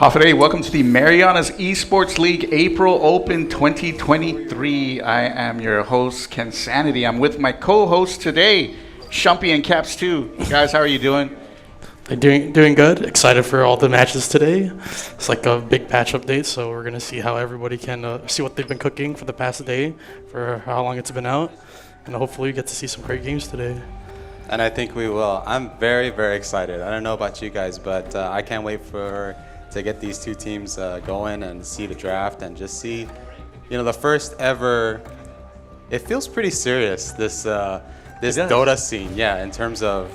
Hafere, welcome to the Marianas Esports League April Open 2023. I am your host, Ken Sanity. I'm with my co-host today, Shumpy and Caps 2. Guys, how are you doing? Doing good. Excited for all the matches today. It's like a big patch update, so we're going to see how everybody can see what they've been cooking for the past day, for how long it's been out, and hopefully we get to see some great games today. And I think we will. I'm very, very excited. I don't know about you guys, but I can't wait to get these two teams going and see the draft and just see, the first ever. It feels pretty serious, this DOTA scene, in terms of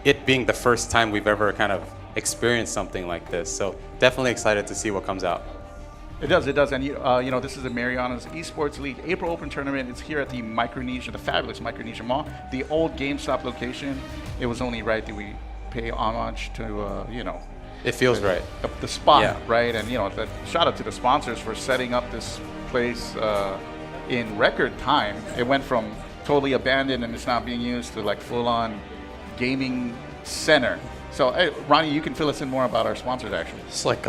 it being the first time we've ever kind of experienced something like this. So definitely excited to see what comes out. It does. And this is the Marianas Esports League April Open Tournament. It's here at the the fabulous Micronesia Mall, the old GameStop location. It was only right that we pay homage to, It feels right. The spot, right? And, shout out to the sponsors for setting up this place in record time. It went from totally abandoned and it's not being used to like full-on gaming center. So, hey, Ronnie, you can fill us in more about our sponsors, actually. It's like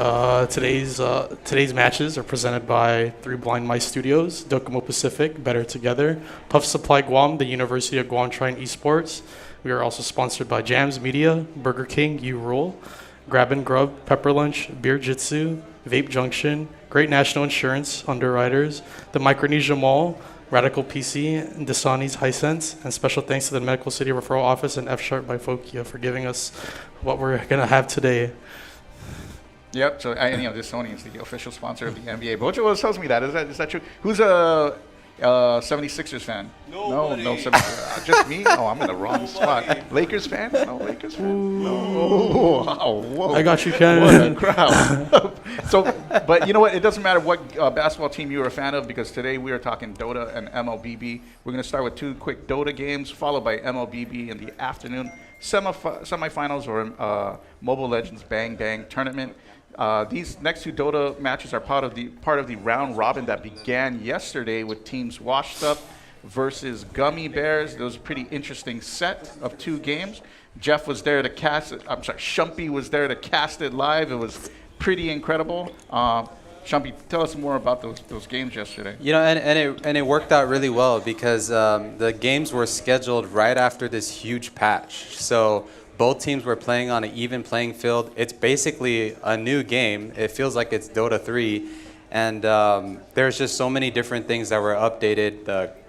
today's matches are presented by 3 Blind Mice Studios, Docomo Pacific, Better Together, Puff Supply Guam, the University of Guam Trine Esports. We are also sponsored by Jams Media, Burger King, You Rule, Grab and Grub, Pepper Lunch, Beer Jitsu, Vape Junction, Great National Insurance, Underwriters, the Micronesia Mall, Radical PC, and Dasani's Hisense, and special thanks to the Medical City Referral Office and F-Sharp by Fokia for giving us what we're going to have today. Yep, so Dasani is the official sponsor of the NBA. Bojo always tells me that. Is that true? Who's a 76ers fan? Nobody. No 76ers. Just me? Oh, I'm in the wrong spot. Lakers fan? No Lakers fan? No. Oh, whoa. I got you, Ken. What a crowd. But you know what? It doesn't matter what basketball team you're a fan of, because today we are talking DOTA and MLBB. We're going to start with 2 quick DOTA games, followed by MLBB in the afternoon semifinals or Mobile Legends Bang Bang tournament. These next 2 DOTA matches are part of the round robin that began yesterday with teams Washed Up versus Gummy Bears. It was a pretty interesting set of 2 games. Jeff was there to cast it. I'm sorry, Shumpy was there to cast it live. It was pretty incredible. Shumpy, tell us more about those games yesterday. And it worked out really well because the games were scheduled right after this huge patch. So both teams were playing on an even playing field. It's basically a new game. It feels like it's Dota 3. And there's just so many different things that were updated.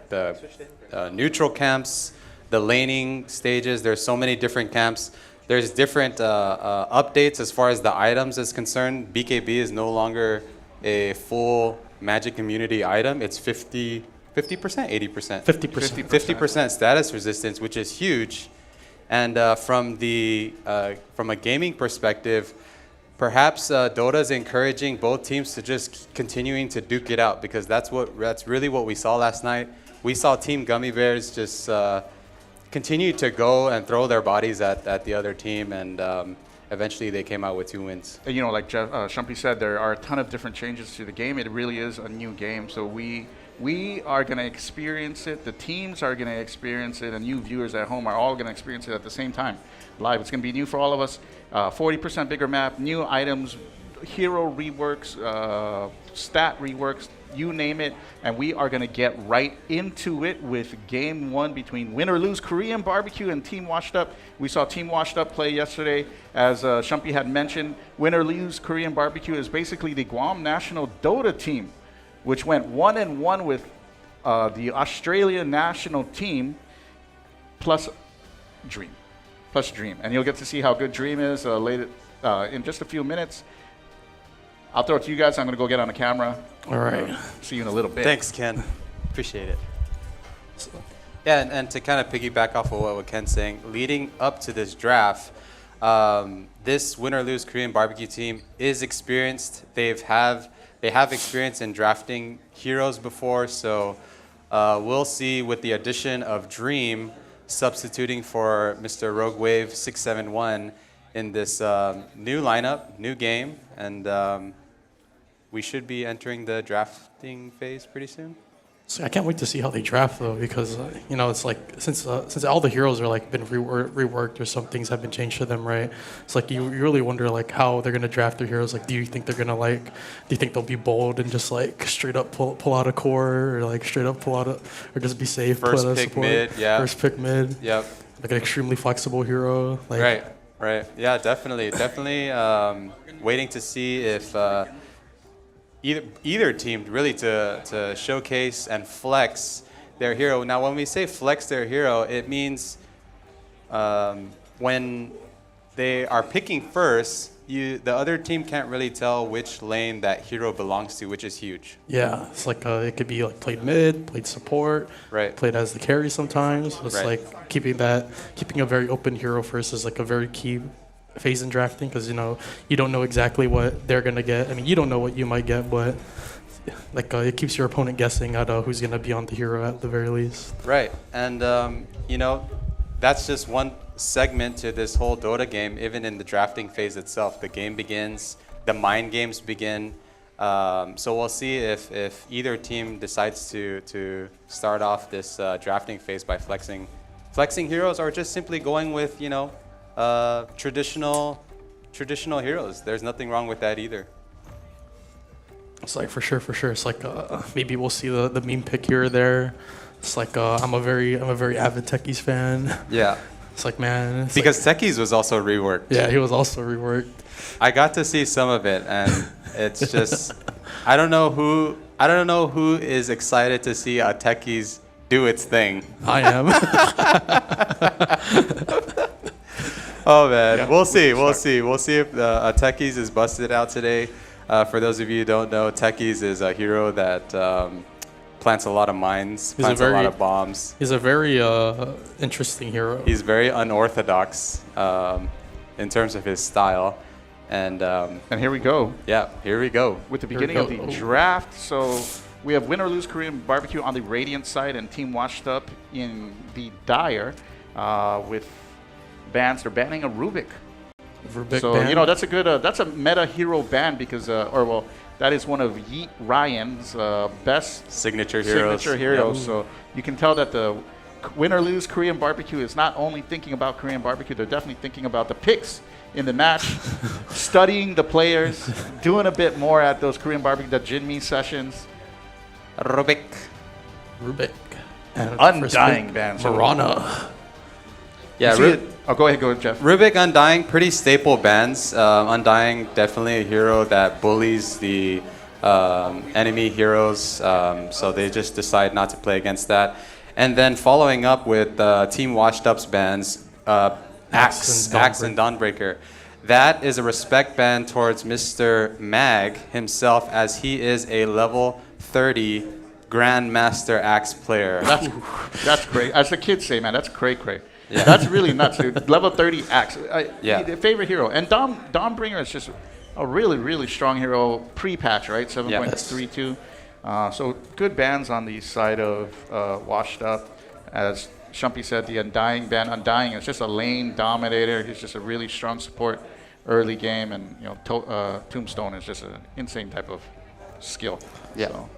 The neutral camps, the laning stages, there's so many different camps. There's different updates as far as the items is concerned. BKB is no longer a full Magic Community item. It's 50%, 80%? 50%. 50% status resistance, which is huge. And from a gaming perspective, perhaps Dota is encouraging both teams to just continuing to duke it out, because that's really what we saw last night. We saw Team Gummy Bears just continue to go and throw their bodies at the other team, and eventually they came out with 2 wins. Like Shumpy said, there are a ton of different changes to the game. It really is a new game, so we are going to experience it, the teams are going to experience it, and you viewers at home are all going to experience it at the same time. Live, it's going to be new for all of us. 40% bigger map, new items, hero reworks, stat reworks, you name it, and we are going to get right into it with Game 1 between Win or Lose Korean Barbecue and Team Washed Up. We saw Team Washed Up play yesterday. As Shumpy had mentioned, Win or Lose Korean Barbecue is basically the Guam national DOTA team, which went 1-1 with the Australia national team plus Dream. And you'll get to see how good Dream is later in just a few minutes. I'll throw it to you guys. I'm going to go get on the camera. All right. See you in a little bit. Thanks, Ken. Appreciate it. And to kind of piggyback off of what Ken's saying, leading up to this draft, this Win or Lose Korean Barbecue team is experienced. They have experience in drafting heroes before, so we'll see with the addition of Dream substituting for Mr. Rogue Wave 671 in this new lineup, new game, and we should be entering the drafting phase pretty soon. So I can't wait to see how they draft though, because you know, it's like since all the heroes are like been reworked or some things have been changed to them, right? It's like you really wonder like how they're gonna draft their heroes. Like, do you think they're gonna like, do you think they'll be bold and just like straight up pull out a core, or like straight up pull out a, or just be safe, First pull out a pick support? mid, yeah. First pick mid. Yep. Like an extremely flexible hero. Like, Right. Yeah, definitely. Waiting to see if either team really to showcase and flex their hero. Now, when we say flex their hero, it means when they are picking first, the other team can't really tell which lane that hero belongs to, which is huge. Yeah, it's like it could be like played mid, played support, Right. played as the carry sometimes. It's Right. like keeping a very open hero first is like a very key phase in drafting, because you know you don't know exactly what they're gonna get. I mean, you don't know what you might get, but like it keeps your opponent guessing at who's gonna be on the hero at the very least. Right, and you know, that's just one segment to this whole Dota game. Even in the drafting phase itself, the game begins, the mind games begin. So we'll see if either team decides to start off this drafting phase by flexing heroes, or just simply going with, you know, traditional heroes. There's nothing wrong with that either. It's like for sure. It's like maybe we'll see the meme pick here or there. It's like I'm a very avid Techies fan. Yeah. It's like, man. It's Because Techies was also reworked. yeah, he was also reworked. I got to see some of it, and it's just I don't know who is excited to see a Techies do its thing. I am. Oh man, Yeah, we'll see if Techies is busted out today. For those of you who don't know, Techies is a hero that plants a lot of mines, plants a lot of bombs. He's a very interesting hero. He's very unorthodox in terms of his style, and here we go yeah, here we go. with the beginning of the draft. So we have Win or Lose Korean Barbecue on the Radiant side and Team Washed Up in the Dire with bans. They're banning a Rubik. So ban. you know that's a good that's a meta hero ban because that is one of Yeet Ryan's best Signature heroes. Yep. So you can tell that the Win or Lose Korean Barbecue is not only thinking about Korean barbecue, they're definitely thinking about the picks in the match, studying the players, doing a bit more at those Korean barbecue, the Jinmi sessions. Rubik. And Undying ban. So Marana. Yeah, go ahead, Jeff. Rubik, Undying, pretty staple bans. Undying, definitely a hero that bullies the enemy heroes, so they just decide not to play against that. And then following up with Team Washed Up's bans, Axe and Dawnbreaker. That is a respect ban towards Mr. Mag himself, as he is a level 30 Grandmaster Axe player. That's great. As the kids say, man, that's cray. Yeah. That's really nuts, dude. Level 30 Axe. Yeah. Favorite hero. And Dawnbringer is just a really, really strong hero pre-patch, right? 7.32. So good bans on the side of Washed Up. As Shumpy said, the Undying ban. Undying is just a lane dominator. He's just a really strong support early game. And, you know, Tombstone is just an insane type of skill. Yeah. So.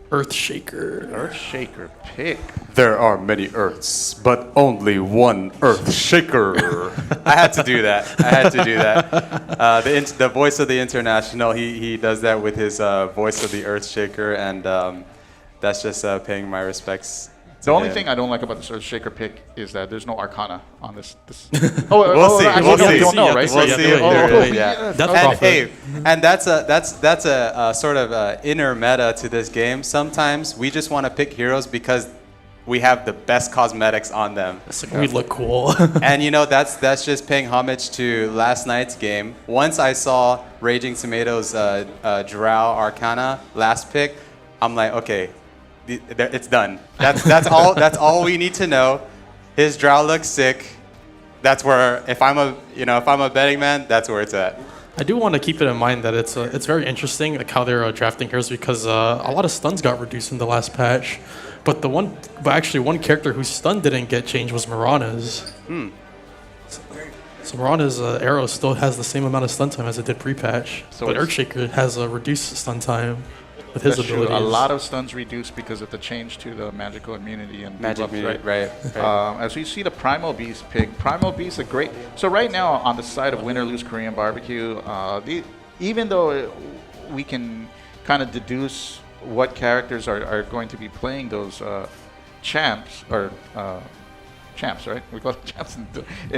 Earthshaker pick. There are many Earths, but only one Earthshaker. I had to do that. The voice of the international, he does that with his voice of the Earthshaker, and that's just paying my respects. The only thing I don't like about this Earthshaker pick is that there's no Arcana on this. We'll see. Actually, We'll no, see. we don't know, right? We'll see if there is. Yeah. That's And profit. hey, and that's a sort of inner meta to this game. Sometimes we just want to pick heroes because we have the best cosmetics on them. It's like we look cool. And you know, that's just paying homage to last night's game. Once I saw Raging Tomatoes Drow Arcana last pick, I'm like, okay, it's done. That's all we need to know. His Drow looks sick. That's where, if I'm a betting man, that's where it's at. I do want to keep it in mind that it's very interesting like how they're drafting heroes, because a lot of stuns got reduced in the last patch, but actually one character whose stun didn't get changed was Marana's. So Marana's arrow still has the same amount of stun time as it did pre-patch, but Earthshaker has a reduced stun time. with his That's true. abilities. A lot of stuns reduced because of the change to the magical immunity and Magic debuffs, immunity, right. As we see the Primal Beast pick, Primal Beast a great. So right now on the side of win or lose Korean barbecue, even though we can kind of deduce what characters are going to be playing those champs or champs, right? We call them champs in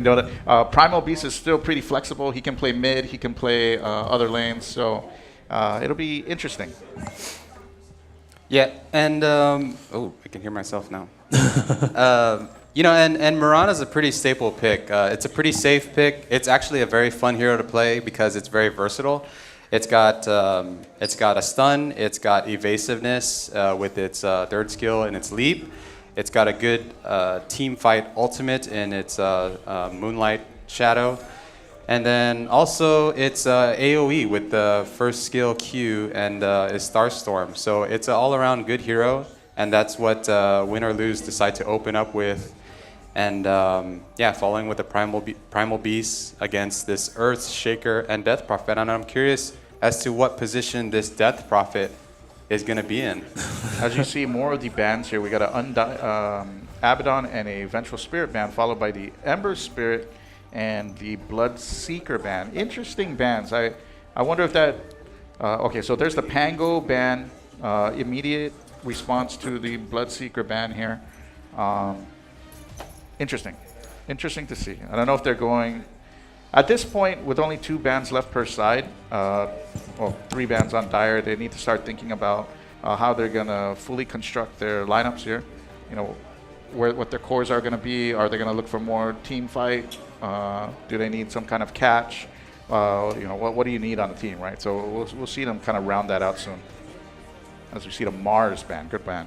Dota. Primal Beast is still pretty flexible. He can play mid. He can play other lanes. So it'll be interesting. Yeah, and oh, I can hear myself now. And Mariana's a pretty staple pick. It's a pretty safe pick. It's actually a very fun hero to play because it's very versatile. It's got a stun. It's got evasiveness with its third skill and its leap. It's got a good team fight ultimate in its Moonlight Shadow. And then also it's AoE with the first skill Q and is Starstorm. So it's an all-around good hero, and that's what Win or Lose decide to open up with. And following with the Primal Beast against this Earth Shaker and Death Prophet. And I'm curious as to what position this Death Prophet is going to be in. As you see, more of the bans here. We got an Abaddon and a Vengeful Spirit ban, followed by the Ember Spirit and the Blood Seeker ban. Interesting bans. I wonder if that... okay, so there's the Pango ban, immediate response to the Blood Seeker ban here. Interesting. Interesting to see. I don't know if they're going... At this point, with only 2 bans left per side, 3 bans on Dire, they need to start thinking about how they're going to fully construct their lineups here. You know, what their cores are going to be. Are they going to look for more team fight? Do they need some kind of catch? What do you need on the team, right? So we'll see them kind of round that out soon. As we see the Mars ban, good ban.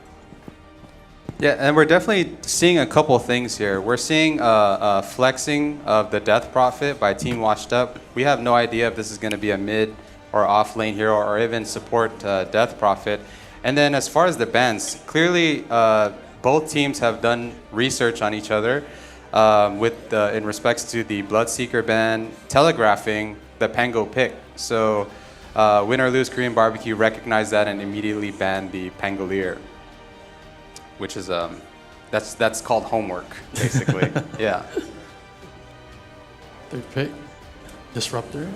Yeah, and we're definitely seeing a couple things here. We're seeing flexing of the Death Prophet by Team Washed Up. We have no idea if this is going to be a mid or off lane hero or even support Death Prophet. And then as far as the bans, clearly both teams have done research on each other in respects to the Bloodseeker ban, telegraphing the Pango pick. So Win or Lose Korean Barbecue recognized that and immediately banned the Pangolier, which is that's called homework, basically. Yeah. Third pick, Disruptor.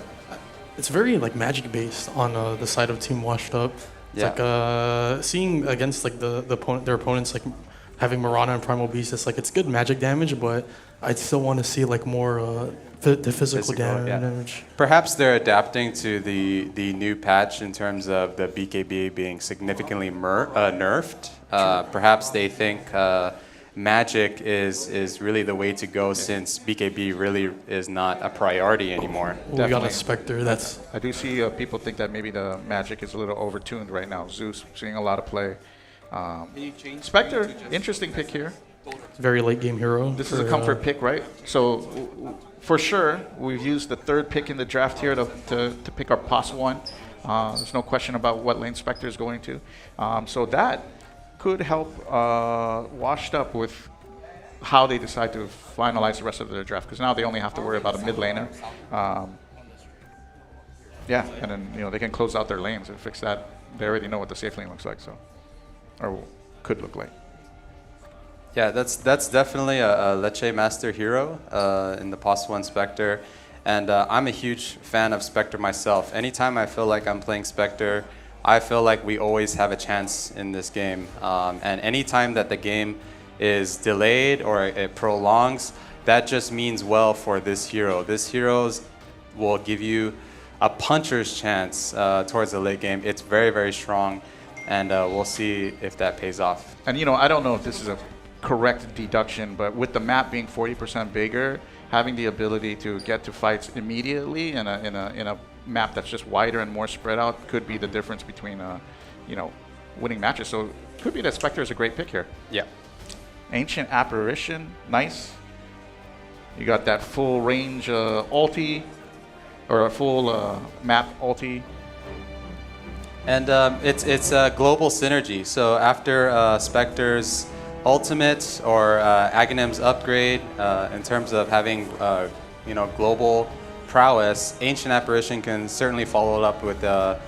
It's very like magic based on the side of Team Washed Up. It's like seeing against like their opponents like having Mariana and Primal Beast. It's like it's good magic damage, but I still want to see like more the physical damage. Yeah. Perhaps they're adapting to the new patch in terms of the BKB being significantly nerfed. Perhaps they think magic is really the way to go since BKB really is not a priority anymore. We got a Spectre. That's. I do see people think that maybe the magic is a little overtuned right now. Zeus seeing a lot of play. Spectre, interesting pick here. Very late game hero. This is a comfort pick, right? So for sure, we've used the 3rd pick in the draft here to pick our POS 1. There's no question about what lane Spectre is going to. So that could help Washed Up with how they decide to finalize the rest of their draft, because now they only have to worry about a mid laner. Yeah, and then they can close out their lanes and fix that. They already know what the safe lane looks like, so or could look like. Yeah, that's definitely a Leche Master hero in the POS 1 Spectre. And I'm a huge fan of Spectre myself. Anytime I feel like I'm playing Spectre, I feel like we always have a chance in this game. And anytime that the game is delayed or it prolongs, that just means well for this hero. This hero will give you a puncher's chance towards the late game. It's very, very strong. And we'll see if that pays off. And I don't know if this is a correct deduction, but with the map being 40% bigger, having the ability to get to fights immediately in a map that's just wider and more spread out could be the difference between winning matches. So it could be that Spectre is a great pick here. Yeah. Ancient Apparition, nice. You got that full range ulti, or a full map ulti. And it's a global synergy. So after Spectre's ultimate or Aghanim's upgrade, in terms of having global prowess, Ancient Apparition can certainly follow it up with the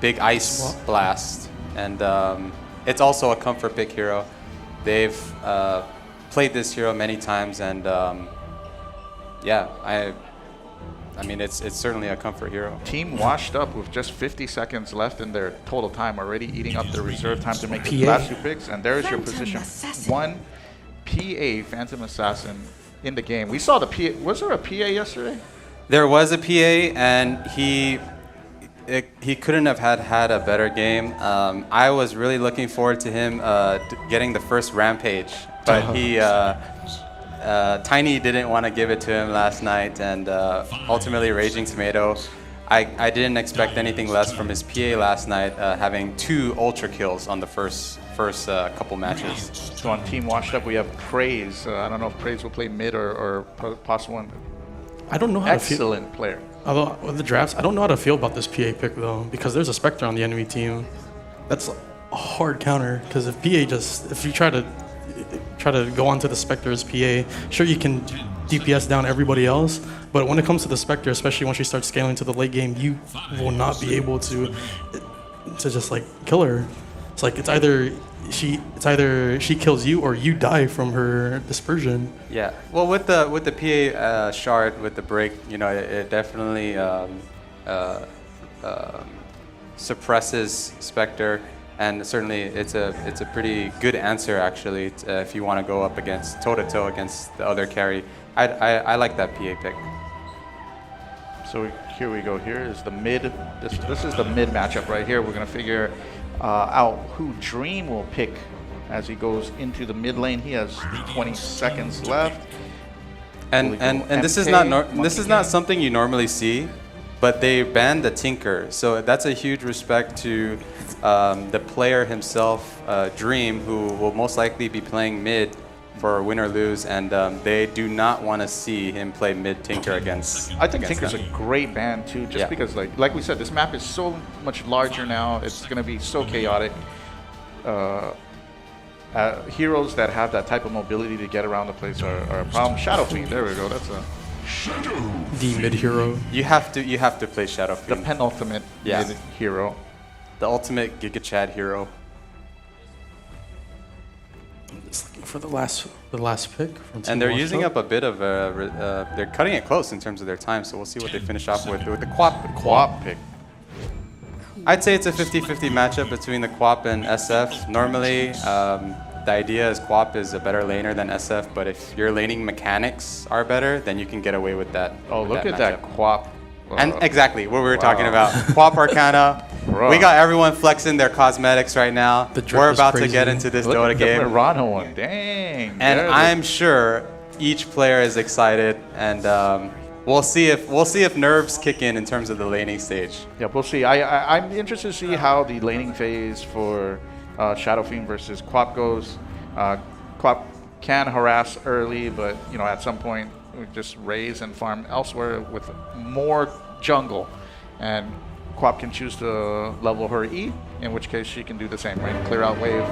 big ice blast. and it's also a comfort pick hero. They've played this hero many times, and yeah, I mean, it's certainly a comfort hero. Team washed up with just 50 seconds left in their total time, already eating up their reserve time to make the last 2 picks, and there's your position. 1 PA Phantom Assassin in the game. We saw the PA. Was there a PA yesterday? There was a PA, and he couldn't have had a better game. I was really looking forward to him getting the first Rampage, but Tiny didn't want to give it to him last night, and ultimately Raging Tomato. I didn't expect anything less from his PA last night, having 2 ultra kills on the first couple matches. So on Team Washed Up, we have Praise. I don't know if Praise will play mid or possible. I don't know how to feel. Excellent player. Although with the drafts, I don't know how to feel about this PA pick though, because there's a Spectre on the enemy team. That's a hard counter, because if you try to go onto the Spectre's PA, sure you can DPS down everybody else, but when it comes to the Spectre, especially once you start scaling to the late game, you will not be able to just like kill her. It's like it's either she kills you or you die from her dispersion. Yeah. Well, with the PA shard with the break, you know, it definitely suppresses Spectre, and certainly it's a pretty good answer actually if you want to go up against toe-to-toe against the other carry. I like that PA pick. So here we go. Here is the mid. This is the mid matchup right here. We're gonna figure out who Dream will pick as he goes into the mid lane. He has 20 seconds left. And this is not something you normally see, but they banned the Tinker, so that's a huge respect to the player himself, Dream, who will most likely be playing mid for win or lose, and they do not want to see him play mid Tinker against. I think Tinker's a great ban too, just because like we said, this map is so much larger now. It's going to be so chaotic. Heroes that have that type of mobility to get around the place are a problem. Shadow Fiend, there we go. That's the mid hero. You have to play Shadow the Fiend. penultimate mid hero, the ultimate Giga Chad hero. Just looking for the last pick from Team And they're Washed using up a bit of they're cutting it close in terms of their time, so we'll see what they finish off with the Quap pick. I'd say it's a 50-50 matchup between the Quap and SF. Normally, the idea is Quap is a better laner than SF, but if your laning mechanics are better, then you can get away with that. Oh, look at that matchup. Quap. And exactly what we were talking about. Quap Arcana. We got everyone flexing their cosmetics right now. We're about to get into this Dota game. Look at the Mirano one. Dang. And I'm sure each player is excited, and we'll see if nerves kick in terms of the laning stage. Yeah, we'll see. I'm interested to see how the laning phase for Shadow Fiend versus Quap goes. Quap can harass early, but you know, at some point we just raise and farm elsewhere with more jungle, and Quap can choose to level her E, in which case she can do the same, right? Clear out wave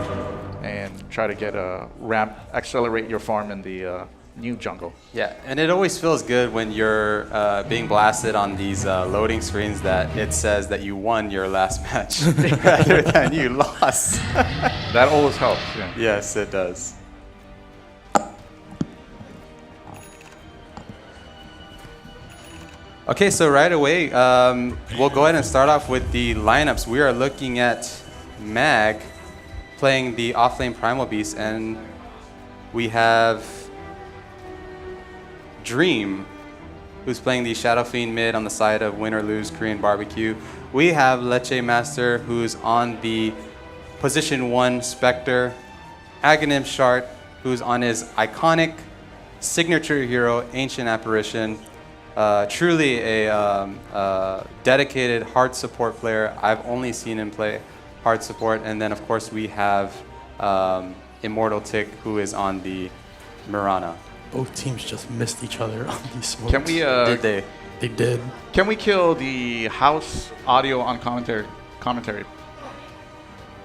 and try to get a ramp, accelerate your farm in the new jungle. Yeah, and it always feels good when you're being blasted on these loading screens that it says that you won your last match rather than you lost. That always helps. Yeah. Yes, it does. Okay, so right away, we'll go ahead and start off with the lineups. We are looking at Mag playing the offlane Primal Beast, and we have Dream, who's playing the Shadow Fiend mid on the side of Win or Lose Korean Barbecue. We have Leche Master, who's on the position 1 Spectre. Aghanim Shart, who's on his iconic signature hero, Ancient Apparition. Truly a dedicated hard support player. I've only seen him play hard support. And then, of course, we have Immortal Tick, who is on the Mirana. Both teams just missed each other on these smokes. Can we? Did they? They did. Can we kill the house audio on commentary?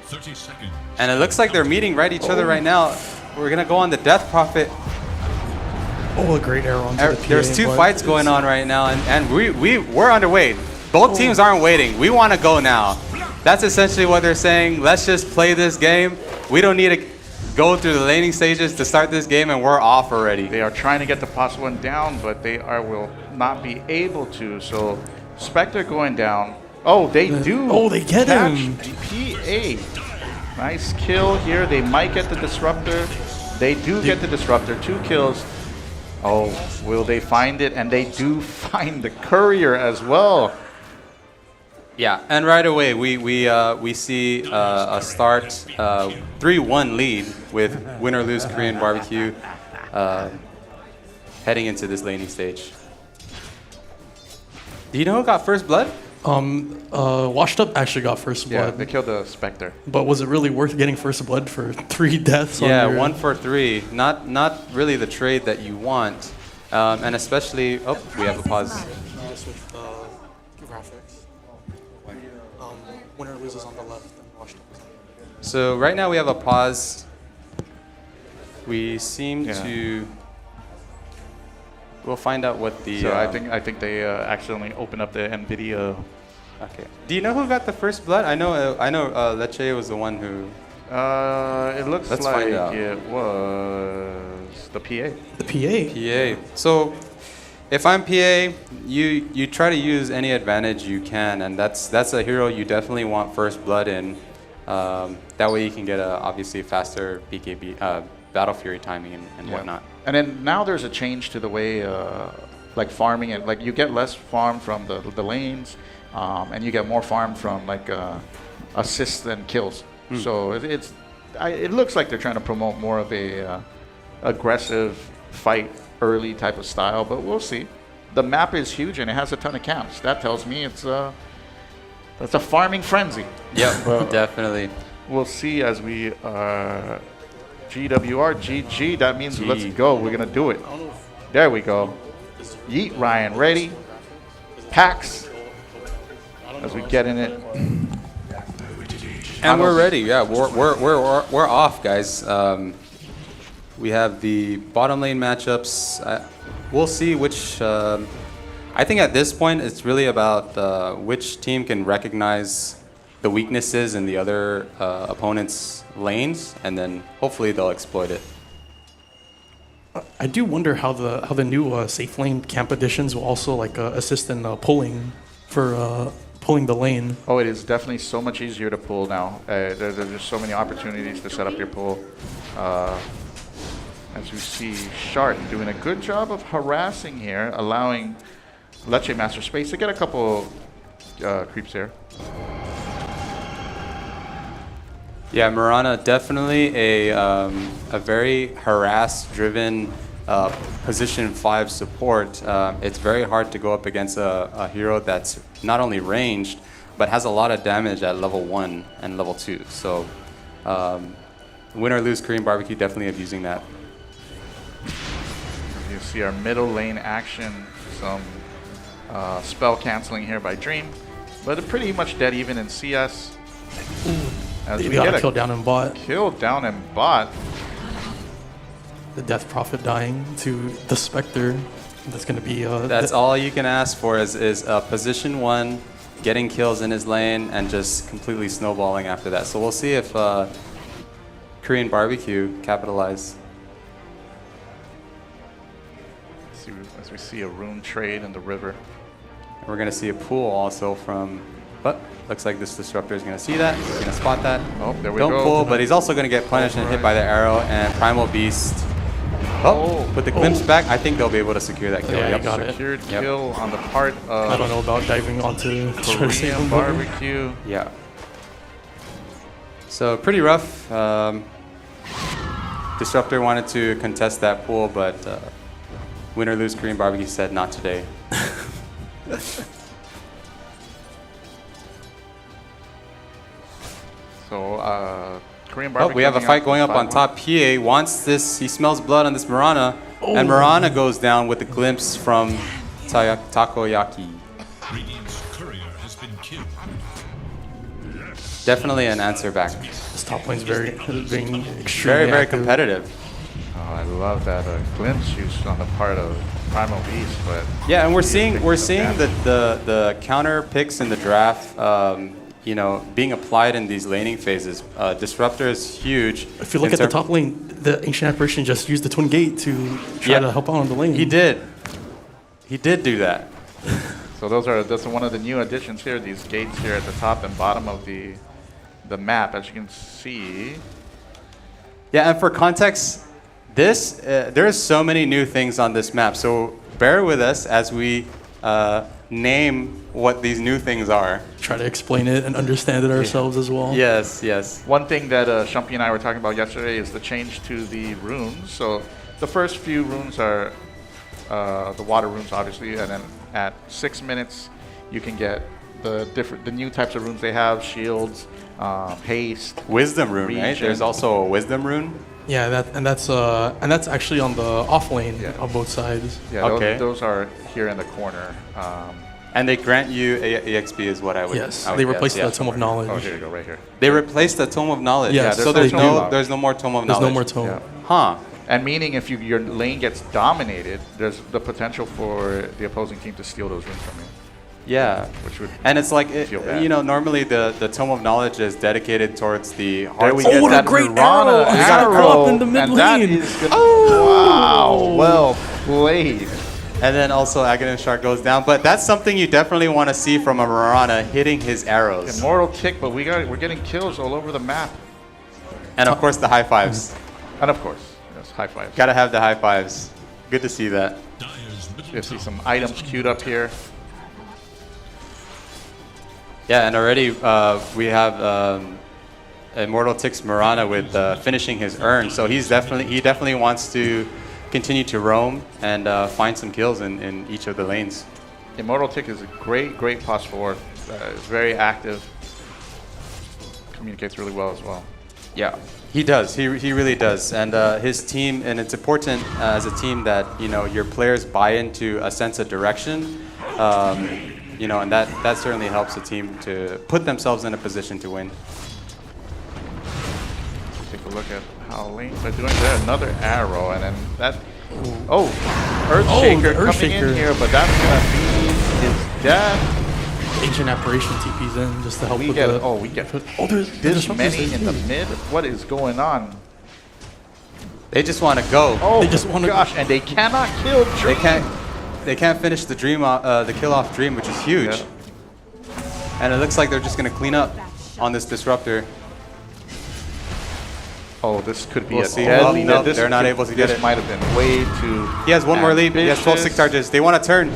30 seconds. And it looks like they're meeting each other right now. We're gonna go on the Death Prophet. Oh, a great arrow onto the PA. There's 2 fights going on right now, and we're underway. Both teams aren't waiting. We want to go now. That's essentially what they're saying. Let's just play this game. We don't need to go through the laning stages to start this game, and we're off already. They are trying to get the +1 down, but they will not be able to. So Spectre going down. Oh, they do. Oh, they get catch him. PA. Nice kill here. They might get the disruptor. They do get the disruptor. 2 kills. Oh, will they find it? And they do find the courier as well. Yeah, and right away we see a start 3-1 lead with win or lose Korean barbecue heading into this laning stage. Do you know who got first blood? Washed Up actually got first blood. Yeah, they killed the Spectre. But was it really worth getting first blood for 3 deaths? Yeah, on your... 1 for 3. Not really the trade that you want, and especially. Oh, we have a pause. Just with graphics. Winner loses on the left and Washed Up is on the right. So right now we have a pause. We seem to. We'll find out what the. So I think they accidentally opened up the NVIDIA. Okay. Do you know who got the first blood? I know Leche was the one who. It looks Let's like find out. it was the PA. The PA. PA. So, if I'm PA, you try to use any advantage you can, and that's a hero you definitely want first blood in. That way you can get obviously faster BKB Battle Fury timing and whatnot. And then now there's a change to the way like farming it. Like you get less farm from the lanes, and you get more farm from like assists than kills. So it looks like they're trying to promote more of a aggressive fight early type of style, but we'll see. The map is huge and it has a ton of camps. That tells me that's a farming frenzy. Yep, definitely. We'll see as we GWR GG. That means let's go. We're gonna do it. There we go. Yeet Ryan ready. Packs as we get in it. And we're ready. Yeah, we're off, guys. We have the bottom lane matchups. We'll see which. I think at this point it's really about which team can recognize the weaknesses in the other opponent's lanes, and then hopefully they'll exploit it. I do wonder how the new safe lane camp additions will also like assist in pulling for pulling the lane. Oh, it is definitely so much easier to pull now. There's just so many opportunities to set up your pull. As we see Shart doing a good job of harassing here, allowing Leche Master space to get a couple creeps here. Yeah, Mariana definitely a very harass-driven position 5 support. It's very hard to go up against a hero that's not only ranged, but has a lot of damage at level 1 and level 2. So win or lose, Korean barbecue definitely abusing that. You see our middle lane action, some spell canceling here by Dream, but they're pretty much dead even in CS. As They we got get a kill down in bot. Kill down in bot. The Death Prophet dying to the Spectre. That's going to be. That's all you can ask for is position 1, getting kills in his lane, and just completely snowballing after that. So we'll see if Korean barbecue capitalize. As we see a rune trade in the river. And we're going to see a pool also from. But looks like this disruptor is going to see that. He's going to spot that. Oh, there we go. Don't pull, but he's also going to get punished and hit by the arrow. And Primal Beast. Oh, with the glimpse back, I think they'll be able to secure that kill. Yeah, Yep. you got it. Secured kill on the part of I don't know about diving onto Korean barbecue. Yeah. So pretty rough. Disruptor wanted to contest that pool, but win or lose, Korean barbecue said not today. So Korean Oh, barbecue. we have a fight going up on top. PA wants this. He smells blood on this Mariana, and Mariana goes down with the glimpse from Takoyaki. Definitely an answer back. This top lane's being extremely Very active. competitive. Oh, I love that glimpse use on the part of Primal Beast, but Yeah, and we're seeing the counter picks in the draft being applied in these laning phases. Disruptor is huge. If you look at the top lane, the Ancient Apparition just used the Twin Gate to try to help out on the lane. He did. He did do that. So that's one of the new additions here. These gates here at the top and bottom of the map, as you can see. Yeah, and for context, there's so many new things on this map. So bear with us as we name what these new things are. Try to explain it and understand it ourselves as well. Yes, yes. One thing that Shumpy and I were talking about yesterday is the change to the runes. So the first few runes are the water runes, obviously, and then at 6 minutes you can get the new types of runes they have: shields, haste, Wisdom rune, regen. right? There's also a wisdom rune. Yeah, that's actually on the off lane on both sides. Yeah, Okay. those are here in the corner. And they grant you EXP is what I would Yes, I would they guess, replaced yeah. the Tome of Knowledge. Oh, here you go, right here. They replaced the Tome of Knowledge. Yeah, so there's there's no no more Tome of There's Knowledge. no more Tome. Yeah. Huh. And meaning if your lane gets dominated, there's the potential for the opposing team to steal those runes from you, Yeah. which would And it's like, feel bad. normally the Tome of Knowledge is dedicated towards the There heart. we Oh, get what a that great Mirana arrow! He's got a drop in the mid and that lane. is gonna, wow, well played. And then also Aghanim Shark goes down. But that's something you definitely want to see from a Mirana hitting his arrows. Immortal tick, but we're getting kills all over the map, And of course the high fives. and of course, yes, high fives. Gotta have the high fives. Good to see that. You see some items queued up here. Yeah, and already we have Immortal Tick's Mirana with finishing his urn. So he definitely wants to continue to roam and find some kills in each of the lanes. Immortal tick is a great pos forward. Is very active. Communicates really well as well. Yeah, he does. He really does. And his team, and it's important as a team that your players buy into a sense of direction. And that certainly helps the team to put themselves in a position to win. Take a look at how lanes are doing there. Another arrow, and then that. Oh, Earthshaker the coming in Earthshaker. here, but that's gonna be his death. Ancient Apparition TP's in just to help We with get the... oh, we get there's this something many to in the do. mid. What is going on? They just want to go. Oh, They just wanna- gosh, and they cannot kill Dream. They can't finish the the kill off Dream, which is huge. Yeah. And it looks like they're just gonna clean up on this disruptor. Oh, this could be We'll a see. deadly. Nope, they're not able to get This it. might have been way too. He has one more lead. He has 12 stick charges. They want to turn.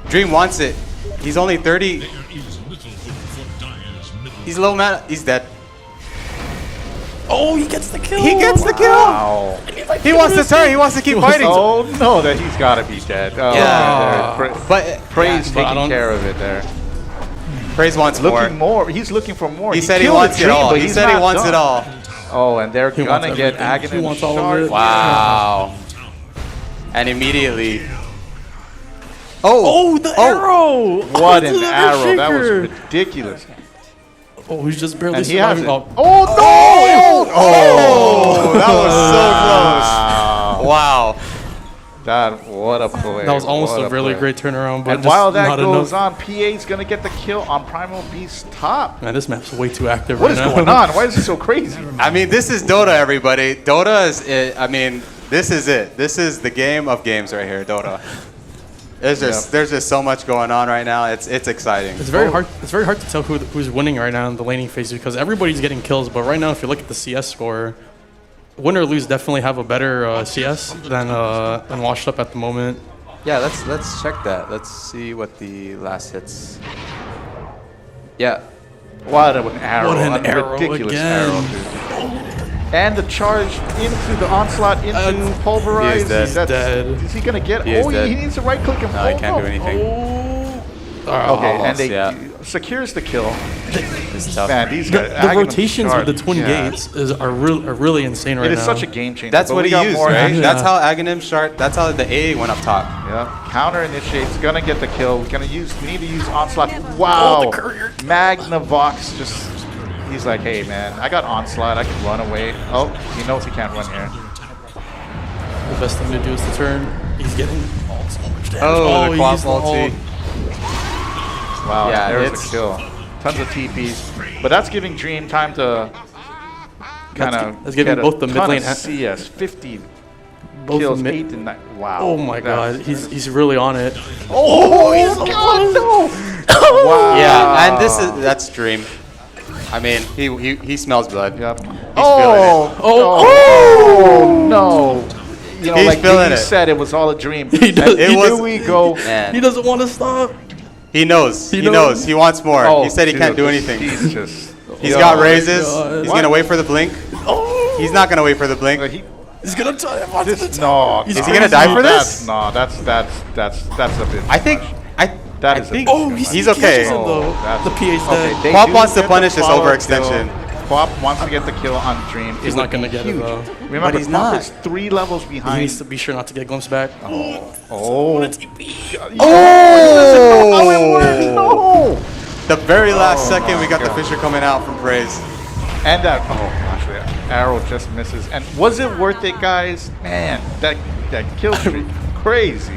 Dream wants it. He's only 30. He's low mana. He's dead. Oh, he gets the kill! He gets the kill. Wow. He wants to turn. He wants to keep fighting. Oh no, that he's got to be dead. Oh, Yeah. there. But Praise but I taking don't- care of it there. Praise wants more. Looking more. He's looking for more. He said he killed wants the it Dream, all. but He he's said he not wants done. it all. Oh, and they're He wants gonna get everything. Aghanim He wants all of Shark. it. Wow. And immediately. Oh, the arrow! What Oh, an the arrow! That was Earthshaker. ridiculous. Oh, he's just barely And he has surviving. it. Oh no! Oh, that was so close. Wow. That what a play! That was almost What a really play. great turnaround, but And just while that not goes enough. on, PA's gonna get the kill on Primal Beast top. Man, this map's way too active What right is now. going on? Why is it so crazy? I mean, this is Dota, everybody. Dota is it. I mean, this is it. This is the game of games right here, Dota. There's just so much going on right now. It's exciting. It's very hard. It's very hard to tell who's winning right now in the laning phase because everybody's getting kills. But right now, if you look at the CS score, win or lose definitely have a better CS than Washed Up at the moment. Yeah, let's check that. Let's see what the last hits. Yeah. What an arrow! What an a arrow ridiculous again. arrow, dude. And the charge into the onslaught into pulverize. He is dead. That's- Dead. Is he gonna get? He is Oh, dead. he needs to right click and No, he can't do anything. Okay, and Almost, they yeah. secures the kill. It's tough. Man, these The, guys. the Aghanim rotations Shark, with the twin yeah. gates are really insane right It now. is such a game changer. That's but what we he got used, more right? action. That's how Aghanim Shark. That's how the A went up top. Yeah, counter initiates, gonna get the kill. We need to use onslaught. Wow, Magnavox just. He's like, hey man, I got onslaught. I can run away. Oh, he knows he can't run here. The best thing to do is to turn. He's getting so much damage. Oh, the he quad used the ult. multi. Wow, Yeah, there's it's- the kill. Tons of TPs. But that's giving Dream time to kind of that's giving both the mid lane and CS. 50 both kills, the 8 and 9. Wow. Oh my god, he's really on it. Oh, he's gone, no! Wow. Yeah, and that's Dream. I mean, he smells blood. Yep. He's feeling it. Oh, no. You know, He's like feeling he it. said, it was all a dream. He does- And he here was- we go. Man, He doesn't want to stop. he knows. He knows. knows. He wants more. Oh, he said he can't do dude, anything. He's just. He's Yo, got raises. God. He's What? gonna wait for the blink. Oh, He's not gonna wait for the blink. he's gonna try. No. Is he gonna die for this? No, that's a bit. I think. That I is a think bit Oh, too much. he's okay. Oh, that's- The PA's Okay, dead. they Quap do wants to get punish the this follow overextension. kill. Quap wants to get the kill on Dream. He's It not would be gonna get it, huge. though. Remember, But he's Quap not. is 3 levels He behind. needs to be sure not to get glimpsed back. Oh. Oh! The very last second, we got the God. Fisher coming out from Praise. And that, actually, arrow just misses. And was it worth it, guys? Man, that kill streak, crazy.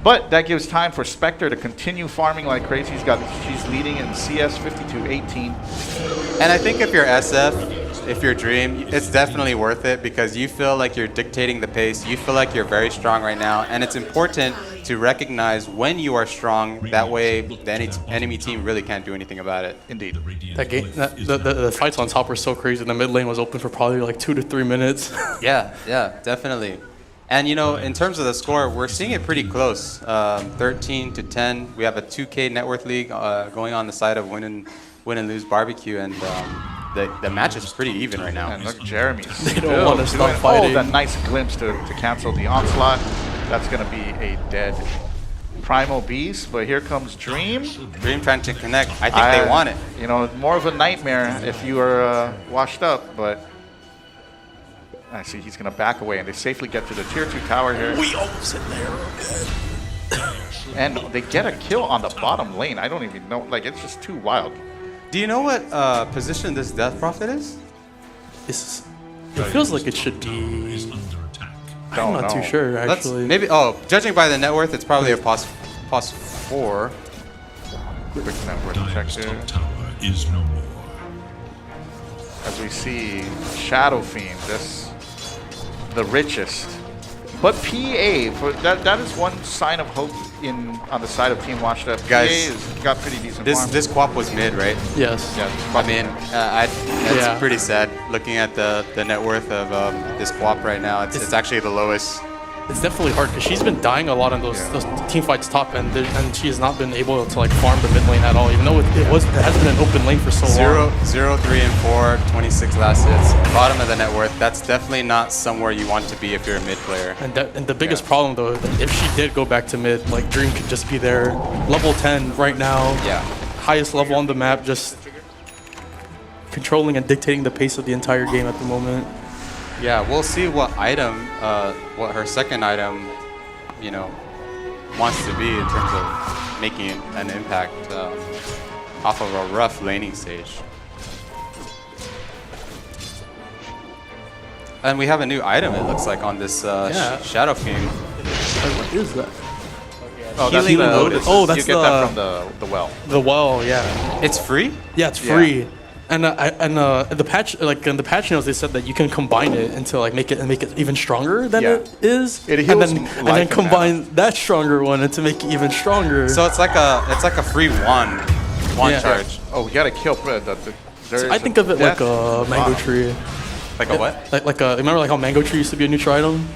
But that gives time for Spectre to continue farming like crazy. She's leading in CS 52-18. And I think if you're SF, if you're Dream, it's definitely worth it because you feel like you're dictating the pace. You feel like you're very strong right now. And it's important to recognize when you are strong. That way, the enemy team really can't do anything about it. Indeed. That game, the fights on top were so crazy. The mid lane was open for probably like 2 to 3 minutes. Yeah, definitely. And you know, in terms of the score, we're seeing it pretty close. 13-10. We have a 2K net worth league going on the side of win and lose barbecue, and the match is pretty even right now. And look, Jeremy. They don't want to stop fighting. Oh, that nice glimpse to cancel the onslaught. That's going to be a dead Primal Beast. But here comes Dream. Dream trying to connect. I think they want it. You know, more of a nightmare if you are washed up, but I see he's going to back away, and they safely get to the tier 2 tower here. We almost hit there. And they get a kill on the bottom lane. I don't even know. Like, it's just too wild. Do you know what position this Death Prophet is? It feels like it should be. I'm Don't not too know. sure, Let's actually. maybe. Oh, judging by the net worth, it's probably a pos 4. Quick network check here. Is no more. As we see Shadow Fiend, the richest. But PA, that is one sign of hope on the side of Team Washed Up. Guys, PA has got pretty decent farm. This Quap was mid, right? Yes. Yeah, I mean, that's Yeah. pretty sad. Looking at the net worth of this Quap right now, it's actually the lowest. It's definitely hard because she's been dying a lot on those team fights top end, and she has not been able to like farm the mid lane at all. Even though it has been an open lane for so long. 0, 3, and 4, 26 last hits. Bottom of the net worth. That's definitely not somewhere you want to be if you're a mid player. And the biggest problem though, if she did go back to mid, like Dream could just be there, level 10 right now. Yeah. Highest level on the map, just controlling and dictating the pace of the entire game at the moment. Yeah, we'll see what item, what her second item, you know, wants to be in terms of making an impact off of a rough laning stage. And we have a new item, it looks like, on this Yeah. Shadow Fiend. What is that? Oh, that's Healing the Lotus. Oh, that's you get that from the well. The well, yeah. It's free? Yeah, it's free. And the patch, like in the patch notes, they said that you can combine it into like make it even stronger than Yeah. it is, It and heals then life and then and combine that stronger one and to make it even stronger. So it's like a free wand Yeah. charge. Oh, we got to kill I think of it like a mango tree, Like a what? like a remember like how mango tree used to be a neutral item,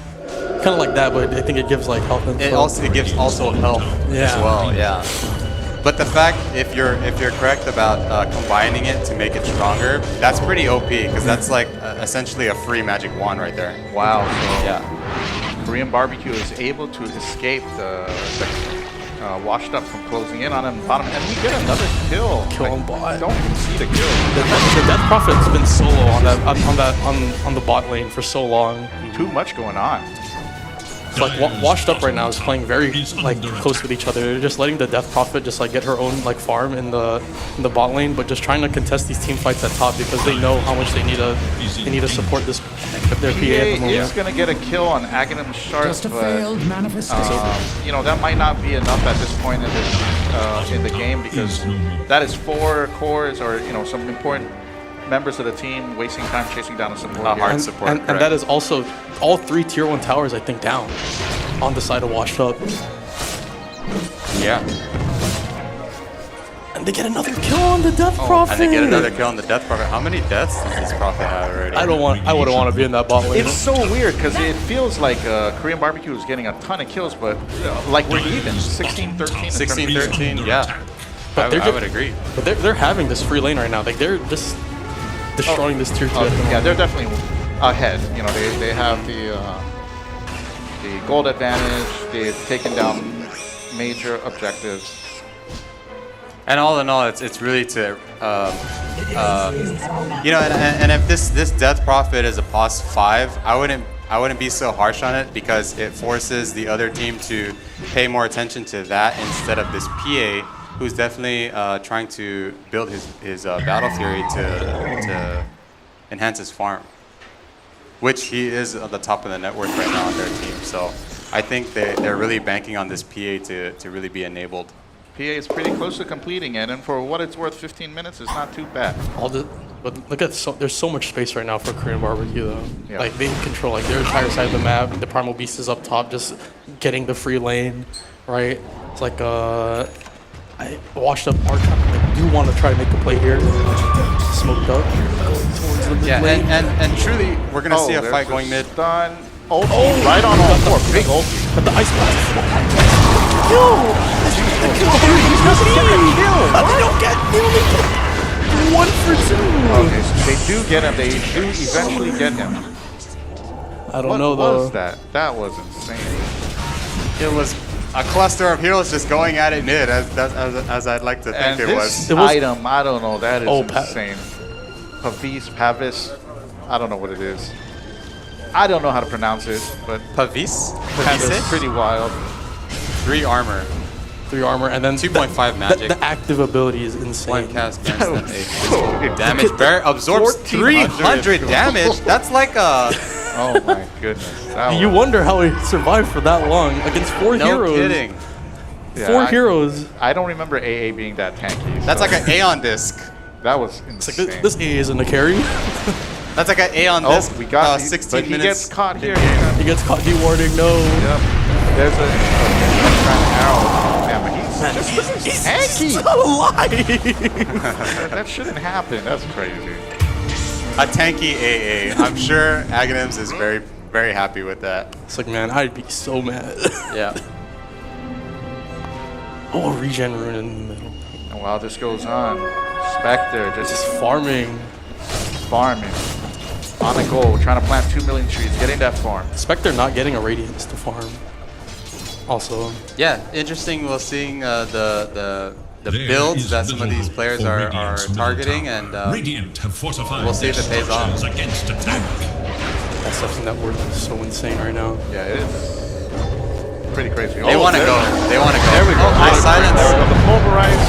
kind of like that, but I think it gives like health and stuff. It gives also health as Yeah. well, yeah. But the fact, if you're correct about combining it to make it stronger, that's pretty OP because that's like essentially a free magic wand right there. Wow. So Yeah. Korean Barbecue is able to escape the washed up from closing in on him bottom, and we get another kill. Kill on bot. I don't even see the kill. The Death Prophet's been solo on the bot lane for so long. Too much going on. It's like Washed Up right now is playing very like close with each other. They're just letting the Death Prophet just like get her own like farm in the bot lane, but just trying to contest these team fights at top because they know how much they need to support this their PA at the moment. is going to get a kill on Aghanim Sharp, Just a failed but manifestation. you know, that might not be enough at this point in the game, because that is 4 cores, or you know, some important members of the team wasting time chasing down a support. here. hard support. And that is also all 3 tier 1 towers, I think, down on the side of Washed Up. Yeah. And they get another kill on the Death Prophet. And they get another kill on the Death Prophet. How many deaths does this Prophet have already? I wouldn't want to be in that bot lane. It's so weird because it feels like Korean Barbecue is getting a ton of kills, but like we're even 16-13. 16-13, yeah. But I would agree. But they're having this free lane right now. Like they're just destroying this tier 2. Yeah, they're definitely ahead. You know, they have the gold advantage. They've taken down major objectives. And all in all, it's really to, you know, and if this Death Prophet is a plus 5, I wouldn't be so harsh on it, because it forces the other team to pay more attention to that instead of this PA, who's definitely trying to build his battle theory to enhance his farm, which he is at the top of the network right now on their team. So I think they're really banking on this PA to really be enabled. PA is pretty close to completing it, and for what it's worth, 15 minutes is not too bad. But look at there's so much space right now for Korean Barbecue though. Yeah. Like they can control like their entire side of the map. The Primal Beast is up top, just getting the free lane, right? It's like I Washed Up are do want to try to make a play here. Smoked up towards the mid Yeah, lane. and truly, we're gonna see a there's fight the going mid. Stun. Ulti right on all 4. Big ulti. But the ice blast. How they don't get? They only get 1 for 2. Okay, so they do get him. They do eventually get him. I don't What know though. was that? That was insane. It was a cluster of heroes just going at it mid, as I'd like to think And it this was. item, I don't know. That is Oh, insane. Pavis. I don't know what it is. I don't know how to pronounce it, but Pavis? Pavis Pavis? pretty wild. 3 armor. 3 armor and then 2.5 magic. The active ability is insane. One cast against them. A so damage bear absorbs 300 damage. That's like a Oh my goodness. That You was- wonder how he survived for that long against 4 no heroes. kidding. Yeah, 4 I- heroes. I don't remember AA being that tanky. That's so like an Aeon disc. that was It's insane. like this AA isn't a carry. That's like an Aeon Oh, disc. we got 16 but minutes. he gets caught here. He gets caught dewarding. No. Yep. There's a trying to arrow. Yeah, but he's tanky. Still alive. That shouldn't happen. That's crazy. A tanky AA. I'm sure Aghanims is very, very happy with that. It's like, man, I'd be so mad. Yeah. Oh, regen rune in the middle. And while this goes on, Spectre just Just farming. farming on a goal, trying to plant 2 million trees, getting that farm. Spectre not getting a radiance to farm. Also, Yeah, interesting. We're seeing the builds that some of these players are targeting, and we'll see if it pays off. Against attack. that stuff in that word is so insane right now. Yeah, it's pretty crazy. They want to go. They want to go. There we go. Oh, nice silence. There we go. The pulverize.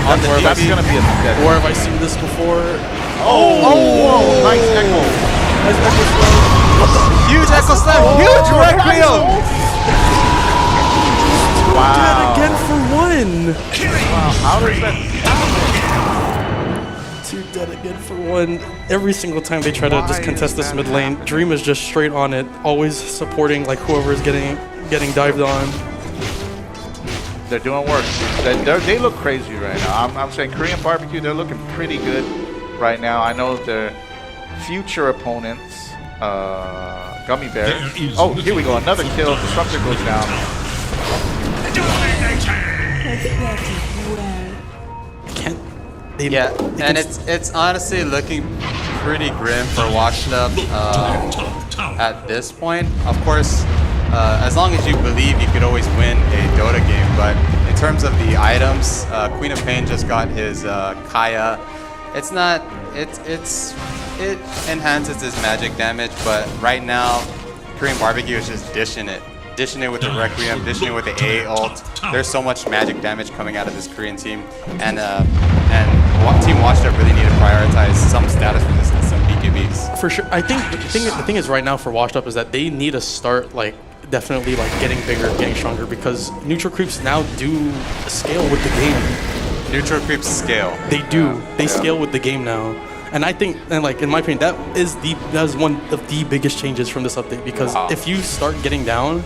On the That's DB. gonna be a dead. Where have I seen this before? Oh, nice echo. Huge Echo Slam. Huge Requiem. Wow. Again for 1. Wow. How does that? 2 dead again for 1. Every single time they try to just Why contest is this that mid lane, happening? Dream is just straight on it, always supporting like whoever is getting dived on. They're doing work. They look crazy right now. I'm saying Korean Barbecue, they're looking pretty good right now. I know their future opponents, Gummy Bear. Oh, here we go. Another kill. Disruptor goes down. Can't they? Yeah, they and can- it's honestly looking pretty grim for Washed Up at this point. Of course, as long as you believe, you could always win a Dota game. But in terms of the items, Queen of Pain just got his Kaya. It's not. It enhances his magic damage, but right now, Korean Barbecue is just dishing it with the Requiem, dishing it with the A ult. There's so much magic damage coming out of this Korean team, and Team Washed Up really need to prioritize some status for this and some BKB. weeks. For sure. I think the thing is right now for Washed Up is that they need to start like definitely like getting bigger, getting stronger, because neutral creeps now do scale with the game. Neutral creeps scale. They do. They scale with the game now. And I think, and like in my opinion, that is one of the biggest changes from this update, because if you start getting down,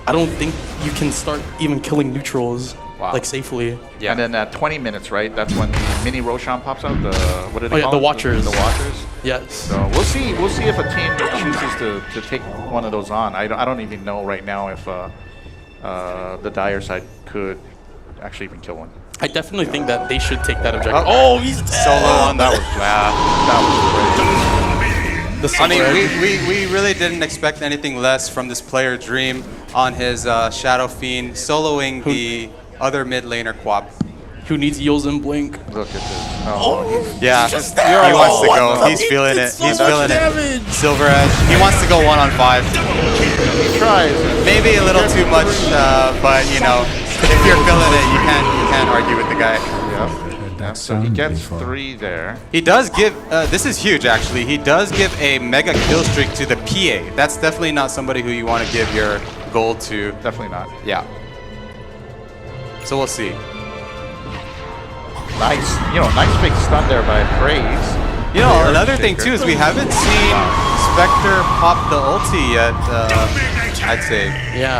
I don't think you can start even killing neutrals like safely. Yeah. And then at 20 minutes, right? That's when the mini Roshan pops out. The what are they called? The Watchers. The Watchers. Yes. So we'll see. We'll see if a team chooses to take one of those on. I don't even know right now if the Dire side could actually even kill one. I definitely think that they should take that objective. Oh, he's dead. Solo on that was That was great. I mean, we really didn't expect anything less from this player Dream on his Shadow Fiend soloing the other mid laner Quap. Who needs Eels and Blink? Look at this. Oh, Yeah, he wants to go. He's feeling it. He's feeling it. Silver Edge. He wants to go 1-on-5. he tries. Maybe a little too much, but you know, if you're feeling it, you can't argue with the guy. Yeah, so he gets 3 there. He does give, this is huge actually, he does give a mega kill streak to the PA. That's definitely not somebody who you want to give your gold to. Definitely not. Yeah. So we'll see. Nice, nice big stun there by Praise. You know, another thing too is we haven't seen Spectre pop the ulti yet. I'd say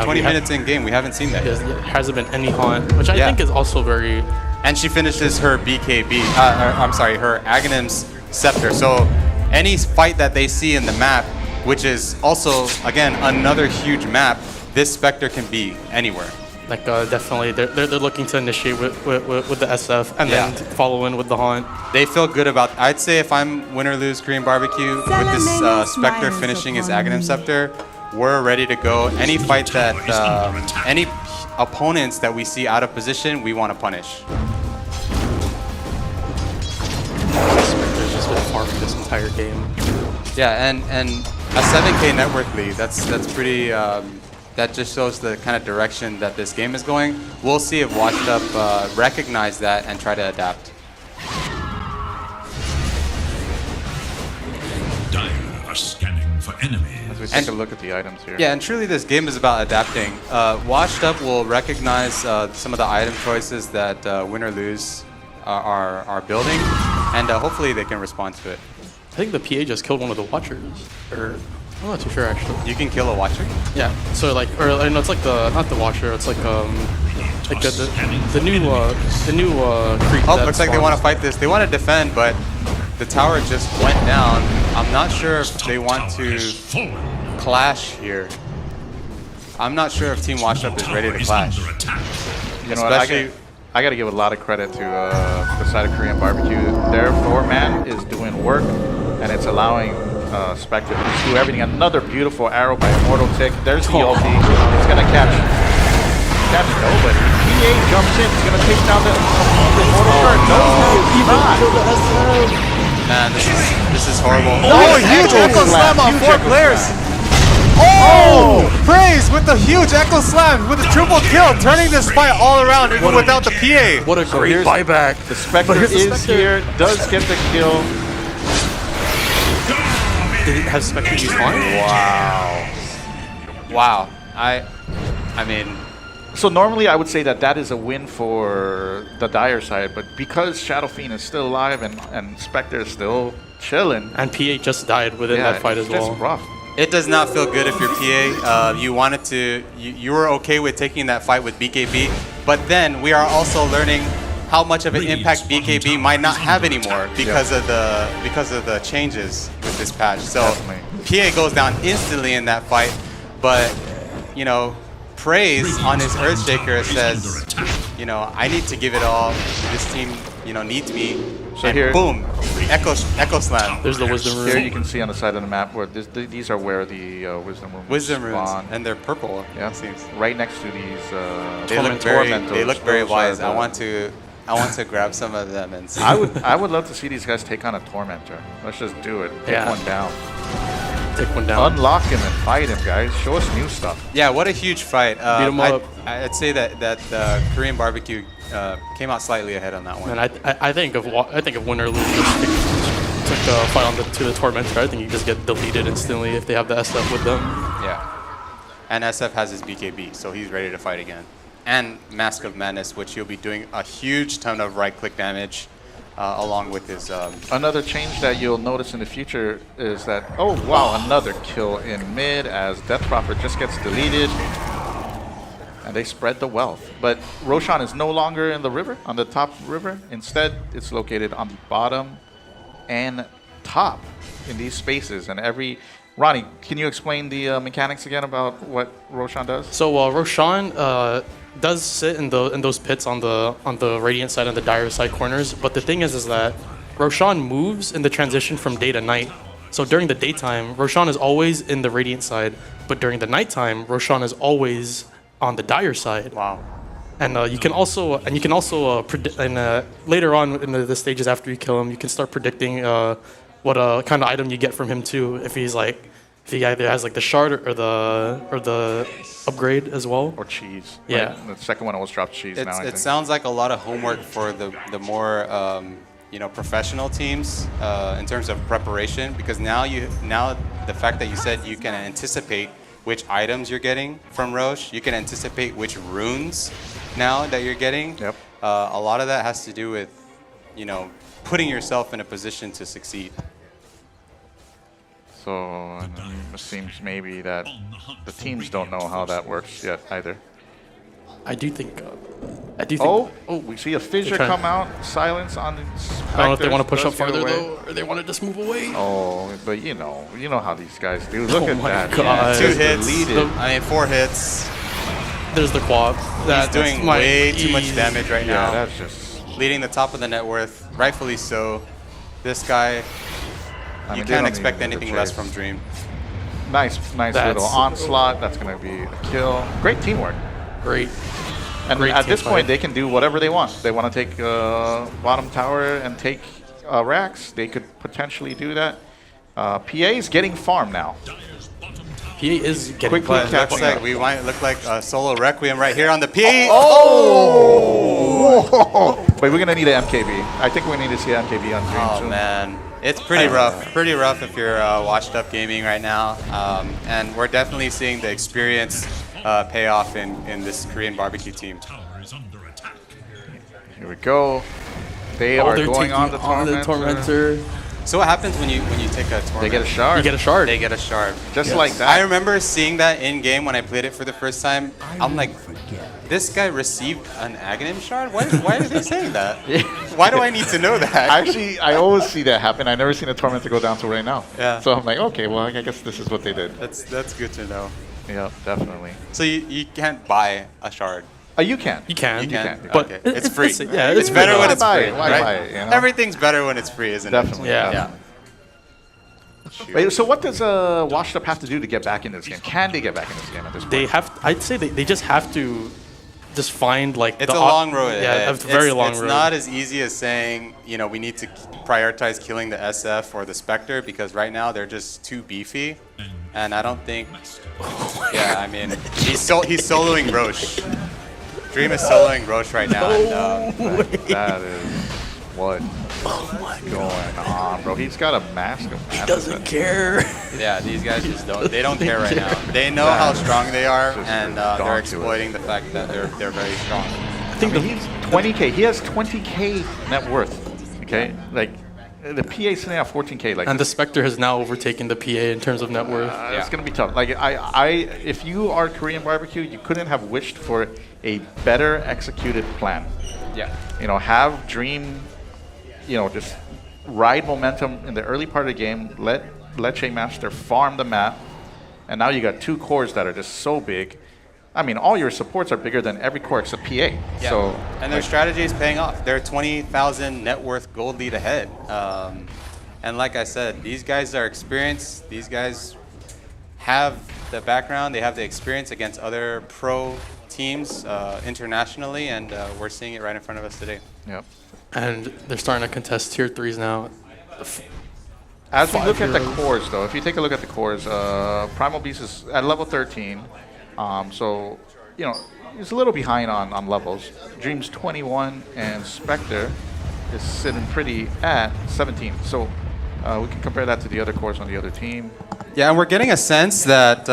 20 minutes in game, we haven't seen that. There hasn't been any haunt, which I think is also very... And she finishes her BKB, I'm sorry, her Aghanim's Scepter. So any fight that they see in the map, which is also, again, another huge map, this Spectre can be anywhere. Like definitely, they're looking to initiate with the SF and then follow in with the haunt. They feel good about. I'd say if I'm win or lose Korean barbecue with this Spectre finishing his Aghanim Scepter, we're ready to go. Any fight that any opponents that we see out of position, we want to punish. Spectre's just been farming this entire game. Yeah, and a 7K net worth lead. That's pretty. That just shows the kind of direction that this game is going. We'll see if Washed Up recognize that and try to adapt. Dire are scanning for enemies. As we take a look at the items here. Yeah, and truly this game is about adapting. Washed Up will recognize some of the item choices that win or lose are building, and hopefully they can respond to it. I think the PA just killed one of the Watchers. I'm not too sure actually. You can kill a Watcher? Yeah. So like, or no, it's like not the Watcher. It's like the new creep. Oh, looks like they want to fight this. They want to defend, but the tower just went down. I'm not sure if they want to clash here. I'm not sure if Team Washed Up is ready to clash. You know what, I got to give a lot of credit to the side of Korean barbecue. Their 4-man is doing work, and it's allowing Spectre to do everything. Another beautiful arrow by Immortal Tick. There's the ulti. It's going to catch nobody. PA jumps in. It's going to take down the Immortal Card. No, he's not. Man, this is horrible. Oh, huge Echo Slam on 4 players. Oh! Praise with the huge Echo Slam with a triple kill, turning this fight all around even without the PA. What a great buyback. The Spectre is here, does get the kill. Did it have Spectre use haunt? Wow. I mean... So normally I would say that is a win for the Dire side, but because Shadow Fiend is still alive and Spectre is still chilling. And PA just died within that fight as well. It's rough. It does not feel good if you're PA. You wanted to, you were okay with taking that fight with BKB, but then we are also learning how much of an impact BKB might not have anymore because of the changes with this patch. So PA goes down instantly in that fight, but you know, Praise on his Earthshaker says, you know, I need to give it all. This team, you know, needs me. So and here, boom, Echo Slam. There's the Wisdom Room. Here you can see on the side of the map where these are where the Wisdom Runes spawn. And they're purple. Yeah, it seems right next to these. They look very wise. I want to grab some of them and see. I would love to see these guys take on a Tormentor. Let's just do it. Take one down. Take one down. Unlock him and fight him, guys. Show us new stuff. Yeah, what a huge fight. Beat him up. I'd say that Korean barbecue came out slightly ahead on that one. And I think of win or lose. took a fight to the Tormentor, I think you just get deleted instantly if they have the SF with them. Yeah. And SF has his BKB, so he's ready to fight again. And Mask of Madness, which he'll be doing a huge ton of right-click damage along with his... Another change that you'll notice in the future is that, oh wow, another kill in mid as Death Prophet just gets deleted. And they spread the wealth. But Roshan is no longer in the river, on the top river. Instead, it's located on the bottom and top in these spaces. And every... Ronnie, can you explain the mechanics again about what Roshan does? So Roshan does sit in those pits on the Radiant side and the Dire side corners. But the thing is that Roshan moves in the transition from day to night. So during the daytime, Roshan is always in the Radiant side. But during the nighttime, Roshan is always on the Dire side. Wow. And you can also predict. And later on in the stages after you kill him, you can start predicting what kind of item you get from him too. If he either has like the shard or the upgrade as well. Or cheese. Yeah. Right? The second one always drops cheese now, I think. It sounds like a lot of homework for the more professional teams in terms of preparation, because now the fact that you said you can anticipate which items you're getting from Roche, you can anticipate which runes now that you're getting. Yep. A lot of that has to do with putting yourself in a position to succeed. So it seems maybe that the teams don't know how that works yet either. I do think. Oh, we see a fissure come out. Silence on the Spectres. I don't know if they want to push up Does get farther away. though, or they want to just move away. Oh, but you know how these guys do. Look at my that. God. Two Just hits. deleted. 4 hits. There's the quad. He's doing way too much damage right Yeah, now. that's just. Leading the top of the net worth, rightfully so. This guy, I you mean, they can't don't expect even anything less chase. from Dream. Nice That's- little onslaught. That's going to be a kill. Great teamwork. Great. And Great at team this point, fight. they can do whatever they want. They want to take bottom tower and take racks. They could potentially do that. PA is getting farm now. He is getting Quickly But catching looks like up. we might look like a solo Requiem right here on the P. Oh! But we're going to need an MKB. I think we need to see an MKB on Dream Oh soon. man, it's pretty rough. Pretty rough if you're washed up gaming right now. And we're definitely seeing the experience pay off in this Korean barbecue team. Tower is under attack. Here we go. They are they're going on taking the Tormentor. So what happens when you take a tournament? They get a shard. You get a shard. They get a shard. Just like that. I remember seeing that in game when I played it for the first time. I'm like, this guy received an Aghanim shard? Why are they saying that? Why do I need to know that? Actually, I always see that happen. I've never seen a Tormentor go down to right now. Yeah. So I'm like, okay, well, I guess this is what they did. That's good to know. Yeah, definitely. So you can't buy a shard. You can. You can. You can. But Okay. It's free. Yeah, It's better free. when it's Why buy free, it? Why right? buy it, you know? Everything's better when it's free, isn't Definitely. Yeah. it? Yeah. Wait, so what does Washed Up have to do to get back in this game? Can they get back in this game at this point? They have. I'd say they just have to just find like. It's the a long road. Yeah, a very long road. It's not as easy as saying, we need to prioritize killing the SF or the Spectre, because right now they're just too beefy. And I don't think. Yeah, I mean, he's soloing Roche. Dream is soloing Roche right now. that is what going on, bro. He's got a mask of He doesn't care. Yeah, these guys just don't. They don't care right now. They know how strong they are, and they're exploiting the fact that they're very strong. I think He's 20K. He has 20K net worth. Okay, like the PA sitting at 14K. Like, and the Spectre has now overtaken the PA in terms of net worth. it's gonna be tough. Like if you are Korean barbecue, you couldn't have wished for a better executed plan. Yeah. Have Dream, just ride momentum in the early part of the game. Let Leche Master farm the map, and now you got two cores that are just so big. I mean, all your supports are bigger than every core except PA. Yeah. So, and their strategy is paying off. They're 20,000 net worth gold lead ahead. And like I said, these guys are experienced. These guys have the background. They have the experience against other pro teams internationally, and we're seeing it right in front of us today. Yep. And they're starting to contest tier 3s now. As we look at the 5-0. cores, though, if you take a look at the cores, Primal Beast is at level 13. So, he's a little behind on levels. Dream's 21, and Spectre is sitting pretty at 17. So, We can compare that to the other cores on the other team. Yeah, and we're getting a sense that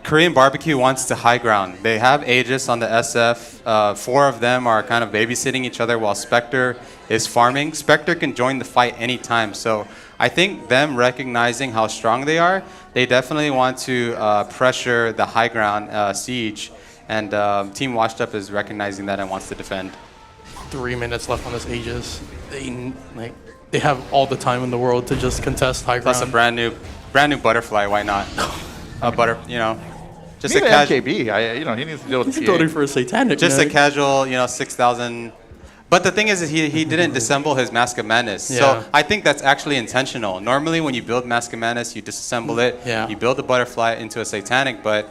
Korean Barbecue wants to high ground. They have Aegis on the SF. 4 of them are kind of babysitting each other while Spectre is farming. Spectre can join the fight anytime. So I think them recognizing how strong they are, they definitely want to pressure the high ground siege. And Team Washed Up is recognizing that and wants to defend. 3 minutes left on this Aegis. They have all the time in the world to just contest high ground. Plus a brand new butterfly. Why not? Just Need a casual. MKB. He needs to deal with He's PA. building for a satanic. Just man. a casual, 6,000. But the thing is he didn't disassemble his Mask of Madness. Yeah. So I think that's actually intentional. Normally when you build Mask of Madness, you disassemble it. Yeah. You build the butterfly into a satanic. But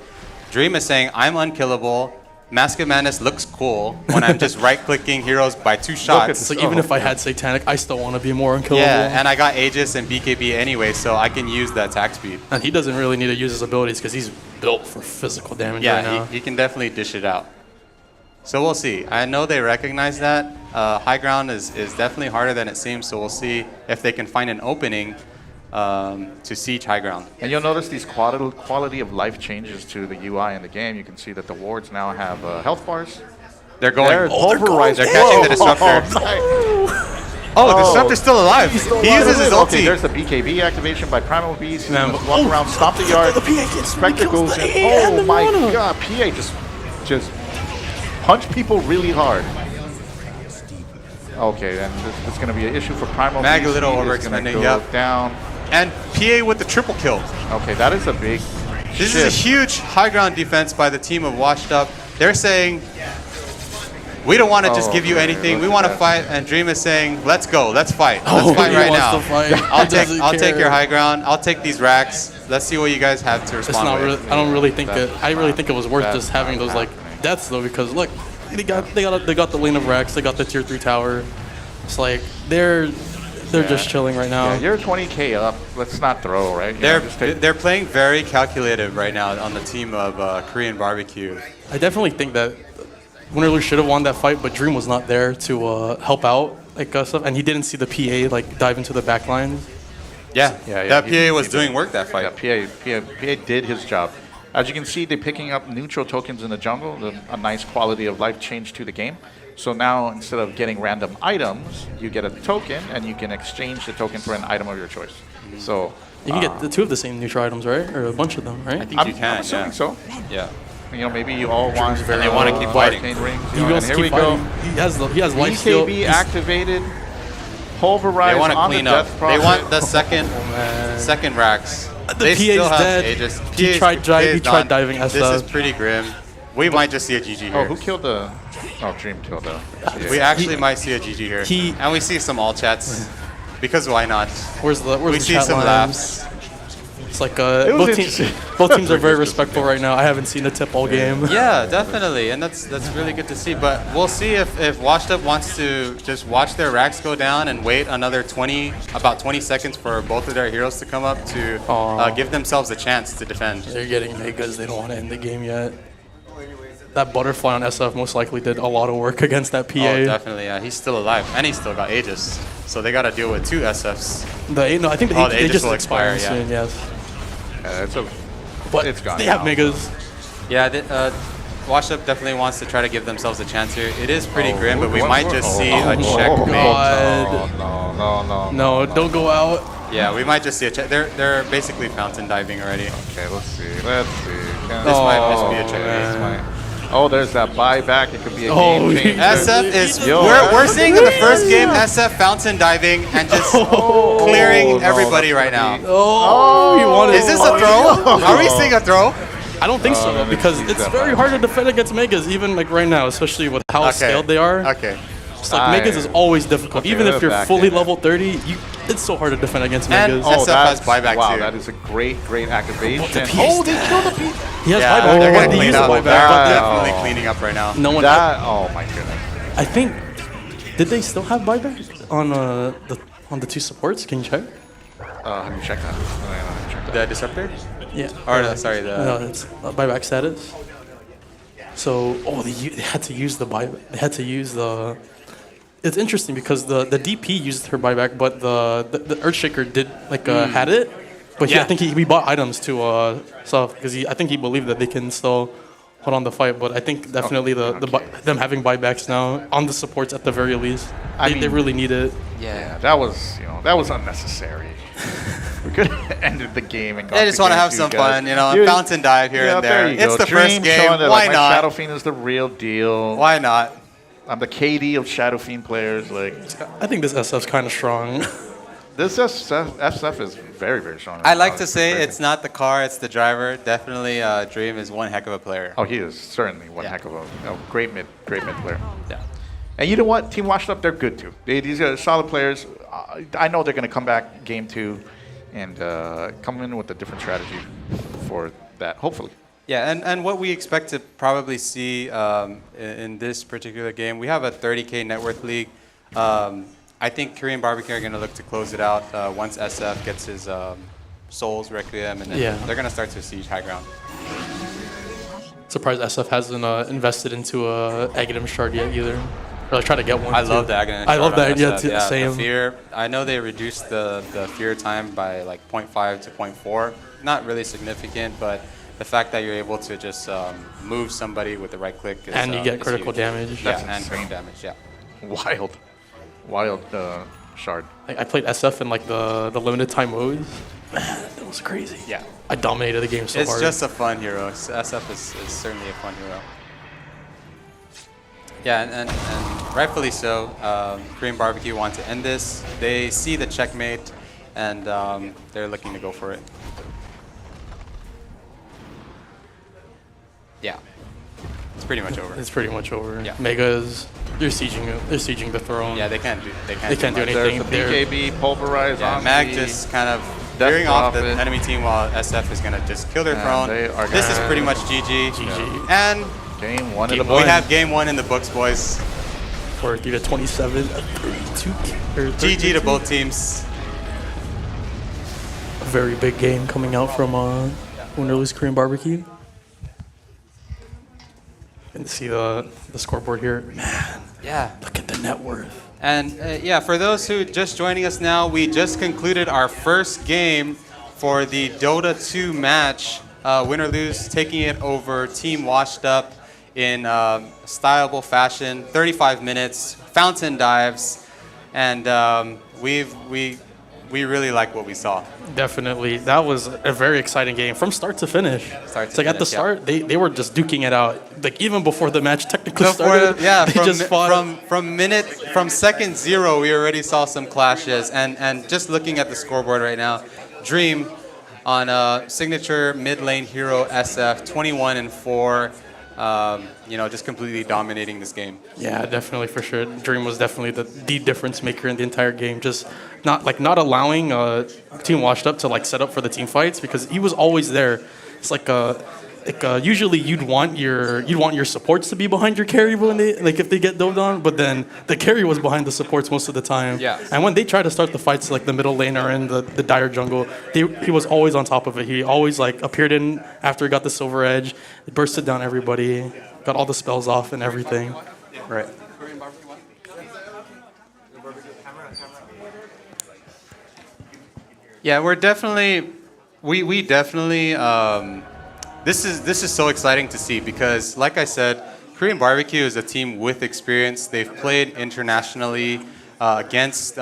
Dream is saying, I'm unkillable. Mask of Madness looks cool when I'm just right-clicking heroes by 2 shots. It's like even if I had satanic, I still want to be more unkillable. Yeah, and I got Aegis and BKB anyway, so I can use the attack speed. And he doesn't really need to use his abilities because he's built for physical damage right now. Yeah, he can definitely dish it out. So we'll see. I know they recognize that. High ground is definitely harder than it seems, so we'll see if they can find an opening to siege high ground. And you'll notice these quality of life changes to the UI in the game. You can see that the wards now have health bars. They're going. They're pulverized. They're catching the disruptor. The disruptor's still alive. He uses his ulti. Okay, there's the BKB activation by Primal Beast. He's Man, gonna walk around, stomp the yard. The PA gets Spectre goes in. Oh my god, PA just punch people really hard. Okay, then this is going to be an issue for Primal Mag Beast. a little He is gonna overextending, go yep. down. And PA with the triple kill. Okay, that is a big This is a huge high ground defense by the team of Washed Up. They're saying, we don't want to just give you anything. We want to fight. And Dream is saying, let's go. Let's fight. Let's fight he right wants now. to fight. I'll Doesn't take care. your high ground. I'll take these racks. Let's see what you guys have to It's respond not with. really, I don't really think it. I really think it was worth That's just having not those like happening. deaths though, because look, they got the lane of Rex, they got the tier 3 tower. It's like they're just chilling right now. Yeah, you're 20k up. Let's not throw, right? You know, just take- They're playing very calculative right now on the team of Korean Barbecue. I definitely think that Winterloo should have won that fight, but Dream was not there to help out stuff, and he didn't see the PA dive into the back line. Yeah, Yeah, that he- PA was he doing did. work that fight. Yeah, PA did his job. As you can see, they're picking up neutral tokens in the jungle, a nice quality of life change to the game. So now, instead of getting random items, you get a token, and you can exchange the token for an item of your choice. So You can get the 2 of the same neutral items, right? Or a bunch of them, right? I think you can. I'm assuming yeah. so. Yeah. Maybe you all want. And they wanna keep fighting. arcane rings. He And wants to here we keep go. fighting. He has life steal. BKB activated. Pulverized They want to on the clean death up. prophet. They want the second racks. They PA's still have dead. Aegis. He PA's tried done. diving This SF. is pretty grim. We might just see a GG here. Oh, who killed the? Oh, Dream killed the. We actually might see a GG here. And we see some all chats. Because why not? Where's We the see chat some lines? laughs. It's like was both interesting. teams are very respectful right now. I haven't seen a tip all game. Yeah, definitely, and that's really good to see. But we'll see if Washed Up wants to just watch their racks go down and wait another about 20 seconds for both of their heroes to come up to give themselves a chance to defend. They're getting megas. They don't want to end the game yet. That butterfly on SF most likely did a lot of work against that PA. Oh, definitely, yeah. He's still alive, and he's still got Aegis. So they got to deal with 2 SFs. I think the they Aegis just will expire expire, soon. Yes, but It's gone they have now. megas. Yeah, Washed Up definitely wants to try to give themselves a chance here. It is pretty grim, but we One might more. just see Oh, a checkmate. God. No. No, don't go out. Yeah, we might just see a check. They're basically fountain diving already. Okay, let's see. This might just be a checkmate. Oh, there's that buyback. It could be a Oh, game changer. SF is Yo, we're seeing in the first game SF fountain diving and just clearing everybody right now. Oh, you wanted. Is this a throw? Are we seeing a throw? I don't think so let me because see it's that very back. hard to defend against megas, even like right now, especially with how scaled they are. Okay. It's like megas is always difficult. Okay, Even if they're you're back fully in it. level 30, it's so hard to defend against And megas. SF has that's buyback wow, too. that is a great activation. the piece Oh, they killed the piece. He has Yeah, buyback. they're But gonna they clean use up. the They're buyback. But definitely cleaning up right now. no one. Oh my goodness. I think. Did they still have buyback on the 2 supports? Can you check? Let me check that. Let me check that. The disruptor? Yeah. Or sorry, the No, it's buyback status. So, they had to use the buyback. They had to use the. it's interesting because the DP used her buyback, but the Earthshaker did had it. But I think we bought items to stuff because I think he believed that they can still hold on the fight. But I think definitely them having buybacks now on the supports at the very least, they really need it. Yeah, that was unnecessary. We could have ended the game and got I just want to have some fun, fountain dive here and there. It's the first game. Why not? Shadow Fiend is the real deal. Why not? I'm the KD of Shadow Fiend players. I think this SF's kind of strong. This SF is very, very strong. I like to say it's not the car, it's the driver. Definitely, Dream is one heck of a player. Oh, he is certainly one heck of a great mid player. Yeah. And you know what? Team Washed Up, they're good too. These are solid players. I know they're going to come back game 2 and come in with a different strategy for that, hopefully. Yeah, and what we expect to probably see in this particular game, we have a 30K net worth league. I think Korean BBQ are going to look to close it out once SF gets his Souls Requiem, and then they're going to start to siege high ground. Surprised SF hasn't invested into a Aghanim shard yet either. Or try to get one. I love the Aghanim shard. I love that. Yeah, same. The fear. I know they reduced the fear time by like 0.5 to 0.4. Not really significant, but the fact that you're able to just move somebody with the right click is, and you get critical huge. damage. Yeah, and critical damage. Yeah. Wild shard. I played SF in the limited time modes. Man, that was crazy. Yeah. I dominated the game so hard. It's just a fun hero. SF is certainly a fun hero. Yeah, and rightfully so. Korean BBQ want to end this. They see the checkmate, and they're looking to go for it. Yeah. It's pretty much over. It's pretty much over. Yeah. Megas, they're sieging the throne. Yeah, they can't do do anything. There's the BKB pulverize on Mag just kind of veering off the enemy team while SF is going to just kill their throne. This is pretty much GG. GG. And game 1 in the we books. have game 1 in the books, boys. 43 to 27, 32. GG to both teams. A very big game coming out from Winnerless Korean BBQ. And see the scoreboard here. Man, Yeah. look at the net worth. And for those who just joining us now, we just concluded our first game for the Dota 2 match. Win or lose, taking it over Team Washed Up in styleable fashion. 35 minutes, fountain dives, and we really like what we saw. Definitely. That was a very exciting game from start to finish. At the start, they were just duking it out. Like even before the match technically started, they just fought. From second 0, we already saw some clashes. And just looking at the scoreboard right now, Dream on signature mid lane hero SF, 21-4. Just completely dominating this game. Yeah, definitely, for sure. Dream was definitely the difference maker in the entire game. Just not allowing Team Washed Up to set up for the team fights because he was always there. It's usually you'd want your supports to be behind your carry when they if they get dove on, but then the carry was behind the supports most of the time. Yeah. And when they try to start the fights the middle lane or in the dire jungle, he was always on top of it. He always appeared in after he got the silver edge, bursted down everybody, got all the spells off and everything. Right. Yeah, we definitely. This is so exciting to see because, like I said, Korean BBQ is a team with experience. They've played internationally against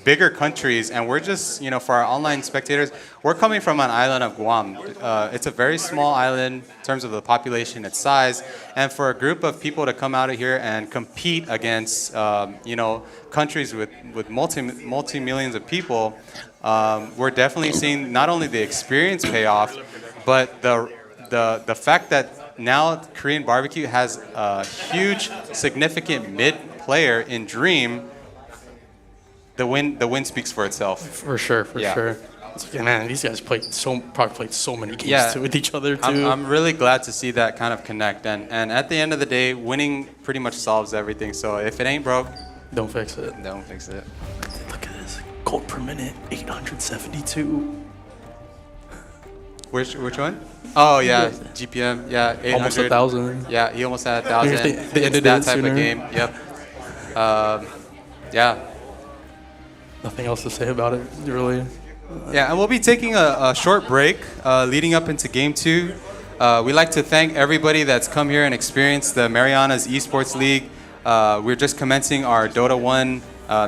bigger countries, and we're just, for our online spectators, we're coming from an island of Guam. It's a very small island in terms of the population, its size, and for a group of people to come out of here and compete against, countries with multi-millions of people, we're definitely seeing not only the experience pay off, but the fact that now Korean BBQ has a huge, significant mid player in Dream. The win speaks for itself. For sure. Man, these guys probably played so many games with each other too. I'm really glad to see that kind of connect. And at the end of the day, winning pretty much solves everything. So if it ain't broke, don't fix it. Don't fix it. Look at this. Gold per minute, 872. Which one? Oh yeah, GPM. Yeah, 800. Almost 1,000. Yeah, he almost had 1,000. They It's ended that it type sooner. of game. Yep. Yeah. Nothing else to say about it, really. Yeah, and we'll be taking a short break leading up into Game 2. We'd like to thank everybody that's come here and experienced the Marianas Esports League. We're just commencing our Dota 1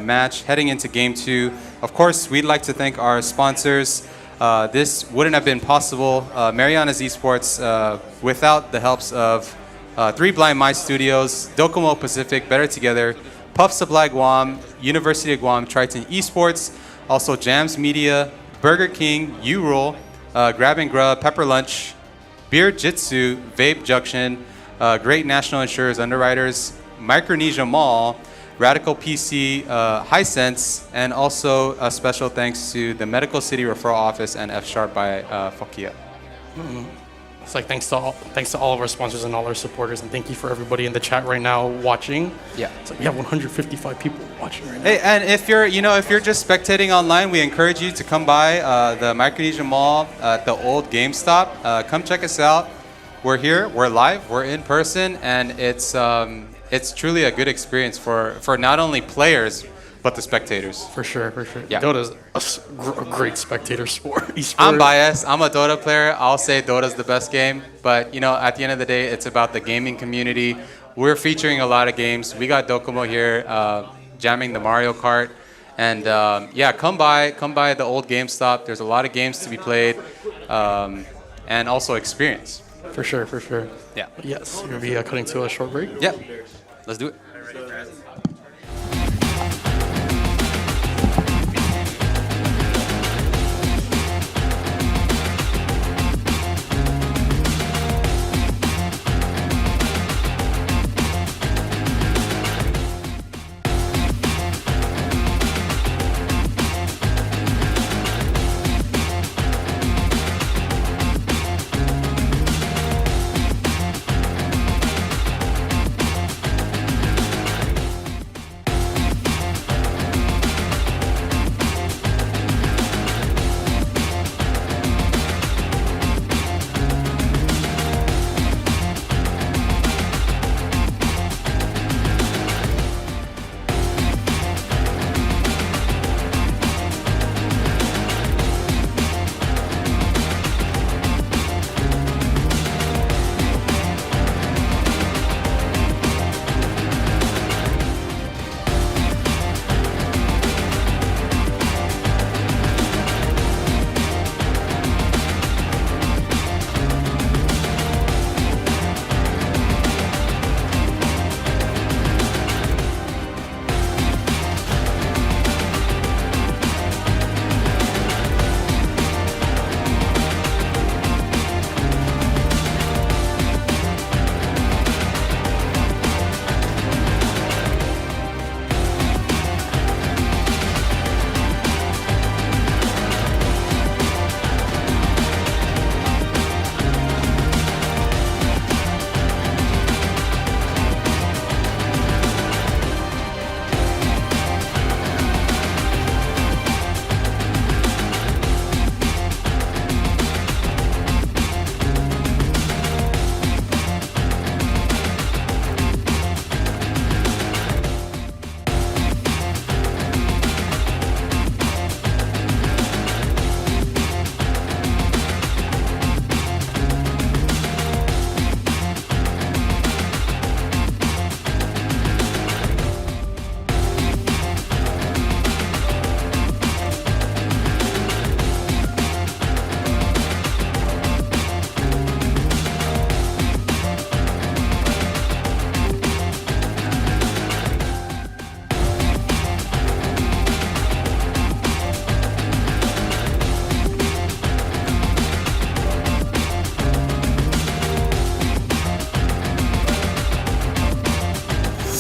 match, heading into Game 2. Of course, we'd like to thank our sponsors. This wouldn't have been possible, Marianas Esports, without the helps of 3 Blind Mice Studios, Docomo Pacific, Better Together, Puff Supply Guam, University of Guam, Triton Esports, also Jams Media, Burger King, U-Roll, Grab and Grub, Pepper Lunch, Beer Jitsu, Vape Junction, Great National Insurers Underwriters, Micronesia Mall, Radical PC, Hisense, and also a special thanks to the Medical City Referral Office and F-Sharp by Fokia. It's like thanks to all of our sponsors and all our supporters, and thank you for everybody in the chat right now watching. Yeah. It's like we have 155 people watching right now. Hey, and if you're just spectating online, we encourage you to come by the Micronesia Mall at the old GameStop. Come check us out. We're here, we're live, we're in person, and it's truly a good experience for not only players but the spectators. For sure. Yeah. Dota's a great spectator sport. I'm biased. I'm a Dota player. I'll say Dota's the best game. But, at the end of the day, it's about the gaming community. We're featuring a lot of games. We got Docomo here jamming the Mario Kart. And, come by the old GameStop. There's a lot of games to be played and also experience. For sure. Yeah. Yes, you're going to be cutting to a short break. Yeah. Let's do it.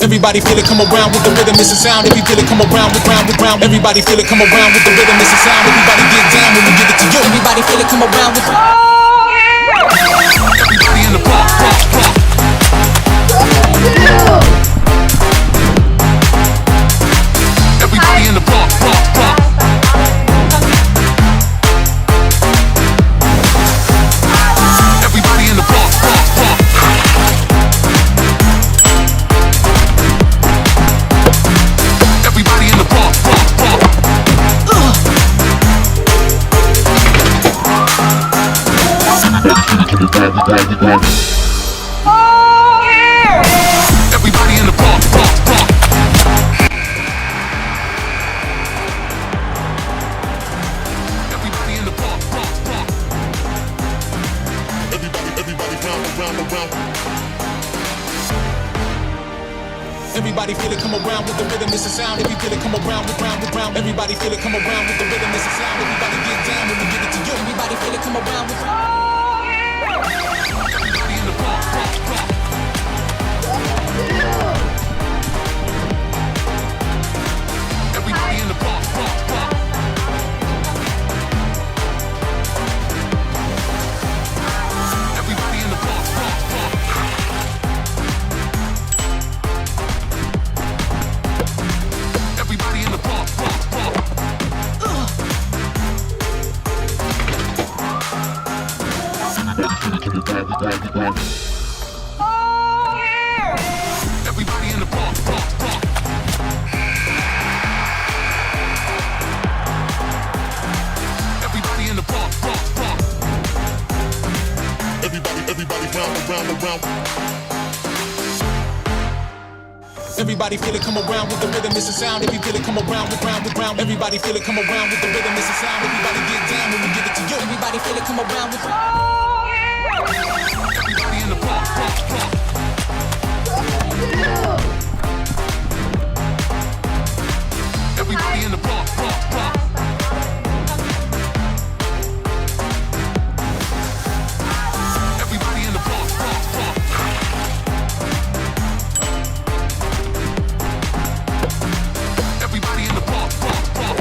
Everybody feel it, come around with the rhythm, it's a sound. If you feel it, come around with round. Everybody feel it, come around with the rhythm, it's a sound. Everybody get down when we give it to you. Everybody feel it, come around with. Everybody in the block. Everybody in the block. Everybody in the block. Everybody Everybody in the park, park, park. Everybody in the park, park, park. Everybody round. Everybody feel it come around with the rhythm, it's a sound. If you feel it come around, round. Everybody feel it come around with the rhythm, it's a sound. Everybody get down when we give it to you. Everybody feel it come around with. Everybody in the park, park, park. Everybody in the park, park, park. Everybody in the park, park, park. Everybody in the park, park, park. Everybody in the park, park, park. Everybody in the park, park, park. Everybody round. Everybody feel it come around with the rhythm, it's a sound. If you feel it come around, round. Everybody feel it come around with the rhythm, it's a sound. Everybody get down when we give it to you. Everybody feel it come around with. Everybody in the park, park, park. Everybody in the park, park, park. Everybody in the park, park, park. Everybody in the park, park, park.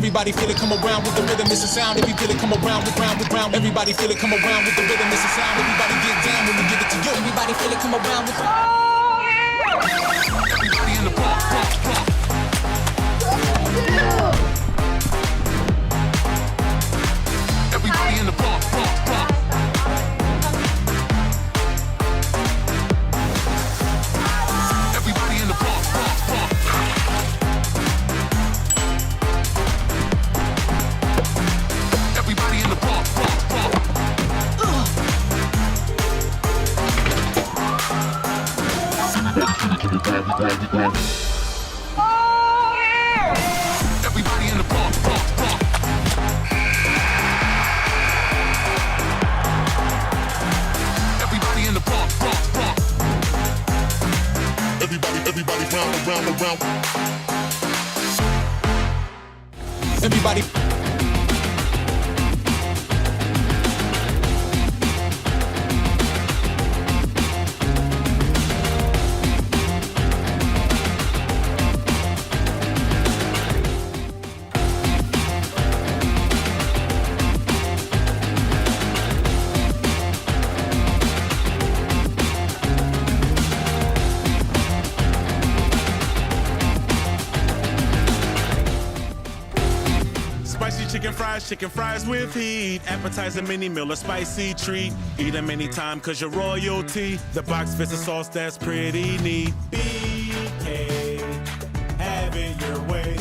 Everybody feel it, come around with the rhythm, it's a sound. If you feel it, come around with round with round. Everybody feel it, come around with the rhythm, it's a sound. Everybody get down when we give it to you. Everybody feel it, come around with everybody in the pump, pump, pump. Everybody in the pump, pump, pump. Everybody in the pump, pump, pump. Everybody in the pump, pump, pump. Everybody in the pump, pump, pump. Everybody in the pump, pump, pump. Everybody round and round and round. Everybody. Chicken fries with heat, appetizer, mini meal, a spicy treat. Eat them anytime cause you're royalty. The box fits a sauce that's pretty neat. BK, have it your way.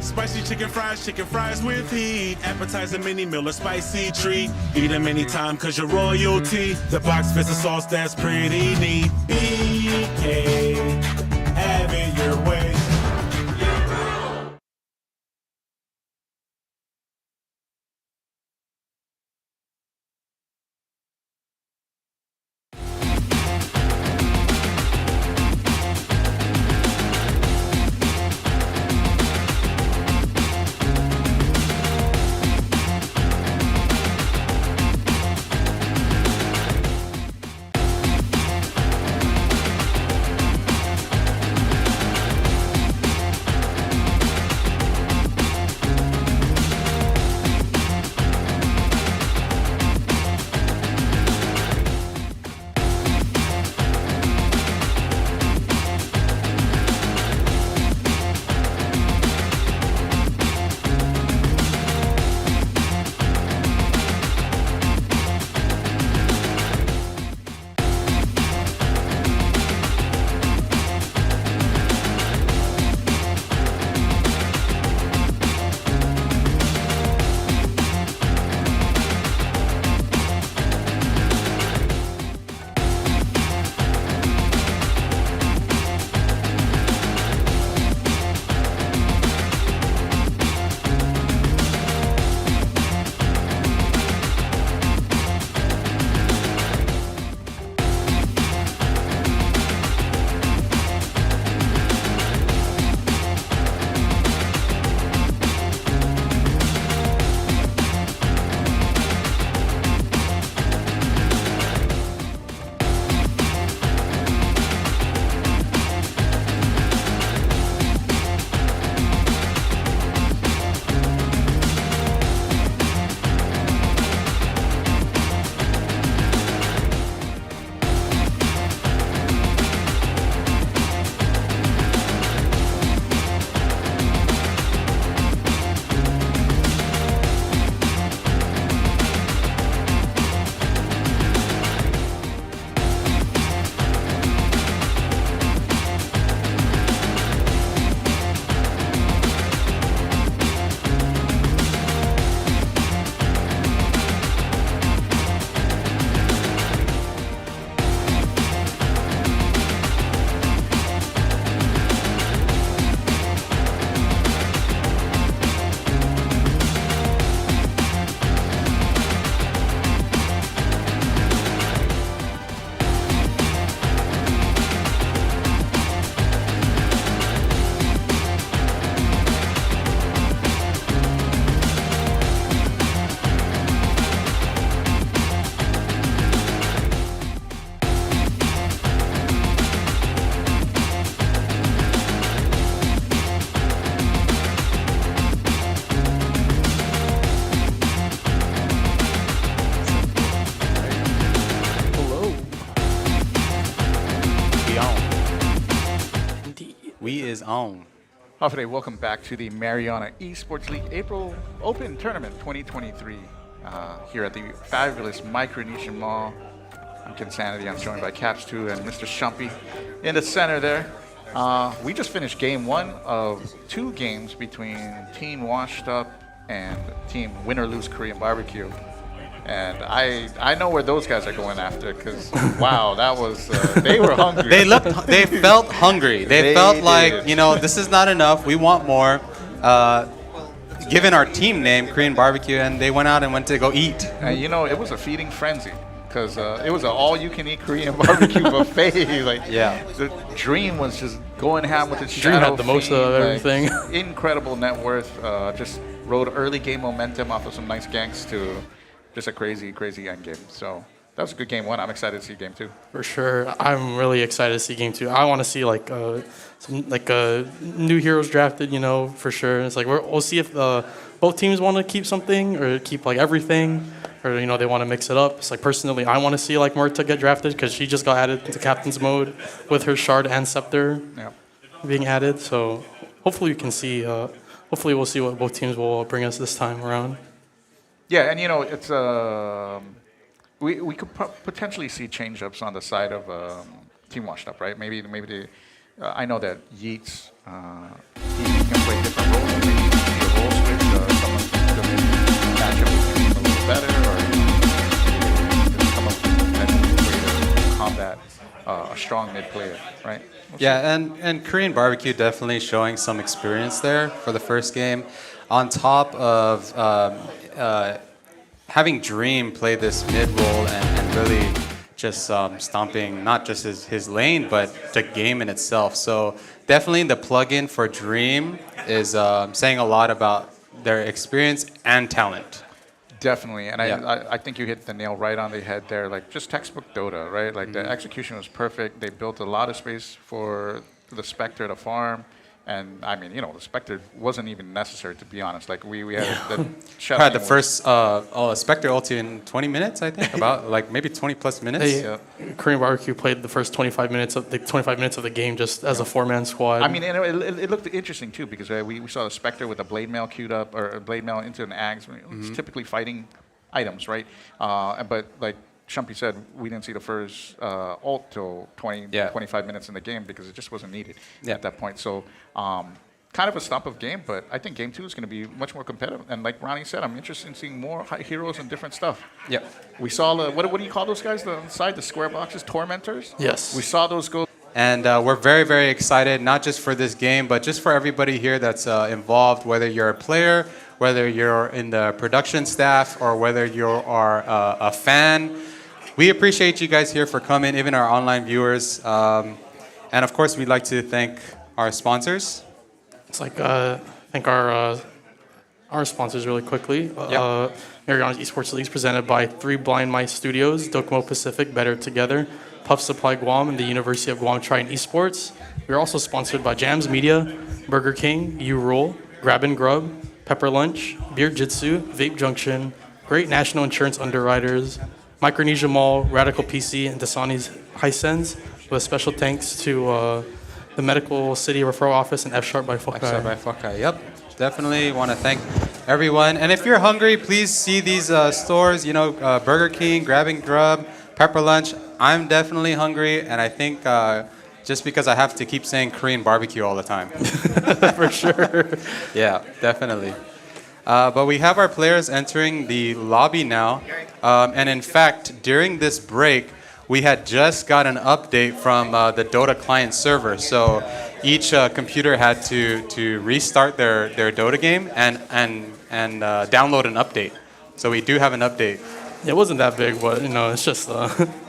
Spicy chicken fries with heat. Appetizer, mini meal, a spicy treat. Eat them anytime cause you're royalty. The box fits a sauce that's pretty neat. BK, have it your way. on. Indeed. We is on. Hafide, welcome back to the Mariana Esports League April Open Tournament 2023 here at the fabulous Micronesian Mall. I'm Ken Sanity. I'm joined by Caps2 and Mr. Shumpy in the center there. We just finished game one of 2 games between Team Washed Up and Team Win or Lose Korean Barbecue. And I know where those guys are going after because, wow, that was, they were hungry. They felt hungry. They felt did. like, this is not enough. We want more. Given our team name, Korean Barbecue, and they went out and went to go eat. And it was a feeding frenzy because it was an all-you-can-eat Korean barbecue buffet. Like, yeah. The Dream was just going ham with its Dream shadow had the most of everything. Incredible net worth. Just rode early game momentum off of some nice ganks to just a crazy, crazy end game. So that was a good game one. I'm excited to see game 2. For sure. I'm really excited to see game 2. I want to see some new heroes drafted, for sure. It's like we'll see if both teams want to keep something or keep everything, or they want to mix it up. It's like personally, I want to see Murta get drafted because she just got added into captain's mode with her shard and scepter being added. So hopefully we can see. Hopefully we'll see what both teams will bring us this time around. Yeah, and it's we could potentially see change-ups on the side of Team Washed Up, right? Maybe they. I know that Yeats he can play different roles. Maybe he can be a role switch. Someone can match up with him a little better, or come up with a way to combat a strong mid player, right? Yeah, and Korean Barbecue definitely showing some experience there for the first game. On top of having Dream play this mid role and really just stomping not just his lane, but the game in itself. So definitely the plug-in for Dream is saying a lot about their experience and talent. Definitely, and I think you hit the nail right on the head there. Just textbook Dota, right? The execution was perfect. They built a lot of space for the Spectre to farm. And I mean, the Spectre wasn't even necessary, to be honest. We had had the first Spectre ulti in 20 minutes, I think, about maybe 20 plus minutes. Korean Barbecue played the first 25 minutes of the game just as a 4-man squad. I mean, and it looked interesting too because we saw the Spectre with a blade mail queued up or a blade mail into an Ags. It's typically fighting items, right? But Shumpy said, we didn't see the first ult till 25 minutes in the game because it just wasn't needed at that point. So kind of a stomp of game, but I think game 2 is going to be much more competitive. And like Ronnie said, I'm interested in seeing more heroes and different stuff. Yeah. We saw, what do you call those guys on the side, the square boxes, Tormentors? Yes. We saw those go. And we're very, very excited, not just for this game, but just for everybody here that's involved, whether you're a player, whether you're in the production staff, or whether you are a fan. We appreciate you guys here for coming, even our online viewers. And of course, we'd like to thank our sponsors. It's thank our sponsors really quickly. Marianas Esports League is presented by 3 Blind Mice Studios, Docomo Pacific, Better Together, Puff Supply Guam, and the University of Guam Trident Esports. We are also sponsored by Jams Media, Burger King, U Rule, Grab and Grub, Pepper Lunch, Beer Jitsu, Vape Junction, Great National Insurance Underwriters, Micronesia Mall, Radical PC, and Dasani's Hisense, with special thanks to the Medical City Referral Office and F-Sharp by Fokai. F-Sharp by Fokai, yep. Definitely want to thank everyone. And if you're hungry, please see these stores, Burger King, Grab and Grub, Pepper Lunch. I'm definitely hungry, and I think just because I have to keep saying Korean barbecue all the time. For sure. Yeah, definitely. But we have our players entering the lobby now. And in fact, during this break, we had just got an update from the Dota client server. So each computer had to restart their Dota game and download an update. So we do have an update. It wasn't that big, but it's just.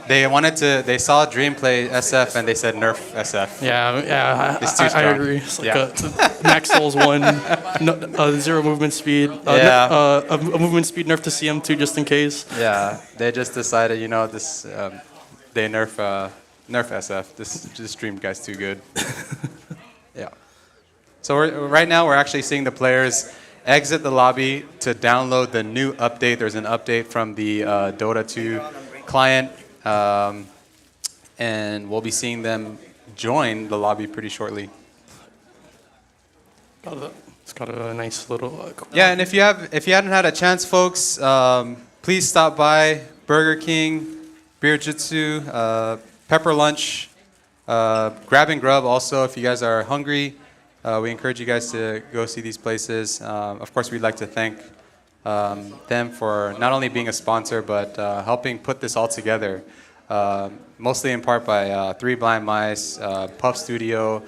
They saw Dream play SF and they said nerf SF. Yeah, It's too I strong. agree. It's like Max Souls 1, 0 movement speed, a movement speed nerf to CM2 just in case. Yeah, they just decided, this they nerf SF. This Dream guy's too good. Yeah. So right now we're actually seeing the players exit the lobby to download the new update. There's an update from the Dota 2 client, and we'll be seeing them join the lobby pretty shortly. It's got a nice little. Yeah, and if you hadn't had a chance, folks, please stop by Burger King, Beer Jitsu, Pepper Lunch, Grab and Grub. Also, if you guys are hungry, we encourage you guys to go see these places. Of course, we'd like to thank them for not only being a sponsor, but helping put this all together. Mostly in part by Three Blind Mice, Puff Studio,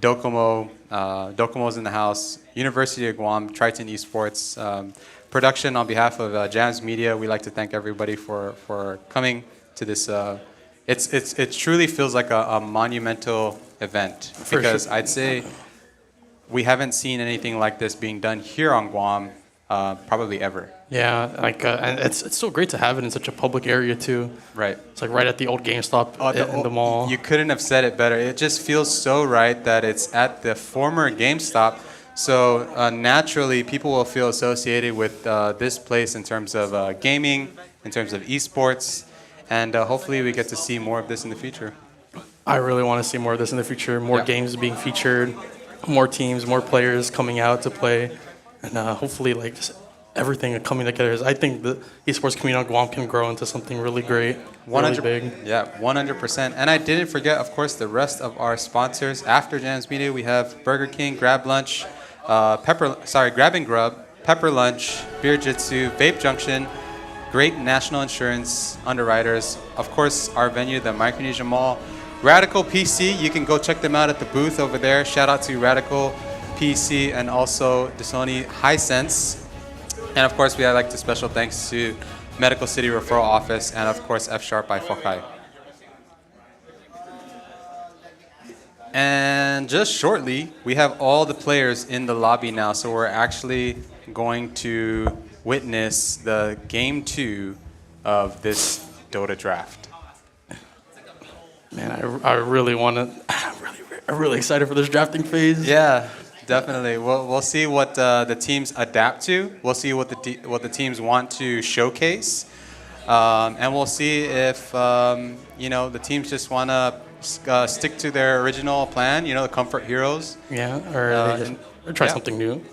Docomo, Docomo's in the house, University of Guam, Triton Esports, production on behalf of Jams Media. We'd like to thank everybody for coming to this. It truly feels like a monumental event because I'd say we haven't seen anything like this being done here on Guam probably ever. Yeah, and it's so great to have it in such a public area too. Right. It's like right at the old GameStop in the mall. You couldn't have said it better. It just feels so right that it's at the former GameStop. So naturally, people will feel associated with this place in terms of gaming, in terms of esports, and hopefully we get to see more of this in the future. I really want to see more of this in the future. More games being featured, more teams, more players coming out to play, and hopefully like just everything coming together. I think the esports community on Guam can grow into something really great, really big. Yeah, 100%. And I didn't forget, of course, the rest of our sponsors. After Jams Media, we have Burger King, Grab Lunch, Grab and Grub, Pepper Lunch, Beer Jitsu, Vape Junction, Great National Insurance Underwriters, of course, our venue, the Micronesia Mall, Radical PC. You can go check them out at the booth over there. Shout out to Radical PC and also Dasoni Hisense. And of course, we'd like to special thanks to Medical City Referral Office and of course F-Sharp by Fokai. And just shortly, we have all the players in the lobby now, so we're actually going to witness the Game 2 of this DOTA draft. Man, I really want to. I'm really excited for this drafting phase. Yeah, definitely. We'll see what the teams adapt to. We'll see what the teams want to showcase, and we'll see if the teams just want to stick to their original plan. The comfort heroes. Yeah, or try something new.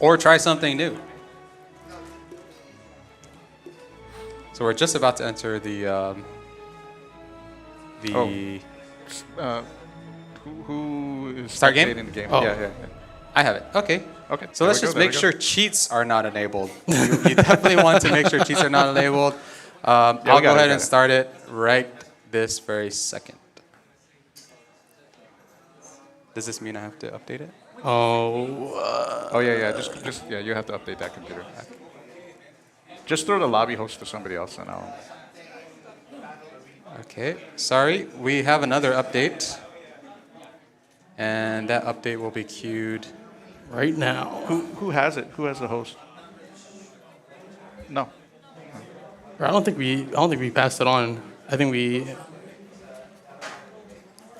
Or try something new. So we're just about to enter the. Who is Start game? the game? Oh. Yeah. I have it. Okay. So There let's we just go, make sure cheats are not enabled. You definitely want to make sure cheats are not enabled. I'll go ahead and start it right this very second. Does this mean I have to update it? Oh yeah. Just you have to update that computer. Just throw the lobby host to somebody else and I'll. Okay. Sorry, we have another update. And that update will be queued right now. Who has it? Who has the host? No. I don't think we passed it on. I think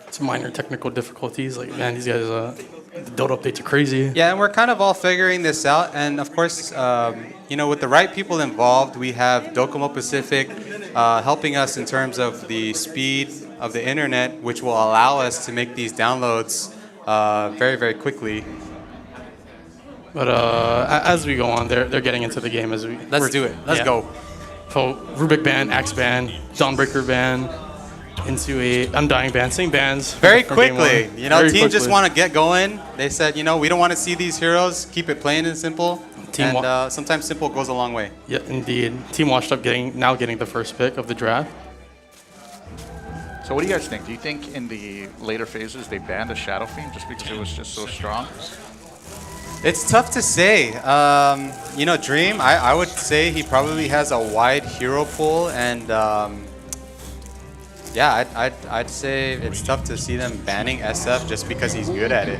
it's minor technical difficulties. Like, man, these guys the DOTA updates are crazy. Yeah, and we're kind of all figuring this out. And of course, with the right people involved, we have Docomo Pacific helping us in terms of the speed of the internet, which will allow us to make these downloads very, very quickly. But as we go on, they're getting into the game. Let's do it. Let's go. So Rubik ban, Axe ban, Dawnbreaker ban, into a Undying ban. Same bans. Very quickly. Teams just want to get going. They said, we don't want to see these heroes. Keep it plain and simple. And sometimes simple goes a long way. Yeah, indeed. Team Washed Up now getting the first pick of the draft. So what do you guys think? Do you think in the later phases they banned the Shadow Fiend just because it was just so strong? It's tough to say. Dream, I would say he probably has a wide hero pool, and I'd say it's tough to see them banning SF just because he's good at it.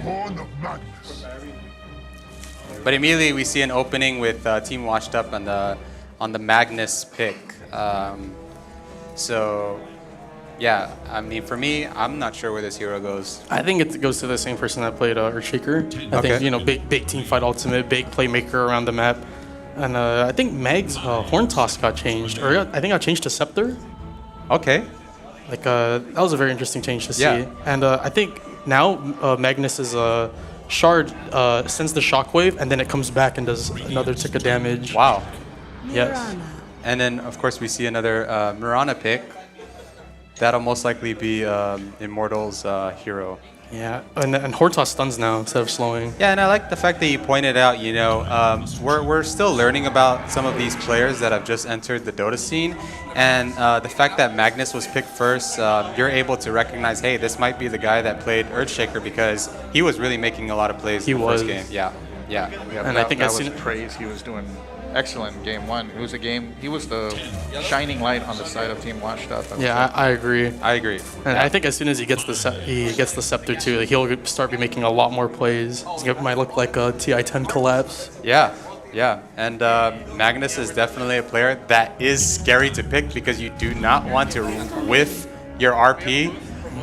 But immediately we see an opening with Team Washed Up on the Magnus pick. Yeah, for me, I'm not sure where this hero goes. I think it goes to the same person that played Earthshaker. I think, big team fight ultimate, big playmaker around the map. And I think Meg's Horn Toss got changed, or I think got changed to Scepter. Okay. That was a very interesting change to see. Yeah. And I think now Magnus is shard sends the shockwave, and then it comes back and does another tick of damage. Wow. Yes. And then, of course, we see another Mirana pick. That'll most likely be Immortal's hero. Yeah. And Hortos stuns now instead of slowing. Yeah, and I like the fact that you pointed out, we're still learning about some of these players that have just entered the Dota scene. And the fact that Magnus was picked first, you're able to recognize, hey, this might be the guy that played Earthshaker, because he was really making a lot of plays in the first game. Yeah. And I think that was praise. He was doing excellent in game one. It was a game. He was the shining light on the side of Team Washed Up. Yeah, I agree. And I think as soon as he gets the scepter too, he'll start be making a lot more plays. It might look like a TI-10 collapse. Yeah. And Magnus is definitely a player that is scary to pick, because you do not want to whiff your RP.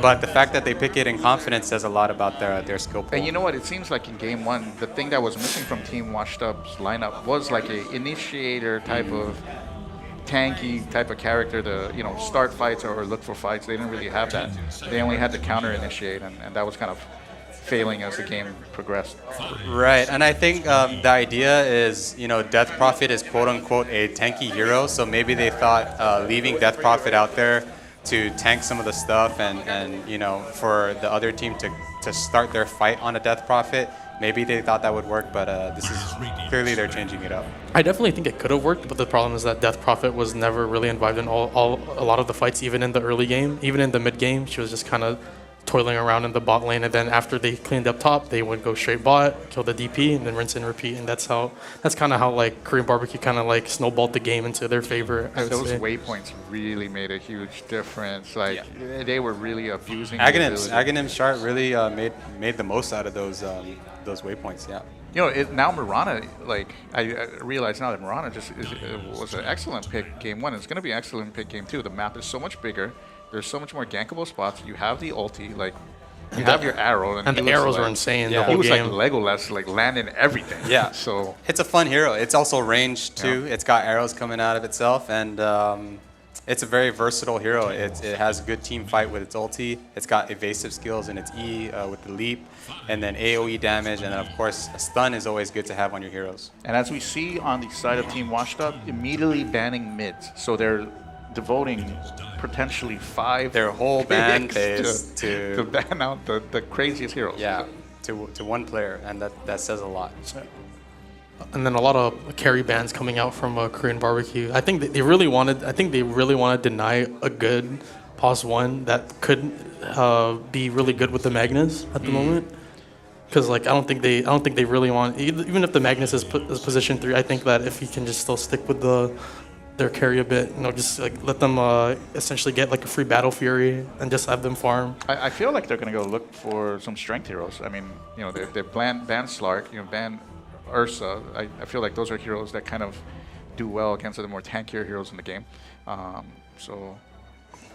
But the fact that they pick it in confidence says a lot about their skill pool. And you know what? It seems like in game one, the thing that was missing from Team Washed Up's lineup was like a initiator type of tanky type of character to start fights or look for fights. They didn't really have that. They only had to counter initiate, and that was kind of failing as the game progressed. Right, and I think the idea is, Death Prophet is quote unquote a tanky hero, so maybe they thought leaving Death Prophet out there to tank some of the stuff and for the other team to start their fight on a Death Prophet, maybe they thought that would work, but this is clearly they're changing it up. I definitely think it could have worked, but the problem is that Death Prophet was never really involved in a lot of the fights, even in the early game, even in the mid game. She was just kind of toiling around in the bot lane, and then after they cleaned up top, they would go straight bot, kill the DP, and then rinse and repeat. And that's kind of how like Korean barbecue kind of like snowballed the game into their favor. Those waypoints really made a huge difference. They were really abusing. Aghanim's chart really made the most out of those waypoints. Yeah. Now Mirana, I realize now that Mirana was an excellent pick game one. It's going to be an excellent pick game two. The map is so much bigger. There's so much more gankable spots. You have the ulti, you have your arrow, and the arrows were insane. Yeah. The whole he was game. like Legolas, landing everything. Yeah. So it's a fun hero. It's also ranged too. Yeah. It's got arrows coming out of itself, and it's a very versatile hero. It has a good team fight with its ulti. It's got evasive skills in its E with the leap, and then AoE damage, and then of course a stun is always good to have on your heroes. And as we see on the side of Team Washed Up, immediately banning mids. So they're devoting potentially 5 their whole ban phase to ban out the craziest heroes. Yeah, to one player, and that says a lot. And then a lot of carry bans coming out from Korean barbecue. I think they really wanted to deny a good pos 1 that could be really good with the Magnus at the moment. Because I don't think they really want, even if the Magnus is position 3. I think that if he can just still stick with their carry a bit, just let them essentially get a free Battle Fury and just have them farm. I feel like they're gonna go look for some strength heroes. I mean, they ban Slark, ban Ursa. I feel like those are heroes that kind of do well against the more tankier heroes in the game. So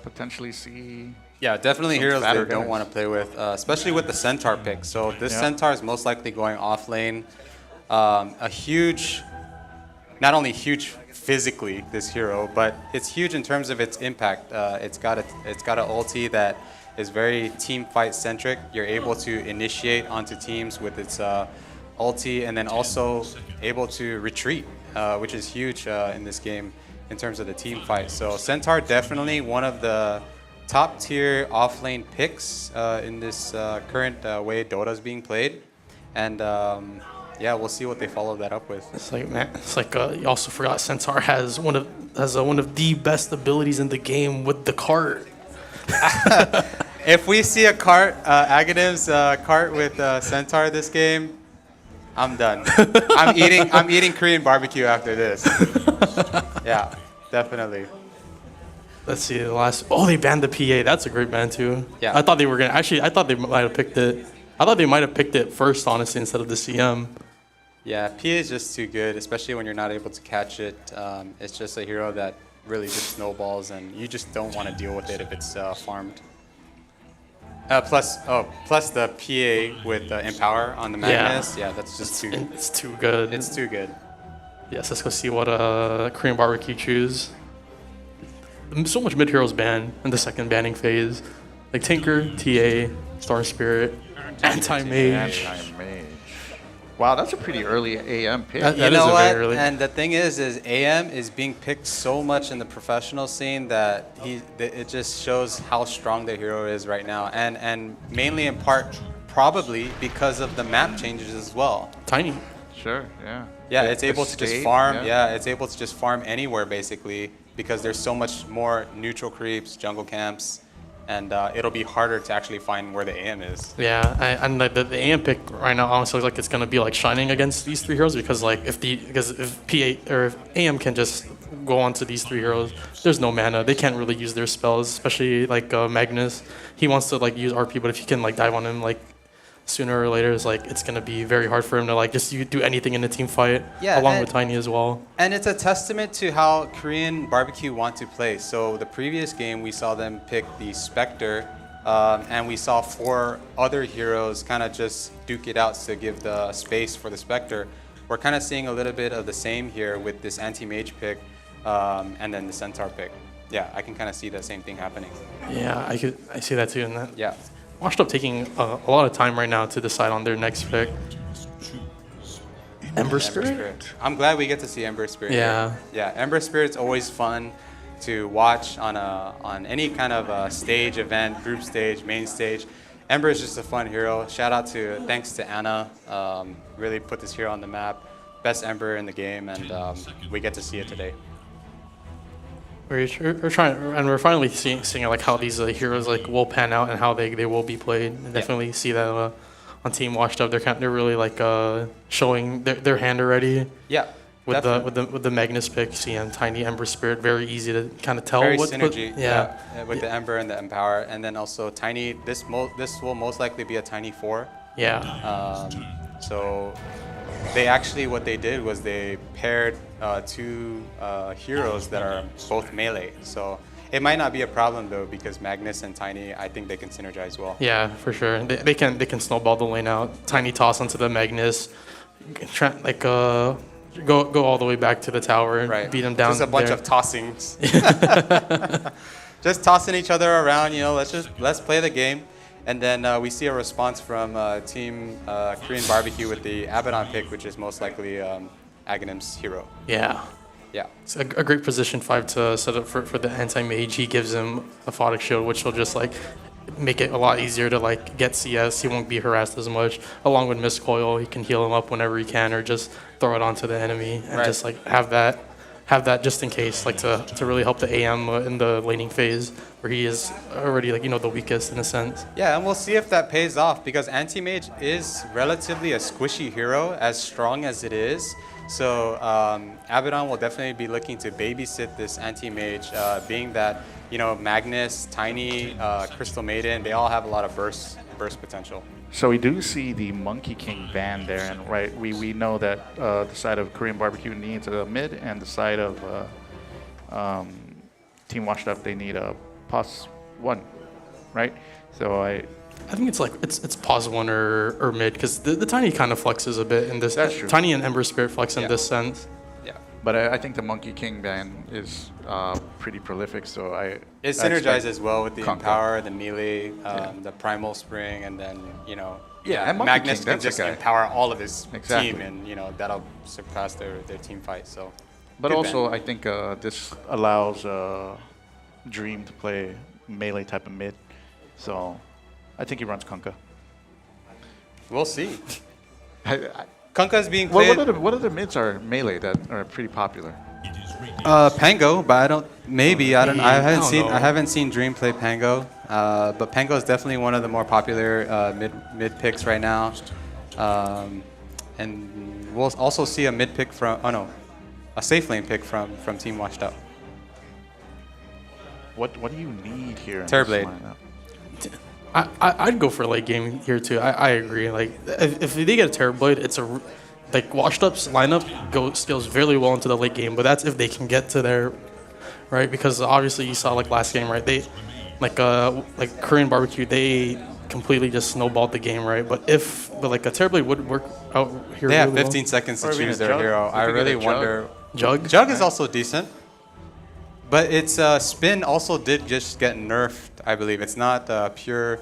potentially see. Yeah, definitely heroes they don't want to play with, especially with the Centaur pick. So this Centaur is most likely going off lane. Not only huge physically, this hero, but it's huge in terms of its impact. It's got an ulti that is very team fight centric. You're able to initiate onto teams with its ulti, and then also able to retreat, which is huge in this game in terms of the team fight. So Centaur definitely one of the top tier offlane picks in this current way Dota is being played, and yeah, we'll see what they follow that up with. You also forgot Centaur has one of the best abilities in the game with the cart. If we see a cart, Aghanim's cart with Centaur this game, I'm done. I'm eating Korean barbecue after this. Yeah, definitely. Let's see the last. Oh, they banned the PA. That's a great ban too. Yeah. I thought they were gonna. Actually, I thought they might have picked it. I thought they might have picked it first, honestly, instead of the CM. Yeah, PA is just too good, especially when you're not able to catch it. It's just a hero that really just snowballs, and you just don't want to deal with it if it's farmed. Plus the PA with Empower on the Magnus. Yeah, that's just too. It's too good. It's too good. Yes, let's go see what Korean barbecue choose. so much mid heroes banned in the second banning phase, like Tinker, TA, Star Spirit, Anti-Mage. Anti-Mage. Wow, that's a pretty early AM pick. That You is know a what? very early. And the thing is AM is being picked so much in the professional scene that it just shows how strong the hero is right now, and mainly in part probably because of the map changes as well. Tiny. Sure, yeah. Yeah, The- it's the able to just state, farm. Yeah, it's able to just farm anywhere basically because there's so much more neutral creeps, jungle camps, and it'll be harder to actually find where the AM is. Yeah, and the AM pick right now honestly looks like it's gonna be like shining against these three heroes because like if PA or if AM can just go onto these three heroes, there's no mana. They can't really use their spells, especially like Magnus. He wants to like use RP, but if you can like dive on him like sooner or later, it's gonna be very hard for him to like just do anything in a team fight. Yeah, along and- with Tiny as well. And it's a testament to how Korean barbecue want to play. So the previous game, we saw them pick the Spectre, and we saw 4 other heroes kind of just duke it out to give the space for the Spectre. We're kind of seeing a little bit of the same here with this anti-mage pick, and then the Centaur pick. Yeah, I can kind of see the same thing happening. Yeah, I see that too. And that Yeah. Washed Up taking a lot of time right now to decide on their next pick. Ember Spirit? I'm glad we get to see Ember Spirit. Yeah. Yeah, Ember Spirit's always fun to watch on any kind of stage, event, group stage, main stage. Ember is just a fun hero. Thanks to Anna, really put this hero on the map. Best Ember in the game, and we get to see it today. We're trying, and we're finally seeing like how these heroes like will pan out and how they will be played. I definitely see that on Team Washed Up. They're really like showing their hand already. Yeah. With definitely. the Magnus pick, seeing Tiny Ember Spirit, very easy to kind of tell Very what synergy. yeah. With the Ember and the Empower, and then also Tiny. This will most likely be a Tiny 4. Yeah. So they actually, what they did was they paired 2 heroes that are both melee. So it might not be a problem though, because Magnus and Tiny, I think they can synergize well. Yeah, for sure. They can snowball the lane out. Tiny toss onto the Magnus, go all the way back to the tower, Right. beat him down. Just a bunch there. of tossings. Just tossing each other around, let's play the game. And then we see a response from Team Korean Barbecue with the Abaddon pick, which is most likely Aghanim's hero. Yeah. Yeah. It's a great position 5 to set up for the anti-mage. He gives him a Photic Shield, which will just like make it a lot easier to like get CS. He won't be harassed as much. Along with Mist Coil, he can heal him up whenever he can, or just throw it onto the enemy and Right. just like have that just in case, like to really help the AM in the laning phase where he is already like the weakest in a sense. Yeah, and we'll see if that pays off, because Anti-Mage is relatively a squishy hero, as strong as it is. So Abaddon will definitely be looking to babysit this Anti-Mage, being that Magnus, Tiny, Crystal Maiden, they all have a lot of burst potential. So we do see the Monkey King ban there, and right, we know that the side of Korean Barbecue needs a mid, and the side of Team Washed Up, they need a pos 1, right? So I think it's like it's pause 1 or mid, because the Tiny kind of flexes a bit in this. That's true. Tiny and Ember Spirit flex in this sense. Yeah. But I think the Monkey King ban is pretty prolific, so It I synergizes well with the Conquer. Empower, the melee, the Primal Spring, and then Yeah, and Monkey Magnus King, can that's a just guy. empower all of his Exactly. team, and that'll surpass their team fight. So, But good also, ban. I think this allows Dream to play melee type of mid, so I think he runs Kunkka. we'll see. I- Kunkka's being Well, played. what other mids are melee that are pretty popular? Pango, but I don't know. haven't seen Dream play Pango. But Pango is definitely one of the more popular mid picks right now. And we'll also see a mid pick a safe lane pick from Team Washed Up. What do you need here? in this Terrorblade. lineup? I'd go for late game here too. I agree. Like if they get a Terrorblade, it's like Washed Up's lineup scales very well into the late game. But that's if they can get to their right, because obviously you saw like last game, right? They like Korean Barbecue, they completely just snowballed the game, right? But a Terrorblade would work out here. They have really 15 seconds to Or even choose a their Jug. hero. We I could get really a Jug. wonder. well. Jug. Jug is also decent. But its spin also did just get nerfed, I believe. It's not pure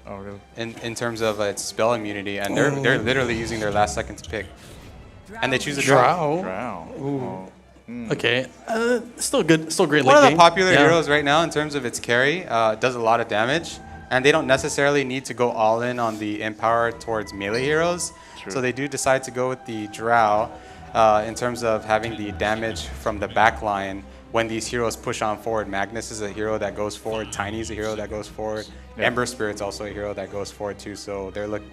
Oh, really? in terms of its spell immunity, and they're literally using their last second to pick. And they choose a draw. Drow. Drow. Oh. Okay. Still good. Still great One late of the game. popular Yeah. heroes right now in terms of its carry. Does a lot of damage, and they don't necessarily need to go all in on the empower towards melee heroes. True. So they do decide to go with the Drow in terms of having the damage from the back line when these heroes push on forward. Magnus is a hero that goes forward. Tiny is a hero that goes forward. Yeah. Ember Spirit's also a hero that goes forward too. So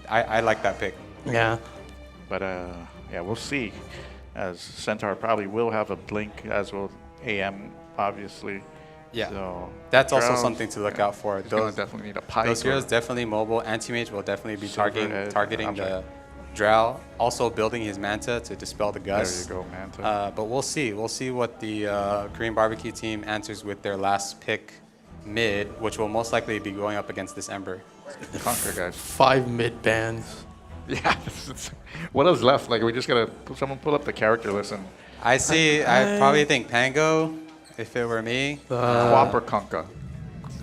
I like that pick. Yeah. But yeah, we'll see. As Centaur probably will have a blink, as will AM, obviously. Yeah. So That's also Drow, something to look out for. He's gonna definitely need a pipe. Those or- heroes definitely mobile. Anti-Mage will definitely be Silverhead, targeting I'm sorry. the Drow. Also building his Manta to dispel the There Gust. you go, Manta. But we'll see. We'll see what the Korean Barbecue team answers with their last pick mid, which will most likely be going up against this Ember. Conquer, guys. 5 mid bans. Yeah. What is left? Like, we just gotta someone pull up the character list and I probably think Pango, if it were me. Quap or Conquer.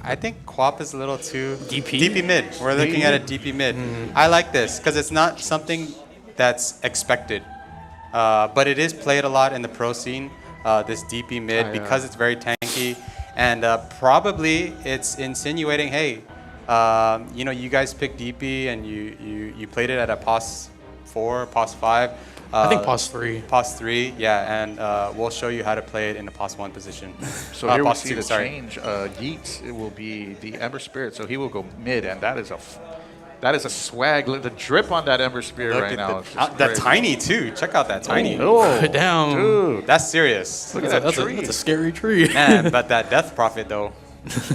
I think Quap is a little too DP? DP mid. We're looking at a DP mid. I like this because it's not something that's expected, but it is played a lot in the pro scene. This DP mid because it's very tanky, and probably it's insinuating, hey, you guys picked DP and you played it at a POS 4, POS 5. I think POS 3. POS 3, yeah, and we'll show you how to play it in the POS 1 position. So here we POS see 2, the sorry. change. Yeats, it will be the Ember Spirit, so he will go mid, and that is a swag. Look, the drip on that Ember Spirit Look right at now. that tiny too. Check out that tiny. Oh, Down. dude. That's serious. Look at that That's tree. a scary tree. Man, but that Death Prophet though.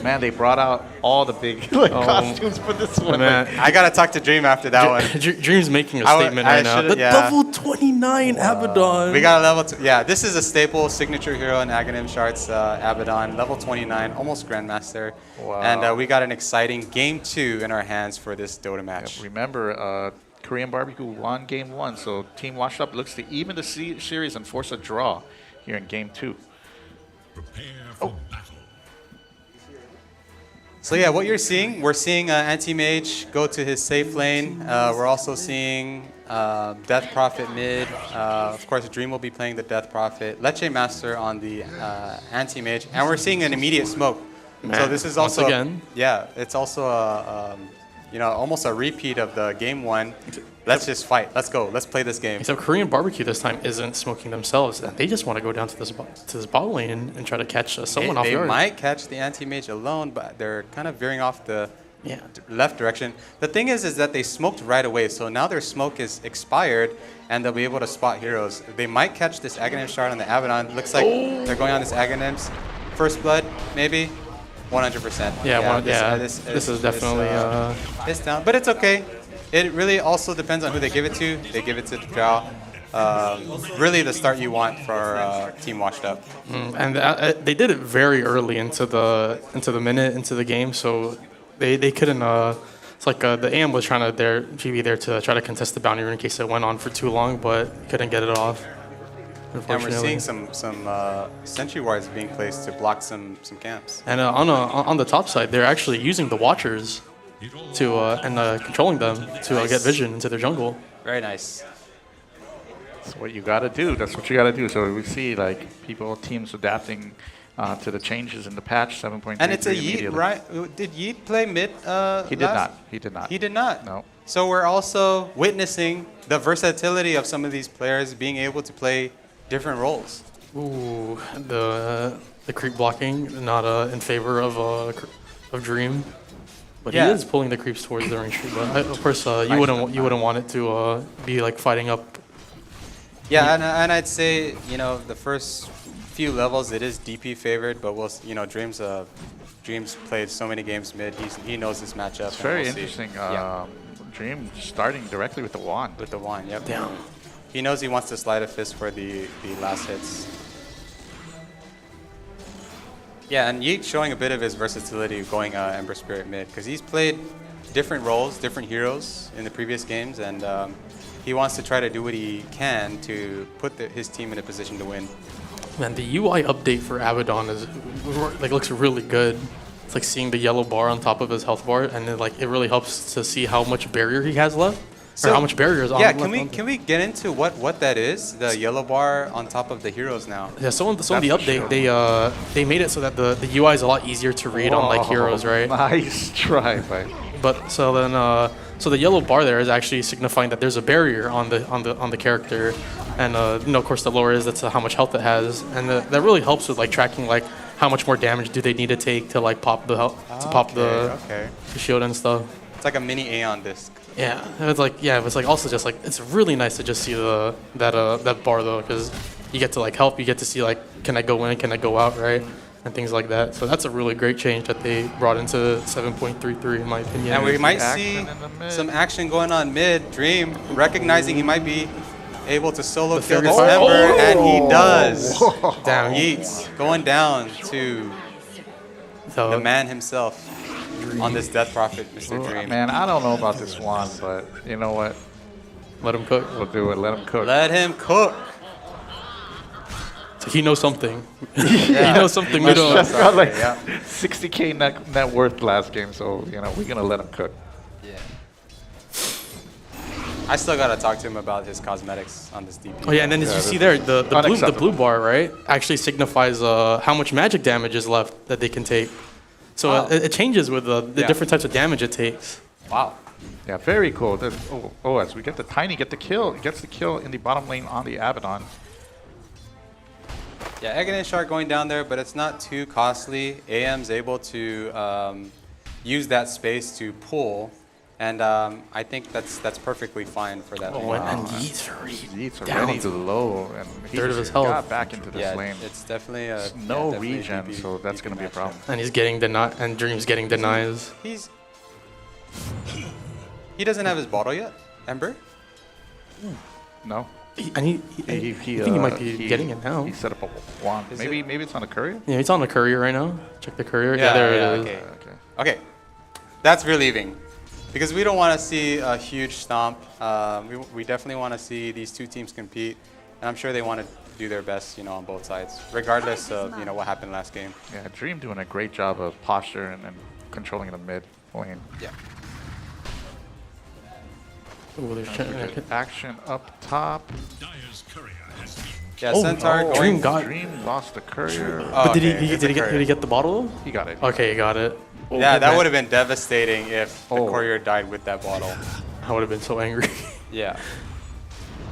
Man, they brought out all the big costumes for this one. Man. I gotta talk to Dream after that one. Dream's making a I would- statement I right now. should've- The yeah. level 29 Abaddon. We got a level 2. Yeah, this is a staple signature hero in Aghanim Charts, Abaddon, level 29, almost Grandmaster. Wow. And we got an exciting game 2 in our hands for this Dota match. Remember, Korean Barbecue won game 1, so Team Washed Up looks to even the series and force a draw here in game 2. Prepare for battle. So yeah, what you're seeing, we're seeing Anti-Mage go to his safe lane. We're also seeing Death Prophet mid. Of course, Dream will be playing the Death Prophet. Leche Master on the Anti-Mage. And we're seeing an immediate smoke. So Man, this is once also, again. yeah, it's also almost a repeat of the game 1. Let's just fight. Let's go. Let's play this game. Except Korean Barbecue this time isn't smoking themselves. They just want to go down to this bot lane and try to catch someone off They guard. might catch the Anti-Mage alone, but they're kind of veering off the Yeah. left direction. The thing is that they smoked right away, so now their smoke is expired, and they'll be able to spot heroes. They might catch this Aghanim shard on the Abaddon. Looks like they're going on this Aghanim's first blood, maybe. 100%. This is definitely. It's down, but it's okay. It really also depends on who they give it to. They give it to the Drow. Really, the start you want for Team Washed Up. And they did it very early into the minute into the game, so they couldn't. It's like the AM was trying to GB there to try to contest the bounty rune in case it went on for too long, but couldn't get it off. And we're Unfortunately. seeing some sentry wards being placed to block some camps. And on the top side, they're actually using the Watchers to and controlling them to get vision into their jungle. Very nice. That's what you gotta do. That's what you gotta do. So we see like teams adapting to the changes in the patch 7.3. And it's a Yeet, right? Did Yeet play mid? He did not. He did not. He did not. No. So we're also witnessing the versatility of some of these players being able to play different roles. Ooh, the creep blocking not in favor of Dream, but Yeah. he is pulling the creeps towards the range. But of course, you wouldn't want it to be like fighting up. Yeah, and I'd say the first few levels it is DP favored, but Dream's played so many games mid. He knows this matchup. It's very we'll see. interesting. Yeah. Dream starting directly with the wand. With the wand, yep. Damn. He knows he wants to slide a fist for the last hits. Yeah, and Yeet showing a bit of his versatility going Ember Spirit mid, because he's played different roles, different heroes in the previous games, and he wants to try to do what he can to put his team in a position to win. Man, the UI update for Abaddon is like looks really good. It's like seeing the yellow bar on top of his health bar, and it really helps to see how much barrier he has left, or how much barrier is on. Yeah, can we get into what that is? The yellow bar on top of the heroes now. Yeah, so in the update, they made it so that the UI is a lot easier to read on like heroes, right? Nice try, But so then so the yellow bar there is actually signifying that there's a barrier on the character, and of course the lower is that's how much health it has, and that really helps with like tracking like how much more damage do they need to take to like pop the the shield and stuff. It's like a mini Aeon disc. Yeah, it's like also just like it's really nice to just see that bar though, because you get to like help, you get to see like can I go in, can I go out, right? And things like that. So that's a really great change that they brought into 7.33 in my opinion. And we might see some action going on mid. Dream recognizing he might be able to solo kill this Ember, and he does. Down. Yeats going down to the man himself on this Death Prophet, Mr. Dream. Man, I don't know about this one, but you know what? Let him cook. We'll do it. Let him cook. Let him cook. So he knows something. He knows something we don't. Chef's got like 60K net worth last game, so we're gonna let him cook. Yeah. I still gotta talk to him about his cosmetics on this DP. Oh yeah, and then as you see there, the blue bar, right, actually signifies how much magic damage is left that they can take. So it changes with the different types of damage it takes. Wow. Yeah, very cool. As we get the Tiny gets the kill in the bottom lane on the Abaddon. Yeah, Egg and Shark going down there, but it's not too costly. AM's able to use that space to pull, and I think that's perfectly fine for that lane. And Yeats already low, and he third of his just health. got back into this lane. It's definitely a No definitely regen, DP, so that's going to be a problem. And he's getting denied, and Dream's getting denies. He doesn't have his bottle yet, Ember? No. I think he might be getting it now. He set up a wand. Maybe it's on a courier? Yeah, he's on the courier right now. Check the courier. Yeah, there it is. Okay. That's relieving. Because we don't want to see a huge stomp. We definitely want to see these two teams compete. And I'm sure they want to do their best, on both sides, regardless of, what happened last game. Yeah, Dream doing a great job of posture and controlling the mid lane. Yeah. Ooh, there's action up top. Dyer's courier has been Yeah, Centaur Dream Dream lost the courier. But did he get the bottle? He got it. Okay, he got it. Oh, yeah, that would have been devastating if the courier died with that bottle. I would have been so angry. Yeah.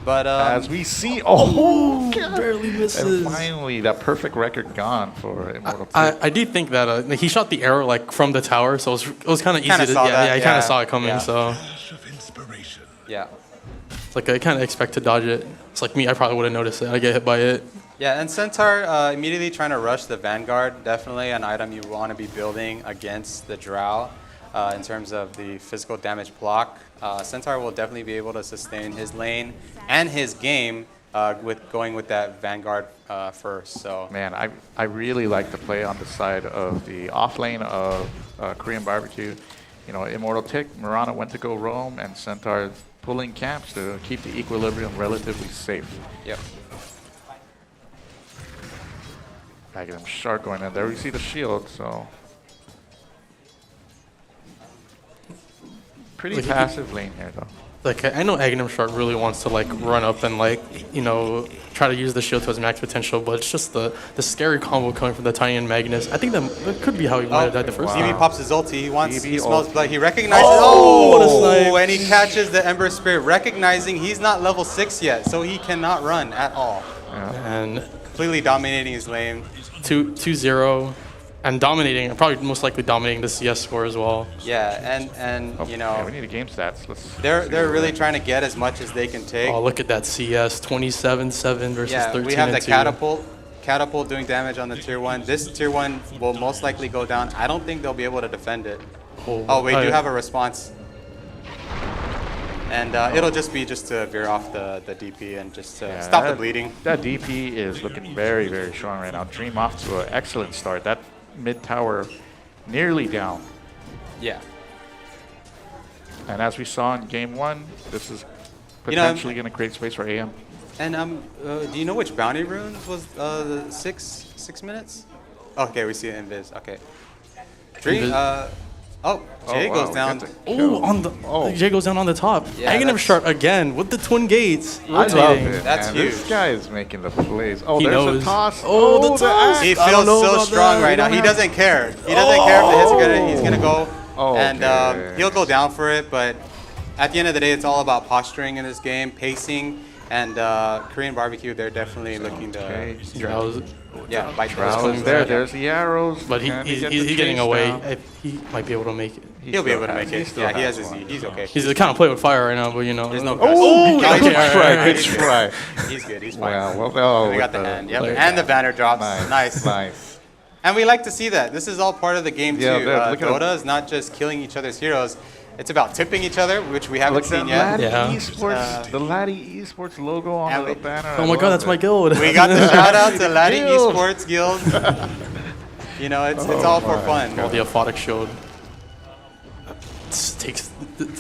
But as we see, barely misses. And finally, that perfect record gone for Immortal. I do think that he shot the arrow like from the tower, so it was kind of easy to. Yeah, he kind of saw it coming. So. flash of inspiration. Yeah. It's like I kind of expect to dodge it. It's like me, I probably would have noticed it. I get hit by it. Yeah, and Centaur immediately trying to rush the Vanguard. Definitely an item you want to be building against the Drow in terms of the physical damage block. Centaur will definitely be able to sustain his lane and his game with going with that Vanguard first. So man, I really like the play on the side of the off lane of Korean Barbecue. Immortal Tick, Mirana went to go roam, and Centaur pulling camps to keep the equilibrium relatively safe. Yep. Aghanim Shark going in there. We see the shield, so pretty passive lane here though. Like I know Aghanim Shark really wants to like run up and like try to use the shield to his max potential, but it's just the scary combo coming from the Tiny and Magnus. I think that could be how he might have died the first time. DB pops his ulti. He smells blood. He recognizes. What a snipe. And he catches the Ember Spirit, recognizing he's not level 6 yet, so he cannot run at all. And completely dominating his lane. 2-0. And dominating, probably most likely dominating the CS score as well. Yeah, and yeah, we need a game stats. They're really trying to get as much as they can take. Oh, look at that CS, 27-7 versus 13-2. Yeah, we have the catapult doing damage on the tier 1. This tier 1 will most likely go down. I don't think they'll be able to defend it. Oh, we do have a response. And it'll just be to veer off the DP and just stop the bleeding. That DP is looking very, very strong right now. Dream off to an excellent start. That mid tower nearly down. Yeah. And as we saw in game 1, this is potentially going to create space for AM. And do you know which bounty runes was the 6 minutes? Okay, we see it in Viz. Okay. Dream. Jay wow, goes we down. got the Oh, on the Jay goes down on the top. Yeah, Negative that's- shot again with the twin gates. I love rotating. it. That's man. huge. This guy is making the plays. Oh, He there's knows. a toss. Oh, the toss. He I don't feels know so about strong that. right now. We He don't doesn't care. He doesn't care if the hits are gonna. He's gonna go, Oh, and okay. he'll go down for it. But at the end of the day, it's all about posturing in this game, pacing, and Korean barbecue. They're definitely looking to bite those Trowels ones. there. There's the arrows. But Can he he's get the getting chase away. down? He might be able to make it. He'll be able to make He it. still Yeah, he has has his. one. He's okay. He's kind of play with fire right now, but you know. There's no. Oh, guts. good okay, try. alright, Good try. He's good. He's fine. Wow. Well, We got the with hand. Yep. Like- And the banner drops. Nice. Nice. And we like to see that. This is all part of the game Yeah, too. look at Dota is not just killing each other's heroes. It's about tipping each other, which we haven't Look seen at yet. Laddie Yeah. Esports. The Laddie Esports logo on And the we- banner. Oh my god, that's my guild. We got the shout out to Laddie Guild. Esports Guild. You know, it's all for fun. Well, the aphotic shield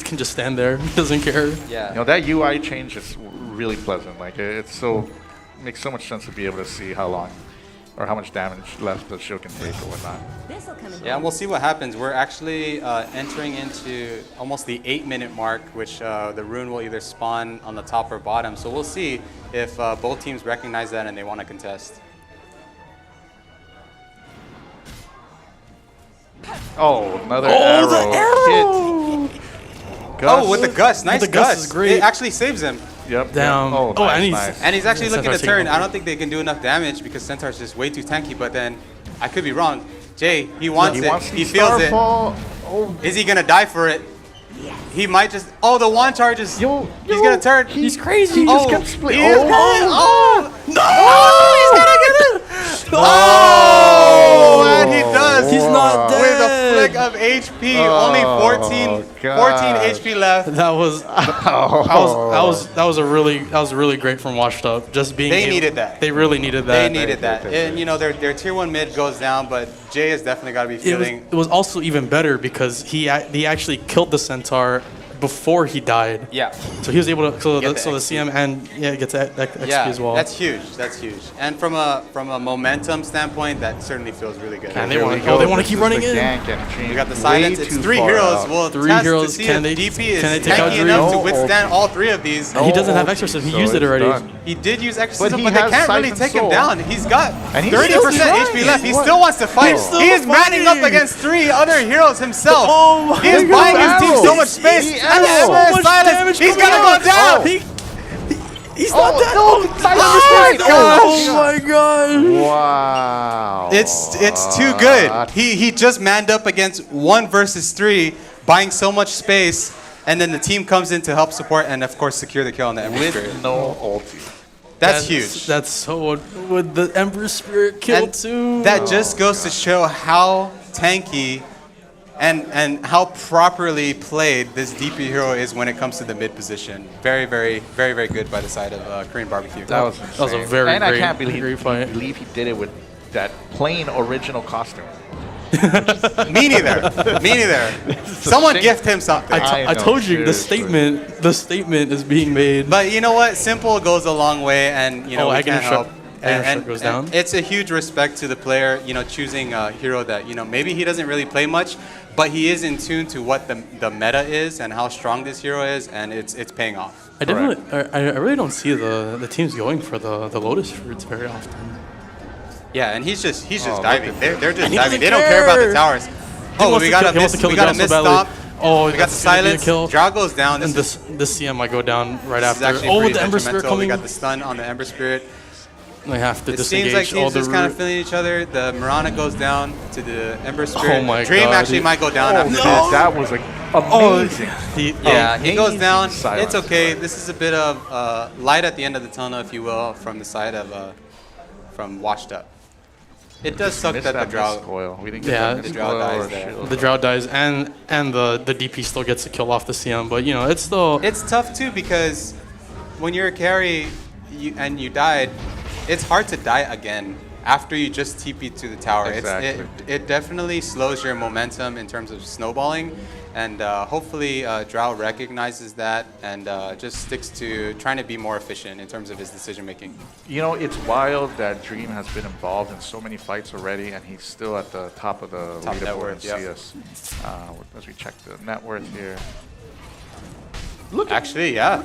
can just stand there. Doesn't care. Yeah. You know, that UI change is really pleasant. Like it's so makes so much sense to be able to see how long or how much damage left the shield can take or whatnot. This'll come in Yeah, and we'll see what happens. We're actually entering into almost the 8-minute mark, which the rune will either spawn on the top or bottom. So we'll see if both teams recognize that and they want to contest. Oh, another the arrow. Hit. Gus. Oh, with the gust. Nice the gust is great. It actually saves him. Yep. Down. Yep. Oh, Oh, nice, and he's- nice. And he's actually Yeah, looking to Centaur's turn. taking I don't think they can do enough damage because Centaur's just way too tanky, but then I could be wrong. Jay, he wants He it. wants He the feels it. Starfall. Oh, Is he gonna die for it? He might just. Oh, the one charge is. yo, He's gonna turn. He's crazy. He just kept split. He is Oh, good. oh, Oh, he's gonna get it. Oh, and he does. He's not With dead. a flick of HP, only 14 God. HP left. That was that was really great from Washed Up. Just being They able- needed that. They really needed They that. needed that. And, you know, their tier 1 mid goes down, but Jay has definitely got to be feeling. It was also even better because he actually killed the Centaur before he died. Yeah. So he was able to so Get the the CM and gets that XP Yeah, as well. that's huge. That's huge. And from a momentum standpoint, that certainly feels really good. And they Here wanna we go. They This wanna keep is running the in. gank and We got the way silence. It's too 3 far heroes. out. We'll Three test heroes. to see Can if they- DP is can they take out tanky Dream? enough to No withstand ulti. all 3 of these. he doesn't have ulti, exorcism. He so used it it's already. done. He did use exorcism, he but they has can't really Siphon take him Soul. down. He's got And he's 30% still HP left. He fighting. still wants to fight. He's still He's manning up fighting. against 3 other heroes himself. Oh my He is God. buying his team so much space. He And has so Emma is much silent. damage He's coming gonna out. go down. Oh, he's not dead. Oh my god. Wow. It's too good. He just manned up against 1 versus 3, buying so much space, and then the team comes in to help support and of course secure the kill on the Ember Spirit. With no ulti. That's huge. That's so with the Ember Spirit kill And too. that just goes to show how tanky and how properly played this DP hero is when it comes to the mid position. Very, very, very, very good by the side of Korean Barbecue. That was insane. That was a very and I great- can't great fight. believe he did it with that plain original costume. Me neither. Me neither. Someone shame. gift him something. I I know, told you seriously. the statement is being made. But you know what? Simple goes a long way, and you know we Agony can't help. Shot- Agony Shot goes down. It's a huge respect to the player, you know, choosing a hero that you know maybe he doesn't really play much, but he is in tune to what the meta is and how strong this hero is, and it's paying off. I really don't see the teams going for the Lotus fruits very often. Yeah, and he's just look diving. at They're just And he diving. doesn't They don't care about the care. towers. He Oh, wants we to got kill- a he wants to miss. kill We the got a Gal so miss badly. stop. Oh, We got the that's gonna be a silence. kill. Drow goes down. And This this CM might go down right is after. actually Oh, with pretty the Ember Spirit detrimental. coming, We got the stun on the Ember Spirit. they have to It seems like disengage all teams the just kind of root. feeling each other. The Mirana goes down to the Ember Spirit. Oh my Dream God, actually dude. might go down after this. That was like amazing. Yeah, he goes Amazing down. silence. It's okay. This is a bit of light at the end of the tunnel, if you will, from the side of from Washed Up. It does suck Missed that the Drow. missed coil. We didn't Yeah, get that the missed Drow coil dies or there. shield. The Drow dies and the DP still gets a kill off the CM, but you know it's still It's tough too because when you're a carry and you died, it's hard to die again after you just TP to the tower. Exactly. It definitely slows your momentum in terms of snowballing, And hopefully Drow recognizes that and just sticks to trying to be more efficient in terms of his decision making. You know, it's wild that Dream has been involved in so many fights already, and he's still at the top of the Top net leaderboard worth, in yeah. CS. As we check the net worth here. Actually, yeah,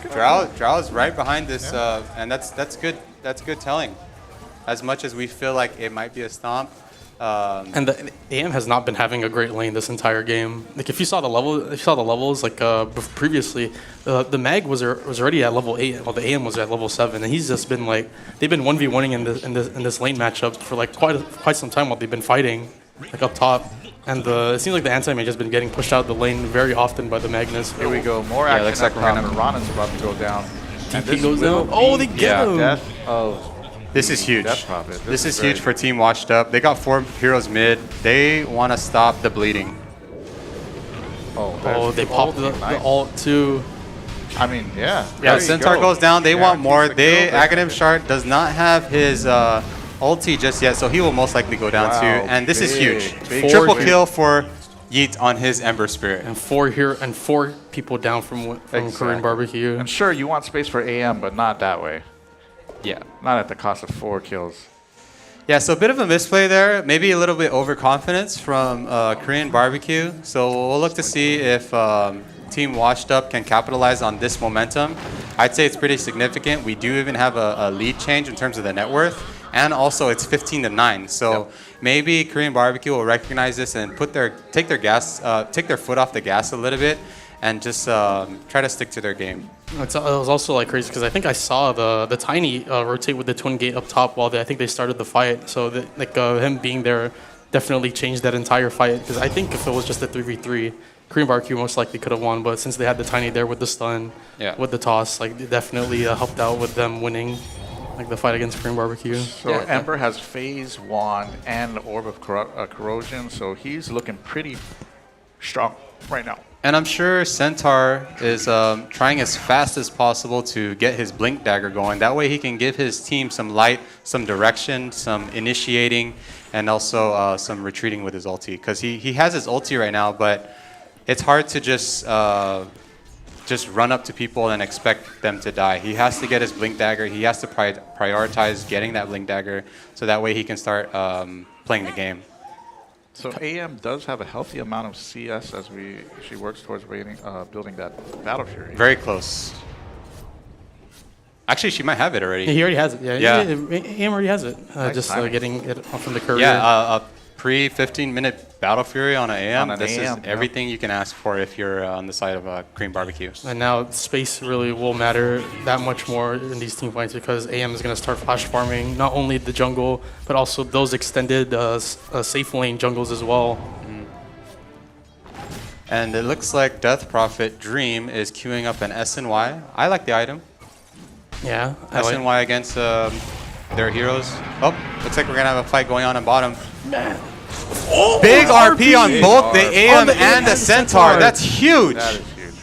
Drow is right behind this, and that's good. That's good telling. As much as we feel like it might be a stomp. And the AM has not been having a great lane this entire game. Like if you saw the levels like previously, the Mag was already at level 8, while the AM was at level 7, and he's just been like they've been 1v1ing in this lane matchup for like quite some time while they've been fighting like up top. And it seems like the anti-mage has been getting pushed out of the lane very often by the Magnus. Here we go. More action looks like up we're top, gonna- and Ronan's about to go down. And DP this goes will down. Oh, they be get him. death of This is huge. Death Prophet. This is very huge for Team Washed Up. They got 4 heroes mid. They want to stop the bleeding. Oh, Oh, they popped the ult too. I mean, yeah. Yeah, There you Centaur go. goes down. They want more. Guarantees the kill. Aghanim Shard does not have his ulti just yet, so he will most likely go down Wow, too. And this is big, huge. big Triple big. kill for Yeet on his Ember Spirit. And 4 people down from Korean Exactly. Barbecue. And sure, you want space for AM, but not that way. Yeah. Not at the cost of 4 kills. Yeah, so a bit of a misplay there. Maybe a little bit overconfidence from Korean Barbecue. So we'll look to see if Team Washed Up can capitalize on this momentum. I'd say it's pretty significant. We do even have a lead change in terms of the net worth. And also it's 15-9. So maybe Korean Barbecue will recognize this and take their foot off the gas a little bit and just try to stick to their game. It was also like crazy because I think I saw the Tiny rotate with the twin gate up top while I think they started the fight. So him being there definitely changed that entire fight. Because I think if it was just a 3v3, Korean Barbecue most likely could have won. But since they had the Tiny there with the stun, with the toss, like it definitely helped out with them winning like the fight against Korean Barbecue. So Ember has Phase Wand and Orb of Corrosion, so he's looking pretty strong right now. And I'm sure Centaur is trying as fast as possible to get his Blink Dagger going. That way he can give his team some light, some direction, some initiating, and also some retreating with his ulti. Because he has his ulti right now, but it's hard to just run up to people and expect them to die. He has to get his Blink Dagger. He has to prioritize getting that Blink Dagger so that way he can start playing the game. So AM does have a healthy amount of CS as she works towards building that Battle Fury. Very close. Actually, she might have it already. Yeah, he already has it. Yeah. AM already has it. Nice Just timing. getting it off from the courier. Yeah, a pre-15-minute Battle Fury on an AM. On an This AM, is everything you can ask for if you're on the side of Korean Barbecue. And now space really will matter that much more in these team fights because AM is going to start flash farming not only the jungle but also those extended safe lane jungles as well. And it looks like Death Prophet Dream is queuing up an SNY. I like the item. Yeah. SNY against their heroes. Oh, looks like we're going to have a fight going on bottom. Oh, Big RP on both the AM the and the Centaur. That's huge. That is huge.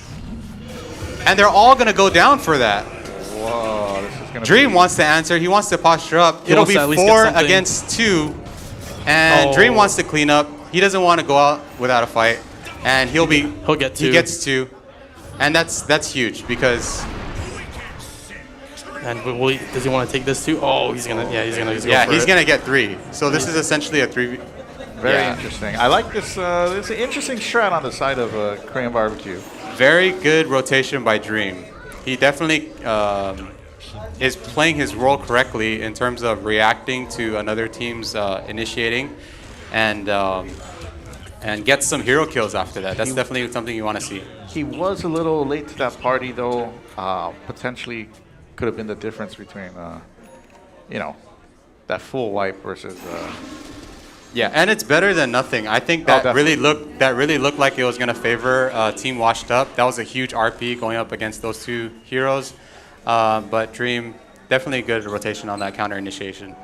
And they're all going to go down for that. Whoa, this is going to Dream wants to answer. He wants to posture up. He It'll wants be to at least get 4 something. against 2. And Dream wants to clean up. He doesn't want to go out without a fight. And he'll get 2. He gets 2. And that's huge because And does he want to take this too? Oh, he's gonna he's gonna get 3. So this is essentially a 3v. very interesting. I like this. It's an interesting strat on the side of Korean Barbecue. Very good rotation by Dream. He definitely is playing his role correctly in terms of reacting to another team's initiating, and get some hero kills after that. That's definitely something you want to see. He was a little late to that party, though. Potentially could have been the difference between, that full wipe versus. Yeah, and it's better than nothing. I think that really looked like it was going to favor Team Washed Up. That was a huge RP going up against those 2 heroes. But Dream, definitely a good rotation on that counter initiation.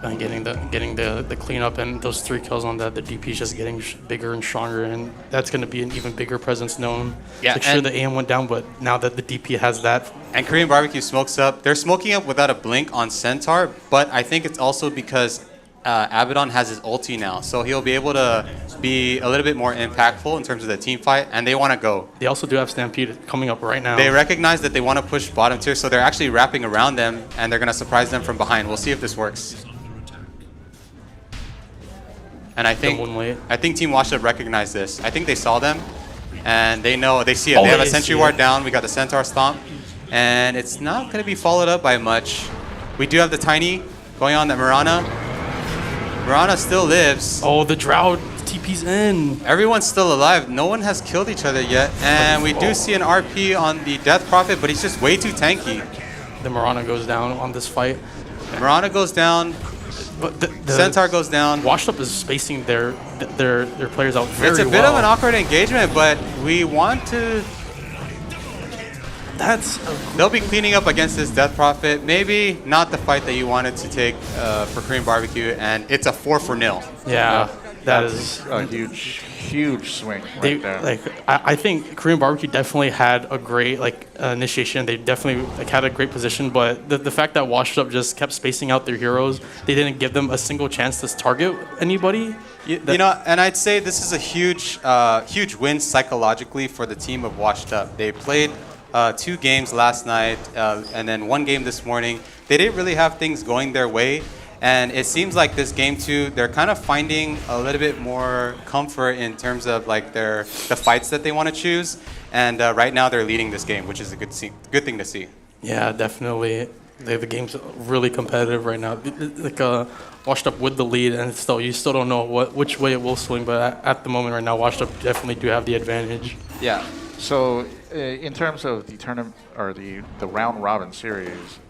And getting the cleanup and those 3 kills on that, the DP is just getting bigger and stronger, and that's going to be an even bigger presence known. Yeah, like, sure, the AM went down, but now that the DP has that. And Korean Barbecue smokes up. They're smoking up without a blink on Centaur, but I think it's also because Abaddon has his ulti now, so he'll be able to be a little bit more impactful in terms of the team fight, and they want to go. They also do have Stampede coming up right now. They recognize that they want to push bottom tier, so they're actually wrapping around them, and they're going to surprise them from behind. We'll see if this works. And I think Team Washed Up recognized this. I think they saw them, and they know, they see it. They have a Sentry Ward down. We got the Centaur Stomp, and it's not going to be followed up by much. We do have the Tiny going on that Mirana still lives. Oh, the Drought TP's in. Everyone's still alive. No one has killed each other yet. And we do see an RP on the Death Prophet, but he's just way too tanky. The Mirana goes down on this fight. Mirana goes down. But the Centaur goes down. Washed Up is spacing their players out very well. It's a bit of an awkward engagement, but we want to... They'll be cleaning up against this Death Prophet. Maybe not the fight that you wanted to take for Korean Barbecue, and it's a 4-0. Yeah, that is a huge swing right there. I think Korean Barbecue definitely had a great initiation. They definitely had a great position, but the fact that Washed Up just kept spacing out their heroes, they didn't give them a single chance to target anybody. You know, and I'd say this is a huge win psychologically for the team of Washed Up. They played 2 games last night and then 1 game this morning. They didn't really have things going their way, and it seems like this game 2, they're kind of finding a little bit more comfort in terms of the fights that they want to choose, and right now they're leading this game, which is a good thing to see. Yeah, definitely. The game's really competitive right now. Washed Up with the lead, and you still don't know which way it will swing, but at the moment right now, Washed Up definitely do have the advantage. Yeah. So in terms of the tournament or the round robin series,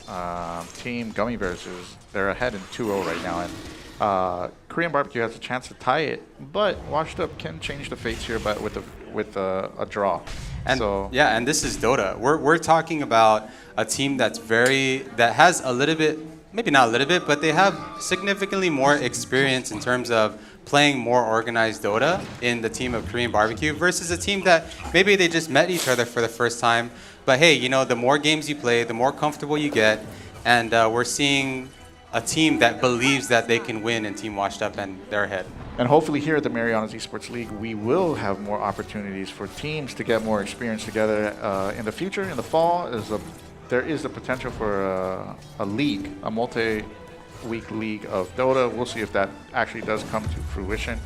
Team Gummy Bears they're ahead in 2-0 right now, and Korean Barbecue has a chance to tie it, but Washed Up can change the fates here, but with a draw. And so yeah, and this is Dota. We're talking about a team that has a little bit, maybe not a little bit, but they have significantly more experience in terms of playing more organized Dota in the team of Korean Barbecue versus a team that maybe they just met each other for the first time. But hey, you know, the more games you play, the more comfortable you get, and we're seeing a team that believes that they can win in Team Washed Up, and they're ahead. And hopefully here at the Marianas Esports League, we will have more opportunities for teams to get more experience together in the future. In the fall, there is the potential for a league, a multi-week league of Dota. We'll see if that actually does come to fruition.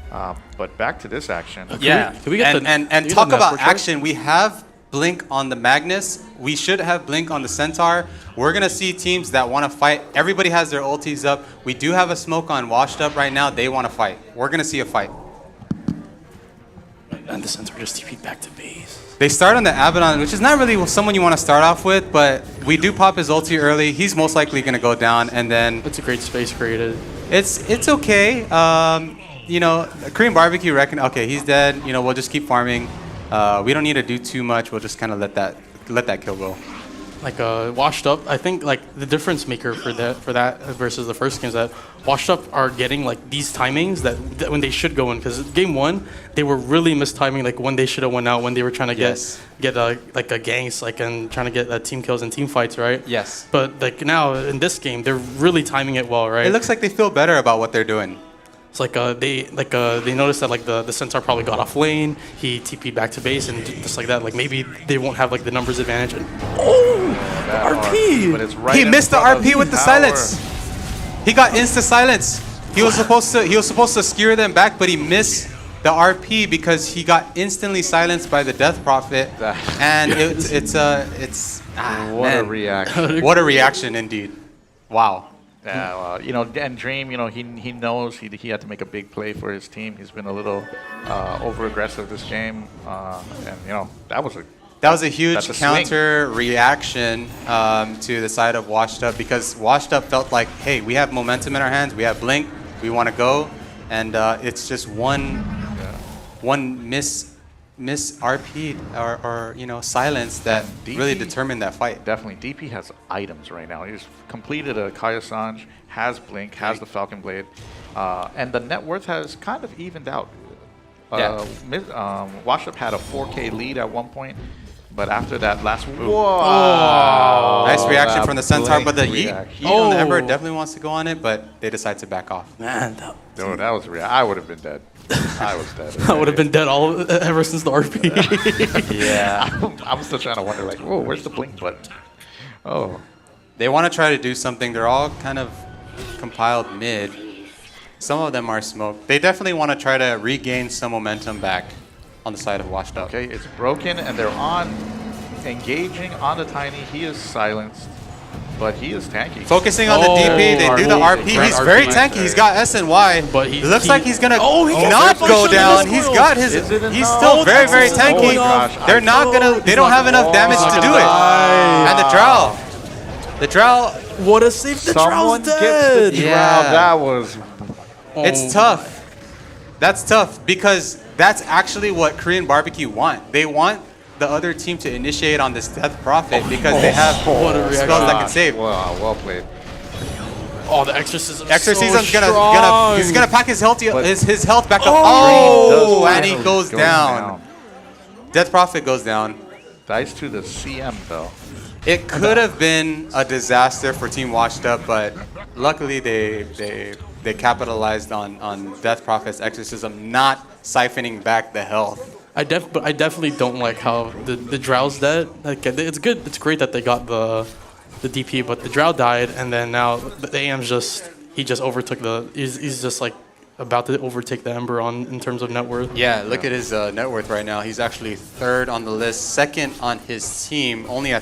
But back to this action. Yeah, and talk about action. We have Blink on the Magnus. We should have Blink on the Centaur. We're going to see teams that want to fight. Everybody has their ultis up. We do have a smoke on Washed Up right now. They want to fight. We're going to see a fight. And the Centaur just TP'd back to base. They start on the Abaddon, which is not really someone you want to start off with, but we do pop his ulti early. He's most likely going to go down, and then... It's a great space created. It's okay. You know, Korean Barbecue reckon, okay, he's dead. You know, we'll just keep farming. We don't need to do too much. We'll just kind of let that kill go. Washed Up, I think the difference maker for that versus the first game is that Washed Up are getting these timings that when they should go in, because game 1 they were really mistiming when they should have went out when they were trying to get a ganks and trying to get team kills and team fights, right? Yes. But now in this game they're really timing it well, right? It looks like they feel better about what they're doing. It's they noticed that the Centaur probably got off lane. He TP'd back to base, and just like that, maybe they won't have the numbers advantage. And the RP! But it's right he missed the RP with the tower. silence. He got insta silence. He was supposed to skewer them back, but he missed the RP because he got instantly silenced by the Death Prophet. And what a reaction! What a reaction indeed! Wow. Yeah, well, you know, and Dream, you know, he knows he had to make a big play for his team. He's been a little over aggressive this game, and you know that was a huge counter reaction to the side of Washed Up, because Washed Up felt like, hey, we have momentum in our hands, we have Blink, we want to go, and it's just one miss RP or silence that DP, really determined that fight. Definitely, DP has items right now. He's completed a Kaya Sanj, has Blink, has the Falcon Blade, and the net worth has kind of evened out. Washed Up had a 4K lead at one point, But after that last, whoa! Nice reaction from the Centaur, but the blink Yeet reaction. on the Ember definitely wants to go on it, but they decide to back off. Man, Dude, that was real. I would have been dead. I was dead. I would have been dead ever since the RP. Yeah. I'm still trying to wonder, like, whoa, where's the blink button? Oh, They want to try to do something. They're all kind of compiled mid. Some of them are smoked. They definitely want to try to regain some momentum back on the side of Washed Up. okay, it's broken, and they're on, engaging on the Tiny. He is silenced, but he is tanky. Focusing on the DP, they do the RP. He's very tanky. He's got S and Y. But it looks like he's gonna there's not go a down. spoil. He's got his. Is it He's enough? still very, very Oh, tanky. gosh, They're not gonna. They don't have enough damage to do it. And the Drow. The Drow. What a save! The Someone Drow's gets the dead. Drow. Yeah. That was It's tough. That's tough because that's actually what Korean barbecue want. They want the other team to initiate on this Death Prophet because they have What a reaction. spells that can save. wow, well played. Oh, the exorcism. Exorcism's so he's gonna pack his health But- his health back up. Does Oh, and he finally goes go down. Death Prophet goes down. Dice to the CM though. It could have been a disaster for Team Washed Up, but luckily they capitalized on Death Prophet's exorcism, not siphoning back the health. But I definitely don't like how the Drow's dead. Like, it's good. It's great that they got the DP, but the Drow died, and then now the AM's he just overtook he's just like about to overtake the Ember in terms of net worth. Yeah, look at his net worth right now. He's actually third on the list, second on his team, only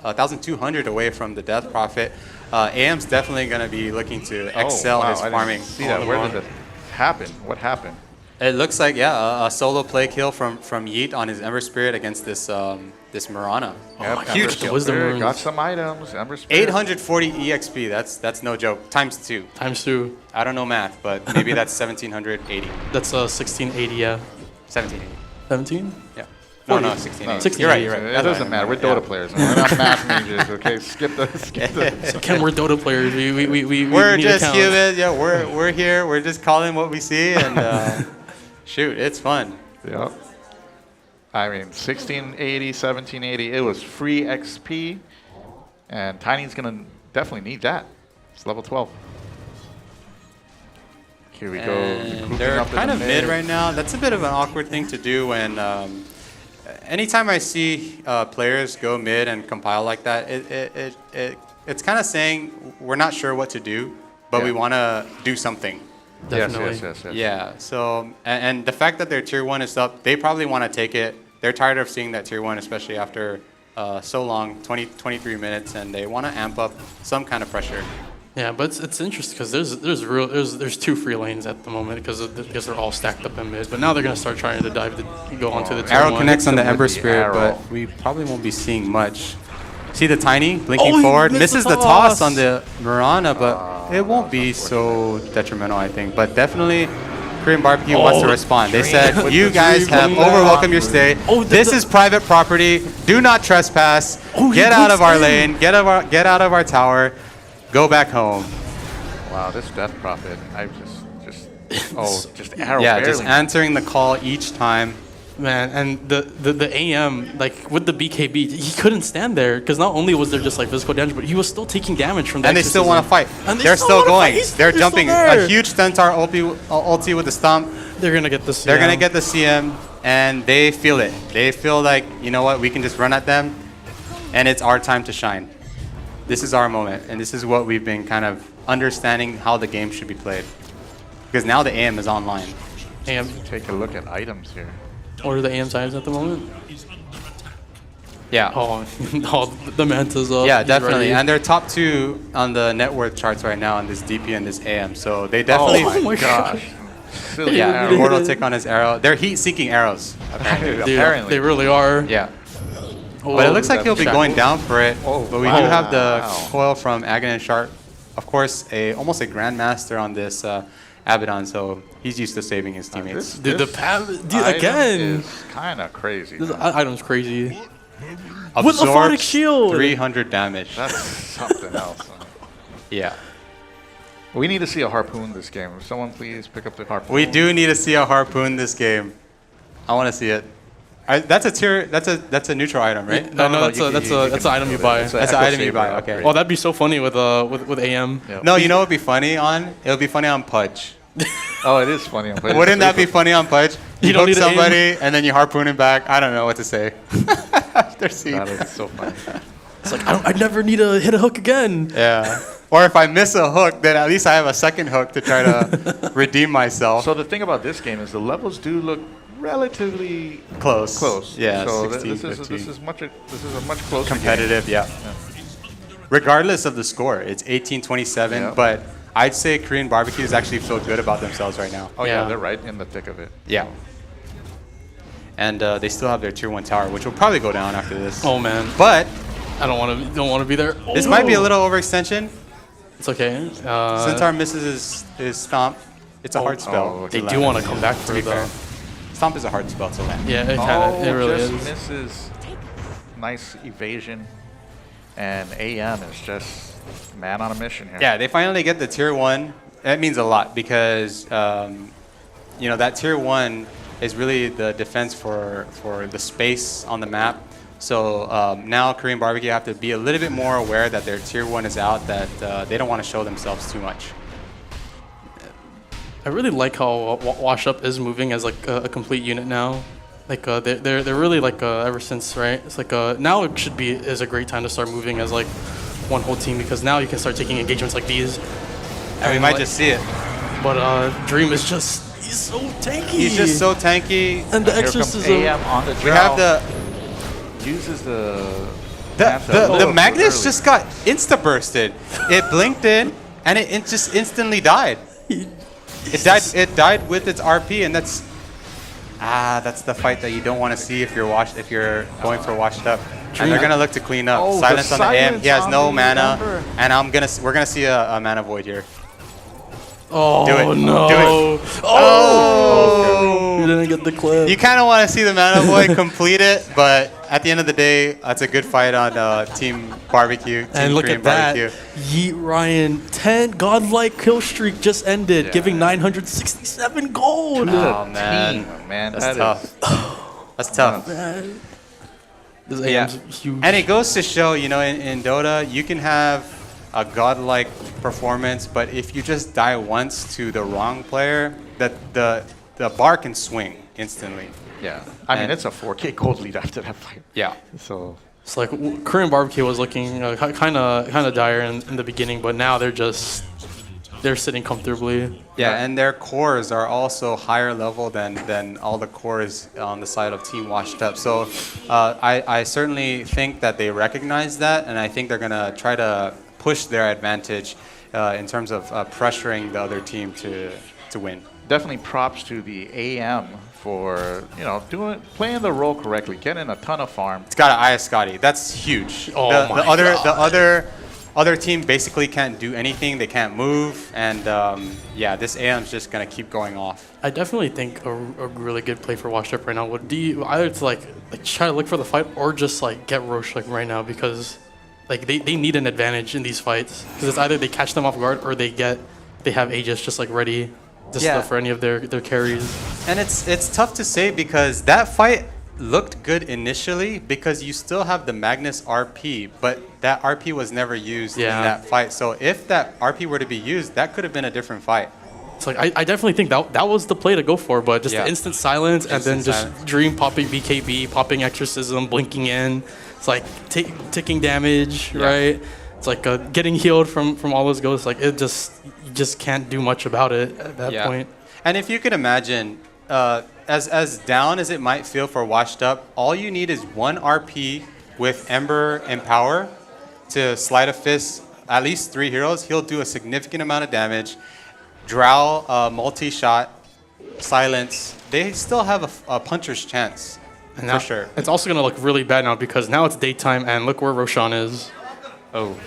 1,200 away from the Death Prophet. AM's definitely going to be looking to excel his I didn't farming. see that. Where did it happen? What happened? It looks like, a solo play kill from Yeet on his Ember Spirit against this Mariana. Yep, Huge Ember kill. Wisdom Spirit runes. got some items. Ember Spirit. 840 EXP, that's no joke, times 2. Times 2. I don't know math, but maybe that's 1,780. That's 1680. Yeah. 1780. 17. Yeah. No, 40. 1680. You're right, you're right. It That's doesn't right. matter. We're Yeah. Dota players. We're not math majors. Okay, skip the. Ken, we're Dota players. We We're need just to count. human. Yeah, we're here. We're just calling what we see, and shoot, it's fun. Yep. I mean, 1680, 1780. It was free XP, and Tiny's gonna definitely need that. It's level 12. Here we go. And Grouping they're up in kind the of mid right now. That's a bit of an awkward thing to do when anytime I see players go mid and compile like that, it's kind of saying we're not sure what to do, but we Yeah. want to do something. Definitely. Yes. Yeah. So and the fact that their tier 1 is up, they probably want to take it. They're tired of seeing that tier 1, especially after so long, 23 minutes, and they want to amp up some kind of pressure. Yeah, but it's interesting because there's 2 free lanes at the moment because they're all stacked up in mid. But now they're gonna start trying to go onto the tier Arrow 1. connects on the With Ember the Spirit, arrow. but we probably won't be seeing much. See the Tiny blinking Oh, he forward, missed misses the the toss toss. on the Marana, but it won't be so detrimental, I think. But definitely, Korean Barbecue wants to respond. They said, with "You the guys dream have with the overwelcomed your stay. Oh, This is private property. Do not trespass. Oh, he Get out of our blitzed in. lane. Get out of our tower. Go back home." Wow, this Death Prophet. I just arrow Yeah, barely. just answering the call each time. Man, and the AM, like with the BKB, he couldn't stand there because not only was there just like physical damage, but he was still taking damage from the And they still want to fight. And They're still wanna going. fight. They're still jumping. there. A huge Centaur ulti with the stomp. They're gonna get this. They're gonna get the CM, and they feel it. They feel like, you know what, we can just run at them, and it's our time to shine. This is our moment, and this is what we've been kind of understanding how the game should be played. Because now the AM is online. AM. Take a look at items here. What are the AM times at the moment? Yeah. Oh, the Manta's up. Yeah, He's definitely. ready. And they're top 2 on the net worth charts right now on this DP and this AM. So they definitely. Oh my gosh. Silly Yeah, arrow. Mortal Tick on his arrow. They're heat-seeking arrows. Dude, Apparently. they really are. Yeah. Oh, But it looks like that he'll be going down for it. Oh, But we wow. do have the Wow. coil from Agon and Sharp. Of course, almost a grandmaster on this Abaddon, so he's used to saving his teammates. Dude, This dude, item again. is kind of crazy. This man. item's crazy. With Absorbs Aphotic Shield. 300 damage. That's something else. Yeah. We need to see a harpoon this game. Someone please pick up the harpoon. We do need to see a harpoon this game. I want to see it. That's a tier. That's a neutral item, right? No, no, that's an item you buy. That's an item you buy. Okay. Oh, that'd be so funny with AM. Yeah. No, you know what'd be funny on? It would be funny on Pudge. Oh, it is funny. Wouldn't that be funny on Pudge? You don't hook need to aim. somebody and then you harpoon him back. I don't know what to say. They're seeing. That is so funny. It's like I never need to hit a hook again. Yeah. Or if I miss a hook, then at least I have a second hook to try to redeem myself. So the thing about this game is the levels do look relatively Close. close. Yeah. So 16, this is 15. this is a much closer Competitive, yeah. Regardless of the score, it's 18-27, Yeah. but I'd say Korean barbecues actually feel good about themselves right now. Game. Oh yeah, Yeah. they're right in the thick of it. Yeah. And they still have their tier 1 tower, which will probably go down after this. Oh man, But I don't want to be there. this might be a little overextension. It's okay. Centaur misses his stomp. It's a hard spell. oh, They to do land. want to come back for be it though. fair. Stomp is a hard spell to land. Yeah, it really just is. misses. Nice evasion, and AM is just man on a mission here. Yeah, they finally get the tier 1. That means a lot because that tier 1 is really the defense for the space on the map. So now Korean barbecue have to be a little bit more aware that their tier 1 is out, that they don't want to show themselves too much. I really like how Wash Up is moving as like a complete unit now. Like they're really like ever since, right? It's like now it should be is a great time to start moving as like one whole team, because now you can start taking engagements like these. And we might just see it. But Dream is just he's so tanky. He's just so tanky. and the Here comes exorcism. AM on the We drill. have the uses the the Magnus just got insta bursted. It blinked in and it just instantly died. It died with its RP, and that's the fight that you don't want to see if you're going for washed up. And they're gonna look to clean up. Oh, Silence the on the AM. silence He has on no the mana, Ember. and we're gonna see a mana void here. Oh Do it. no! Do it. Oh! You didn't get the clip. You kind of want to see the mana void complete it, but at the end of the day, that's a good fight on Team Barbecue. Team And look Korean at that. Barbecue. Yeet Ryan, 10 godlike kill streak just ended, Yeah. giving 967 gold. Oh man, Team, man, that's that tough. is- That's tough. This Yeah. AM's huge. And it goes to show, in Dota, you can have a godlike performance, but if you just die once to the wrong player, that the bar can swing instantly. Yeah, I mean And- it's a 4K gold lead after that fight. Yeah. So It's like Korean barbecue was looking kind of dire in the beginning, but now they're sitting comfortably. Yeah, and their cores are also higher level than all the cores on the side of Team Washed Up. So I certainly think that they recognize that, and I think they're going to try to push their advantage in terms of pressuring the other team to win. definitely props to the AM for playing the role correctly, getting a ton of farm. It's got an Scotty. That's huge. Oh the my other team basically can't do anything. They can't move, and this AM's just gonna keep going off. I definitely think a really good play for Washed Up right now would be either to like try to look for the fight or just like get Roche like right now, because like they need an advantage in these fights, because it's either they catch them off guard or they have Aegis just like ready just for any of their carries. And it's tough to say because that fight looked good initially because you still have the Magnus RP, but that RP was never used in that fight. So if that RP were to be used, that could have been a different fight. It's like I definitely think that was the play to go for, but just the instant silence and then just Dream popping BKB, popping Exorcism, blinking in. It's like ticking damage, right? It's like getting healed from all those ghosts. Like you just can't do much about it at that point. And if you could imagine, as down as it might feel for Washed Up, all you need is one RP with Ember and Power to slide a fist at least 3 heroes. He'll do a significant amount of damage. Drow, multi-shot, silence. They still have a puncher's chance, And for sure. It's also going to look really bad now because now it's daytime and look where Roshan is. Oh.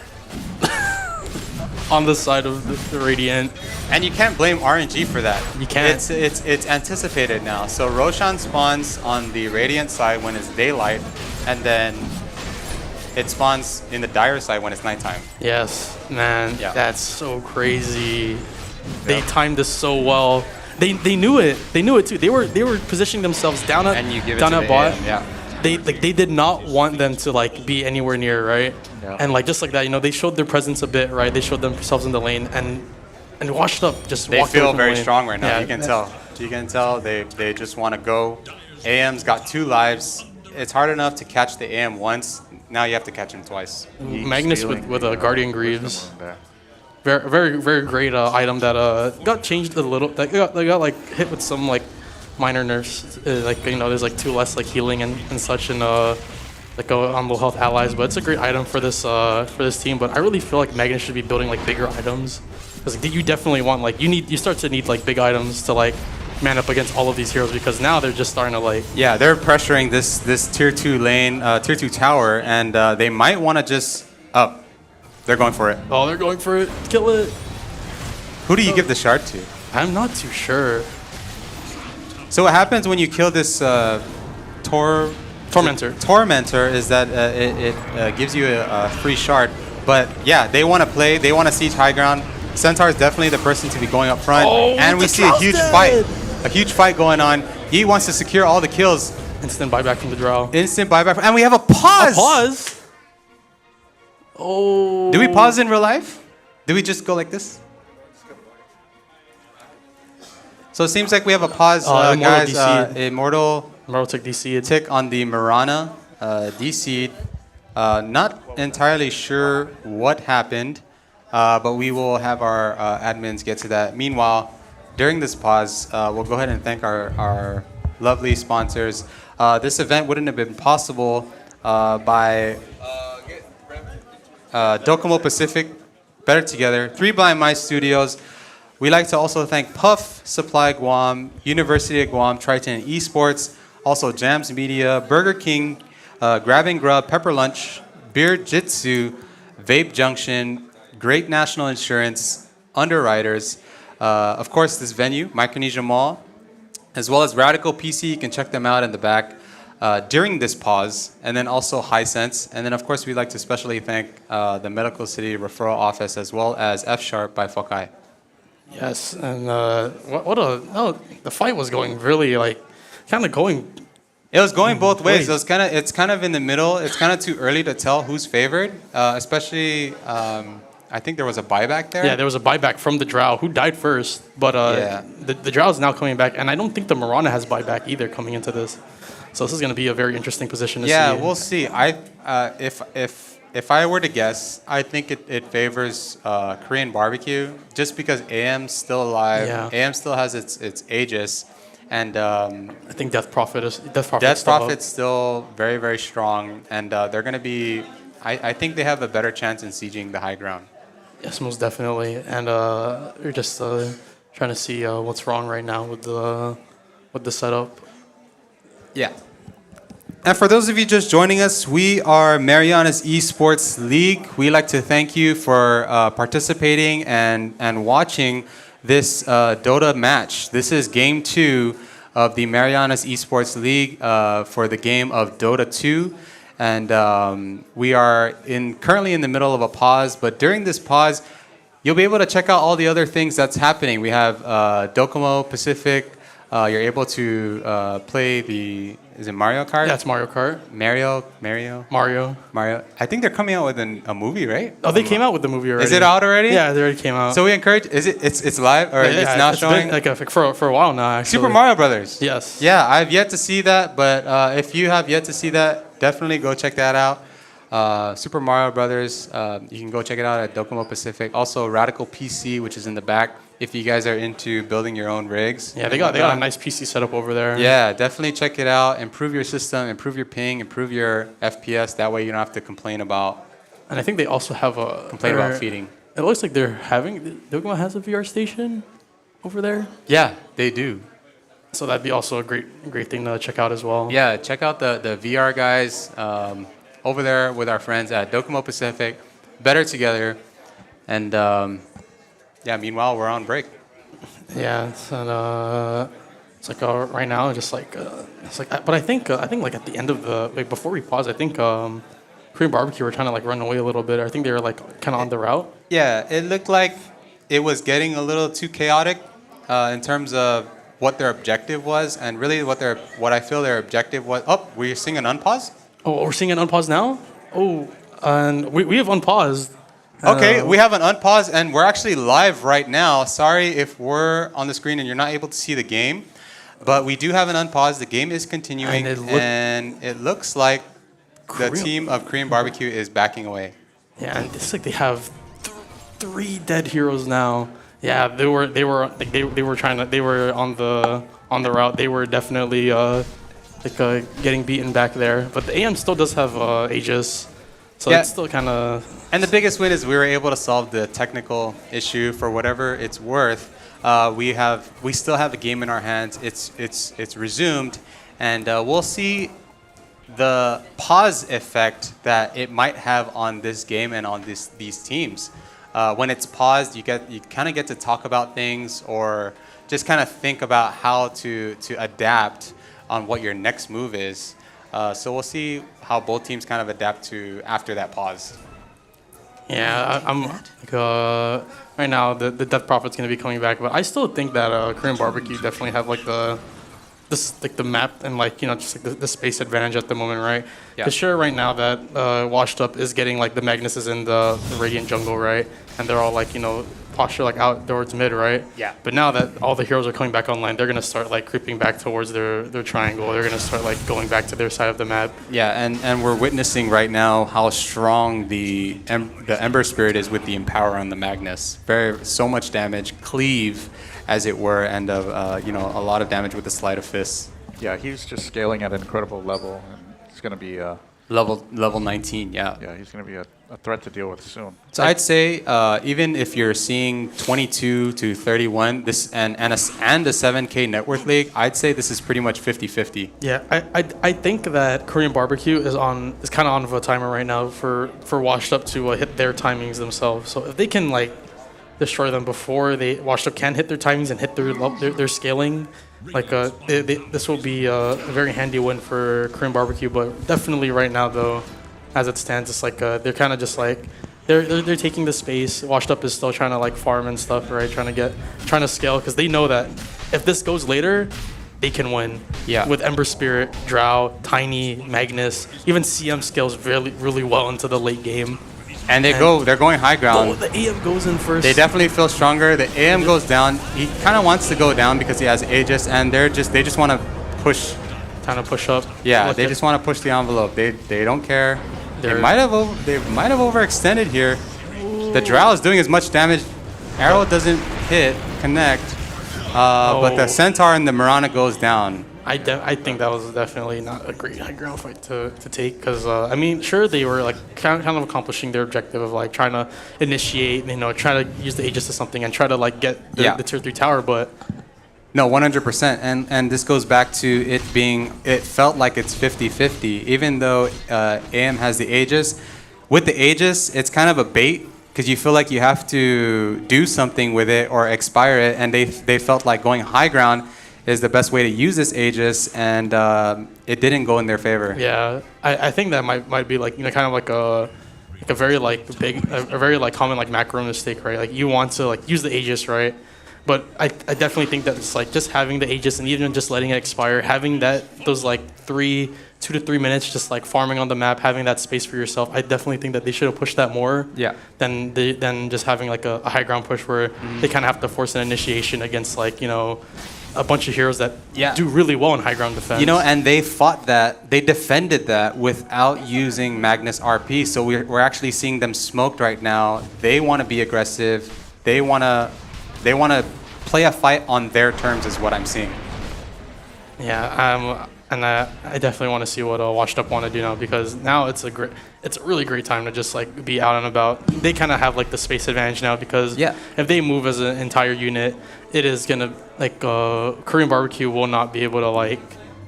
On the side of the Radiant. And you can't blame RNG for that. You can't. It's anticipated now. So Roshan spawns on the Radiant side when it's daylight, and then it spawns in the Dire side when it's nighttime. Yes, man. Yeah. That's so crazy. They timed this so well. They knew it. They knew it too. They were positioning themselves down at And you give it down to at the bot. AM, yeah. They did not want them to like be anywhere near, right? Yeah. And like just like that, you know, they showed their presence a bit, right? They showed themselves in the lane and washed up. Just They walked away feel from the very lane. strong right now. Yeah. You can tell. You can tell they just want to go. AM's got 2 lives. It's hard enough to catch the AM once. Now you have to catch him twice. Magnus with a Guardian Greaves. Yeah. Very, very, very great item that got changed a little. That got like hit with some like minor nerfs. Like you know, there's like 2 less like healing and such, and like on low health allies. But it's a great item for this team. But I really feel like Magnus should be building like bigger items, because like, you definitely want like you start to need like big items to like man up against all of these heroes, because now they're just starting to like. Yeah, they're pressuring this tier 2 lane, tier 2 tower, and they might want to just up. They're going for it. Oh, they're going for it. Kill it. Who do you give the shard to? I'm not too sure. So what happens when you kill this Tormentor is that it gives you a free shard. But yeah, they want to play. They want to siege high ground. Centaur is definitely the person to be going up front. Oh, and we see a huge fight going on. He wants to secure all the kills. Instant buyback from the Drow. Instant buyback. And we have a pause. A pause? Oh. Do we pause in real life? Do we just go like this? So it seems like we have a pause, Immortal guys. DC. Immortal Took DC. tick on the Mariana DC. Not entirely sure what happened, but we will have our admins get to that. Meanwhile, during this pause, we'll go ahead and thank our lovely sponsors. This event wouldn't have been possible by Docomo Pacific, Better Together, 3 Blind Mice Studios. We'd like to also thank Puff Supply Guam, University of Guam, Triton Esports, also Jams Media, Burger King, Grab and Grub, Pepper Lunch, Beer Jitsu, Vape Junction, Great National Insurance, Underwriters, of course this venue, Micronesia Mall, as well as Radical PC. You can check them out in the back during this pause, and then also Hisense. And then of course we'd like to especially thank the Medical City Referral Office, as well as F Sharp by Fokai. Yes, and the fight was going really like kind of going. It was going both ways. It's kind of in the middle. It's kind of too early to tell who's favored, especially. I think there was a buyback there. Yeah, there was a buyback from the Drow, who died first, but the Drow is now coming back, and I don't think the Marana has buyback either coming into this. So this is going to be a very interesting position to see. Yeah, we'll see. If I were to guess, I think it favors Korean barbecue, just because AM's still alive. Yeah. AM still has its Aegis, and I think Death Prophet's still very, very strong, and they're going to be. I think they have a better chance in sieging the high ground. Yes, most definitely, and we're just trying to see what's wrong right now with the setup. Yeah. And for those of you just joining us, we are Marianas Esports League. We'd like to thank you for participating and watching this DOTA match. This is Game 2 of the Marianas Esports League for the game of DOTA 2. And we are currently in the middle of a pause, but during this pause, you'll be able to check out all the other things that's happening. We have Docomo Pacific. You're able to play is it Mario Kart? Yeah, it's Mario Kart. Mario. I think they're coming out with a movie, right? Oh, they came out with the movie already. Is it out already? Yeah, they already came out. So we encourage. It's live or it's now showing? Been, like for a while now. Actually. Super Mario Brothers. Yes. Yeah, I've yet to see that, but if you have yet to see that, definitely go check that out. Super Mario Brothers. You can go check it out at Docomo Pacific. Also, Radical PC, which is in the back. If you guys are into building your own rigs. Yeah, they got a nice PC setup over there. Yeah, definitely check it out. Improve your system, improve your ping, improve your FPS. That way you don't have to complain about. And I think they also have about feeding. It looks like Docomo has a VR station over there. Yeah, they do. So that'd be also a great thing to check out as well. Yeah, check out the VR guys over there with our friends at Docomo Pacific. Better Together. And meanwhile, we're on break. Yeah, it's like right now, just like it's like. But I think like at the end of before we pause, I think Korean barbecue were trying to like run away a little bit. I think they were like kind of on the route. Yeah, it looked like it was getting a little too chaotic. in terms of what their objective was, and really what I feel their objective was. Oh, we're seeing an unpause? Oh, we're seeing an unpause now? Oh, and we have unpaused. Okay, we have an unpause, and we're actually live right now. Sorry if we're on the screen and you're not able to see the game, but we do have an unpause. The game is continuing, and it looks like the team of Korean Barbecue is backing away. Yeah, and it's like they have three dead heroes now. Yeah, they were on the route. They were definitely getting beaten back there. But the AM still does have Aegis, so it's still kind of. And the biggest win is we were able to solve the technical issue for whatever it's worth. We still have the game in our hands. It's resumed, and we'll see the pause effect that it might have on this game and on these teams. When it's paused, you kind of get to talk about things or just kind of think about how to adapt on what your next move is. So we'll see how both teams kind of adapt to after that pause. Yeah, I'm right now the Death Prophet's gonna be coming back, but I still think that Korean Barbecue definitely have like the map and just like the space advantage at the moment, right? Yeah. For sure, right now that Washed Up is getting like the Magnuses in the Radiant jungle, right? And they're all like posture like out towards mid, right? Yeah. But now that all the heroes are coming back online, they're gonna start like creeping back towards their triangle. They're gonna start like going back to their side of the map. Yeah, and we're witnessing right now how strong the Ember Spirit is with the Empower on the Magnus. So much damage, cleave, as it were, and a lot of damage with the Sleight of Fist. Yeah, he's just scaling at an incredible level, and he's going to be Level 19, yeah. Yeah, he's going to be a threat to deal with soon. So I'd say even if you're seeing 22 to 31, this and a 7K net worth league, I'd say this is pretty much 50-50. Yeah, I think that Korean Barbecue is kind of on a timer right now for Washed Up to hit their timings themselves. So if they can destroy them before Washed Up can hit their timings and hit their scaling, this will be a very handy win for Korean Barbecue. But definitely right now though, as it stands, it's they're kind of just they're taking the space. Washed Up is still trying to farm and stuff, right? Trying to scale because they know that if this goes later, they can win. Yeah. With Ember Spirit, Drow, Tiny, Magnus, even CM scales really really well into the late game. And they're going high ground. Oh, the AM goes in first. They definitely feel stronger. The AM goes down. He kind of wants to go down because he has Aegis, and they just want to push. Trying to push up. Yeah, they just want to push the envelope. They don't care. They might have overextended here. The Drow is doing as much damage. Arrow doesn't connect. But the Centaur and the Mirana goes down. I think that was definitely not a great high ground fight to take because sure they were kind of accomplishing their objective of trying to initiate, try to use the Aegis to something and try to get the tier 3 tower, but no, 100%, and this goes back to it felt like it's 50-50 even though AM has the Aegis. With the Aegis, it's kind of a bait because you feel like you have to do something with it or expire it, and they felt like going high ground is the best way to use this Aegis, and it didn't go in their favor. Yeah, I think that might be kind of a very very common macro mistake, right? You want to use the Aegis, right? But I definitely think that it's just having the Aegis and even just letting it expire, having those 2 to 3 minutes just farming on the map, having that space for yourself. I definitely think that they should have pushed that more. Yeah. Than just having a high ground push where they kind of have to force an initiation against a bunch of heroes that do really well in high ground defense. And they defended that without using Magnus RP. So we're actually seeing them smoked right now. They want to be aggressive. They want to play a fight on their terms is what I'm seeing. Yeah, and I definitely want to see what Washed Up want to do now because now it's a really great time to just be out and about. They kind of have the space advantage now because if they move as an entire unit, it is gonna Korean Barbecue will not be able to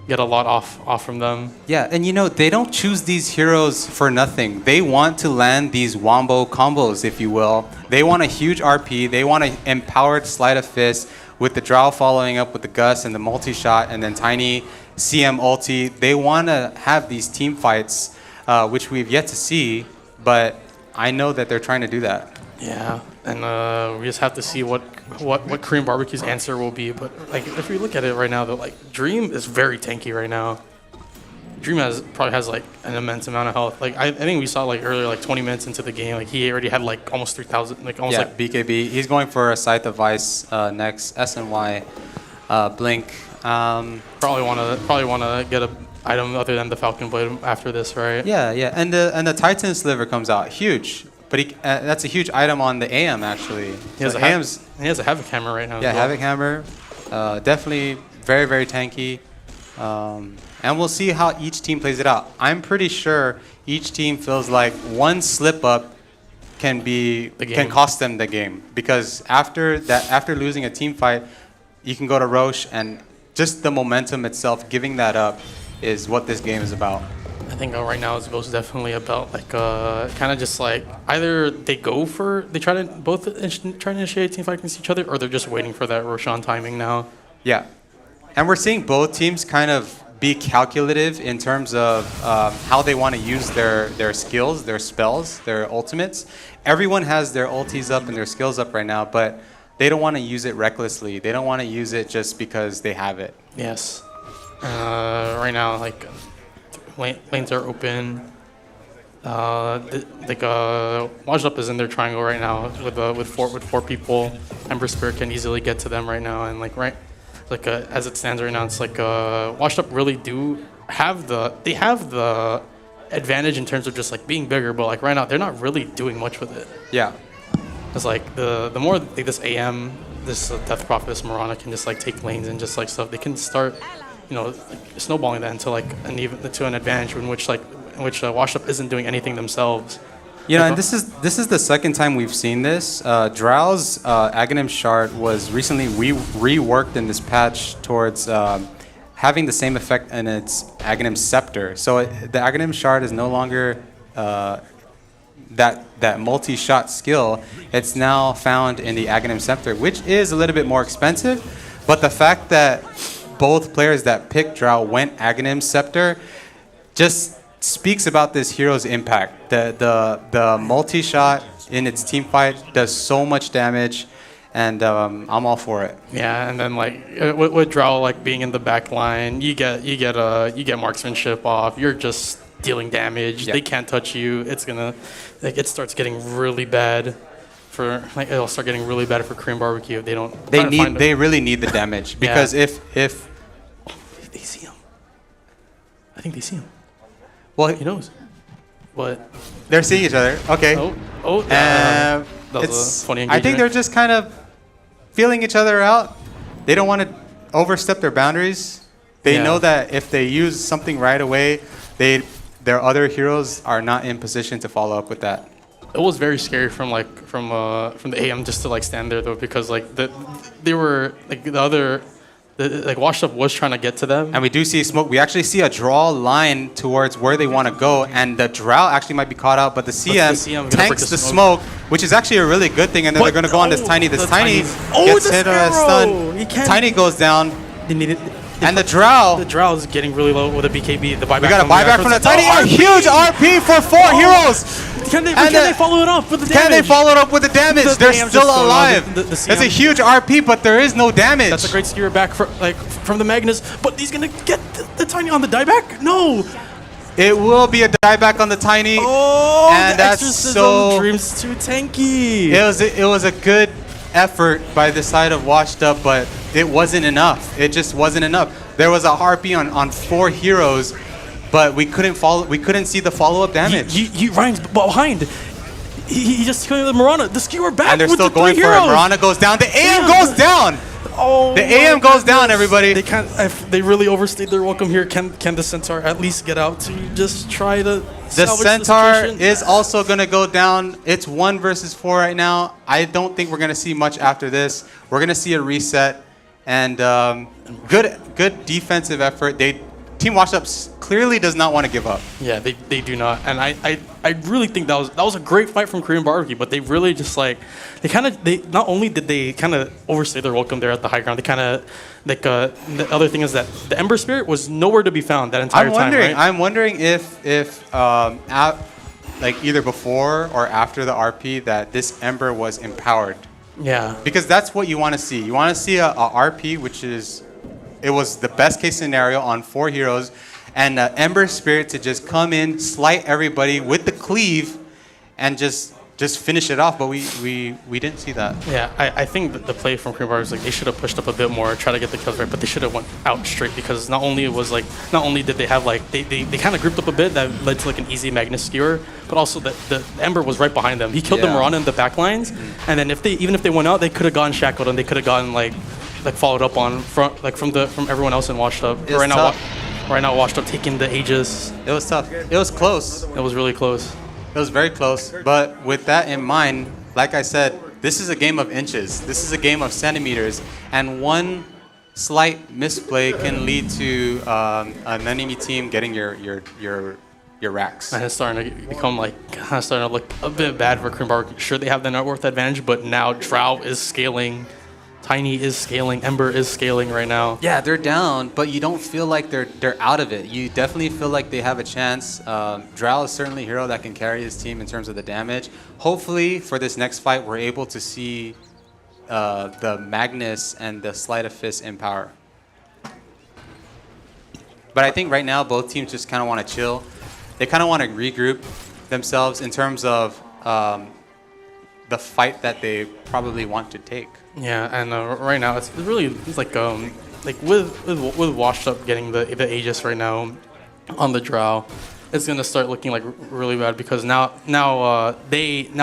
get a lot off from them. Yeah, and they don't choose these heroes for nothing. They want to land these wombo combos, if you will. They want a huge RP. They want an empowered Sleight of Fist with the Drow following up with the Gus and the multi-shot and then Tiny CM ulti. They want to have these team fights, which we've yet to see, but I know that they're trying to do that. Yeah, And we just have to see what Korean Barbecue's answer will be. But like, if we look at it right now, though, like Dream is very tanky right now. Dream probably has like an immense amount of health. Like I think we saw like earlier, like 20 minutes into the game, like he already had like almost 3,000, like almost like BKB. He's going for a Scythe of Vice next. SNY, Blink. probably wanna get a item other than the Falcon Blade after this, right? Yeah, yeah, and the Titan Sliver comes out huge, but that's a huge item on the AM actually. He has a Havoc Hammer right now. Yeah, as well. Havoc Hammer, definitely very, very tanky. And we'll see how each team plays it out. I'm pretty sure each team feels like one slip up can cost them the game, because after losing a team fight, you can go to Roche, and just the momentum itself, giving that up, is what this game is about. I think right now it's most definitely about like kind of just like either they try to initiate team fight against each other, or they're just waiting for that Roshan timing now. Yeah, and we're seeing both teams kind of be calculative in terms of how they want to use their skills, their spells, their ultimates. Everyone has their ultis up and their skills up right now, but they don't want to use it recklessly. They don't want to use it just because they have it. Yes. Right now, like lanes are open. Washed Up is in their triangle right now with four people. Ember Spirit can easily get to them right now, and as it stands right now, it's like Washed Up really do have the advantage in terms of just like being bigger, but like right now they're not really doing much with it. Yeah. It's like the more like, this AM, this Death Prophet, this Marana can just like take lanes and just like stuff. They can start, like, snowballing that into like an advantage in which Washed Up isn't doing anything themselves. And this is the second time we've seen this. Drow's Aghanim Shard was recently reworked in this patch towards having the same effect in its Aghanim Scepter. So the Aghanim Shard is no longer that multi-shot skill. It's now found in the Aghanim Scepter, which is a little bit more expensive. But the fact that both players that picked Drow went Aghanim Scepter just speaks about this hero's impact. The multi-shot in its team fight does so much damage, and I'm all for it. Yeah, and then like with Drow like being in the back line, you get marksmanship off. You're just dealing damage. Yep. They can't touch you. It's gonna it starts getting really bad. It'll start getting really bad for Korean Barbecue if they don't. They really need the damage, because if they see him, I think they see him. Well, he knows. But they're seeing each other. Okay. That was a funny engagement. I think they're just kind of feeling each other out. They don't want to overstep their boundaries. They know that if they use something right away, their other heroes are not in position to follow up with that. It was very scary from the AM just to like stand there though, because like they were like the other. Washed Up was trying to get to them. And we do see smoke. We actually see a draw line towards where they want to go, and the Drow actually might be caught out, but the CM tanks the smoke, which is actually a really good thing, and then they're going to go on this Tiny. This Tiny gets hit on a stun. Tiny goes down. And the Drow is getting really low with a BKB. The buyback. We got a buyback from the Tiny. A huge RP for 4 heroes. Can they follow it up with the damage? Can they follow it up with the damage? They're still alive. It's a huge RP, but there is no damage. That's a great skewer back from the Magnus, but he's gonna get the Tiny on the dieback. No. It will be a dieback on the Tiny. Oh, and that's so. Dream's too tanky. It was a good effort by the side of Washed Up, but it wasn't enough. It just wasn't enough. There was a harpy on 4 heroes, but we couldn't see the follow-up damage. Ryan's behind. He just killed the Marana. The skewer back. And they're with still the going for it. Marana goes down. The AM goes down. Oh, the AM goes down, everybody. They can't. If they really overstayed their welcome here. Can the Centaur at least get out to just try to? The Centaur is also going to go down. It's 1 versus 4 right now. I don't think we're going to see much after this. We're going to see a reset, and good defensive effort. Team Washed Up clearly does not want to give up. Yeah, they do not, and I really think that was a great fight from Korean Barbecue, but they really just they not only did they kind of overstay their welcome there at the high ground, they kind of the other thing is that the Ember Spirit was nowhere to be found that entire time. Right? I'm wondering if like either before or after the RP, that this Ember was empowered. Yeah. Because that's what you want to see. You want to see a RP, which is, it was the best case scenario on 4 heroes, and Ember Spirit to just come in, slight everybody with the cleave, and just finish it off. But we didn't see that. Yeah, I think that the play from Korean Barbers, like, they should have pushed up a bit more, try to get the kills right, but they should have went out straight, because not only did they have like they kind of grouped up a bit that led to like an easy Magnus skewer, but also the Ember was right behind them. He killed the Mirana in the back lines, and then even if they went out, they could have gotten shackled and they could have gotten like followed up on from everyone else and washed up. Right now washed up taking the Aegis. It was tough. It was close. It was really close. It was very close, but with that in mind, like I said, this is a game of inches. This is a game of centimeters, and one slight misplay can lead to an enemy team getting your racks. And it's starting to become starting to look a bit bad for Korean Barber. Sure, they have the net worth advantage, but now Drow is scaling. Tiny is scaling, Ember is scaling right now. Yeah, they're down, but you don't feel like they're out of it. You definitely feel like they have a chance. Drow is certainly a hero that can carry his team in terms of the damage. Hopefully, for this next fight, we're able to see the Magnus and the Sleight of Fist in power. But I think right now, both teams just kind of want to chill. They kind of want to regroup themselves in terms of the fight that they probably want to take. Yeah, and right now it's like with Washed Up getting the Aegis right now on the Drow, it's gonna start looking like really bad, because now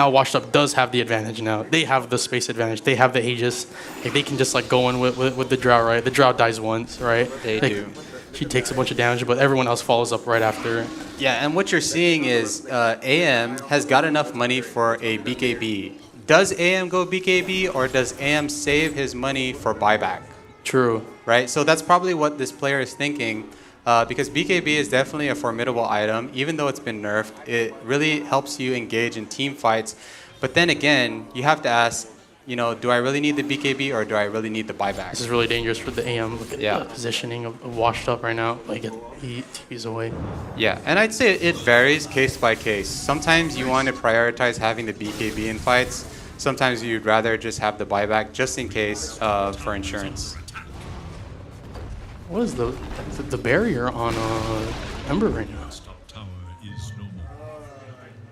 Washed Up does have the advantage now. They have the space advantage. They have the Aegis. Like, they can just like go in with the Drow, right? The Drow dies once, right? They do. She takes a bunch of damage, but everyone else follows up right after. Yeah, and what you're seeing is AM has got enough money for a BKB. Does AM go BKB, or does AM save his money for buyback? True. Right? So that's probably what this player is thinking, because BKB is definitely a formidable item. Even though it's been nerfed, it really helps you engage in team fights. But then again, you have to ask, do I really need the BKB, or do I really need the buyback? This is really dangerous for the AM. Look at the positioning of Washed Up right now. Like, he TP's away. Yeah, and I'd say it varies case by case. Sometimes you want to prioritize having the BKB in fights. Sometimes you'd rather just have the buyback just in case for insurance. What is the barrier on Ember right now? Top tower is no more.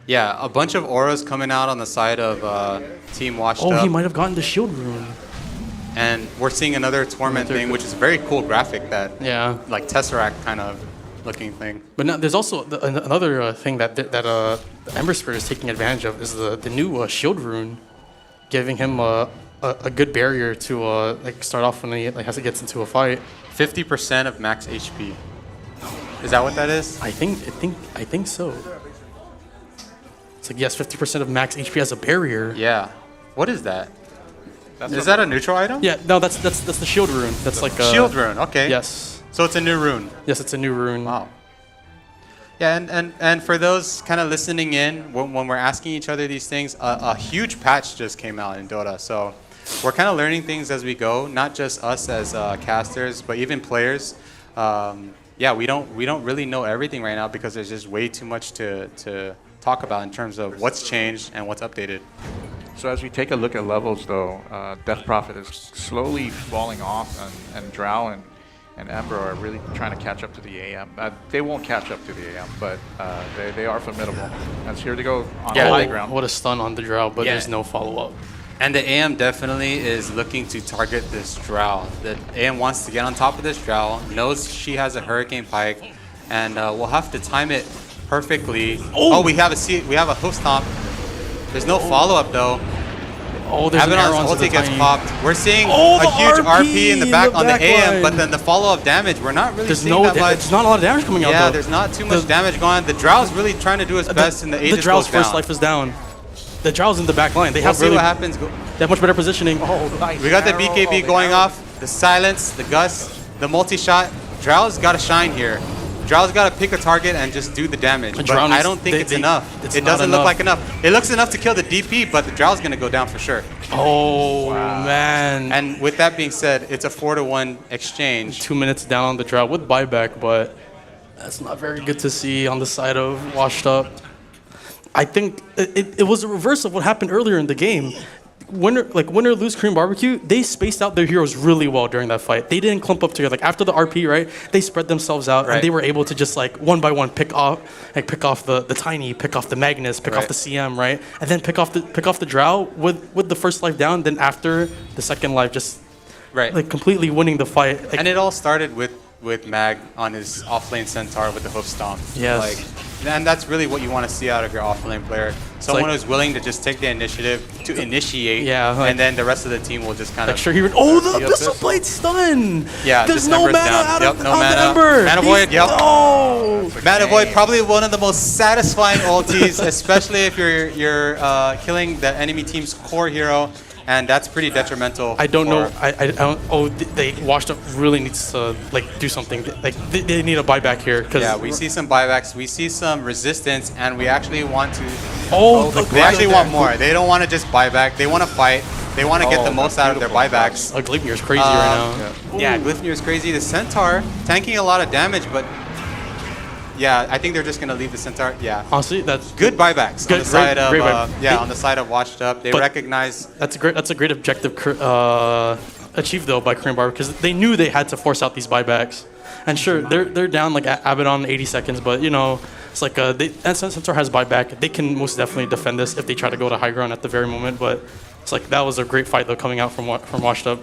Yeah, a bunch of auras coming out on the side of Team Washed Up. Oh, he might have gotten the shield rune. And we're seeing another Torment thing, which is a very cool graphic, that like Tesseract kind of looking thing. But now there's also another thing that Ember Spirit is taking advantage of, is the new shield rune, giving him a good barrier to start off when he has to get into a fight. 50% of max HP. Is that what that is? I think so. It's like, yes, 50% of max HP as a barrier. Yeah. What is that? Is that a neutral item? Yeah, no, that's the shield rune. That's like a shield rune. Okay. Yes. So it's a new rune. Yes, it's a new rune. Wow. Yeah, and for those kind of listening in, when we're asking each other these things, a huge patch just came out in Dota. So we're kind of learning things as we go, not just us as casters, but even players. Yeah, we don't really know everything right now, because there's just way too much to talk about in terms of what's changed and what's updated. So as we take a look at levels, though, Death Prophet is slowly falling off, and Drow and Ember are really trying to catch up to the AM. They won't catch up to the AM, but they are formidable. That's here to go on the high ground. What a stun on the Drow, but there's no follow-up. And the AM definitely is looking to target this Drow. The AM wants to get on top of this Drow, knows she has a Hurricane Pike, and we'll have to time it perfectly. Oh, we have a host stomp. There's no follow-up though. Oh, there's Abaddon's ulti gets popped. We're seeing a huge RP in the back on the AM, but then the follow-up damage, we're not really seeing that much. There's not a lot of damage coming out, though. Yeah, there's not too much damage going on. The Drow's really trying to do his best, and the Aegis The Drow's goes down. first life is down. The Drow's in the back line. They We'll have see really, what happens. They have much better positioning. Oh, nice. We got the BKB going off, the silence, the gust, the multi-shot. Drow's got to shine here. Drow's got to pick a target and just do the damage. But I don't think it's enough. It doesn't look like enough. It looks enough to kill the DP, but the Drow's going to go down for sure. Oh, man. And with that being said, it's a 4-to-1 exchange. 2 minutes down on the Drow with buyback, but that's not very good to see on the side of Washed Up. I think it was a reverse of what happened earlier in the game. Win or lose Korean barbecue, they spaced out their heroes really well during that fight. They didn't clump up together. Like after the RP, right? They spread themselves out and they were able to just like one by one pick off the Tiny, pick off the Magnus, pick off the CM, right? And then pick off the Drow with the first life down. Then after the second life, just like completely winning the fight. Like, and it all started with Mag on his offlane Centaur with the hoof stomp. Yes. And that's really what you want to see out of your offlane player. Someone who's willing to just take the initiative to initiate, and then the rest of the team will just kind of. Sure, the Pistol Blade stun. Yeah, there's no mana out of no on mana. the Ember. Mana Void, No. Mana Void, probably one of the most satisfying ultis, especially if you're killing the enemy team's core hero. And that's pretty detrimental. I don't know. I don't. Oh, they Washed Up really needs to like do something. Like they need a buyback here. Cause we see some buybacks. We see some resistance, and we actually want to. They actually want more. They don't want to just buy back. They want to fight. They want to get the most out of their buybacks. Gleipnir's crazy right now. Yeah, Gleipnir's crazy. The Centaur tanking a lot of damage, but. Yeah, I think they're just gonna leave the Centaur. Yeah, honestly, that's good buybacks on the side of on the side of Washed Up. They recognize that's a great objective achieved though by Korean Barber because they knew they had to force out these buybacks. And sure, they're down like Abaddon 80 seconds, but you know it's like Centaur has buyback. They can most definitely defend this if they try to go to high ground at the very moment. But it's like that was a great fight though coming out from Washed Up.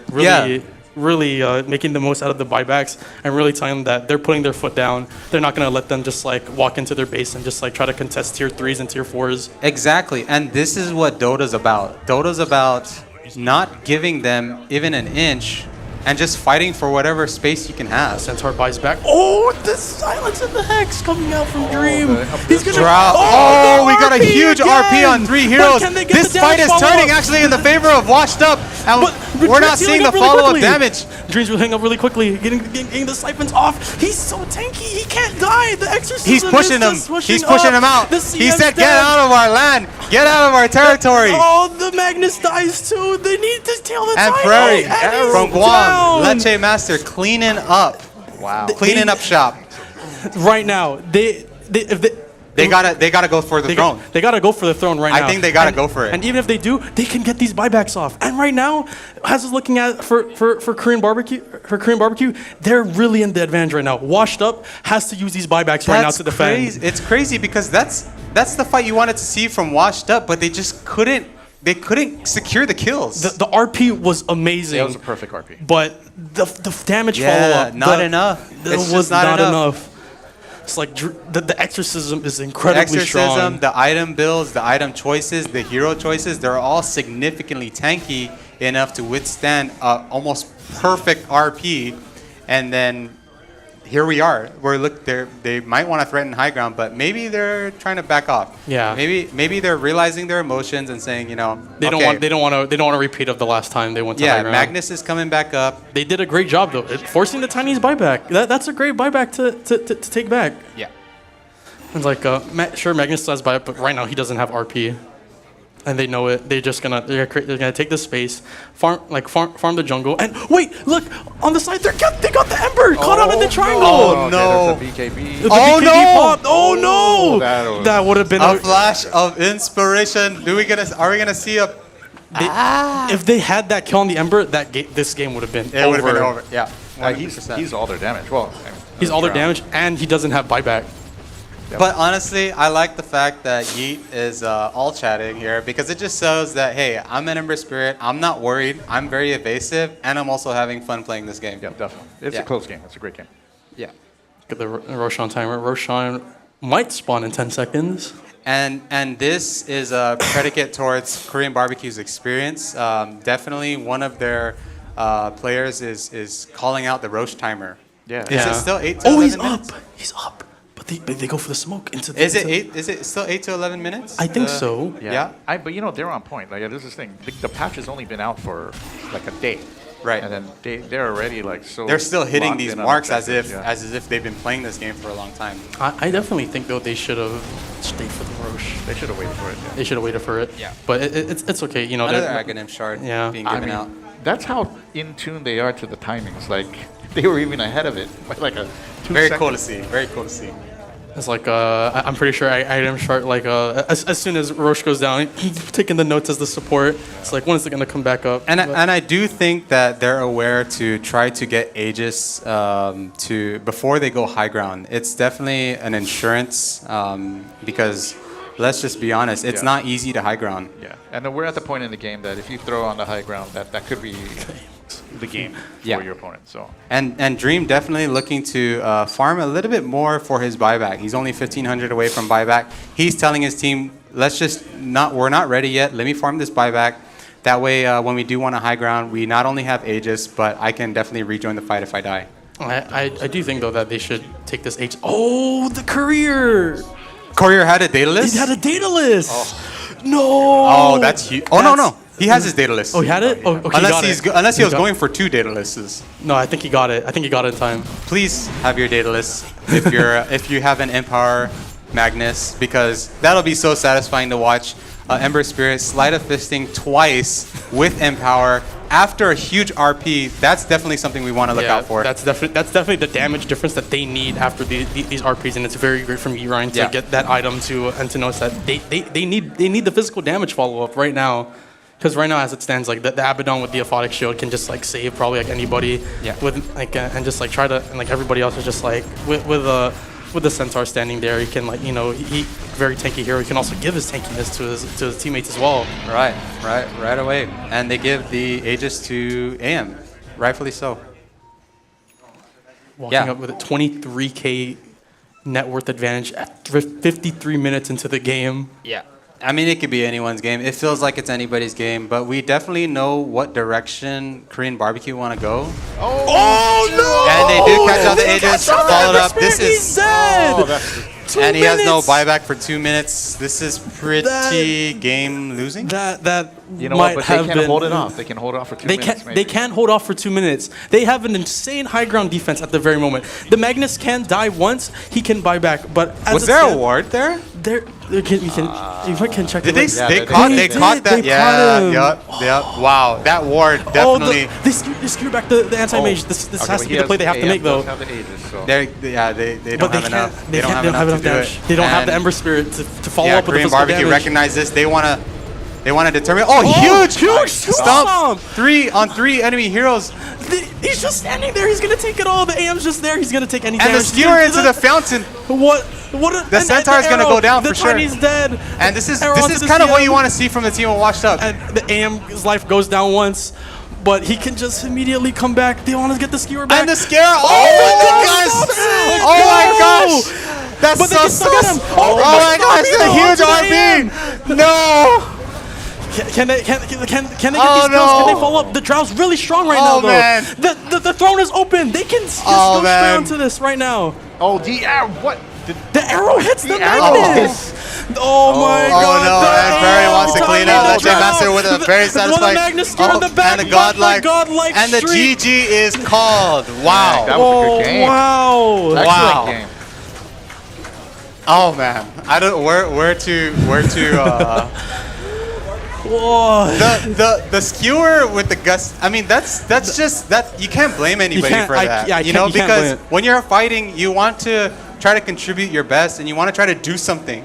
Really making the most out of the buybacks and really telling them that they're putting their foot down. They're not going to let them just like walk into their base and just like try to contest tier 3s and tier 4s. Exactly, and this is what Dota's about. Dota's about not giving them even an inch and just fighting for whatever space you can have. Centaur buys back. Oh, the silence and the hex coming out from Dream. He's gonna drop. Oh, we got a huge RP on 3 heroes. This fight is turning actually in the favor of Washed Up, and we're not seeing the follow-up damage. Dream's healing up really quickly, getting the siphons off. He's so tanky, he can't die. The exorcism. He's pushing him. He's pushing him out. He said, "Get out of our land. Get out of our territory." Oh, the Magnus dies too. They need to tail the and Prairie from Guam. Leche Master cleaning up. Wow. Cleaning up shop. Right now, they gotta go for the throne. They gotta go for the throne right now. I think they gotta go for it. And even if they do, they can get these buybacks off. And right now, as is looking at for Korean barbecue, they're really in the advantage right now. Washed Up has to use these buybacks right now to defend. Crazy. It's crazy because that's the fight you wanted to see from Washed Up, but they just couldn't. They couldn't secure the kills. The RP was amazing. It was a perfect RP. But the damage follow-up. Not enough. It was not enough. It's like the exorcism is incredibly strong. The item builds, the item choices, the hero choices, they're all significantly tanky enough to withstand almost perfect RP. And then here we are. They might want to threaten high ground, but maybe they're trying to back off. Yeah. Maybe they're realizing their emotions and saying, they don't want to repeat of the last time they went to high ground. Magnus is coming back up. They did a great job though, forcing the Tiny's buyback. That's a great buyback to take back. Yeah. It's like sure Magnus does buyback, but right now he doesn't have RP. And they know it. They're gonna take the space, farm the jungle, and wait, look on the side. They got the Ember caught out in the triangle. Oh no! There's a BKB. The BKB popped. Oh no! That would have been a flash of inspiration. Are we gonna see a? If they had that kill on the Ember, this game would have been over. It would have been over. Yeah. He's all their damage. Well, he's all their damage, and he doesn't have buyback. Yep. But honestly, I like the fact that Yeet is all chatting here because it just shows that, hey, I'm an Ember Spirit. I'm not worried. I'm very evasive, and I'm also having fun playing this game. Yeah, definitely. It's a close game. It's a great game. Yeah. Get the Roshan timer. Roshan might spawn in 10 seconds. And this is a predicate towards Korean Barbecue's experience. Definitely one of their players is calling out the Roche timer. Yeah. Is it still 8 to 11 he's minutes? up. He's up. But they go for the smoke into the. Is it still 8 to 11 minutes? I think so. Yeah. But they're on point. Like this is the thing. The patch has only been out for like a day. Right. And then they're already like so. They're still hitting these marks as if yeah. as if they've been playing this game for a long time. I definitely think though they should have stayed for the Roche. They should have waited for it. Yeah. They should have waited for it. Yeah. But it's okay. Another Aghanim shard being given out. That's how in tune they are to the timings. Like they were even ahead of it by like a 2 Very seconds. cool to see. Very cool to see. It's like I'm pretty sure item chart like as soon as Roche goes down, taking the notes as the support. It's like when is it gonna come back up? And I do think that they're aware to try to get Aegis to before they go high ground. It's definitely an insurance because let's just be honest, it's not easy to high ground. Yeah, and then we're at the point in the game that if you throw on the high ground, that could be the game for your opponent. So and Dream definitely looking to farm a little bit more for his buyback. He's only 1,500 away from buyback. He's telling his team, we're not ready yet. Let me farm this buyback. That way, when we do want a high ground, we not only have Aegis, but I can definitely rejoin the fight if I die. I do think though that they should take this H. Oh, the courier. Courier had a data list? He had a data list. Oh. No. Oh, that's huge. Oh, no. He has his data list. Oh, he had it? Oh, okay, unless he was going for 2 data lists. No, I think he got it. I think he got it in time. Please have your data list if you have an Empower Magnus, because that'll be so satisfying to watch. Ember Spirit sleight of fisting twice with Empower after a huge RP. That's definitely something we want to look out for. That's definitely the damage difference that they need after these RPs, and it's very great from Ryan to get that item to notice that they need the physical damage follow up right now. Because right now, as it stands, like the Abaddon with the Aphotic Shield can just like save probably like anybody with like and just like try to, and like everybody else is just like with the Centaur standing there, he can like he very tanky hero. He can also give his tankiness to his teammates as well. Right away, and they give the Aegis to AM, rightfully so. Walking up with a 23K net worth advantage at 53 minutes into the game. Yeah. I mean, it could be anyone's game. It feels like it's anybody's game, but we definitely know what direction Korean Barbecue want to go. Oh no! And they do catch out the Aegis, followed up. This is dead. And he has no buyback for 2 minutes. This is pretty game losing. That you know what? But they can hold it off. They can hold it off for 2 minutes. They can hold off for 2 minutes. They have an insane high ground defense at the very moment. The Magnus can die once. He can buy back. But was there a ward there? You can check. Did they caught that? Yep. Wow, that ward definitely. They screw back the anti-mage. This has to be the play they have to make though. They don't have enough. They don't have enough damage. They don't have the Ember Spirit to follow up with the Korean physical Barbecue damage. recognize this. They want to determine. Huge stomp! 3 on 3 enemy heroes. He's just standing there. He's gonna take it all. The AM's just there. He's gonna take any damage. And the skewer into the fountain. The Centaur is gonna go down for sure. The Tiny's dead. And this is kind of what you want to see from the team of Washed Up. And the AM's life goes down once, but he can just immediately come back. They want to get the skewer back. And the scare. Oh my gosh! That's so sus. Oh my gosh! The huge RP. No. Can they get these kills? Can they follow up? The Drow's really strong right now, though. Man. The throne is open. They can just go straight onto this right now. Oh, the arrow! What? The arrow hits the Magnus. Oh my God! Oh no! And Barry wants to clean out. The Jim Master with a very satisfying. And the godlike. And the GG is called. Wow. That was a good game. Wow! Excellent game. Oh man, I don't where to. Whoa. The skewer with the gust. I mean, that's just that you can't blame anybody for that. Because when you're fighting, you want to try to contribute your best and you want to try to do something.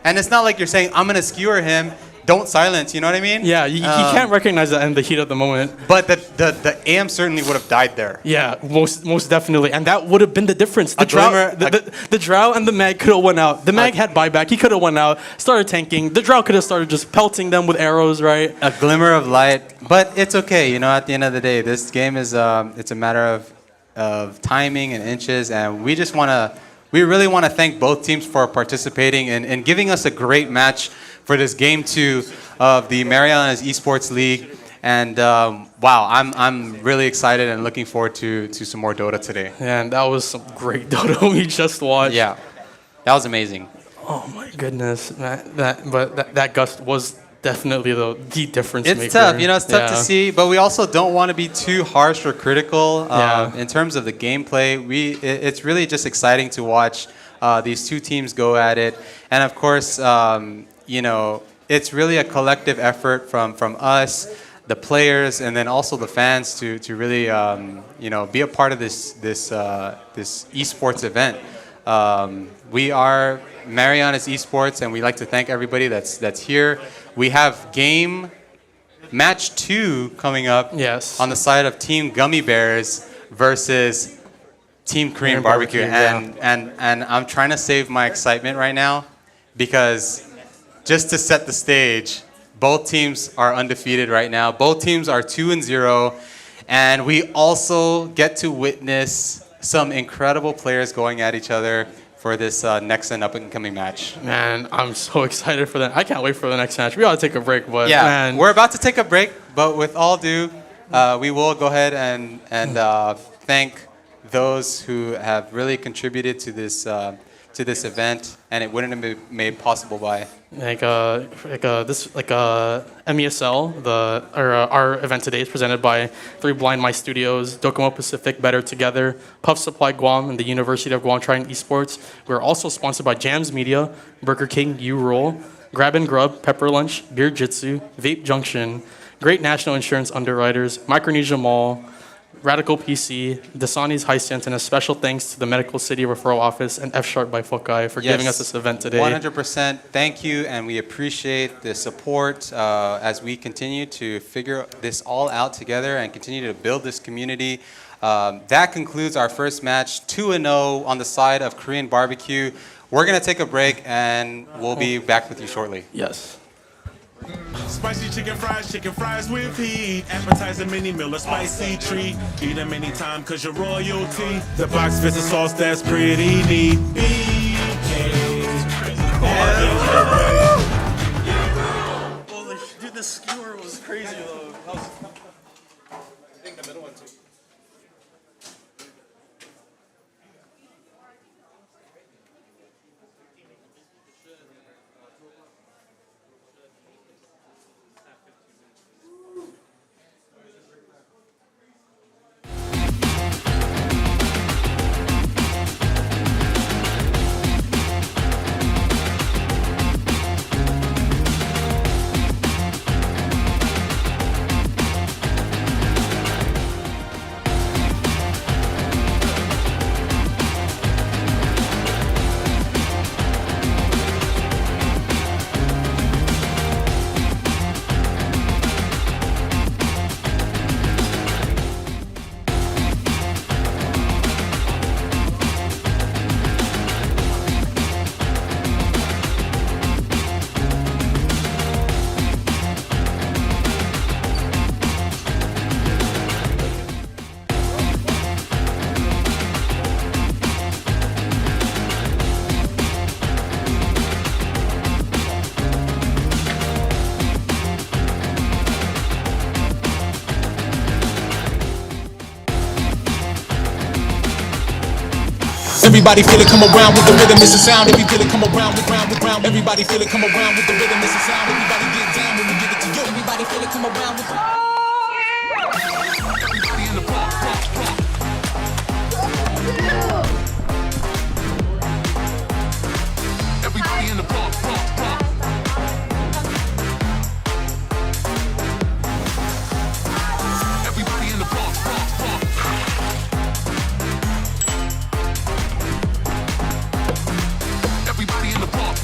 And it's not like you're saying I'm gonna skewer him. Don't silence. You know what I mean? Yeah, you can't recognize that in the heat of the moment. But the AM certainly would have died there. Yeah, most definitely, and that would have been the difference. The Drow and the Mag could have went out. The Mag had buyback. He could have went out, started tanking. The Drow could have started just pelting them with arrows, right? A glimmer of light, but it's okay. At the end of the day, this game is it's a matter of timing and inches, and we really want to thank both teams for participating and giving us a great match for this game 2 of the Marianas Esports League. And wow, I'm really excited and looking forward to some more Dota today. And that was some great Dota we just watched. Yeah, that was amazing. Oh my goodness, that gust was definitely the difference maker. It's tough, it's tough to see, but we also don't want to be too harsh or critical in terms of the gameplay. It's really just exciting to watch these two teams go at it, and of course, it's really a collective effort from us, the players, and then also the fans to really be a part of this esports event. We are Marianas Esports, and we'd like to thank everybody that's here. We have game match 2 coming up Yes. on the side of Team Gummy Bears versus Team Korean Barbecue. And I'm trying to save my excitement right now because just to set the stage, both teams are undefeated right now. Both teams are 2-0, and we also get to witness some incredible players going at each other for this next and up-and-coming match. Man, I'm so excited for that. I can't wait for the next match. We ought to take a break, but Yeah, man. we're about to take a break, but with all due, we will go ahead and thank those who have really contributed to this event, and it wouldn't have been made possible by MESL. Our event today is presented by 3 Blind Mice Studios, Docomo Pacific, Better Together, Puff Supply Guam, and the University of Guam Trying Esports. We're also sponsored by Jams Media, Burger King, U-Roll, Grab and Grub, Pepper Lunch, Beer Jitsu, Vape Junction, Great National Insurance Underwriters, Micronesia Mall, Radical PC, Dasani's Hisense, and a special thanks to the Medical City Referral Office and F-Sharp by Fokai for giving us this event today. 100%. Thank you, and we appreciate the support as we continue to figure this all out together and continue to build this community. That concludes our first match, 2-0 on the side of Korean Barbecue. We're going to take a break, and we'll be back with you shortly. Yes. Spicy chicken fries with heat. Appetizer mini meal, a spicy treat. Eat them anytime cause you're royalty. The box fits a sauce that's pretty neat. Dude, the skewer was crazy though. Everybody feel it come around with the rhythm, it's a sound. If you feel it come around with round. Everybody feel it come around with the rhythm, it's a sound. Everybody get down when we give it to you. Everybody feel it come around with everybody in the pump. Everybody in the pump. Everybody in the pump. Everybody in the pump. Everybody in the pump. Everybody in the pump.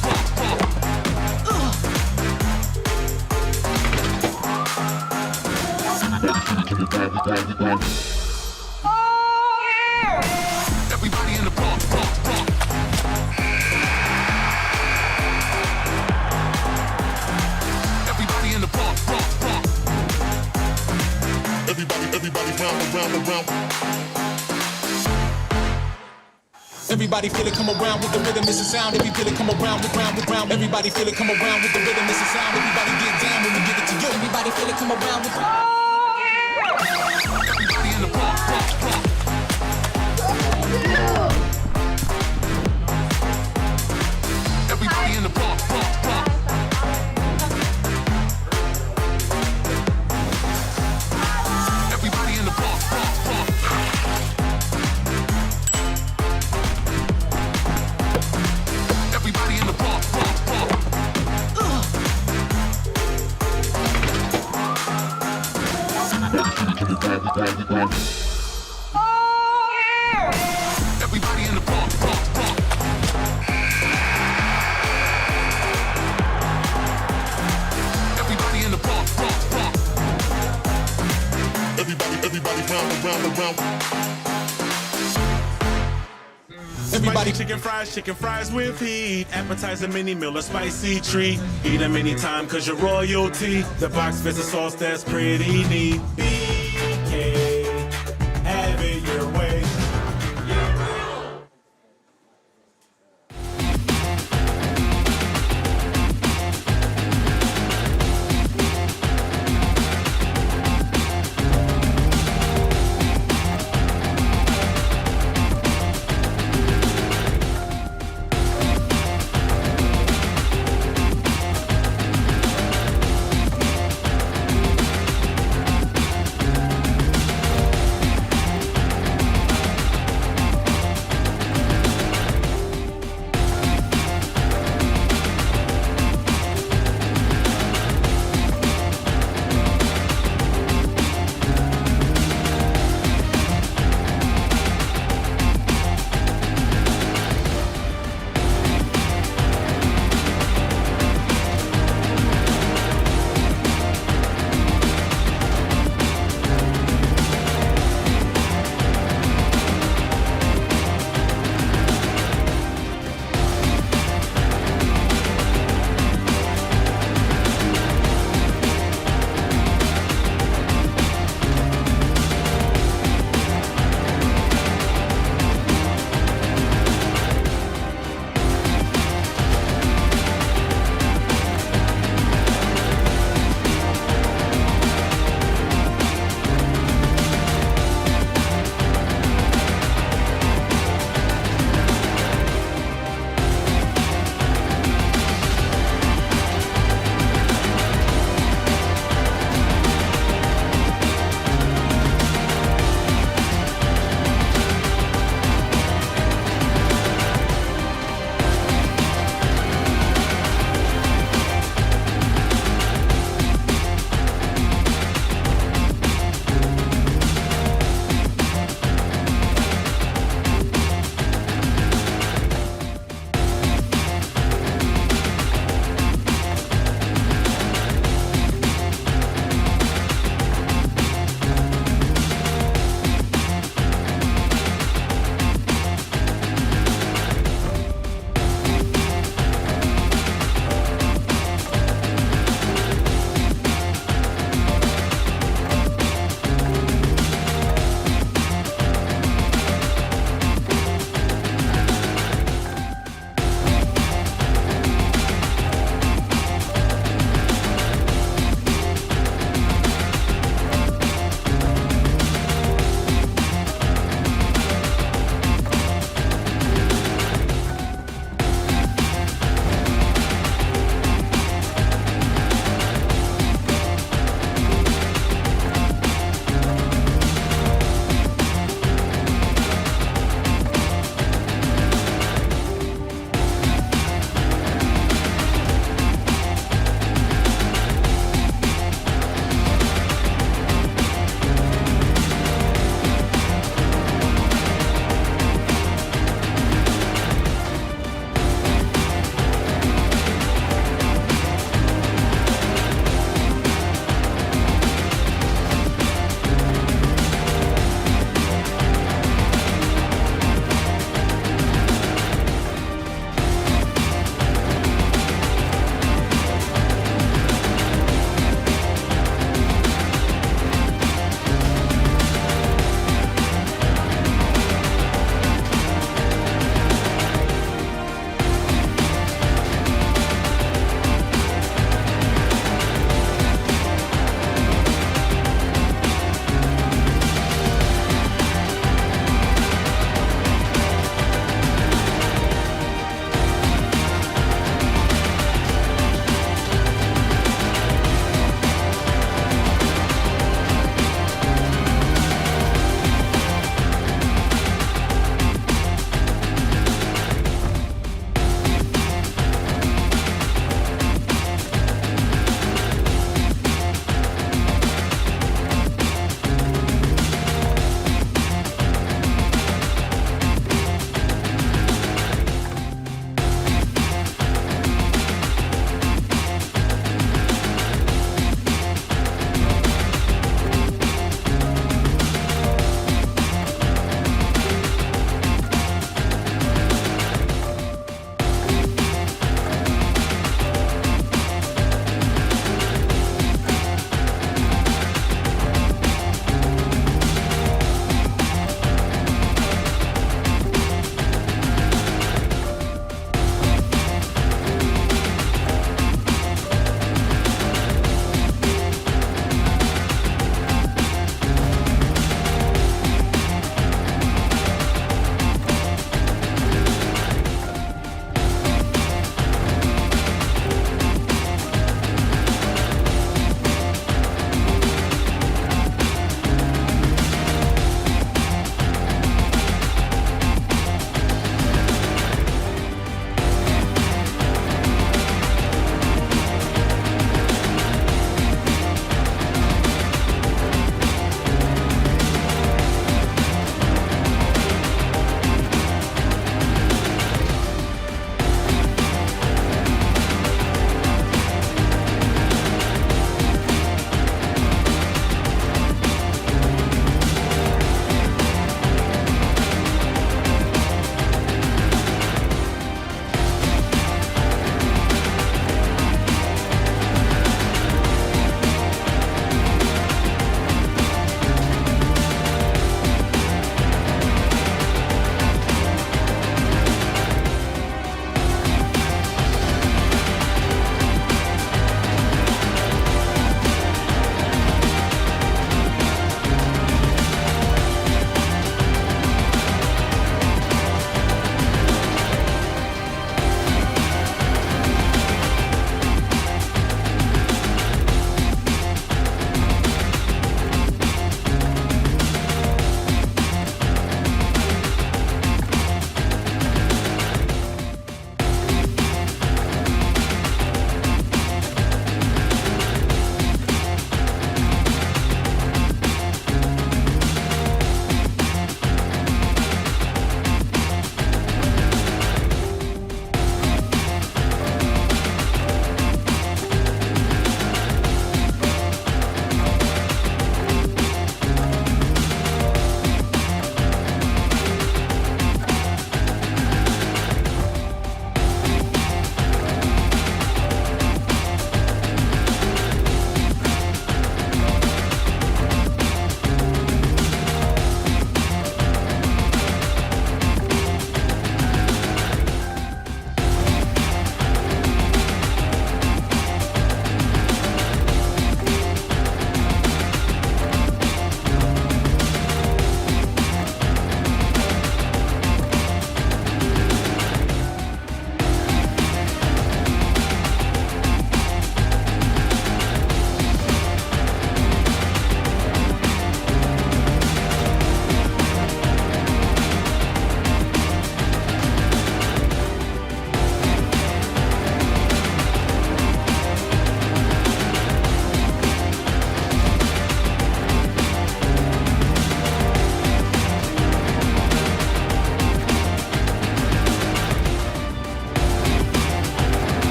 Everybody round. Everybody feel it come around with the rhythm, it's a sound. If you feel it come around with round. Everybody feel it come around with the rhythm, it's a sound. Everybody get down when we give it to you. Everybody feel it come around with everybody in the pump. Everybody in the pump. Everybody in the pump. Everybody in the pump. Everybody in the pump. Everybody Chicken fries with heat. Appetizer, mini meal, a spicy treat. Eat them anytime, cause you're royalty. The box fits a sauce that's pretty neat. BK, have it your way.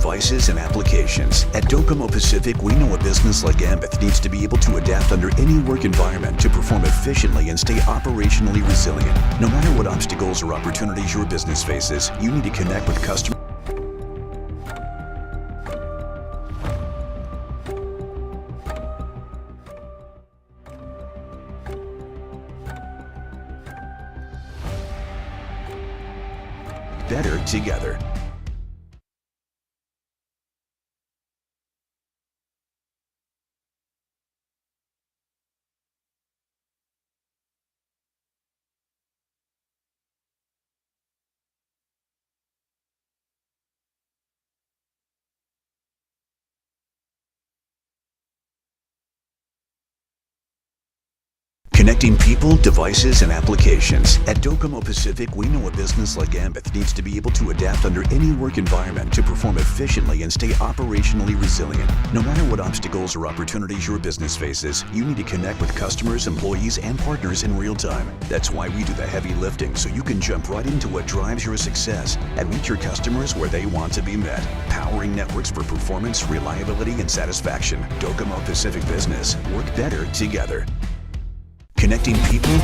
devices, and applications. At Docomo Pacific, we know a business like Ambeth needs to be able to adapt under any work environment to perform efficiently and stay operationally resilient. No matter what obstacles or opportunities your business faces, you need to connect with customers. Better together. Connecting people, devices, and applications. At Docomo Pacific, we know a business like Ambeth needs to be able to adapt under any work environment to perform efficiently and stay operationally resilient. No matter what obstacles or opportunities your business faces, you need to connect with customers, employees, and partners in real time. That's why we do the heavy lifting, so you can jump right into what drives your success and meet your customers where they want to be met. Powering networks for performance, reliability, and satisfaction. Docomo Pacific Business. Work better together. Connecting people,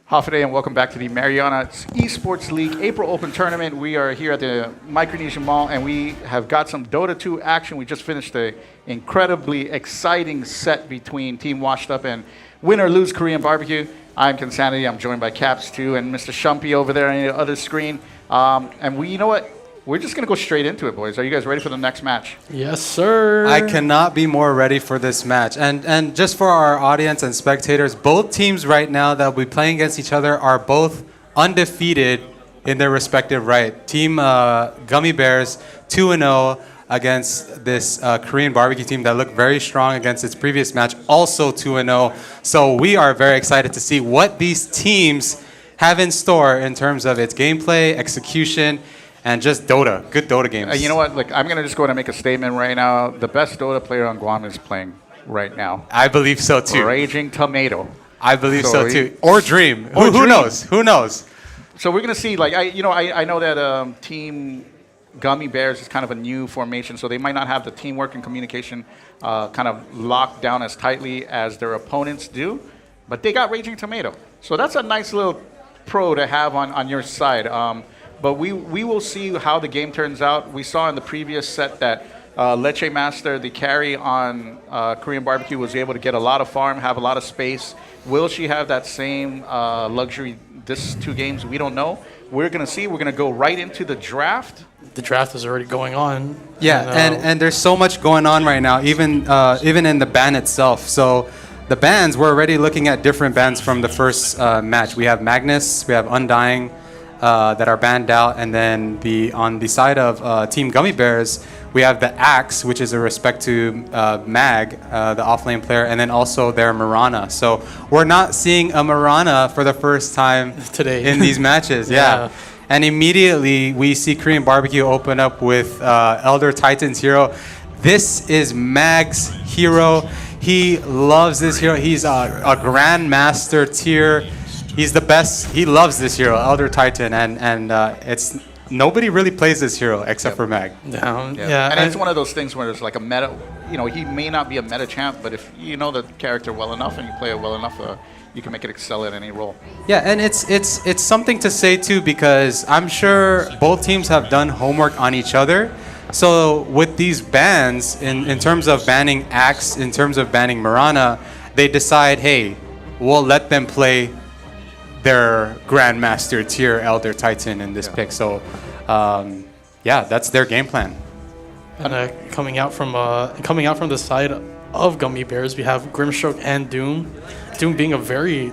Hafa and welcome back to the Marianas Esports League April Open Tournament. We are here at the Micronesian Mall, and we have got some Dota 2 action. We just finished an incredibly exciting set between Team Washed Up and Win or Lose Korean Barbecue. I'm Consanity. I'm joined by Caps 2 and Mr. Shumpy over there on the other screen. And you know what? We're just going to go straight into it, boys. Are you guys ready for the next match? Yes, sir. I cannot be more ready for this match. And just for our audience and spectators, both teams right now that will be playing against each other are both undefeated in their respective right. Team Gummy Bears 2-0 against this Korean barbecue team that looked very strong against its previous match, also 2-0. So we are very excited to see what these teams have in store in terms of its gameplay, execution, and just Dota, good Dota games. You know what? Like, I'm going to just go ahead and make a statement right now. The best Dota player on Guam is playing right now. I believe so too. Raging Tomato. I believe so too. Or Dream. Who knows? Who knows? So we're going to see, like, I know that Team Gummy Bears is kind of a new formation, so they might not have the teamwork and communication kind of locked down as tightly as their opponents do, but they got Raging Tomato. So that's a nice little pro to have on your side. But we will see how the game turns out. We saw in the previous set that Leche Master, the carry on Korean Barbecue, was able to get a lot of farm, have a lot of space. Will she have that same luxury this 2 games? We don't know. We're going to see. We're going to go right into the draft. The draft is already going on. Yeah, and there's so much going on right now, even in the ban itself. So the bans, we're already looking at different bans from the first match. We have Magnus, we have Undying, that are banned out, and then on the side of Team Gummy Bears, we have the Axe, which is a respect to Mag, the offlane player, and then also their Marana. So we're not seeing a Marana for the first time today in these matches. Yeah. And immediately we see Korean Barbecue open up with Elder Titan's hero. This is Mag's hero. He loves this hero. He's a Grandmaster tier. He's the best. He loves this hero, Elder Titan, and it's nobody really plays this hero except for Mag. Yeah. And it's one of those things where there's like a meta. You know, he may not be a meta champ, but if you know the character well enough and you play it well enough, you can make it excel at any role. Yeah, and it's something to say too, because I'm sure both teams have done homework on each other. So with these bans, in terms of banning Axe, in terms of banning Marana, they decide, hey, we'll let them play their Grandmaster tier Elder Titan in this pick. So, that's their game plan. And coming out from the side of Gummy Bears, we have Grimstroke and Doom. Doom being a very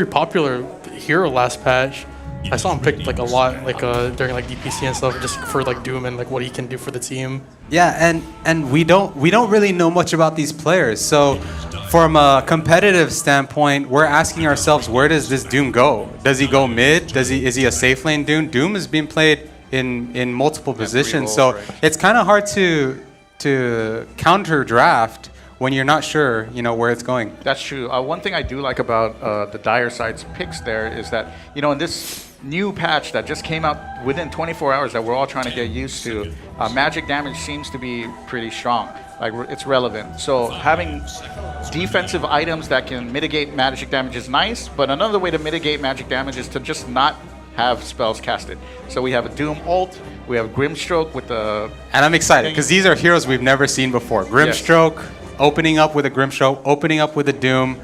popular hero last patch. I saw him picked like a lot, like during like DPC and stuff, just for like Doom and like what he can do for the team. Yeah, and we don't really know much about these players. So from a competitive standpoint, we're asking ourselves, where does this Doom go? Does he go mid? Is he a safe lane Doom? Doom is being played in multiple positions, so it's kind of hard to counter draft when you're not sure, where it's going. That's true. One thing I do like about the Dire Side's picks there is that, in this new patch that just came out within 24 hours that we're all trying to get used to, magic damage seems to be pretty strong. Like, it's relevant. So having defensive items that can mitigate magic damage is nice, but another way to mitigate magic damage is to just not have spells casted. So we have a Doom ult, we have Grimstroke with the... And I'm excited, because these are heroes we've never seen before. Grimstroke, opening up with a Grimstroke, opening up with a Doom.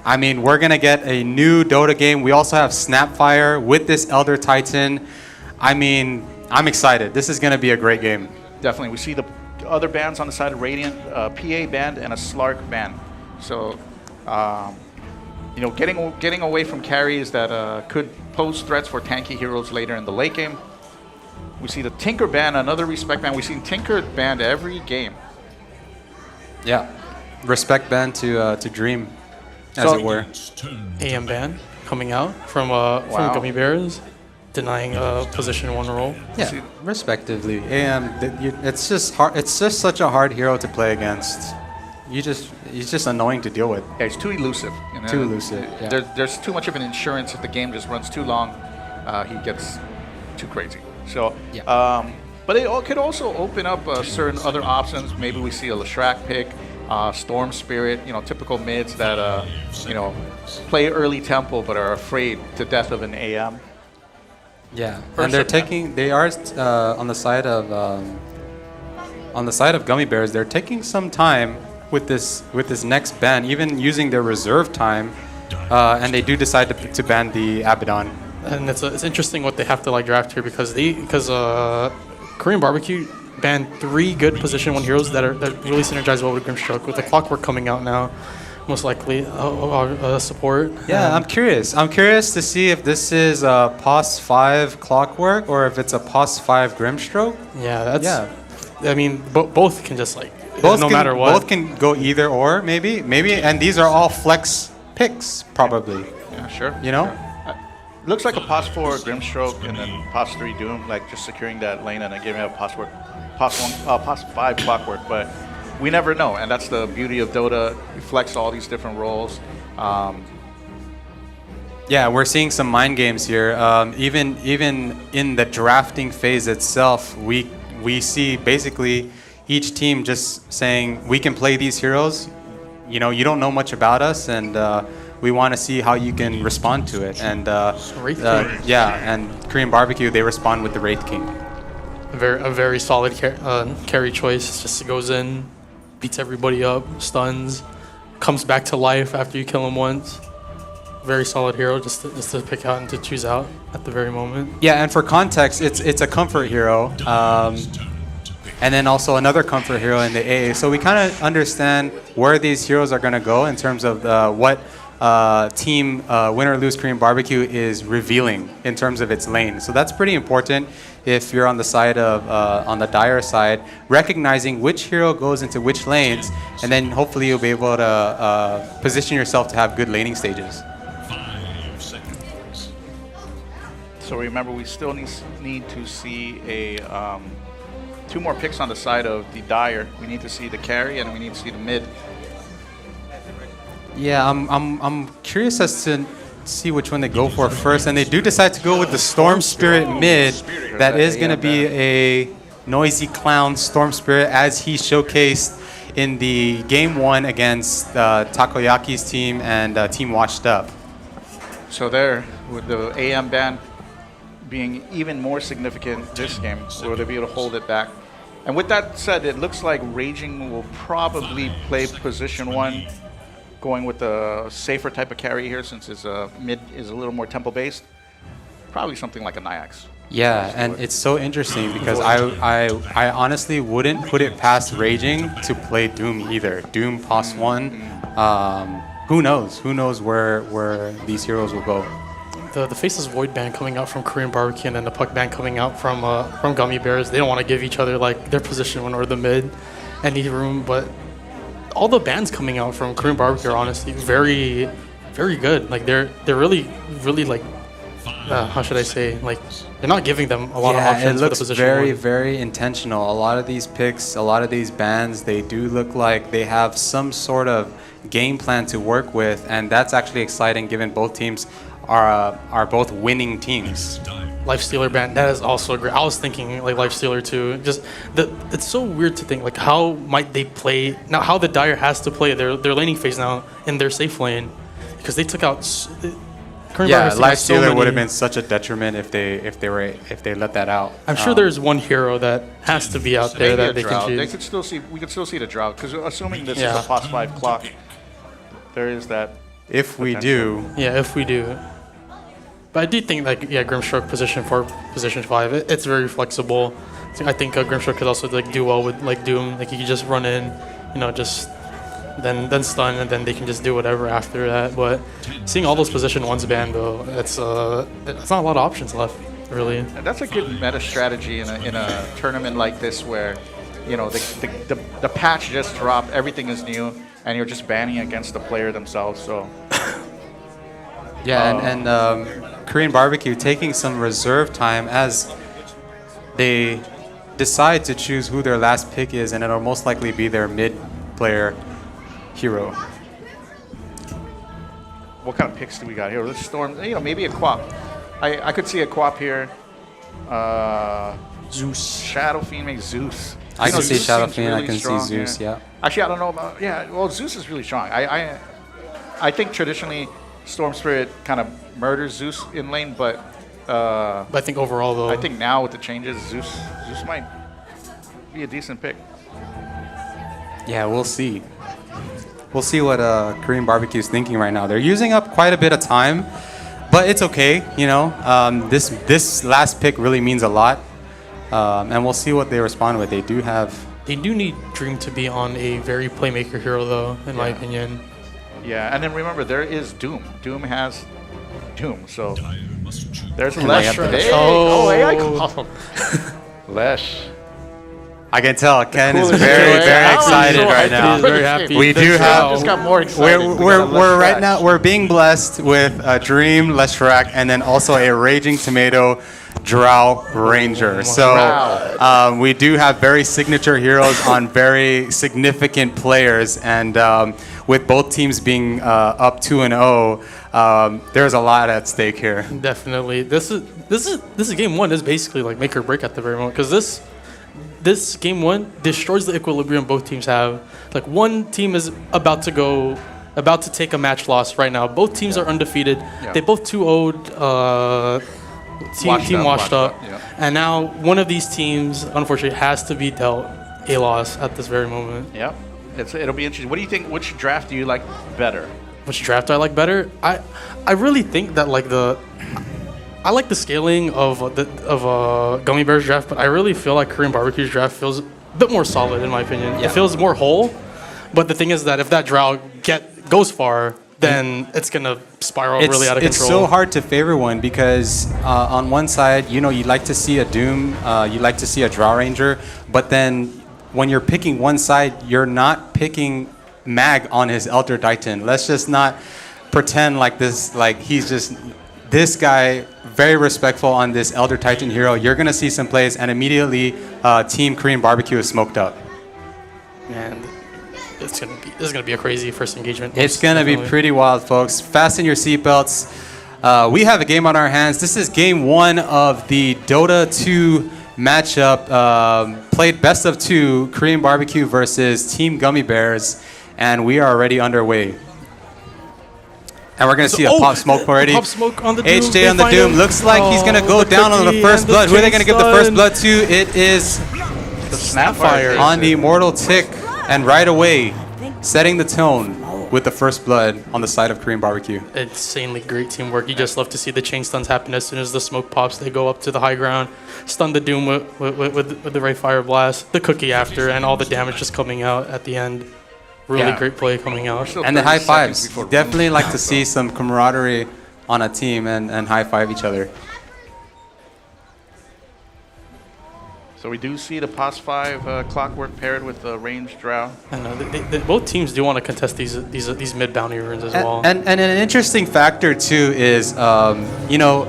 I mean, we're going to get a new Dota game. We also have Snapfire with this Elder Titan. I mean, I'm excited. This is going to be a great game. Definitely. We see the other bands on the side of Radiant, PA band and a Slark band. So, getting away from carries that could pose threats for tanky heroes later in the late game. We see the Tinker band, another respect band. We've seen Tinker band every game. Yeah. Respect band to Dream, as it were. AM ban coming out from Gummy Bears, denying position 1 role. Yeah, respectively. AM, it's just hard. It's just such a hard hero to play against. He's just annoying to deal with. Yeah, he's too elusive. Too elusive. Yeah. There's too much of an insurance if the game just runs too long. He gets too crazy. So, but it could also open up certain other options. Maybe we see a Leshrac pick. Storm Spirit, typical mids that play early tempo but are afraid to death of an AM. Yeah, and they are on the side of Gummy Bears. They're taking some time with this next ban, even using their reserve time, and they do decide to ban the Abaddon. And it's interesting what they have to draft here because Korean Barbecue banned 3 good position 1 heroes that really synergize well with Grimstroke. With the Clockwork coming out now, most likely support. Yeah, I'm curious. I'm curious to see if this is a POS 5 Clockwork or if it's a POS 5 Grimstroke. Yeah, I mean, both can just matter what. Both can go either or, maybe, and these are all flex picks, probably. Yeah, sure. Sure. Looks like a POS 4 Grimstroke and then POS 3 Doom, just securing that lane and then giving out POS 5 Clockwork, but we never know, and that's the beauty of Dota. We flex all these different roles. Yeah, we're seeing some mind games here. Even in the drafting phase itself, we see basically each team just saying, we can play these heroes. You don't know much about us, and we want to see how you can respond to it. And and Korean Barbecue, they respond with the Wraith King. A very solid carry choice. Just goes in, beats everybody up, stuns, comes back to life after you kill him once. Very solid hero just to pick out and to choose out at the very moment. Yeah, and for context, it's a comfort hero. And then also another comfort hero in the AA. So we kind of understand where these heroes are going to go in terms of what team win or lose Korean Barbecue is revealing in terms of its lane. So that's pretty important if you're on the side of on the Dire side, recognizing which hero goes into which lanes, and then hopefully you'll be able to position yourself to have good laning stages. 5 seconds. So remember, we still need to see a 2 more picks on the side of the Dire. We need to see the carry and we need to see the mid. Yeah, I'm curious as to see which one they go for first, and they do decide to go with the Storm Spirit mid. That is going to be a noisy clown Storm Spirit, as he showcased in the game 1 against Takoyaki's team and Team Washed Up. So there, with the AM ban being even more significant this game, will they be able to hold it back? And with that said, it looks like Raging will probably play position 1, going with the safer type of carry here since his mid is a little more tempo based. Probably something like a Nyax. Yeah, and it's so interesting because I honestly wouldn't put it past Raging to play Doom either. Doom POS 1. Who knows? Who knows where these heroes will go? The Faceless Void ban coming out from Korean Barbecue and then the Puck ban coming out from Gummy Bears. They don't want to give each other their position 1 or the mid any room, but all the bans coming out from Korean Barbecue are honestly very, very good. They're really how should I say? They're not giving them a lot of options. It looks for the position very, 1. very intentional. A lot of these picks, a lot of these bans, they do look like they have some sort of game plan to work with, and that's actually exciting given both teams are both winning teams. Lifestealer ban, that is also great. I was thinking Lifestealer too. Just it's so weird to think how might they play now? How the Dire has to play their laning phase now in their safe lane because they took out. Lifestealer would have been such a detriment if they let that out. I'm sure there's one hero that has to be out there that they drought. can choose. We could still see the drought because assuming this is a POS 5 clock, there is that. If we do. Yeah, if we do. But I do think Grimstroke position 4, position 5, it's very flexible. I think Grimstroke could also do well with Doom. You could just run in, just then stun, and then they can just do whatever after that. But seeing all those position 1s banned though, it's not a lot of options left, really. And that's a good meta strategy in a tournament like this where, the patch just dropped, everything is new, and you're just banning against the player themselves. So. Yeah, and Korean Barbecue taking some reserve time as they decide to choose who their last pick is, and it'll most likely be their mid-player hero. What kind of picks do we got here? Let's Storm, maybe a Quap. I could see a Quap here. Zeus. Shadow Fiend makes Zeus. I can see Zeus Shadow seems Fiend. I really can strong, see Zeus. Yeah. Actually, I don't know about. Yeah, well, Zeus is really strong. I think traditionally Storm Spirit kind of murders Zeus in lane, but I think overall, though, I think now with the changes, Zeus might be a decent pick. Yeah, we'll see. We'll see what Korean Barbecue is thinking right now. They're using up quite a bit of time, but it's okay. You know, this last pick really means a lot, and we'll see what they respond with. They do need Dream to be on a very playmaker hero, though, in my opinion. Yeah, and then remember there is Doom. Doom has Doom, so Dire must choose. there's And Lesh. they have the- Hey, Oh. AI call. Lesh. I can tell Ken is coolest very, hero. very Yeah, excited I'm right so now. He's very happy. We The do draw. have. Just got more excited. We got We're Leshrac. right now. We're being blessed with a Dream Leshrac and then also a Raging Tomato Drow Ranger. So we do have very signature heroes on very significant players, and with both teams being up 2-0, there's a lot at stake here. Definitely. This is game one. This is basically like make or break at the very moment, because this game one destroys the equilibrium both teams have. Like, one team is about to take a match loss right now. Both teams are undefeated. Yeah. They both 2-0'd team washed up. Yeah. And now one of these teams, unfortunately, has to be dealt a loss at this very moment. Yep. It'll be interesting. What do you think? Which draft do you like better? Which draft do I like better? I really think that I like the scaling of Gummy Bear's draft, but I really feel like Korean Barbecue's draft feels a bit more solid, in my opinion. It feels more whole. But the thing is that if that draw goes far, then it's gonna spiral really out of It's control. so hard to favor one because on one side, you know, you like to see a Doom, you like to see a Drow Ranger, but then when you're picking one side, you're not picking Mag on his Elder Titan. Let's just not pretend like he's just this guy, very respectful on this Elder Titan hero. You're gonna see some plays, and immediately Team Korean Barbecue is smoked up. And this is gonna be a crazy first engagement. It's going to be pretty wild, folks. Fasten your seatbelts. We have a game on our hands. This is game one of the Dota 2 matchup. Played best of two, Korean Barbecue versus Team Gummy Bears. And we are already underway. And we're going to see a Pop Smoke already. Pop Smoke on the Doom. HJ They on the find Doom. him. Looks like he's going to go the down on the cookie first and the blood. Who are they going to give the first chain blood to? It is The Snapfire. on the Immortal Tick. And right away, setting the tone with the first blood on the side of Korean Barbecue. Insanely great teamwork. You just love to see the chain stuns happen as soon as the smoke pops. They go up to the high ground, stun the Doom with the right fire blast, the cookie after, and all the damage just coming out at the end. Really great play coming out. Still And the 30 high seconds fives. before Definitely boom. like to see some camaraderie on a team and high five each other. So we do see the POS 5 Clockwork paired with the ranged Drow. I know both teams do want to contest these mid bounty runes as well. And an interesting factor too is, you know,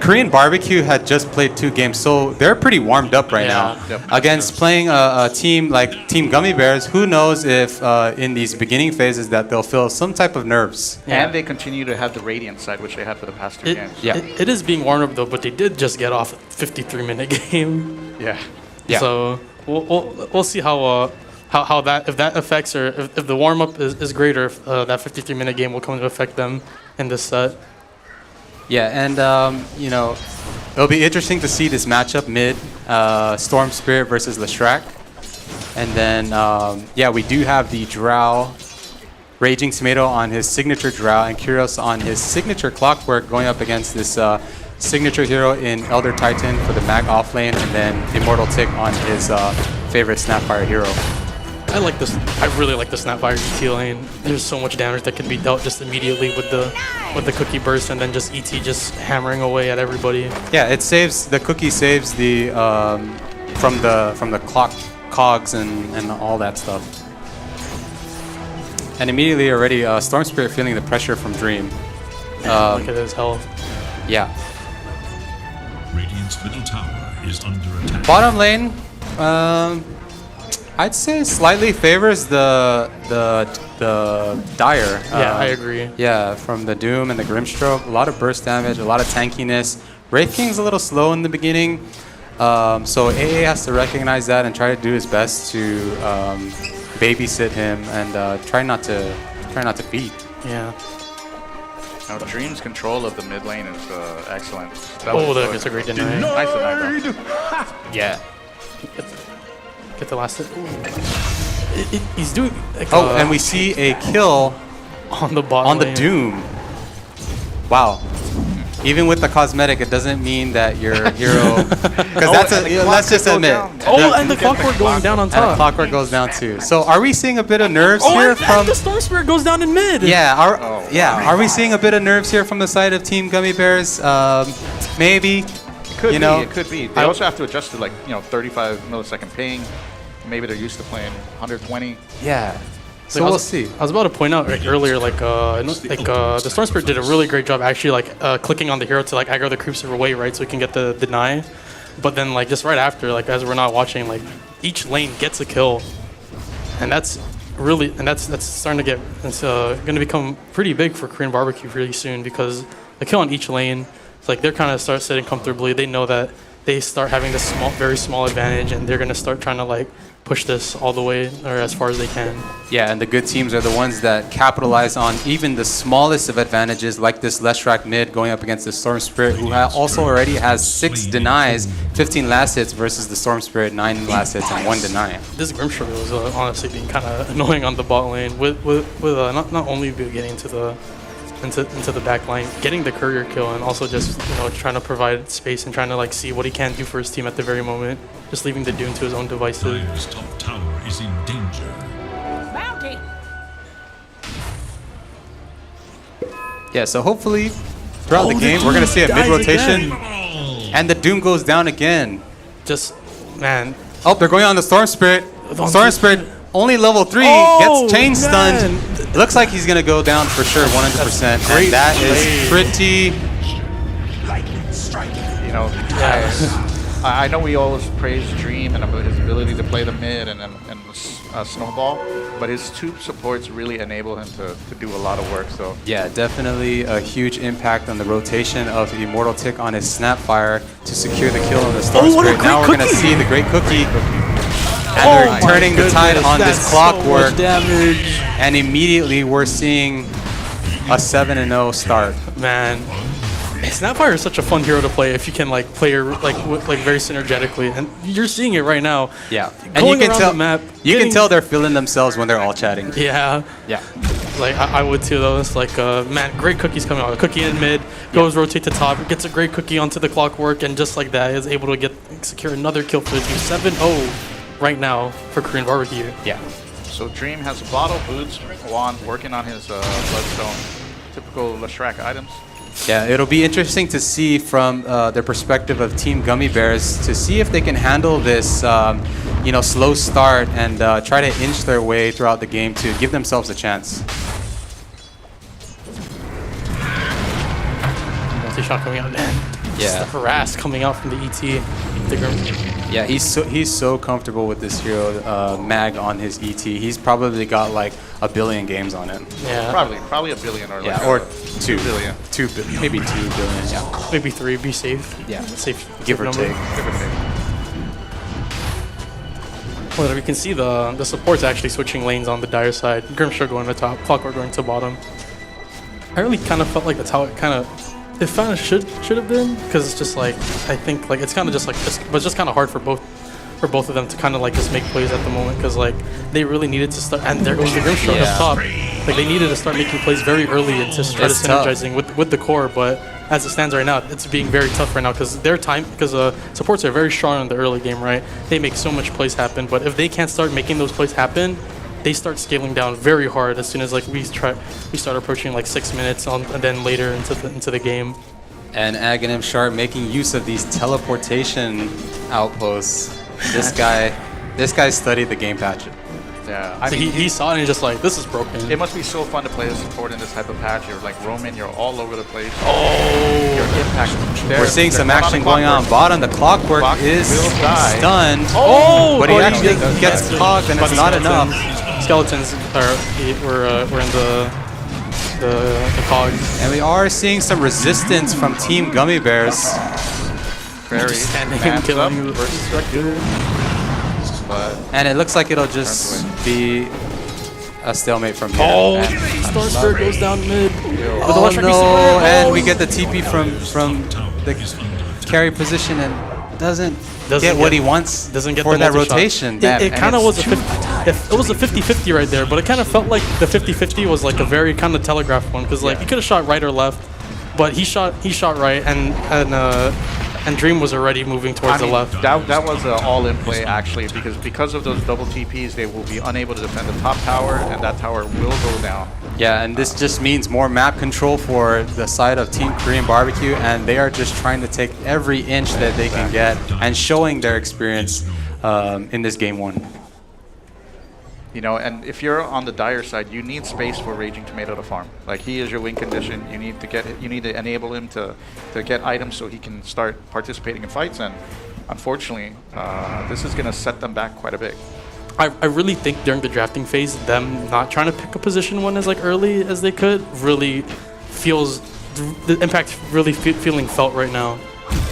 Korean Barbecue had just played 2 games, so they're pretty warmed up right now. Yep. Against playing a team like Team Gummy Bears, who knows if in these beginning phases that they'll feel some type of nerves. And they continue to have the Radiant side, which they had for the past 2 games. Yeah. It is being warmed up though, but they did just get off a 53-minute game. Yeah. Yeah. So we'll see how that, if that affects, or if the warm up is greater, if that 53-minute game will come to affect them in this set. Yeah, and you know, it'll be interesting to see this matchup mid, Storm Spirit versus Leshrac. And then, yeah, we do have the Drow, Raging Tomato on his signature Drow, and Kyrios on his signature Clockwork going up against this signature hero in Elder Titan for the Mag off lane, and then Immortal Tick on his favorite Snapfire hero. I like this. I really like the Snapfire ET lane. There's so much damage that can be dealt just immediately with the cookie burst, and then just ET just hammering away at everybody. Yeah, it saves the cookie, saves the from the clock cogs and all that stuff. And immediately already Storm Spirit feeling the pressure from Dream. Look at his health. Yeah. Radiant's middle tower is under attack. Bottom lane, I'd say slightly favors the Dire. Yeah, I agree. Yeah, from the Doom and the Grimstroke, a lot of burst damage, a lot of tankiness. Wraith King's a little slow in the beginning. So AA has to recognize that and try to do his best to babysit him and try not to feed. Yeah. Now, Dream's control of the mid lane is excellent. That's a great deny. Nice deny, bro. Yeah. Get the last hit. He's doing. Like, And we see a kill on the bot on the lane. Doom. Wow. Even with the cosmetic, it doesn't mean that your hero. Because let's just admit. And the clockwork going down on And the top. clockwork goes down too. So are we seeing a bit of nerves Oh, here and from? the Storm Spirit goes down in mid. Yeah. Are we seeing a bit of nerves here from the side of Team Gummy Bears? Maybe. It could be. They also have to adjust to 35 millisecond ping. Maybe they're used to playing 120. Yeah. So we'll see. I was about to point out earlier, the Storm Spirit did a really great job actually clicking on the hero to aggro the creeps away, right, so he can get the deny. But then just right after, as we're not watching, each lane gets a kill, and that's starting to get going to become pretty big for Korean barbecue really soon, because the kill on each lane, it's they're kind of start sitting comfortably. They know that they start having this very small advantage, and they're going to start trying to push this all the way or as far as they can. Yeah, and the good teams are the ones that capitalize on even the smallest of advantages, like this Leshrac mid going up against the Storm Spirit, who also already has 6 denies, 15 last hits versus the Storm Spirit, 9 last hits and 1 deny. This Grimstruggle was honestly being kind of annoying on the bot lane with not only getting into the back line, getting the courier kill, and also just trying to provide space and trying to see what he can do for his team at the very moment, just leaving the Doom to his own devices. Live's top tower is in danger. Yeah, so hopefully throughout the game we're going to see a mid rotation, and the Doom goes down again. Just, man. Oh, they're going on the Storm Spirit. Storm Spirit only level 3, gets chain stunned. It looks like he's going to go down for sure, 100%. And that is pretty... I know we always praise Dream and about his ability to play the mid and snowball, but his 2 supports really enable him to do a lot of work. So yeah, definitely a huge impact on the rotation of the Immortal Tick on his Snapfire to secure the kill on the Storm Spirit. Now we're going to see the Great Cookie. And they're turning the tide on this Clockwork. And immediately we're seeing a 7-0 start. Man. Snapfire is such a fun hero to play if you can play her very synergetically, and you're seeing it right now. Yeah, and you can tell the map. You can tell they're feeling themselves when they're all chatting. Yeah. Yeah. I would too though. It's man, great cookies coming out. A cookie in mid, goes rotate to top, gets a great cookie onto the Clockwork, and just like that is able to secure another kill for the team. 7-0 right now for Korean barbecue. Yeah. So Dream has a bottle, boots, wand, working on his bloodstone. Typical Leshrac items. Yeah, it'll be interesting to see from the perspective of Team Gummy Bears to see if they can handle this, slow start and try to inch their way throughout the game to give themselves a chance. Multi-shot coming out, man. Yeah. Just the harass coming out from the ET. Yeah, he's so comfortable with this hero, Mag on his ET. He's probably got a billion games on it. Yeah. Probably a billion or or 2 billion. 2 billion, maybe 2 billion. Yeah. Maybe 3. Be safe. Yeah. Safe. Give or number. take. Well, we can see the supports actually switching lanes on the Dire side. Grimstruggle going to top, Clockwork going to bottom. I really kind of felt like that's how it kind of should have been, because it's just I think it's kind of just but it's just kind of hard for both of them to kind of just make plays at the moment, because they really needed to start. And there goes the Grimstruggle up top. They needed to start making plays very early and to start synergizing with the core. But as it stands right now, it's being very tough right now because supports are very strong in the early game, right? They make so much plays happen, but if they can't start making those plays happen, they start scaling down very hard as soon as we start approaching 6 minutes and then later into the game. And Aghanim Sharp making use of these teleportation outposts. This guy studied the game patch. Yeah, he saw it and he's just this is broken. It must be so fun to play a support in this type of patch. You're Roman, you're all over the place. Oh! Your impact. We're seeing some action going on bottom. The Clockwork is stunned. Oh! But he actually gets caught, and it's not enough. Skeletons were in the cogs. And we are seeing some resistance from Team Gummy Bears. Prairie standing and stands up killing you. versus Raccoon. But And it looks like it'll just be a stalemate from here. Oh, And- Star Spirit goes down mid. With Oh electric beast no, super. and we Oh, get the TP from the carry position and doesn't get what he wants doesn't get for the that multi-shot. rotation. It Man, kind of and was a it's 50, it was a 50-50 right there, but it kind of felt like the 50-50 was like a very kind of telegraphed one because like he could have shot right or left, but he shot right and Dream was already moving towards the left. That was an all-in play actually because of those double TPs, they will be unable to defend the top tower, and that tower will go down. Yeah, and this just means more map control for the side of Team Korean Barbecue, and they are just trying to take every inch that they can get and showing their experience in this game one. You know, and if you're on the Dire side, you need space for Raging Tomato to farm. Like, he is your win condition. You need to enable him to get items so he can start participating in fights. And unfortunately, this is going to set them back quite a bit. I really think during the drafting phase, them not trying to pick a position one as like early as they could really feels the impact really feeling felt right now.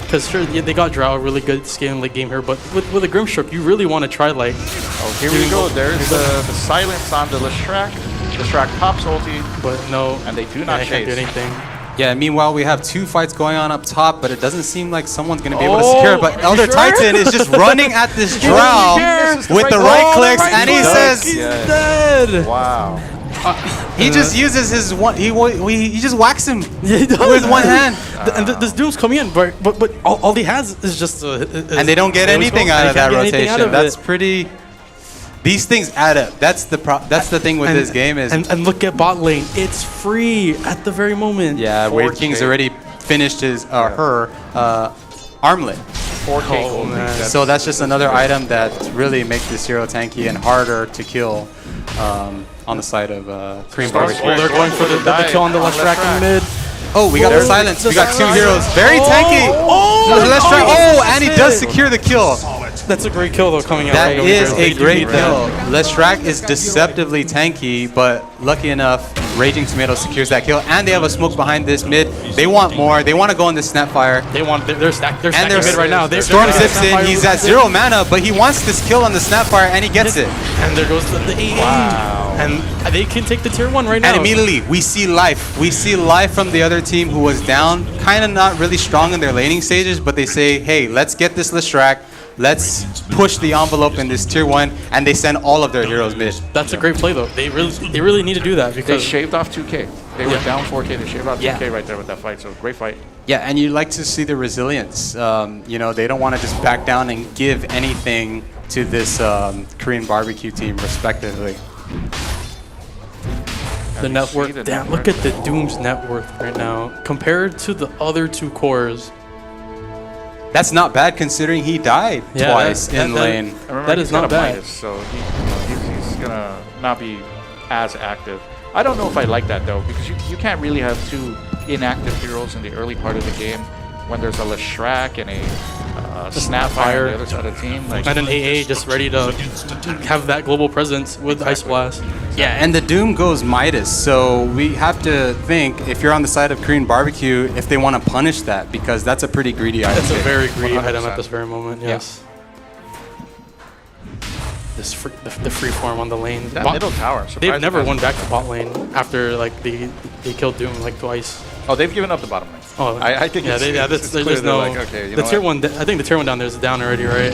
Because sure, yeah, they got Drow, really good scaling late game here, but with a Grimstroke, you really want to try like. Oh, here we go. There's the silence on the Leshrac. Leshrac pops ulti, But no, and they do not they can't do chase. anything. Yeah, meanwhile, we have two fights going on up top, but it doesn't seem like someone's going to be able to secure it. But Elder Titan is just running at this Drow with the right clicks, and he says, He's dead. Wow. he just uses his one, he just whacks him Yeah, he does. with one hand. This Doom's coming in, but all he has is just And they don't get anything out of that rotation. That's pretty... These things add up. That's the thing with this game is... And look at bot lane. It's free at the very moment. Yeah, Wade King's already finished his her armlet. 4K Oh, gold. man. So that's just another item that really makes this hero tanky and harder to kill on the side of Korean Barbecue. Oh, they're going for the kill on the Leshrac in mid. Oh, we got the silence. We got two heroes. Very tanky. And he does secure the kill. That's a great kill though coming out. That right is there. a great kill. Leshrac is deceptively tanky, but lucky enough, Raging Tomato secures that kill. And they have a smoke behind this mid. They want more. They want to go in this Snapfire. They're stacked. They're And stacking mid right now. They're Storm gonna get zips in. Snapfire He's with at it. 0 mana, but he wants this kill on the Snapfire, and he gets it. And there goes the AA. Wow. And they can take the tier 1 right now. And immediately, we see life. We see life from the other team who was down, kind of not really strong in their laning stages, but they say, hey, let's get this Leshrac. Let's push the envelope in this tier 1, and they send all of their heroes mid. That's a great play though. They really need to do that They because shaved off 2K. They were down 4K. They shaved off 2K right there with that fight. So great fight. Yeah, and you like to see the resilience. You know, they don't want to just back down and give anything to this Korean Barbecue team, respectively. the net worth. Damn, look at the Doom's net worth right now compared to the other two cores. That's not bad considering he died twice in lane. That is not bad. Midas, so he's gonna not be as active. I don't know if I like that though, because you can't really have two inactive heroes in the early part of the game when there's a Leshrac and a Snapfire on the other side of the team. Like, And an AA just ready to have that global presence with Ice Blast. Yeah, and the Doom goes Midas, so we have to think, if you're on the side of Korean Barbecue, if they want to punish that, because that's a pretty greedy item. That's a very greedy 100%. item at this very moment, yes. This the free form on the lane. that middle tower. They've never surprisingly- won back to bot lane after like they killed Doom like twice. Oh, they've given up the bottom lane. Oh, I think yeah, it's there's clear no. they're like, okay, you the know tier what? one, I think the tier one down there is down already, right?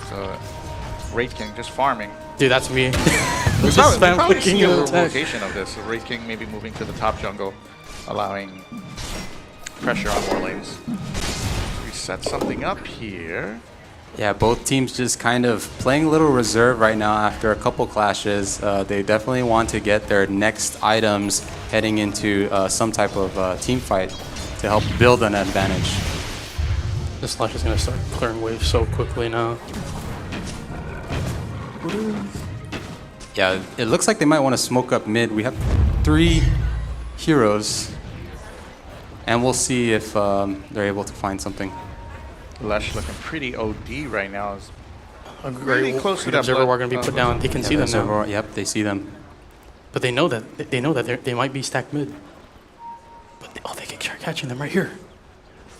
So, Wraith King just farming. Dude, that's me. We'll Just spam probably clicking see a your attack. rotation of this. Wraith King maybe moving to the top jungle, allowing pressure on more lanes. We set something up here. Yeah, both teams just kind of playing a little reserve right now after a couple clashes. They definitely want to get their next items heading into some type of team fight to help build an advantage. This Slash is gonna start clearing waves so quickly now. Yeah, it looks like they might want to smoke up mid. We have 3 heroes, and we'll see if they're able to find something. Lesh looking pretty OD right now. Is A pretty great close to good that observer blood- are gonna be put down. They can see them now, Yep, they see them. but they know that they might be stacked mid. But they can start catching them right here.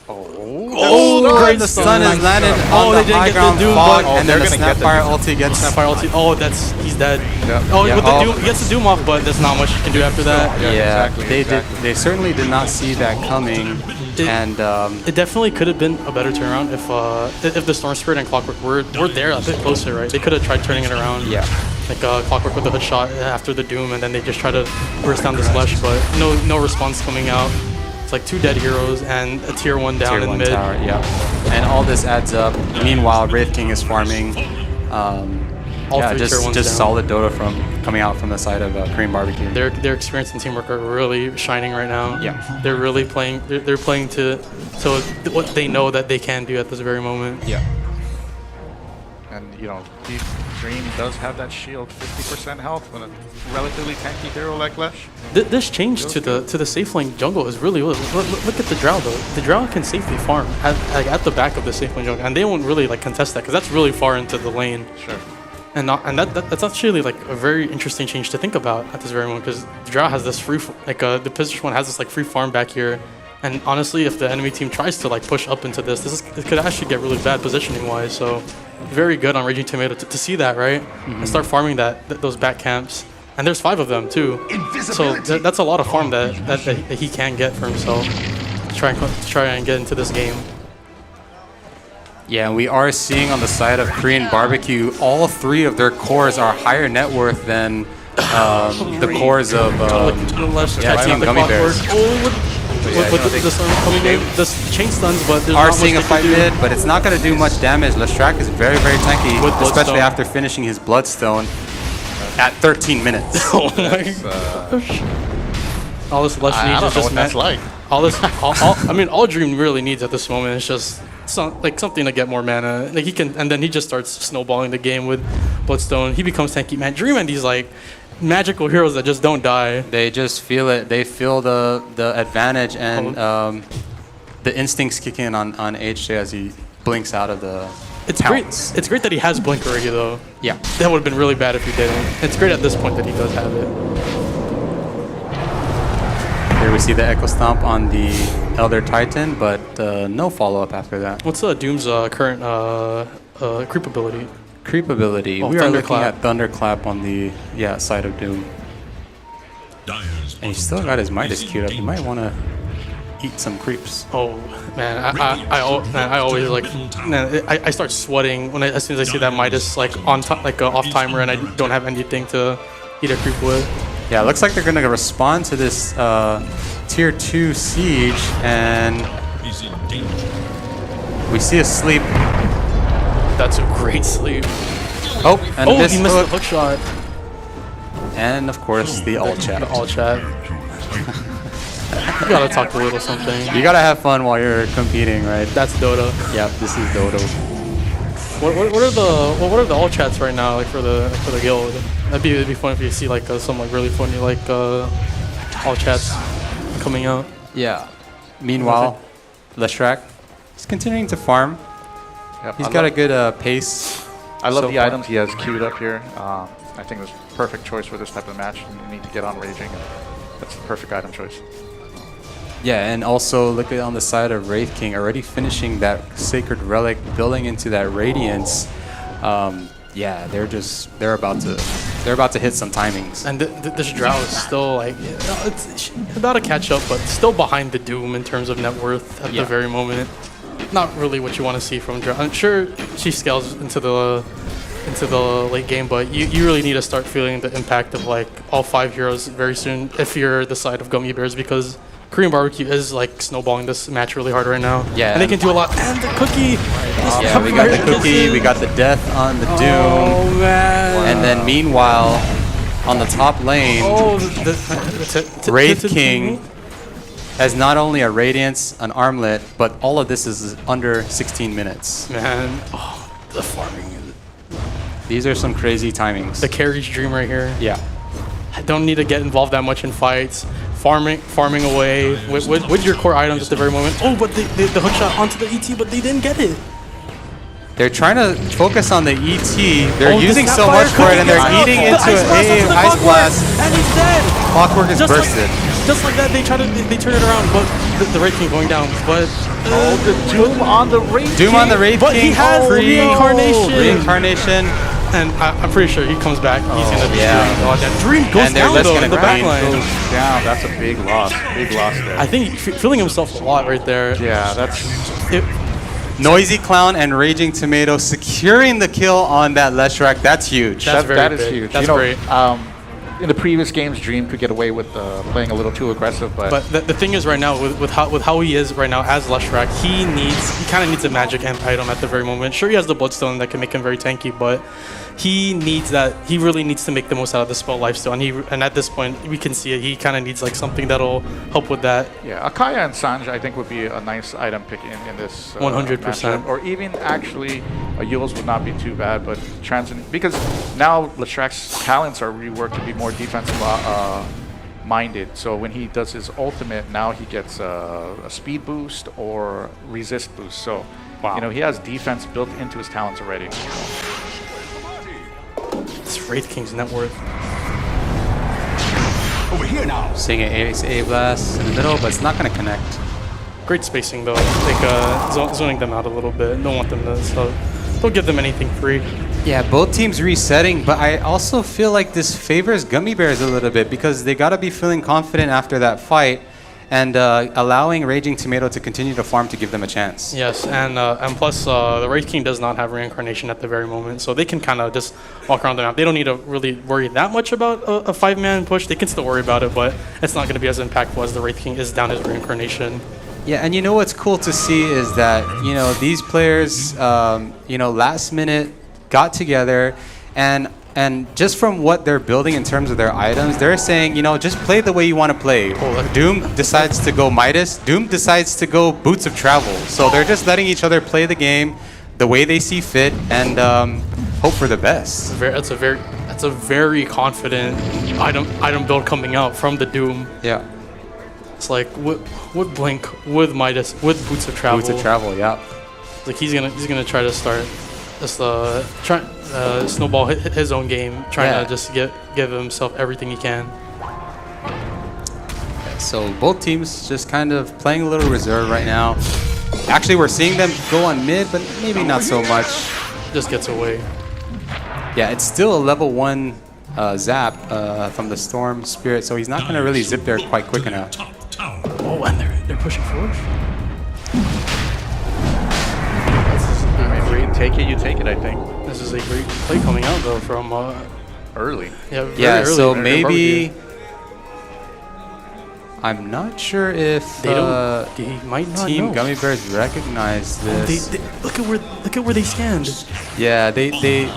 Oh, great the stun. stun is landed Oh, on they the didn't high get the ground Doom, fog, but- and then the they're gonna get the Snapfire Doom. ulti gets... Snapfire ulti. Oh, he's dead. Oh, Yeah, with the oh. Doom, he gets the Doom off, but there's not much you can do after that. Yeah, exactly. they certainly did not see that coming, and It definitely could have been a better turnaround if the Storm Spirit and Clockwork were there a bit closer, right? They could have tried turning it around. yeah. Like Clockwork with the hood shot after the Doom, and then they just try to burst down this Lush, but no response coming out. It's like 2 dead heroes and a tier 1 down Tier in 1 mid. tower, yeah. And all this adds up. Meanwhile, Wraith King is farming. All Yeah, 3 tier 1s just down. solid Dota from coming out from the side of Korean Barbecue. Their experience and teamwork are really shining right now. Yeah. They're really playing. They're playing to what they know that they can do at this very moment. Yeah. And, you know, Dream does have that shield, 50% health with a relatively tanky hero like Lesh. This change to the safe lane jungle is really look at the Drow though. The Drow can safely farm at the back of the safe lane jungle, and they won't really like contest that because that's really far into the lane. Sure. And that's actually like a very interesting change to think about at this very moment because the Drow has this free the position one has this like free farm back here, and honestly, if the enemy team tries to like push up into this it could actually get really bad positioning wise. So very good on Raging Tomato to see that, right, and start farming those back camps. And there's 5 of them too, so that's a lot of farm that he can get for himself to try and get into this game. Yeah, and we are seeing on the side of Korean Barbecue, all 3 of their cores are higher net worth than the cores of Team Gummy Bears. With the stun coming in, the chain stuns, but there's Are not seeing a much they fight can do. mid, but it's not going to do much damage. Lestrak is very, very tanky, With especially Bloodstone. after finishing his Bloodstone at 13 minutes. Oh my gosh. All this Lush I needs don't is know just what that's like. all Dream really needs at this moment is just something to get more mana. Like and then he just starts snowballing the game with Bloodstone. He becomes tanky, man. Dream and these like magical heroes that just don't die. They just feel it. They feel the advantage, and the instincts kick in on HJ as he blinks out of the It's pounce. great. It's great that he has Blink already, though. Yeah. That would have been really bad if he didn't. It's great at this point that he does have it. Here we see the Echo Stomp on the Elder Titan, but no follow-up after that. What's Doom's current creep ability? Creep ability. Oh, We are looking Thunderclap. at Thunderclap on the side of Doom. Dyer's And he's still got his Midas queued up. He might want to eat some creeps. Oh man, I always like, man, I start sweating when as soon as I see that Midas like on like off timer and I don't have anything to eat a creep with. Yeah, it looks like they're going to respond to this Tier 2 Siege, and is in danger. we see a sleep. That's a great sleep. Oh, and Oh, this he missed hook. the hook shot. And of course, the alt chat. The all chat. You gotta talk a little something. You gotta have fun while you're competing, right? That's Dota. Yep, this is Dota. What are the all chats right now like for the guild? It'd be fun if you see like some like really funny like all chats coming out. Yeah. Meanwhile, Lestrak is continuing to farm. Yep, He's got a good pace. I love so the far. items he has queued up here. I think it's perfect choice for this type of match. You need to get on Raging. And that's the perfect item choice. Yeah, and also look at on the side of Wraith King, already finishing that Sacred Relic, building into that Radiance. Yeah, they're about to hit some timings. And this Drow is still like it's about to catch up, but still behind the Doom in terms of net worth at the very moment. Not really what you want to see from Drow. I'm sure she scales into the late game, but you really need to start feeling the impact of like all 5 heroes very soon if you're the side of Gummy Bears, because Korean Barbecue is like snowballing this match really hard right now. Yeah, and they can do a lot. And the cookie. Yeah, we got the cookie, we got the death on the Doom. Oh man. And then meanwhile, on the top lane, Wraith King has not only a Radiance, an Armlet, but all of this is under 16 minutes. Man, the farming. These are some crazy timings. The carry's dream right here. Yeah. I don't need to get involved that much in fights. Farming away with your core items at the very moment. Oh, but the hook shot onto the ET, but they didn't get it. They're trying to focus on the ET. They're using the so Sapphire much for it, and they're cookie eating gets into out. The a Ice Blast. And he's dead. Clockwork is Just like- bursted. just like that, they turn it around, but the Wraith King going down. But The Doom on the Wraith Doom on the Wraith but King. he has reincarnation. Reincarnation. And I'm pretty sure he comes back. He's gonna be yeah. doing all that. Dream goes And they're down just though gonna in the grind. back line. goes down. That's a big loss. Big loss there. I think feeling himself a lot right there. Yeah, that's Noisy Clown and Raging Tomato securing the kill on that Leshrac. That's huge. That's very that is big. huge. That's great. In the previous games, Dream could get away with playing a little too aggressive, but the thing is right now with how he is right now as Leshrac, he kind of needs a magic amp item at the very moment. Sure, he has the Bloodstone that can make him very tanky, but he needs that. He really needs to make the most out of the spell lifesteal, and at this point we can see it. He kind of needs like something that'll help with that. yeah, Akaya and Sanj I think would be a nice item pick in this 100%. matchup. Or even actually a Yules would not be too bad, but because now Leshrac's talents are reworked to be more defensive minded. So when he does his ultimate, now he gets a speed boost or resist boost. So he has defense built into his talents already. It's Wraith King's net worth. Seeing an Ace A Blast in the middle, but it's not going to connect. Great spacing though. Like zoning them out a little bit. Don't want them to. So don't give them anything free. Yeah, both teams resetting, but I also feel like this favors Gummy Bears a little bit because they got to be feeling confident after that fight and allowing Raging Tomato to continue to farm to give them a chance. Yes, and plus the Wraith King does not have reincarnation at the very moment, so they can kind of just walk around the map. They don't need to really worry that much about a 5-man push. They can still worry about it, but it's not going to be as impactful as the Wraith King is down his reincarnation. Yeah, and what's cool to see is that, these players, last minute got together and just from what they're building in terms of their items, they're saying, just play the way you want to play. Doom decides to go Midas. Doom decides to go Boots of Travel. So they're just letting each other play the game the way they see fit and hope for the best. That's a very confident item build coming out from the Doom. Yeah. It's like with Blink, with Midas, with Boots of Travel. Boots of Travel, yeah. Like he's gonna try to start just snowball his own game, trying to just give himself everything he can. So both teams just kind of playing a little reserve right now. Actually, we're seeing them go on mid, but maybe not so much. Just gets away. Yeah, it's still a level 1 zap from the Storm Spirit, so he's not going to really zip there quite quick enough. Oh, and they're pushing forward. Take it, you take it, I think. This is a great play coming out though from Early. very Yeah, early. so Very maybe barbecue. I'm not sure if They don't. He might not Team know. Gummy Bears recognize this. Look at where they stand. Yeah, they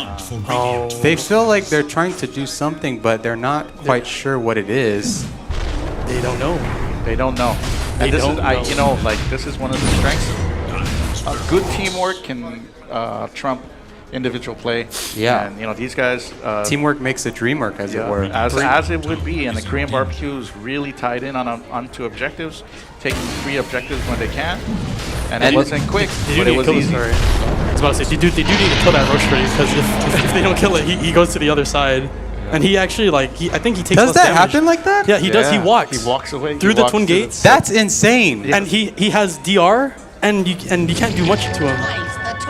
Oh, feel like they're trying to do something, but they're not quite sure what it is. they don't know. They don't know. They And this don't is, know. this is one of the strengths. Good teamwork can trump individual play. Yeah. And these guys. Teamwork makes the dream work, as it were. As it would be, and the Korean barbecue is really tied in onto objectives, taking 3 objectives when they can, and it wasn't quick, but it was easy. Sorry. I was about to say, they do need to kill that roastery because if they don't kill it, he goes to the other side. And he actually, I think he takes Does less that damage. happen like that? Yeah, he does. He walks. He walks away through the twin through gates. That's insane. And he has DR, and you can't do much to him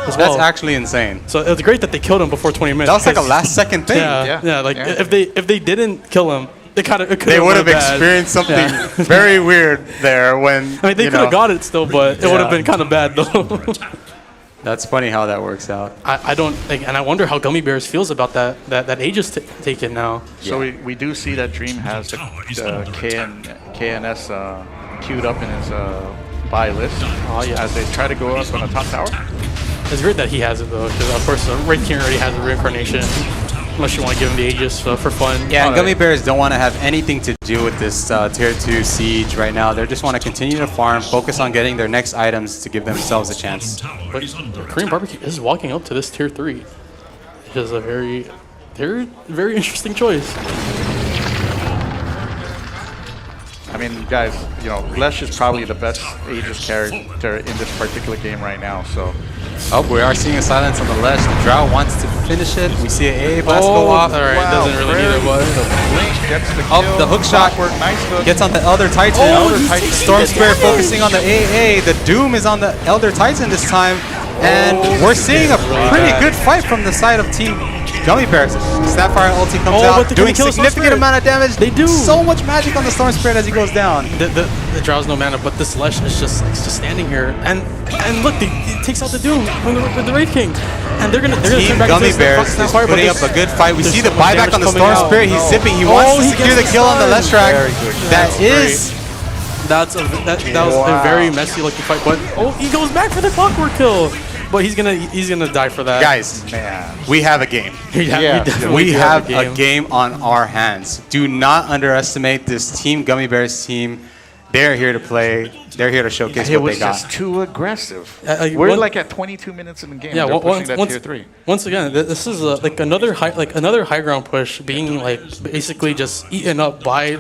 as well. That's actually insane. So it was great that they killed him before 20 minutes. That was like a because- last second thing. Yeah. If they didn't kill him, it could They would have experienced something very weird there when. I mean, they could have got it still, but it would have been kind of bad though. That's funny how that works out. I don't think, and I wonder how Gummy Bears feels about that Aegis taken now. So we do see that Dream has the KNS queued up in his buy list as they try to go up on the top tower. It's great that he has it though, because of course Wraith King already has a reincarnation. Unless you want to give him the Aegis for fun. Yeah, and Gummy Bears don't want to have anything to do with this Tier 2 siege right now. They just want to continue to farm, focus on getting their next items to give themselves a chance. But Korean Barbecue is walking up to this Tier 3. Which is a very interesting choice. I mean, guys, Lesh is probably the best Aegis character in this particular game right now. So Oh, we are seeing a silence on the ledge. The Drow wants to finish it. We see an AA blast go off. All right, doesn't really need it, but Blink gets the Oh, kill. the hook shot Clockwork, nice hook. gets on the Elder Titan. Storm Spirit focusing on the AA. The Doom is on the Elder Titan this time. And we're seeing a pretty good fight from the side of Team Gummy Bears. Snapfire ulti comes out, but they're doing gonna kill the Storm significant Spirit. amount of damage. They do. So much magic on the Storm Spirit as he goes down. the Drow's no mana, but this Lesh is just standing here, and look, it takes out the Doom with the Wraith King, and they're gonna Team turn back Gummy into Bears is Snapfire, but putting up a good fight. We there's see the so much buyback on the damage Storm coming out. Spirit. He's zipping. He wants to he secure gets the kill on the stun. Leshrac. Very good. That That's is. that was a very messy looking fight, but he goes back for the Clockwork kill, but he's gonna die for that. Guys, we have a game. Yeah, We have a game on our hands. Do not underestimate this Team Gummy Bears team. They're here to play. They're here to showcase It what was they got. just too aggressive. We're We're like at 22 minutes in the game. Yeah, They're pushing that tier 3. Once again, this is like another high ground push being like basically just eaten up by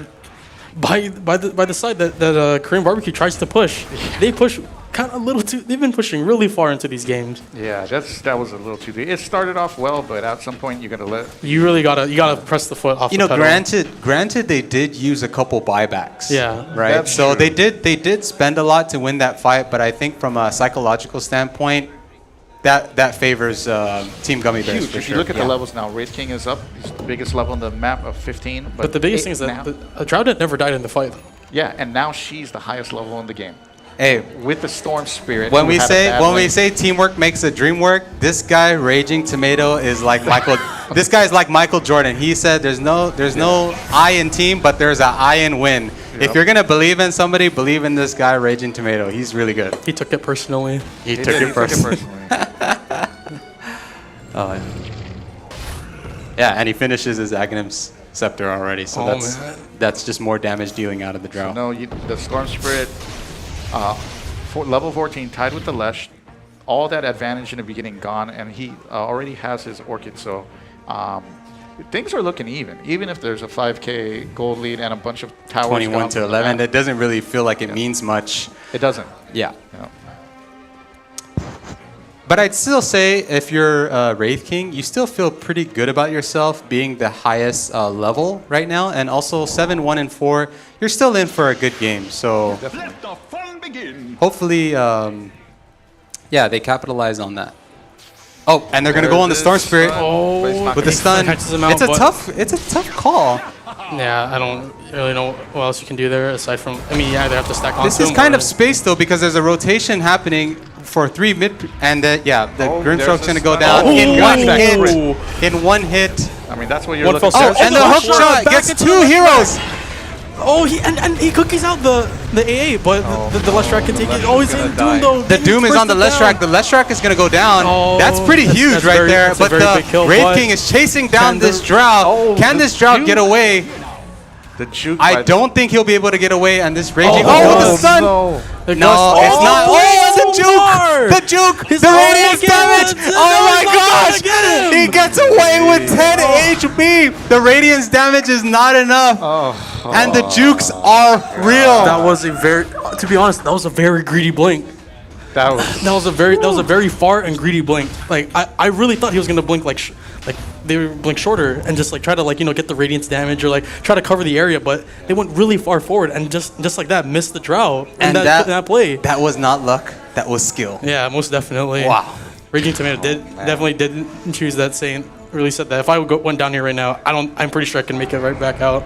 the side that Korean Barbecue tries to push. They push kind of a little too. They've been pushing really far into these games. Yeah, that was a little too deep. It started off well, but at some point you gotta You really gotta press the foot off. You the know, pedal. granted, they did use a couple buybacks. Yeah. Right. That's So true. they did spend a lot to win that fight, but I think from a psychological standpoint, that favors Team Gummy Bears huge. for If sure. you look at Yeah. the levels now, Wraith King is up. He's the biggest level on the map of 15. But the biggest thing is now, that the Drowned never died in the fight. yeah, and now she's the highest level in the game Hey, with the Storm Spirit. when who we had a say bad when we lane. say teamwork makes the dream work, this guy Raging Tomato is like Michael. This guy is like Michael Jordan. He said there's no I in team, but there's a I in win. If you're gonna believe in somebody, believe in this guy Raging Tomato. He's really good. He took it personally. He He took did, it he personally. Oh, Yeah, and he finishes his Aghanim's Scepter already, so Oh, that's man. that's just more damage dealing out of the Drow. no, the Storm Spirit, level 14, tied with the Lesh. All that advantage in the beginning gone, and he already has his Orchid, so things are looking even. Even if there's a 5K gold lead and a bunch of towers 21 gone to from the 11. map, It doesn't really feel like it means much. it doesn't. Yeah. You know. But I'd still say if you're Wraith King, you still feel pretty good about yourself being the highest level right now. And also 7, 1, and 4, you're still in for a good game. So Let the fun begin. hopefully, yeah, they capitalize on that. Oh, and they're going to go on the Storm Spirit with the stun. catches him out, It's a but- tough call. Yeah, I don't really know what else you can do there aside from. I mean, yeah, they have to stack on. This is kind of space though because there's a rotation happening for 3 mid, and the Grimstroke's there's gonna go a down stun. in Oh, one gotcha. hit. In one hit. I mean, that's what you're One looking fell for. Oh, There's and the the hook hook shot shot back gets into 2 the heroes. Oh, and he cookies out the AA, but the Leshrac can take it. Oh, he's in Doom though. The Doom is on the Leshrac. The Leshrac is gonna go down. That's pretty huge that's right very- there. that's a But very big the kill, Wraith but King is chasing down can this the- Drow. Can the this Drow get Juke- away? The juke. I don't think he'll be able to get away. And this Raging. Oh, Oh, the stun. No. The No, Gust- it's not. Oh, so the far. juke! The juke! His The own radiance again. damage! No, Oh my he's not gosh! gonna get him. He gets away with 10 HP! The radiance damage is not enough. And the jukes are real. That was a very, to be honest, that was a very greedy blink. That was. That was a very far and greedy blink. Like I really thought he was gonna blink like they would blink shorter and just like try to like get the radiance damage or like try to cover the area, but they went really far forward and just like that missed the Drow And in that play. That was not luck. That was skill. Yeah, most definitely. Wow. Raging Tomato definitely didn't choose that saying. Really said that if I went down here right now, I'm pretty sure I can make it right back out.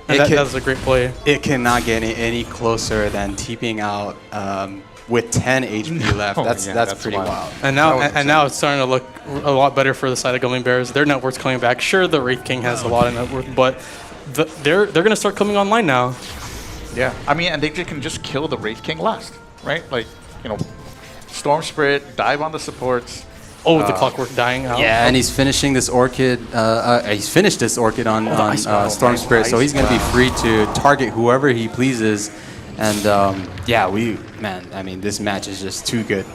And that was a great play. It cannot get any closer than TPing out with 10 HP left. That's pretty wild. And now it's starting to look a lot better for the side of Gummy Bears. Their net worth's coming back. Sure, the Wraith King has a lot of net worth, but they're gonna start coming online now. Yeah, I mean, and they can just kill the Wraith King last, right? Like, Storm Spirit, dive on the supports. Oh, the Clockwork dying out. Yeah, and he's finishing this Orchid. He's finished this Orchid on Storm Spirit, so he's going to be free to target whoever he pleases. And yeah, I mean, this match is just too good.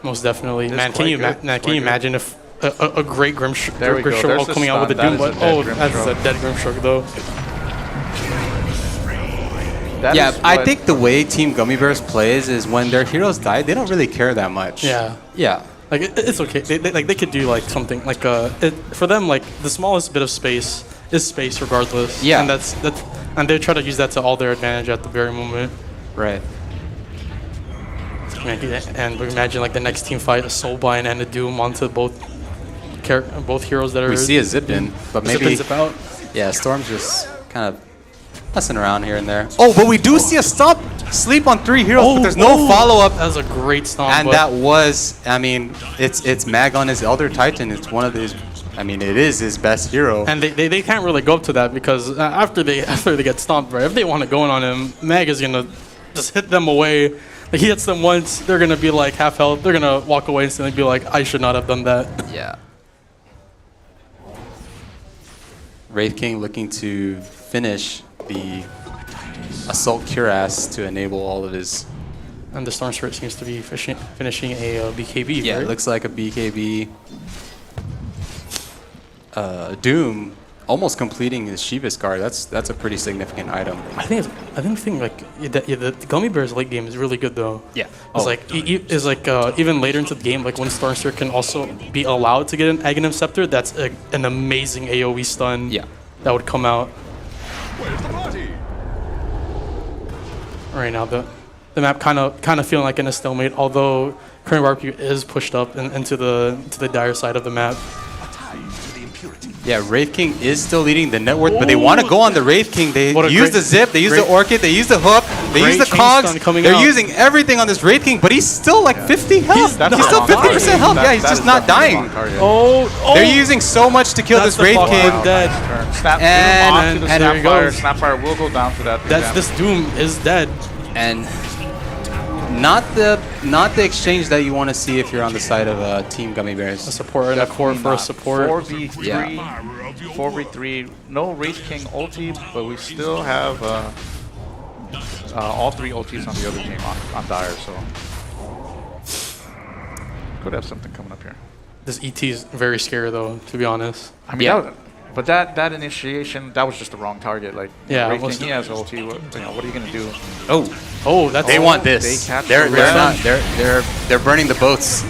Most definitely. It's Man, quite can you good. It's quite imagine if a great There we go. Grimstroke There's the coming out with a stun. Doom, That is but a dead that's a Grimstroke. dead Grimstroke though. That Yeah, is I what- think the way Team Gummy Bears plays is when their heroes die, they don't really care that much. Yeah. Yeah. Like it's okay. They could do like something like for them like the smallest bit of space is space regardless. Yeah. And and they try to use that to all their advantage at the very moment. Right. And we imagine like the next team fight a Soulbind and a Doom onto both heroes that are. We see a zip in, but zip in, maybe zip out. yeah, Storm's just kind of messing around here and there. Oh, but we do see a stomp sleep on 3 heroes, but there's no follow up. That was a great stomp. And that was, I mean, it's Mag on his Elder Titan. It's one of his, I mean, it is his best hero. And they can't really go up to that because after they get stomped, right? If they want to go in on him, Mag is gonna just hit them away. Like, he hits them once, they're gonna be like half health. They're gonna walk away instantly and be like, I should not have done that. Yeah. Wraith King looking to finish the Assault Cuirass to enable all of his. And the Storm Spirit seems to be finishing a BKB. Yeah, right? it looks like a BKB. Doom almost completing his Shiva's card. That's a pretty significant item. I think the Gummy Bears late game is really good though. Yeah. It's like even later into the game, like when Storm Spirit can also be allowed to get an Aghanim Scepter, that's an amazing AoE stun. Yeah. That would come out. Where's the party? Right now, the map kind of feeling like in a stalemate. Although Korean Barbecue is pushed up into the dire side of the map. Yeah, Wraith King is still leading the net worth, but they want to go on the Wraith King. They use the zip, they use the orchid, they use the hook, they use the cogs. They're using everything on this Wraith King, but he's still like 50 health. He's still 50% health. Yeah, he's just not dying. They're using so much to kill this Wraith King. Dead. Snap And there he goes. Snapfire will go down to that. This Doom is dead. And not the exchange that you want to see if you're on the side of Team Gummy Bears. A support and a core for a support. 4v3. Yeah. 4v3. No Wraith King ulti, but we still have all 3 ultis on the other team on Dire, so could have something coming up here. This ET is very scary though, to be honest. I mean, but that initiation, that was just the wrong target. Like, Yeah, Wraith most King, he has ulti. What are you gonna do? Oh, That's they want this. They catch They're the not. red. They're burning the boats.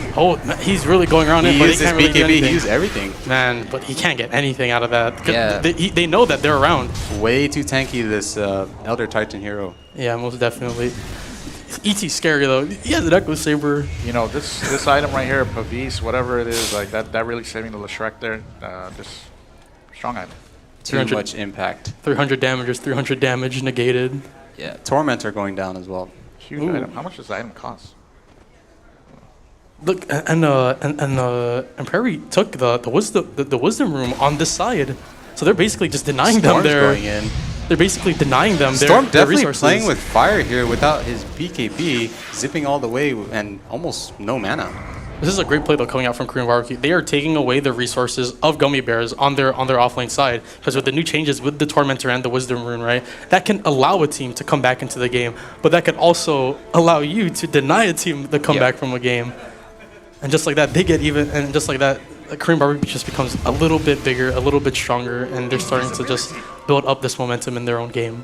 He's really going around it, He but he used his can't really do BKB. He anything. used everything. Man, but he can't get anything out of that. 'Cause Yeah. they know that they're around. Way too tanky, this Elder Titan hero. Yeah, most definitely. ET's scary though. He has an Echo Saber. You know, this item right here, Pavis, whatever it is, like that really saving the Leshrac there. Just strong item. Too 300 much impact. 300 damage, 300 damage negated. Yeah, Tormentor going down as well. Huge item. How much does the item cost? Look, and Prairie took the wisdom room on this side, so they're basically just denying Storm's them going in. They're basically denying them Storm their definitely resources. playing with fire here without his BKB, zipping all the way and almost no mana. This is a great play though coming out from Korean Barbecue. They are taking away the resources of Gummy Bears on their offlane side, because with the new changes with the Tormentor and the Wisdom Rune, right, that can allow a team to come back into the game, but that can also allow you to deny a team the comeback from a game. And just like that, they get even, and just like that, Korean Barbecue just becomes a little bit bigger, a little bit stronger, and they're starting to just build up this momentum in their own game.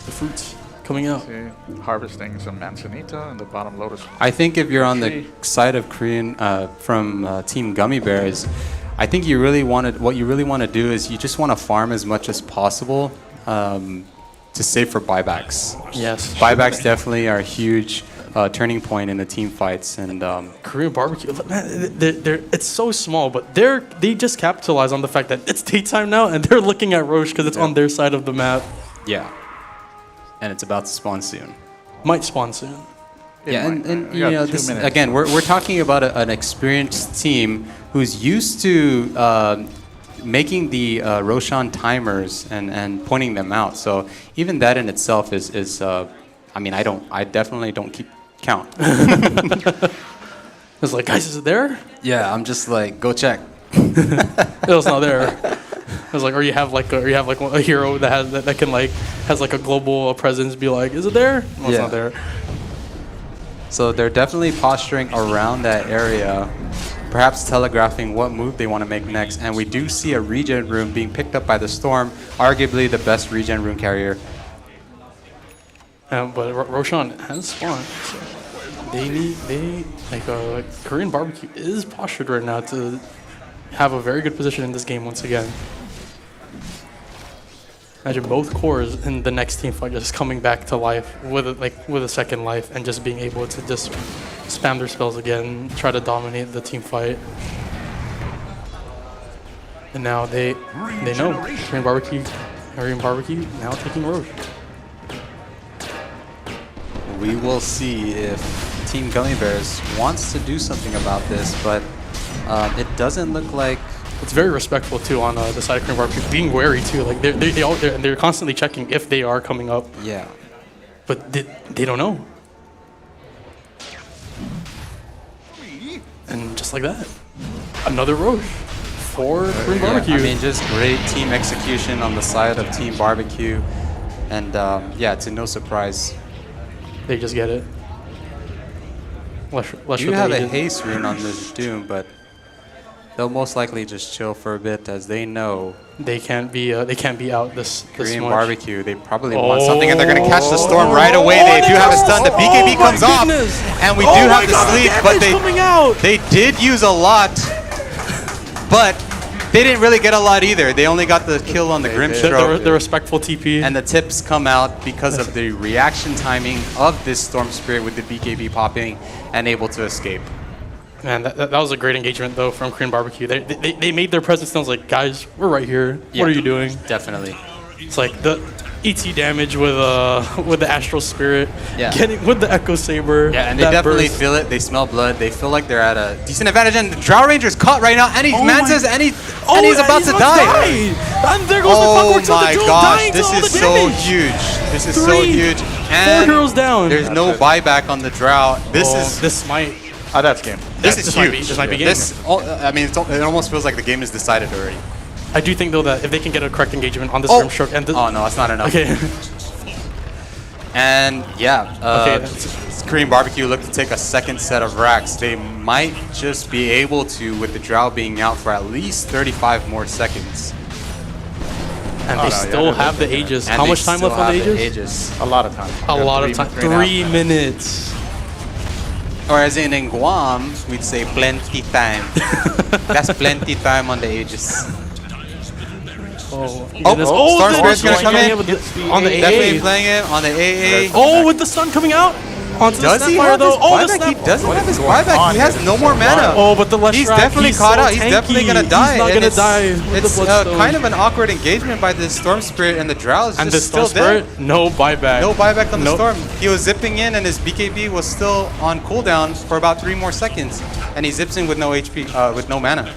The fruits coming out. See, harvesting some Manzanita and the bottom lotus. I think if you're on the Tree. side of Korean from Team Gummy Bears, I think what you really want to do is you just want to farm as much as possible to save for buybacks. Yes. Buybacks definitely are a huge turning point in the team fights, and Korean Barbecue, man, it's so small, but they just capitalize on the fact that it's daytime now, and they're looking at Roche because it's on their side of the map. yeah, and it's about to spawn soon. Might spawn soon. Yeah, and We you got know, 2 this minutes. again, we're talking about an experienced team who's used to making the Roshan timers and pointing them out. So even that in itself is I mean, I definitely don't keep count. It's like, guys, is it there? Yeah, I'm just like, go check. It was not there. It was like, or you have like a hero that can like has like a global presence. Be like, is it there? No, it's Yeah. not there. So they're definitely posturing around that area. perhaps telegraphing what move they want to make next. And we do see a regen rune being picked up by the Storm, arguably the best regen rune carrier. But Roshan has spawned. So Korean Barbecue is postured right now to have a very good position in this game once again. Imagine both cores in the next team fight just coming back to life with a second life and just being able to just spam their spells again, try to dominate the team fight. And now they know Korean Barbecue now taking Roche. We will see if Team Gummy Bears wants to do something about this, but it doesn't look like. It's very respectful too on the side of Korean Barbecue, being wary too. Like they're constantly checking if they are coming up. Yeah. But they don't know. And just like that, another Roche for Korean Barbecue. I mean, just great team execution on the side of Team Barbecue, and yeah, to no surprise. They just get it. You have a haste rune on this Doom, but they'll most likely just chill for a bit as they know they can't be out this Korean much. Barbecue. They probably want something, and they're going to catch the Storm right away. They do have a stun. The BKB comes off, and we do have the sleep, but they did use a lot, but they didn't really get a lot either. They only got the kill on the Grimstroke. The respectful TP. And the tips come out because of the reaction timing of this Storm Spirit with the BKB popping and able to escape. Man, that was a great engagement though from Korean Barbecue. They made their presence known. Like, guys, we're right here. Yeah, what are you doing? Definitely. It's like the ET damage with the Astral Spirit, getting with the Echo Saber. Yeah, and they definitely feel it. They smell blood. They feel like they're at a decent advantage. And the Drow Ranger's caught right now, and he's Mantis, and he's about to die. And there goes the Clockwork. Oh my gosh, this is so huge. This is so huge. And 4 heroes down. There's no buyback on the Drow. This might. Oh, that's game. This is huge. This might be game. I mean, it almost feels like the game is decided already. I do think though that if they can get a correct engagement on this Grimstroke and oh no, that's not enough. Okay. And yeah, Korean Barbecue look to take a second set of racks. They might just be able to, with the Drow being out for at least 35 more seconds. And they still have the Aegis. How much time left on the Aegis? A lot of time. A lot of time. 3 minutes. Or as in Guam, we'd say plenty time. That's plenty time on the Aegis. Storm Spirit's gonna come in on the AA. Definitely playing it on the AA. Oh, with the sun coming out. Does he have his buyback? He doesn't have his buyback. He has no more mana. Oh, but the he's definitely caught out. He's definitely gonna die. He's not gonna die. It's kind of an awkward engagement by the Storm Spirit, and the Drow is just still there. No buyback. No buyback on the Storm. He was zipping in, and his BKB was still on cooldown for about 3 more seconds, and he zips in with no HP, with no mana.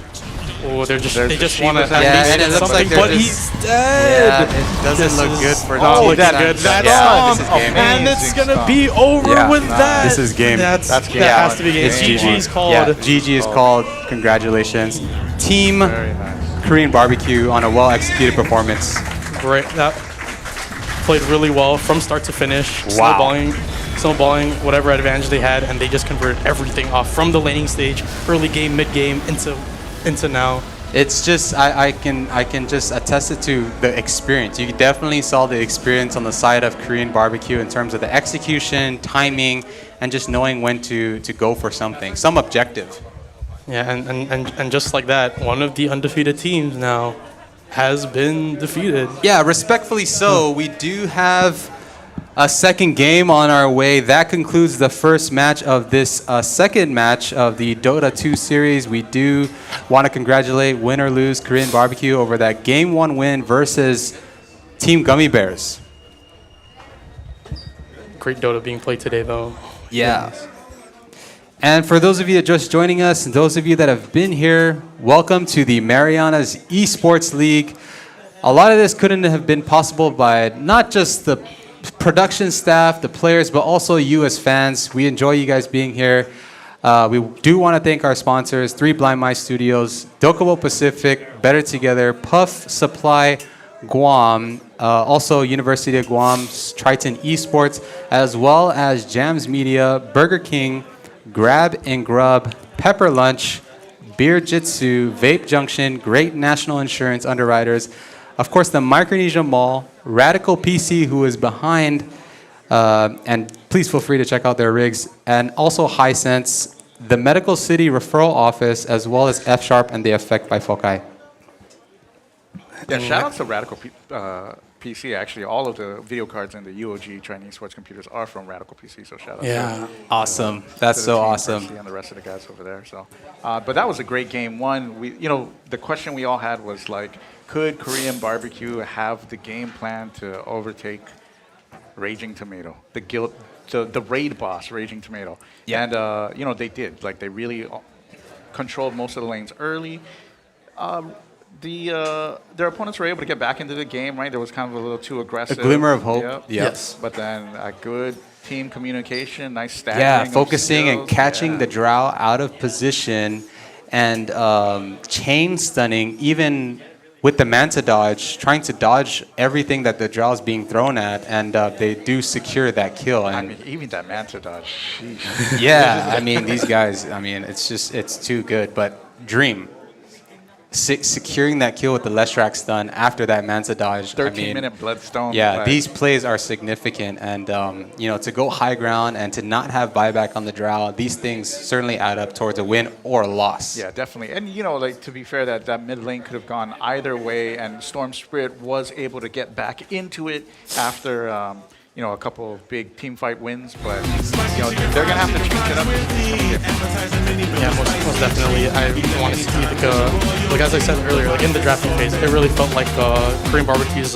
Oh, they just want to and it looks like but he's dead. Yeah, it doesn't look good for That's and it's gonna be over with that. This is game. That has to be game. GG is called. Yeah, GG is called. Congratulations, Team Korean Barbecue, on a well-executed performance. Great. That played really well from start to finish. Snowballing whatever advantage they had, and they just converted everything off from the laning stage, early game, mid game, into now. It's just I can just attest it to the experience. You definitely saw the experience on the side of Korean Barbecue in terms of the execution, timing, and just knowing when to go for something, some objective. Yeah, and just like that, one of the undefeated teams now has been defeated. Yeah, respectfully so. We do have a second game on our way. That concludes the first match of this second match of the Dota 2 series. We do want to congratulate, win or lose, Korean Barbecue over that Game 1 win versus Team Gummy Bears. Great Dota being played today, though. Yeah. And for those of you that are just joining us, and those of you that have been here, welcome to the Marianas Esports League. A lot of this couldn't have been possible by not just the production staff, the players, but also you as fans. We enjoy you guys being here. We do want to thank our sponsors, 3 Blind Mice Studios, Docomo Pacific, Better Together, Puff Supply Guam, also University of Guam's Triton Esports, as well as Jams Media, Burger King, Grab and Grub, Pepper Lunch, Beer Jitsu, Vape Junction, Great National Insurance Underwriters, of course, the Micronesia Mall, Radical PC, who is behind, and please feel free to check out their rigs, and also Hisense, the Medical City Referral Office, as well as F Sharp and the Effect by Fokai. Yeah, shout out to Radical PC. Actually, all of the video cards in the UOG Chinese sports computers are from Radical PC. So shout out. Yeah. Awesome. That's to the so team, awesome. Percy, and the rest of the guys over there. So, but that was a great game. One, the question we all had was like, could Korean barbecue have the game plan to overtake Raging Tomato, the raid boss, Raging Tomato? Yeah. And they did. Like they really controlled most of the lanes early. Their opponents were able to get back into the game, right? There was kind of a little too aggressive. A glimmer of hope. Yep. Yes. But then a good team communication, nice staggering. Yeah, of focusing and skills. catching Yeah. the drow out of position and chain stunning, even with the Manta dodge, trying to dodge everything that the drow is being thrown at, and they do secure that kill. I And mean, even that Manta dodge. Sheesh. yeah, I mean, these guys, it's too good. But Dream, securing that kill with the Leshrac stun after that Manta dodge. 13-minute Bloodstone. Yeah, like, these plays are significant, and to go high ground and to not have buyback on the drow, these things certainly add up towards a win or a loss. Yeah, definitely. And, to be fair, that mid lane could have gone either way, and Storm Spirit was able to get back into it after, a couple of big team fight wins. But, they're going to have to change it up. Yeah, most definitely. I want to see, like as I said earlier, like in the drafting phase, it really felt like Korean barbecue's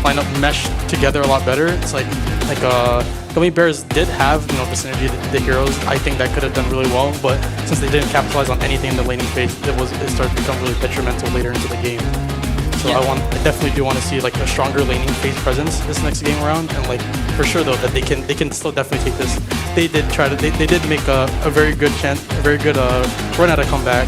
lineup meshed together a lot better. It's like Gummy Bears did have the synergy, the heroes. I think that could have done really well, but since they didn't capitalize on anything in the laning phase, it started to become really detrimental later into the game. So I definitely do want to see like a stronger laning phase presence this next game around, and like for sure though that they can still definitely take this. They did make a very good run at a comeback,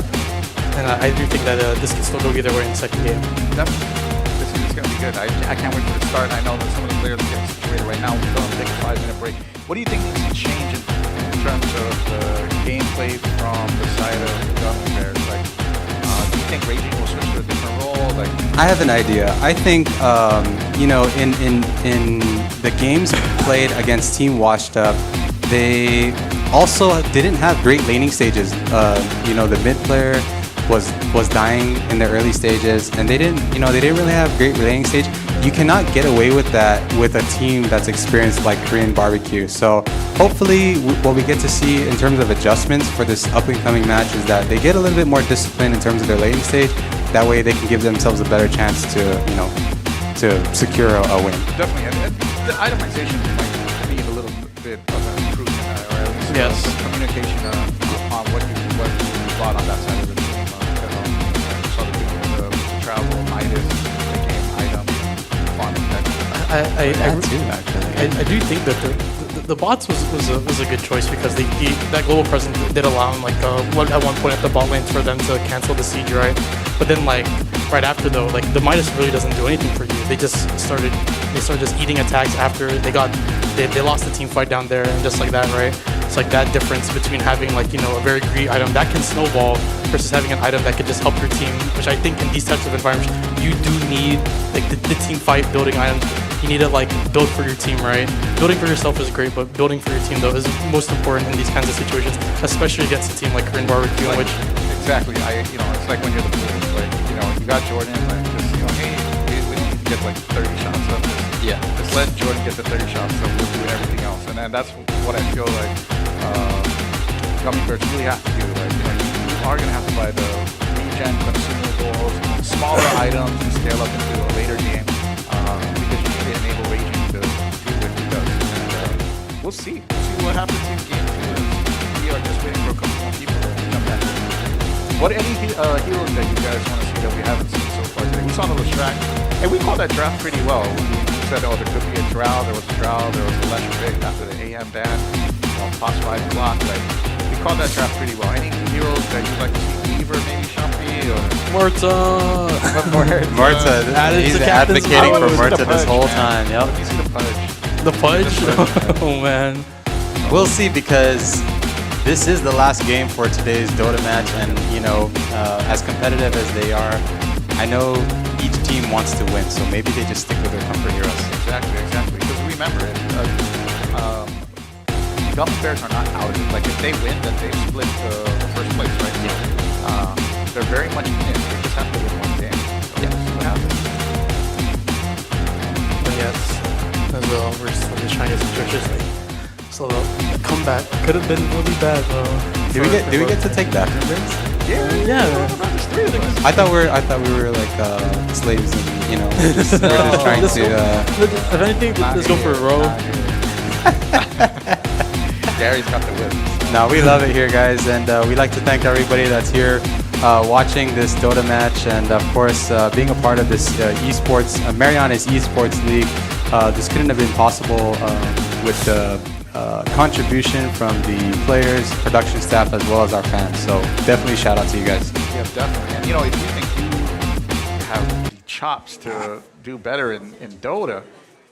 and I do think that this can still go either way in the second game. Definitely. This is going to be good. I can't wait for the start. I know that some of the players are getting situated right now. We're going to take a 5-minute break. What do you think needs to change in terms of the gameplay from the side of the Gummy Bears? Like, do you think Raging will switch to a different role? Like, I have an idea. I think in the games played against Team Washed Up, they also didn't have great laning stages. The mid player was dying in the early stages, and they didn't really have great laning stage. You cannot get away with that with a team that's experienced like Korean barbecue. So hopefully what we get to see in terms of adjustments for this up and coming match is that they get a little bit more discipline in terms of their laning stage. That way they can give themselves a better chance to secure a win. definitely. And the itemization might need a little bit of an improvement, or at least Yes. some communication on what you bought on that side of the team. You saw the thing with the travel, Midas, the game item, font I do think that the bots was a good choice because that global presence did allow them at one point at the bot lane for them to cancel the siege, right? But then right after though, the Midas really doesn't do anything for you. They started just eating attacks after they lost the team fight down there, and just like that, right? It's like that difference between having a very greedy item that can snowball versus having an item that could just help your team, which I think in these types of environments you do need the team fight building items. You need to build for your team, right? Building for yourself is great, but building for your team though is most important in these kinds of situations, especially against a team like Korean barbecue, which exactly. It's like when you're the Bulls, you got Jordan, hey, we don't need to get 30 shots up. Just let Jordan get the 30 shots up. We'll do everything else, and then that's what I feel like Gummy Bears really have to do. You are gonna have to buy the regen consumables, smaller items to scale up into a later game, because you need to enable Raging to do what he does. And we'll see what happens in game 2. We are just waiting for a couple more people to jump back in. What any heroes that you guys want to see that we haven't seen so far today? We saw the Leshrac, and we called that draft pretty well. We said, there could be a Drow, there was a Drow, there was a Lesher pick after the AM ban, Fox 5 block. We called that draft pretty well. Any heroes that you'd like to see? Weaver, maybe Shumpy, or Morta. Morta, he's advocating for Morta this whole time. Yep. Let me see the Pudge. The Pudge? Oh man. We'll see, because this is the last game for today's Dota match, and as competitive as they are, I know each team wants to win, so maybe they just stick with their comfort heroes. Exactly. Because remember, Gummy Bears are not out. Like if they win, then they split the first place, right? Yeah. They're very much in it. They just have to win one game. So yeah, see what happens. But yes, as well, we're just trying to get some churches. So the comeback could have been really bad, though. Do we get to take back numbers? Yeah. I thought we were like slaves, and we're just trying to. If anything, let's go for a row. Gary's got the win. No, we love it here, guys, and we'd like to thank everybody that's here watching this Dota match, and of course being a part of this esports Marianas Esports League. This couldn't have been possible with the contribution from the players, production staff, as well as our fans. So definitely shout out to you guys. Yeah, definitely. And if you think you have the chops to do better in Dota,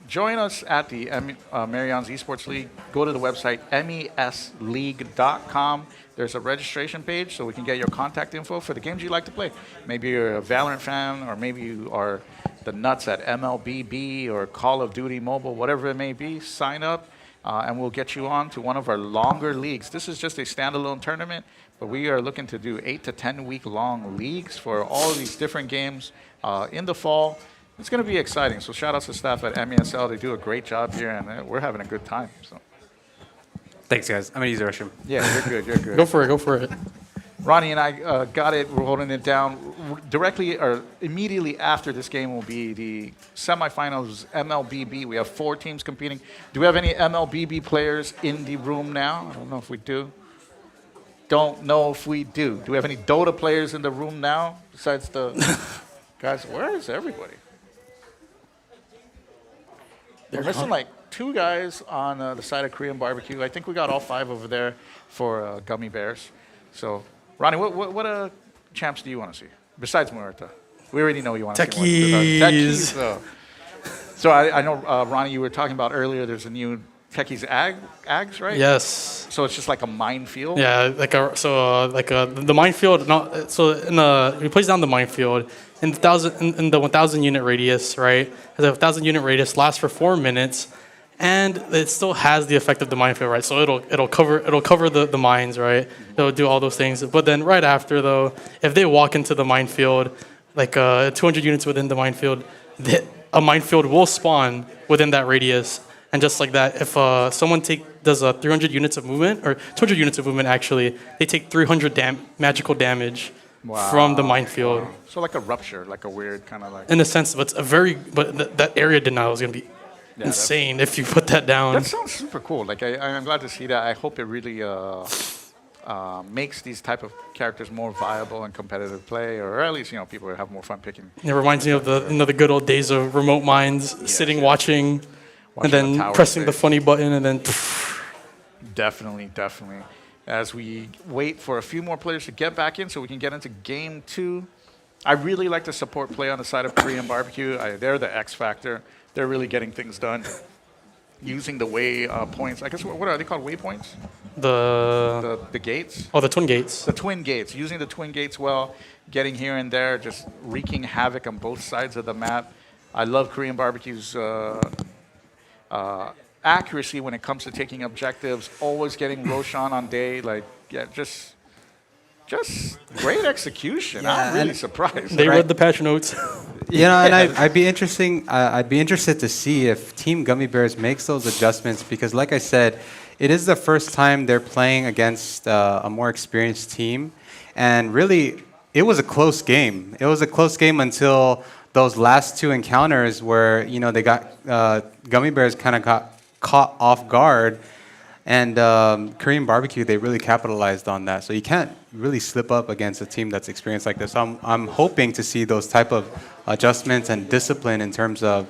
join us at the Marianas Esports League. Go to the website mesleague.com. There's a registration page so we can get your contact info for the games you like to play. Maybe you're a Valorant fan, or maybe you are the nuts at MLBB or Call of Duty Mobile, whatever it may be. Sign up, and we'll get you on to one of our longer leagues. This is just a standalone tournament, but we are looking to do 8 to 10 week long leagues for all of these different games in the fall. It's going to be exciting. So shout out to staff at MESL. They do a great job here, and we're having a good time. So, Thanks, guys. I'm going to use the restroom. yeah, you're good. You're good. Go for it. Ronnie and I got it. We're holding it down. Directly or immediately after this game will be the semifinals MLBB. We have 4 teams competing. Do we have any MLBB players in the room now? I don't know if we do. Don't know if we do. Do we have any Dota players in the room now besides the guys? Where is everybody? We're missing like 2 guys on the side of Korean barbecue. I think we got all 5 over there for Gummy Bears. So, Ronnie, what champs do you want to see besides Muerta? We already know you want to see Techies. Techies. So I know, Ronnie, you were talking about earlier. There's a new Techies Ags, right? Yes. So it's just like a minefield. Yeah, the minefield. He plays down the minefield in the 1,000 unit radius, right? Has a 1,000 unit radius, lasts for 4 minutes, and it still has the effect of the minefield, right? So it'll cover the mines, right? It'll do all those things. But then right after, though, if they walk into the minefield, 200 units within the minefield, a minefield will spawn within that radius. And just like that, if someone does 300 units of movement, or 200 units of movement actually, they take 300 magical damage from the minefield. Wow. So like a rupture, like a weird kind of like. In a sense, but that area denial is going to be insane if you put that down. That sounds super cool. Like I'm glad to see that. I hope it really makes these type of characters more viable in competitive play, or at least people have more fun picking. It reminds me of the good old days of remote mines, sitting watching and then pressing the funny button, and then. Definitely. As we wait for a few more players to get back in so we can get into game 2. I really like to support play on the side of Korean barbecue. They're the X factor. They're really getting things done using the way points. I guess, what are they called? Waypoints? The gates? Oh, the twin gates. The twin gates. Using the twin gates well, getting here and there, just wreaking havoc on both sides of the map. I love Korean barbecue's accuracy when it comes to taking objectives, always getting Roshan on day, just great execution. Yeah, I'm really surprised. They read the patch notes. And I'd be interested to see if Team Gummy Bears makes those adjustments, because like I said, it is the first time they're playing against a more experienced team, and really it was a close game. It was a close game until those last 2 encounters where they got Gummy Bears kind of got caught off guard, and Korean barbecue, they really capitalized on that. So you can't really slip up against a team that's experienced like this. So I'm hoping to see those type of adjustments and discipline in terms of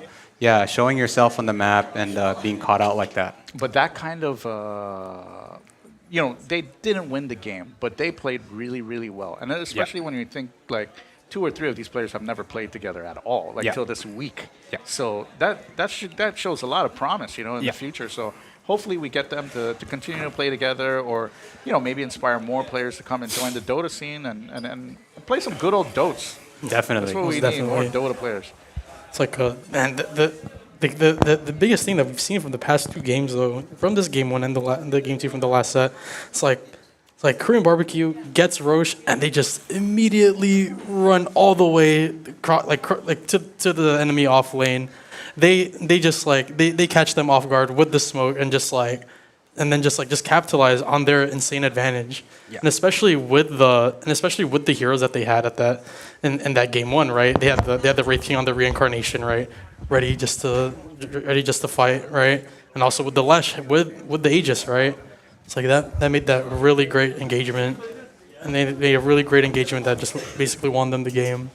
showing yourself on the map and being caught out like that. But that kind of they didn't win the game, but they played really, really well. And especially when you think 2 or 3 of these players have never played together at all, like Yeah. till this week. Yeah. So that shows a lot of promise, in Yeah. the future. So hopefully we get them to continue to play together, or maybe inspire more players to come and join the Dota scene and play some good old Dotes. Definitely. That's what we need, more Dota players. It's like, man, the biggest thing that we've seen from the past 2 games, though, from this game 1 and the game 2 from the last set, it's like Korean Barbecue gets Roche, and they just immediately run all the way to the enemy off lane. They just they catch them off guard with the smoke and just capitalize on their insane advantage. Yeah. And especially with the heroes that they had in that game 1, right? They had the Wraith King on the reincarnation, right? Ready just to fight, right? And also with the Lesh with the Aegis, right? It's like that made that really great engagement. And they made a really great engagement that just basically won them the game.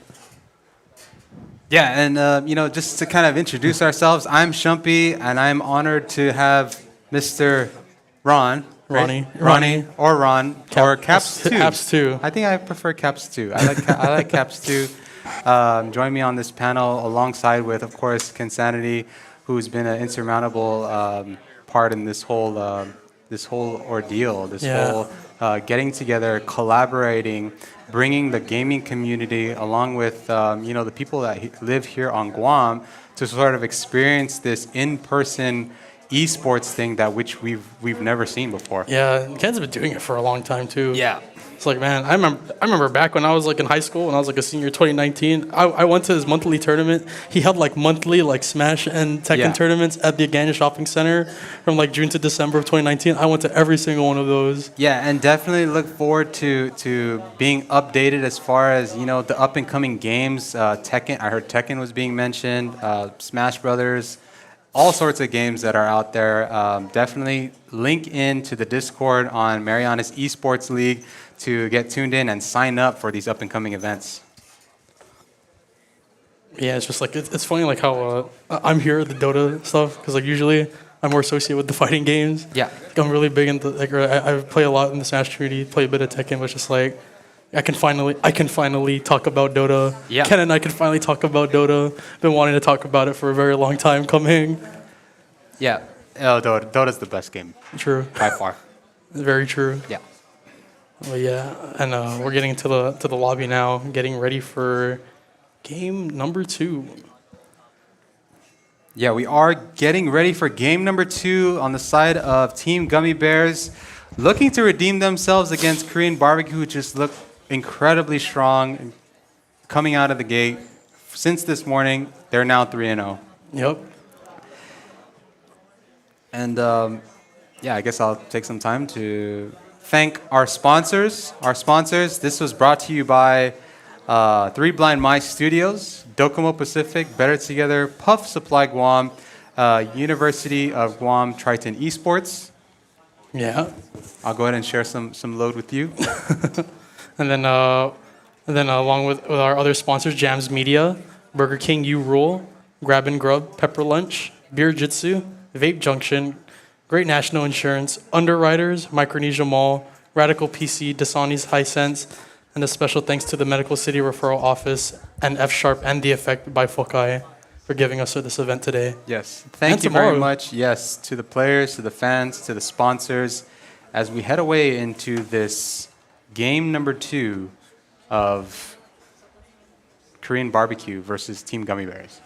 Yeah, and just to kind of introduce ourselves, I'm Shumpy, and I'm honored to have Mr. Ron. Ronnie. Or Ron, or Caps 2. Caps 2. I think I prefer Caps 2. I like Caps 2. Join me on this panel alongside with, of course, Kinsanity, who's been an insurmountable part in this whole ordeal, whole getting together, collaborating, bringing the gaming community along with the people that live here on Guam to sort of experience this in-person esports thing which we've never seen before. Yeah, Ken's been doing it for a long time too. Yeah. It's like, man, I remember back when I was in high school, when I was a senior 2019, I went to his monthly tournament. He held monthly Smash and Tekken tournaments at the Agana Shopping Center from June to December of 2019. I went to every single one of those. Yeah, and definitely look forward to being updated as far as, the up and coming games. Tekken, I heard Tekken was being mentioned, Smash Brothers, all sorts of games that are out there. Definitely link into the Discord on Marianas Esports League to get tuned in and sign up for these up-and-coming events. Yeah, it's just it's funny how I'm here at the Dota stuff because usually I'm more associated with the fighting games. Yeah. I'm really big into I play a lot in the Smash community, play a bit of Tekken, which is I can finally talk about Dota. Yeah. Ken and I can finally talk about Dota. Been wanting to talk about it for a very long time coming. Yeah. Dota's the best game. True. By far. Very true. Yeah. Well, yeah, and we're getting into the lobby now, getting ready for game number 2. Yeah, we are getting ready for game number 2 on the side of Team Gummy Bears, looking to redeem themselves against Korean Barbecue, who just look incredibly strong coming out of the gate. Since this morning, they're now 3-0. Yep. And I guess I'll take some time to thank our sponsors. This was brought to you by 3 Blind Mice Studios, Docomo Pacific, Better Together, Puff Supply Guam, University of Guam Triton Esports. Yeah. I'll go ahead and share some load with you. And then along with our other sponsors, Jams Media, Burger King You Rule, Grab and Grub, Pepper Lunch, Beer Jitsu, Vape Junction, Great National Insurance, Underwriters, Micronesia Mall, Radical PC, Dasani's Hisense, and a special thanks to the Medical City Referral Office and F Sharp and The Effect by Fokai for giving us this event today. Yes. Thank And you tomorrow. very much. Yes, to the players, to the fans, to the sponsors, as we head away into this game number 2 of Korean Barbecue versus Team Gummy Bears.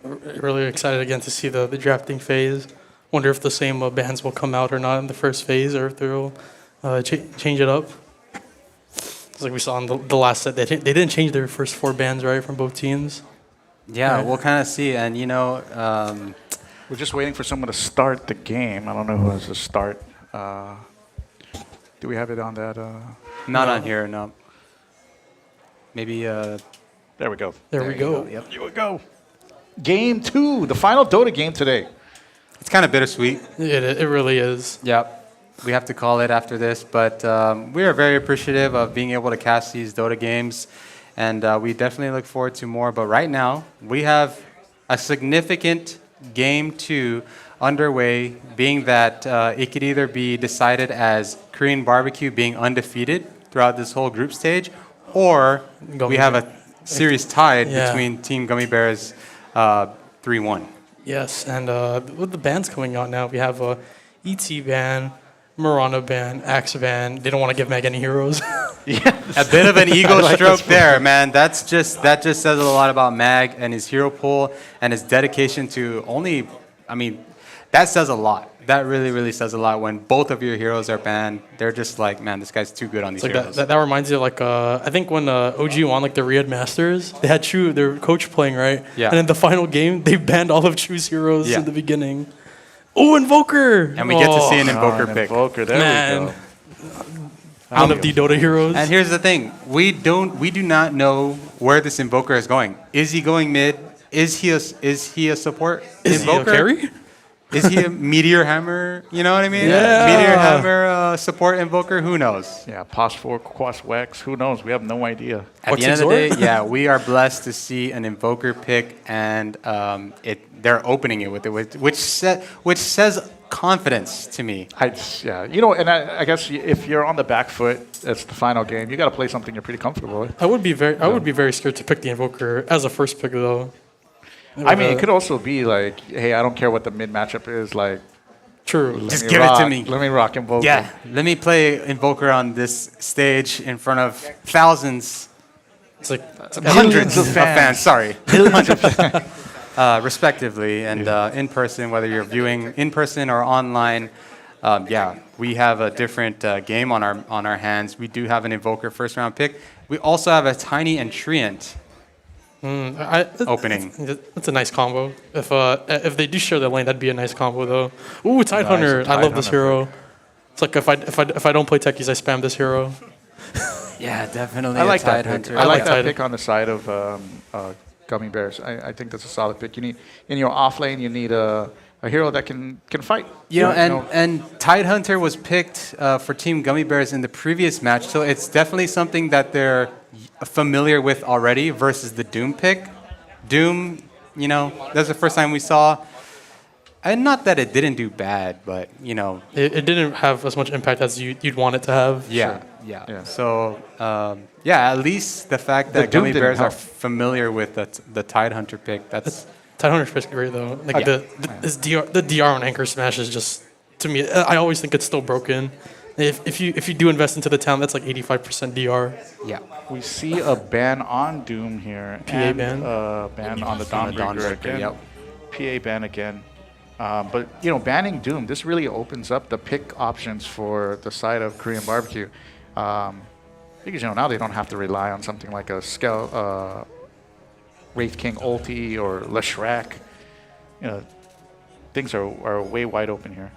Really excited again to see the drafting phase. Wonder if the same bands will come out or not in the first phase, or if they'll change it up. It's like we saw in the last set. They didn't change their first 4 bands, right, from both teams. Yeah, Right. we'll kind of see. And, We're just waiting for someone to start the game. I don't know who has to start. Do we have it on that? not on here, no. Maybe, There we go. There we go. Yep. Here we go. Game 2, the final Dota game today. It's kind of bittersweet. It really is. Yep. We have to call it after this, but we are very appreciative of being able to cast these Dota games, and we definitely look forward to more. But right now, we have a significant Game 2 underway, being that it could either be decided as Korean Barbecue being undefeated throughout this whole group stage, or Gummy we have Bear. a series tied Yeah. between Team Gummy Bears 3-1. Yes, and with the bands coming out now, we have a ET band, Marana band, Axe band. They don't want to give Meg any heroes. A bit of an ego stroke there, man. That just says a lot about Mag and his hero pool and his dedication to only. I mean, that says a lot. That really, really says a lot. When both of your heroes are banned, they're just like, man, this guy's too good on these Like heroes. that reminds you of like I think when OG won like the Riyadh Masters, they had Chu, their coach, playing, right? Yeah. And in the final game, they banned all of Chu's heroes Yeah. in the beginning. Oh, Invoker! And we get to see an Oh, Invoker an pick. Invoker, there Man. we go. One of the Dota heroes. And here's the thing: we do not know where this Invoker is going. Is he going mid? Is he a support Is he a Invoker? carry? Is he a Meteor Hammer? You know what I mean? Yeah. Meteor Hammer support Invoker? Who knows? Yeah, Pos 4, Quas Wex, who knows? We have no idea. At What's the end of the Exor? day, yeah, we are blessed to see an Invoker pick, and they're opening it with it, which says confidence to me. Yeah, you know, and I guess if you're on the back foot, it's the final game. You got to play something you're pretty comfortable with. I would be very scared to pick the Invoker as a first pick though. I mean, it could also be like, hey, I don't care what the mid matchup is. Like, True. Just let give it to rock- me. Let me rock Invoker. Yeah, let me play Invoker on this stage in front of thousands, It's like hundreds of fans. Sorry, Millions of fans. respectively, and in person, whether you're viewing in person or online. Yeah, we have a different game on our hands. We do have an Invoker first round pick. We also have a Tiny and Treant opening. That's a nice combo. If they do share the lane, that'd be a nice combo though. Ooh, Tidehunter! I love this hero. It's like if I don't play techies, I spam this hero. Yeah, definitely. I like that pick. Hunter. I like that Tide. pick on the side of Gummy Bears. I think that's a solid pick. You need in your off lane. You need a hero that can fight. You know, and Tidehunter was picked for Team Gummy Bears in the previous match, so it's definitely something that they're familiar with already versus the Doom pick. Doom, you know, that's the first time we saw. And not that it didn't do bad, but, you know. It didn't have as much impact as you'd want it to have. Yeah, Sure. yeah. Yeah. So, yeah, at least the fact that Doom Gummy didn't Bears are help. familiar with the Tidehunter pick, that's... Tidehunter's pick's great though. Like Yeah. the DR on Anchor Smash is just, to me, I always think it's still broken. If you do invest into the town, that's like 85% DR. Yeah. We see a ban on Doom here. PA and ban? a ban on the On the Dawnbreaker Dawnbreaker, again. yep. PA ban again. But, you know, banning Doom, this really opens up the pick options for the side of Korean barbecue. Because, you know, now they don't have to rely on something like a Wraith King ulti or Leshrac. You know, things are way wide open here.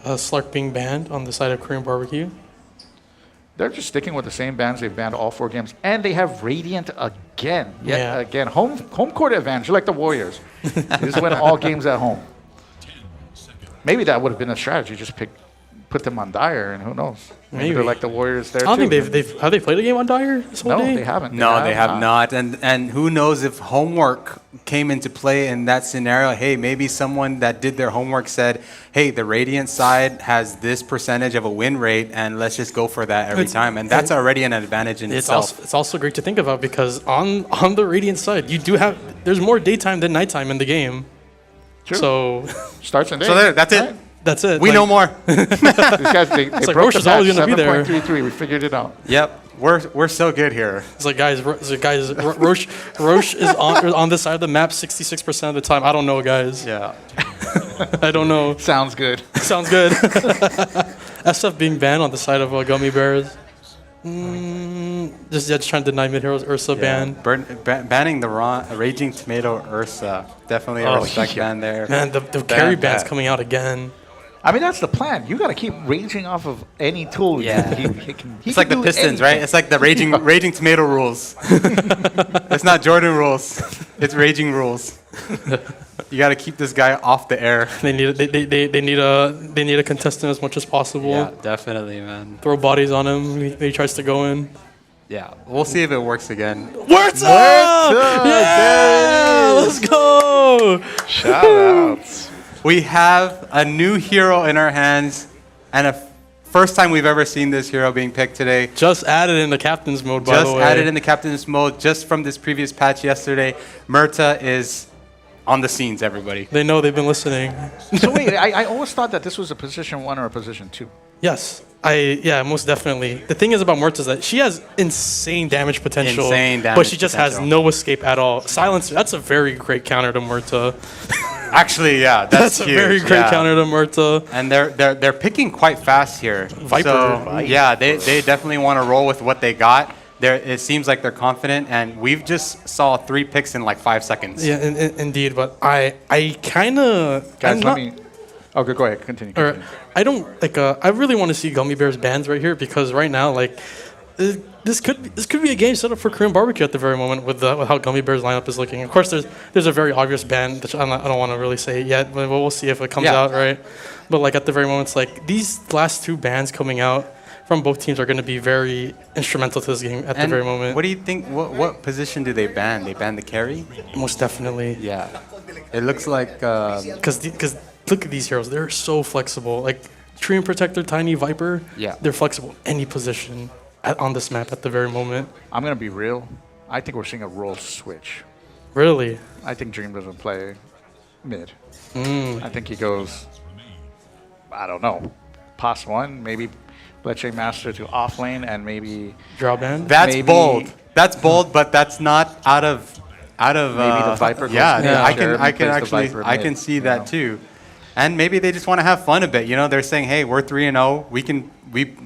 Slark being banned on the side of Korean barbecue. They're just sticking with the same bans they've banned all 4 games. And they have Radiant again. Yeah. Again. Home court advantage, like the Warriors. Just win all games at home. Maybe that would have been a strategy. Just put them on Dire, and who knows? Maybe they're Maybe. like the Warriors there, I don't too. think have they played a game on Dire this whole No, day? they haven't. No, they have not. And who knows if homework came into play in that scenario. Hey, maybe someone that did their homework said, hey, the Radiant side has this percentage of a win rate, and let's just go for that every It's- time. And that's already an advantage in itself. It's also great to think about because on the Radiant side, you do have there's more daytime than nighttime in the game. True. So Starts and So there, that's it. that's it. We Like, know more. These guys, they like broke Roche the is always patch, gonna be there. 7.33. We figured it out. Yep, we're so good here. It's like guys, Roche is on this side of the map 66% of the time. I don't know, guys. Yeah. I don't know. Sounds good. Sounds good. SF being banned on the side of Gummy Bears. Just trying to deny mid heroes. Ursa ban. Banning the Raging Tomato Ursa. Definitely a respect ban there. Man, the carry ban's bad. coming out again. I mean, that's the plan. You got to keep ranging off of any tool. Yeah. He It's like the Pistons, right? It's like the Raging Tomato rules. It's not Jordan rules. It's Raging rules. You got to keep this guy off the air. They need a contestant as much as possible. Yeah, definitely, man. Throw bodies on him when he tries to go in. Yeah, we'll see if it works again. Works up! Yeah! Let's go! Shout outs. We have a new hero in our hands and a First time we've ever seen this hero being picked today. Just added in the captain's mode, by the way. Just added in the captain's mode just from this previous patch yesterday. Murta is on the scenes, everybody. They know, they've been listening. So wait, I always thought that this was a position 1 or a position 2. Yes. Yeah, most definitely. The thing is about Murta is that she has insane damage potential. Insane damage but she just has potential. no escape at all. Silencer, that's a very great counter to Murta. Actually, yeah, that's a huge, very great yeah. counter to Murta. And they're picking quite fast here. Viper. So, yeah, they definitely want to roll with what they got. It seems like they're confident, and we've just saw 3 picks in like 5 seconds. Yeah, indeed. But I kind of... Guys, let me... Okay, go ahead. Continue. I don't like. I really want to see Gummy Bears bans right here because right now, like, this could be a game set up for Korean barbecue at the very moment with how Gummy Bears lineup is looking. Of course, there's a very obvious ban that I don't want to really say it yet, but we'll see if it comes out right. But like at the very moment, it's like these last 2 bans coming out from both teams are going to be very instrumental to this game at the very moment. What do you think? What position do they ban? They ban the carry? Most definitely. Yeah. It looks like because look at these heroes. They're so flexible. Like Treant Protector, Tiny Viper. Yeah. They're flexible any position on this map at the very moment. I'm going to be real. I think we're seeing a role switch. Really? I think Dream doesn't play mid. I think he goes, I don't know, pass 1, maybe Leche Master to off lane, and maybe... Draw band? That's maybe bold. That's bold, but that's not out of maybe the Viper goes yeah, mid, I Cherub can plays the actually Viper I mid, can see you that know? too. And maybe they just want to have fun a bit. You know, they're saying, "Hey, we're 3-0.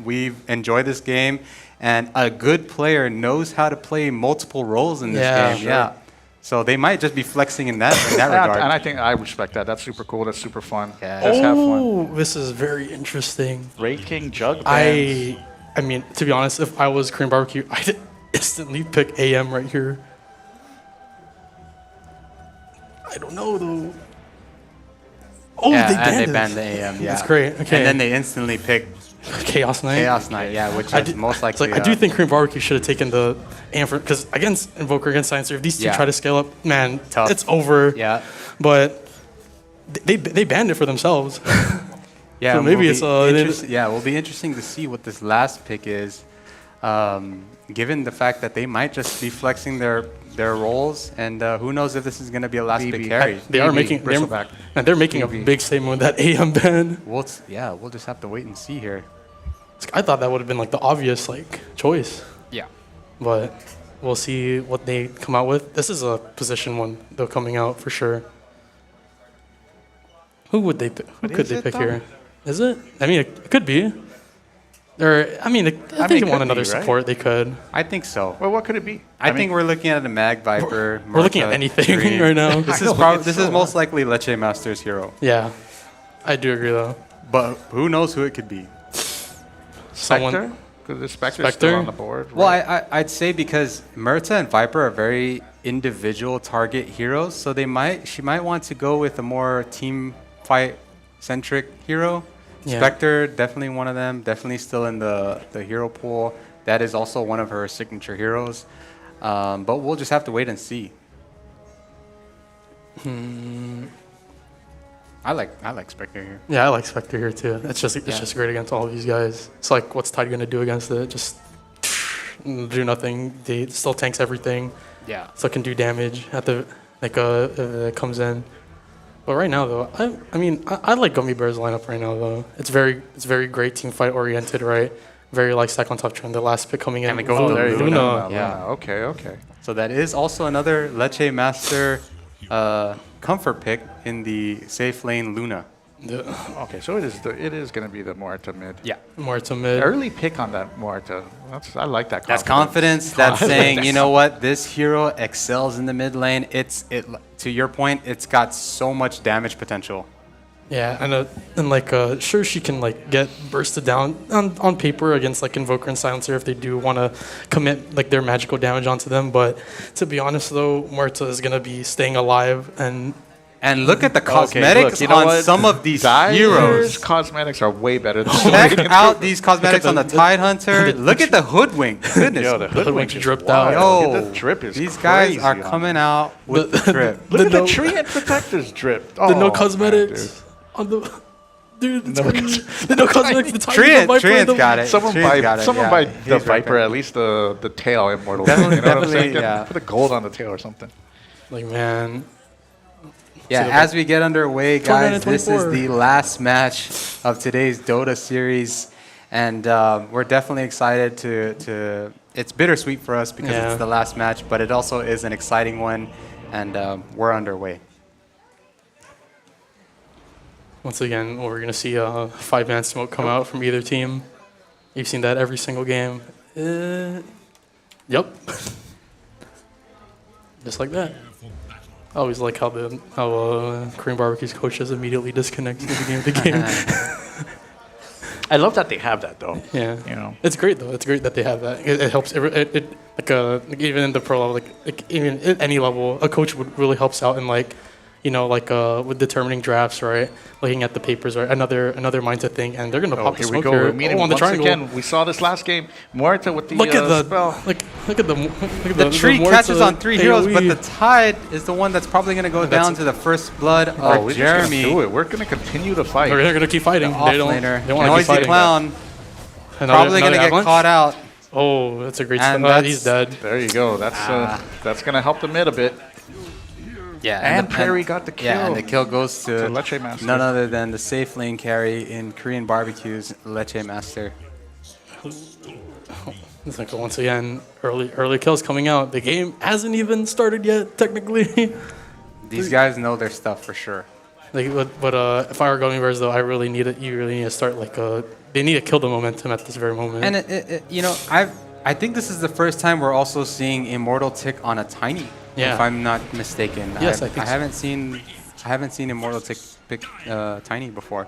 We enjoy this game." And a good player knows how to play multiple roles in this game. sure. Yeah. So they might just be flexing in that regard. And I think I respect that. That's super cool. That's super fun. Yeah. Let's have fun. Oh, this is very interesting. Raid King Jug bans. I mean, to be honest, if I was Korean barbecue, I'd instantly pick AM right here. I don't know though. Oh, yeah, they and they banned banned the AM. Yeah. That's great. Okay. And then they instantly pick Chaos Knight. Chaos Knight. Yeah, which is most It's likely. like, I do think Korean barbecue should have taken the AM because against Invoker, against Silencer, if these two Yeah. try to scale up, man, Tough. it's over. Yeah. But they banned it for themselves. Yeah, So maybe will it's, be it will be interesting to see what this last pick is, given the fact that they might just be flexing their roles, and who knows if this is going to be a last pick BB. carry. They are BB, making Bristleback. they're making a BB. big statement with that AM ban. We'll just have to wait and see here. I thought that would have been like the obvious like choice, Yeah. but we'll see what they come out with. This is a position 1 though coming out for sure. Who would they pick? Who But could is they it, pick though? here? Is it? I mean, it could be. Or I mean, if it they could want another be, right? support, they could. I think so. Well, what could it be? I think we're looking at a Mag Viper. We're looking at Martha, anything Dream. right now. This is most likely Leche Master's hero, Yeah, I do agree though. but who knows who it could be. Someone. Spectre? Because the Spectre's Spectre? still on the board. Well, right? I'd say because Murta and Viper are very individual target heroes, so she might want to go with a more team fight centric hero. Yeah. Spectre, definitely one of them. Definitely still in the hero pool. That is also one of her signature heroes. But we'll just have to wait and see. I like Spectre here. Yeah, I like Spectre here too. It's just great against all of these guys. It's like what's Tide gonna do against it? Just do nothing. They still tanks everything. Yeah. Still can do damage at the if it comes in. But right now though, I like Gummy Bears lineup right now though. It's very great team fight oriented, right? Very like stack on top trend. The last pick coming in. And we go to there you go. Luna. Yeah. Okay. So that is also another Leche Master comfort pick in the safe lane Luna. Okay, so it is going to be the Muerta mid. Yeah. More to mid. Early pick on that Muerta. I like that. That's confidence. That's saying, you know what, this hero excels in the mid lane. To your point, it's got so much damage potential. Yeah, and sure she can like get bursted down on paper against like Invoker and Silencer if they do want to commit like their magical damage onto them. But to be honest though, Muerta is gonna be staying alive and look at the cosmetics on some of these heroes. Cosmetics are way better than Check out these cosmetics on the Tide Hunter. Look at the Hoodwink. Goodness. Yo, the Hoodwink just dripped wild. out. Yo, The drip is these guys crazy are on coming out with the drip. Look at the no- tree and protectors drip. the no Oh, cosmetics on the dude. The no cosmetics, the tiny Viper. Trian's got it. Someone Trian's buy, got it, someone yeah. buy He's the right Viper, there. at least the tail immortal. Definitely- you know what I'm saying? definitely, yeah. Put a gold on the tail or something. Like, man. Yeah, So as we get underway, 29 guys, and this is 24. the last match of today's Dota series, and we're definitely excited to. It's bittersweet for us because Yeah. it's the last match, but it also is an exciting one, and we're underway. Once again, we're going to see a 5-man smoke come out from either team. You've seen that every single game. Yep. Just like that. I always like how Korean Barbecue's coaches immediately disconnect at the beginning of the game. I love that they have that though. Yeah. You know. It's great though. It's great that they have that. It helps. It like even in the pro level, like even at any level, a coach would really helps out in like, you know, like with determining drafts, right? Looking at the papers, right? Another mindset thing, and they're gonna pop the Here we smoke go. here. We're meeting on the once triangle. again. We saw this last game. Muerta with the Look at the spell. look at The tree catches on 3 heroes, but the AoE. Tide is the one that's probably going to go down to the first blood of Oh, we're just Jeremy. gonna do it. We're gonna continue to fight. They're gonna keep fighting. Off They don't. laner. They want to keep Noisy fighting. Clown Another probably going to get avalanche? caught out. Oh, that's a great And start. He's dead. There you go. That's gonna help the mid a bit. Yeah, And Perry got the Yeah, and the kill. kill goes To to Leche Master. none other than the safe lane carry in Korean Barbecue's Leche Master. It's like once again, early kills coming out. The game hasn't even started yet, technically. These guys know their stuff for sure. Like, but if I were going Bears though, I really need it. You really need to start like they need to kill the momentum at this very moment. And you know, I think this is the first time we're also seeing Immortal tick on a Tiny. Yeah. If I'm not mistaken. Yes, I think so. haven't seen Immortal tick pick Tiny before.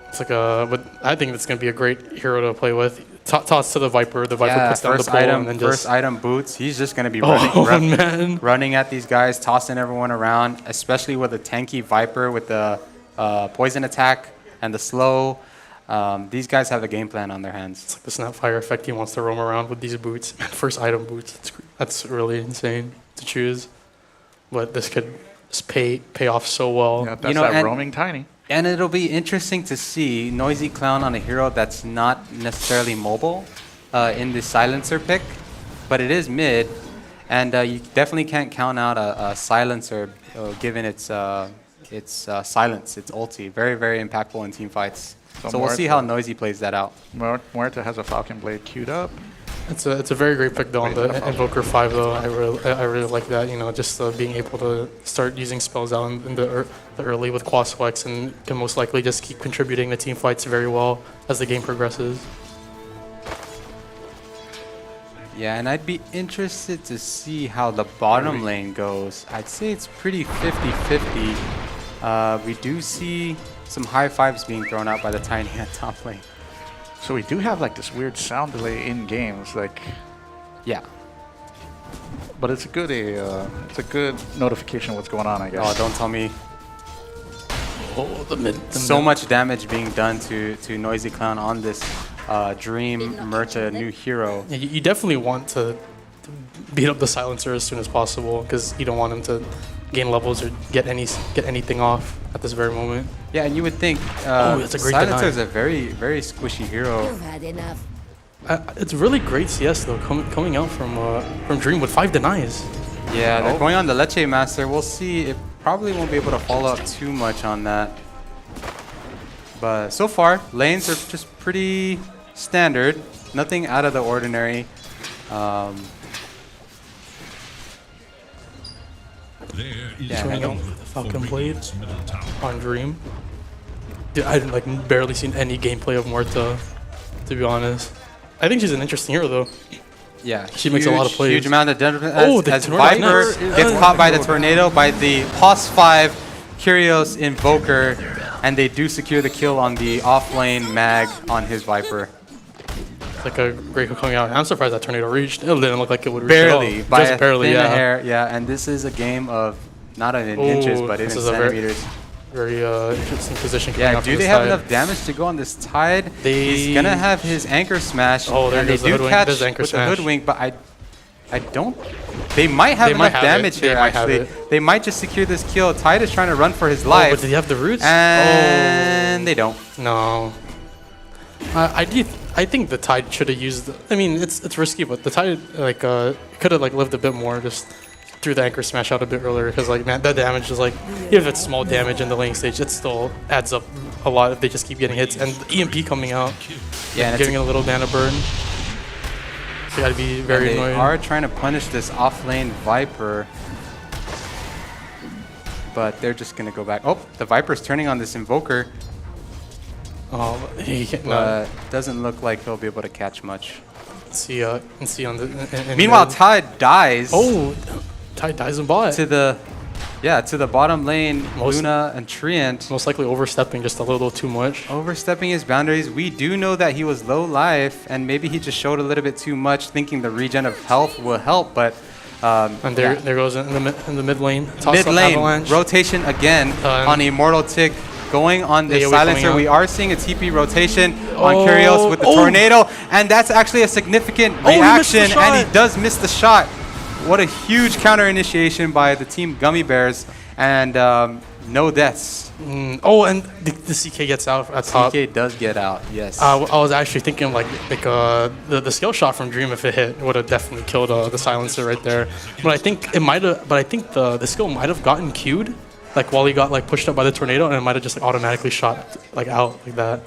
It's like but I think it's gonna be a great hero to play with. Toss to the Viper. The Viper puts down the first pole item, and then first just. item boots. He's just gonna be Oh running, man! running at these guys, tossing everyone around, especially with a tanky Viper with the poison attack and the slow. These guys have a game plan on their hands. It's like the Snapfire effect. He wants to roam around with these boots. Man, first item boots. That's really insane to choose. But this could just pay off so well. Yeah, that's You know, that and- roaming tiny. And it'll be interesting to see Noisy Clown on a hero that's not necessarily mobile in the silencer pick, but it is mid, and you definitely can't count out a silencer given its silence, its ulti. Very, very impactful in team fights. So we'll see how Noisy plays that out. Muerta has a Falcon Blade queued up. It's a very great pick though on the Invoker 5 though. I really like that. You know, just being able to start using spells out in the early with Quasflex and can most likely just keep contributing to team fights very well as the game progresses. Yeah, and I'd be interested to see how the bottom lane goes. I'd say it's pretty 50-50. We do see some high fives being thrown out by the Tiny at top lane. So we do have like this weird sound delay in games, like, Yeah. but it's a good notification of what's going on, I guess. Oh, don't tell me. Oh, the mid. So much damage being done to Noisy Clown on this Dream Murta new hero. Yeah, you definitely want to beat up the silencer as soon as possible because you don't want him to gain levels or get anything off at this very moment. Yeah, and you would think that's a great Silencer deny. is a very, very squishy hero. You've had enough. It's really great CS though coming out from Dream with 5 denies. Yeah, they're going on the Leche Master. We'll see. It probably won't be able to follow up too much on that. But so far, lanes are just pretty standard. Nothing out of the ordinary. Yeah, Swinging out the Falcon Blade on Dream. Dude, I've like barely seen any gameplay of Muerta, to be honest. I think she's an interesting hero though. yeah, She makes a lot of plays. Huge amount of damage. Oh, the as tornado Viper nice. gets caught by the tornado by the Pos 5 Curios Invoker, and they do secure the kill on the off-lane mag on his Viper. It's like a great hook coming out. I'm surprised that tornado reached. It didn't look like it would reach Barely, at all. by Just a barely, thin yeah. hair. Yeah, and this is a game of not in inches, but in this is a very- centimeters. Very interesting position coming Yeah, out do from they the have side. enough damage to go on this Tide? They- He's gonna have his anchor smash, Oh, there and they goes the do hoodwink. catch There's the anchor with smash. the hoodwink, but I don't. They might have They might enough have it. damage They here. might have Actually, it. they might just secure this kill. Tide is trying to run for his Oh, life, but did he have the roots? and And they don't. No. I think the Tide should have used. I mean, it's risky, but the Tide could have lived a bit more. Just threw the anchor smash out a bit earlier because man, that damage is even if it's small damage in the laning stage, it still adds up a lot if they just keep getting hits. And the EMP coming out, Yeah, and giving it a little mana burn. So you gotta be very annoying. They are trying to punish this off-lane Viper, but they're just gonna go back. Oh, the Viper's turning on this Invoker. Oh, he can't. But doesn't look like he'll be able to catch much. Let's see on the. Meanwhile, Tide dies. Oh, Tide dies in bot. To the bottom lane, Luna and Treant. Most likely overstepping just a little too much. Overstepping his boundaries. We do know that he was low life, and maybe he just showed a little bit too much, thinking the regen of health will help, but. And there goes in the mid lane. Mid lane avalanche. rotation again on Immortal Tick. Going on the silencer, we are seeing a TP rotation on Kyrios with the tornado, and that's actually a significant reaction, and he does miss the shot. What a huge counter initiation by the team Gummy Bears, and no deaths. And the CK gets out at top. CK does get out, yes. I was actually thinking the skill shot from Dream, if it hit, would have definitely killed the silencer right there. But I think it might have. But I think the skill might have gotten queued. While he got pushed up by the tornado, and it might have just automatically shot out like that,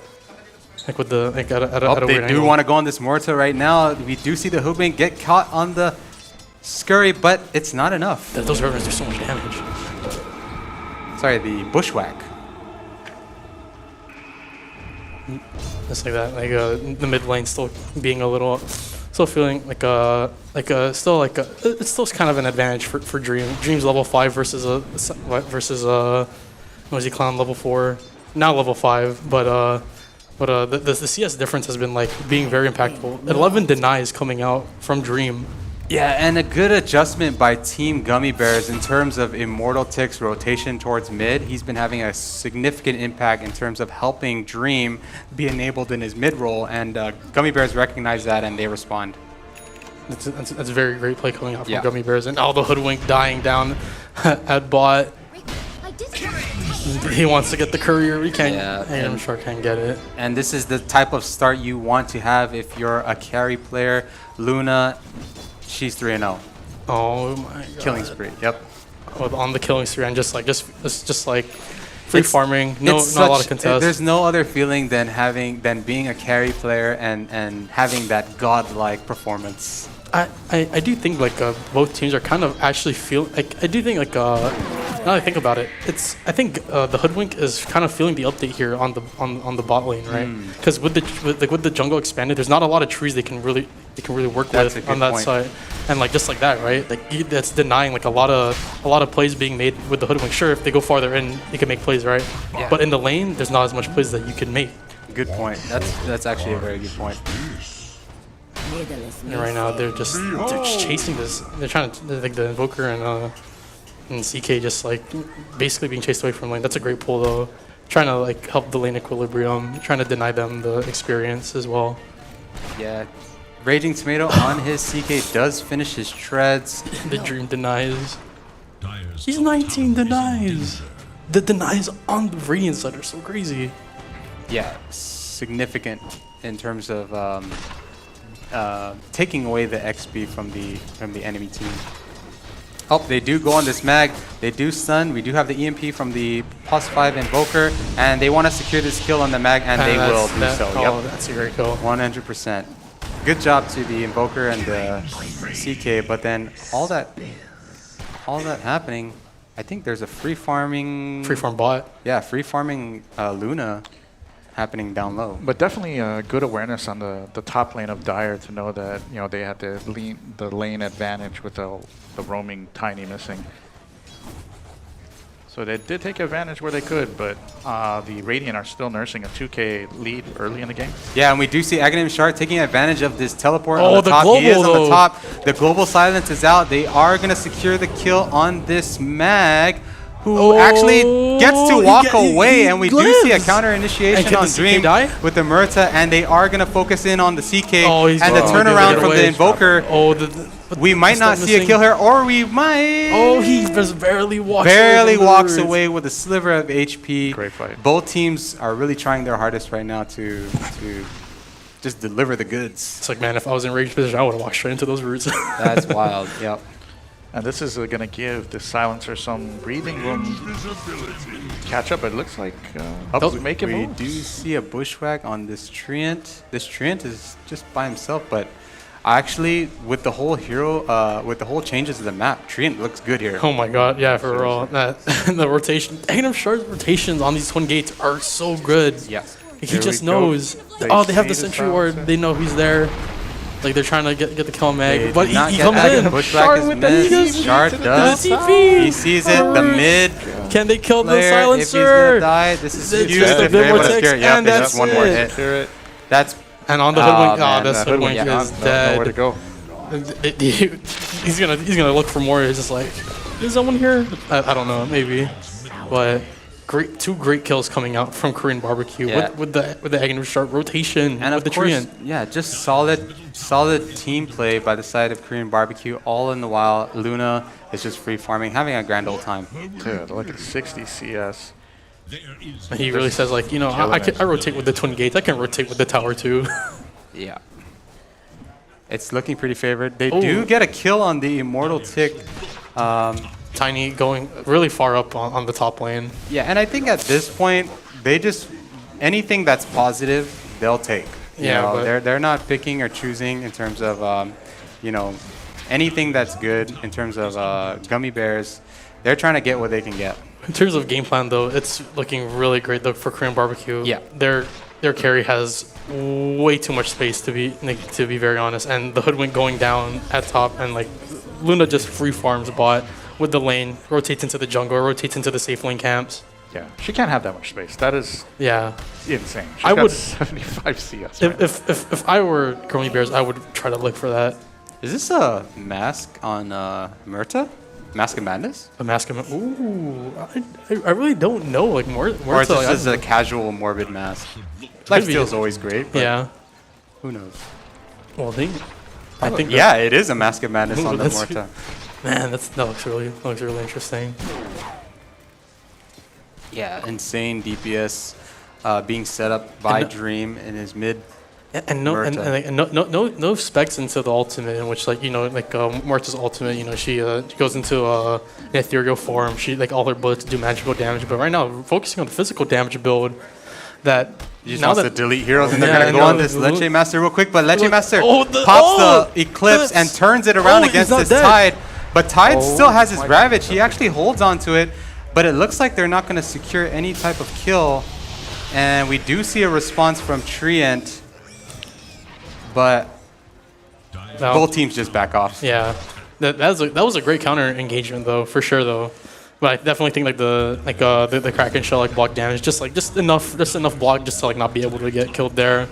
with the at a they do want to go on this Morta right now. We do see the Hooping get caught on the Scurry, but it's not enough. Those rivers do so much damage. Sorry, the Bushwhack. Just like that, the mid lane still being a little, still feeling it's still kind of an advantage for Dream. Dream's level 5 versus Noisy Clown level 4, now level 5, but the CS difference has been being very impactful. 11 denies coming out from Dream. Yeah, and a good adjustment by Team Gummy Bears in terms of Immortal Tick's rotation towards mid. He's been having a significant impact in terms of helping Dream be enabled in his mid role, and Gummy Bears recognize that and they respond. That's a very great play coming out from Gummy Bears, and all the Hoodwink dying down at bot. He wants to get the courier. He can't. I'm sure can't get it. And this is the type of start you want to have if you're a carry player. Luna, she's 3-0. Oh my god. Killing spree. Yep. On the killing spree and just free farming. Not a lot of contest. There's no other feeling than being a carry player and having that godlike performance. I do think both teams are kind of actually I do think now that I think about it, I think the Hoodwink is kind of feeling the update here on the bot lane, right? Because with the jungle expanded, there's not a lot of trees they can really work with on that side, and just like that, right? That's denying a lot of plays being made with the Hoodwink. Sure, if they go farther in, they can make plays, right? Yeah. But in the lane, there's not as much plays that you can make. Good point. That's actually a very good point. And right now they're just chasing this. They're trying to the Invoker and CK just basically being chased away from lane. That's a great pull though. Trying to help the lane equilibrium. Trying to deny them the experience as well. Yeah, Raging Tomato on his CK does finish his treads. The Dream denies. He's 19 denies. The denies on the Radiant side are so crazy. Yeah, significant in terms of taking away the XP from the enemy team. Oh, they do go on this mag. They do stun. We do have the EMP from the +5 Invoker, and they want to secure this kill on the mag, and they will do so. Oh, that's a great kill. 100%. Good job to the Invoker and the CK, but then all that happening, I think there's a free farm bot. Yeah, free farming Luna happening down low. But definitely good awareness on the top lane of Dire to know that they had the lane advantage with the roaming Tiny missing. So they did take advantage where they could, but the Radiant are still nursing a 2K lead early in the game. Yeah, and we do see Aghanim Shard taking advantage of this teleport on the top. Global, he is on the top. The global silence is out. They are going to secure the kill on this mag, who actually gets to walk away, and we do see a counter initiation on Dream with the Murta, and they are going to focus in on the CK and the turnaround from the Invoker. We might not see a kill here, or we might. Oh, he just barely walks walks away with a sliver of HP. Great fight. Both teams are really trying their hardest right now to just deliver the goods. It's like, man, if I was in rage position, I would have walked straight into those roots. That's wild. Yep. And this is going to give the silencer some breathing room. Catch up. It looks like making We moves. do see a bushwhack on this Treant. This Treant is just by himself, but actually, with the whole with the whole changes of the map, Treant looks good here. Oh my god, yeah, for real. The rotation, Aghanim Shard's rotations on these twin gates are so good. Yeah. He Here just we go. knows. They They have see the the sentry ward. silencer. They know he's there. Like they're trying to get the kill on Mag, They but did not he get comes that. in. Bushwhack Shard is with the missed. TP. Shard does. The TP. He sees it. The mid Can they kill the player. If he's gonna silencer? die, this is It's huge. just a If they're able to vortex, scare it. Yep, and it's that's just one more it. hit. That's And on the Oh, hoodwink, man, this the hoodwink hoodwink, is Nowhere to dead. go. He's gonna look for more. He's just like, is someone here? I don't know, maybe, but two great kills coming out from Korean Barbecue Yeah. with the Aghanim Shard rotation and with of the course, Treant. yeah, just solid team play by the side of Korean Barbecue. All in the while, Luna is just free farming, having a grand old time. Dude, look at 60 CS. He really says like, I rotate with the twin gates. I can rotate with the tower too. Yeah. It's looking pretty favored. They do get a kill on the Immortal Tick. Tiny going really far up on the top lane. Yeah, and I think at this point, they just anything that's positive, they'll take. You Yeah, know, but they're not picking or choosing in terms of anything that's good in terms of gummy bears. They're trying to get what they can get. in terms of game plan though, it's looking really great though for Korean Barbecue. Yeah. Their carry has way too much space to be very honest, and the hoodwink going down at top, and like Luna just free farms bot with the lane, rotates into the jungle, rotates into the safe lane camps. Yeah, she can't have that much space. That is Yeah. insane. She's I got would- 75 CS. Right? If I were Gummy Bears, I would try to look for that. Is this a mask on Murta? Mask of Madness? A mask of ooh, I really don't know. Like more Or is to, this like, just a casual morbid mask? Lifesteal's always great, but yeah. who knows? Well, I think Yeah, it is a Mask of Madness Ooh, on the that's- Morta. man, that looks really interesting. Yeah, insane DPS being set up by And- Dream in his mid. And no specs into the ultimate, in which Morta's ultimate, she goes into an ethereal form. She all her bullets do magical damage, but right now we're focusing on the physical damage build. That He just now wants that to delete heroes, and they're Yeah, gonna I go know. on this Leche Master real quick. But Leche Master the pops the Eclipse and turns it around he's against not his dead. Tide. But Tide Oh still has his Ravage. He actually holds on to it, but it looks like they're not gonna secure any type of kill. And we do see a response from Treant, but now- both teams just back off. Yeah, that was a great counter engagement though, for sure though. But I definitely think the Kraken shell block damage, just enough block just to not be able to get killed there.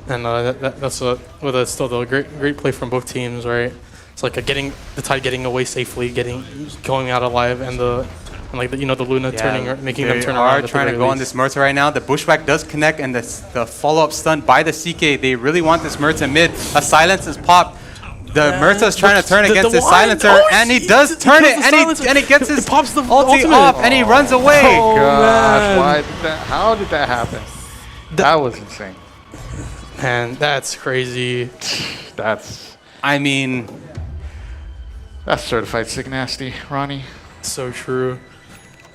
And that's still a great play from both teams, right? It's getting the Tide getting away safely, going out alive, and the Luna making them turn around. They are trying to go on this Murta right now. The Bushwhack does connect, and the follow-up stun by the CK. They really want this Murta mid. A silence is popped. The Murta is trying to turn against his silencer, and he does turn it, and he gets his pops the ulti ultimate. off, and he runs away. Oh, Gosh, man. why did that? How did that happen? That was insane. Man, that's crazy. That's I mean, certified sick nasty, Ronnie. So true.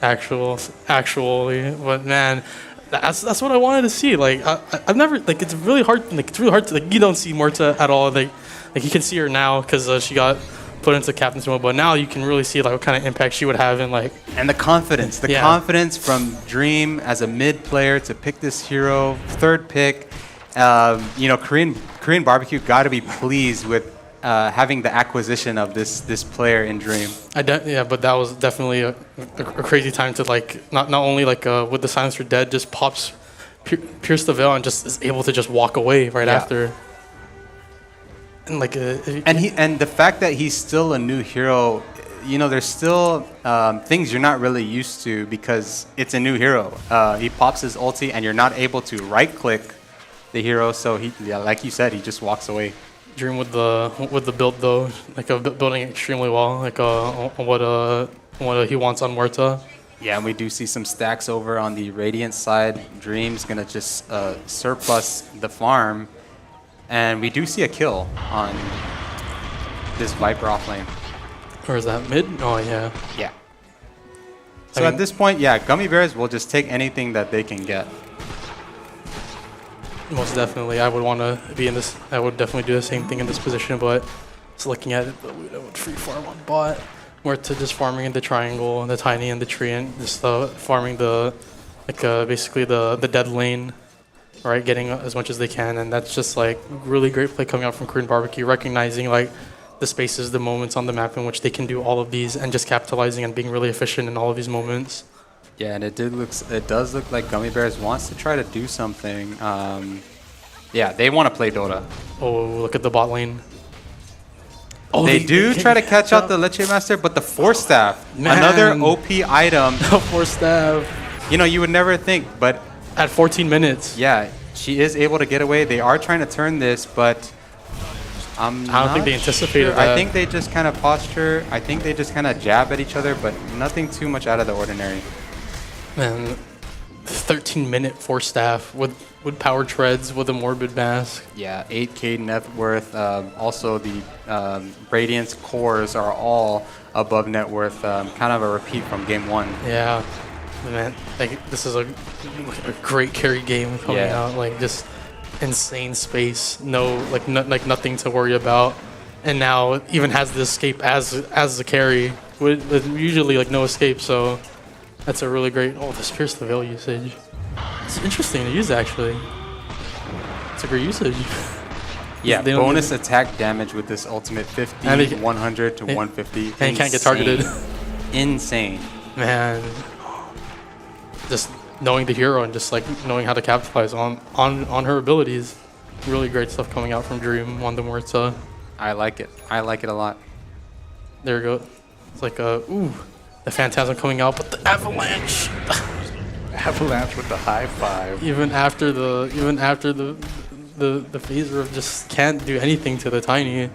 Actually, but man, that's what I wanted to see. I've never it's really hard. It's really hard to you don't see Morta at all. You can see her now because she got put into captain's mode, but now you can really see what kind of impact she would have in and the confidence from Dream as a mid player to pick this hero, third pick. Korean Barbecue got to be pleased with having the acquisition of this player in Dream. but that was definitely a crazy time to not only with the silencer dead, just pops pierce the veil and just is able to just walk away right after. And and the fact that he's still a new hero, there's still things you're not really used to because it's a new hero. He pops his ulti and you're not able to right click the hero, so like you said, he just walks away. Dream with the build though, like building extremely well, like what he wants on Muerta. Yeah, and we do see some stacks over on the Radiant side. Dream's gonna just surplus the farm, and we do see a kill on this Viper off lane. Or is that mid? Oh yeah. Yeah. So at this point, yeah, Gummy Bears will just take anything that they can get. Most definitely, I would want to be in this. I would definitely do the same thing in this position, but just looking at it, I would free farm on bot. Muerta just farming in the triangle, and the tiny and the tree, and just farming the basically the dead lane, right? Getting as much as they can, and that's just like really great play coming out from Korean BBQ, recognizing like the spaces, the moments on the map in which they can do all of these, and just capitalizing and being really efficient in all of these moments. Yeah, and it does look like Gummy Bears wants to try to do something. Yeah, they want to play Dota. Oh, look at the bot lane. Oh, they do try to catch out the Leche Master, but the Force Staff, Man. another OP item. Force Staff. You know, you would never think, but At 14 minutes. yeah, she is able to get away. They are trying to turn this, but I don't think they anticipated that. I think they just kind of posture. I think they just kind of jab at each other, but nothing too much out of the ordinary. And 13-minute Force Staff with power treads with a morbid mask. Yeah, 8K net worth. Also, the Radiance cores are all above net worth. Kind of a repeat from game 1. Yeah, man, like this is a great carry game coming out. Like just insane space, no nothing to worry about, and now it even has the escape as the carry with usually like no escape. So that's a really great. Oh, this Pierce the Veil usage. It's interesting to use actually. It's a great usage. Yeah, bonus attack damage with this ultimate 50, 100 to 150. And can't get targeted. Insane. Man, just knowing the hero and just like knowing how to capitalize on her abilities. Really great stuff coming out from Dream on the Muerta. I like it. I like it a lot. There we go. It's like the Phantasm coming out, but the Avalanche. Avalanche with the high five. even after the phaser just can't do anything to the Tiny.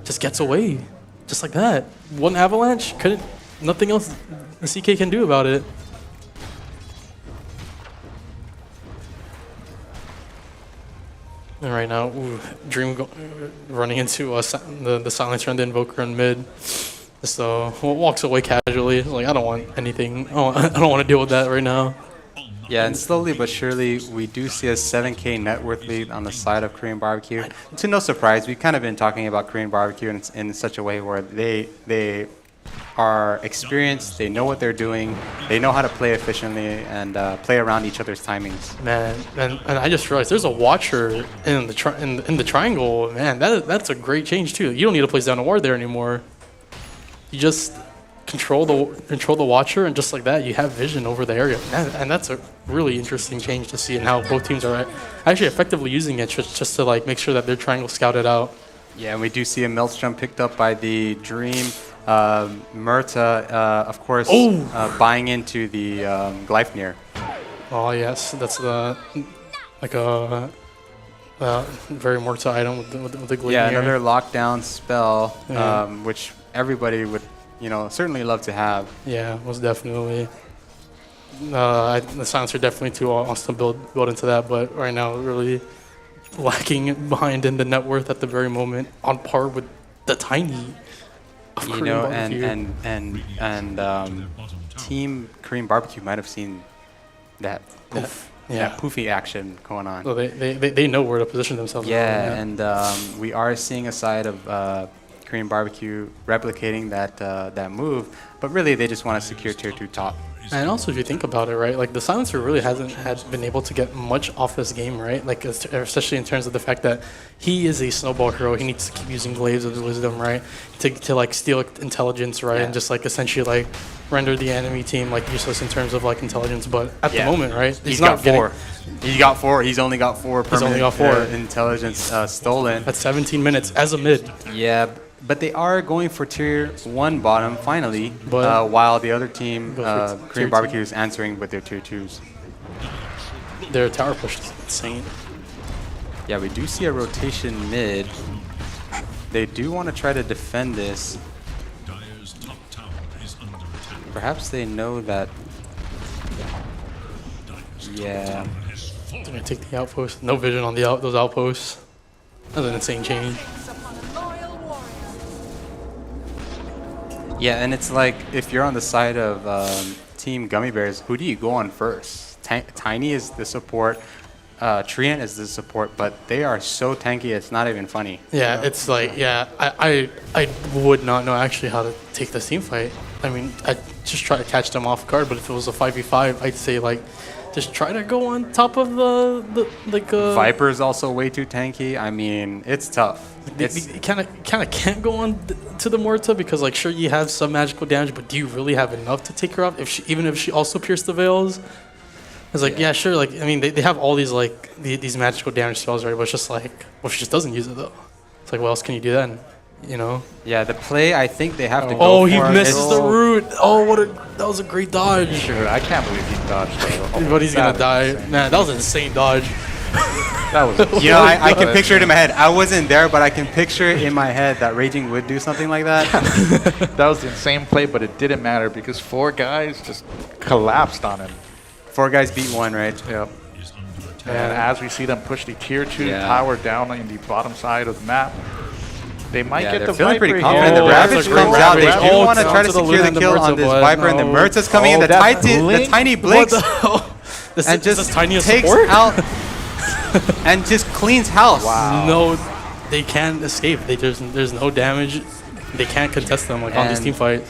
Just gets away. Just like that. One Avalanche, nothing else the CK can do about it. And right now, Dream running into the Silencer and the Invoker in mid. So walks away casually. Like, I don't want anything. I don't want to deal with that right now. Yeah, and slowly but surely, we do see a 7K net worth lead on the side of Korean BBQ. To no surprise, we've kind of been talking about Korean BBQ in such a way where they are experienced, they know what they're doing, they know how to play efficiently and play around each other's timings. Man, and I just realized there's a Watcher in the triangle. Man, that's a great change too. You don't need to place down a ward there anymore. You just control the Watcher, and just like that, you have vision over the area. And that's a really interesting change to see, and how both teams are actually effectively using it just to like make sure that their triangle scouted out. Yeah, and we do see a Maelstrom picked up by the Dream. Muerta, of course, buying into the Gleipnir. Oh yes, that's like a very Muerta item with the Gleipnir. Yeah, another lockdown spell, which everybody would, certainly love to have. Yeah, most definitely. The Silencer definitely too wants to build into that, but right now really lacking behind in the net worth at the very moment, on par with the Tiny. And Team Korean BBQ might have seen that poofy action going on. So they know where to position themselves. Yeah, and we are seeing a side of Korean BBQ replicating that move, but really they just want to secure tier 2 top. And also, if you think about it, right, like the Silencer really hasn't been able to get much off this game, right? Like, especially in terms of the fact that he is a snowball hero. He needs to keep using Glaives of Wisdom, right, to like steal intelligence, right, and just like essentially like render the enemy team like useless in terms of like intelligence. But at the moment, right, he's not got 4. He's got 4. He's only got 4 permanent intelligence stolen. That's 17 minutes as a mid. Yeah. But they are going for tier 1 bottom finally, while the other team, Korean BBQ, is answering with their tier 2s. Their tower push is insane. Yeah, we do see a rotation mid. They do want to try to defend this. Dyer's top tower is under attack. Perhaps they know that. Yeah. They're gonna take the outpost. No vision on the those outposts. That's an insane change. Yeah, and it's like if you're on the side of Team Gummy Bears, who do you go on first? Tiny is the support. Treant is the support, but they are so tanky, it's not even funny. Yeah, it's like, yeah, I would not know actually how to take this team fight. I mean, I'd just try to catch them off guard, but if it was a 5v5, I'd say, like, just try to go on top of Viper is also way too tanky. I mean, it's tough. You kind of can't go on to the Morta because, like, sure, you have some magical damage, but do you really have enough to take her off? Even if she also pierced the veils? It's like, yeah, sure. Like, I mean, they have all these, like, these magical damage spells, right? But it's just like, well, she just doesn't use it, though. It's like, what else can you do then? You know? Yeah, the play, I think they have to go Oh, for he it. misses the root. Oh, that was a great dodge. Sure, I can't believe he dodged. But he's going to die. Man, that was an insane dodge. That was. You know, I can picture it in my head. I wasn't there, but I can picture it in my head that Raging would do something like that. That was the insane play, but it didn't matter because 4 guys just collapsed on him. 4 guys beat 1, right? Yep. And as we see them push the tier 2 Yeah. tower down in the bottom side of the map, they might Yeah, get they're the feeling pretty Viper confident. here. The Ravage that's a great comes out. They Ravage. do Oh, want to it's try to onto the secure the Luna kill and the on this Murta, Viper, and the no. Murta's coming in. Oh, The that Tiny Blinks What the hell? This and is just this tiny a takes support? out and just cleans house. Wow. No, they can't escape. There's no damage. They can't contest them, like, on these And- team fights.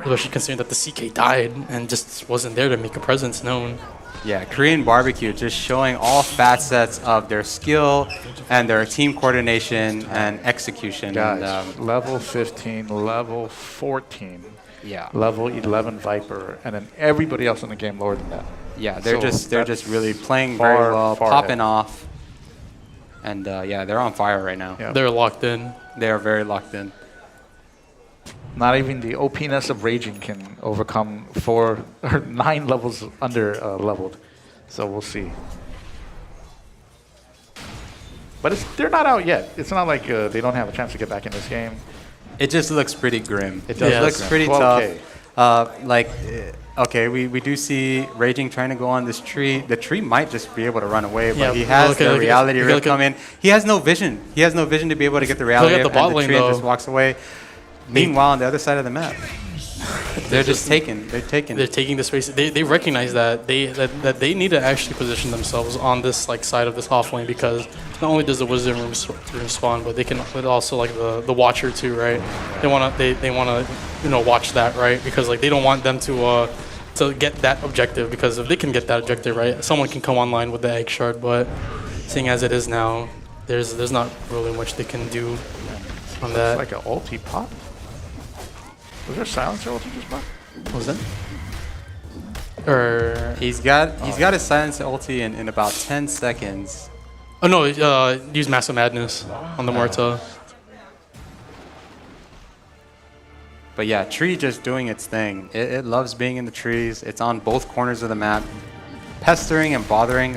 Especially considering that the CK died and just wasn't there to make a presence known. Yeah, Korean Barbecue just showing all facets of their skill and their team coordination and execution. Guys, And, level 15, level 14, yeah, level 11 Viper, and then everybody else in the game lower than that. yeah, they're So just really that's playing far, very well, far popping ahead. off, and yeah, they're on fire right now. Yeah. They're locked in. They are very locked in. Not even the OPness of Raging can overcome 4 or 9 levels under leveled. So we'll see. But they're not out yet. It's not like they don't have a chance to get back in this game. It just looks pretty grim. It does Yeah, look looks grim. pretty 12K. tough. Okay, we do see Raging trying to go on this tree. The tree might just be able to run away, but Yeah, he has look at- the look at- reality look at- rip come in. He has no vision. He has no vision to be able to get the reality at the rip, bot and the lane, tree though. just walks away. Meanwhile, on the other side of the map, they're just taken. They're taken. They're taking the space. They recognize that they need to actually position themselves on this, like, side of this off lane, because not only does the wizard room spawn, but they can, but also, like, the watcher too, right? They wanna watch that, right? Because, like, they don't want them to get that objective, because if they can get that objective, right, someone can come online with the egg shard. But seeing as it is now, there's not really much they can do on that. It's like an ulti pop. Was there silencer ulti just pop? What was that? Or He's got his silence ulti in about 10 seconds. oh no, use Massive Madness on the Morta. But yeah, tree just doing its thing. It loves being in the trees. It's on both corners of the map, pestering and bothering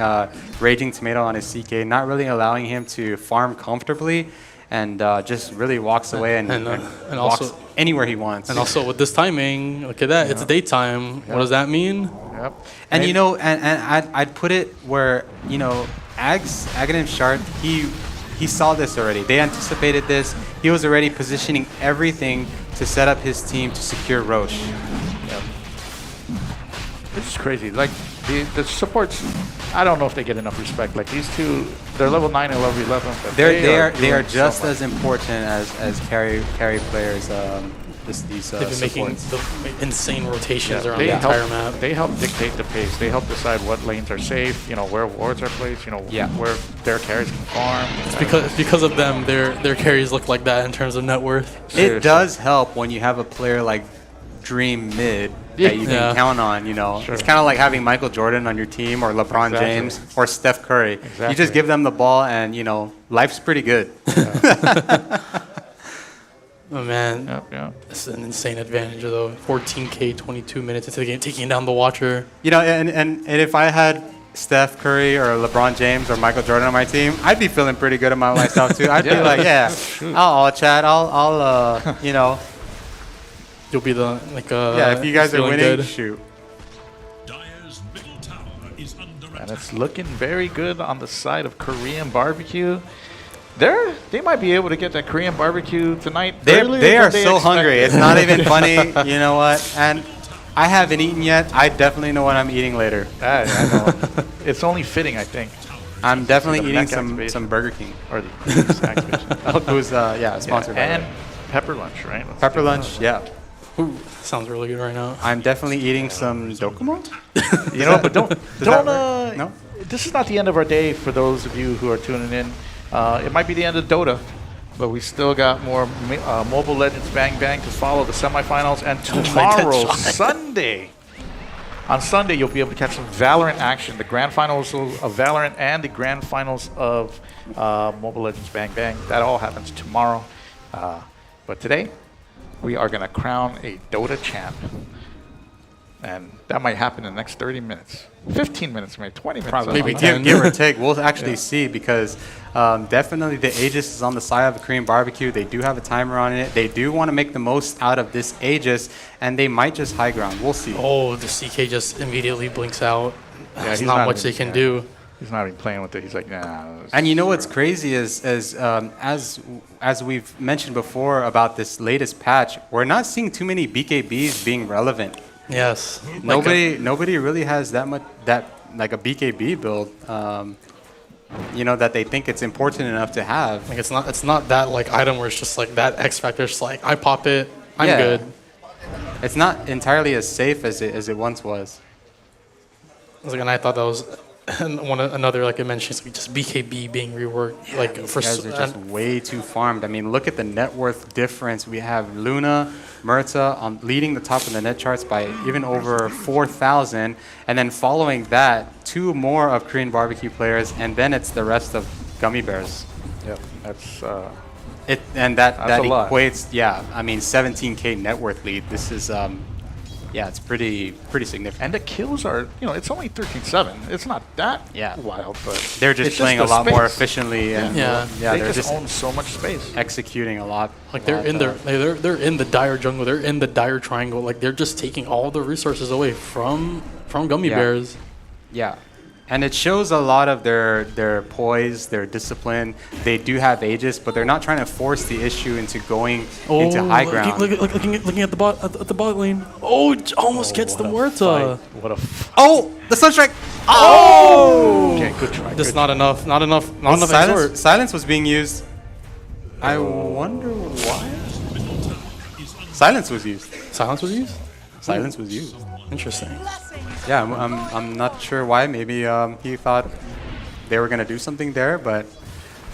Raging Tomato on his CK, not really allowing him to farm comfortably, and just really walks away and walks also- anywhere he wants. And also with this timing, look at that, it's daytime. What does that mean? Yep. And you know, and I'd put it where, you know, Aghanim Shard, he saw this already. They anticipated this. He was already positioning everything to set up his team to secure Roche. It's just crazy. Like the supports, I don't know if they get enough respect. Like these two, they're level 9 and level 11. But They are doing just so much. as important as carry players. These They've been making supports. the insane rotations around They the entire help, map. they help dictate the pace. They help decide what lanes are safe. You know where wards are placed. You know where their carries can farm. It's because of them, their carries look like that in terms of net worth. It does help when you have a player like Dream Mid that you can count on. You know, it's kind of like having Michael Jordan on your team, or LeBron James, or Steph Curry. You just give them the ball, and you know, life's pretty good. Oh man, Yeah. it's an insane advantage though. 14K, 22 minutes into the game, taking down the Watcher. You know, and if I had Steph Curry or LeBron James or Michael Jordan on my team, I'd be feeling pretty good about myself too. I'd be like, yeah, I'll chat. I'll you know. You'll be the Yeah, if you guys are feeling winning, good. shoot. Dyer's middle tower is under And attack. it's looking very good on the side of Korean barbecue. They might be able to get that Korean barbecue tonight. They earlier are than they so hungry. expected. It's not even funny. You know what? And I haven't eaten yet. I definitely know what I'm eating later. I know. It's only fitting, I think. I'm definitely The eating neck activation. some Burger King. Or the activation. Who's sponsored by And that. pepper lunch, right? Let's Pepper do Lunch, yeah. Ooh, sounds really good right now. I'm definitely eating some Dokumo. that. You know, but don't that work? No? This is not the end of our day for those of you who are tuning in. It might be the end of DOTA, but we still got more Mobile Legends Bang Bang to follow the semifinals. And tomorrow, Sunday, on Sunday, you'll be able to catch some Valorant action. The grand finals of Valorant and the grand finals of Mobile Legends Bang Bang. That all happens tomorrow. But today, we are going to crown a DOTA champ. And that might happen in the next 30 minutes. 15 minutes, maybe 20 minutes. Probably. I don't Maybe know. 10. Give or take, we'll actually see because definitely the Aegis is on the side of the Korean barbecue. They do have a timer on it. They do want to make the most out of this Aegis, and they might just high ground. We'll see. Oh, the CK just immediately blinks out. There's he's not not much even- they can yeah. do. He's not even playing with it. He's like, nah. And you know what's crazy is as we've mentioned before about this latest patch, we're not seeing too many BKBs being relevant. Yes. Nobody really has that much like a BKB build. That they think it's important enough to have. Like it's not that like item where it's just like that X factor. It's like I pop it, I'm Yeah. good. It's not entirely as safe as it once was. And I thought that was another like I mentioned, like just BKB being reworked. Like These for guys are just way too farmed. I mean, look at the net worth difference. We have Luna, Murta leading the top of the net charts by even over 4,000, and then following that, two more of Korean barbecue players, and then it's the rest of Gummy Bears. Yep, that's That That's a lot. equates, I mean, 17K net worth lead. This is it's pretty significant. and the kills are, it's only 13-7. It's not that Yeah. wild, but They're just it's playing the a lot more space. efficiently, and Yeah. they they're just just own so much space. executing a lot. like they're in they're in the dire jungle. They're in the dire triangle. Like they're just taking all the resources away from Gummy Yeah. Bears. Yeah. And it shows a lot of their poise, their discipline. They do have Aegis, but they're not trying to force the issue into going into high ground. Looking at the bot lane. Oh, almost gets the Murta. What a Oh, the Sunstrike! okay, good try. Just good not enough. Not enough. Not enough exort. Silence was being used. I wonder why. Silence was used. Silence was used. Silence was used. Interesting. Yeah, I'm not sure why. Maybe he thought they were gonna do something there, but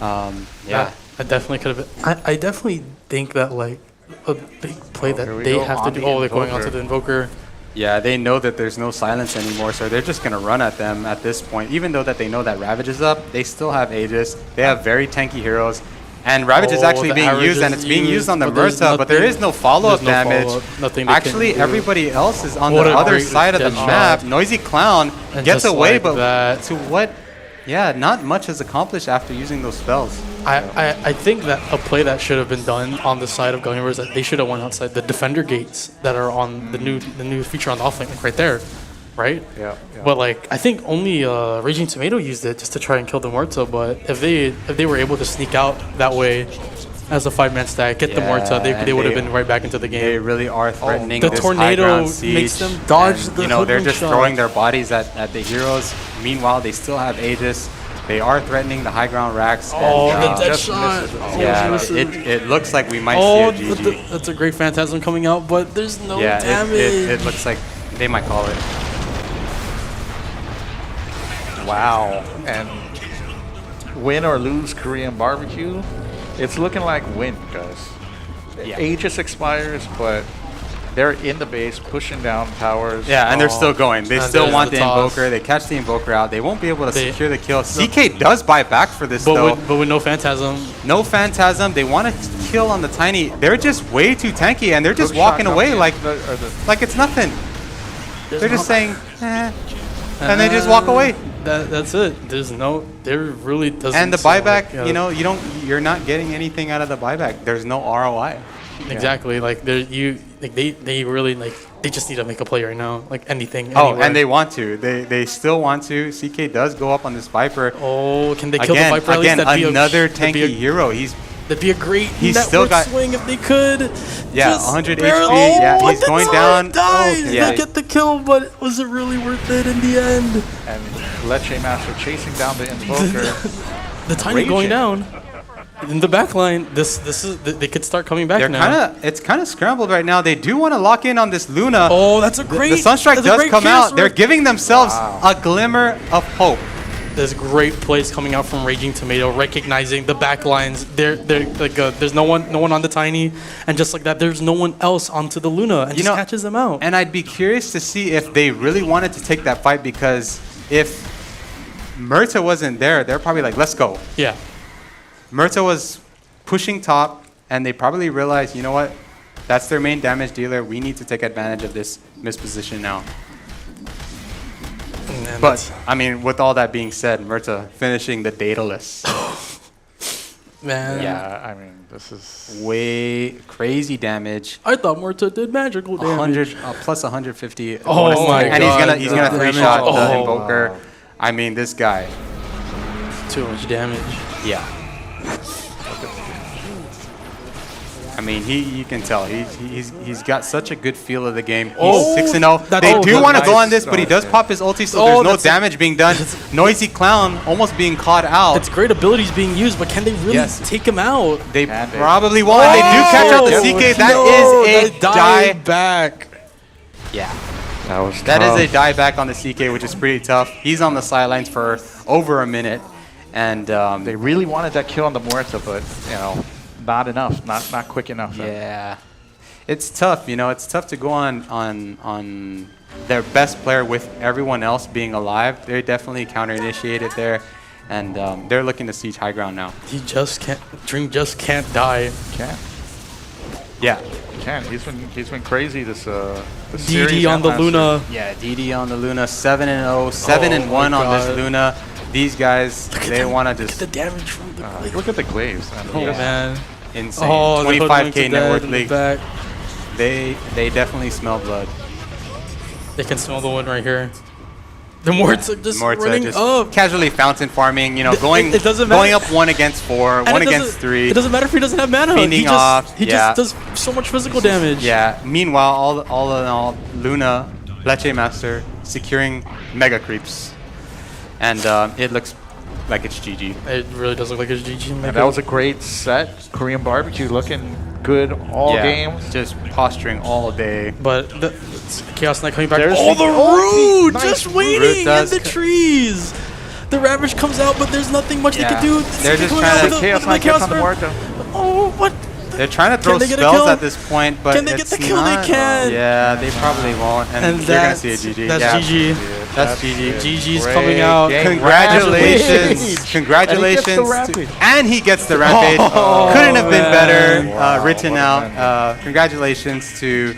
yeah. I definitely could have. I definitely think that like a big play that here we they go, have to on do. the Oh, they're going Invoker. onto the Invoker. Yeah, they know that there's no silence anymore, so they're just gonna run at them at this point. Even though that they know that Ravage is up, they still have Aegis. They have very tanky heroes, and Ravage is Oh, actually the being Average used, and is it's being used on the used, but there's Murta, but there nothing- is no follow-up there's no damage. follow-up, nothing they can Actually, do. everybody else is on What the a other great side of the dead map. shot. Noisy Clown And gets just away, like but that. to what? Yeah, not much is accomplished after using those spells. I think that a play that should have been done on the side of Gummy Bears, that they should have went outside the defender gates that are on the new feature on the offlane, like right there, right? Yeah. But like I think only Raging Tomato used it just to try and kill the Murta. But if they were able to sneak out that way as a 5-man stack, get the Murta, Yeah, they would have they- been right back into the They game. really are threatening The this tornado high ground siege, makes them dodge and, the they're hoodlum just shot. throwing their bodies at the heroes. Meanwhile, they still have Aegis. They are threatening the high ground racks. Oh, and, the dead just shot! misses it. Oh, yeah, misses. it looks like we might Oh, see a but GG. that's a great Phantasm coming out, but there's no Yeah, damage. it looks like they might call it. Wow. And win or lose Korean barbecue, it's looking like win, guys. Yeah. Aegis expires, but they're in the base, pushing down towers. Yeah, and they're still going. They And still there's want the the toss. Invoker. They catch the Invoker out. They won't be able to They- secure the kill. CK does buy back for this, though. but with no Phantasm, No Phantasm. They want to kill on the Tiny. They're just way too tanky, and they're just Hook walking shot away comes like in, or the- it's nothing. They're just saying, eh, and they just walk away. That's it. There really doesn't. And the seem buyback, like, you're not getting anything out of the buyback. There's no ROI. exactly. Like they really they just need to make a play right now. Like anything. Oh, anywhere. and they want to. They still want to. CK does go up on this Viper. Oh, can they kill the Viper? Again, at least? another tanky hero. That'd be a great He's network still got- swing if they could. Yeah, Just 100 barely- HP. Yeah, but he's the going time down. Dies. Okay. Yeah. They get the kill, but was it really worth it in the end? And Leche Master chasing down the Invoker. The Tiny going down. In the back line, this is they could start coming back now. It's kind of scrambled right now. They do want to lock in on this Luna. Oh, that's a great. The Sunstrike that's a does great come Chaos out. They're Rift. giving themselves a glimmer of hope. There's great plays coming out from Raging Tomato, recognizing the back lines. They're like there's no one on the Tiny, and just like that, there's no one else onto the Luna, and just catches them out. And I'd be curious to see if they really wanted to take that fight, because if Murta wasn't there, they're probably like, let's go. Yeah. Murta was pushing top, and they probably realized, you know what? That's their main damage dealer. We need to take advantage of this misposition now. But, I mean, with all that being said, Murta finishing the dataless. Man. Yeah, I mean, this is way crazy damage. I thought Murta did magical damage. 100 plus 150. Oh my and god. he's gonna three shot the Oh. Invoker. Wow. I mean, this guy. Too much damage. Yeah. I mean, you can tell he's got such a good feel of the game. He's 6-0. They do want to go on this, but he does pop his ulti, so there's no damage being done. Noisy Clown almost being caught out. It's great abilities being used, but can they really take him out? They probably won't. They do catch out the CK. That is a die back. Yeah. That is a die back on the CK, which is pretty tough. He's on the sidelines for over a minute, and they really wanted that kill on the Muerta, but not enough, not quick enough. Yeah, it's tough. It's tough to go on their best player with everyone else being alive. They're definitely counter-initiated there, and they're looking to siege high ground now. He just can't. Dream just can't die. Can't. Yeah. Can't. He's been crazy this DD on the Luna. Yeah, DD on the Luna. 7-0, 7-1 on this Luna. These guys, they want to just the damage from the look at the glaives. Man. Insane. Oh, 25K network league. Back. They definitely smell blood. They can smell the wind right here. The Morts just running up. Casually fountain farming, going it doesn't matter. going up 1 against 4, 1 against 3. It doesn't matter if he doesn't have mana. Feeding off. He just does so much physical damage. Yeah. Meanwhile, all in all, Luna, Leche Master, securing mega creeps. And it looks like it's GG. It really does look like it's GG. And that was a great set. Korean Barbecue looking good all games. Just posturing all day. But the Chaos Knight coming back. There's the Root! nice. Just waiting in the trees. The Ravage comes out, but there's nothing much they can do. They're just trying to... Chaos Knight gets on the Muerta. Oh, what? They're trying to throw spells at this point, but can they get the kill? They can. Yeah, they probably won't. And you're going to see a GG. That's GG. That's GG. GG's coming out. Congratulations. Congratulations. And he gets the Rampage. Couldn't have been better written out. Congratulations to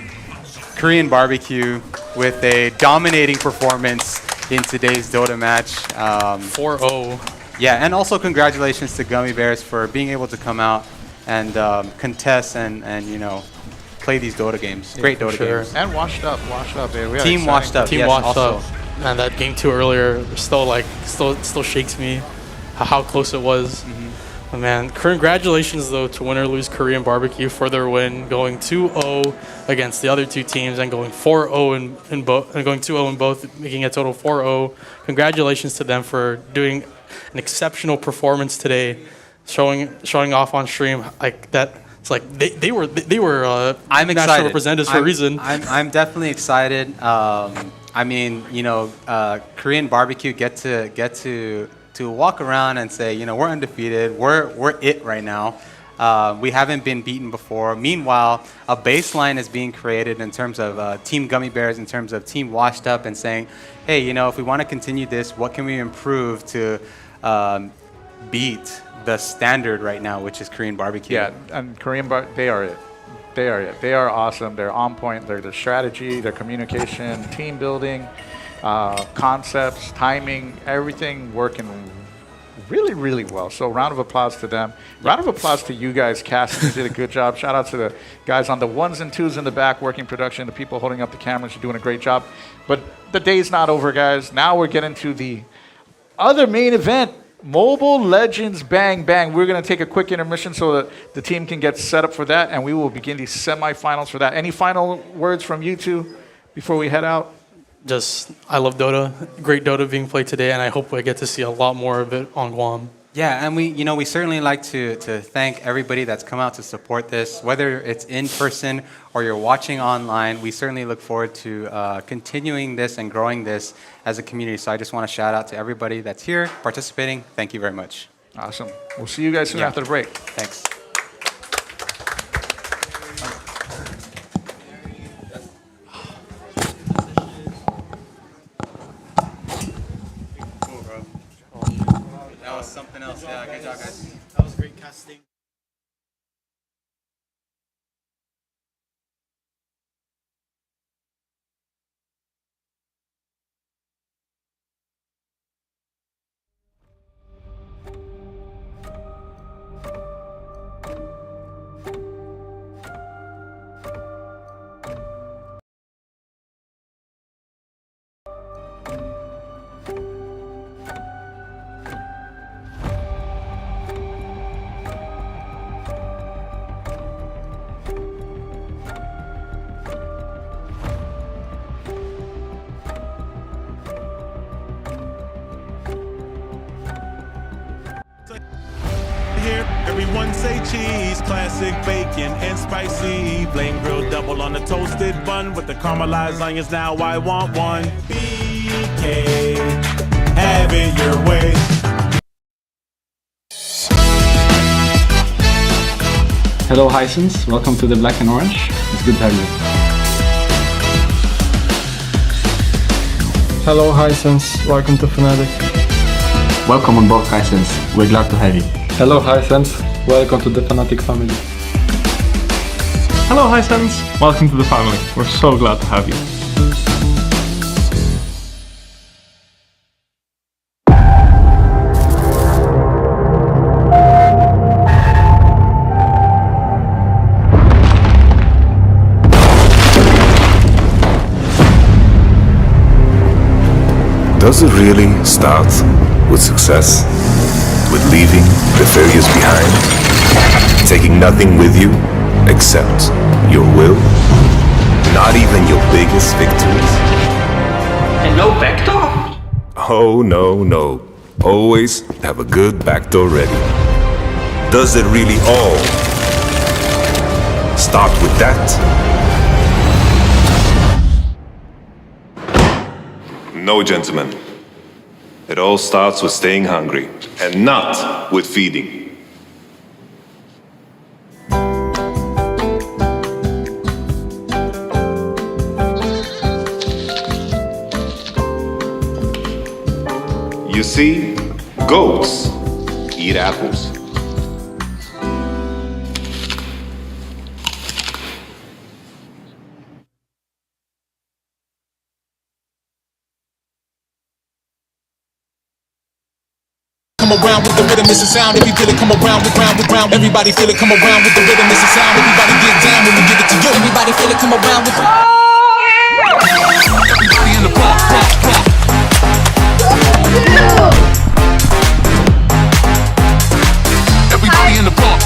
Korean Barbecue with a dominating performance in today's Dota match. 4-0. Yeah, and also congratulations to Gummy Bears for being able to come out and contest and play these Dota games. Great Dota games. And washed up. Team washed up. Team washed up. And that game 2 earlier still shakes me how close it was. But man, congratulations though to win or lose Korean Barbecue for their win, going 2-0 against the other 2 teams and going 4-0 in both, and going 2-0 in both, making a total 4-0. Congratulations to them for doing an exceptional performance today. Showing off on stream like that. It's like they were I'm national excited. representatives for a reason. I'm definitely excited. I mean, Korean Barbecue get to walk around and say, we're undefeated. We're it right now. We haven't been beaten before. Meanwhile, a baseline is being created in terms of Team Gummy Bears, in terms of Team Washed Up, and saying, hey, if we want to continue this, what can we improve to beat the standard right now, which is Korean Barbecue? Yeah, and they are it. They are it. They are awesome. They're on point. Their strategy, their communication, team building. concepts, timing, everything working really, really well. So round of applause to them. Round of applause to you guys, casting. You did a good job. Shout out to the guys on the ones and twos in the back working production, the people holding up the cameras. You're doing a great job. But the day's not over, guys. Now we're getting to the other main event, Mobile Legends Bang Bang. We're going to take a quick intermission so that the team can get set up for that, and we will begin the semifinals for that. Any final words from you two before we head out? Just, I love Dota. Great Dota being played today, and I hope I get to see a lot more of it on Guam. Yeah, and we certainly like to thank everybody that's come out to support this, whether it's in person or you're watching online. We certainly look forward to continuing this and growing this as a community. So I just want to shout out to everybody that's here participating. Thank you very much. Awesome. We'll see you guys soon after the break. Thanks. That was something else. Yeah, good job, guys. That was great casting. Here, everyone say cheese, classic bacon and spicy. Blame grilled double on the toasted bun with the caramelized onions. Now I want one. BK, have it your way. Hello Hisense, welcome to the Black and Orange. It's good to have you. Hello Hisense, welcome to Fnatic. Welcome on board Hisense, we're glad to have you. Hello Hisense, welcome to the Fnatic family. Hello Hisense, welcome to the family. We're so glad to have you. Does it really start with success? With leaving the failures behind? Taking nothing with you except your will? Not even your biggest victories? And no backdoor? Oh, no. Always have a good backdoor ready. Does it really all start with that? No, gentlemen. It all starts with staying hungry, and not with feeding. You see, goats eat apples. Come around with the rhythm, it's a sound. If you feel it, come around with round. Everybody feel it, come around with the rhythm, it's a sound. Everybody get down when we give it to you. Everybody feel it, come around with the everybody in the pump. Everybody in the pump.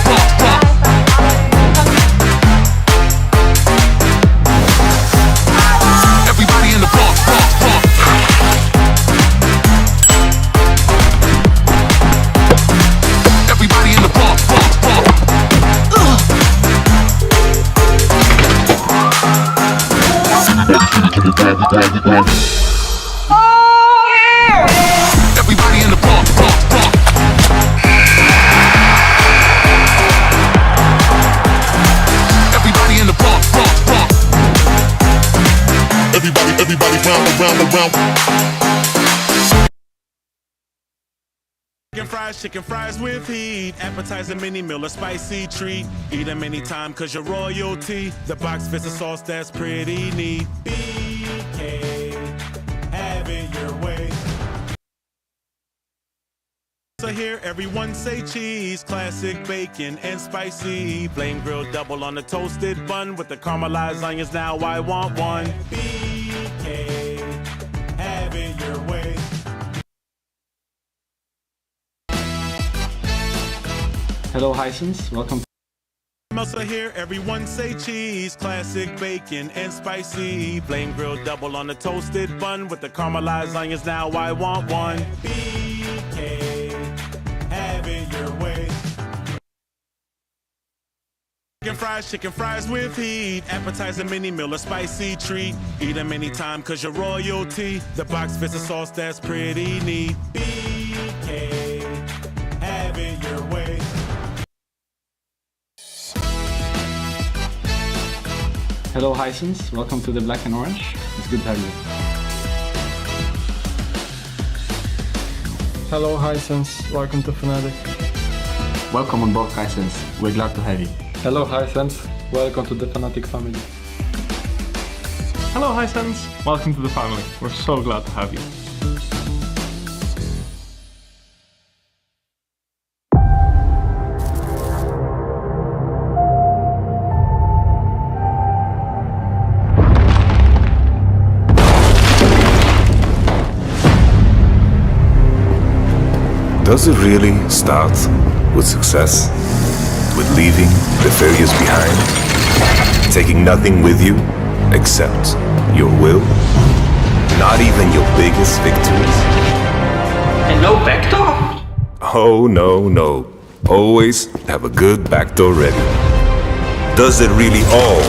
Everybody in the pump. Everybody in the pump. Everybody in the pump. Everybody in the pump. Everybody round. Chicken fries with heat. Appetizer, mini meal, a spicy treat. Eat them anytime cause you're royalty. The box fits a sauce that's pretty neat. BK, have it I hear everyone say cheese, classic bacon and spicy. Flame grilled double on the toasted bun with the caramelized onions. Now I want one. BK, have it your way. Hello Hisense, welcome. I hear everyone say cheese, classic bacon and spicy. Flame grilled double on the toasted bun with the caramelized onions. Now I want one. BK, have it your way. Chicken fries with heat. Appetizer, mini meal, a spicy treat. Eat them anytime cause you're royalty. The box fits a sauce that's pretty neat. BK, have it your way. Hello Hisense, welcome to the Black and Orange. It's good to have you. Hello Hisense, welcome to Fnatic. Welcome on board Hisense, we're glad to have you. Hello Hisense, welcome to the Fnatic family. Hello Hisense, welcome to the family. We're so glad to have you. Does it really start with success? With leaving the failures behind? Taking nothing with you except your will? Not even your biggest victories? And no backdoor? Oh, no. Always have a good backdoor ready. Does it really all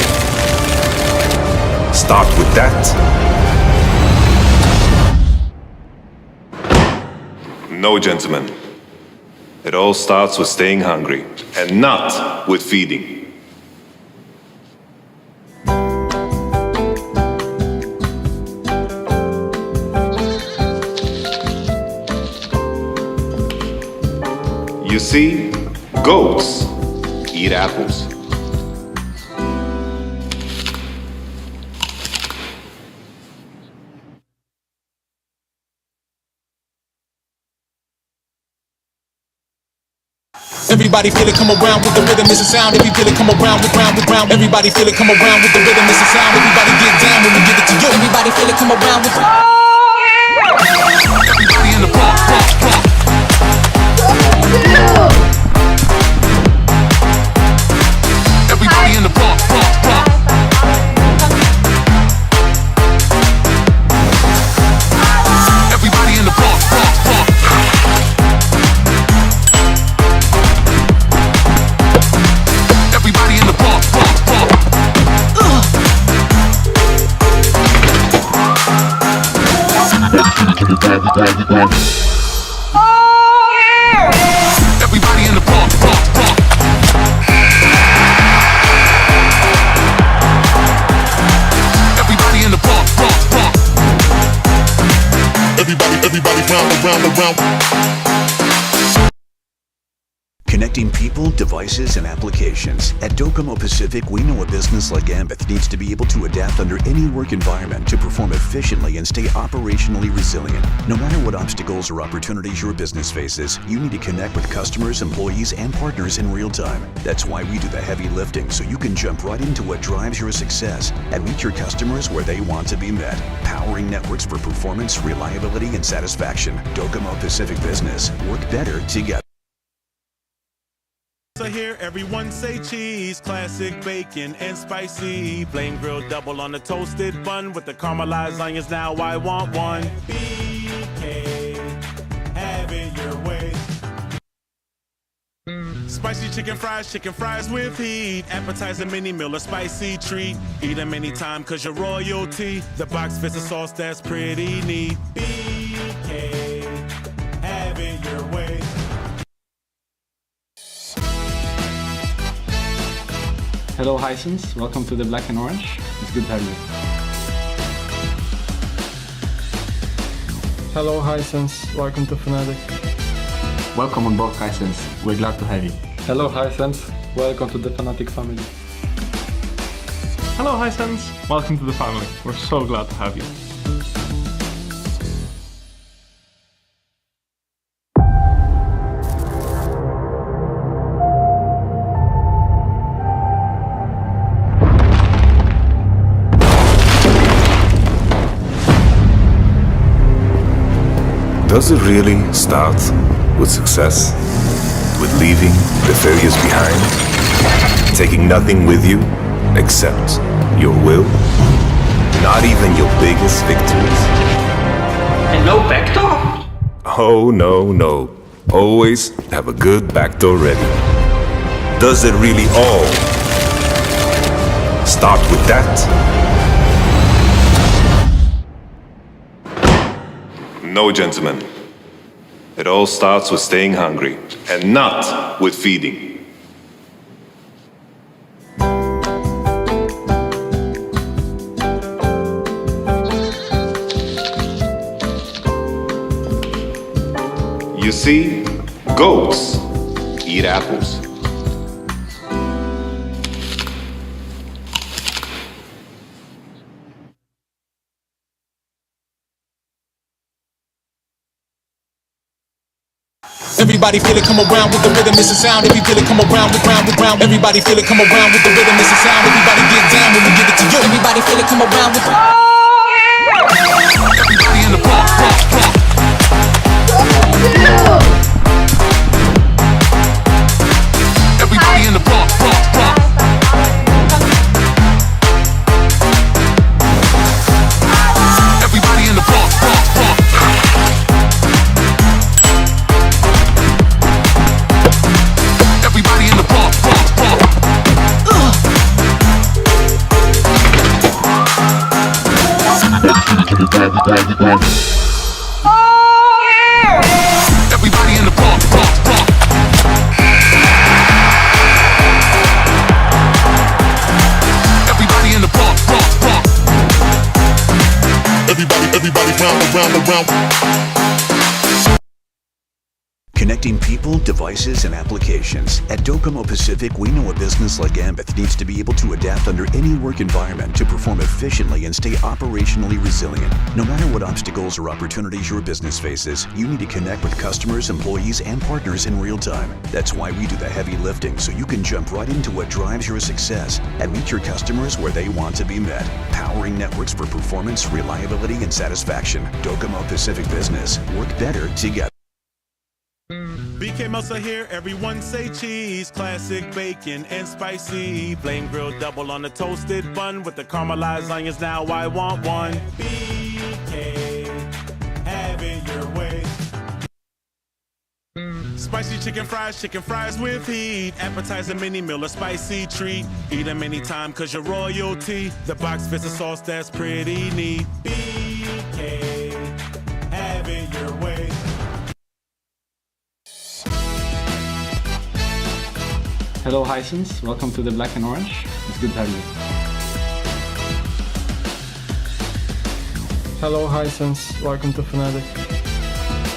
start with that? No, gentlemen. It all starts with staying hungry, and not with feeding. You see, goats eat apples. Everybody feel it, come around with the rhythm, it's a sound. If you feel it, come around with round. Everybody feel it, come around with the rhythm, it's a sound. Everybody get down when we give it to you. Everybody feel it, come around with. Everybody in the park. Everybody in the park. Everybody in the park. Everybody in the park. Everybody in the park. Everybody round. Connecting people, devices, and applications. At Docomo Pacific, we know a business like Ambeth needs to be able to adapt under any work environment to perform efficiently and stay operationally resilient. No matter what obstacles or opportunities your business faces, you need to connect with customers, employees, and partners in real time. That's why we do the heavy lifting, so you can jump right into what drives your success and meet your customers where they want to be met. Powering networks for performance, reliability, and satisfaction. Docomo Pacific Business. Work better together. I hear everyone say cheese, classic bacon and spicy. Flame grilled double on the toasted bun with the caramelized onions. Now I want one. BK, have it your way. Spicy chicken fries with heat. Appetizer, mini meal, a spicy treat. Eat them anytime cause you're royalty. The box fits a sauce that's pretty neat. BK, have it your way. Hello Hisense, welcome to the Black and Orange. It's good to have you. Hello Hisense, welcome to Fnatic. Welcome on board Hisense, we're glad to have you. Hello Hisense, welcome to the Fnatic family. Hello Hisense, welcome to the family. We're so glad to have you. Does it really start with success? With leaving the failures behind? Taking nothing with you except your will? Not even your biggest victories? And no backdoor? Oh, no, no. Always have a good backdoor ready. Does it really all start with that? No, gentlemen. It all starts with staying hungry, and not with feeding. You see, goats eat apples. Everybody feel it, come around with the rhythm, it's a sound. If you feel it, come around, round. Everybody feel it, come around with the rhythm, it's a sound. Everybody get down when we give it to you. Everybody feel it, come around with the everybody in the block. Everybody in the block. Everybody in the block. Everybody in the block. Everybody in the block. Everybody in the block. Everybody round. Connecting people, devices, and applications. At Docomo Pacific, we know a business like Ambeth needs to be able to adapt under any work environment to perform efficiently and stay operationally resilient. No matter what obstacles or opportunities your business faces, you need to connect with customers, employees, and partners in real time. That's why we do the heavy lifting, so you can jump right into what drives your success and meet your customers where they want to be met. Powering networks for performance, reliability, and satisfaction. Docomo Pacific Business. Work better together. BK Melsa here, everyone say cheese. Classic bacon and spicy. Flame grilled double on the toasted bun with the caramelized onions. Now I want one. BK, have it your way. Spicy chicken fries with heat. Appetizer, mini meal, a spicy treat. Eat them anytime cause you're royalty. The box fits a sauce that's pretty neat. BK, have it your way. Hello Hisense, welcome to the Black and Orange. It's good to have you. Hello Hisense, welcome to Fnatic.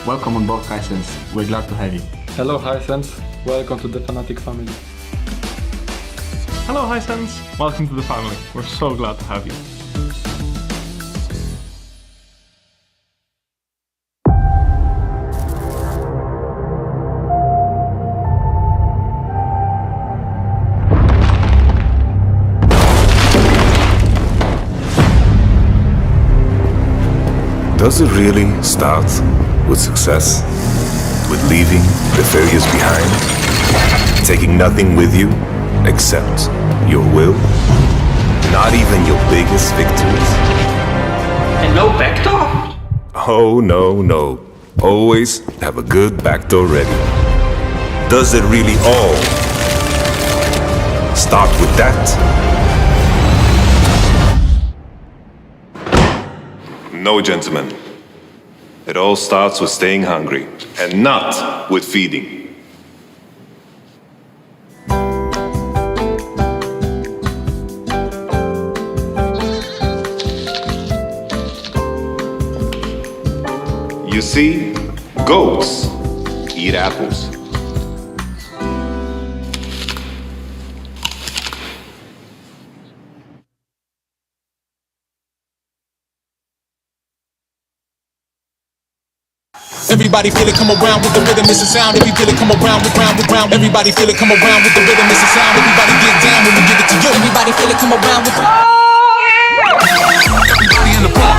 Welcome on board Hisense, we're glad to have you. Hello Hisense, welcome to the Fnatic family. Hello Hisense, welcome to the family. We're so glad to have you. Does it really start with success? With leaving the failures behind? Taking nothing with you except your will? Not even your biggest victories? And no backdoor? Oh, no, no. Always have a good backdoor ready. Does it really all start with that? No, gentlemen. It all starts with staying hungry, and not with feeding. You see, goats eat apples. Everybody feel it, come around with the rhythm, it's a sound. If you feel it, come around. Everybody feel it, come around with the rhythm, it's a sound. Everybody get down when we give it to you. Everybody feel it, come around with the everybody in the block.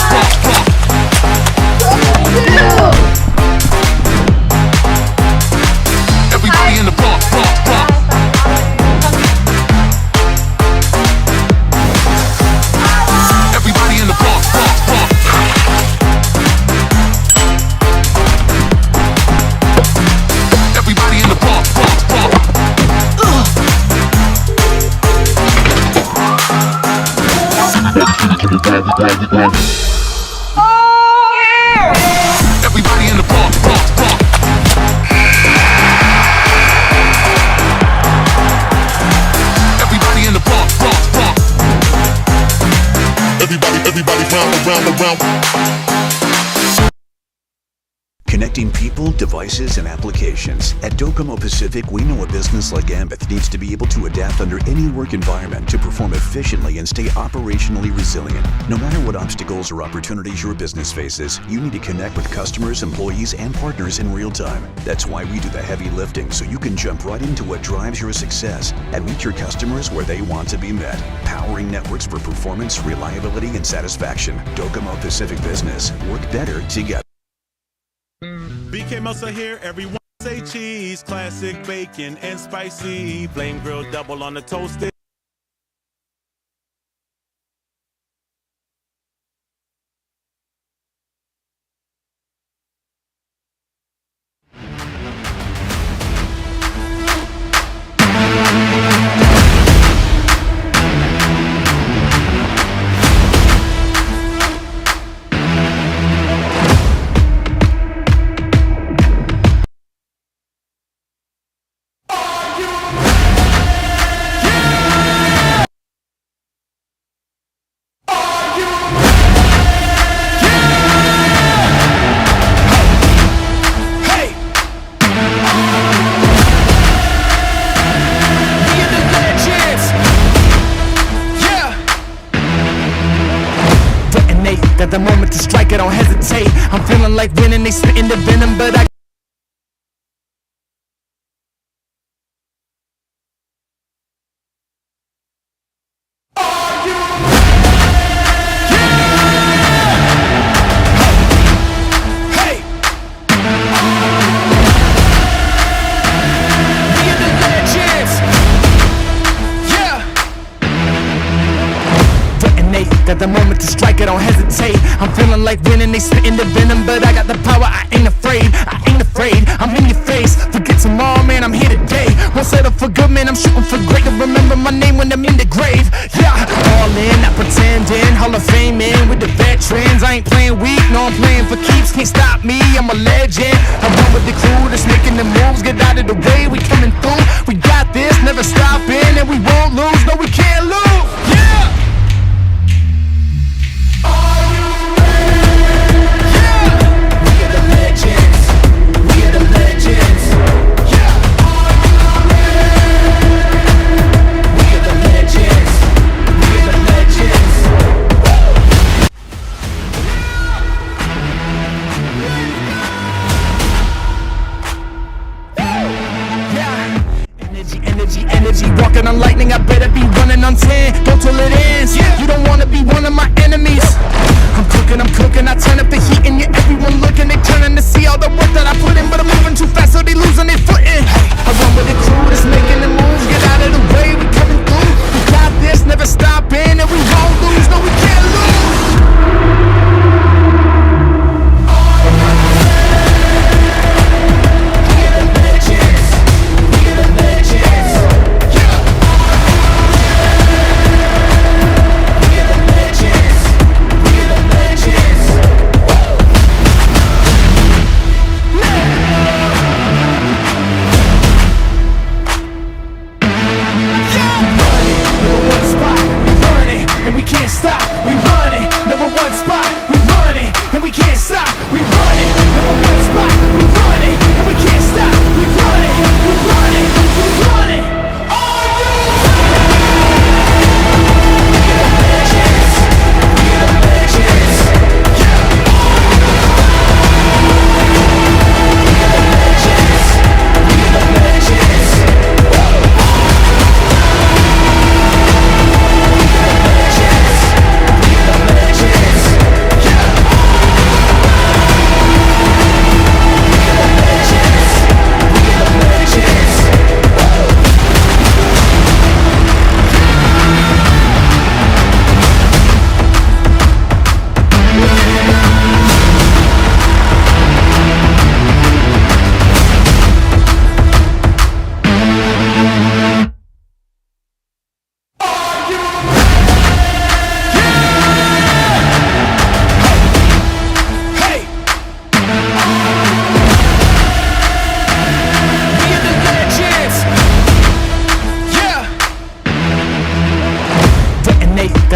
Everybody in the park. Everybody in the park. Everybody round. Connecting people, devices, and applications. At Docomo Pacific, we know a business like Ambeth needs to be able to adapt under any work environment to perform efficiently and stay operationally resilient. No matter what obstacles or opportunities your business faces, you need to connect with customers, employees, and partners in real time. That's why we do the heavy lifting, so you can jump right into what drives your success and meet your customers where they want to be met. Powering networks for performance, reliability, and satisfaction. Docomo Pacific Business. Work better together. BK Meltzer here, everyone say cheese. Classic bacon and spicy. Flame grilled double on the toasted. Got the moment to strike, I don't hesitate. I'm feeling like winning, they spitting the venom, but I got the moment to strike, I don't hesitate. I'm feeling like winning, they spitting the venom, but I got the power, I ain't afraid. I'm in your face. Forget tomorrow, man, I'm here today. Won't settle for good, man, I'm shooting for great. To remember my name when I'm in the grave. Yeah, all in, not pretending. Hall of Fame in with the veterans. I ain't playing weak, no, I'm playing for keeps. Can't stop me, I'm a legend. I run with the crew that's making the moves. Get out of the way, we coming through. We got this, never stopping, and we won't lose. No, we can't lose. Yeah. Energy, walking on lightning, I better be running on 10. Go till it ends, you don't wanna be one of my enemies. I'm cooking, I turn up the heat and everyone looking. They turning to see all the work that I put in, but I'm moving too fast so they losing their footing. I run with the crew that's making the moves. Get out of the way, we coming through. We got this, never stopping, and we won't lose. No, we can't lose.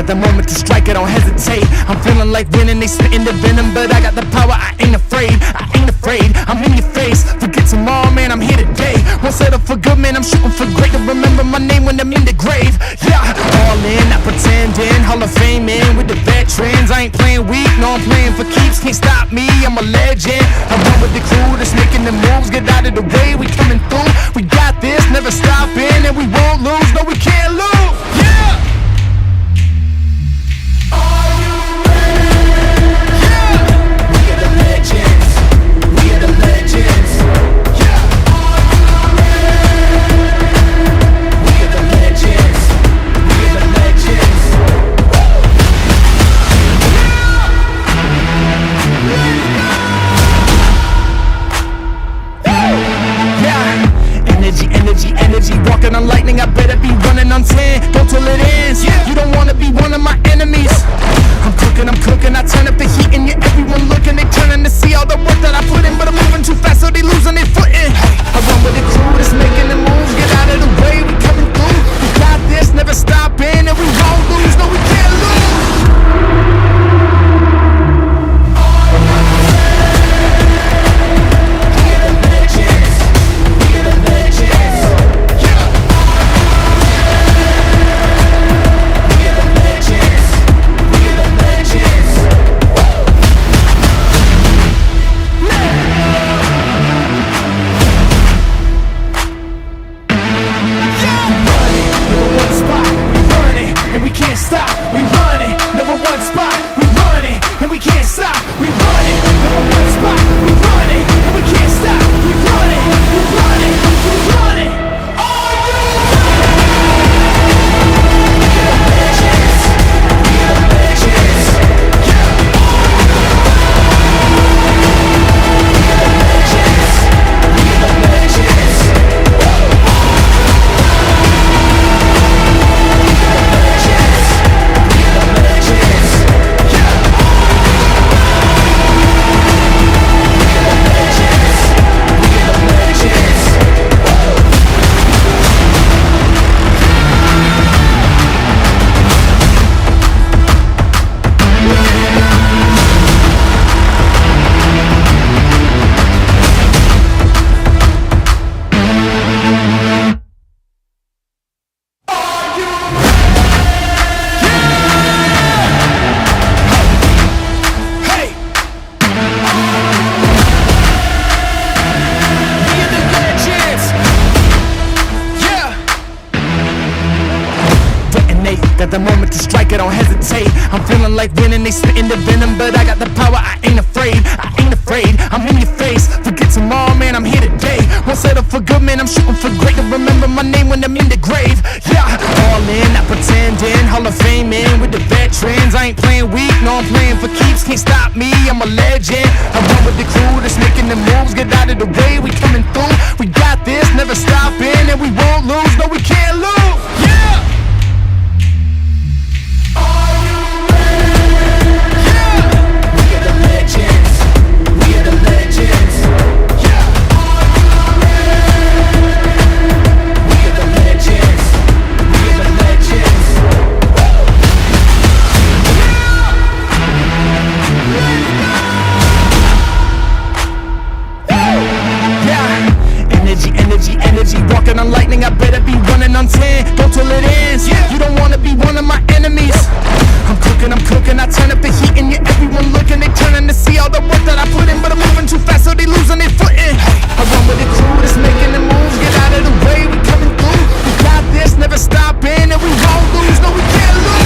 got the moment to strike, I don't hesitate. I'm feeling like winning, they spitting the venom, but I got the power, I ain't afraid. I ain't afraid, I'm in your face. Forget tomorrow, man, I'm here today. Won't settle for good, man, I'm shooting for great. To remember my name when I'm in the grave. Yeah, all in, not pretending. Hall of Fame in with the veterans. I ain't playing weak, no, I'm playing for keeps. Can't stop me, I'm a legend. I run with the crew that's making the moves. Get out of the way, we coming through. We got this, never stopping, and we won't lose. No, we can't lose. Yeah. Are you ready? Yeah. We are the legends. We are the legends. Yeah. Are you ready? We are the legends. We are the legends. Yeah. Energy, walking on lightning, I better be running on 10. Go till it ends, you don't wanna be one of my enemies. I'm cooking, I turn up the heat and everyone looking. They turning to see all the work that I put in, but I'm moving too fast so they losing their footing. I run with the crew that's making the moves. Get out of the way, we coming through. We got this, never stopping, and we won't lose. No, we can't lose. Got the moment to strike, I don't hesitate. I'm feeling like winning, they spitting the venom, but I got the power, I ain't afraid. I ain't afraid, I'm in your face. Forget tomorrow, man, I'm here today. Won't settle for good, man, I'm shooting for great. To remember my name when I'm in the grave. Yeah, all in, not pretending. Hall of Fame in with the veterans. I ain't playing weak, no, I'm playing for keeps. Can't stop me, I'm a legend. I run with the crew that's making the moves. Get out of the way, we coming through. We got this, never stopping, and we won't lose. No, we can't lose. Yeah. Energy, walking on lightning, I better be running on 10. Go till it ends, you don't wanna be one of my enemies. I'm cooking, I turn up the heat and everyone looking. They turning to see all the work that I put in, but I'm moving too fast so they losing their footing. I run with the crew that's making the moves. Get out of the way, we coming through. We got this, never stopping, and we won't lose. No, we can't lose.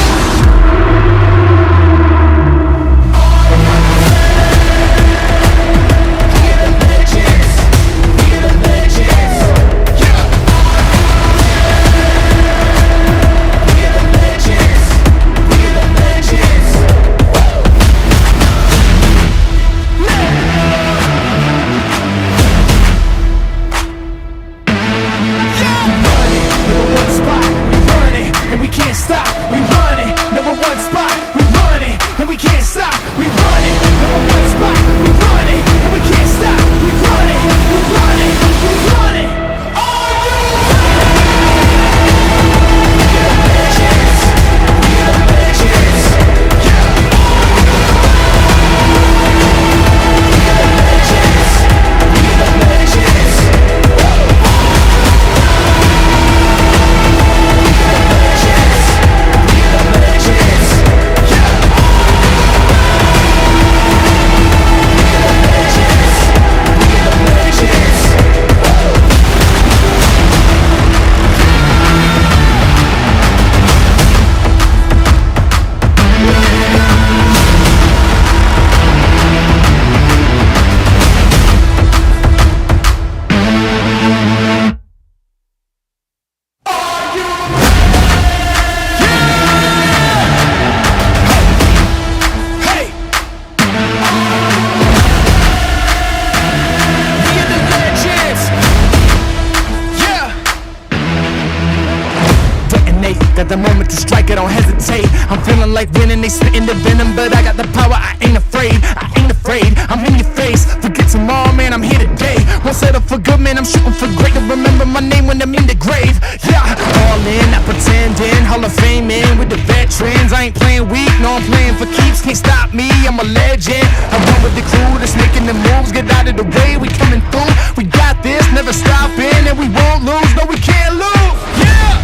the moment to strike, I don't hesitate. I'm feeling like winning, they spitting the venom, but I got the power, I ain't afraid. I ain't afraid, I'm in your face. Forget tomorrow, man, I'm here today. Won't settle for good, man, I'm shooting for great. To remember my name when I'm in the grave. Yeah, all in, not pretending. Hall of Fame in with the veterans. I ain't playing weak, no, I'm playing for keeps. Can't stop me, I'm a legend. I run with the crew that's making the moves. Get out of the way, we coming through. We got this, never stopping, and we won't lose. No, we can't lose. Yeah.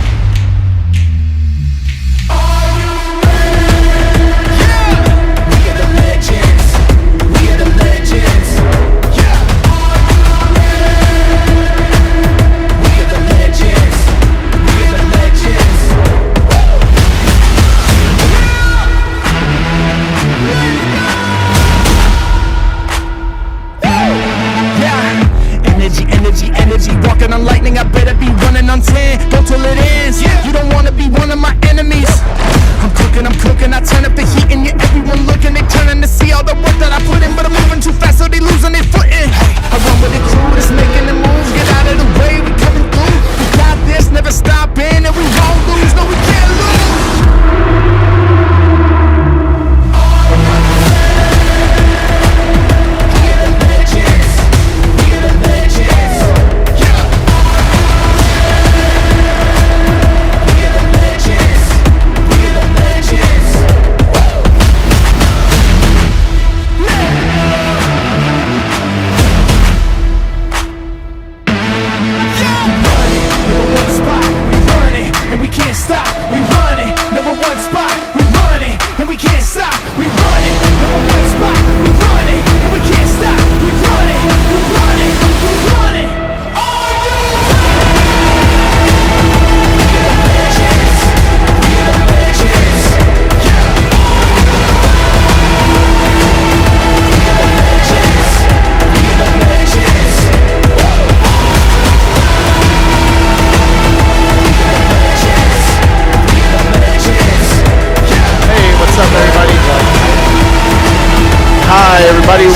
Energy, walking on lightning, I better be running on 10. Go till it ends, you don't wanna be one of my enemies. I'm cooking, I turn up the heat and everyone looking. They turning to see all the work that I put in, but I'm moving too fast so they losing their footing. I run with the crew that's making the moves. Get out of the way, we coming through. We got this, never stopping, and we won't lose. No, we can't lose.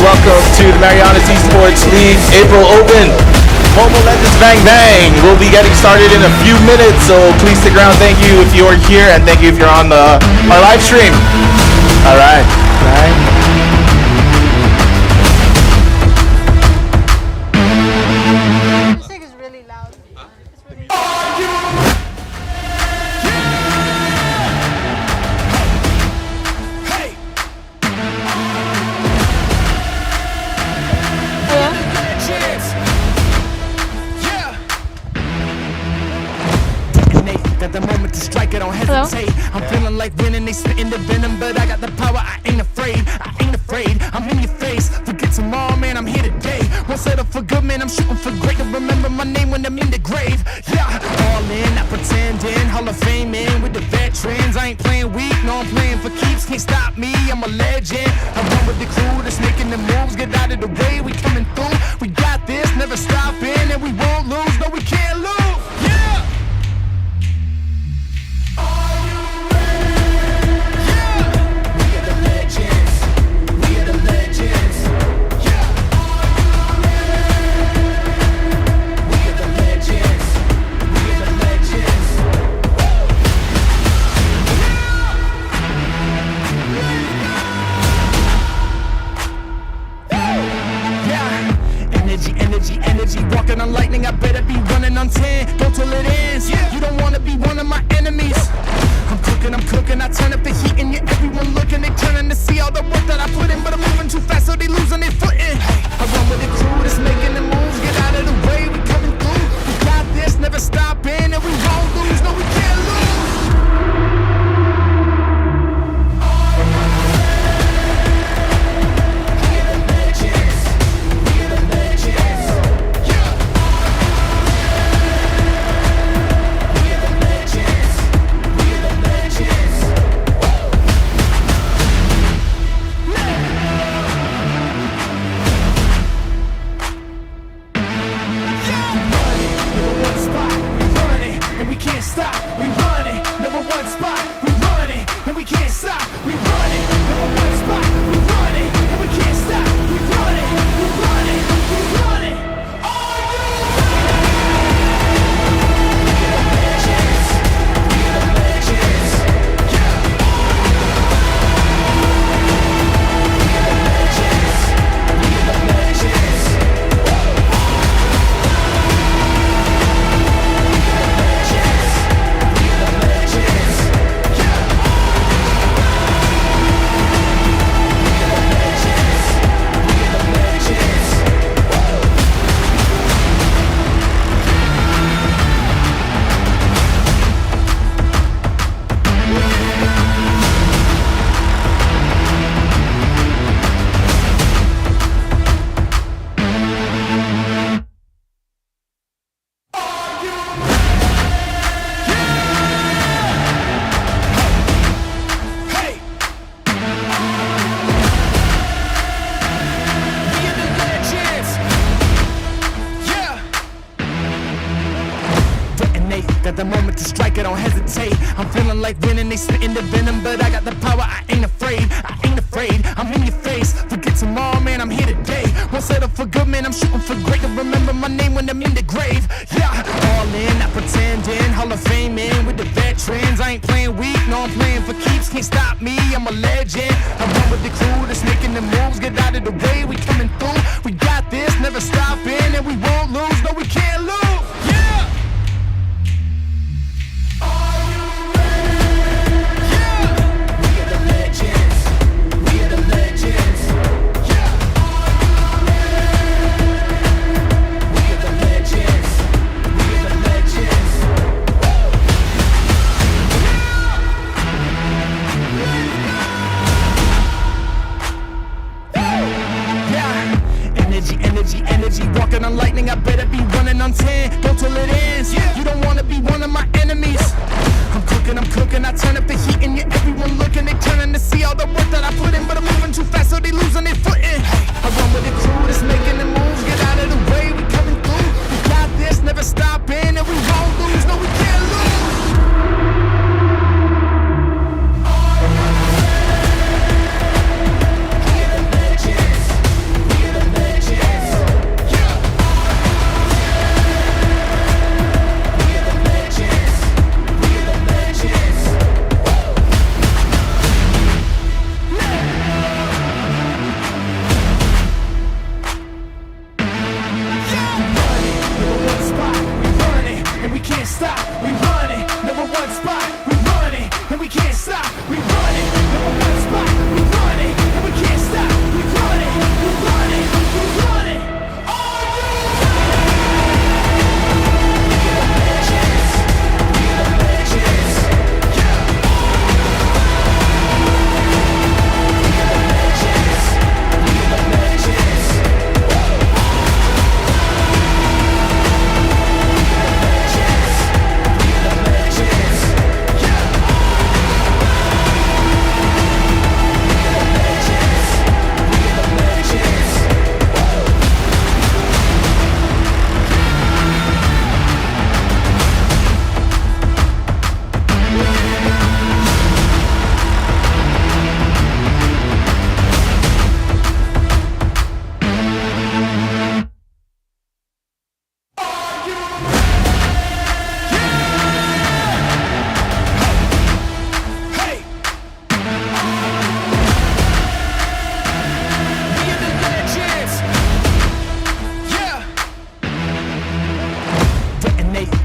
Welcome to the Marianas Esports League April Open. Mobile Legends Bang Bang. We'll be getting started in a few minutes, so please stick around. Thank you if you're here, and thank you if you're on our live stream. All right. Music is really loud. Got the moment to strike, I don't hesitate. I'm feeling like winning, they spitting the venom, but I got the power, I ain't afraid. I ain't afraid, I'm in your face. Forget tomorrow, man, I'm here today. Won't settle for good, man, I'm shooting for great. To remember my name when I'm in the grave. Yeah, all in, not pretending. Hall of Fame in with the veterans. I ain't playing weak, no, I'm playing for keeps. Can't stop me, I'm a legend. I run with the crew that's making the moves. Get out of the way, we coming through. We got this, never stopping, and we won't lose. No, we can't lose. Yeah. Energy, walking on lightning, I better be running on 10. Go till it ends, you don't wanna be one of my enemies. I'm cooking, I turn up the heat and everyone looking. They turning to see all the work that I put in, but I'm moving too fast so they losing their footing. I run with the crew that's making the moves. Get out of the way, we coming through. We got this, never stopping, and we won't lose. No, we can't lose. got the moment to strike, I don't hesitate. I'm feeling like winning, they spitting the venom, but I got the power, I ain't afraid. I ain't afraid, I'm in your face. Forget tomorrow, man, I'm here today. Won't settle for good, man, I'm shooting for great. To remember my name when I'm in the grave. Yeah, all in, not pretending. Hall of Fame in with the veterans. I ain't playing weak, no, I'm playing for keeps. Can't stop me, I'm a legend. I run with the crew that's making the moves. Get out of the way, we coming through. We got this, never stopping, and we won't lose. No, we can't lose. Yeah. Are you ready? Yeah. We are the legends. We are the legends. Yeah. Are you ready? We are the legends. We are the legends. Energy, walking on lightning, I better be running on 10. Go till it ends, you don't wanna be one of my enemies. I'm cooking, I turn up the heat and everyone looking. They turning to see all the work that I put in, but I'm moving too fast so they losing their footing. I run with the crew that's making the moves, get out of the way, we coming through. We got this, never stopping, and we won't lose, no we can't lose.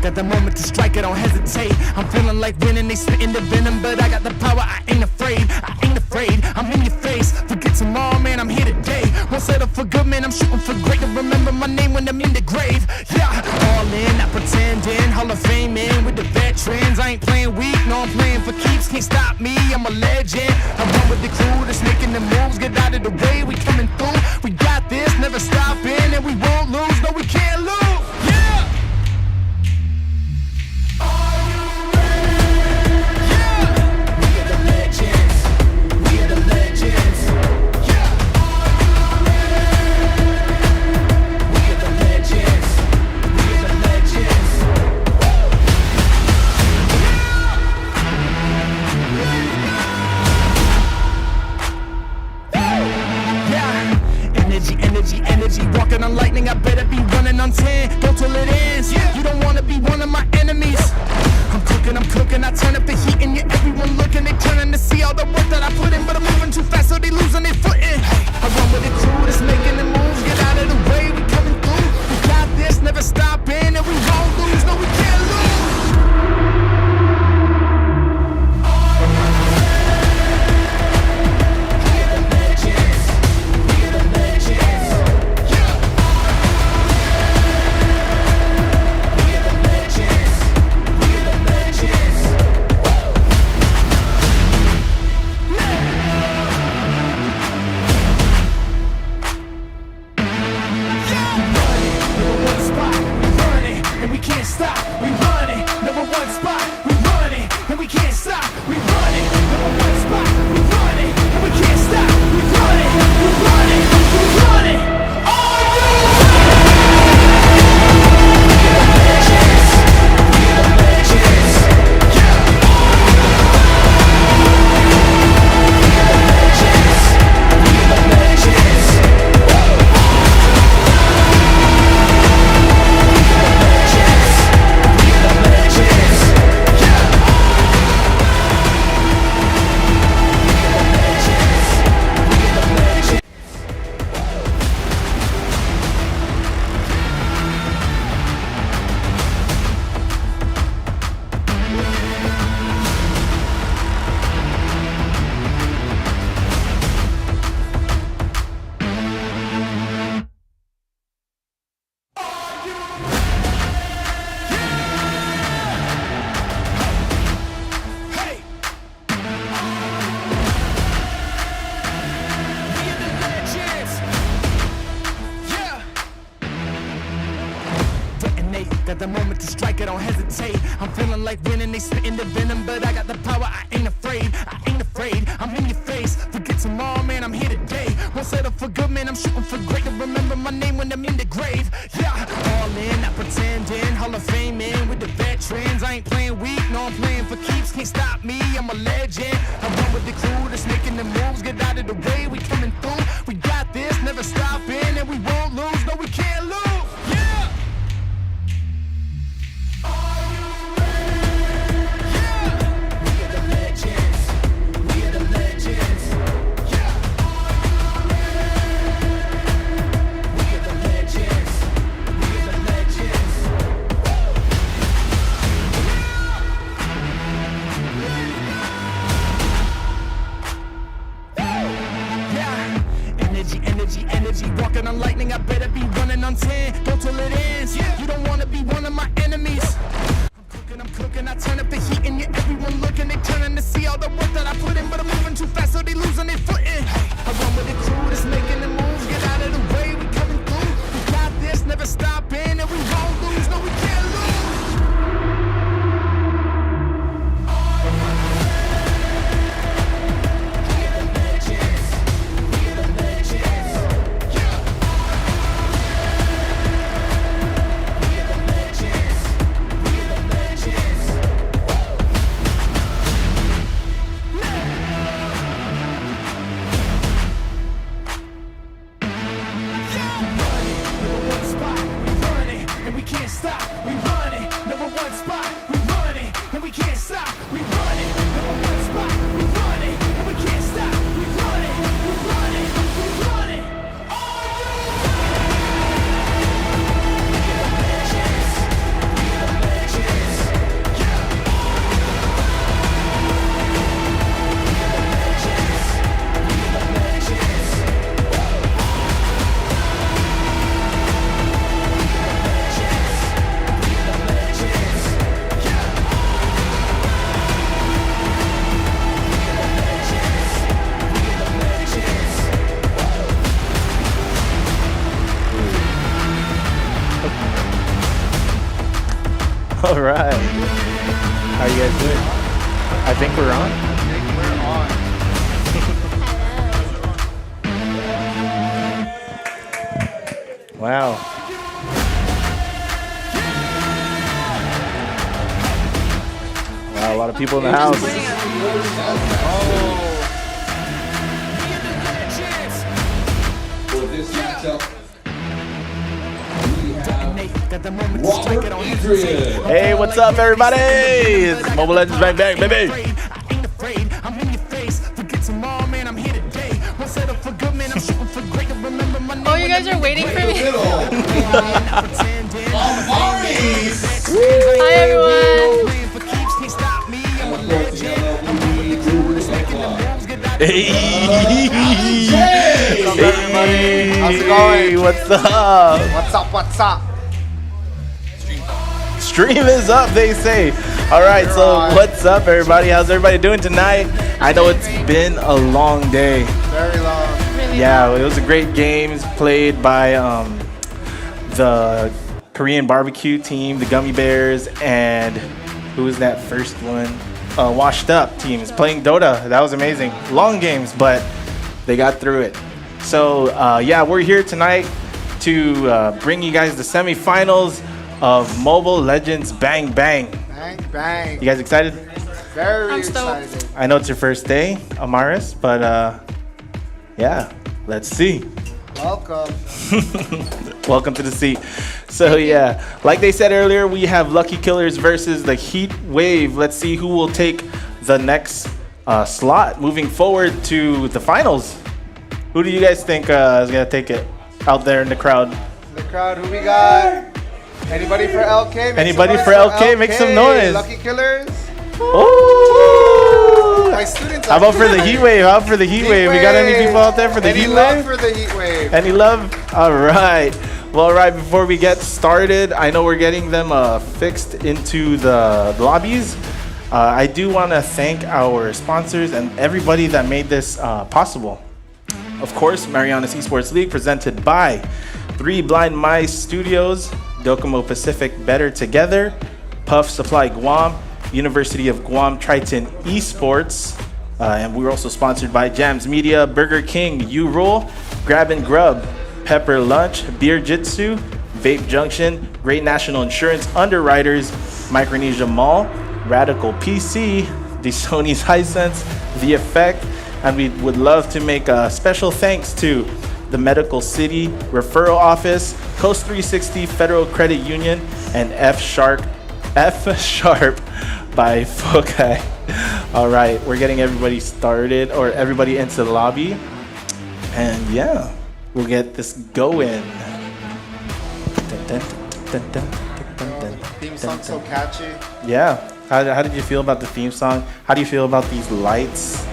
The moment to strike, I don't hesitate. I'm feeling like winning, they spitting the venom, but I got the power, I ain't afraid. I ain't afraid, I'm in your face. Forget tomorrow, man, I'm here today. Won't settle for good, man, I'm shooting for great. To remember my name when I'm in the grave. Yeah, all in, not pretending. Hall of Fame in with the veterans. I ain't playing weak, no, I'm playing for keeps. Can't stop me, I'm a legend. I run with the crew that's making the moves. Get out of the way, we coming through. We got this, never stopping, and we won't lose. No, we can't lose. Yeah. Energy, walking on lightning, I better be running on 10. Go till it ends, you don't wanna be one of my enemies. I'm cooking, I turn up the heat and everyone looking. They turning to see all the work that I put in, but I'm moving too fast so they losing their footing. I run with the crew that's making the moves, get out of the way, we coming through. We got this, never stopping, and we won't lose, no we can't lose. moment to strike, I don't hesitate. I'm feeling like winning, they spitting the venom, but I got the power, I ain't afraid. I ain't afraid, I'm in your face. Forget tomorrow, man, I'm here today. Won't settle for good, man, I'm shooting for great. To remember my name when I'm in the grave. Yeah, all in, not pretending. Hall of Fame in with the veterans. I ain't playing weak, no, I'm playing for keeps. Can't stop me, I'm a legend. I run with the crew that's making the moves. Get out of the way, we coming through. We got this, never stopping, and we won't lose. No, we can't lose. Yeah. Energy, walking on lightning, I better be running on 10. Go till it ends. You don't wanna be one of my enemies. I'm cooking, I turn up the heat and you everyone looking. They turning to see all the work that I put in, but I'm moving too fast, so they losing their footing. I run with the crew that's making the moves. Get out of the way, we coming through. We got this, never stopping, and we won't lose. No, we can't lose. All right. How you guys doing? I think we're on. Wow. Wow, a lot of people in the house. Hey, what's up, everybody? It's Mobile Legends Bang Bang, baby. Oh, you guys are waiting for me? Hi, everyone. Hey. What's up, everybody? How's it going? What's up? What's up? Stream is up, they say. All right, so what's up, everybody? How's everybody doing tonight? I know it's been a long day. Very long. Yeah, it was a great game played by the Korean barbecue team, the Gummy Bears, and who was that first one? Washed Up team is playing Dota. That was amazing. Long games, but they got through it. So yeah, we're here tonight to bring you guys the semifinals of Mobile Legends Bang Bang. Bang bang. You guys excited? Very excited. I know it's your first day, Amaris, but yeah, let's see. Welcome. Welcome to the seat. So yeah, like they said earlier, we have Lucky Killers versus the Heat Wave. Let's see who will take the next slot moving forward to the finals. Who do you guys think is gonna take it out there in the crowd? The crowd, who we got? Anybody for LK? Anybody for LK? Make some noise. Lucky Killers. Ooh. My students. How about for the Heat Wave? How about for the Heat Wave? We got any people out there for the Heat Wave? Any love for the Heat Wave? Any love? All right. Well, right before we get started, I know we're getting them fixed into the lobbies. I do want to thank our sponsors and everybody that made this possible. Of course, Marianas Esports League presented by 3 Blind Mice Studios, Docomo Pacific Better Together, Puff Supply Guam, University of Guam Triton Esports, and we're also sponsored by Jams Media, Burger King, U-Roll, Grab and Grub, Pepper Lunch, Beer Jitsu, Vape Junction, Great National Insurance Underwriters, Micronesia Mall, Radical PC, the Sony's Hisense, The Effect, and we would love to make a special thanks to the Medical City Referral Office, Coast 360 Federal Credit Union, and F Sharp by Fokai. All right, we're getting everybody started, or everybody into the lobby, and yeah, we'll get this going. Theme song so catchy. Yeah. How did you feel about the theme song? How do you feel about these lights?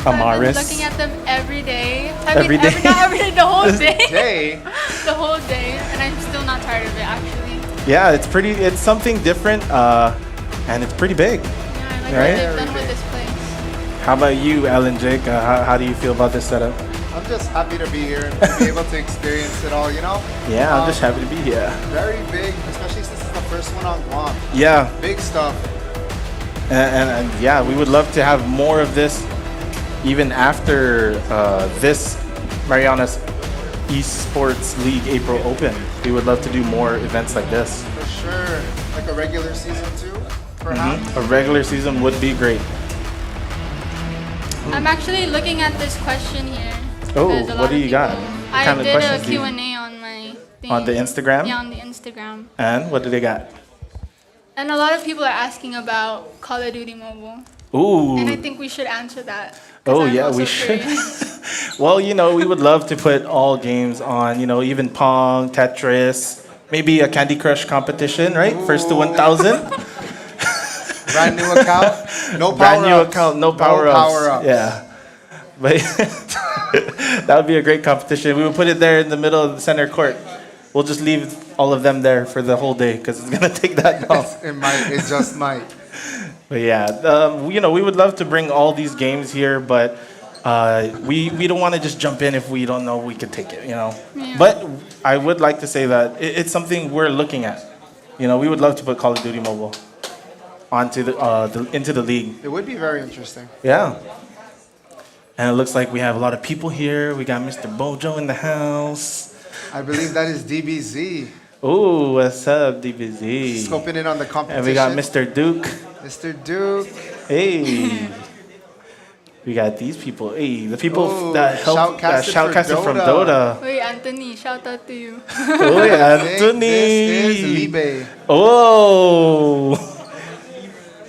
Amaris. I've been looking at them every day. Not every day, the whole day. The whole day, and I'm still not tired of it actually. Yeah, it's something different, and it's pretty big. Yeah, I like right? what they've done with this place. How about you, Alan Jake? How do you feel about this setup? I'm just happy to be here and to be able to experience it all, you know? Yeah, I'm just happy to be here. Very big, especially since it's the first one on Guam. Yeah. Big stuff. And yeah, we would love to have more of this even after this Marianas Esports League April Open. We would love to do more events like this. For sure. Like a regular season too, perhaps? A regular season would be great. I'm actually looking at this question here. Oh, what do you got? I did a Q&A on my thing. On the Instagram? Yeah, on the Instagram. And what do they got? And a lot of people are asking about Call of Duty Mobile. Ooh. And I think we should answer that. Oh, yeah, we should. Well, you know, we would love to put all games on, you know, even Pong, Tetris, maybe a Candy Crush competition, right? Ooh. First to 1,000. Brand new account, no power-ups. Brand new account, no power-ups. Yeah. But that would be a great competition. We would put it there in the middle of the center court. We'll just leave all of them there for the whole day because it's going to take that long. It just might. But yeah, you know, we would love to bring all these games here, but we don't want to just jump in if we don't know we could take it, you know. Yeah. But I would like to say that it's something we're looking at. You know, we would love to put Call of Duty Mobile onto into the league. It would be very interesting. Yeah. And it looks like we have a lot of people here. We got Mr. Bojo in the house. I believe that is DBZ. Ooh, what's up, DBZ? Scoping in on the competition. And we got Mr. Duke. Mr. Duke. Hey. We got these people. Hey, the people that helped shoutcasted from DOTA. Wait, Anthony, shout out to you. Oh, Anthony. This is LIBE. Oh.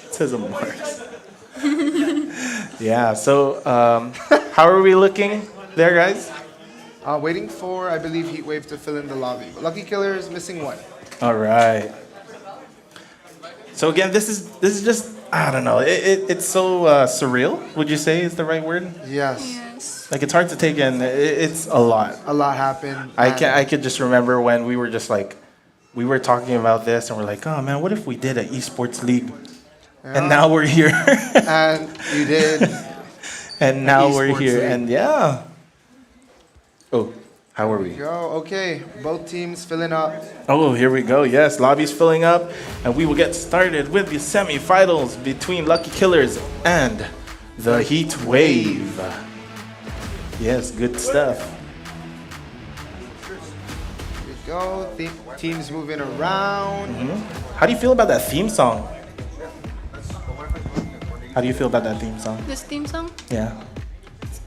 It says a Mars. Yeah, so how are we looking there, guys? Waiting for, I believe, Heatwave to fill in the lobby. But Lucky Killer is missing one. All right. So again, this is just, I don't know. It's so surreal. Would you say is the right word? Yes. Like it's hard to take in. It's a lot. A lot happened. I could just remember when we were just like, we were talking about this and we're like, oh man, what if we did an esports league? Yeah. And now we're here. And you did. And now we're here. And yeah. Oh, how are we? Go. Okay, both teams filling up. Oh, here we go. Yes, lobby's filling up, and we will get started with the semifinals between Lucky Killers and the Heat Wave. Yes, good stuff. Here we go. Teams moving around. Mm-hmm. How do you feel about that theme song? How do you feel about that theme song? This theme song? Yeah.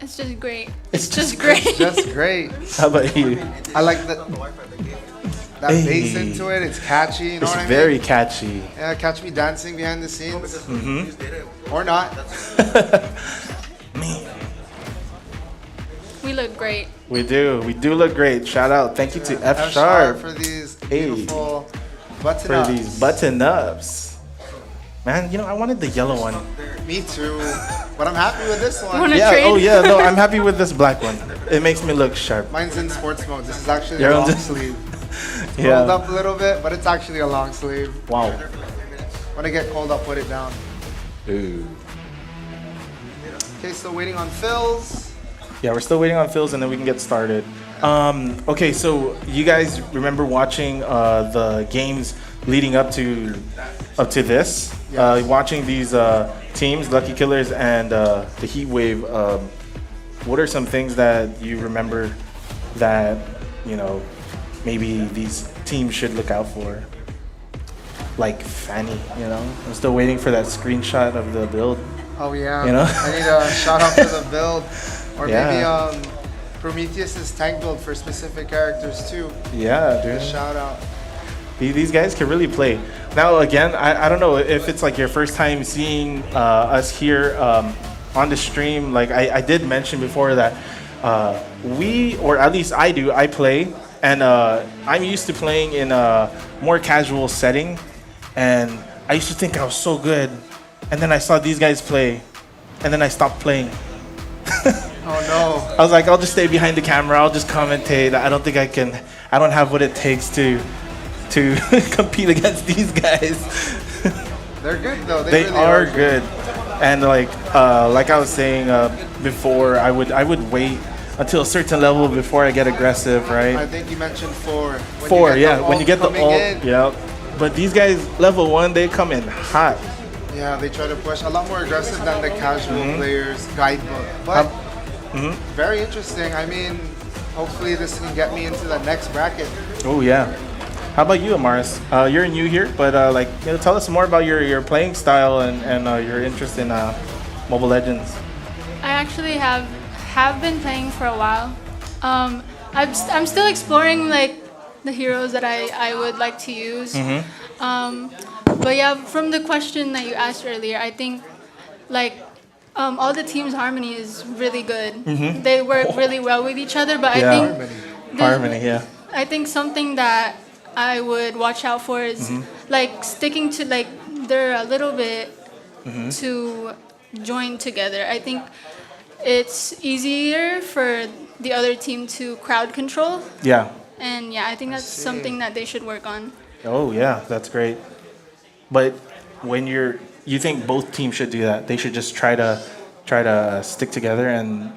It's just great. It's just great. It's just great. How about you? I like that bass into it. It's catchy. You know what I mean? It's very catchy. Yeah, catch me dancing behind the scenes. Mm-hmm. Or not. We look great. We do. We do look great. Shout out. Thank you to F Sharp for these beautiful button-ups. For these button-ups. Man, you know, I wanted the yellow one. Me too. But I'm happy with this one. Yeah, trade? Oh yeah, no, I'm happy with this black one. It makes me look sharp. Mine's in sports mode. This is actually a long sleeve. Yeah. Rolled up a little bit, but it's actually a long sleeve. Wow. When I get cold, I'll put it down. Ooh. Okay, still waiting on fills. Yeah, we're still waiting on fills and then we can get started. Okay, so you guys remember watching the games leading up to this? Yes. Watching these teams, Lucky Killers and the Heat Wave. What are some things that you remember that maybe these teams should look out for? Like Fanny, I'm still waiting for that screenshot of the build. Oh yeah. I need a shout out for the build, or Yeah. maybe Prometheus's tank build for specific characters too. Yeah, dude. Shout out. These guys can really play. Now, again, I don't know if it's like your first time seeing us here on the stream. Like I did mention before that we, or at least I play, and I'm used to playing in a more casual setting. And I used to think I was so good. And then I saw these guys play. And then I stopped playing. Oh no. I was like, I'll just stay behind the camera. I'll just commentate. I don't think I don't have what it takes to compete against these guys. They're good though. They really are good. And like I was saying before, I would wait until a certain level before I get aggressive, right? I think you mentioned 4. When you get the ult, yeah. But these guys, level 1, they come in hot. Yeah, they try to push a lot more aggressive than the casual players guidebook. But very interesting. I mean, hopefully this can get me into the next bracket. Oh yeah. How about you, Amaris? You're new here, but tell us more about your playing style and your interest in Mobile Legends. I actually have been playing for a while. I'm still exploring like the heroes that I would like to use. But yeah, from the question that you asked earlier, I think like all the team's harmony is really good. They work really well with each other. But I think harmony, yeah. I think something that I would watch out for is like sticking to like they're a little bit to join together. I think it's easier for the other team to crowd control. Yeah. And yeah, I think that's something that they should work on. Oh yeah, that's great. But when you think both teams should do that, they should just try to stick together and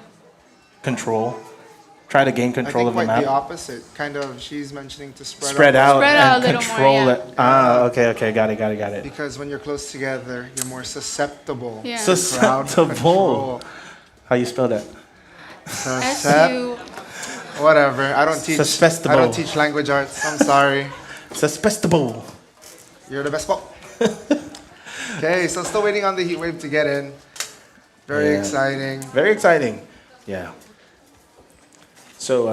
try to gain control of the map. I think quite the opposite. Kind of, she's mentioning to spread out and a little control more, it. Ah, okay, got it. Because when you're close together, you're more susceptible. Yeah. to crowd control. How you spell that? Whatever. I don't Susceptible. teach language arts. I'm sorry. Susceptible. You're the best. Okay, so still waiting on the heat wave to get in. Very exciting. Very exciting. Yeah. So,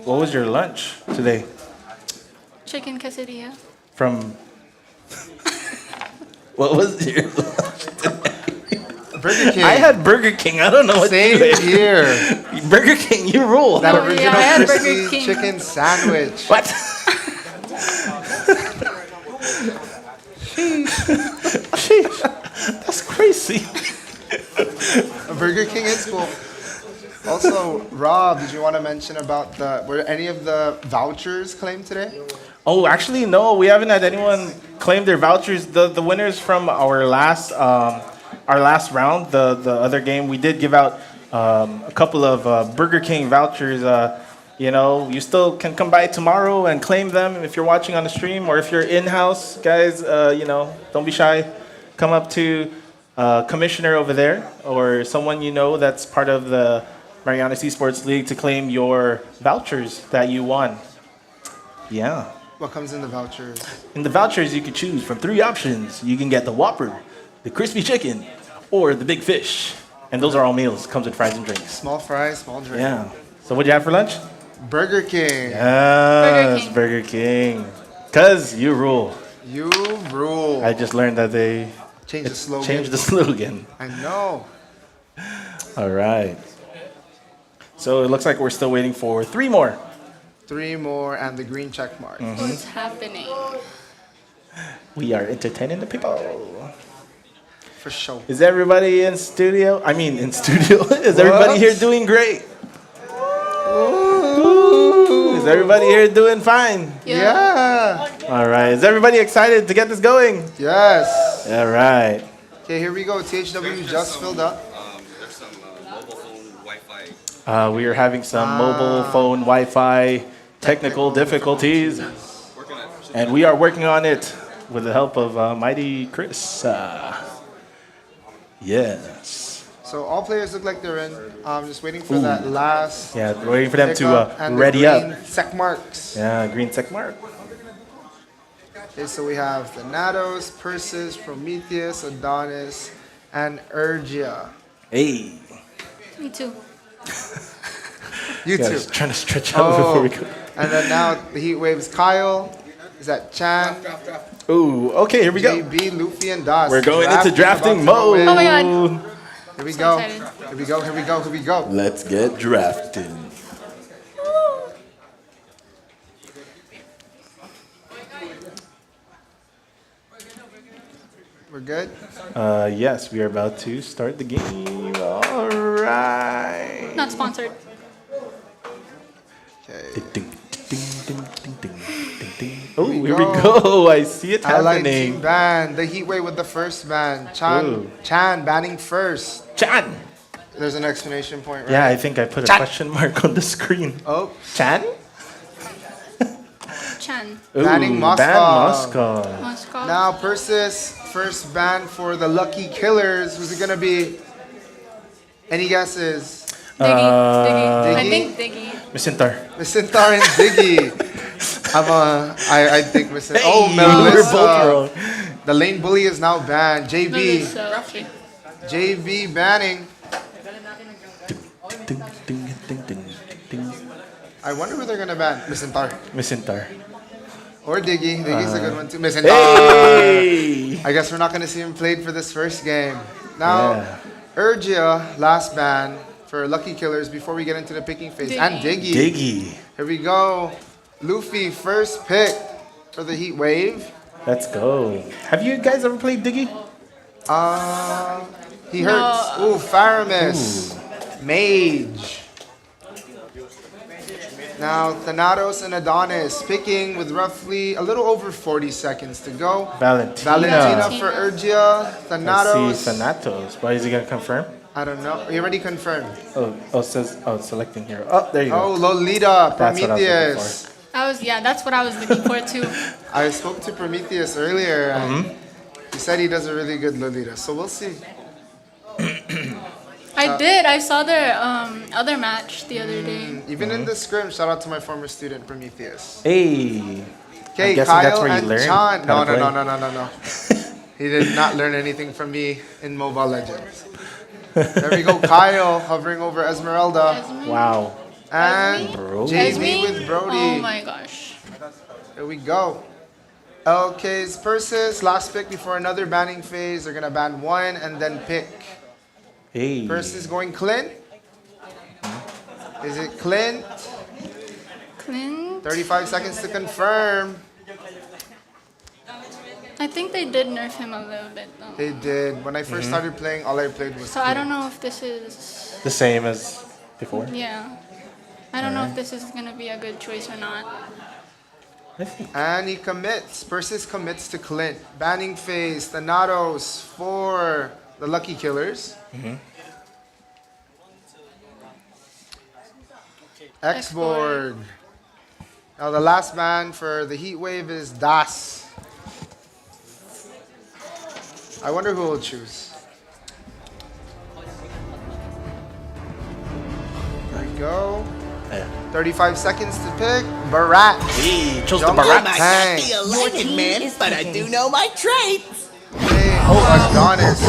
what was your lunch today? Chicken quesadilla. From. What was your lunch today? Burger King. I had Burger King. I don't know what Same you ate. here. Burger King, you rule. That original I had Burger crispy King. chicken sandwich. What? Sheesh. That's crazy. A Burger King is cool. Also, Rob, did you want to mention about were any of the vouchers claimed today? Oh, actually, no. We haven't had anyone claim their vouchers. The winners from our last round, the other game, we did give out a couple of Burger King vouchers. You still can come by tomorrow and claim them if you're watching on the stream, or if you're in-house, guys, don't be shy. Come up to Commissioner over there, or someone that's part of the Marianas Esports League to claim your vouchers that you won. Yeah. What comes in the vouchers? In the vouchers, you can choose from 3 options. You can get the Whopper, the crispy chicken, or the big fish. And those are all meals. Comes with fries and drinks. Small fries, small drink. Yeah. So what'd you have for lunch? Burger King. Yes, Burger King. Cause you rule. You rule. I just learned that they changed the slogan. I know. All right. So it looks like we're still waiting for 3 more. 3 more and the green check mark. What's happening? We are entertaining the people. For sure. Is everybody in studio? Is everybody here doing great? Ooh. Is everybody here doing fine? Yeah. All right. Is everybody excited to get this going? Yes. All right. Okay, here we go. THW just filled up. There's some mobile phone Wi-Fi. We are having some mobile phone Wi-Fi technical difficulties, and we are working on it with the help of Mighty Chris. Yes. So all players look like they're in. Just waiting for that last. Yeah, waiting for them to and ready the up. green Check marks. Yeah, green check mark. Okay, so we have Thanatos, Persis, Prometheus, Adonis, and Urgia. Hey. Me too. You Yeah, too. just trying to stretch out before we go. And then now the Heat Waves Kyle. Is that Chan? Ooh, okay, here we go. JB, Luffy, and Das. We're going into drafting mode. Oh my god. Here we So go. excited. Here we go. Here we go. Here we go. Let's get drafted. We're good? Yes, we are about to start the game. All right. Not sponsored. Okay. Oh, here we go. I see it Allied happening. team ban. The Heat Wave with the first ban. Chan banning first. Chan. There's an exclamation point, right? Yeah, I think I put a Chan. question mark on the screen. Oh. Chan? Chan. Ooh, Banning Moskov. ban Moskov. Moskov. Now Persis, first ban for the Lucky Killers. Who's it gonna be? Any guesses? Diggy. I think Diggy. Misintar. Misintar and Diggy. I think Misintar. Oh, Hey, Melissa. we're both wrong. The lane bully is now banned. JB. Melissa, okay. JB banning. I wonder who they're gonna ban. Misintar. Misintar. Or Diggy. Diggy's a good one too. Misintar. Hey! I guess we're not gonna see him played for this first game. Now, Urgia, last ban for Lucky Killers before we get into the picking phase. Diggy. And Diggy. Diggy. Here we go. Luffy, first pick for the Heat Wave. Let's go. Have you guys ever played Diggy? He hurts. Ooh, Faramis. Mage. Now, Thanatos and Adonis picking with roughly a little over 40 seconds to go. Valentina for Urgia. Thanatos. Let's see, Thanatos. Why is he going to confirm? I don't know. You already confirmed. Oh, says, selecting hero. Oh, there you Oh, go. Lolita, That's what I was looking Prometheus. That's what I was looking for too. I spoke to Prometheus earlier. And he said he does a really good Lolita, so we'll see. I did. I saw their other match the other day. Even in the scrim, shout out to my former student Prometheus. Hey. Okay, I'm guessing Kyle that's where you and learned Chan. how to No. He did not learn anything from me in Mobile Legends. There we go, Kyle hovering over Esmeralda. Wow. And Brody. JB with Brody. Oh my gosh. Here we go. Okay, it's Persis, last pick before another banning phase. They're gonna ban one and then pick. Hey. Persis going Clint. Is it Clint? Clint. 35 seconds to confirm. I think they did nerf him a little bit though. They did. When I first started playing, all I played was So I don't know if this is. The same as before? Yeah. I don't know if this is gonna be a good choice or not. And he commits. Persis commits to Clint. Banning phase. Thanatos for the Lucky Killers. X-Borg. Now the last ban for the Heat Wave is Das. I wonder who will choose. There we go. 35 seconds to pick. Barat. Hey, chose the Jungle Barat. Tank. Your team man, but I do know my traits. Hey, oh, Adonis.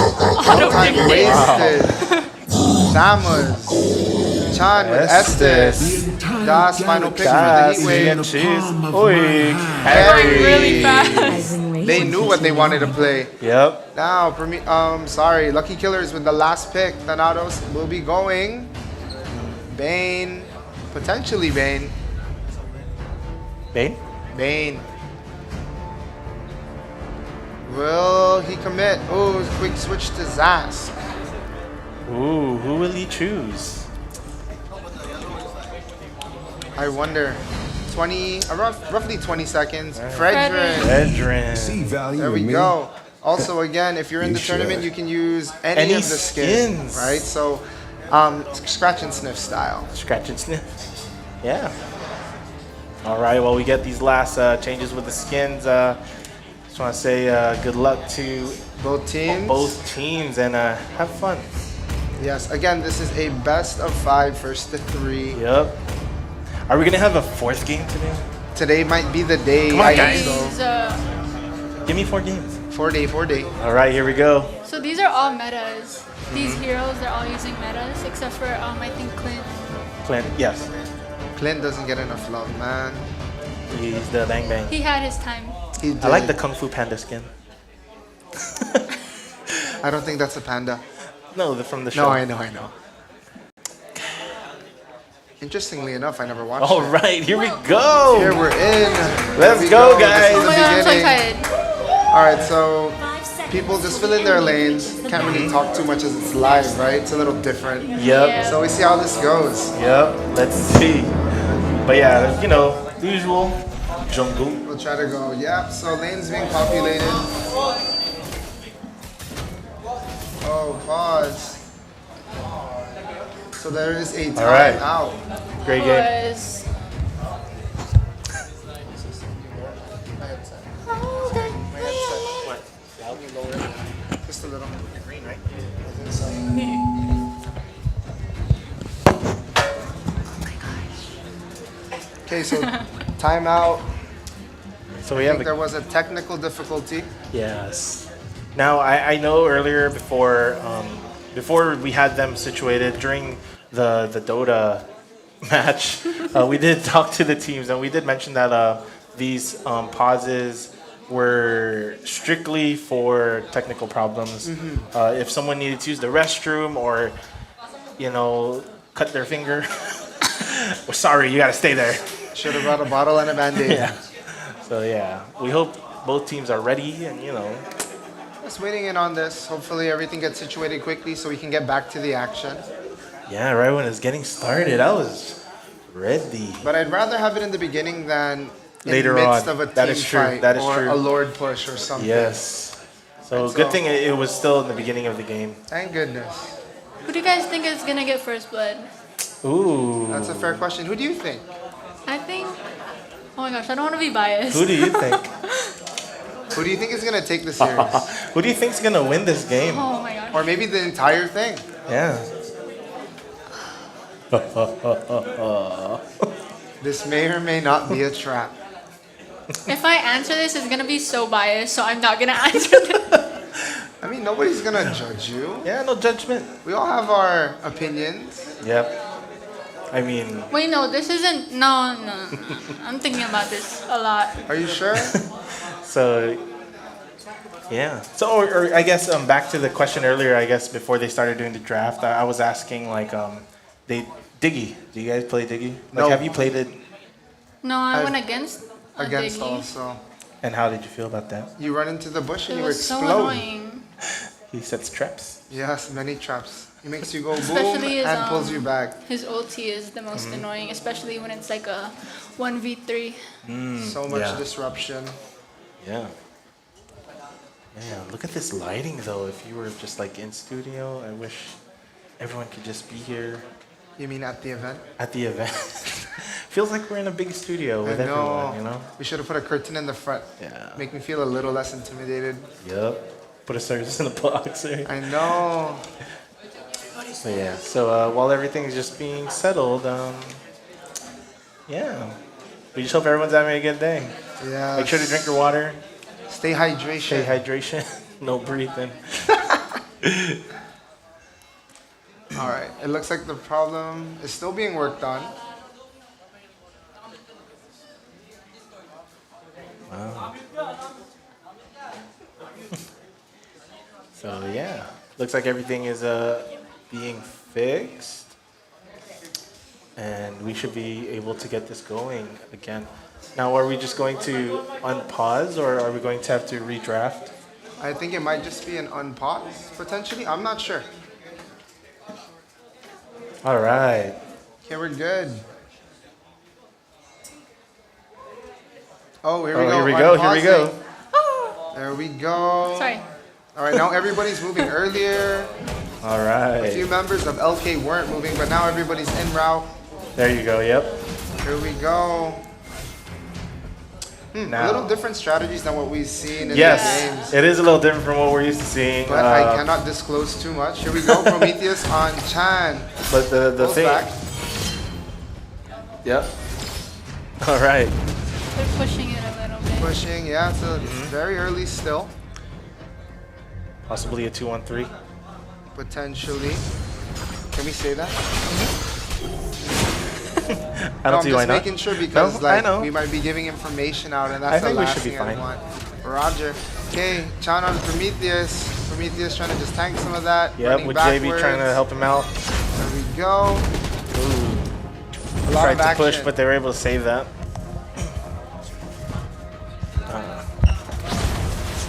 No time wasted. Samus. Chan with Estes. Das final pick for the Heat Wave. Oi. Going really fast. They knew what they wanted to play. Yep. Now, sorry, Lucky Killers with the last pick. Thanatos will be going. Bane. Potentially Bane. Bane? Bane. Will he commit? Oh, quick switch to Zask. Ooh, who will he choose? I wonder. Roughly 20 seconds. Fredrin. Fredrin. There we go. Also, again, if you're in the tournament, you can use any of the skins, right? So, Scratch and sniff style. Scratch and sniff. Yeah. All right. Well, we get these last changes with the skins. Just want to say good luck to both teams. Both teams, and have fun. Yes. Again, this is a best of 5, first to 3. Yep. Are we gonna have a 4th game today? Today might be the day. Come on, guys. Give me 4 games. 4 day. All right, here we go. So these are all metas. These heroes, they're all using metas, except for I think Clint. Clint, yes. Clint doesn't get enough love, man. He's the bang bang. He had his time. He did. I like the Kung Fu Panda skin. I don't think that's a panda. No, they're from the show. No, I know. Interestingly enough, I never watched All it. right, here we go. Here we're in. Let's go, guys. Oh my god, I'm so excited. All right, so people just fill in their lanes. Can't really talk too much as it's live, right? It's a little different. Yep. Yeah. So we see how this goes. Yep. Let's see. But yeah, the usual jungle. We'll try to go. Yeah. So lanes being populated. Oh, pause. So there is a All right. out. Great game. Was Just a little. Green, right? Okay, so timeout. So we I have think there was a technical difficulty. Yes. Now I know earlier before we had them situated during the Dota match, we did talk to the teams and we did mention that these pauses were strictly for technical problems. If someone needed to use the restroom or cut their finger, well, sorry, you gotta stay there. Should have brought a bottle and a band-aid. Yeah. So yeah, we hope both teams are ready and Just waiting in on this. Hopefully everything gets situated quickly so we can get back to the action. Yeah, right when it's getting started, I was ready. But I'd rather have it in the beginning than Later in the midst on. of a That team is true. fight That is or true. a Lord push or something. Yes. So And good so- thing it was still in the beginning of the game. Thank goodness. Who do you guys think is gonna get first blood? Ooh. That's a fair question. Who do you think? I think. Oh my gosh, I don't want to be biased. Who do you think? Who do you think is going to take the series? Who do you think's gonna win this game? Oh my gosh. Or maybe the entire thing? Yeah. This may or may not be a trap. If I answer this, it's gonna be so biased, so I'm not gonna answer this. I mean, nobody's going to judge you. Yeah, no judgment. We all have our opinions. Yep. I mean, Wait, no, this isn't. No. I'm thinking about this a lot. Are you sure? so yeah. So or I guess back to the question earlier. I guess before they started doing the draft, I was asking Diggy. Do you guys play Diggy? No. Have you played it? No, I went against. Against Diggy. also. And how did you feel about that? You run into the bush and It you was so explode. annoying. He sets traps. Yes, many traps. He makes you go boom Especially his, and pulls you back. His ulti is the most annoying, especially when it's like a 1v3. So much yeah. disruption. Yeah. Yeah, look at this lighting though. If you were just like in studio, I wish everyone could just be here. You mean at the event? At the event. Feels like we're in a big studio with everyone, We should have put a curtain in the front. Yeah. Make me feel a little less intimidated. Yep. Put a service in a box. Right? I know. But yeah, so while everything's just being settled, yeah. We just hope everyone's having a good day. Yeah. Make sure to drink your water. Stay hydration. Stay hydration. No breathing. All right. It looks like the problem is still being worked on. Wow. So yeah, looks like everything is being fixed, and we should be able to get this going again. Now, are we just going to unpause, or are we going to have to redraft? I think it might just be an unpause, potentially. I'm not sure. All right. Okay, we're good. Oh, here we go. Here we go. Here we go. There we go. Sorry. All right, now everybody's moving earlier. All A right. few members of LK weren't moving, but now everybody's en route. There you go. Yep. Here we go. A Now. little different strategies than what we've seen in Yes, the games. it is a little different from what we're used to seeing. But I cannot disclose too much. Here we go, Prometheus on Chan. But the Pulls thing. back. Yep. All right. They're pushing it a little bit. Pushing, yeah, so it's very early still. Possibly a 2-1-3. Potentially. Can we say that? I don't see why I'm not. just making sure because No, I like know. we might be giving information out, and I that's the think we last should be thing I fine. want. Roger. Okay, Chan on Prometheus. Prometheus trying to just tank some of that. Yep, running with JB backwards. trying to help him out. There we go. Ooh. A lot Tried of to action. push, but they were able to save that.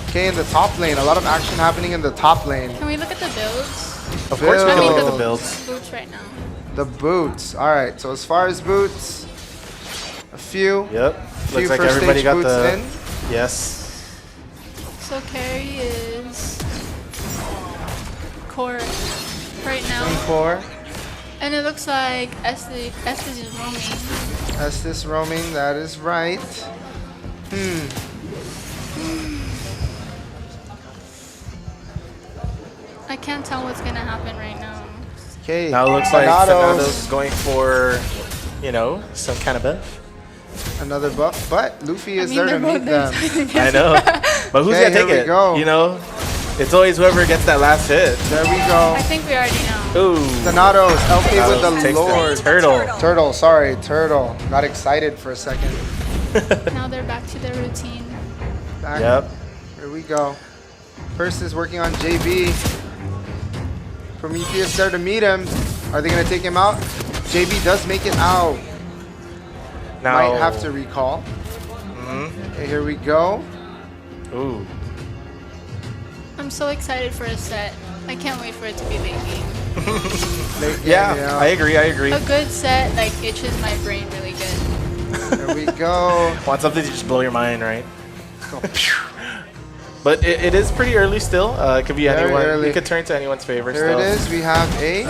Okay, in the top lane, a lot of action happening in the top lane. Can we look at the builds? Of course, we can look at the Builds. builds. Boots right now. The boots. All right. So as far as boots, a few. Yep. Few Looks like first everybody stage got boots the. in. Yes. So carry is core right now. Core. And it looks like Estes is roaming. Estes roaming. That is right. I can't tell what's gonna happen right now. Okay. Now it looks like Fernando's going for, you know, some kind of buff. Another buff, but Luffy is mean, there to they're meet both there them. to I know. But who's Okay, gonna take here we it? go. You know, it's always whoever gets that last hit. There we go. I think we already know. Ooh. Thanatos, LK with the takes the Lord. turtle. Sorry, turtle. Got excited for a second. Now they're back to their routine. Back. Yep. Here we go. First is working on JB. Prometheus there to meet him. Are they gonna take him out? JB does make it out. Now. Might have to recall. Okay, here we go. Ooh. I'm so excited for a set. I can't wait for it to be late game. Late game, Yeah, I agree. I agree. A good set like itches my brain really good. There we go. Want something to just blow your mind, right? But it is pretty early still. It could be Very anyone. early. We could turn to anyone's favor Here still. it is. We have a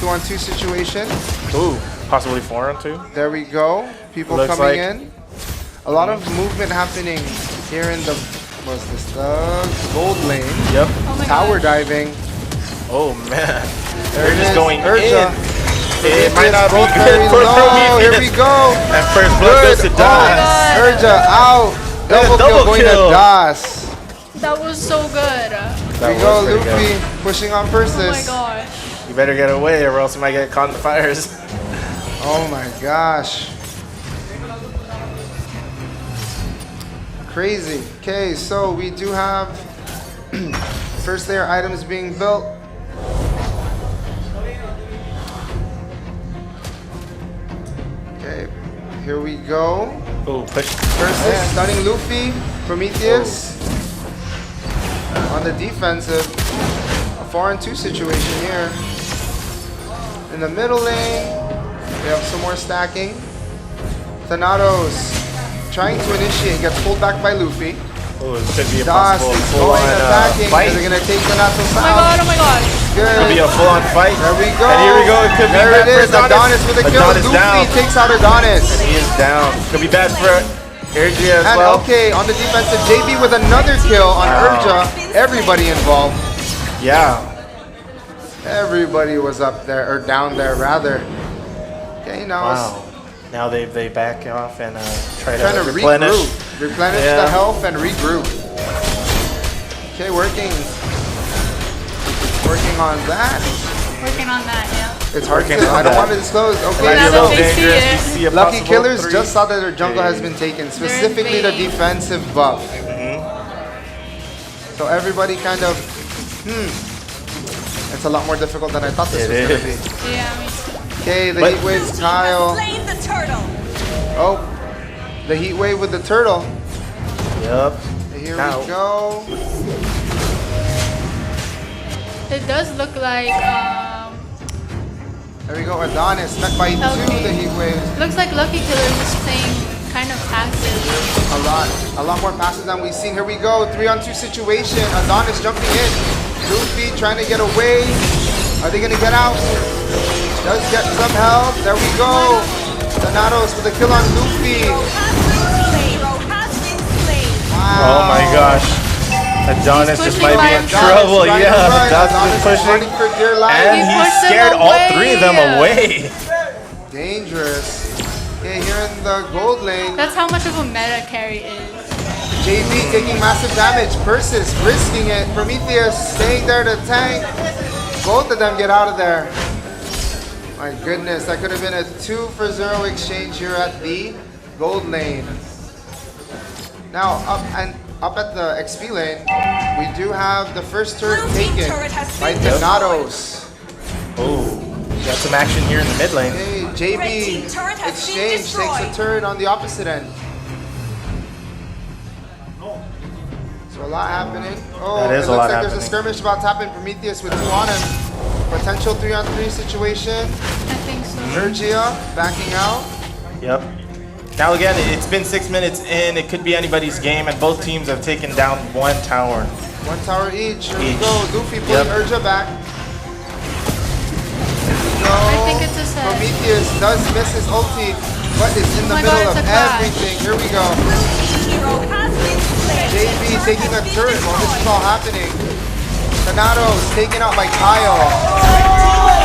2-on-2 situation. Ooh, possibly 4-on-2. There we go. People Looks coming like- in. A lot of movement happening here in the what's this? The gold lane. Yep. Oh my Tower God. diving. Oh man, There they're it just is. going Urja. in. It might not be Both good very for low. Prometheus. Here we go. And first blood goes to Good. Das. Urja out. Double kill going to Das. That was so good. Here we go, Luffy pushing on Persis. Oh my gosh. You better get away or else you might get caught in the fires. Oh my gosh. Crazy. Okay, so we do have first layer items being built. Okay, here we go. Oh, push. Persis stunning Luffy. Prometheus on the defensive. A 4-on-2 situation here. In the middle lane, we have some more stacking. Thanatos trying to initiate, gets pulled back by Luffy. Oh, it could be a Das possible is full-on going attacking. fight. They're gonna take Thanatos Oh my out. god, oh my god. Good. Could be a full-on fight. There we go. And here we go. It could be there bad it for is. Adonis with a kill. Adonis Luffy down. takes out Adonis. And he is down. Could be bad for Urja as And well. okay, on the defensive, JB with another kill on Urja. Everybody involved. Yeah. Everybody was up there, or down there rather. Okay, now Wow. Now they back off and try trying to to replenish. regroup. Replenish Yeah. the health and regroup. Okay, working on that. Working on that, yeah. It's hard to, Working on I don't that. want to disclose. Might Okay, be a Now little that they see dangerous. it. We see a Lucky possible Killers 3. just saw that their jungle has been taken, specifically the invading. defensive buff. So everybody kind of, it's a lot more difficult than I thought this It was going to is. be. Yeah, me too. Okay, the But- heat waves, Kyle. Slay the turtle. Oh, the heat wave with the turtle. Yep. Here Now. we go. It does look like There we go, Adonis, stuck by two, Okay. the heat waves. looks like Lucky Killers is playing kind of passive. A lot more passes than we've seen. Here we go, 3-on-2 situation. Adonis jumping in. Luffy trying to get away. Are they gonna get out? Does get some help. There we go. Donatos with a kill on Luffy. Wow. Oh my gosh. Adonis just might be in trouble. Yeah, Adonis is pushing. And he scared all three of them away. Dangerous. Okay, here in the gold lane. That's how much of a meta carry is. JB taking massive damage. Persis risking it. Prometheus staying there to tank. Both of them get out of there. My goodness, that could have been a 2-for-0 exchange here at the gold lane. Now, up at the XP lane, we do have the first turret taken by Donatos. Oh, got some action here in the mid lane. Hey, JB exchange takes a turret on the opposite end. So a lot happening. Oh, that is it looks like happening. There's a skirmish about to happen. Prometheus with 2 on him. Potential 3-on-3 situation. I think so. Nergia backing out. Yep. Now again, it's been 6 minutes in. It could be anybody's game, and both teams have taken down 1 tower. 1 tower each. Here we go. Luffy pulling Urja back. No. I think it's a set. Prometheus does miss his ulti, but is in the middle of everything. Here we go. JB taking a turret while this is all happening. Donatos taken out by Kyle.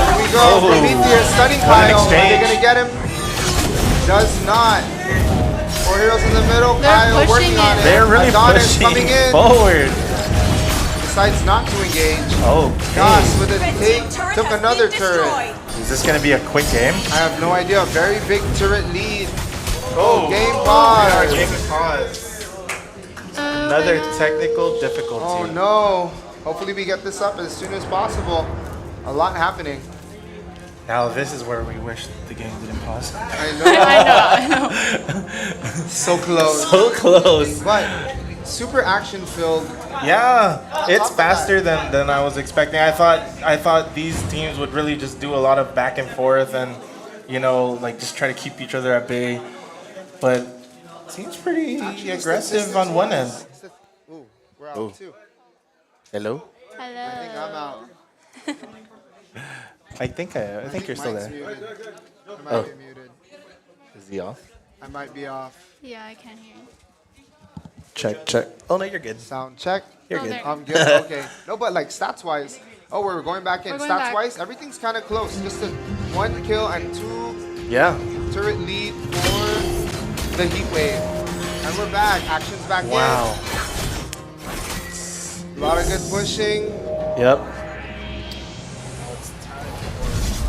Here we go. Prometheus stunning Kyle. Are they gonna get him? Does not. 4 heroes in the middle. Kyle working on it. They're really Adonis coming pushing in. forward. Decides not to engage. Oh, Goss with a take. Took another turret. Is this going to be a quick game? I have no idea. Very big turret lead. Oh, game pause. Game pause. Another technical difficulty. Oh no. Hopefully we get this up as soon as possible. A lot happening. Now this is where we wish the game didn't pause. I know. So close. So close. But super action filled. Yeah, it's faster than I was expecting. I thought these teams would really just do a lot of back and forth and, you know, like just try to keep each other at bay. But it seems pretty aggressive on one end. Ooh, we're out too. Hello? Hello. I think I'm out. I think you're still there. Muted. I might Oh. be muted. Is he off? I might be off. Yeah, I can't hear you. Check. Oh no, you're good. Sound check. You're Oh, good. there. I'm good. Okay. No, but like stats wise. Oh, we're going back in. We're going Stats back. wise, everything's kind of close. Just a 1 kill and 2 Yeah. turret lead for the heat wave. And we're back. Action's back Wow. in. A lot of good pushing. Yep.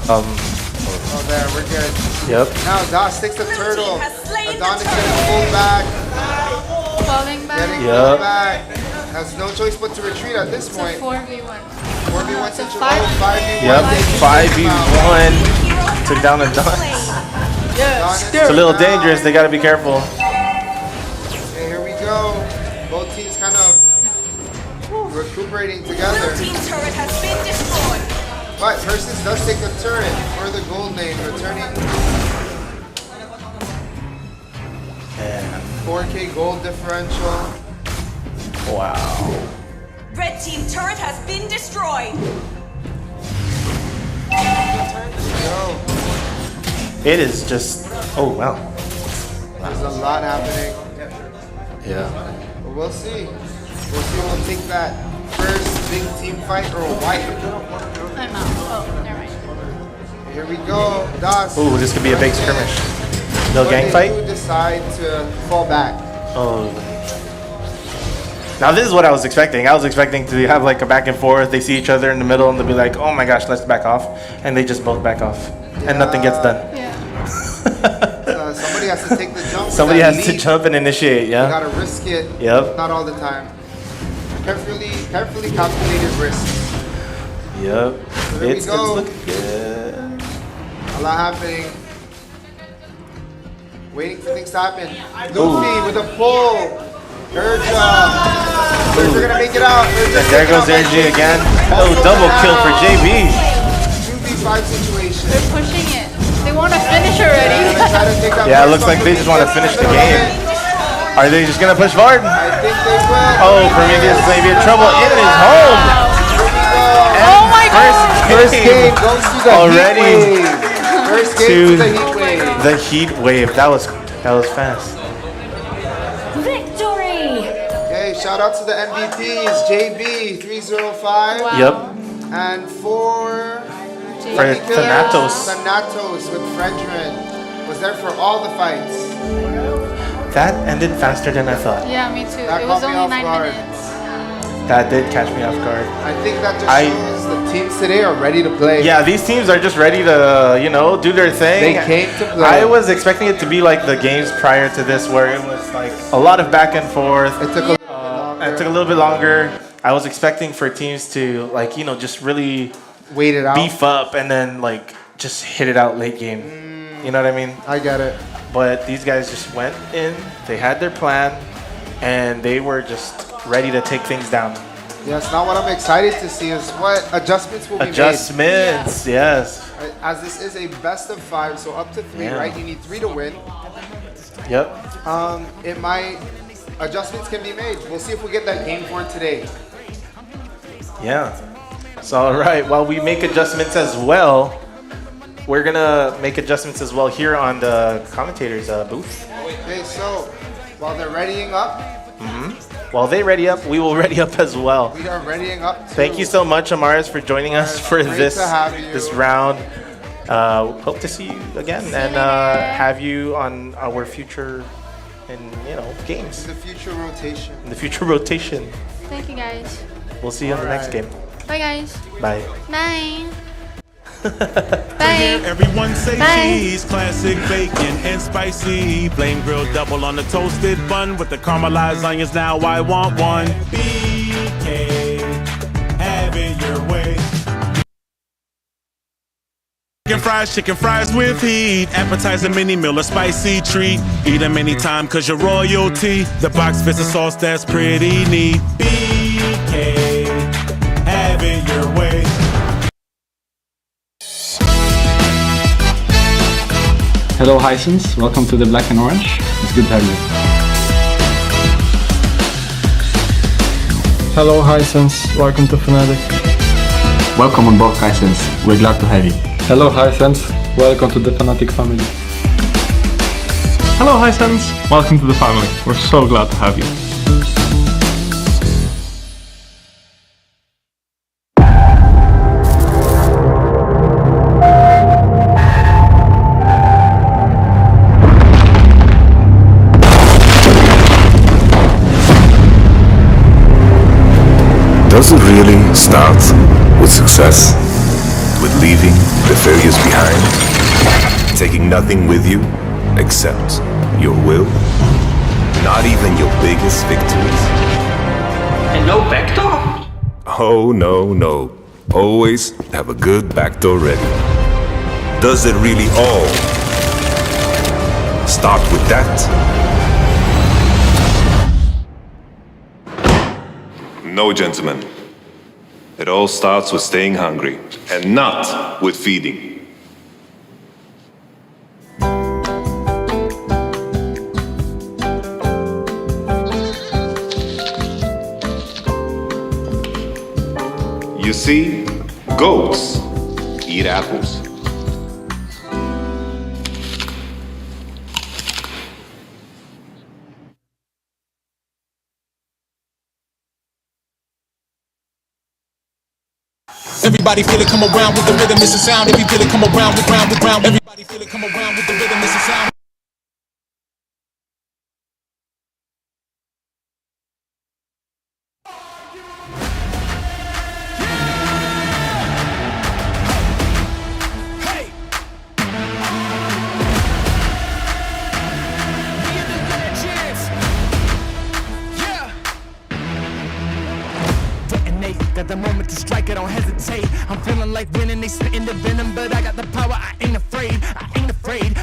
Oh, there, we're good. Yep. Now Das takes the turtle. Adonis getting pulled back. Falling back. Getting Yep. pulled back. Has no choice but to retreat at this It's a point. 4v1. 4v1 It's a situation. 5v1. Yep. They keep 5v1. Took down Adonis. Yes. It's a little dangerous. They gotta be careful. Okay, here we go. Both teams kind of recuperating together. turret has been destroyed. But Persis does take the turret for the gold lane, returning 4K gold differential. Wow. Red team turret has been destroyed. Yo, It is just. Oh wow. there's a lot happening. Yeah. But we'll see. We'll see who will take that first big team fight or wipe. I'm out. Oh, never mind. Here we go. Das. Ooh, this could be a big skirmish. No But gang they fight. do decide to fall back. Oh. Now this is what I was expecting. I was expecting to have like a back and forth. They see each other in the middle and they'll be like, "Oh my gosh, let's back off," and they just both back off, and nothing gets done. Yeah. Somebody has to take the jump. Somebody that has to leap. jump and initiate. You Yeah. gotta risk it. Yep. Not all the time. Carefully calculated risks. Yep. So there we It's go. looking good. A lot happening. Waiting for things to happen. Luffy with a pull. Urja. We're gonna make it out. And there goes Energy again. Oh, double kill for JB. 2v5 situation. They're pushing it. They want to finish already. Yeah, it looks like they just want to finish the game. Are they just gonna push forward? I think they will. Oh, Prometheus may be in trouble in his home. First game goes to the Already. heat wave. First game to the heat wave. The heat wave. That was fast. Victory! Okay, shout out to the MVPs, JB 305. Wow. Yep. And for Thanatos with Fredrin. Was there for all the fights. That ended faster than I thought. Yeah, me too. That It was caught me only off 9 guard. minutes. That did catch me off guard. I think that just shows the teams today are ready to play. Yeah, these teams are just ready to, do their thing. They came to play. I was expecting it to be like the games prior to this, where it was like a lot of back and forth. It took a little bit longer. I was expecting for teams to just really wait it out, beef up, and then just hit it out late game. You know what I mean? I get it. But these guys just went in. They had their plan, and they were just ready to take things down. Yes, now what I'm excited to see is what adjustments will be Adjustments, yes. made. As this is a best of 5, so up to 3, right? You need 3 to win. Yep. Adjustments can be made. We'll see if we get that game for today. Yeah. So, all right. While we make adjustments as well, we're going to make adjustments as well here on the commentators' booth. Okay, so while they're readying up, While they ready up, we will ready up as well. we are readying up. Thank you so much, Amaris, for joining us for great this to have you. this round. Hope to see you again and have you on our future games. In the future rotation. In the future rotation. Thank you, guys. We'll see you on the next game. Bye, guys. Bye. Bye. Bye. Everyone say cheese, classic bacon and spicy. Flame grilled double on the toasted bun with the caramelized onions. Now I want one. BK, have it your way. Chicken fries with heat. Appetizer, mini meal, a spicy treat. Eat them anytime cause you're royalty. The box fits the sauce that's pretty neat. BK, have it your way. Hello Hisense, welcome to the Black and Orange. It's good to have you. Hello Hisense, welcome to Fnatic. Welcome on board Hisense, we're glad to have you. Hello Hisense, welcome to the Fnatic family. Hello Hisense, welcome to the family. We're so glad to have you. Does it really start with success? With leaving the failures behind? Taking nothing with you except your will? Not even your biggest victories? And no backdoor? Oh, no. Always have a good backdoor ready. Does it really all start with that? No, gentlemen. It all starts with staying hungry, and not with feeding. You see, goats eat apples. Everybody feel it come around with the rhythm, it's a sound. If you feel it come around with round. Everybody feel it come around with the rhythm, it's a sound. Got the moment to strike, I don't hesitate. I'm feeling like winning, they spitting the venom, but I got the power, I ain't afraid.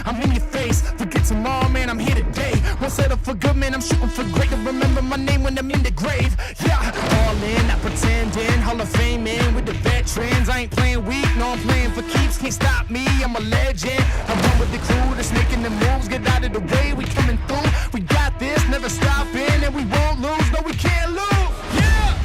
I'm in your face. Forget tomorrow, man, I'm here today. Won't settle for good, man, I'm shooting for great. To remember my name when I'm in the grave. Yeah, all in, not pretending. Hall of Fame in with the veterans. I ain't playing weak, no, I'm playing for keeps. Can't stop me, I'm a legend. I run with the crew that's making the moves. Get out of the way, we coming through. We got this, never stopping, and we won't lose. No, we can't lose. Yeah.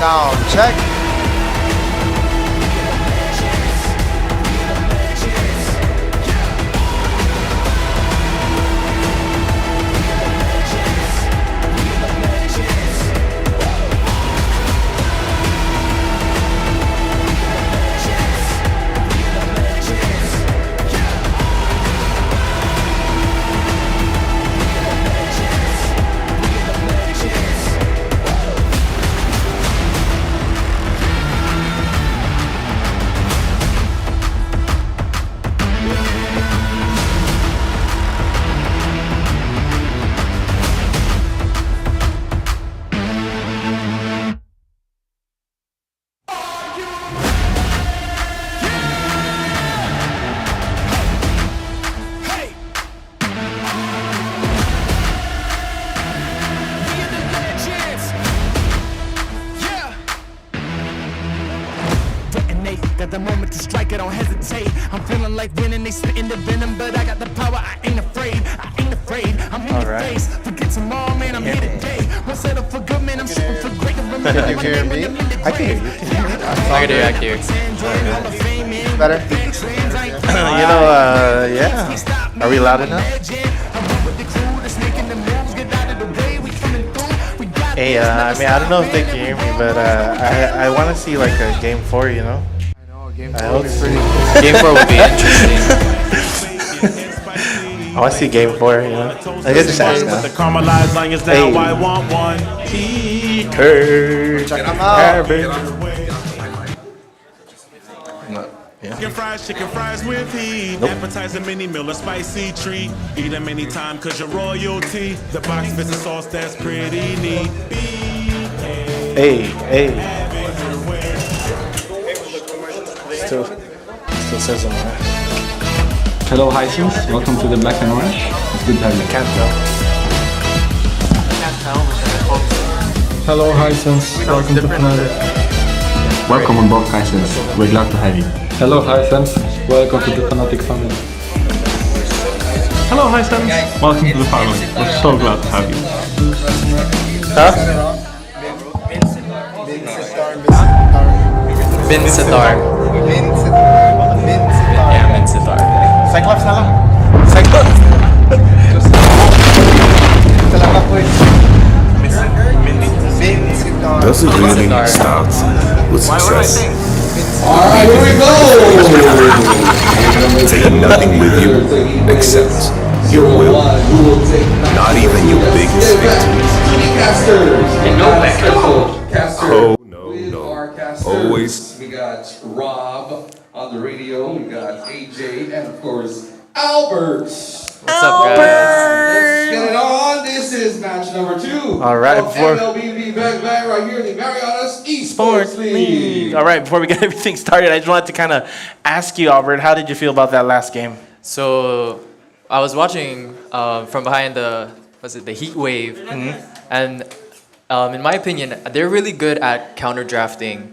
sound check. Got the moment to strike, I don't hesitate. I'm feeling like winning, they spitting the venom, but I got the power, I ain't afraid. I ain't afraid, I'm in your face. Forget tomorrow, man, I'm here today. Won't settle for good, man, I'm shooting for great. Can you hear me? I can hear you. I can hear you. Better? You know, yeah. Are we loud enough? Hey, I mean, I don't know if they can hear me, but I want to see like a game 4, you know? Game Game 4 would be interesting. I want to see game 4, you know? I get just ask now. The caramelized onions down, I want one. Check them out. Chicken fries with heat. Appetizer mini meal, a spicy treat. Eat them anytime cause you're royalty. The box fits a sauce that's pretty neat. Hey. Still says on there. Hello Hisense, welcome to the Black and Orange. It's good to have you. Can't tell. Hello Hisense, welcome to Fnatic. Welcome on board Hisense, we're glad to have you. Hello Hisense, welcome to the Fnatic family. Hello, Hisense. Welcome to the family. We're so glad to have you. Huh? Bin Sitar. Yeah, Bin Sitar. Cyclops na lang. Cyclops. Does it really start with success? Alright, here we go! Taking nothing with you except your will. Not even your biggest victories. And no Vector. Oh, no. Always. We got Rob on the radio, we got AJ, and of course, Albert. What's up, guys? Let's get it on. This is match number 2. All right, of MLBB back right here, the Marianas Esports League. All right, before we get everything started, I just wanted to kind of ask you, Albert, how did you feel about that last game? So, I was watching from behind the heat wave, and in my opinion, they're really good at counter drafting.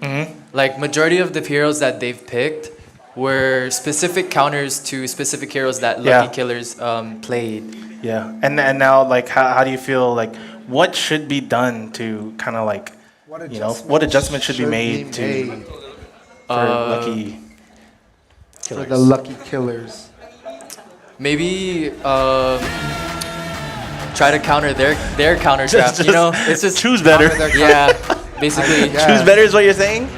Like majority of the heroes that they've picked were specific counters to specific heroes that Lucky Killers played. Yeah, and now like how do you feel like what should be done to kind of like what adjustment should be made to for Lucky Killers? For the Lucky Killers. Maybe try to counter their counter draft. You know, it's just choose better. Yeah, basically choose better is what you're saying.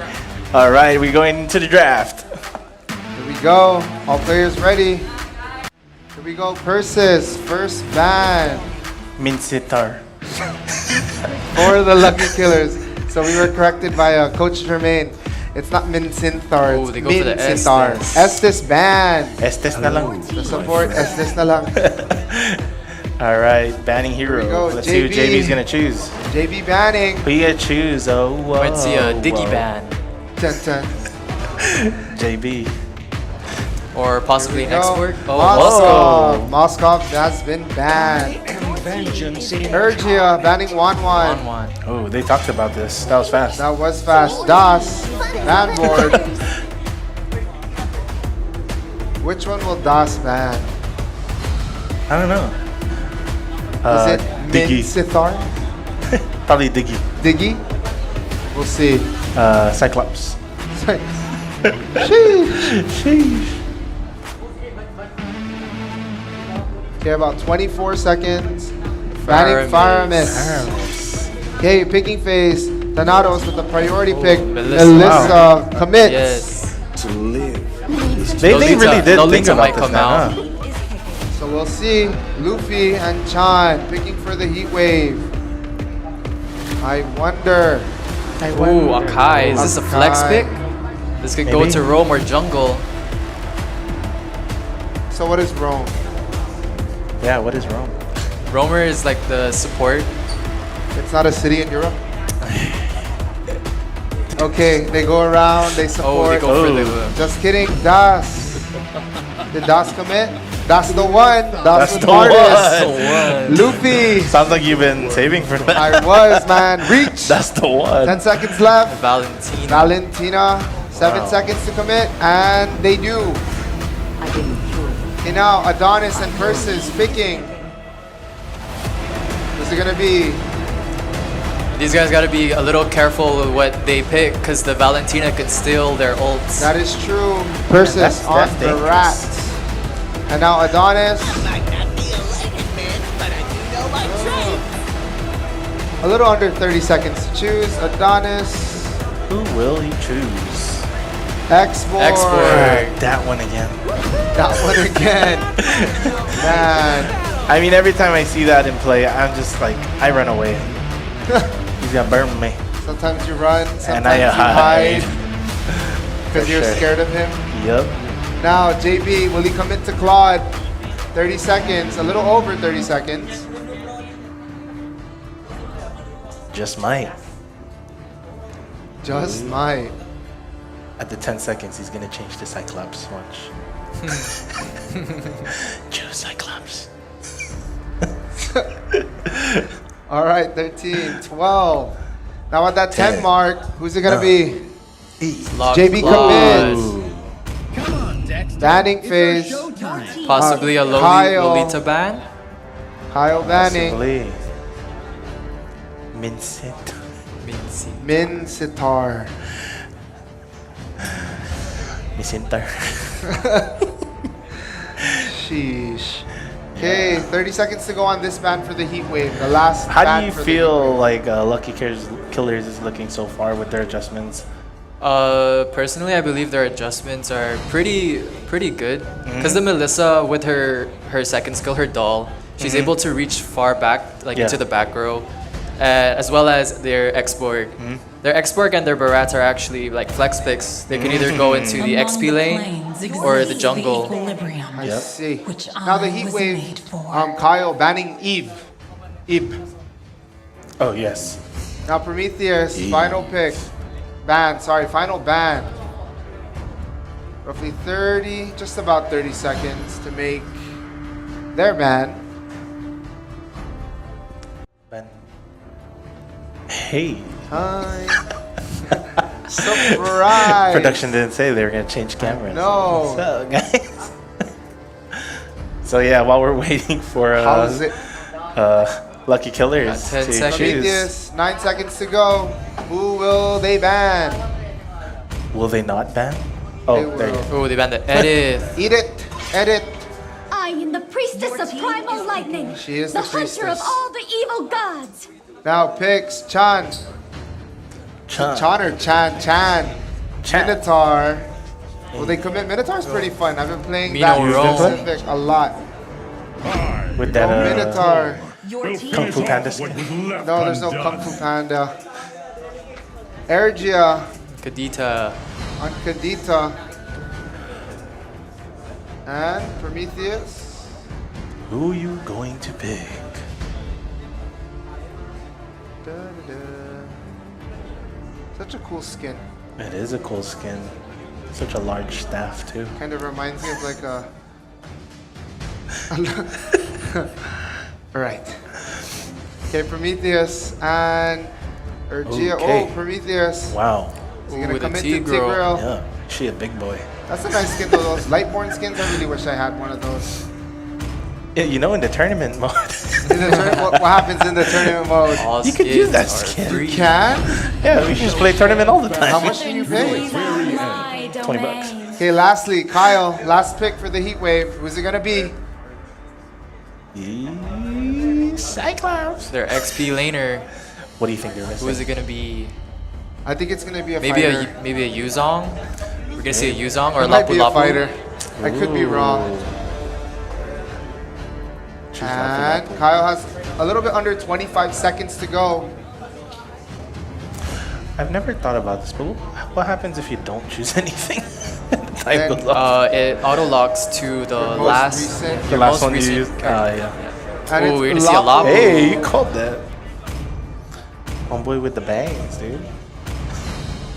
All right, we're going into the draft. Here we go. All players ready. Here we go. Persis, first ban. Minsitar. For the Lucky Killers. So we were corrected by Coach Jermaine. It's not Mincintar, it's they go for the Mincintar. Estes ban. Estes na lang. The support, Estes na lang. All right, banning hero. Here we go. Let's see who JB's gonna choose. JB banning. Who you gonna choose? Oh, whoa. Might see a Diggy ban. JB. Or possibly an export. Oh, Moskov has been banned. Ergia banning 1-1. Oh, they talked about this. That was fast. That was fast. Das, ban board. Which one will Das ban? I don't know. Is it Diggy. Mincintar? Probably Diggy. Diggy? We'll see. Cyclops. Sheesh. Okay, about 24 seconds. Banning Faramis. Okay, picking phase. Thanatos with the priority pick. Melissa commits. Yes. To live. They really did think about this now, huh? So we'll see Luffy and Chan picking for the heat wave. I wonder. Ooh, Akai. Is this a flex pick? This could go to Rome or jungle. So what is Rome? Yeah, what is Rome? Roamer is like the support. It's not a city in Europe? Okay, they go around, they support. Oh, they go for the... Just kidding, Das. Did Das commit? That's the one. That's the one. Luffy. Sounds like you've been saving for that. I was, man. Reach. That's the one. 10 seconds left. Valentina. 7 seconds to commit, and they do. Okay, now Adonis and Persis picking. What's it gonna be? These guys gotta be a little careful with what they pick, because the Valentina could steal their ults. That is true. Persis on the rats. And now Adonis. A little under 30 seconds to choose. Adonis. Who will he choose? Exborg. That one again. That one again. Man. I mean, every time I see that in play, I'm just like, I run away. He's gonna burn me. Sometimes you run, sometimes and I you hide. Because you're scared of him. Yep. Now, JB, will he commit to Claude? 30 seconds, a little over 30 seconds. Just might. Just might. At the 10 seconds, he's gonna change to Cyclops. Watch. Choose Cyclops. All right, 13, 12. Now at that 10 mark, who's it gonna be? JB commits. Banning phase. Possibly a Lolita ban. Kyle banning. Possibly. Minsitar. Misintar. Sheesh. Okay, 30 seconds to go on this ban for the heat wave. The last. How do you feel like Lucky Killers is looking so far with their adjustments? Personally, I believe their adjustments are pretty good. Because the Melissa, with her second skill, her doll, she's able to reach far back, like into the back row, as well as their Exborg. Their Exborg and their Barats are actually like flex picks. They can either go into the XP lane or the jungle. I see. Now the heat wave. Kyle banning Eve. Oh yes. Now Prometheus, final pick. Final ban. Roughly 30, just about 30 seconds to make their ban. Hey. Time. Surprise. Production didn't say they were going to change cameras. No. What's up, guys? So yeah, while we're waiting for Lucky Killers to choose. Prometheus, 9 seconds to go. Who will they ban? Will they not ban? Oh, there you go. Oh, they banned the Edith. Edit. I am the priestess of primal lightning. She is the the priestess. hunter of all the evil gods. Now picks Chan. Chan or Chan. Minotaur. Will they commit? Minotaur's pretty fun. I've been playing that specific a lot. With that Minotaur. Kung Fu Panda skin. No, there's no Kung Fu Panda. Ergia. Kadita. On Kadita. And Prometheus. Who are you going to pick? Such a cool skin. It is a cool skin. Such a large staff too. Kind of reminds me of like a. Right. Okay, Prometheus and Ergia. Okay. Oh, Prometheus. Wow. Is he gonna commit to Tigreal? Yeah, she a big boy. That's a nice skin though. Those Lightborn skins, I really wish I had one of those. You know, in the tournament mode. What happens in the tournament mode? You can use that skin. You can? Yeah, we just play tournament all the time. How much do you pay? $20. Okay, lastly, Kyle, last pick for the heat wave. Who's it gonna be? Cyclops. Their XP laner. What do you think they're missing? Who is it gonna be? I think it's gonna be a maybe fighter. maybe a Yuzong. We're gonna see a Yuzong or It a might Lapu be a Lapu. fighter. I could be wrong. And Kyle has a little bit under 25 seconds to go. I've never thought about this, but what happens if you don't choose anything? It auto locks to the last one you recent used. character. And Oh, we're gonna it's see a Lapu. Hey, you called that. Homeboy with the bangs, dude.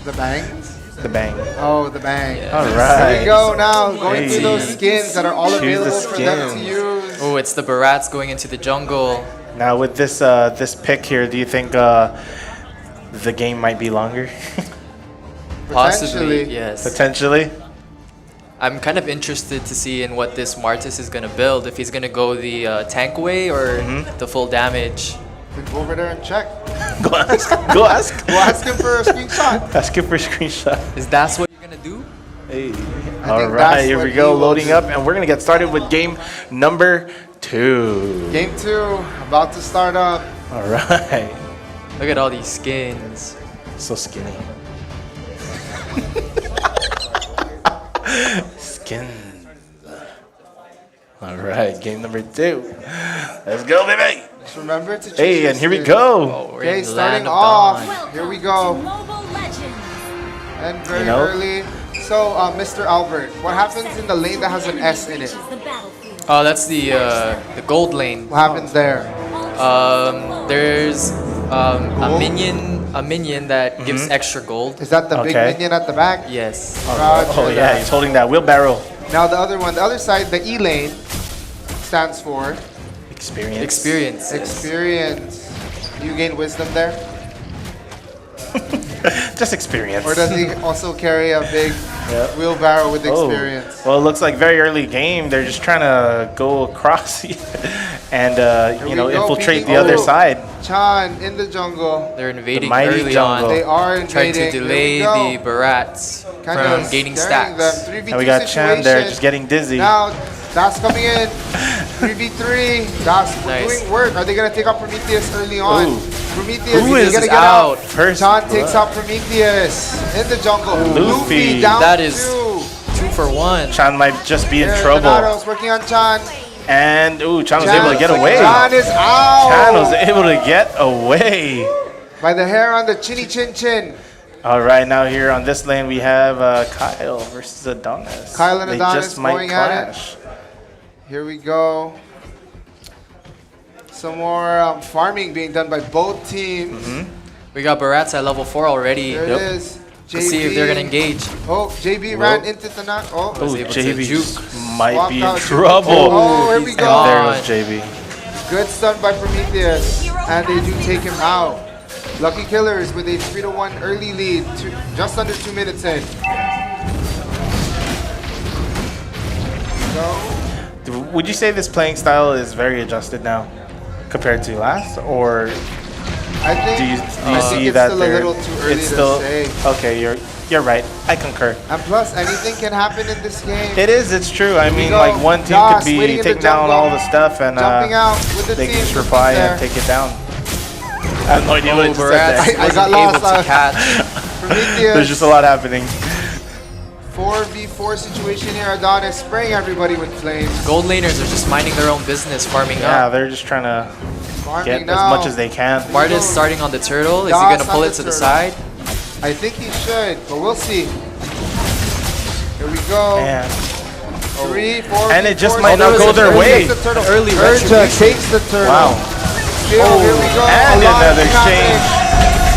The bangs? The bang. Oh, the bang. All right. Here we go now, going Hey. through those skins that are all Choose the available for them to skins. use. Oh, it's the Barats going into the jungle. Now with this this pick here, do you think the game might be longer? Possibly, yes. Potentially. I'm kind of interested to see in what this Martis is gonna build. If he's gonna go the tank way or the full damage. Go over there and check. Go ask. Go ask. Go ask him for a screenshot. Ask him for a screenshot. Is that what you're gonna do? Hey. I All think right, that's here what we he go, will loading do. up, and we're gonna get started with game number 2. Game 2, about to start up. All right. Look at all these skins. So skinny. Skins. All right, game number 2. Let's go, baby. Just remember to choose Hey, your and here we skin. go. Okay, the starting land of off. dawn. Here we go. And very early. So, Mr. Albert, what happens in the lane that has an S in it? Oh, that's the gold lane. What happens there? There's a minion that gives extra gold. Is that the big Okay. minion at the back? Yes. Roger Oh, yeah, that. he's holding that wheelbarrow. Now the other one, the other side, the E lane stands for Experience. Experience. experience. You gain wisdom there? Just experience. Or does he also carry a big wheelbarrow with experience? Well, it looks like very early game. They're just trying to go across and Here you we know, go, infiltrate peeking. the other Oh, side. Chan in the jungle. They're invading mighty early jungle. on. They are Trying invading. to delay Here we the go. Barats Kinda from gaining scaring stacks. them. 3v2 And we got Chan there situation. just getting dizzy. Now, Das coming in. 3v3. Das Nice. doing work. Are they going to take out Prometheus early on? Ooh. Prometheus Who is is going to get out? out. First Chan takes blood. out Prometheus in the jungle. Luffy. down That is 2. 2 for 1. Chan might just be in Here, trouble. Donato's working on Chan. And Chan was able to get away. Chan is out. Chan was able to get away. By the hair on the chinny chin chin. All right, now here on this lane we have Kyle versus Adonis. Kyle and They Adonis just might going at it. clash. Here we go. Some more farming being done by both teams. We got Barats at level 4 already. There it is. Let's see if they're gonna engage. Oh, JB ran into the knock. Oh, Oh, able to JB juke. might Walked be in out. trouble. Oh, here we He's go. gone. There goes JB. Good stun by Prometheus. And they do take him out. Lucky Killers with a 3-1 early lead. Just under 2 minutes in. So, Would you say this playing style is very adjusted now compared to last, or I think, do you I think see it's that still a they're- little too early it's to still say. okay? You're right. I concur. And plus, anything can happen in this game. It is. It's true. I Here we mean, go. like one team Joss could waiting be in the taking down jungle. all the stuff, and Jumping out with the they team. can just reply there. and take it down. I have no idea what I just said Barats there. I got wasn't able lost. to catch. Prometheus. There's just a lot happening. 4v4 situation here. Adonis spraying everybody with flames. Gold laners are just minding their own business, farming Yeah, up. they're just trying to Farming get now. as much as they can. Martis starting on the turtle. Is he Das gonna pull on it to the turtle. side? I think he should, but we'll see. Here we go. Man. 3, 4, And it just V4. might not go their Urja way. takes the turtle. Early Urja retribution. takes the turtle. Wow. Still, here we go. And A lot of another traffic. exchange.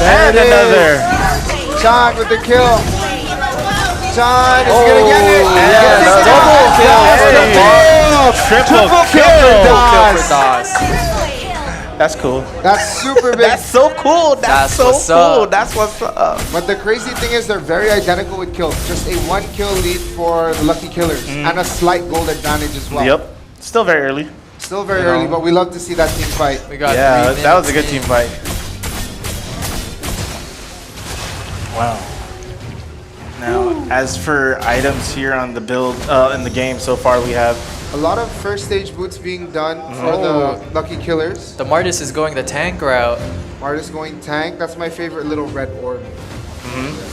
There And it is. another. Chan with the kill. Chan is gonna get it. And Gets it. double kill. Das. Triple kill kill. Kill Das. for Das. That's cool. That's super big. That's so cool. That's so what's cool. up. That's what's up. But the crazy thing is they're very identical with kills. Just a 1 kill lead for the Lucky Killers. And a slight gold advantage as well. Yep. Still very early. Still very early, but we love to see that team fight. We got Yeah, that was a good team fight. Wow. Now, as for items here on the build in the game so far, we have a lot of first stage boots being done for the Lucky Killers. The Martis is going the tank route. Martis going tank. That's my favorite little red orb.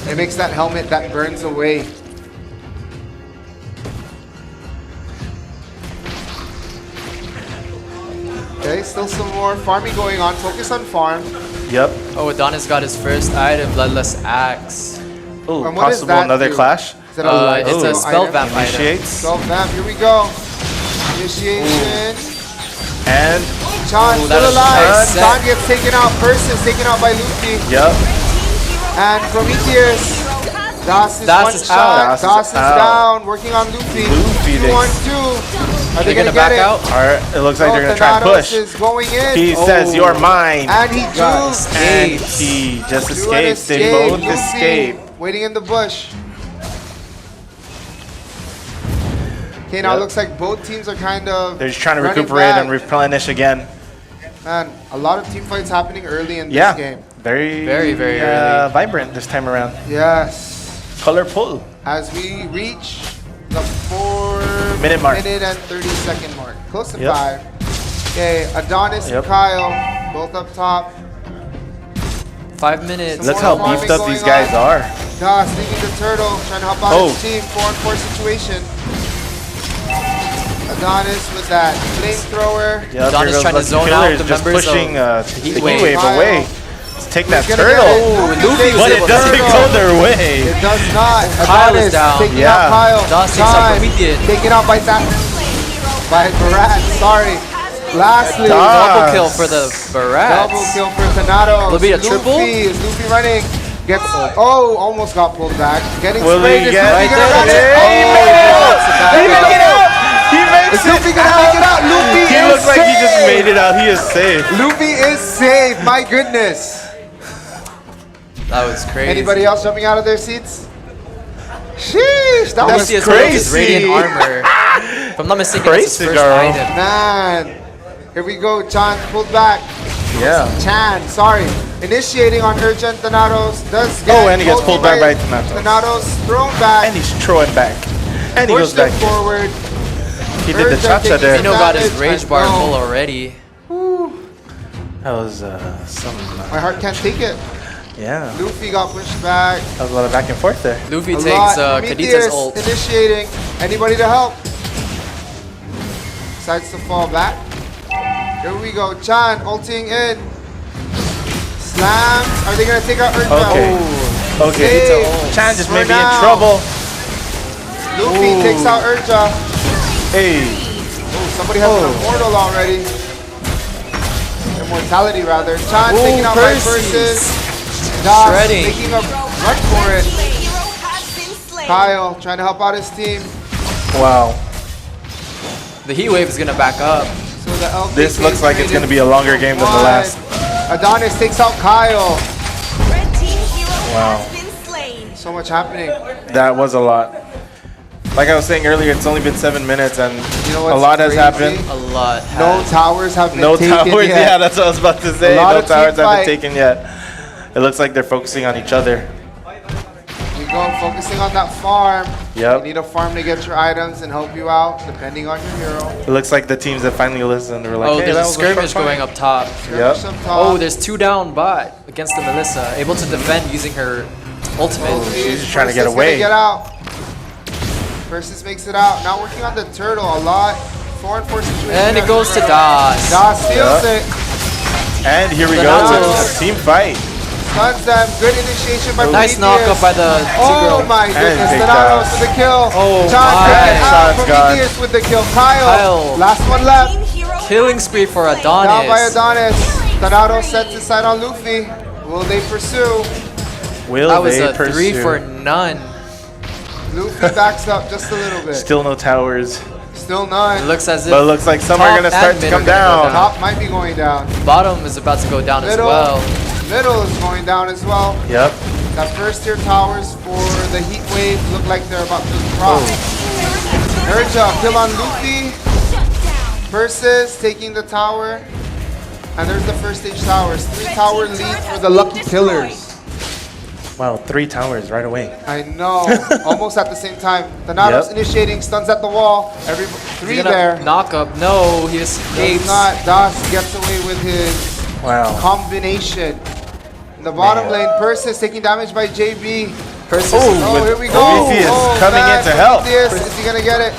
It makes that helmet that burns away. Okay, still some more farming going on. Focus on farm. Yep. Oh, Adonis got his first item, Bloodless Axe. Oh, possible another clash. Is it a it's a spell vamp item. Initiates. Spell vamp. Here we go. Initiation. And Chan still alive. Chan gets taken out. Persis taken out by Luffy. Yep. And Prometheus. Das is one shot. out. Das is down. Working on Luffy. Luffy 2-on-2. Are they gonna back get it? out? Alright, it looks like they're gonna try and Thanatos push. is going in. He says, "You're mine." And he jukes. And he just Do an escapes. They both Luffy escape. Waiting in the bush. Okay, now it looks like both teams are kind of They're just trying to running recuperate back. and replenish again. Man, a lot of team fights happening early in this game. Very early. vibrant this time around. Yes. Colorful. As we reach the 4 Minute and 30-second mark. Close to Yep. 5. Okay, Adonis and Kyle, both up top. 5 minutes. Look how beefed up these guys are. Das leaving the turtle, trying to help out his team. 4-on-4 situation. Adonis with that flamethrower. Yeah, Adonis trying to zone out the just members pushing of the heat wave away. Let's take that He's gonna turtle. get it. Luffy But it takes doesn't the go turtle. their way. It does not. Kyle is Adonis down. taking Yeah. out Kyle. Das takes out Time. Prometheus. Taken out by that. By Barat. Sorry. Lastly, Double kill for the Barats. double kill for Thanatos. Will it be a triple? Luffy, is Luffy running? Gets almost got pulled back. Getting Will sprayed. he Is get Luffy gonna it? run it? He made it out. He made it out. He makes Is it Luffy gonna make it out? Luffy He is looks like he just safe. made it out. He is safe. Luffy is safe. My goodness. That was crazy. Anybody else jumping out of their seats? Sheesh, that was Prometheus crazy. broke his radiant armor. If I'm not mistaken, that's his Crazy, first girl. item. Man, here we go. Chan pulled back. Yeah. Chan, sorry. Initiating on Urgent Thanatos. Does get And he gets pulled back by Thanatos. Thanatos thrown back. And he's throwing back. And he goes Pushed back. it forward. He did the Urgent cha-cha taking there. Zeno got his advantage rage and bar no. full already. That was some. My heart can't take it. Yeah. Luffy got pushed back. That was a lot of back and forth there. Luffy A takes lot. Kadita's Prometheus ult. initiating. Anybody to help? Decides to fall back. Here we go. Chan ulting in. Slams. Are they gonna take out Urja? Okay. Okay. Saves Chan just for may be in now. trouble. Luffy takes out Urja. Hey. Oh, somebody has an immortal already. Immortality rather. Chan taking out by Persis. Das Shredding. making a run for it. Kyle trying to help out his team. Wow. The heat wave is gonna back up. So the LKK This looks like it's going to be a longer game than the one. last. Adonis takes out Kyle. Red team hero Wow. has been slain. So much happening. That was a lot. Like I was saying earlier, it's only been 7 minutes and You know a what's lot has crazy? happened. A lot. No towers have been No taken towers, yet. yeah, that's what I was about to say. A lot No of towers team haven't fight. taken yet. It looks like they're focusing on each other. We go focusing on that farm. Yep. You need a farm to get your items and help you out, depending on your hero. It looks like the teams that finally listened were like, Oh, hey, there's that a was skirmish short going fight. up top. Yep. Up top. Oh, there's 2 down bot against the Melissa, able to defend using her ultimate. She's just trying to get Persis away. Gonna get out. Persis makes it out. Now working on the turtle a lot. 4-on-4 situation. And it goes to Das. Das steals it. And here we go Thanatos. with a team fight. Stuns them. Good initiation by Nice Prometheus. knockup by the Oh Tigro. my goodness. big Thanatos Dust. with the kill. Oh Chan my. taken out. Chan's gone. Prometheus with the kill. Kyle. Kyle. Last one left. Killing spree for Down by Adonis. Adonis. Thanatos sets his sight on Luffy. Will they pursue? Will That was they a 3 pursue? for none. Luffy backs up just a little bit. Still no towers. Still none. It looks as if But it looks like some are top going to and start to mid come are gonna go down. Top might be going down. Bottom is about to go down as Middle. well. Middle is going down as well. Yep. That first tier towers for the heat wave look like they're about to drop. Urja kill on Luffy. Persis taking the tower. And there's the first stage towers. 3 tower lead for the Lucky Killers. Wow, 3 towers right away. I know. Almost at the same time. Thanatos initiating, stuns at the wall. 3 there. Knock up. No, he escapes. Does not. Das gets away with his combination. In the bottom lane, Persis taking damage by JB. Persis. Oh, here we go. Prometheus coming in to help. Is he going to get it?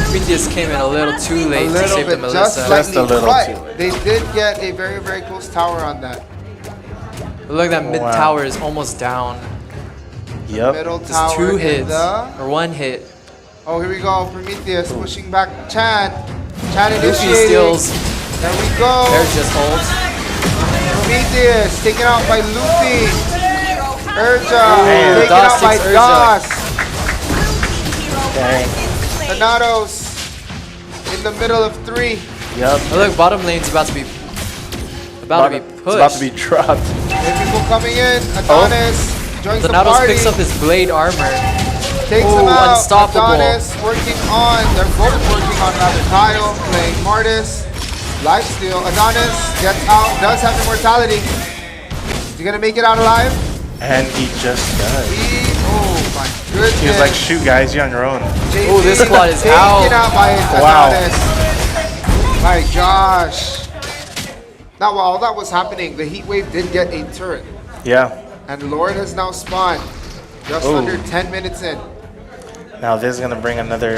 Prometheus came in a little too late to save the Melissa. Just a little too late. They did get a very, very close tower on that. Look, that mid tower is almost down. Yep. Middle Just tower 2 in hits. the- Or 1 hit. Oh, here we go. Prometheus pushing back Chan. Chan Luffy initiating. steals. There we go. There's just holds. Prometheus taken out by Luffy. Urja Ooh, taken Das out by takes Urja. Das. Dang. Thanatos in the middle of 3. Yep. Oh, look, bottom lane's about to be It's pushed. about to be dropped. People coming in. Adonis joins the Thanatos party. picks up his blade armor. Takes Ooh, him out. unstoppable. Adonis working on. They're both working on rather. Kyle playing Martis. Lifesteal. Adonis gets out. Does have immortality. Is he gonna make it out alive? And he just does. Oh my goodness. He was like, shoot guys, you're on your own. Oh, this squad is taken out. by Wow. Adonis. My gosh. Now while all that was happening, the heat wave did get a turret. Yeah. And Lord has now spawned. Just under 10 minutes in. Now this is gonna bring another,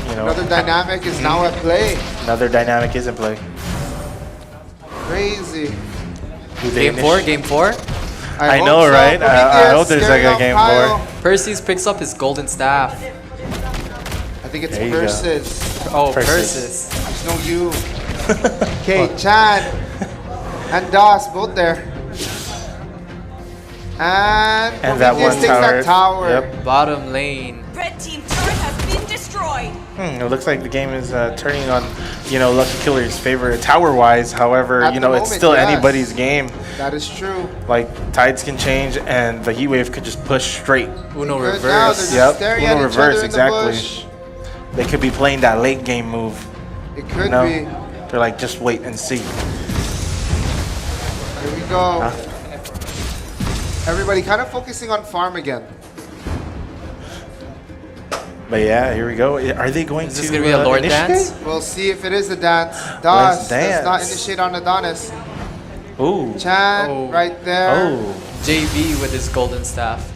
Another dynamic is now at play. Another dynamic is in play. Crazy. Game 4, game 4. I know, right? I hope there's like a game 4. Persis picks up his golden staff. I think it's There you go. Persis. Oh, Persis. Persis. There's no you. Okay, Chan and Das both there. And that Prometheus one takes that tower. Yep. Bottom lane. Red team turret has been destroyed. It looks like the game is turning on, Lucky Killer's favor tower-wise. However, At the it's moment, still yes. anybody's game. That is true. Like tides can change, and the heat wave could just push straight. Uno Good now, reverse. they're just staring at Uno each other reverse, in the exactly. bush. They could be playing that late game move. It could be. be. They're like, just wait and see. Here we go. Everybody kind of focusing on farm again. But yeah, here we go. Are they going Is to this gonna be a Lord initiate? dance? We'll see if it is a dance. Let's Das does not dance. initiate on Adonis. Ooh. Chan right there. Oh. JV with his golden staff.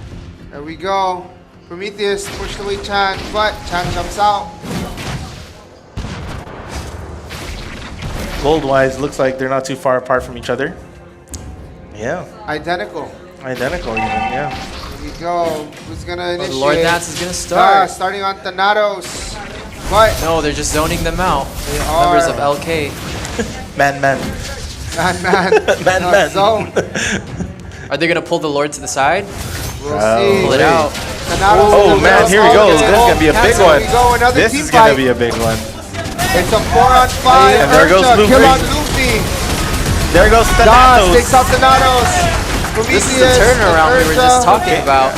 There we go. Prometheus pushed away Chan, but Chan jumps out. Gold-wise, looks like they're not too far apart from each other. Yeah. Identical. Identical even, yeah. Here we go. Who's gonna initiate? The Lord dance is gonna start. Starting on Thanatos. But No, they're just zoning them out. They Members are. of LK. Man. Man. Zone. Are they gonna pull the Lord to the side? We'll see. Pull it out. Thanatos Oh in the man, middle. here we go. This is Oh, gonna be a big cancel. one. Here we go. Another This team is gonna fight. be a big one. It's a 4-on-5. And there goes Urja, Luffy. Kill on Luffy. There goes Das Thanatos. takes out Thanatos. This is the turnaround we were just talking about.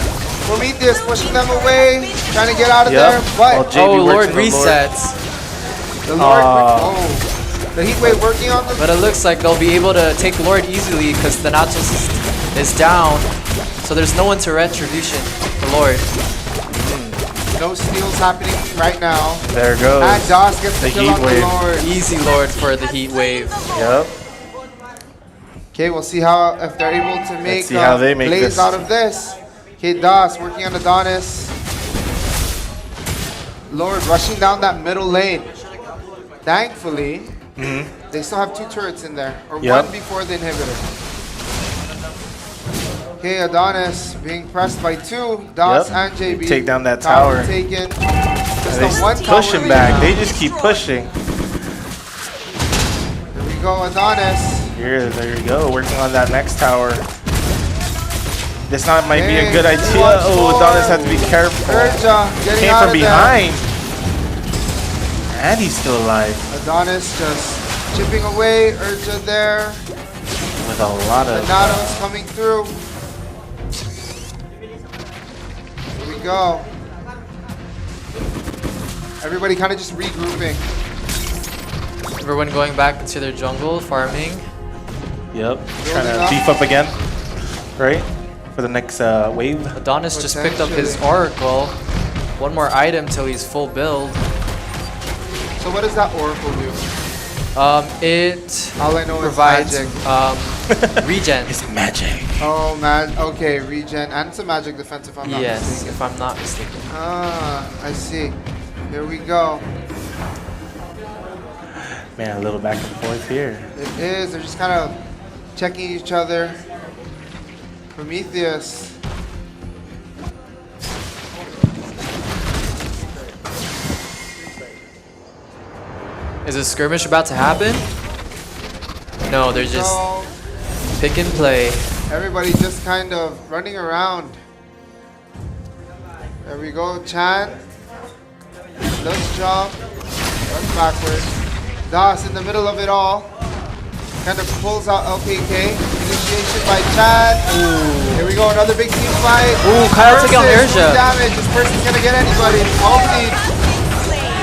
Prometheus pushing them away, trying to get out of Yep. there, but JB Oh, works Lord in the Lord. resets. the Lord, the heat wave working on them. But it looks like they'll be able to take Lord easily because Thanatos is down. So there's no one to retribution the Lord. No steals happening right now. There goes And Das gets the the kill heat on the wave. Lord. Easy Lord for the heat wave. Yep. Okay, we'll see how if they're able to make see how they make plays this. out of this. Okay, Das working on Adonis. Lord rushing down that middle lane. Thankfully, they still have 2 turrets in there, or Yep. 1 before the inhibitor. Okay, Adonis being pressed by 2. Das Yep. and JB. They take down that tower. Taken. Just And the they one push tower him lead back. now. They just keep pushing. Here we go, Adonis. There you go. Working on that next tower. This might be a Hey, good idea. once Oh, more. Adonis had to be careful. Urja getting Came out from of there. behind. And he's still alive. Adonis just chipping away. Urja there. With a lot of... Thanatos coming through. Here we go. Everybody kind of just regrouping. Everyone going back to their jungle, farming. Yep. Trying to beef up again. Right? For the next wave. Adonis just picked up his Oracle. One more item till he's full build. So what does that Oracle do? It All I know provides is magic. regen. It's magic. Oh, okay, regen. And it's a magic defense if I'm not mistaken. If I'm not mistaken. Ah, I see. Here we go. Man, a little back and forth here. It is. They're just kind of checking each other. Prometheus. Is a skirmish about to happen? No, they're just pick and play. Everybody just kind of running around. There we go, Chan. Does jump. Runs backwards. Das in the middle of it all. Kind of pulls out LKK. Initiation by Chan. Here we go, another big team fight. Ooh, Kyle taking on Urja. Damage. This person's gonna get anybody. Ulti.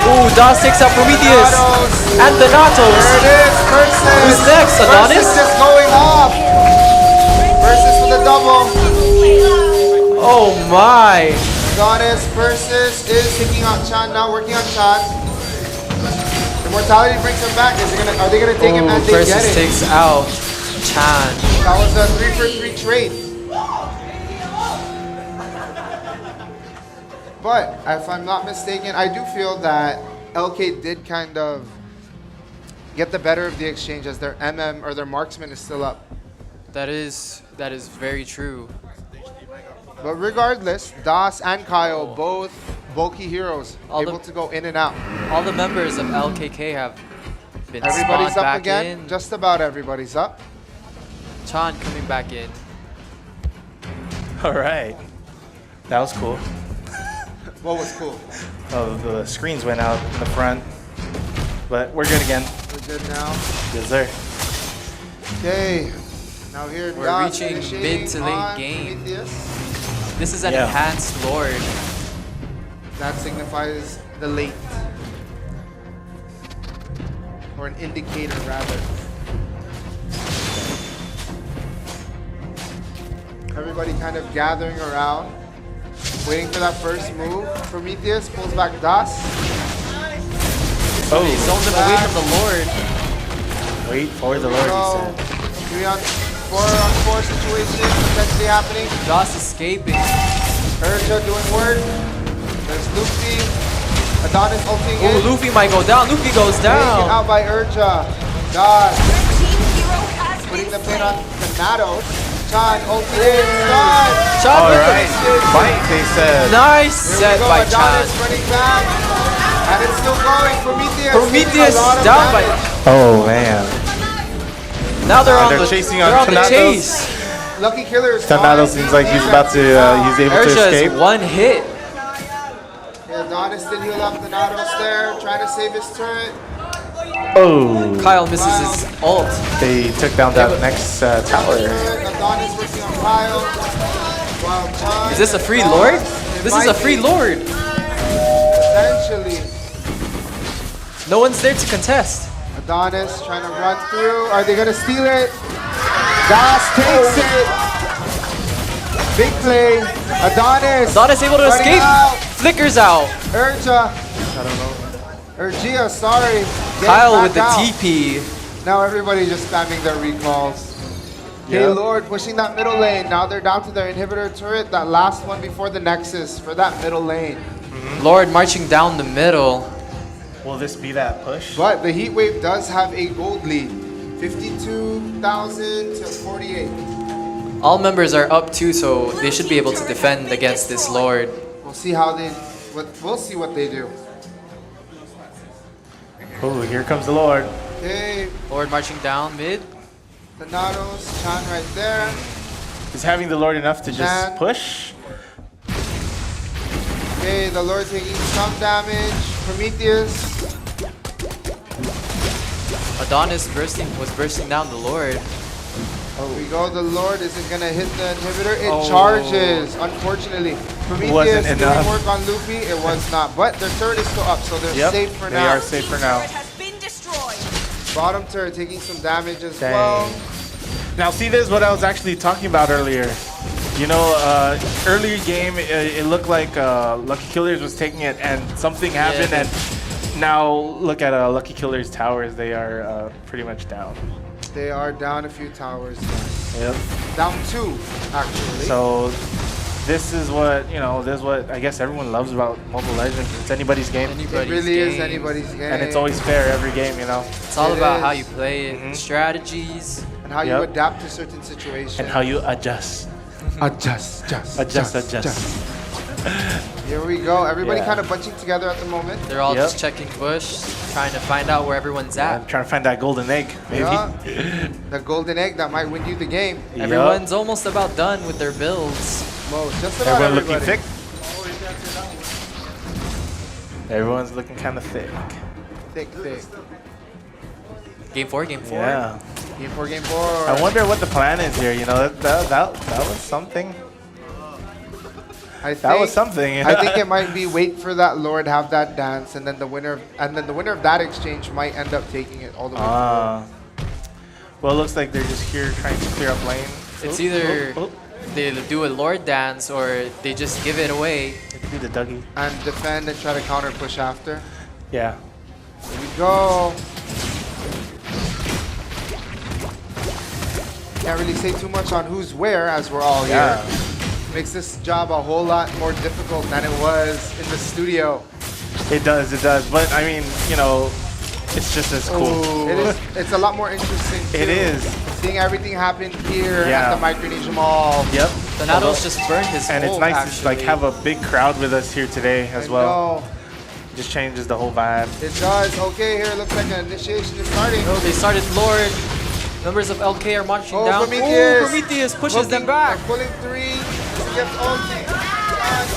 Ooh, Das takes out Prometheus. And Thanatos. There it is, Persis. Who's next, Adonis? Persis just going off. Persis with a double. Oh my. Adonis, Persis is taking out Chan now, working on Chan. Immortality brings him back. Are they gonna take him and they get Persis it? takes out Chan. That was a 3-for-3 trade. But if I'm not mistaken, I do feel that LK did kind of get the better of the exchange as their MM or their marksman is still up. That is very true. But regardless, Das and Kyle, both bulky heroes, able to go in and out. All the members of LKK have been Everybody's spawned up back again. in. Just about everybody's up. Chan coming back in. All right. That was cool. What was cool? Oh, the screens went out in the front. But we're good again. We're good now. Yes, sir. Okay. Now here, We're Das reaching initiating mid to late on game. Prometheus. This is an enhanced Lord. That signifies the late. Or an indicator, rather. Everybody kind of gathering around, waiting for that first move. Prometheus pulls back Das. Oh, he zoned him away from the Lord. Wait for the Lord, he said. 4-on-4 situation potentially happening. Das escaping. Urja doing work. There's Luffy. Adonis ulting in. Oh, Luffy might go down. Luffy goes Taken down. out by Urja. Das. Putting the pin on Thanatos. Chan ulting in. Chan. All right. Fight, they said. Nice set by Chan. Adonis running back. And it's still going. Prometheus down by. Oh, man. Now they're on the chasing they're on the Thanatos. chase. Lucky Killer is Thanatos seems like he's about to, he's able to Urja escape. is one hit. Yeah, Adonis did heal up Thanatos there, trying to save his turret. Oh. Kyle misses his ult. They took down that next tower. Adonis working on Kyle. While Chan Is this a free Lord? This is a free Lord. Potentially. No one's there to contest. Adonis trying to run through. Are they going to steal it? Das takes it. Big play. Adonis. Adonis able to running escape. out. Flickers out. Urja. I don't know. Urgia, sorry. Getting Kyle with the back out. TP. Now everybody just spamming their recalls. Okay, Lord pushing that middle lane. Now they're down to their inhibitor turret. That last one before the Nexus for that middle lane. Lord marching down the middle. Will this be that push? But the Heat Wave does have a gold lead. 52,000 to 48. All members are up too, so they should be able to defend against this Lord. We'll see how they. We'll see what they do. Oh, here comes the Lord. Okay. Lord marching down mid. Thanatos, Chan right there. Is having the Lord enough to just Chan. push? Okay, the Lord taking some damage. Prometheus. Adonis was bursting down the Lord. Here we go. The Lord isn't gonna hit the inhibitor. It charges. Unfortunately, Prometheus Wasn't doing enough. work on Luffy. It was not. But their turret is still up, so they're safe for now. They are safe for now. Bottom turret taking some damage as Dang. well. Now, see, this is what I was actually talking about earlier. You know, earlier game, it looked like Lucky Killers was taking it, and something happened, and now look at Lucky Killers towers. They are pretty much down. They are down a few towers. Yep. Down 2, actually. So this is what, you know, this is what I guess everyone loves about Mobile Legends. It's anybody's game. It really is anybody's game. And it's always fair every game, you know. It's all about how you play it, strategies. And how you adapt to certain situations. And how you adjust. Adjust. Here we go. Everybody kind of bunching together at the moment. They're all just checking bush, trying to find out where everyone's at. I'm trying to find that golden egg, maybe. Yeah. The golden egg that might win you the game. Everyone's almost about done with their builds. Most, just about everybody. Looking thick. Everyone's looking kind of thick. Thick. Game 4. Yeah. Game 4. I wonder what the plan is here. You know, that was something. That was something. I think it might be wait for that Lord, have that dance, and then the winner of that exchange might end up taking it all the way through. Well, it looks like they're just here trying to clear up lane. It's either they do a Lord dance or they just give it away. They could do the Dougie. And defend and try to counter push after. Yeah. Here we go. Can't really say too much on who's where as we're all here. Makes this job a whole lot more difficult than it was in the studio. It does. But I mean, you know, it's just as cool. It's a lot more interesting too. It is. Seeing everything happen here at the Micronesia Mall. Yep. Donatos just burned his And it's ult, nice to like have a big crowd with us here today as well. No. Just changes the whole vibe. It does. Okay, here it looks like an initiation is starting. Oh, they started Lord. Members of LK are marching down. Prometheus pushes them back. Pulling 3. Gets ulti. And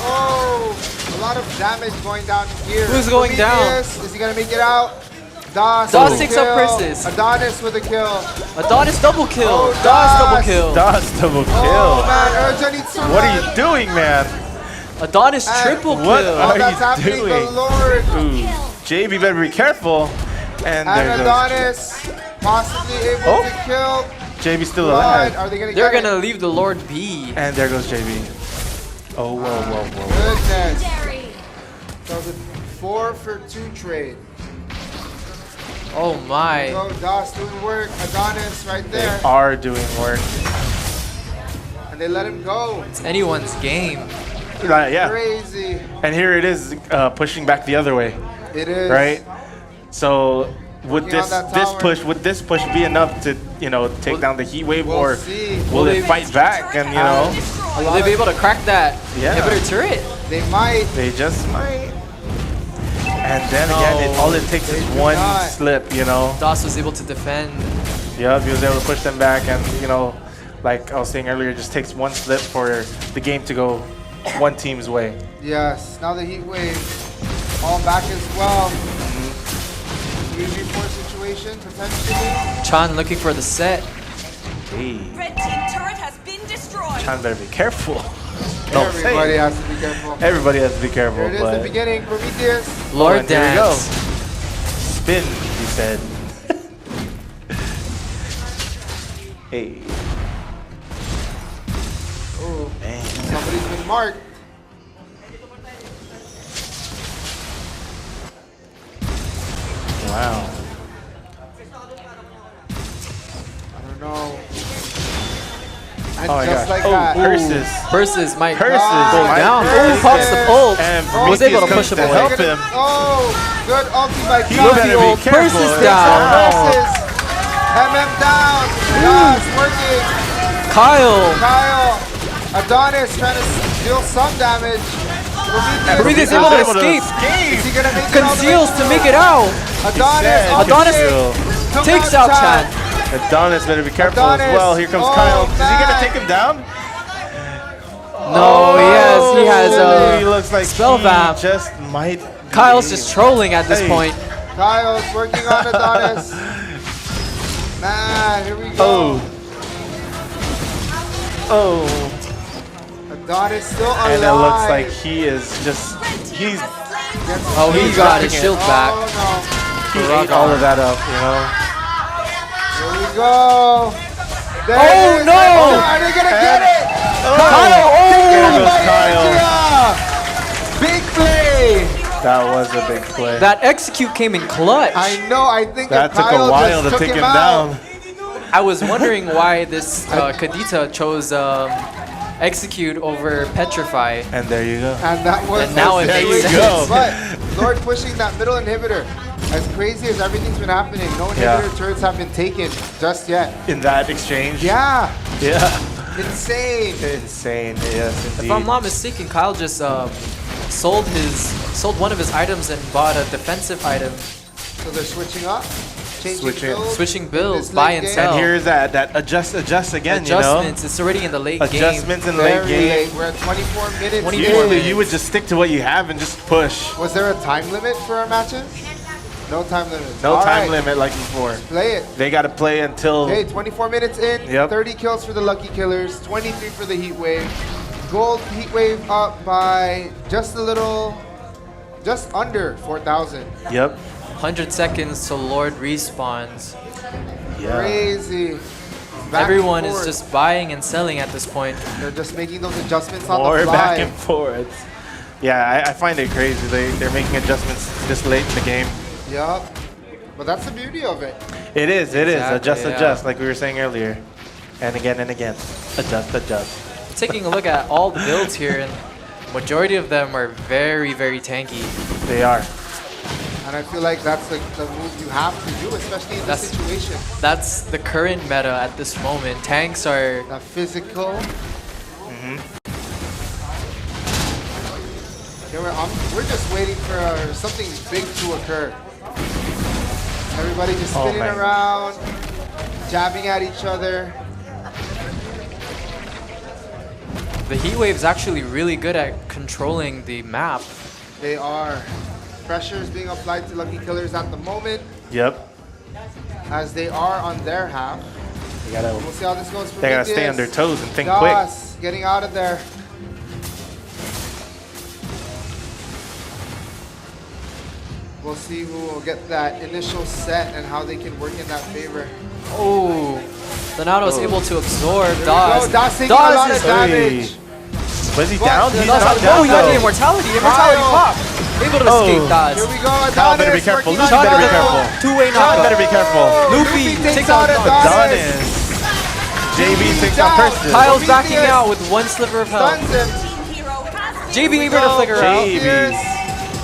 a lot of damage going down here. Who's going down? Is he gonna make it out? Das takes up Persis. Adonis with a kill. Adonis double kill. Oh, Das double kill. Das double kill. Oh man, Urja needs to What run. are you doing, man? Adonis triple kill. What are you doing? doing? The Lord. Ooh, JB better be careful. And there goes. Adonis possibly able to kill. JB's still alive. Are they gonna They're get gonna leave the Lord be. And there goes JB. Oh, whoa. Goodness. That was a 4 for 2 trade. Oh my. So Das doing work. Adonis right there. They are doing work. And they let him go. It's anyone's game. Yeah. Crazy. And here it is pushing back the other way. It is. Right? So would Working on that tower. would this push be enough to, you know, take down the heat wave, We'll or see. will it fight back and, you know, Will they be able to crack that inhibitor turret? They might. They just might. And then again, all it takes is one slip, you know. Das was able to defend. Yeah, he was able to push them back, and, you know, like I was saying earlier, it just takes one slip for the game to go one team's way. Yes. Now the heat wave all back as well. 3v4 situation potentially. Chan looking for the set. Hey. Red team turret has been destroyed. Chan better be careful. Everybody has to be careful. Everybody has to be careful. Here it is, but the beginning. Prometheus. Lord there we go. dance. Spin, he said. Hey. Oh, man. Somebody's been marked. Wow. I don't know. And Oh my just gosh. like Oh, that. Persis might go might down. Persis. Pops the ult. And Was able to Prometheus push him comes to away. help him. Oh, good ulti by He Chan. better be careful. Persis down. Persis. MM down. Yes, working. Kyle. Adonis trying to deal some damage. Prometheus able to escape. Is he gonna make Conceals to make it out. Adonis takes out Chan. Adonis better be careful as well. Here comes Kyle. Is he gonna take him down? No, he has he looks like spell vamp. Just might. Kyle's just trolling at this point. Kyle's working on Adonis. Man, here we go. Oh. Adonis still alive. And it looks like he is just. He's. Oh, he got his shield back. Oh, He ate all of that up, you know. Here we go. There Oh, it is. no! Are they gonna get it? Kyle! Taken There out goes by Andrea. Big play. That was a big play. That execute came in clutch. I know. I think That if took Kyle a while just to took take him out, down. I was wondering why this Kadita chose execute over petrify. And there you go. And that was And now it the makes situation. sense. But Lord pushing that middle inhibitor. As crazy as everything's been happening, no inhibitor turrets have been taken just yet. In that exchange? Yeah. Yeah. Insane. Insane, yes, indeed. If I'm not mistaken, Kyle just sold one of his items and bought a defensive item. So they're switching up, Switching builds, buy and sell. And here's that adjust again, Adjustments, it's already in the late game. Adjustments in late game. We're at 24 minutes. Usually you would just stick to what you have and just push. Was there a time limit for our matches? No time limit. No time limit like before. Play it. They got to play until... Okay, 24 minutes in, 30 kills for the Lucky Killers, 23 for the Heat Wave. Gold Heat Wave up by just under 4,000. Yep. 100 seconds till Lord respawns. Yeah. Crazy. Back Everyone and is forth. just buying and selling at this point. They're just making those adjustments on More the fly. back and forth. Yeah, I find it crazy. They're making adjustments this late in the game. Yup. But that's the beauty of it. It is. Exactly, Adjust, like we were saying earlier. And again and again. Adjust. Taking a look at all the builds here, and majority of them are very, very tanky. They are. And I feel like that's the move you have to do, especially in this situation. That's the current meta at this moment. Tanks are... That physical. Okay, we're just waiting for something big to occur. Everybody just spinning around, jabbing at each other. The Heat Wave's actually really good at controlling the map. They are. Pressure is being applied to Lucky Killers at the moment. Yep. As they are on their half. We'll see how this goes for They gotta stay on their toes and think quick. Getting out of there. We'll see who will get that initial set and how they can work in that favor. Oh, Donato is able to absorb There we Dawes. go. Dawes taking a lot of damage. Was he down? He's Dawes not has- down. Oh, he got the though. immortality. Immortality pop. Able to escape Dawes. Here we go. Kyle better be careful. Lucy better be careful. Two-way Kyle knockout. better be careful. Luffy takes out Adonis. JB takes out Kirsten. Kyle's backing out with one sliver of health. JB able to flicker out. JB.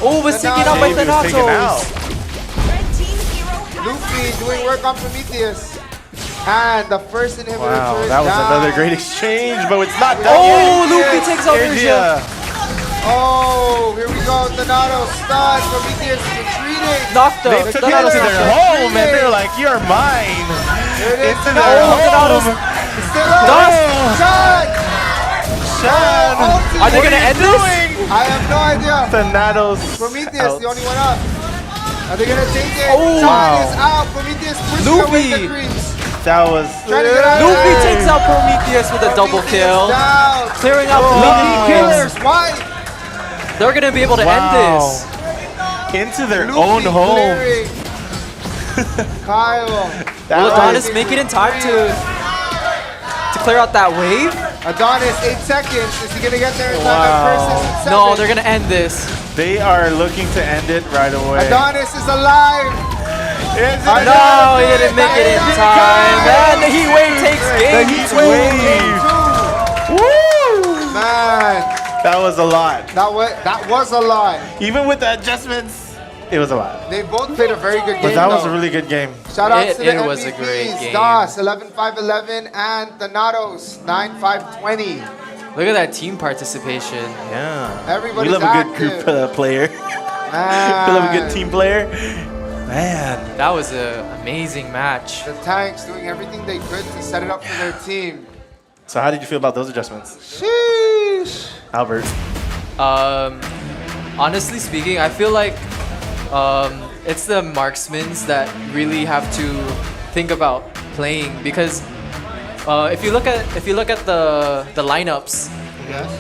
Oh, was taken out by JB was taken out. Thanatos. Luffy doing work on Prometheus. And the first inhibitor Wow, turret that was down. another great exchange, but it's not done Oh, yet. Luffy takes out Urgia. Oh, here we go. Thanatos stunned. Prometheus retreating. Knocked They up. took it into their home, and they're like, "You're mine." Here it is. Into their Thanatos. home. Still up. Shot. Shan, Are they gonna end this? I have no idea. Thanatos. Prometheus, the only one up. Are they gonna take it? Oh. Shot is out. Prometheus pushing away the Luffy. creeps. That was. Trying to get out of Luffy there. takes out Prometheus with a double kill. Down. Clearing out the Lucky minions. Killers. Why? They're gonna be able to end this. Into their Luffy own home. clearing. Kyle. Will Adonis make it in time to clear out that wave? Adonis, 8 seconds. Is he gonna get there in time? That person's in No, 7. they're gonna end this. They are looking to end it right away. Adonis is alive. No, he didn't make it in time. And the Heat Wave takes game Heat two. Wave. Woo! Man, That was a lot. that was a lot. Even with the adjustments, it was a lot. They both played a very good game. But that was though. a really good game. Shout out It- to the it was a MVPs, great game. DOS 11-5-11 and Thanatos 9-5-20. Look at that team participation. Yeah. Everybody's We love a good active. group player. We love a good team player. Man. That was an amazing match. The tanks doing everything they could to set it up for their team. So how did you feel about those adjustments, Sheesh. Albert? Honestly speaking, I feel like it's the marksmans that really have to think about playing, because if you look at the lineups,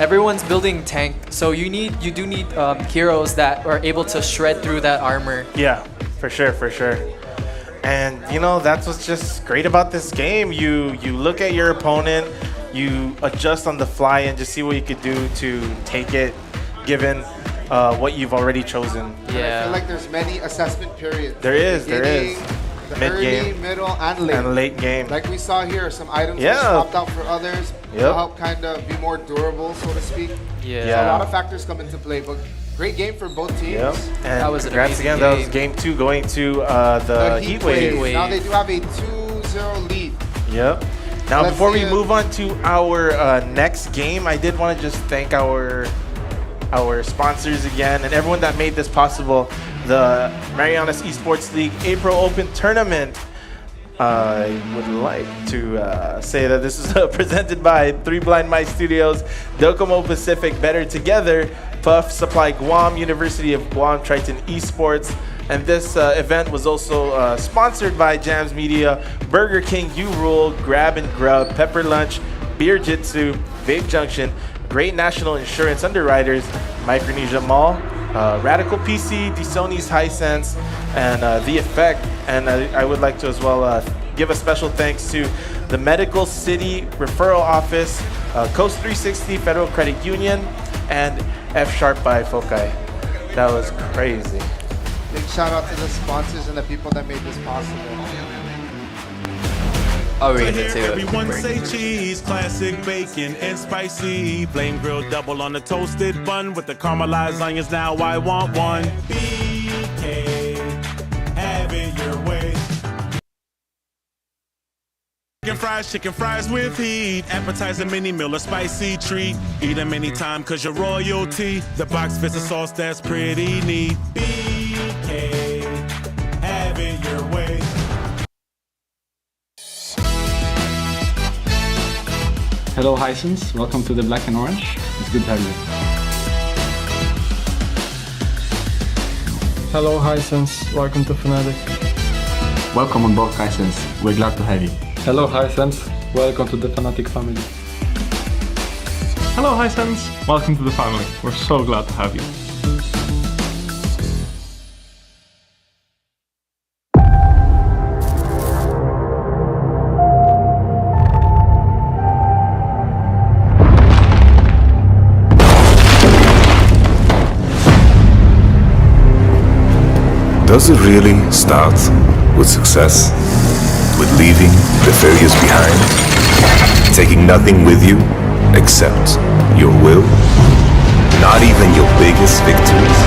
everyone's building tank, so you do need heroes that are able to shred through that armor. Yeah, for sure. And you know, that's what's just great about this game. You look at your opponent, you adjust on the fly, and just see what you could do to take it, given what you've already chosen. I feel like there's many assessment periods. There is. The early, middle, and late. And late game. Like we saw here, some items were swapped out for others to help kind of be more durable, so to speak. Yeah. So a lot of factors come into play, but great game for both teams. Yep. And that was an congrats amazing again. game. That was game 2 going to the Heat Wave. Now they do have a 2-0 lead. Yep. Now, before we move on to our next game, I did want to just thank our sponsors again and everyone that made this possible. The Marianas Esports League April Open Tournament. I would like to say that this is presented by 3 Blind Mice Studios, Docomo Pacific, Better Together, Puff Supply Guam, University of Guam, Triton Esports. And this event was also sponsored by Jams Media, Burger King, You Rule, Grab and Grub, Pepper Lunch, Beer Jitsu, Vape Junction, Great National Insurance Underwriters, Micronesia Mall, Radical PC, DeSony's Hisense, and The Effect. And I would like to as well give a special thanks to the Medical City Referral Office, Coast 360 Federal Credit Union, and F Sharp by Fokai. That was crazy. Big shout out to the sponsors and the people that made this possible. Arena So here everyone say cheese, classic bacon and spicy. Flame grilled double on the toasted bun with the caramelized onions. Now I want one. BK, have it your way. Chicken fries with heat. Appetizer, mini meal, a spicy treat. Eat them anytime cause you're royalty. The box fits the sauce that's pretty neat. BK, have it your way. Hello Hisense, welcome to the Black and Orange. It's good to have you. Hello Hisense, welcome to Fnatic. Welcome on board Hisense, we're glad to have you. Hello Hisense, welcome to the Fnatic family. Hello Hisense, welcome to the family. We're so glad to have you. Does it really start with success? With leaving the failures behind? Taking nothing with you except your will? Not even your biggest victories?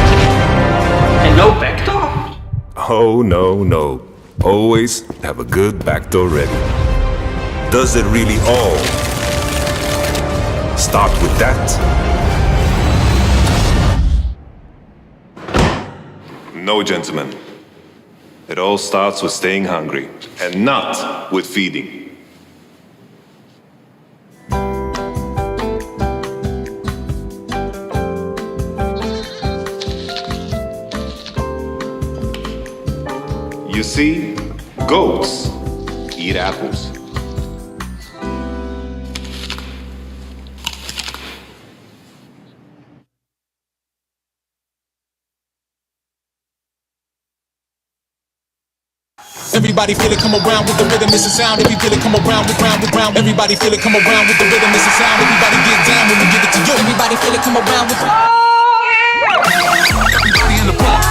And no backdoor? Oh, no. Always have a good backdoor ready. Does it really all start with that? No, gentlemen. It all starts with staying hungry, and not with feeding. You see, goats eat apples. Everybody feel it, come around with the rhythm, it's a sound. If you feel it, come around, round. Everybody feel it, come around with the rhythm, it's a sound. Everybody get down when we give it to you. Everybody feel it, come around with the everybody in the block.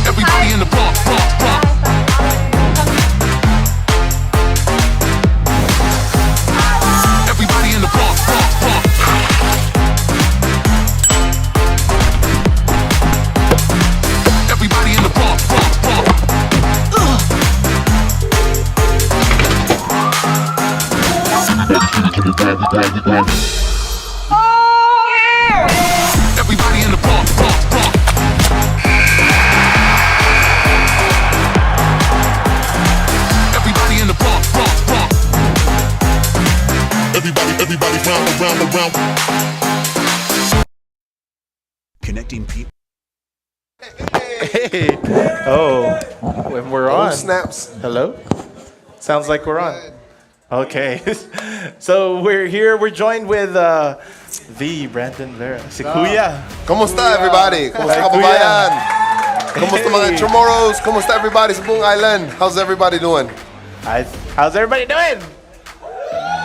Everybody in the block. Everybody in the block. Everybody in the block. Everybody in the block. Everybody in the block. Everybody round. Connecting people. Hey. Oh, when we're on. snaps. Hello? Sounds like we're on. Okay. So we're here. We're joined with the Brandon Vera. Si Kuya. ¿Cómo está everybody? ¿Cómo está kababayan? ¿Cómo está mga Chamorros? ¿Cómo está everybody sa buong island? How's everybody doing? How's everybody doing?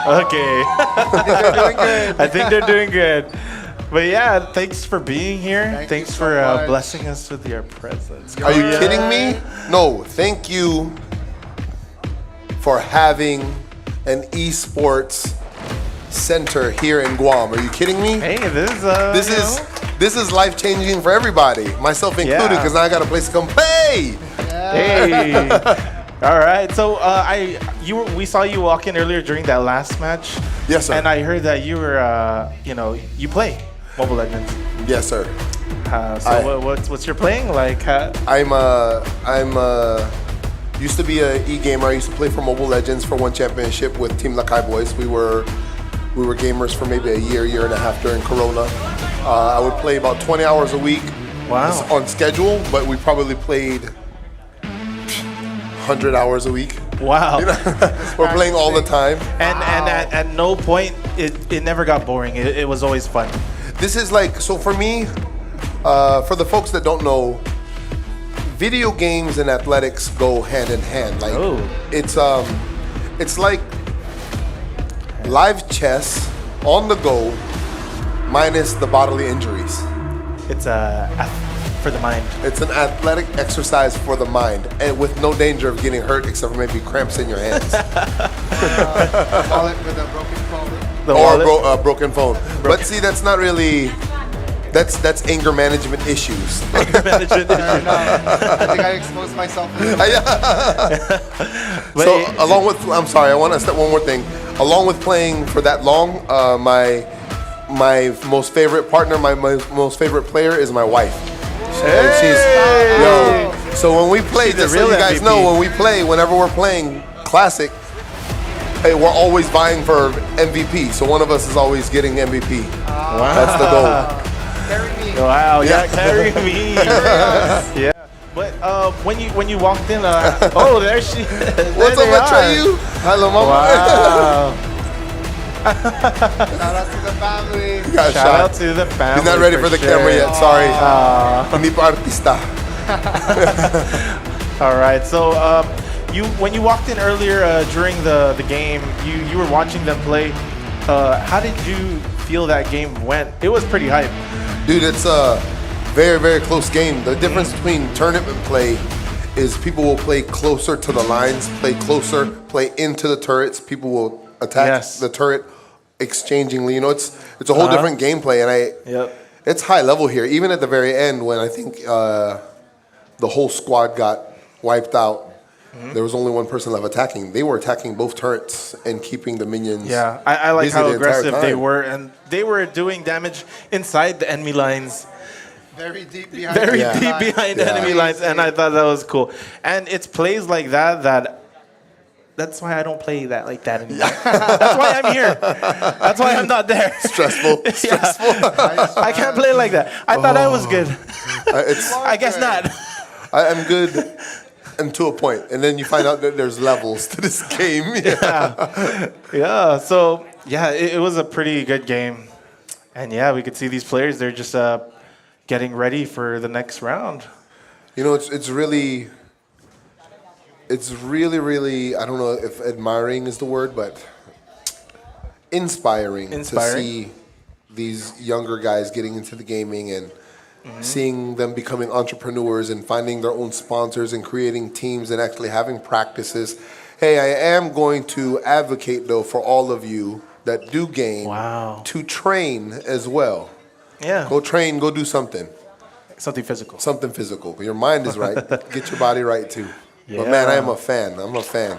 Okay. I think they're doing good. But yeah, thanks for being here. Thanks for blessing us with your presence. Are you kidding me? No, thank you for having an esports center here in Guam. Are you kidding me? Hey, this is life changing for everybody, myself included, because now I got a place to come play. Hey. All right. So we saw you walk in earlier during that last match. Yes, sir. And I heard that you were, you play Mobile Legends. Yes, sir. What's your playing like? I'm used to be a e-gamer. I used to play for Mobile Legends for one championship with Team Lakai Boys. We were gamers for maybe a year and a half during Corona. I would play about 20 hours a week. Wow. On schedule, but we probably played 100 hours a week. Wow. We're playing all the time. And at no point it never got boring. It was always fun. This is like, so for me, for the folks that don't know, video games and athletics go hand in hand. Like it's like live chess on the go, minus the bodily injuries. It's for the mind. It's an athletic exercise for the mind, and with no danger of getting hurt except for maybe cramps in your hands. Wallet with a broken phone. Or a broken phone. But see, that's not really. That's anger management issues. Anger management issues. I think I exposed myself. So along with, I'm sorry, I want to step one more thing. Along with playing for that long, my most favorite partner, my most favorite player is my wife. And she's so when we play, just so you guys know, when we play, whenever we're playing Classic, hey, we're always vying for MVP. So one of us is always getting MVP. Wow. That's the goal. Carry me. Wow, yeah, carry me. Yeah. But when you walked in, there she is. What's up, Atreyu? Hello, mama. Wow. Shout out to the family. Shout out to the family. He's not ready for the camera yet. Sorry. Hindi pa artista. All right. So when you walked in earlier during the game, you were watching them play. How did you feel that game went? It was pretty hype. Dude, it's a very, very close game. The difference between tournament play is people will play closer to the lines, play closer, play into the turrets. People will attack the turret exchangingly. It's a whole different gameplay, and it's high level here. Even at the very end, when I think the whole squad got wiped out, there was only one person left attacking. They were attacking both turrets and keeping the minions. Yeah, I like how aggressive they were, and they were doing damage inside the enemy lines. Very deep behind. Deep behind enemy lines, and I thought that was cool. And it's plays like that. That's why I don't play that like that anymore. That's why I'm here. That's why I'm not there. Stressful. I can't play like that. I thought I was good. I guess not. I'm good. And to a point, and then you find out that there's levels to this game. Yeah. So it was a pretty good game, and we could see these players. They're just getting ready for the next round. It's really, I don't know if admiring is the word, but inspiring to see these younger guys getting into the gaming and seeing them becoming entrepreneurs and finding their own sponsors and creating teams and actually having practices. Hey, I am going to advocate, though, for all of you that do game to train as well. Yeah. Go train, go do something. Something physical. Something physical. Your mind is right. Get your body right, too. Yeah. But, man, I am a fan. I'm a fan.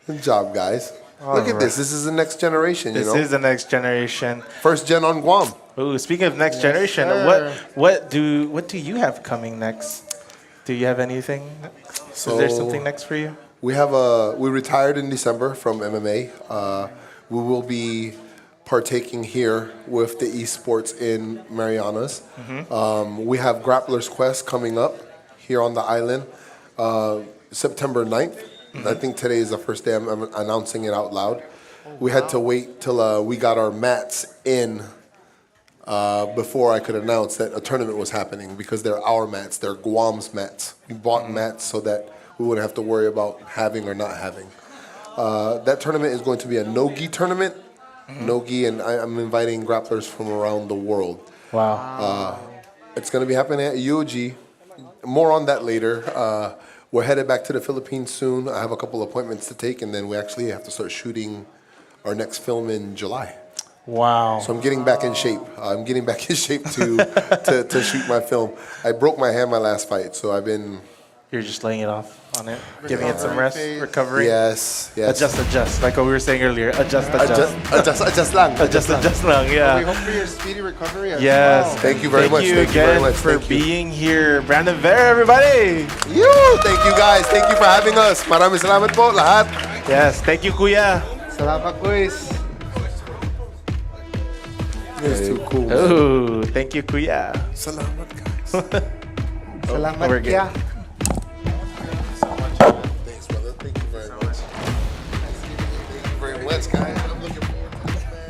Good job, guys. Look at this. This is the next generation, This is the next generation. First gen on Guam. Ooh, speaking of next generation, what do you have coming next? Do you have anything? Is there something next for you? We retired in December from MMA. We will be partaking here with the esports in Marianas. We have Grappler's Quest coming up here on the island September 9th. I think today is the first day I'm announcing it out loud. we had to wait till we got our mats in before I could announce that a tournament was happening because they're our mats. They're Guam's mats. We bought mats so that we wouldn't have to worry about having or not having. That tournament is going to be a no-gi tournament. No-gi, and I'm inviting grapplers from around the world. Wow. It's going to be happening at UOG. More on that later. We're headed back to the Philippines soon. I have a couple appointments to take, and then we actually have to start shooting our next film in July. Wow. So I'm getting back in shape. I'm getting back in shape to shoot my film. I broke my hand my last fight, so I've been... You're just laying it off on it, giving it some rest, recovery. Yes, yes. Adjust, like what we were saying earlier. Adjust lang. Adjust lang, yeah. Well, we hope for your speedy recovery as yes. well. Thank you very much. Thank you again for being here. Brandon Vera, everybody. Thank you guys. Thank you for having us. Maraming salamat po lahat. Yes, thank you, Kuya. Salamat, Kuis. It's too cool. Man. Oh, thank you, Kuya. Salamat, guys. Salamat, we're good. Kuya. Thanks, brother. Thank you very much. Thank you very much, guys. I'm looking forward to this, man.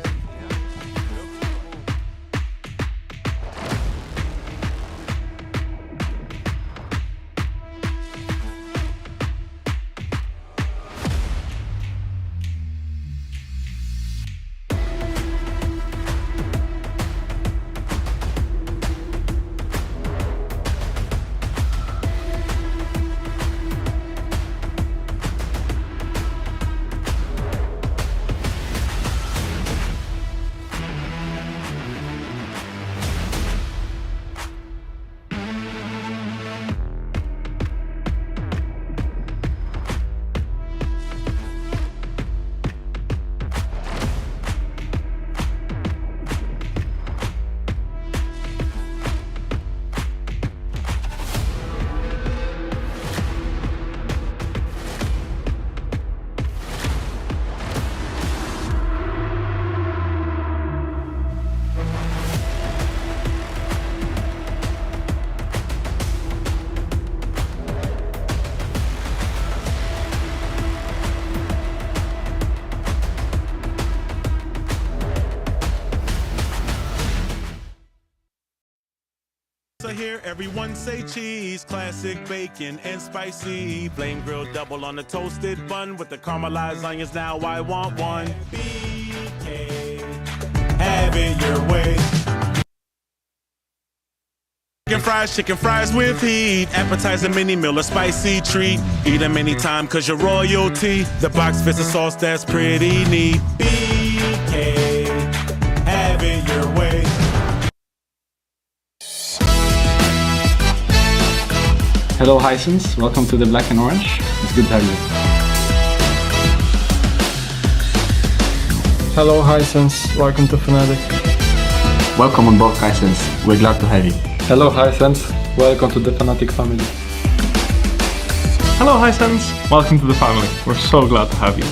Here, everyone say cheese, classic bacon and spicy. Flame grilled double on the toasted bun with the caramelized onions. Now I want one. BK, have it your way. Chicken fries with heat. Appetizer, mini meal, a spicy treat. Eat them anytime cause you're royalty. The box fits a sauce that's pretty neat. BK, have it your way. Hello Hisense, welcome to the Black and Orange. It's good to have you. Hello Hisense, welcome to Fnatic. Welcome on board Hisense, we're glad to have you. Hello Hisense, welcome to the Fnatic family. Hello Hisense, welcome to the family. We're so glad to have you.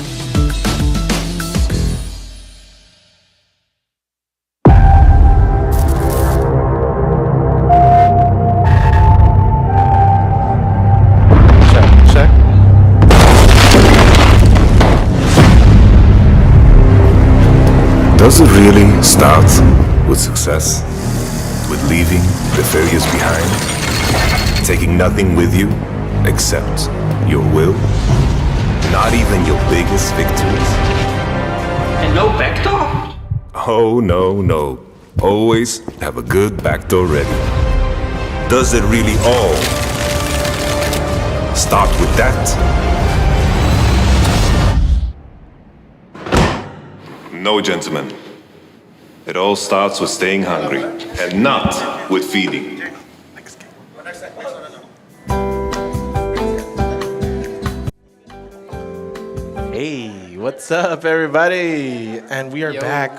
Does it really start with success? With leaving the failures behind? Taking nothing with you except your will? Not even your biggest victories? And no backdoor? Oh, no. Always have a good backdoor ready. Does it really all start with that? No, gentlemen. It all starts with staying hungry, and not with feeding. Hey, what's up, everybody? And we are back.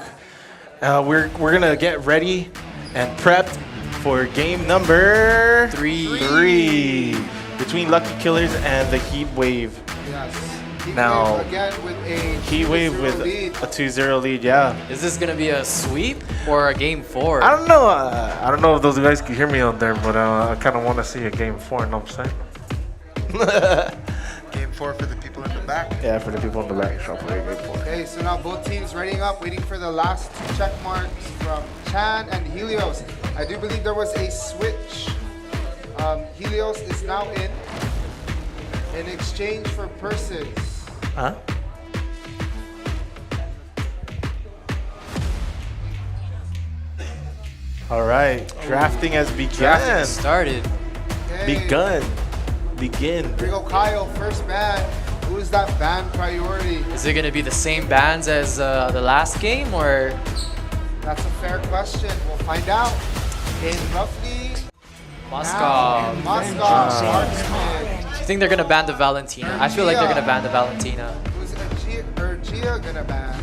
We're gonna get ready and prepped for game number three between Lucky Killers and the Heat Wave. Yes. Now, again with a Heat Wave with lead. a 2-0 lead, yeah. Is this gonna be a sweep or a game 4? I don't know. I don't know if those guys can hear me out there, but I kind of want to see a game 4. Know what I'm saying? Game game 4 for the people in the back. Yeah, for the people in the back, shall play game 4. Okay, so now both teams readying up, waiting for the last 2 check marks from Chan and Helios. I do believe there was a switch. Helios is now in exchange for purses. Huh? All right, drafting has begun. Drafting started. Okay. Begin. Here we go, Kyle, first ban. Who is that ban priority? Is it going to be the same bans as the last game, or? That's a fair question. We'll find out in roughly Moscow. Marksman. Do you think they're going to ban the Valentina? I feel like they're going to ban the Valentina. Who's Ergia gonna ban?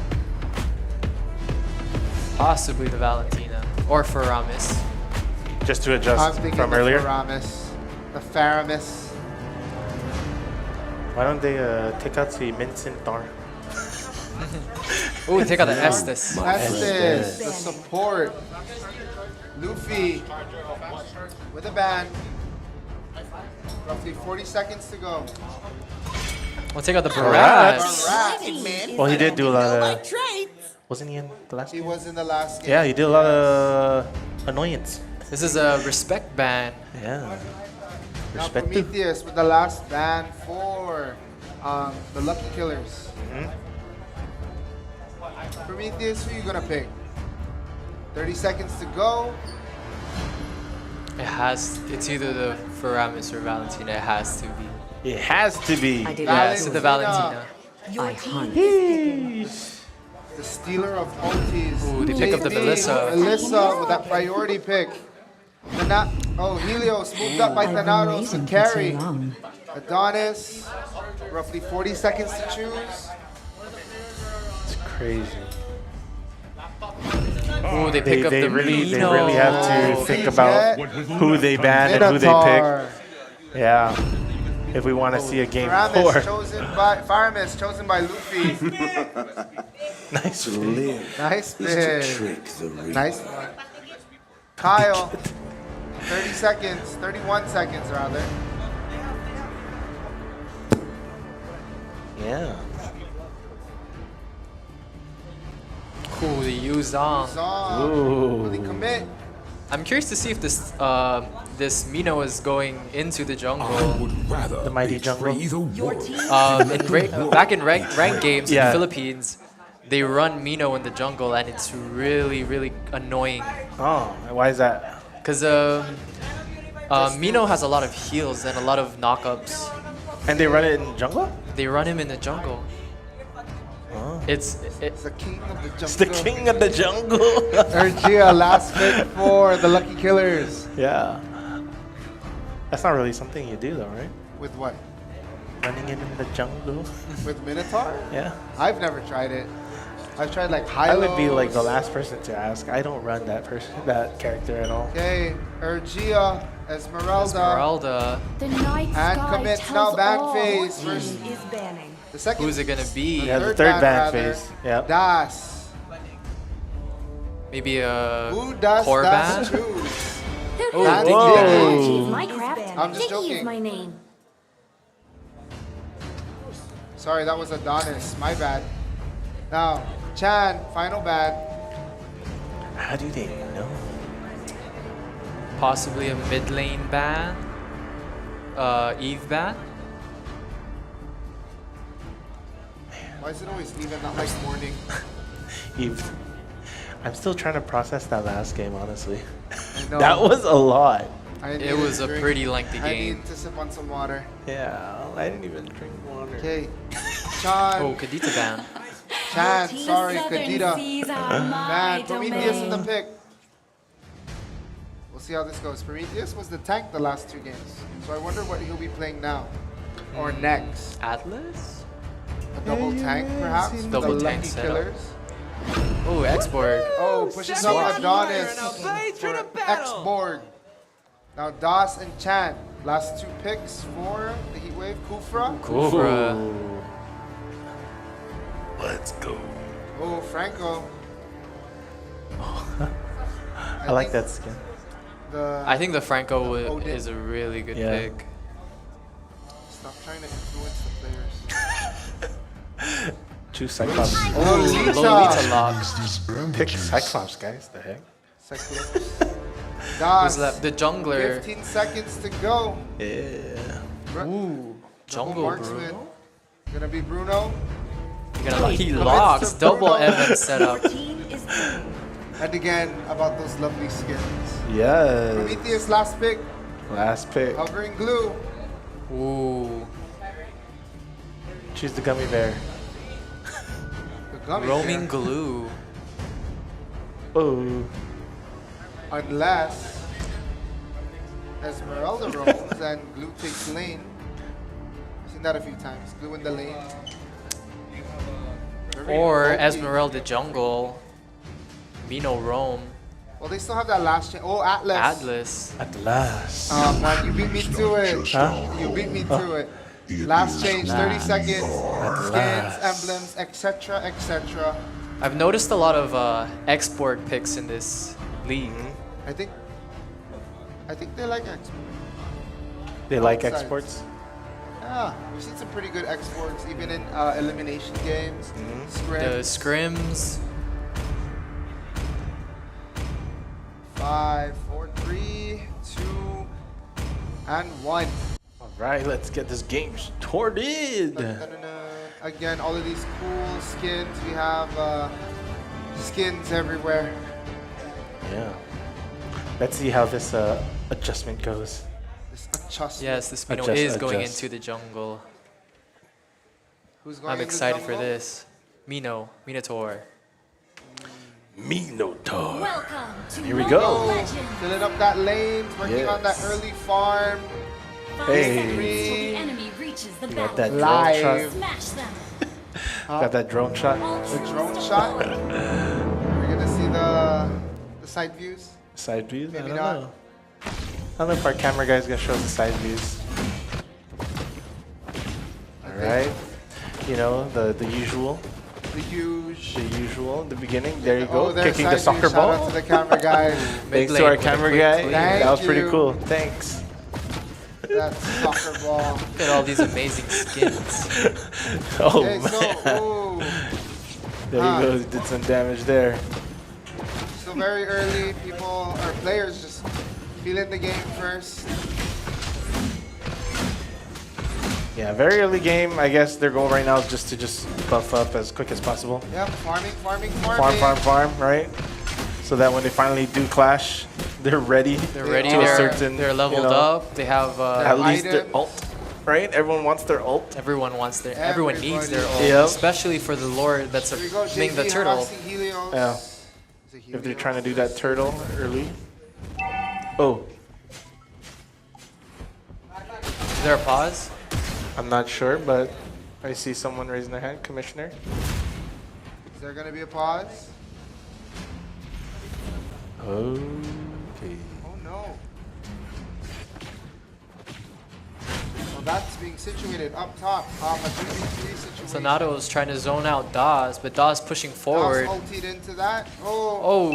Possibly the Valentina. Or Faramis. Just to I'm adjust thinking from the earlier. The Faramis. Why don't they take out the Mincintar? Oh, take out the Estes. Estes, the support. Luffy with a ban. Roughly 40 seconds to go. We'll take out the Barat. Well, he did do a lot of. Wasn't he in the last game? He was in the last game. Yeah, he did a lot of annoyance. This is a respect ban. Yeah. Now Respect. Prometheus with the last ban for the Lucky Killers. Prometheus, who you gonna pick? 30 seconds to go. It's either the Faramis or Valentina. It has to be. It has to be. Yeah, it's the Valentina. The stealer of ultis. Ooh, they pick up the Melissa. Melissa with that priority pick. Helios moved up by Thanatos to carry. Adonis, roughly 40 seconds to choose. It's crazy. Ooh, they pick up the really have to think about who they ban and who they Minotaur. pick. Yeah. If we want to see a game 4. Faramis chosen by Luffy. Nice. Nice pick. Nice one. Kyle, 31 seconds rather. Yeah. Cool, the Yuzong. Will he commit? I'm curious to see if this this Mino is going into the jungle. The mighty jungle. Back in ranked games in Yeah. the Philippines, they run Mino in the jungle, and it's really, really annoying. Oh, why is that? Because Mino has a lot of heals and a lot of knockups. And they run it in jungle? They run him in the jungle. Oh. It's the king of the jungle. It's the king of the jungle. Ergia, last pick for the Lucky Killers. Yeah. That's not really something you do though, right? With what? Running in the jungle. With Minotaur? Yeah. I've never tried it. I've tried like I would be like the Hylos. last person to ask. I don't run that character at all. Okay, Ergia, Esmeralda. The night And sky commit tells now ban all. phase versus the second. Who's it gonna be? Yeah, the third ban rather. phase. Yep. Das. Maybe a Who does core Das ban? choose? Oh, Ban Diggy Diggy. ban. Achieve my craft. I'm just Diggy is joking. my name. Sorry, that was Adonis. My bad. Now, Chan, final ban. How do they know? Possibly a mid lane ban. Eve ban. Why is it always even not like morning? Eve. I'm still trying to process that last game, honestly. I know. That was a lot. It was a pretty lengthy I game. need to sip on some water. Yeah, I didn't even drink water. Okay. Chan. Oh, Kadita ban. Chan, Your sorry, southern Kadita. seas are my Man, Prometheus in the domain. pick. We'll see how this goes. Prometheus was the tank the last 2 games. So I wonder what he'll be playing now. Or next. Atlas? A double tank, perhaps? for Double the tank Lucky setup. Killers. Oh, Xborg. Oh, pushes up Adonis for X-Borg. Now Das and Chan. Last 2 picks for the Heatwave. Kufra. Kufra. Let's go. Oh, Franco. I like that skin. I think the Franco Odin. is a really good Yeah. pick. Stop trying to influence the players. Choose Cyclops. Lolita lock. Pick Cyclops, guys. The heck? Cyclops. Who's Das. left? The jungler. 15 seconds to go. Yeah. Ooh, jungle marksman. Bruno. Gonna be Bruno. He locks. Double MM setup. And again, about those lovely skins. Yes. Prometheus, last pick. Last pick. Hovering glue. Ooh. Choose the gummy bear. The gummy Roaming bear. glue. Oh. Unless Esmeralda roams and glue takes lane. I've seen that a few times. Glue in the lane. Very Or OP. Esmeralda jungle. Mino roam. Well, they still have that last chain. Oh, Atlas. Atlas. At last. Oh, man, you beat me to it. Huh? You beat me to it. Last change, 30 seconds. Skins, emblems, etc., etc. I've noticed a lot of export picks in this league. I think they like exports. They like Both sides. exports? Yeah, we've seen some pretty good exports, even in elimination games. The Scrims. scrims. 5, 4, 3, 2, and 1. All right, let's get this game started. Again, all of these cool skins. We have skins everywhere. Yeah. Let's see how this adjustment goes. This adjustment. Yes, this Mino Adjust, is going adjust. into the jungle. Who's going I'm in the excited for jungle? this. Minotaur. Minotaur. Welcome to Here we go. Oh, filling up that lane, working on that Yes. early farm. Hey. enemy reaches the You got that drone Live. shot. Smash them. Got that drone shot. The drone shot. We're gonna see the side views. Side views? Maybe I don't not. know. I don't know if our camera guy's gonna show us the side views. Alright. You know, the usual. The huge. The usual. The beginning. There you go. Oh, there's Kicking the side view. soccer Shout out ball. to the camera guy. Thanks Mid to our lane with a camera quick guy. clean. That was pretty you. cool. Thanks. That soccer ball. Look at all these amazing skins. Oh Okay, man. so, ooh. There you go. Did some damage there. So very early, people or players just feeling the game first. Yeah, very early game. I guess their goal right now is just to buff up as quick as possible. Yep, farming. Farm, right? So that when they finally do clash, they're ready. They're ready. to a certain, They're leveled you know, up. They have at least their items. ult, right? Everyone wants their ult. everyone wants their. Everyone needs their ult, Everybody. Yep. especially for the lord that's Here we go, being the JV turtle. harassing Helios. Yeah. Is it If they're Helios? trying to do that turtle early. Oh, Is there a pause? I'm not sure, but I see someone raising their hand. Commissioner. Is there gonna be a pause? Okay. Oh no. Well, that's being situated up top. A 3v3 situation. Sonato is trying to zone out Dawes, but Dawes pushing forward. Dawes ulted into that. Oh. Oh,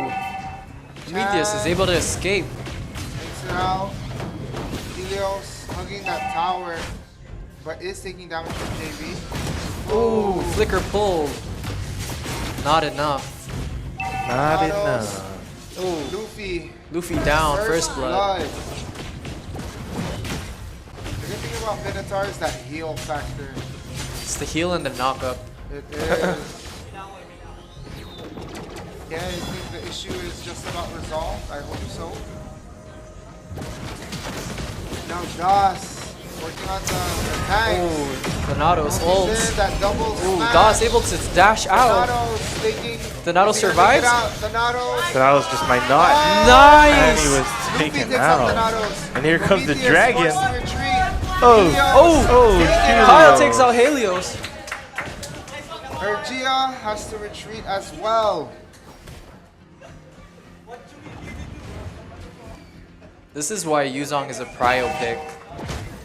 Prometheus is able to escape. Takes it out. Helios hugging that tower, but is taking damage from JV. Oh, flicker pull. Not enough. Not Sonatos. enough. Oh, Luffy down, first blood. The good thing about Minotaur is that heal factor. It's the heal and the knockup. It is. Yeah, I think the issue is just about resolved. I hope so. Now Das working on the tank. Oh, Donato's ult. That double Ooh, smash. Dawes able to dash out. Donato's taking. Donato is he gonna survives? take it out? Donato's. So that was just my knot. And he Nice. was Luffy taken takes out out. Donato's. And here comes the Prometheus dragon. forced to retreat. Oh, Helios taking it out. Kyle takes out Helios. Ergia has to retreat as well. This is why Yuzong is a prio pick.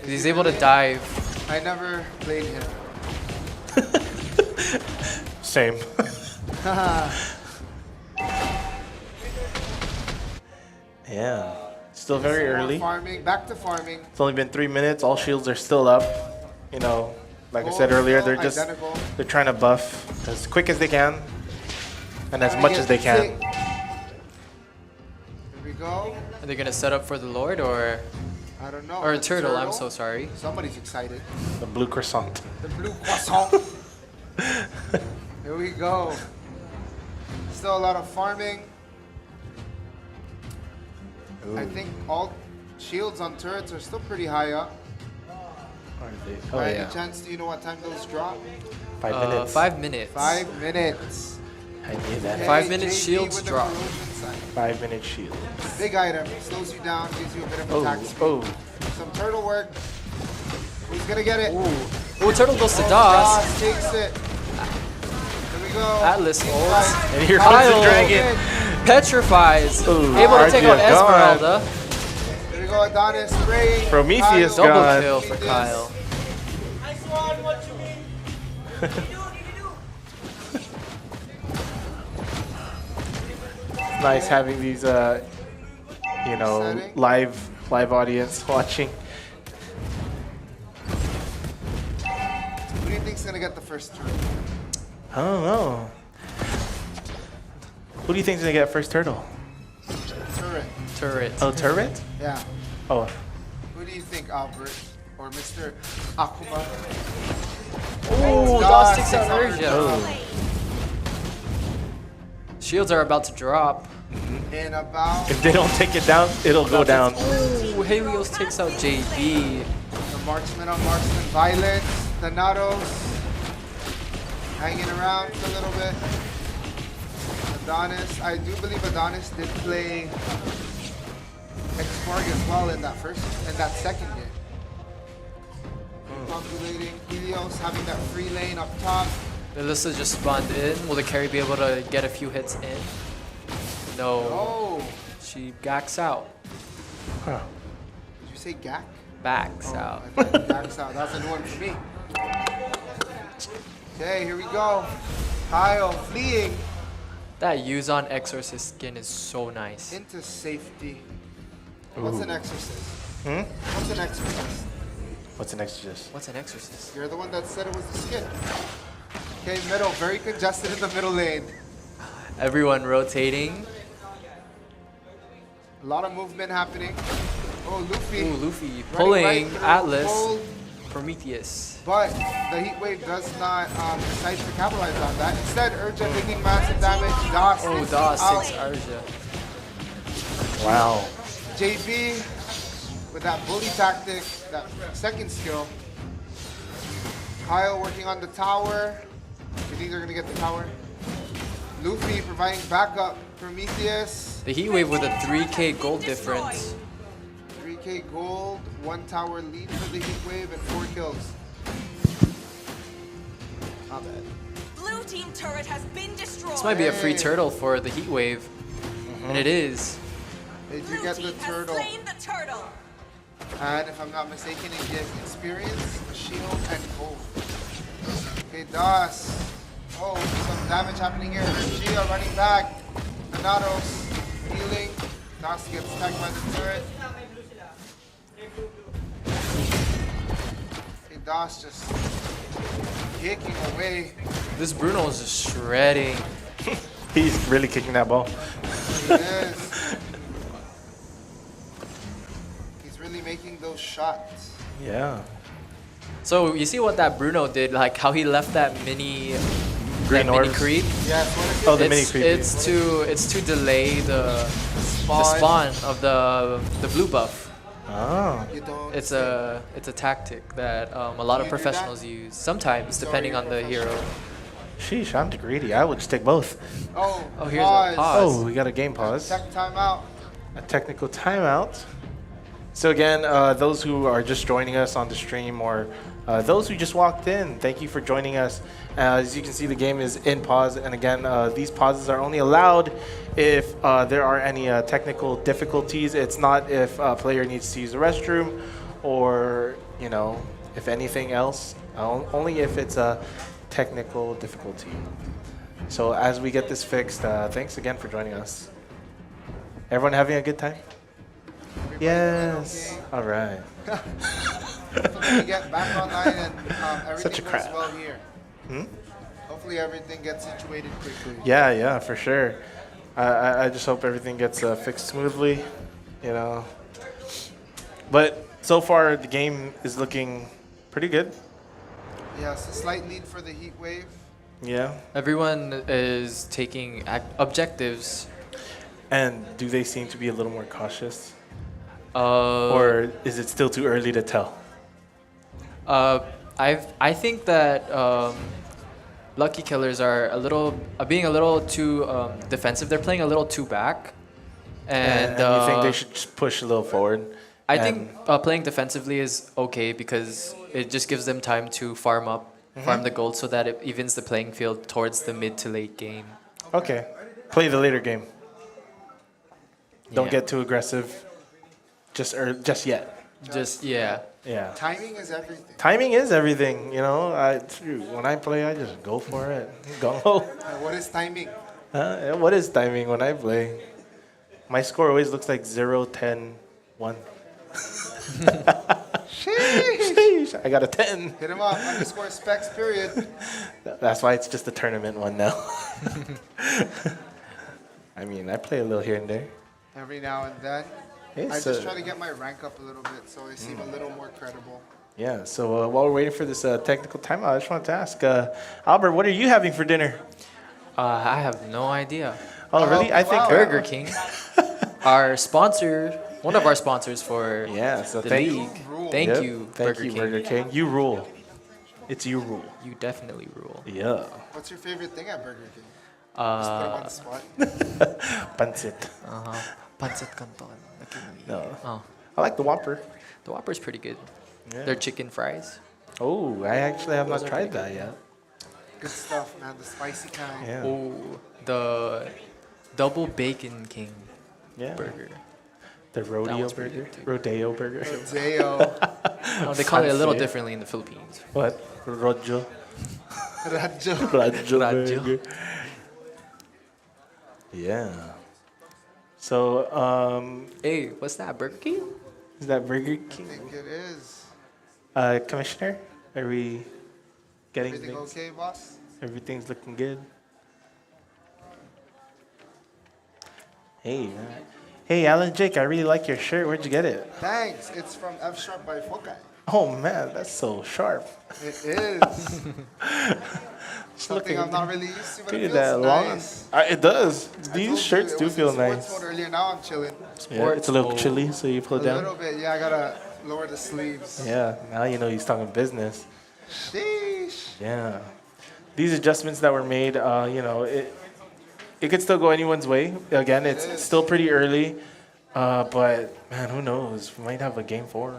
He's able to dive. I never played him. Same. Yeah. Still very More early. Farming, back to farming. It's only been 3 minutes. All shields are still up. You know, like I said earlier, they're just identical. they're trying to buff as quick as they can and as much as they can. Here we go. Are they gonna set up for the Lord or? I don't know. Or a The turtle, I'm so sorry. Somebody's excited. The blue croissant. The blue croissant. Here we go. Still a lot of farming. I think all shields on turrets are still pretty high up. Are they? By Oh, yeah. any chance, do you know what time those drop? 5 minutes. 5 minutes. 5 minutes. I knew that. 5 minutes JB shields with the drop. corrosion sign. 5-minute shield. Big item. Slows you down, gives you a bit of Oh, attack speed. oh. Some turtle work. Who's gonna get it? Ooh, turtle goes to Oh, DOS. DOS takes it. Here we go. Atlas Team holds. fight. And here comes Kyle the dragon. Petrifies. Ooh, Able to take out Argia gone. Esmeralda. Here we go, Adonis spraying. Prometheus Kyle. Double gone. kill for Kyle. Nice having these, you know, Setting. live audience watching. Who do you think's gonna get the first turn? I don't know. Who do you think's gonna get first turtle? Turret. Turret. Oh, turret? Yeah. Oh, Who do you think, Albert? Or Mr. Akuma? Ooh, DOS takes out Urgia. oh. Shields are about to drop. In about If they don't take it down, it'll go down. Ooh, Helios takes out JB. the marksman on marksman violence. Thanatos hanging around for a little bit. Adonis. I do believe Adonis did play X-Mark as well in that second game. Populating Helios, having that free lane up top. Melissa just spawned in. Will the carry be able to get a few hits in? No. Oh, She gacks out. Huh. did you say Gak? Backs out. I thought Gak's out. That's a new one for me. Okay, here we go. Kyle fleeing That Yuzon Exorcist skin is so nice. into safety. What's an exorcist? Hmm? What's an exorcist? What's the next just? What's an Exorcist? You're the one that said it was the skin. Okay, middle. Very congested in the middle lane. Everyone rotating. A lot of movement happening. Oh, Luffy. Ooh, Luffy Running pulling right through Atlas. Cole, Prometheus. but the heat wave does not decide to capitalize on that. Instead, Urja taking massive damage. DOS Oh, takes DOS out. takes Arja. Wow. JB with that bully tactic, that second skill. Kyle working on the tower. You think they're gonna get the tower? Luffy providing backup. Prometheus. The heat wave with a 3k gold difference. 3k gold, 1 tower lead for the heat wave, and 4 kills. Not bad. Blue team turret has been destroyed. This might be a free Hey. turtle for the heat wave. And it is. They do Blue get the team has turtle. slain the turtle. And if I'm not mistaken, it gets experience, shield, and gold. Okay, DOS. Oh, some damage happening here. Gia running back. Thanatos healing. DOS gets attacked by the turret. Okay, DOS just kicking away. This Bruno is just shredding. He's really kicking that ball. He is. He's really making those shots. Yeah. So you see what that Bruno did, like how he left that mini Green that mini orbs. creep. Yes, what is Oh, it? the mini creep. It's to delay the spawn of the blue buff. Oh. You don't It's a tactic that a lot of you do that? professionals use. Sometimes, depending on the hero. Sheesh, I'm greedy. I would just take both. Oh, here's a pause. Oh, we got a game pause. Tech timeout. A technical timeout. So again, those who are just joining us on the stream or those who just walked in, thank you for joining us. As you can see, the game is in pause. And again, these pauses are only allowed if there are any technical difficulties. It's not if a player needs to use the restroom or, you know, if anything else. Only if it's a technical difficulty. So as we get this fixed, thanks again for joining us. Everyone having a good time? Yes. All right. Hopefully we get back online and everything Such a goes crap. well here. Hmm? Hopefully everything gets situated quickly. Yeah, for sure. I just hope everything gets fixed smoothly, But so far, the game is looking pretty good. Yes, a slight lead for the Heat Wave. Yeah. Everyone is taking objectives. And do they seem to be a little more cautious? Uh, Or is it still too early to tell? I think that Lucky Killers are being a little too defensive. They're playing a little too back, and you think they should just push a little forward? I think playing defensively is okay because it just gives them time to farm the gold so that it evens the playing field towards the mid to late game. Okay, play the later game. Don't Yeah. get too aggressive. Just yet. Yeah. Timing is everything. Timing is everything. When I play, I just go for it. Go. What is timing? What is timing when I play? My score always looks like 0, 10, 1. Sheesh. I got a 10. Hit him up. Underscore specs, period. That's why it's just a tournament one now. I mean, I play a little here and there. Every now and then. I It's, just try to get my rank up a little bit so I seem a little more credible. Yeah, so while we're waiting for this technical timeout, I just wanted to ask, Albert, what are you having for dinner? I have no idea. Oh, really? I think Burger King, one of our sponsors for so the thank league. you. Thank Yep. you, Thank you, Burger King. You rule. It's you rule. You definitely rule. Yeah. What's your favorite thing at Burger King? Just put him on the spot. Pancit. Pancit canton. No. Oh. I like the Whopper. The Whopper's pretty good. Yeah. Their chicken fries. Oh, I actually have Those not are tried pretty that yet. Good stuff, man. The spicy kind. Yeah. Oh, the double bacon king burger. The rodeo one's pretty burger? good too. Rodeo burger. Rodeo. Oh, they call it a little Fancy. differently in the Philippines. What? Rojo. Rajo. Rajo Rajo. burger. Yeah. So, Hey, what's that, Burger King? is that Burger I King? think it is. Commissioner, are we getting Everything things? okay, boss? Everything's looking good. Hey, man. Hey, Alan Jake, I really like your shirt. Where'd you get it? Thanks. It's from F Sharp by Fokai. Oh, man, that's so sharp. It is. Something I'm not really used to, but it Dude, feels that long. nice. It does. I told These you shirts it do was feel in sports nice. mode earlier. Now I'm chilling. Yeah, it's a little chilly, so you pull A it down. little bit. Yeah, I gotta lower the sleeves. Yeah, now you know he's talking business. Sheesh. Yeah. These adjustments that were made, it could still go anyone's way. Again, it's still pretty early, but man, who knows? We might have a game 4.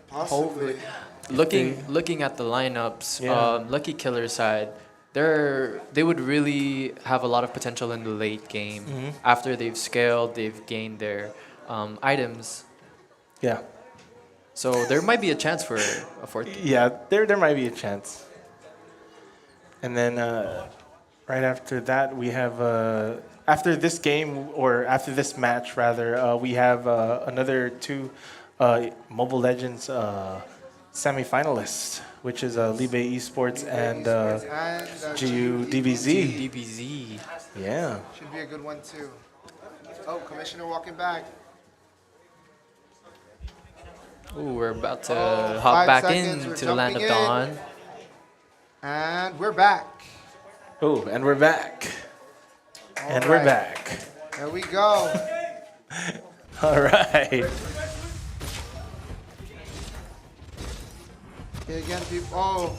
Possibly. Looking at the lineups, Yeah. Lucky Killer side, they would really have a lot of potential in the late game. Mhm. After they've scaled, they've gained their items. Yeah. So there might be a chance for a fourth game. Yeah, there might be a chance. And then right after that, we have after this game or after this match rather, we have another 2 Mobile Legends semifinalists, which is LIBE Esports and GU DBZ. DBZ. Yeah. Should be a good one too. Oh, Commissioner walking back. Ooh, we're about to Oh, hop 5 back seconds, we're into the land of jumping in. dawn. And we're back. Oh, and we're back. And we're right. back. There we go. All right. Okay, again, people. Oh,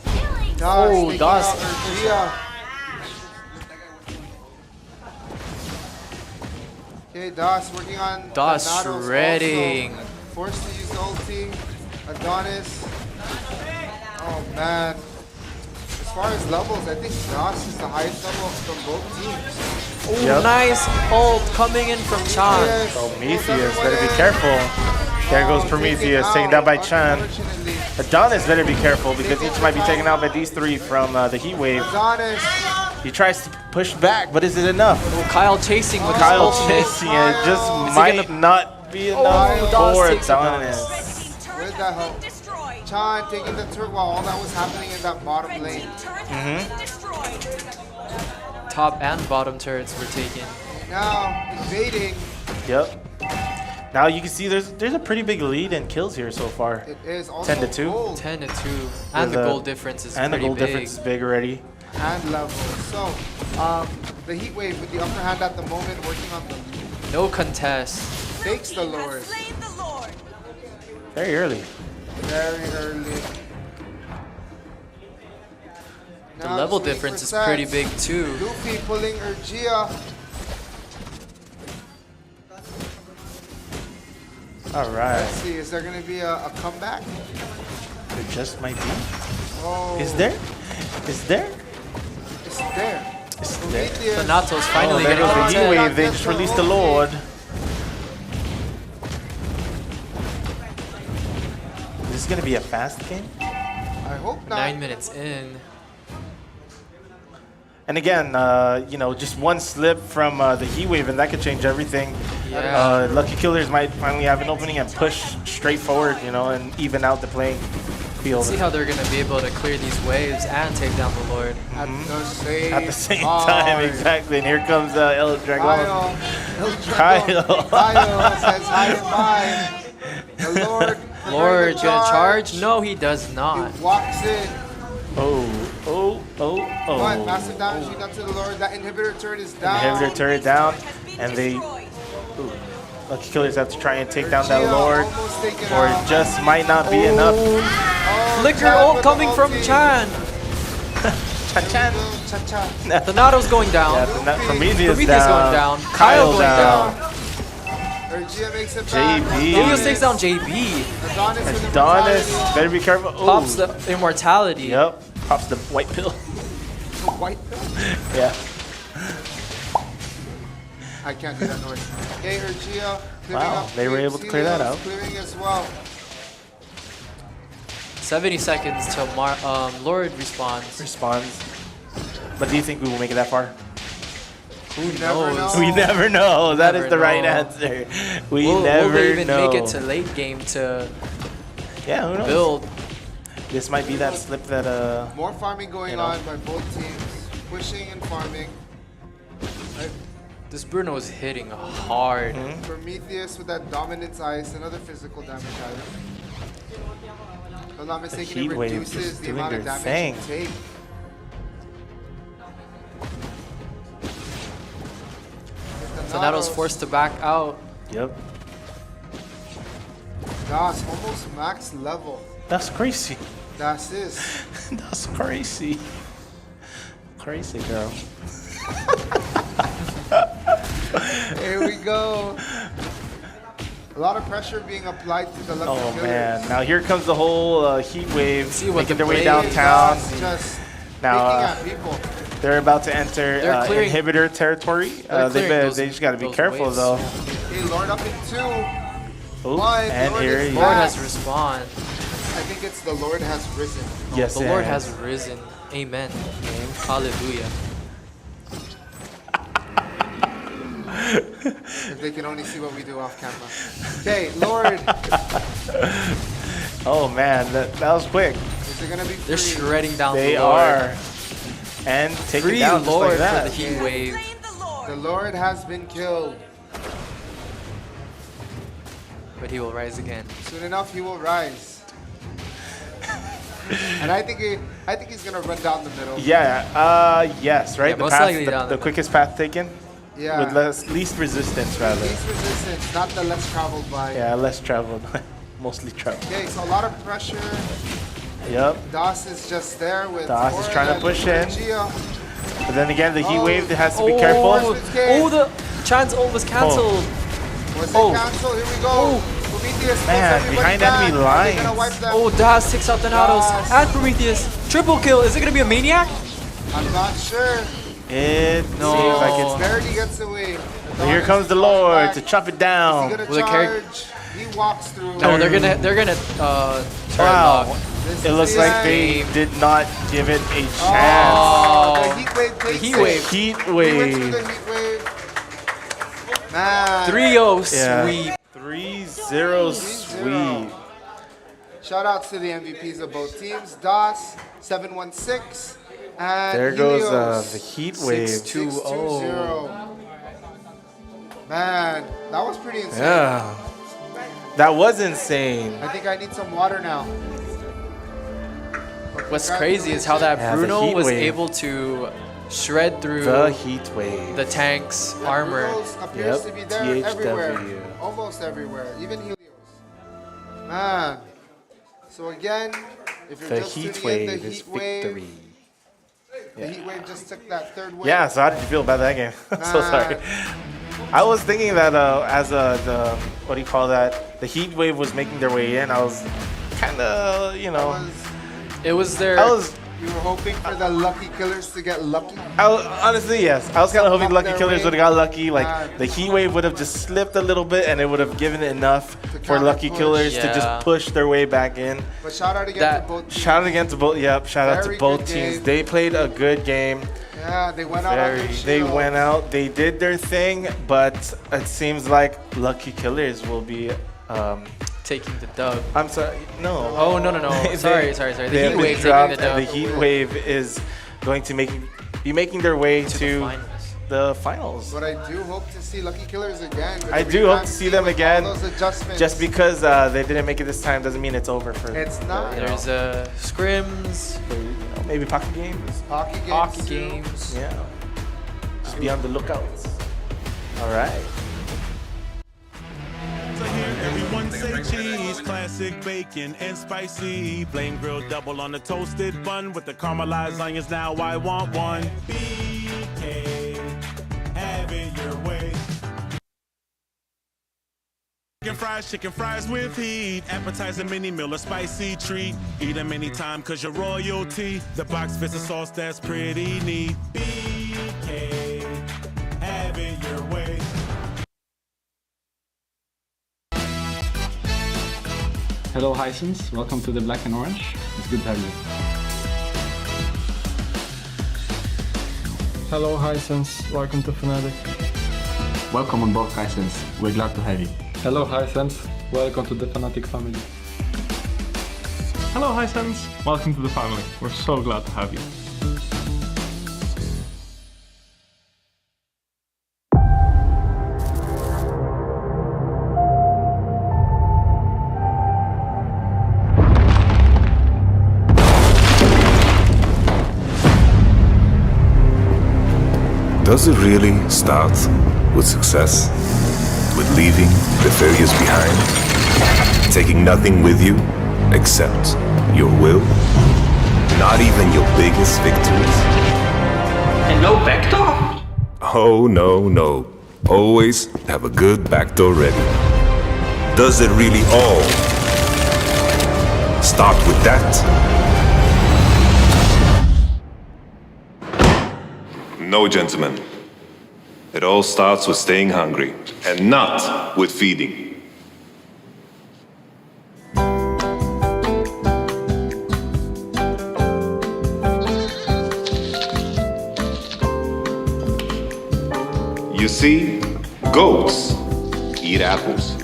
Oh, taking Das. out Urgia. Okay, Das working on Das Donatos shredding. also. Forced to use the ulti. Adonis. Oh man. As far as levels, I think Das is the highest level from both teams. Ooh, Yep. nice ult coming in from Chan. Yes. Prometheus, better be careful. There goes Prometheus, taken down by Chan. Unfortunately. Adonis better be careful because each might be taken out by these 3 from the Heat Wave. Adonis. He tries to push back, but is it enough? Oh, Kyle chasing with Kyle his ultimate. chasing it just Is he might gonna- not be enough for Adonis. Where the hell? Chan taking the turret while all that was happening in that bottom lane. Top and bottom turrets were taken. Now invading. Yep. Now you can see there's a pretty big lead in kills here so far. It is also 10-2. gold. 10-2. And the goal difference is and pretty the goal big. difference is big already. And level. So the heat wave with the upper hand at the moment, working on the no contest. takes the Lord. Very early. Very early. The level difference is pretty big too. Luffy pulling Urgia. All right. Let's see, is there going to be a comeback? There just might be. Oh. Is there? Is there? It's there. It's there. Thanatos finally there getting goes the the heat wave. They just released the Lord. Is this going to be a fast game? I hope not. 9 minutes in. And again, you know, just one slip from the heat wave, and that could change everything. Yeah. Lucky Killers might finally have an opening and push straight forward, you know, and even out the playing field. See how they're going to be able to clear these waves and take down the Lord. At the same time, exactly. And here comes El Dragon. Kyle says hi and bye. The Lord. Lord gonna charge? No, he does not. He walks in. Oh. But massive damage being done to the Lord. That inhibitor turret is down. Inhibitor turret down, and they. Ooh, Lucky Killers have to try and take down that Lord, or it just might not be enough. Flicker ult coming from Chan. Chan. Thanatos going down. Yeah, Prometheus going down. down. Kyle going down. Urgia makes it back. JB. Helios takes down JB. Adonis, better be careful. Ooh. Pops the immortality. Yep, pops the white pill. White pill? Yeah. I can't do that noise. Okay, Urgia clearing Wow, up. they were able to clear that out. Clearing as well. 70 seconds till Lord respawns. But do you think we will make it that far? Who knows? We never know. That is the right answer. Will never they even know. make it to late game to who knows? build? This might be that slip that More farming going on by both teams. Pushing and farming. This Bruno is hitting hard. Prometheus with that dominance ice, another physical damage item. If I'm not mistaken, it reduces the amount of damage you take. Thanatos forced to back out. Yep. That's almost max level. That's crazy. That's this. That's crazy. Crazy girl. Here we go. A lot of pressure being applied to the Lucky Killers. Man, now here comes the whole heat wave making their way Blade downtown. is just Now picking at people. they're about to enter inhibitor territory. They just got to be careful though. Okay, Lord up in 2. Ooh, and Lord here he Lord is. has respawned. I think it's the Lord has risen. Yes, the Lord has risen. Amen. Hallelujah. If they can only see what we do off camera. Okay, Lord. Oh man, that was quick. Is it gonna be free? They're shredding down They the Lord. are. And take it down just Lord like that. for the heat wave. The Lord has been killed. But he will rise again. Soon enough, he will rise. And I think he's gonna run down the middle. Yeah. Yes. Right. Yeah, most likely down the quickest path taken. Yeah. With least resistance, rather. Least resistance, not the less traveled by. Yeah, less traveled. Mostly traveled. Okay, so a lot of pressure. Yep. Das is just there with. Das is trying to push in. Gia. But then again, the heat wave has to be careful. The Chan's ult was cancelled. Was it canceled? Here we go. Prometheus Man, behind enemy lines. Oh, Das takes out Thanatos and Prometheus. Triple kill. Is it going to be a maniac? I'm not sure. It seems like it's. Barely gets away. So here comes the Lord to chop it down. Is he gonna charge? He walks through. No, they're gonna turn wow. lock. It looks like they did not give it a chance. Oh, the heat wave takes heat wave. Heat He went through wave. the heat wave. Man. 3-0 sweep. 3-0 0 sweep. Shout outs to the MVPs of both teams. DOS 716 and There goes Helios, the Heat Wave. 6-2-0. Man, that was pretty insane. Yeah. That was insane. I think I need some water now. What's crazy is how that Yeah, the Bruno Heat was Wave. able to shred through The Heat Wave. the tank's armor. Bruno's appears to be there everywhere. Almost everywhere. Even Helios. Man. So again, if you're The just Heat tuning in, Wave the is Heat Wave. victory. The Heat Wave just took that third wave. Yeah, so how did you feel about that game? So sorry. I was thinking that as the what do you call that? The Heat Wave was making their way in. I was kind of, you know. It was their. You were hoping for the Lucky Killers to get lucky? Honestly, yes. I was kind of hoping Lucky their Killers way. would have got lucky. Like, the Heat Wave would have just slipped a little bit, and it would have given enough for Lucky counter-push. Killers to just push their way back in. But shout out again to both teams. Shout out again to both. Yep, shout out to Very both good teams. game. They played a good game. Yeah, they went out on their They shield. went out. They did their thing, but it seems like Lucky Killers will be taking the dub. I'm sorry. No. Oh, no. Sorry. The They have Heat been Wave taking dropped, the dub. and the Heat Wave is going to be making their way to the finals. But I do hope to see Lucky Killers again. With I the do hope revamp to see team them with again. all those adjustments. Just because they didn't make it this time doesn't mean it's over for them. It's not. There's scrims. Maybe pocket games. Hockey games. Yeah. Just be on the lookout. All right. Everyone say cheese, classic bacon and spicy. Flame grilled double on the toasted bun with the caramelized onions. Now I want one. BK, have it your way. Chicken fries with heat. Appetizer, mini meal, a spicy treat. Eat them anytime cause you're royalty. The box fits a sauce that's pretty neat. BK, have it your way. Hello Hisense, welcome to the Black and Orange. It's good to have you. Hello Hisense, welcome to Fnatic. Welcome on board Hisense, we're glad to have you. Hello Hisense, welcome to the Fnatic family. Hello Hisense, welcome to the family. We're so glad to have you. Does it really start with success? With leaving the failures behind? Taking nothing with you except your will? Not even your biggest victories? And no backdoor? Oh, no. Always have a good backdoor ready. Does it really all start with that? No, gentlemen. It all starts with staying hungry, and not with feeding. You see, goats eat apples.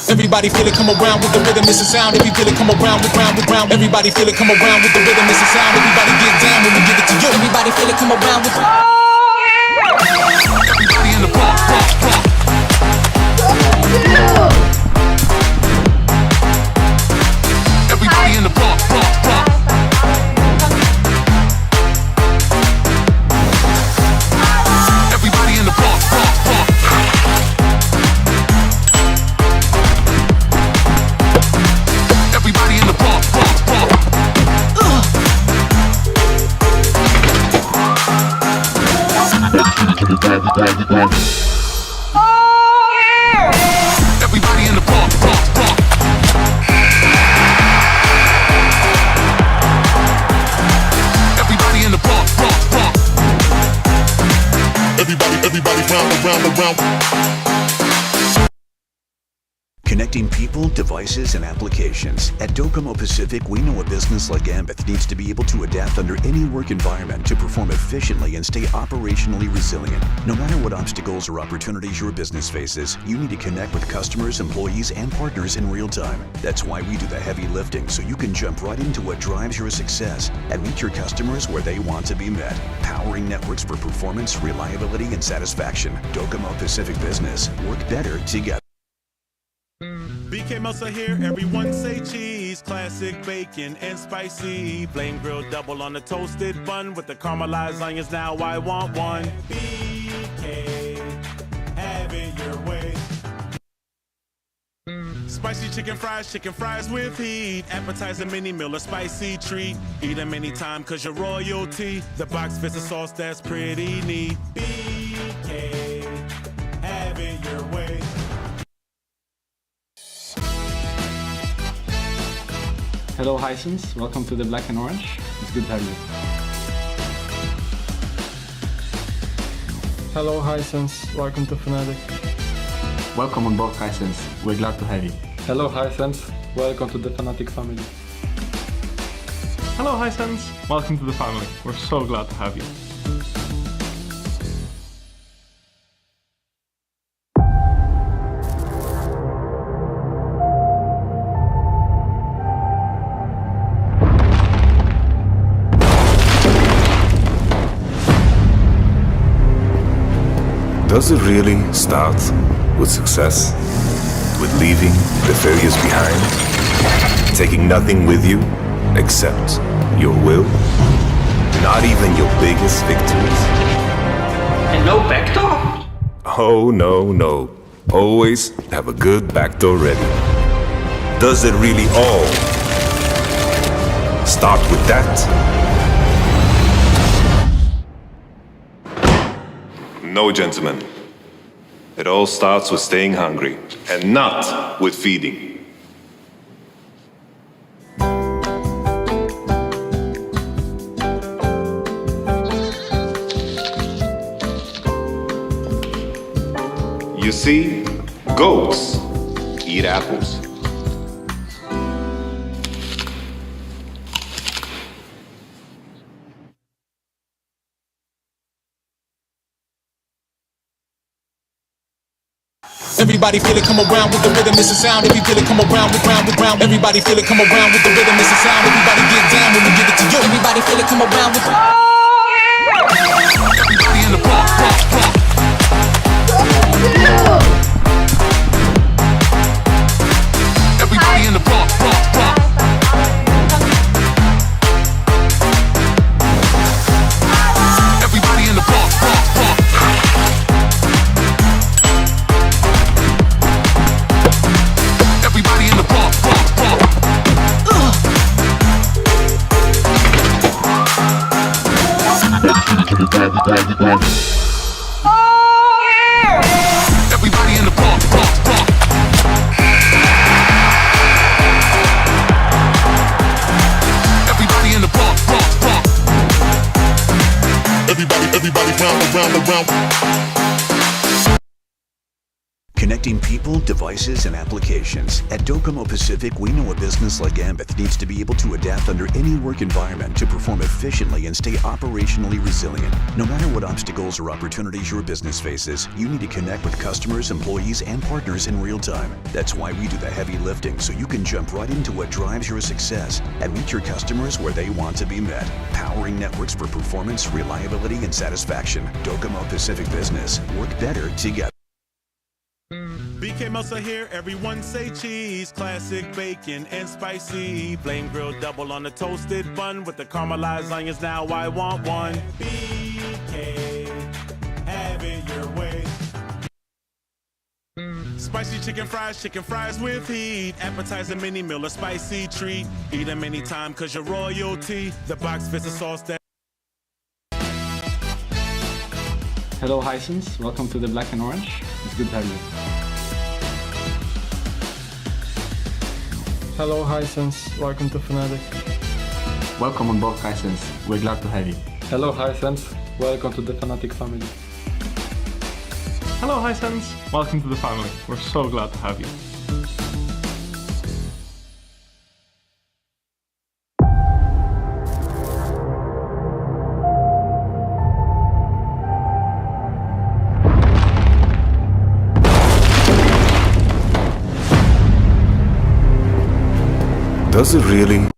Everybody feel it come around with the rhythm, it's a sound. If you feel it come around, with round. Everybody feel it come around with the rhythm, it's a sound. Everybody get down when we give it to you. Everybody feel it come around with everybody in the pump. Everybody in the pump. Everybody in the pump. Everybody in the pump. Everybody in the pump. Everybody in the pump. Everybody round. Connect Connecting people, devices, and applications. At Docomo Pacific, we know a business like Ambith needs to be able to adapt under any work environment to perform efficiently and stay operationally resilient. No matter what obstacles or opportunities your business faces, you need to connect with customers, employees, and partners in real time. That's why we do the heavy lifting, so you can jump right into what drives your success and meet your customers where they want to be met. Powering networks for performance, reliability, and satisfaction. Docomo Pacific Business. Work better together. BK Meltzer here, everyone say cheese. Classic bacon and spicy. Flame grilled double on the toasted bun with the caramelized onions. Now I want one. BK, have it your way. Spicy chicken fries with heat. Appetizer, mini meal, a spicy treat. Eat them anytime cause you're royalty. The box fits a sauce that's pretty neat. BK, have it your way. Hello Hisense, welcome to the Black and Orange. It's good to have you. Hello Hisense, welcome to Fnatic. Welcome on board, Hisense. We're glad to have you. Hello Hisense, welcome to the Fnatic family. Hello, Hisense. Welcome to the family. We're so glad to have you. Does it really start with success? With leaving the failures behind? Taking nothing with you except your will? Not even your biggest victories? And no backdoor? Oh, no. Always have a good backdoor ready. Does it really all start with that? No, gentlemen. It all starts with staying hungry, and not with feeding. You see, goats eat apples. Everybody feel it, come around with the rhythm, it's a sound. If you feel it, come around with round. Everybody feel it, come around with the rhythm, it's a sound. Everybody get down when we give it to you. Everybody feel it, come around with everybody in the block. Everybody in the block. Everybody in the block. Everybody in the block. Everybody in the block. Everybody in the block. Everybody round. Connecting people, devices, and applications. At Docomo Pacific, we know a business like Ambith needs to be able to adapt under any work environment to perform efficiently and stay operationally resilient. No matter what obstacles or opportunities your business faces, you need to connect with customers, employees, and partners in real time. That's why we do the heavy lifting, so you can jump right into what drives your success and meet your customers where they want to be met. Powering networks for performance, reliability, and satisfaction. Docomo Pacific Business. Work better together. BK Meltzer here, everyone say cheese. Classic bacon and spicy. Flame grilled double on the toasted bun with the caramelized onions. Now I want one. BK, have it your way. Spicy chicken fries with heat. Appetizer, mini meal, a spicy treat. Eat them anytime cause you're royalty. The box fits a sauce that. Hello Hisense, welcome to the Black and Orange. It's good to have you. Hello Hisense, welcome to Fnatic. Welcome on board, Hisense. We're glad to have you. Hello Hisense, welcome to the Fnatic family. Hello, Hisense. Welcome to the family. We're so glad to have you. Does it really?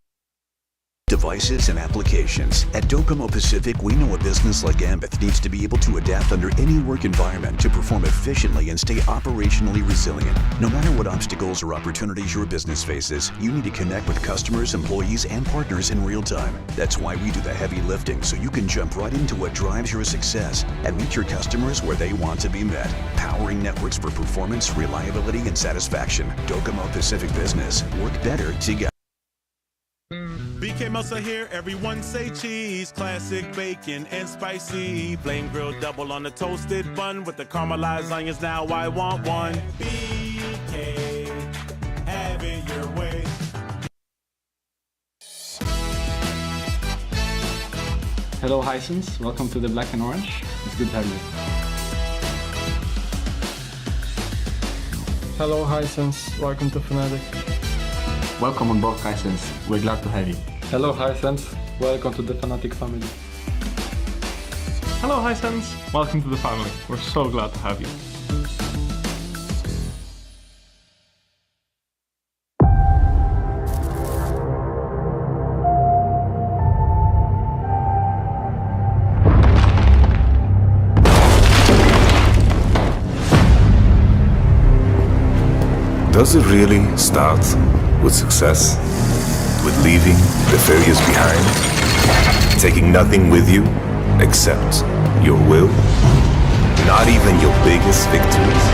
Devices and applications. At Docomo Pacific, we know a business like Ambith needs to be able to adapt under any work environment to perform efficiently and stay operationally resilient. No matter what obstacles or opportunities your business faces, you need to connect with customers, employees, and partners in real time. That's why we do the heavy lifting, so you can jump right into what drives your success and meet your customers where they want to be met. Powering networks for performance, reliability, and satisfaction. Docomo Pacific Business. Work better together. BK Melsa here, everyone say cheese. Classic bacon and spicy. Flame grilled double on the toasted bun with the caramelized onions. Now I want one. BK, have it your way. Hello Hisense, welcome to the Black and Orange. It's good to have you. Hello Hisense, welcome to Fnatic. Welcome on board, Hisense. We're glad to have you. Hello Hisense, welcome to the Fnatic family. Hello, Hisense. Welcome to the family. We're so glad to have you. Does it really start with success? With leaving the failures behind? Taking nothing with you except your will? Not even your biggest victories?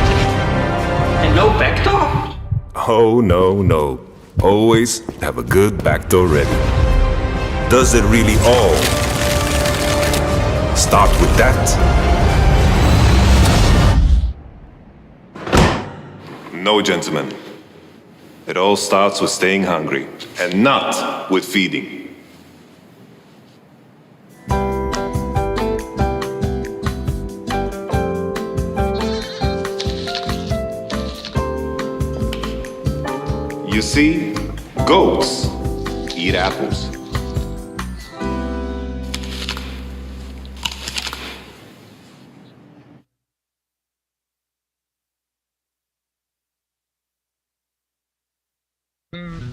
And no backdoor? Oh, no, no. Always have a good backdoor ready. Does it really all start with that? No, gentlemen. It all starts with staying hungry, and not with feeding. You see, goats eat apples.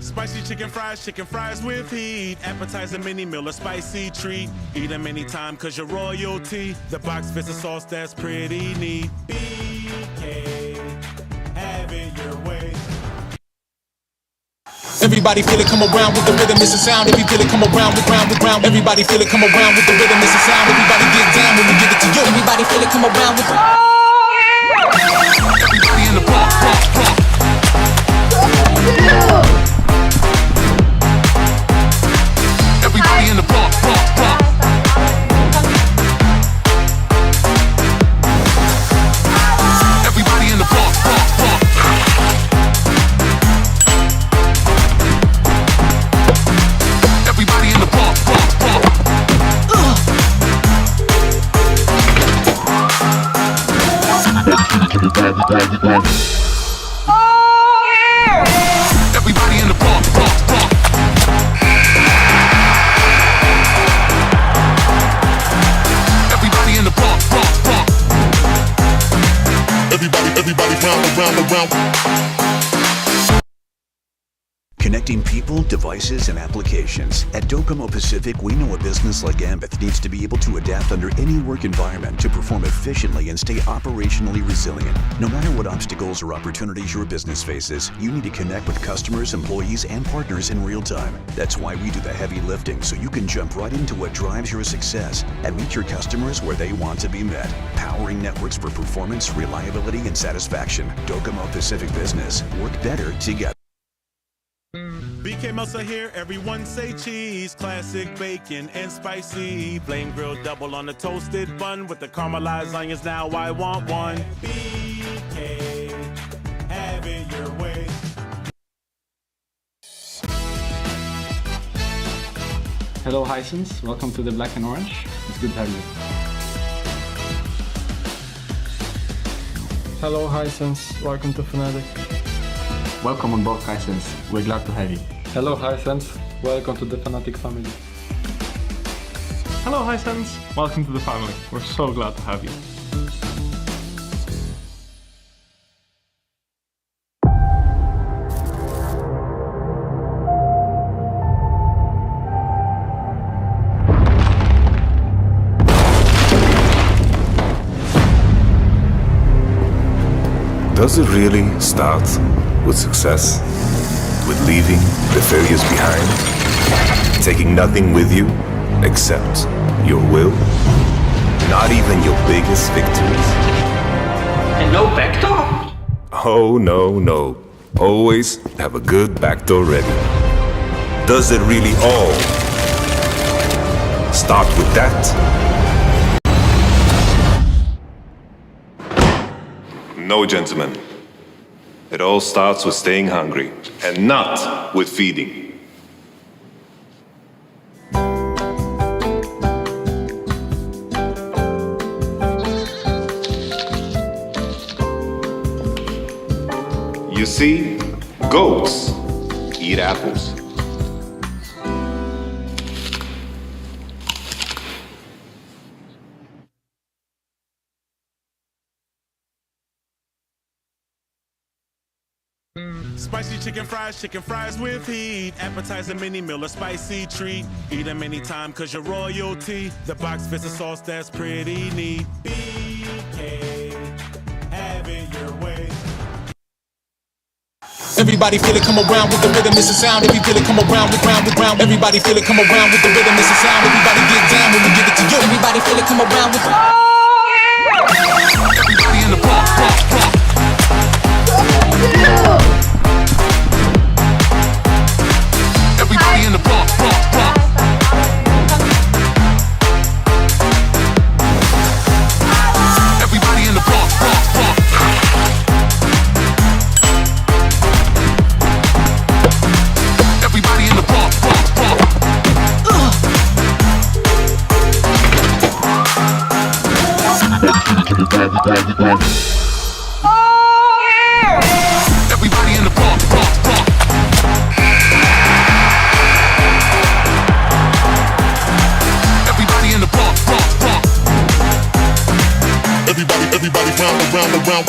Spicy chicken fries with heat. Appetizer, mini meal, a spicy treat. Eat them anytime cause you're royalty. The box fits a sauce that's pretty neat. BK, have it your way. Everybody feel it, come around with the rhythm, it's a sound. If you feel it, come around with round. Everybody feel it, come around with the rhythm, it's a sound. Everybody get down when we give it to you. Everybody feel it, come around with everybody in the pump. Everybody in the pump. Everybody in the pump. Everybody in the pump. Everybody in the pump. Everybody in the pump. Everybody round. Connecting people, devices, and applications. At Docomo Pacific, we know a business like Ambith needs to be able to adapt under any work environment to perform efficiently and stay operationally resilient. No matter what obstacles or opportunities your business faces, you need to connect with customers, employees, and partners in real time. That's why we do the heavy lifting, so you can jump right into what drives your success and meet your customers where they want to be met. Powering networks for performance, reliability, and satisfaction. Docomo Pacific Business. Work better together. BK Melsa here, everyone say cheese. Classic bacon and spicy. Flame grilled double on the toasted bun with the caramelized onions. Now I want one. BK, have it your way. Hello Hisense, welcome to the Black and Orange. It's good to have you. Hello Hisense, welcome to Fnatic. Welcome on board, Hisense. We're glad to have you. Hello Hisense, welcome to the Fnatic family. Hello, Hisense. Welcome to the family. We're so glad to have you. Does it really start with success? With leaving the failures behind? Taking nothing with you except your will? Not even your biggest victories? And no backdoor? Oh, no, no. Always have a good backdoor ready. Does it really all start with that? No, gentlemen. It all starts with staying hungry, and not with feeding. You see, goats eat apples. Spicy chicken fries with heat. Appetizer, mini meal, a spicy treat. Eat them anytime cause you're royalty. The box fits a sauce that's pretty neat. BK, have it your way. Everybody feel it, come around with the rhythm, it's a sound. If you feel it, come around with round. Everybody feel it, come around with the rhythm, it's a sound. Everybody get down when we give it to you. Everybody feel it, come around with everybody in the block. Everybody in the block. Everybody in the block. Everybody in the block. Everybody in the block. Everybody in the block. Everybody round.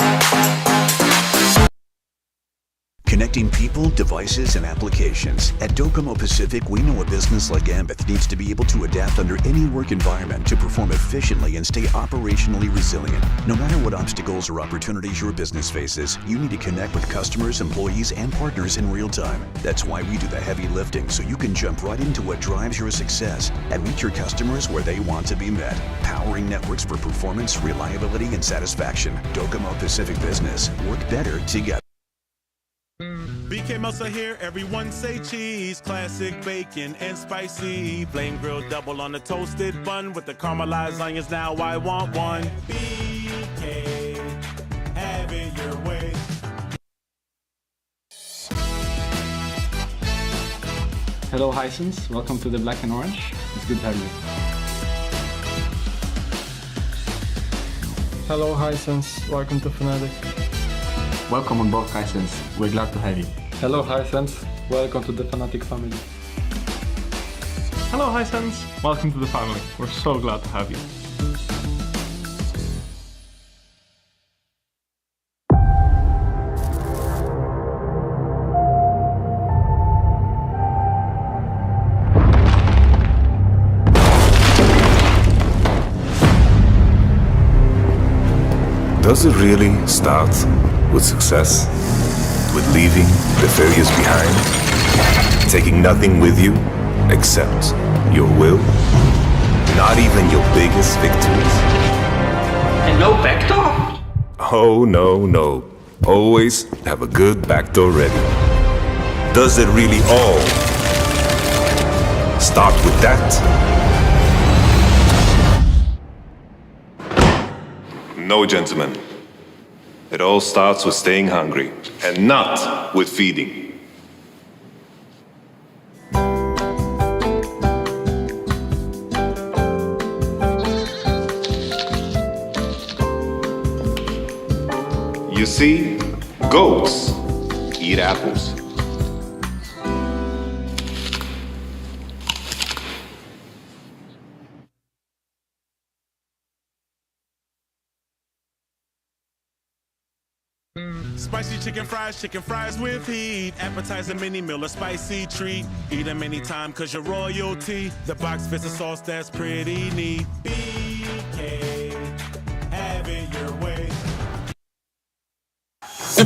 Connecting people, devices, and applications. At Docomo Pacific, we know a business like Ambeth needs to be able to adapt under any work environment to perform efficiently and stay operationally resilient. No matter what obstacles or opportunities your business faces, you need to connect with customers, employees, and partners in real time. That's why we do the heavy lifting, so you can jump right into what drives your success and meet your customers where they want to be met. Powering networks for performance, reliability, and satisfaction. Docomo Pacific Business. Work better together. BK melts are here, everyone say cheese. Classic bacon and spicy. Flame grilled double on the toasted bun with the caramelized onions. Now I want one. BK, have it your way. Hello Hisense, welcome to the Black and Orange. It's good to have you. Hello Hisense, welcome to Fnatic. Welcome on board Hisense, we're glad to have you. Hello Hisense, welcome to the Fnatic family. Hello Hisense, welcome to the family. We're so glad to have you. Does it really start with success? With leaving the failures behind? Taking nothing with you except your will? Not even your biggest victories? And no backdoor? Oh, no, no. Always have a good backdoor ready. Does it really all start with that? No, gentlemen. It all starts with staying hungry, and not with feeding. You see, goats eat apples. Spicy chicken fries with heat. Appetizer, mini meal, a spicy treat. Eat them anytime cause you're royalty. The box fits a sauce that's pretty neat. BK, have it your way.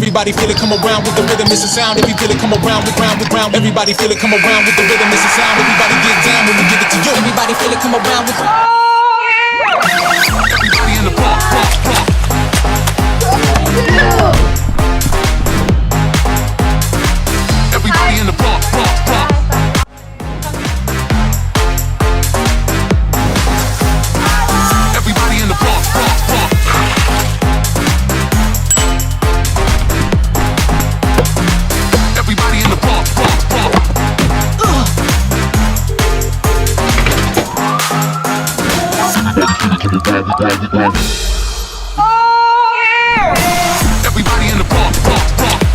Everybody feel it, come around with the rhythm, it's a sound. If you feel it, come around with round with round. Everybody feel it, come around with the rhythm, it's a sound. Everybody get down when we give it to you. Everybody feel it, come around with. Everybody in the park, park, park. Everybody in the park, park, park. Everybody in the park, park, park. Everybody in the park, park, park. Everybody in the park, park, park.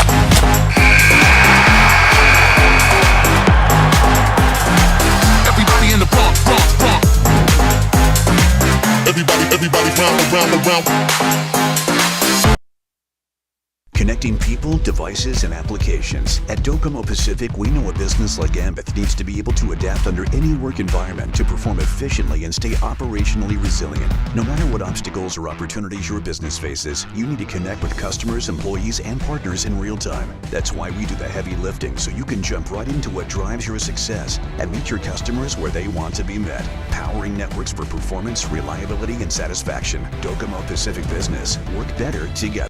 Everybody in the park, park, park. Everybody round. Connecting people, devices, and applications. At Docomo Pacific, we know a business like Ambeth needs to be able to adapt under any work environment to perform efficiently and stay operationally resilient. No matter what obstacles or opportunities your business faces, you need to connect with customers, employees, and partners in real time. That's why we do the heavy lifting, so you can jump right into what drives your success and meet your customers where they want to be met. Powering networks for performance, reliability, and satisfaction. Docomo Pacific Business. Work better together.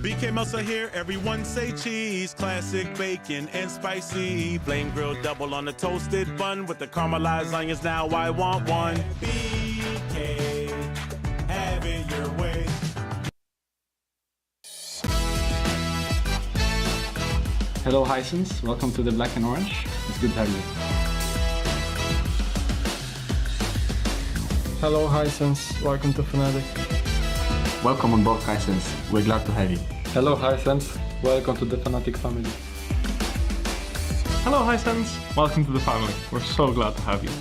BK Melsa here, everyone say cheese. Classic bacon and spicy. Flame grilled double on the toasted bun with the caramelized onions. Now I want one. BK, have it your way. Hello Hisense, welcome to the Black and Orange. It's good to have you. Hello Hisense, welcome to Fnatic. Welcome on board, Hisense. We're glad to have you. Hello Hisense, welcome to the Fnatic family. Hello, Hisense. Welcome to the family. We're so glad to have you.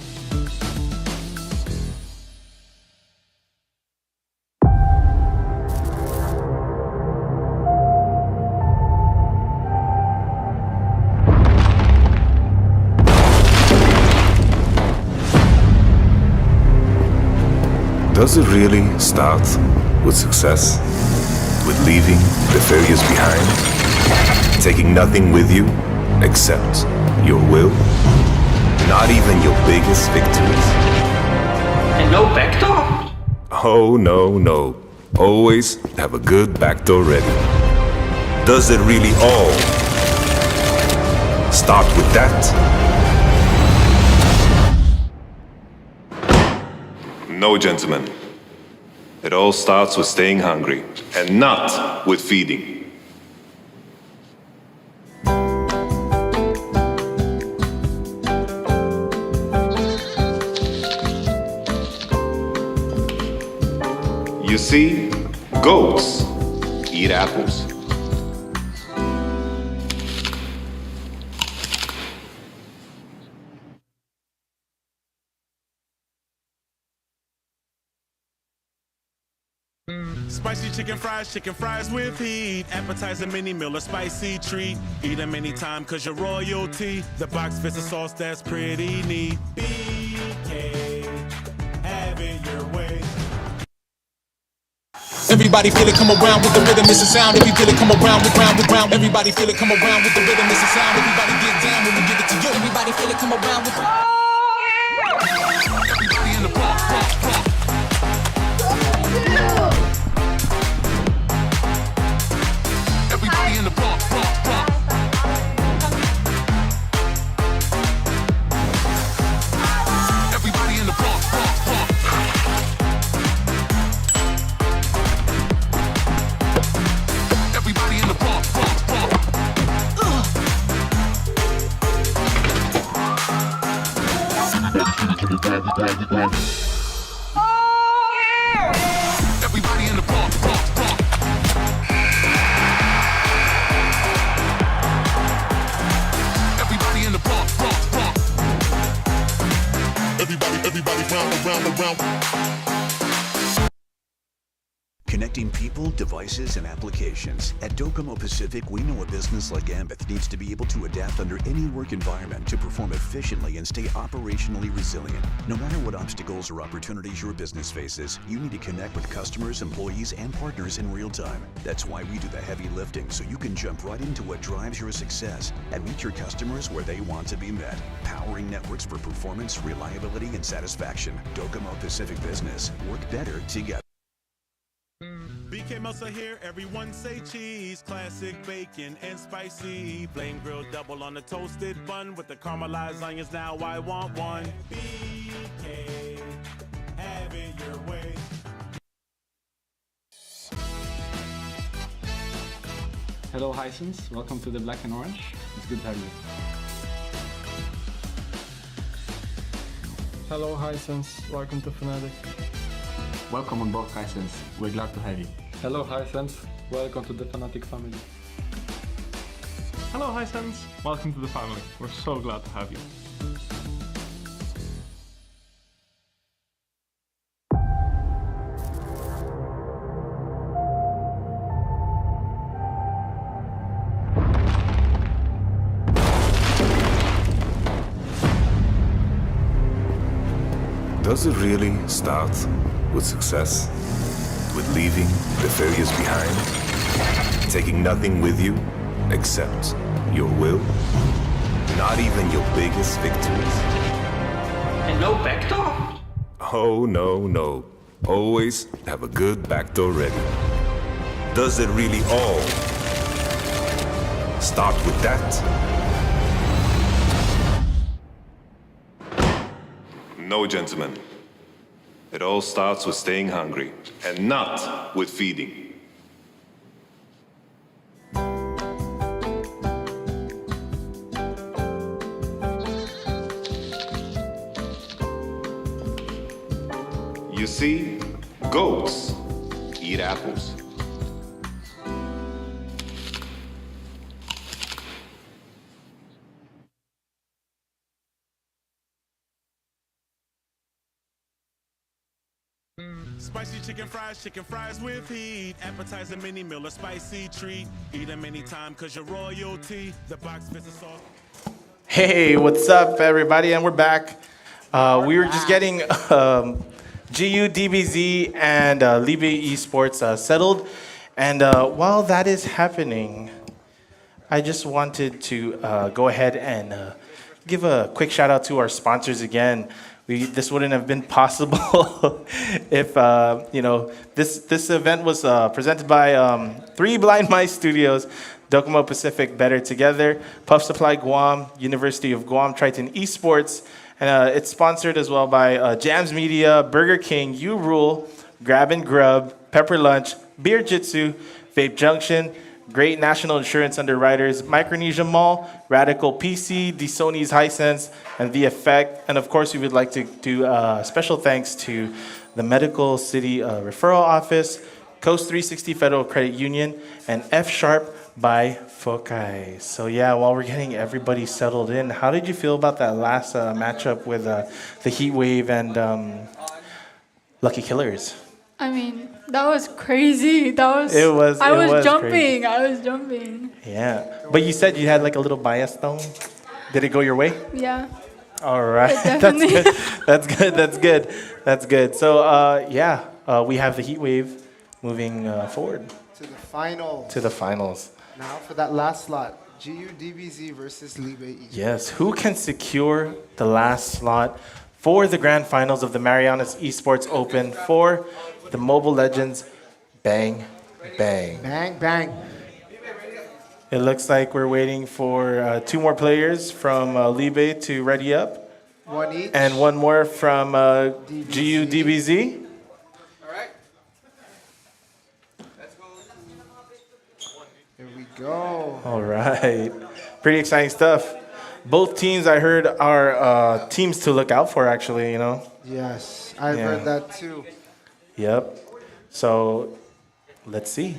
Does it really start with success? With leaving the failures behind? Taking nothing with you except your will? Not even your biggest victories? And no backdoor? Oh, no. Always have a good backdoor ready. Does it really all start with that? No, gentlemen. It all starts with staying hungry, and not with feeding. You see, goats eat apples. Spicy chicken fries with heat. Appetizer, mini meal, a spicy treat. Eat them anytime cause you're royalty. The box fits a sauce that's pretty neat. BK, have it your way. Everybody feel it, come around with the rhythm, it's a sound. If you feel it, come around with round. Everybody feel it, come around with the rhythm, it's a sound. Everybody get down when we give it to you. Everybody feel it, come around with. Everybody in the park. Everybody in the park. Everybody in the park. Everybody in the park. Everybody in the park. Everybody in the park. Everybody round. Connecting people, devices, and applications. At Docomo Pacific, we know a business like Ambeth needs to be able to adapt under any work environment to perform efficiently and stay operationally resilient. No matter what obstacles or opportunities your business faces, you need to connect with customers, employees, and partners in real time. That's why we do the heavy lifting, so you can jump right into what drives your success and meet your customers where they want to be met. Powering networks for performance, reliability, and satisfaction. Docomo Pacific Business. Work better together. BK Melsa here, everyone say cheese. Classic bacon and spicy. Flame grilled double on the toasted bun with the caramelized onions. Now I want one. BK, have it your way. Hello Hisense, welcome to the Black and Orange. It's good to have you. Hello Hisense, welcome to Fnatic. Welcome on board, Hisense. We're glad to have you. Hello Hisense, welcome to the Fnatic family. Hello, Hisense. Welcome to the family. We're so glad to have you. Does it really start with success? With leaving the failures behind? Taking nothing with you except your will? Not even your biggest victories? And no backdoor? Oh, no. Always have a good backdoor ready. Does it really all start with that? No, gentlemen. It all starts with staying hungry, and not with feeding. You see, goats eat apples. Spicy chicken fries with heat. Appetizer mini meal, a spicy treat. Eat them anytime cause you're royalty. The box fits the sauce. Hey, what's up, everybody? And we're back. We were just getting GU, DBZ, and LIBE Esports settled. And while that is happening, I just wanted to go ahead and give a quick shout out to our sponsors again. This wouldn't have been possible if this event was presented by 3 Blind Mice Studios, Docomo Pacific Better Together, Puff Supply Guam, University of Guam, Triton Esports, and it's sponsored as well by Jams Media, Burger King, You Rule, Grab and Grub, Pepper Lunch, Beer Jitsu, Vape Junction, Great National Insurance Underwriters, Micronesia Mall, Radical PC, DeSony's Hisense, and The Effect. And of course, we would like to do special thanks to the Medical City Referral Office, Coast 360 Federal Credit Union, and F Sharp by Fokai. So yeah, while we're getting everybody settled in, how did you feel about that last matchup with the Heat Wave and Lucky Killers? I mean, that was crazy. I was jumping. Yeah. But you said you had like a little bias though. Did it go your way? Yeah. All right. Definitely. That's good. So we have the Heat Wave moving forward. To the finals. Now for that last slot, GU DBZ versus LIBE Esports. Yes. Who can secure the last slot for the grand finals of the Marianas Esports Open for the Mobile Legends Bang Bang? Bang Bang. It looks like we're waiting for 2 more players from LIBE to ready up. 1 each. And 1 more from GU DBZ. Here we go. All right. Pretty exciting stuff. Both teams, I heard, are teams to look out for, actually, Yes, I've heard that too. Yep. So, let's see.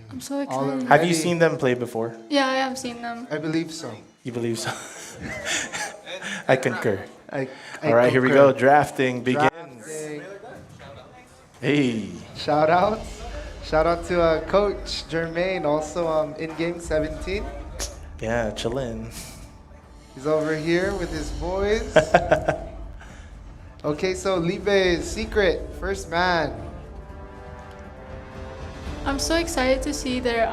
I'm so excited. Have you seen them play before? Yeah, I have seen them. I believe so. You believe so? I concur. I All right, here we concur. go. Drafting begins. Drafting. Hey. Shout outs. Shout out to Coach Jermaine, also in game 17. Yeah, chillin'. He's over here with his boys. Okay, so LIBE Secret, first man. I'm so excited to see their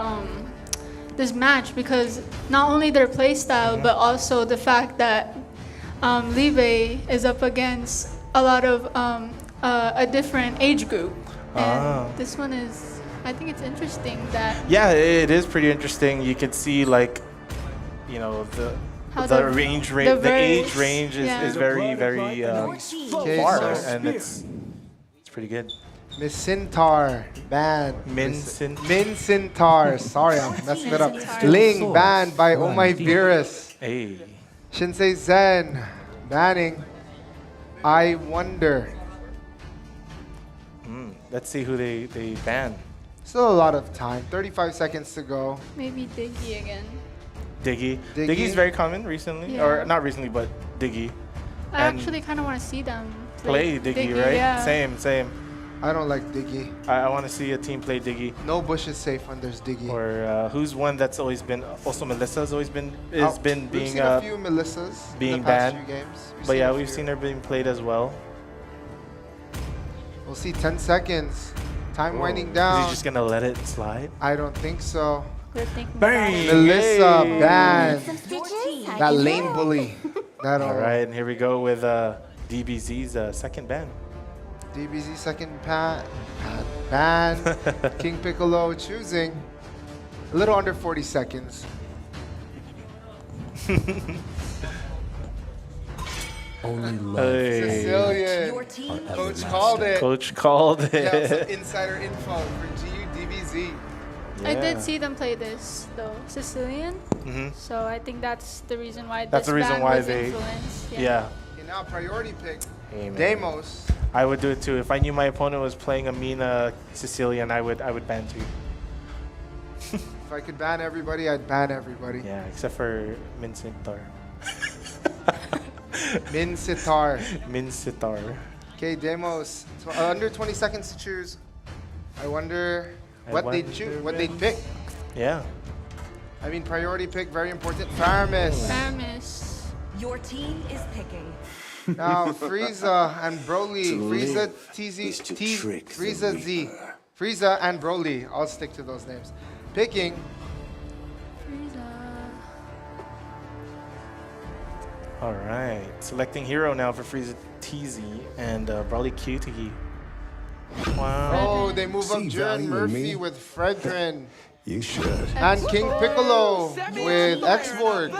this match because not only their play style, but also the fact that LIBE is up against a lot of a different age group. And this one is, I think it's interesting that. Yeah, it is pretty interesting. You can see like, you know, the age range is very far, and it's pretty good. Miss Sintar banned. Min Sintar. Sorry, I'm messing it up. Ling banned by Oh My Virus. Hey. Shinsei Zen banning. I wonder. Let's see who they ban. Still a lot of time. 35 seconds to go. Maybe Diggy again. Diggy. Diggy's very common recently, Yeah. or not recently, but Diggy. I actually kind of want to see them Play Diggy, right? Yeah. Same. I don't like Diggy. I want to see a team play Diggy. No bush is safe when there's Diggy. Or who's one that's always been, also Melissa's always been, We've being seen a few Melissas being in the past banned. few games. But yeah, we've seen her being played as well. We'll see 10 seconds. Time winding Is down. he just gonna let it slide? I don't think so. We're thinking Bang! Melissa Hey! banned. That lane bully. All right, and here we go with DBZ's second ban. DBZ second ban. King Piccolo choosing. A little under 40 seconds. Only love. Hey. Sicilian. Coach called it. Coach called it. Yeah, some insider info for GU DBZ. I did see them play this though, Sicilian. So I think that's the reason why. This ban was influenced. Yeah. Okay, now priority pick. Hey, man. Demos. I would do it too. If I knew my opponent was playing a Mina Sicilian, I would ban too. If I could ban everybody, I'd ban everybody. Yeah, except for Min Sitar. Min Sitar. Min Sitar. Okay, Demos. Under 20 seconds to choose. I wonder what they'd choose, what they'd pick. Yeah. I mean, priority pick, very important. Faramis. Your team is picking. Now, Frieza and Broly. Frieza, Frieza Z. Frieza and Broly. I'll stick to those names. Picking. All right. Selecting hero now for Frieza TZ and Broly QT. Wow. Oh, they move up Jiren Murphy with Fredrin. You should. And King Piccolo with X-Borg.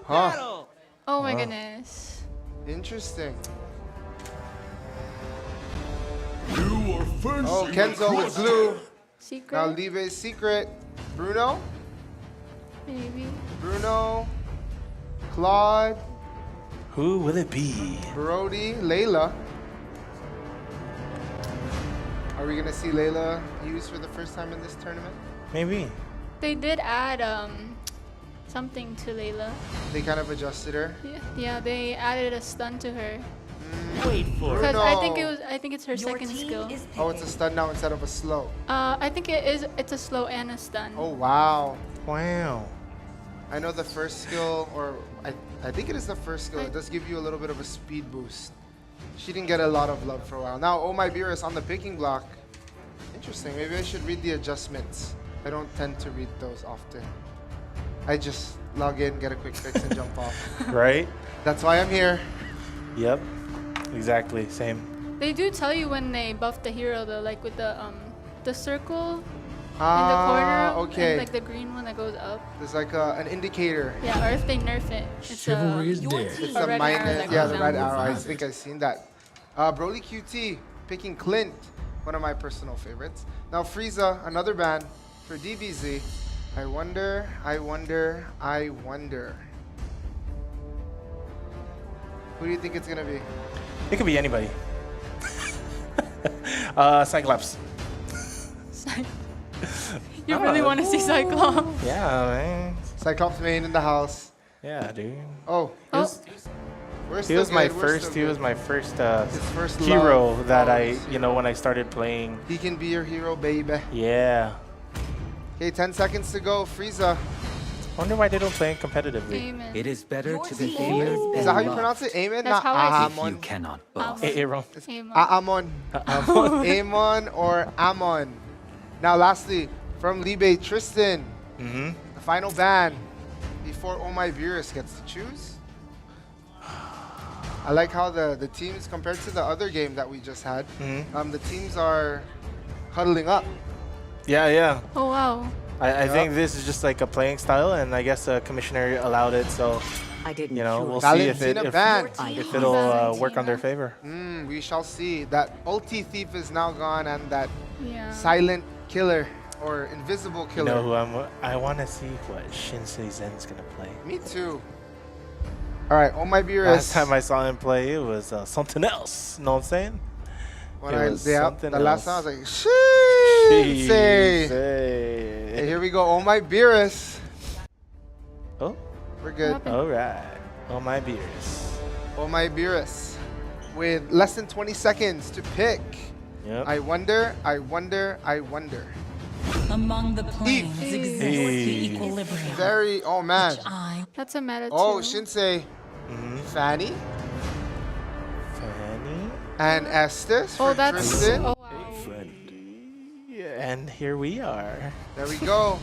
Huh. Oh my goodness. Interesting. Oh, Kenzo with Blue. Secret. Now LIBE's Secret. Bruno. Maybe. Bruno. Claude. Who will it be? Brody. Layla. Are we going to see Layla used for the first time in this tournament? Maybe. They did add something to Layla. They kind of adjusted her. Yeah, they added a stun to her. Wait for it. Because I think it's her second skill. Oh, it's a stun now instead of a slow. I think it's a slow and a stun. Oh, wow. Wow. I know the first skill, or I think it is the first skill. It does give you a little bit of a speed boost. She didn't get a lot of love for a while. Now, Oh My Beerus on the picking block. Interesting. Maybe I should read the adjustments. I don't tend to read those often. I just log in, get a quick fix, and jump off. Right? That's why I'm here. Yep. Exactly. Same. They do tell you when they buff the hero though, like with the circle in the corner, okay. and like the green one that goes up. There's like an indicator. Yeah, or if they nerf it, it's Chivalry is dead. It's a a red minus. arrow that Yeah, goes the down. red arrow. I think I've seen that. Broly QT picking Clint, one of my personal favorites. Now Frieza, another ban for DBZ. I wonder. Who do you think it's gonna be? It could be anybody. Cyclops. You really want to see Cyclops? Yeah, man. Cyclops main in the house. Yeah, dude. Oh. We're He still was my good, we're first. still He was good. my first, His first hero love. that Oh, I, his you know, when I started playing. He can be your hero, baby. Yeah. Okay, 10 seconds to go. Frieza. Wonder why they don't play competitively. Amen. It is better to be Amen. feared Is than that how you loved. pronounce it? Amen? That's Not how I If you Amon. cannot both. Aaron. Amon. Amon or Amon. Now, lastly, from LIBE, Tristan. Mm-hmm. The final ban before Oh My Beerus gets to choose. I like how the teams, compared to the other game that we just had, the teams are huddling up. Yeah. Oh wow. I think this is just like a playing style, and I guess the commissioner allowed it, so you know, we'll see if it'll work on their favor. We shall see. That ulti thief is now gone, and that Yeah. silent killer or invisible You killer. know who I want to see what Shinsei Zen's gonna play. Me too. All right, Oh My Beerus. Last time I saw him play, it was something else. You know what I'm saying? When It I was the something last time I else. was like, Shinsei. Shinsei. Hey, here we go. Oh My Beerus. Oh. We're good. All right. Oh my beers. Oh My Beerus. With less than 20 seconds to pick. Yep. I wonder. Among the planes exists the equilibrium. Very, oh man. That's a meta too. Oh, Shinsei. Fanny. And Estes for Oh, that's. Tristan. Oh wow. And here we are. There we go.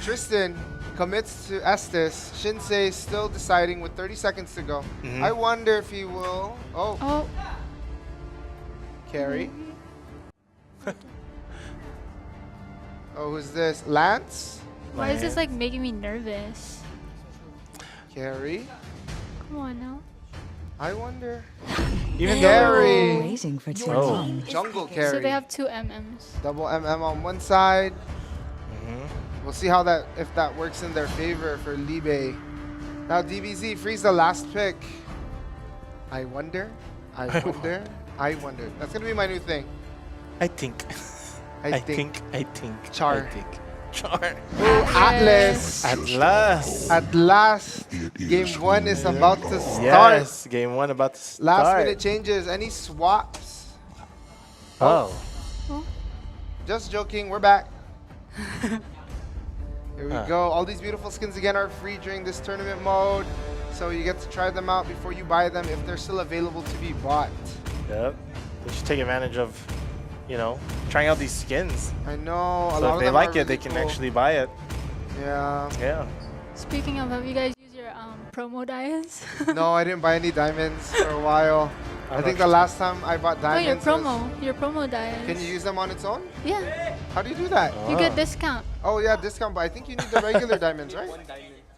Tristan commits to Estes. Shinsei still deciding with 30 seconds to go. I wonder if he will. Oh. Carry. Oh, who's this? Lance? Why is this like making me nervous? Carry. Come on now. I wonder. Even Carry. Raising for Jungle carry. So they have two MMs. Double MM on one side. We'll see how if that works in their favor for LIBE. Now DBZ frees the last pick. I wonder. That's gonna be my new thing. I think. I think. Char. Oh, Atlas. At last. Game 1 is about to start. Yes, game 1 about to start. Last minute changes. Any swaps? Oh. Just joking. We're back. Here we go. All these beautiful skins again are free during this tournament mode. So you get to try them out before you buy them if they're still available to be bought. Yep. They should take advantage of, you know, trying out these skins. I know. So if they like it, they can actually buy it. Yeah. Yeah. Speaking of, have you guys used your promo dias? No, I didn't buy any diamonds for a while. I think the last time I bought diamonds. Your promo dias. Can you use them on its own? Yeah. How do you do that? You get discount. Oh yeah, discount. But I think you need the regular diamonds, right?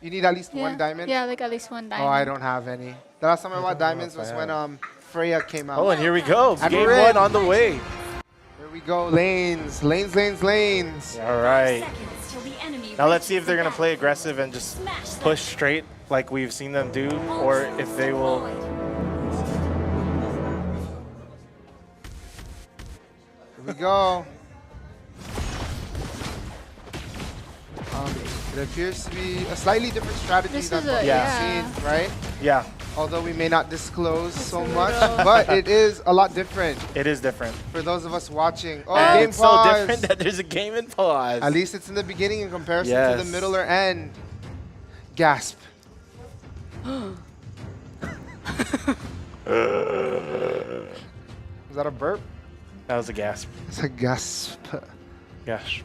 You need at least one diamond. Yeah, like at least one diamond. Oh, I don't have any. The last time I bought diamonds was when Freya came out. Oh, and here we go. And Game we're 1 in. on the way. Here we go. Lanes. All right. Now let's see if they're going to play aggressive and just push straight like we've seen them do, or if they will. Here we go. It appears to be a slightly different strategy than what we've seen, right? Yeah. Although we may not disclose so much, but it is a lot different. It is different. For those of us watching. Oh, And game it's pause. so different that there's a game in pause. At least it's in the beginning in comparison to the middle or end. Gasp. Was that a burp? That was a gasp. It's a gasp. Gosh.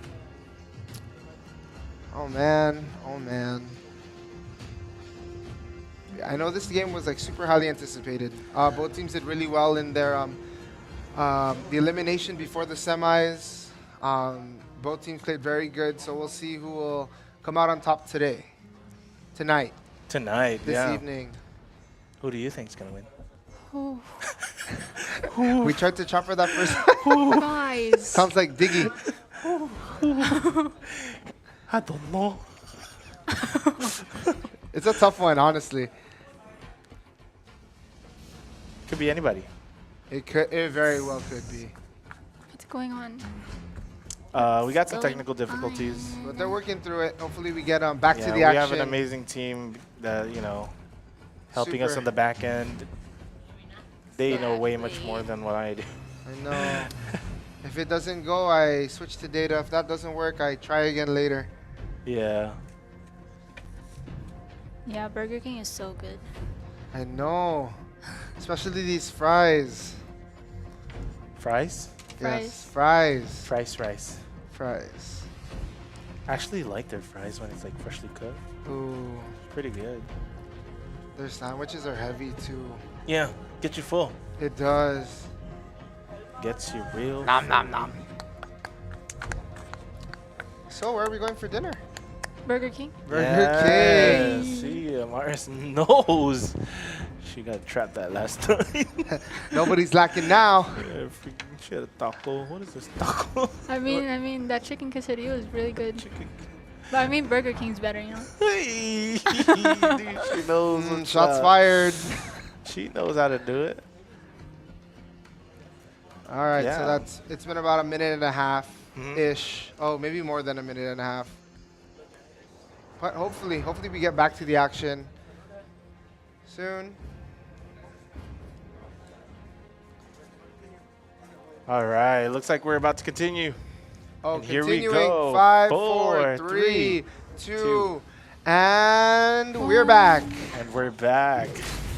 Oh man. I know this game was like super highly anticipated. Both teams did really well in their the elimination before the semis. Both teams played very good, so we'll see who will come out on top tonight. This evening. Who do you think's gonna win? We tried to chop for that first. Guys. Sounds like Diggy. I don't know. It's a tough one, honestly. Could be anybody. It very well could be. What's going on? We got some technical difficulties. But they're working through it. Hopefully we get back to the we action. have an amazing team that, you know, helping us on the back end. They know way much more than what I do. I know. If it doesn't go, I switch to data. If that doesn't work, I try again later. Yeah. Yeah, Burger King is so good. I know. Especially these fries. Fries? Yes, fries. Fries. Fries. I actually like their fries when it's like freshly cooked. Ooh. Pretty good. Their sandwiches are heavy too. Yeah, get you full. It does. Gets you real. Nom nom nom. So where are we going for dinner? Burger King. Burger King. See, Maris knows. She got trapped that last time. Nobody's lacking now. Yeah, she had a taco. What is this taco? I mean that chicken quesadilla was really good. But I mean Burger King's better, you know. Hey, dude, she knows. What's Shots up. fired. She knows how to do it. All right, Yeah. so it's been about a minute and a half ish. Oh, maybe more than a minute and a half. But hopefully we get back to the action soon. All right, looks like we're about to continue. Oh, And here we continuing. go. 5, 4, Four, 3, three, 2, and we're back. And we're back.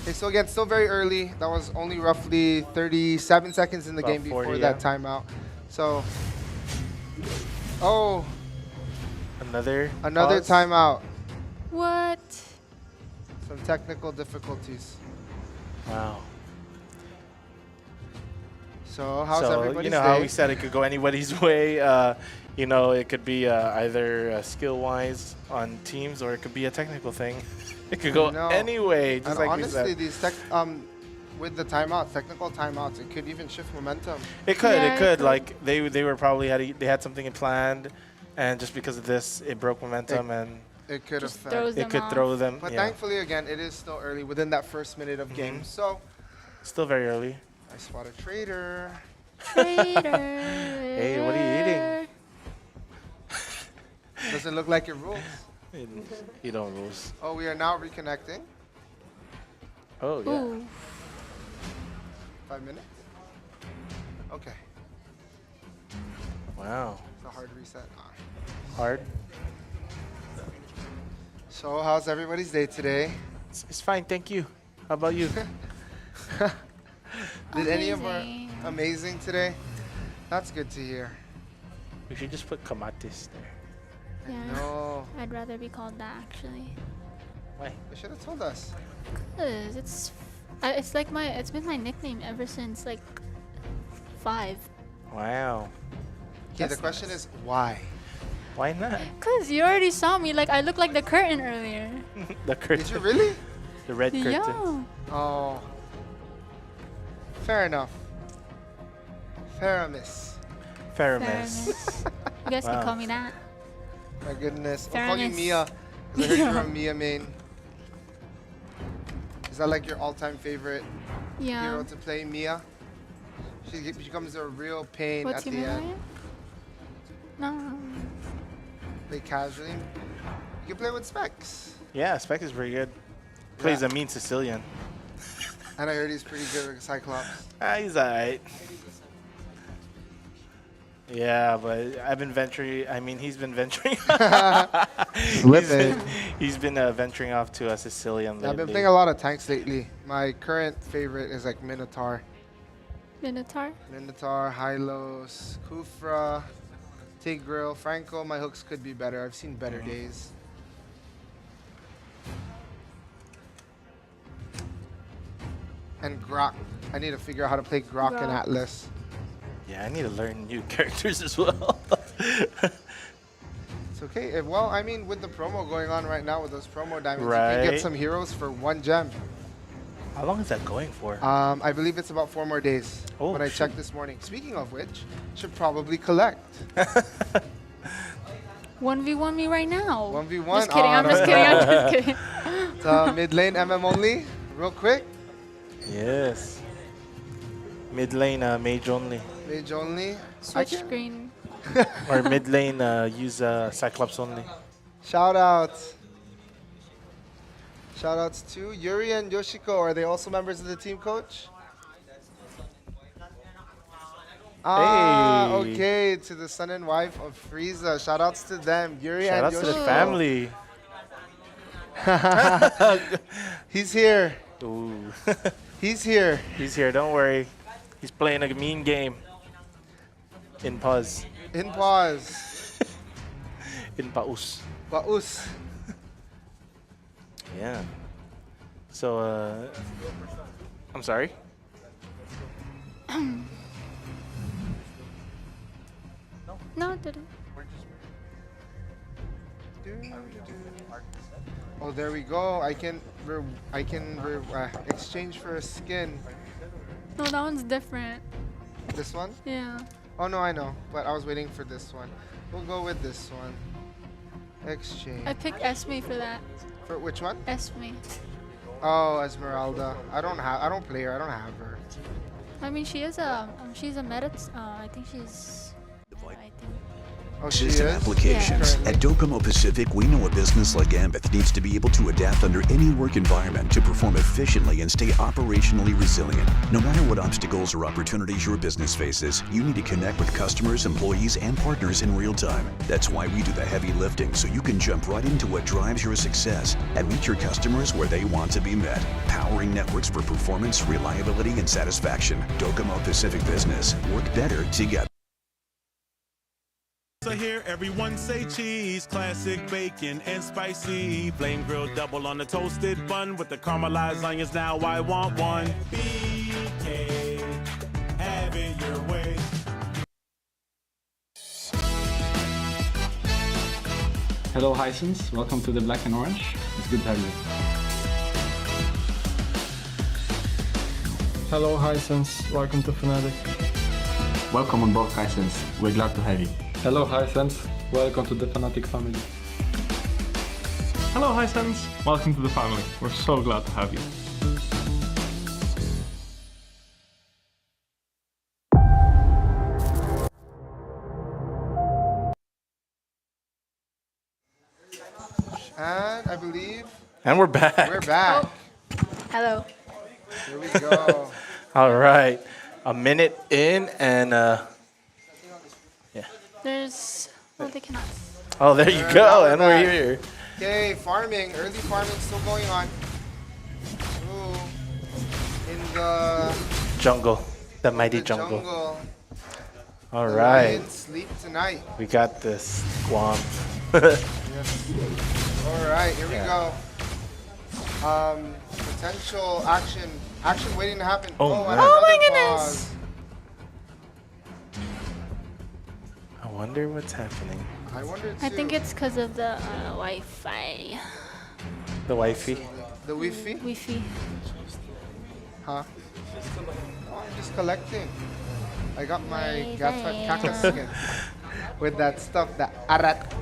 Okay, so again, still very early. That was only roughly 37 seconds in the About game 40, before yeah. that timeout. So, oh, Another pause. timeout. What? Some technical difficulties. Wow. So, how's So, everybody's you know day? how we said it could go anybody's way. You know, it could be either skill-wise on teams, or it could be a technical thing. It could go No. anyway, just And like honestly, we said. these with the timeouts, technical timeouts, it could even shift momentum. It could, Yeah, it it could. could. Like they were probably they had something planned, and just because of this, it broke momentum and It could Just affect. throws it them could off. throw them. But Yeah. thankfully, again, it is still early within that first minute of game. So, Still very early. I spot a trader. Trader. Hey, what are you eating? Doesn't look like it rules. You don't lose. Oh, we are now reconnecting. Oh yeah. Ooh. 5 minutes. Okay. Wow. It's a hard reset. Hard. So, how's everybody's day today? It's fine, thank you. How about you? Did any of our Amazing. amazing today? That's good to hear. We should just put kamatis there. Yeah. No, I'd rather be called that actually. Why? they should have told us. 'Cause it's like it's been my nickname ever since like 5. Wow. Okay, the That's question nice. is why? Why not? Cause you already saw me, like I look like the curtain earlier. The curtain. Did you really? The red curtain. Yeah. Oh. Fair enough. Faramis. Faramis. You guys Wow. can call me that. My goodness. I'll call you Faramis. Mia. 'Cause I heard you're a Mia main. Is that like your all-time favorite Yeah. hero to play, Mia? She becomes a real pain What at team the am I end. in? No. Play casually. You can play with Specs. Yeah, Spec is pretty good. Plays Yeah. a mean Sicilian. And I heard he's pretty good with Cyclops. He's alright. Yeah, but I've been venturing. I mean, he's been venturing. Slipping. He's been venturing off to a Sicilian lately. I've been playing a lot of tanks lately. My current favorite is like Minotaur. Minotaur. Minotaur, Hylos, Kufra, Tigreal, Franco. My hooks could be better. I've seen better days. And Grok. I need to figure out how to play Grok and Grok. Atlas. Yeah, I need to learn new characters as well. It's okay. Well, I mean, with the promo going on right now, with those promo diamonds, you Right. can get some heroes for 1 gem. How long is that going for? I believe it's about 4 more days. Oh, when I shoot. checked this morning. Speaking of which, should probably collect. 1v1 me right now. 1v1. Just kidding. I'm just kidding. I'm just kidding. It's mid lane MM only. Real quick. Yes. Mid lane mage only. Mage only. Switch screen. Or mid lane use Cyclops only. Shout outs. Shout outs to Yuri and Yoshiko. Are they also members of the team, coach? Okay, to the son and wife of Frieza. Shoutouts to them, Yuri and Shout out to the Yoshiko. family. He's here. Ooh. He's here. He's here. Don't worry. He's playing a mean game. In pause. In pause. In paus. Paus. Yeah. So, I'm sorry. No, it didn't. Oh, there we go. I can exchange for a skin. No, that one's different. This one? Yeah. Oh no, I know, but I was waiting for this one. We'll go with this one. Exchange. I picked Esme for that. For which one? Esme. Oh, Esmeralda. I don't play her. I don't have her. I mean, she's a meta. I think she's. I think. Oh, she System is? applications. Yeah. At Docomo Pacific, we know a business like Ambith needs to be able to adapt under any work environment to perform efficiently and stay operationally resilient. No matter what obstacles or opportunities your business faces, you need to connect with customers, employees, and partners in real time. That's why we do the heavy lifting, so you can jump right into what drives your success and meet your customers where they want to be met. Powering networks for performance, reliability, and satisfaction. Docomo Pacific Business. Work better together. I hear everyone say cheese, classic bacon and spicy. Flame grilled double on the toasted bun with the caramelized onions. Now I want one. BK, have it your way. Hello Hisense, welcome to the Black and Orange. It's good to have you. Hello Hisense, welcome to Fnatic. Welcome on board Hisense, we're glad to have you. Hello Hisense, welcome to the Fnatic family. Hello Hisense, welcome to the family. We're so glad to have you. And I believe. And we're back. We're back. Hello. Here we go. All right. A minute in and yeah. There's. Oh, they cannot. Oh, there you go. And we're here. Okay, farming. Early farming still going on. Ooh. In the Jungle. The mighty jungle. All The right. Lions sleep tonight. We got this, Guam. Yes. All right, here we go. Potential action waiting to happen. Oh, man. and Oh my another goodness. pause. I wonder what's happening. I wonder too. I think it's because of the Wi-Fi. The wifey. The Wi-Fi? Wi-Fi. Huh? Oh, I'm just collecting. I got my Wi-Fi. Kaka skin with that stuff, that arat.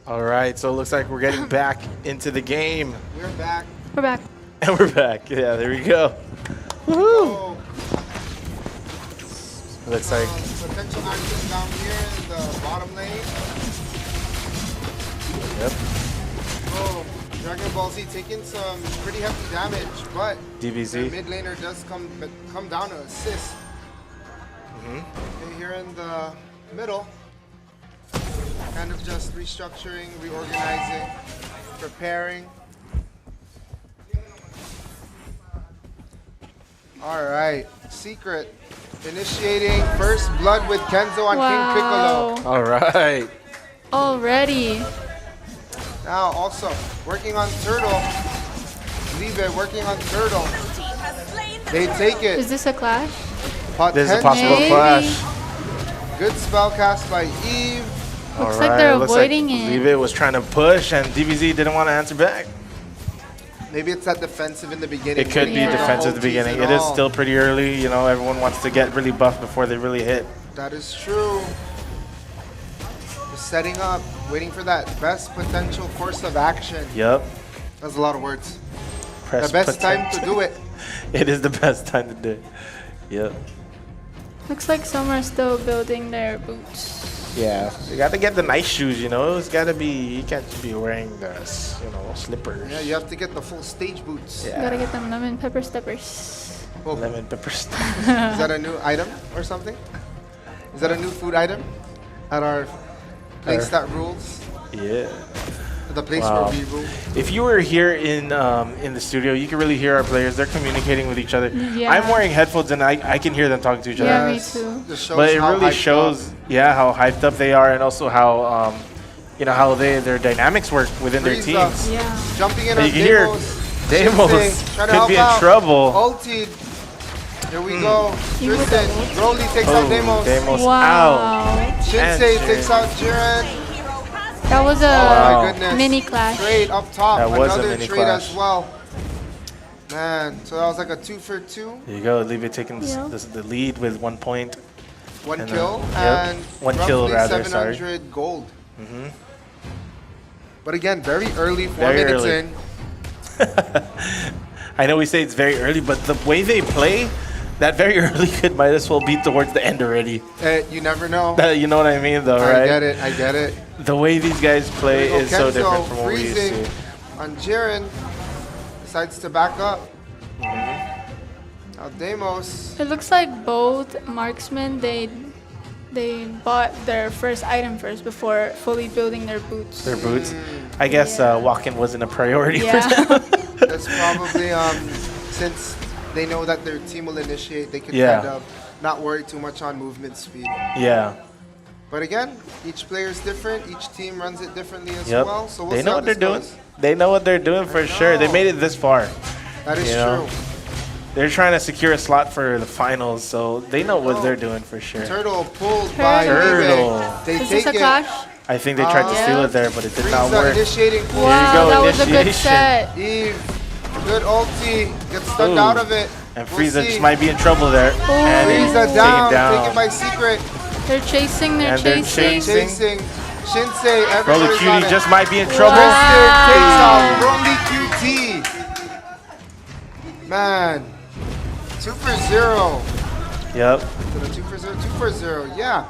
All right, so it looks like we're getting back into the game. We're back. We're back. And we're back. Yeah, there we go. Woohoo! Looks like. Potential action down here in the bottom lane. Yep. Oh, Dragon Ball Z taking some pretty hefty damage, but DBZ. their mid laner does come down to assist. Okay, here in the middle, kind of just restructuring, reorganizing, preparing. All right, Secret initiating first blood with Kenzo on King Piccolo. All right. Already. Now also working on Turtle. LIBE working on Turtle. They take it. Is this a clash? There's a possible clash. Good spell cast by Eve. Looks like they're avoiding it. LIBE was trying to push and DBZ didn't want to answer back. Maybe it's that defensive in the beginning. It could be defensive at the beginning. It is still pretty early. You know, everyone wants to get really buff before they really hit. That is true. Just setting up, waiting for that best potential course of action. Yep. That's a lot of words. Press the best time to do it. It is the best time to do it. Yep. Looks like some are still building their boots. Yeah, you got to get the nice shoes, you know. It's got to be, you can't just be wearing the, you know, slippers. Yeah, you have to get the full stage boots. Yeah. Gotta get them lemon pepper steppers. Oh. Lemon pepper steppers. Is that a new item or something? Is that a new food item at our place that rules? Yeah. The place where we rule. If you were here in the studio, you can really hear our players. They're communicating with each other. Yeah. I'm wearing headphones and I can hear them talking to each other. Yeah, me too. But it really shows, how hyped up they are, and also how, how their dynamics work within their teams. Yeah. Jumping in You on can hear Deimos could be in trouble. Ultied. Here we go. Tristan. Broly takes out Deimos. Deimos Wow. out. Shinsei takes out Jiren. That was a mini clash. Trade up top. That was a Another mini trade clash. as well. Man, so that was like a 2-for-2. There you go. LIBE taking the lead with 1 point. One And, kill yep. and 1 kill roughly rather. 700 gold. Mm-hmm. But again, very early, 4 Very minutes early. in. I know we say it's very early, but the way they play, that very early could might as well be towards the end already. You never know. You know what I mean, though, right? I get it. The way these guys play is so different from what we used freezing to. on Jiren. Decides to back up. Mm-hmm. Now Deimos. It looks like both marksmen, they bought their first item first before fully building their boots. Their boots. I guess walk-in wasn't a priority for them. That's probably since they know that their team will initiate, they can kind of not worry too much on movement speed. Yeah. But again, each player is different. Each team runs it differently as Yep. well. So we'll They see know how what they're this doing. goes. They know what they're doing for sure. They made it this far. That is you know? true. They're trying to secure a slot for the finals, so they know what they're doing for sure. Turtle pulled by Turtle. LIBE. They Is take this a it. clash? I think they tried to steal it there, but it did not Frieza work. initiating. Here you Wow, go, that was a good initiation. set. Eve, good ulti, gets stunned Ooh. out of it. And We'll Frieza see. just might be in trouble there. And he's Frieza down, taken taken by Secret. They're chasing, they're And they're chasing. Chasing. Shinsei, Broly everybody's on Cutie it. just might be in trouble. Tristan takes out Broly QT. Man, 2-for-0. Yep. To the 2-for-0, 2-for-0, yeah.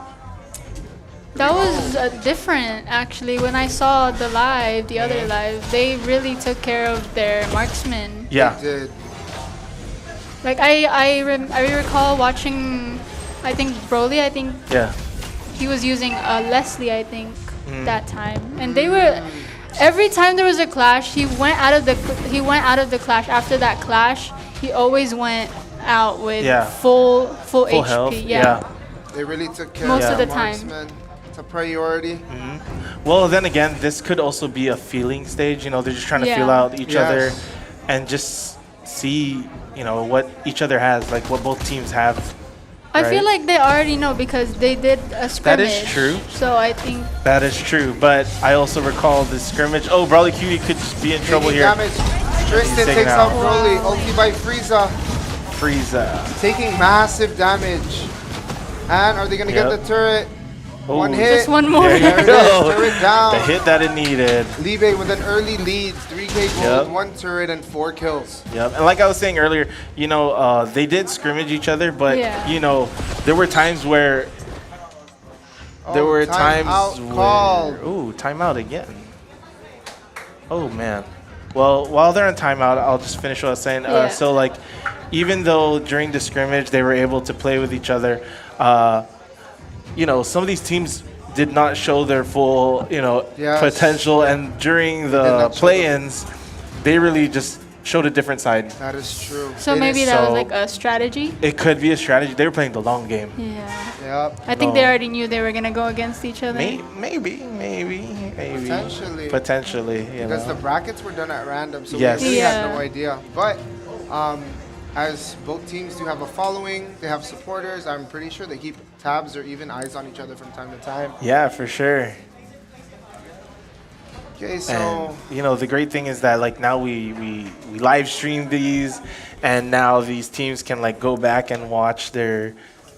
That was different, actually. When I saw the live, the other live, they really took care of their marksmen. Yeah. They did. Like I recall watching, I think Broly. I think he was using Leslie. I think that time, and they were. Every time there was a clash, he went out of the clash. After that clash, he always went out with full HP. health. Yeah. They really took care Most of the marksmen. time. It's a priority. Well, then again, this could also be a feeling stage. You know, they're just trying to feel out each other and just see, you know, what each other has, like what both teams have. I feel like they already know because they did a scrimmage. That is true. So I think That is true, but I also recall the scrimmage. Oh, Broly Cutie could just be in trouble Taking here. damage. Tristan taken takes out out. Broly. Ulti by Frieza. Frieza. Taking massive damage. And are they going to get the turret? One hit. Just one more. There There you it go. is. Turret down. The hit that it needed. LIBE with an early lead. 3K gold, Yep. 1 turret, and 4 kills. Yep. And like I was saying earlier, you know, they did scrimmage each other, but Yeah. you know, there were times where Timeout called. Ooh, timeout again. Oh man. Well, while they're on timeout, I'll just finish what I was saying. Yeah. So like, even though during the scrimmage they were able to play with each other, you know, some of these teams did not show their full, you know, Yes. potential, and during did the not show play-ins, they really just showed a different side. That is true. So It maybe is that was so- like a strategy. It could be a strategy. They were playing the long game. Yeah. Yep. I think they already knew they were gonna go against each other. Maybe. Potentially. Potentially, you Because know. the brackets were done at random, so Yes. we really had Yeah. no idea. But as both teams do have a following, they have supporters, I'm pretty sure they keep tabs or even eyes on each other from time to time. Yeah, for sure. Okay, so And you know, the great thing is that like now we live stream these, and now these teams can like go back and watch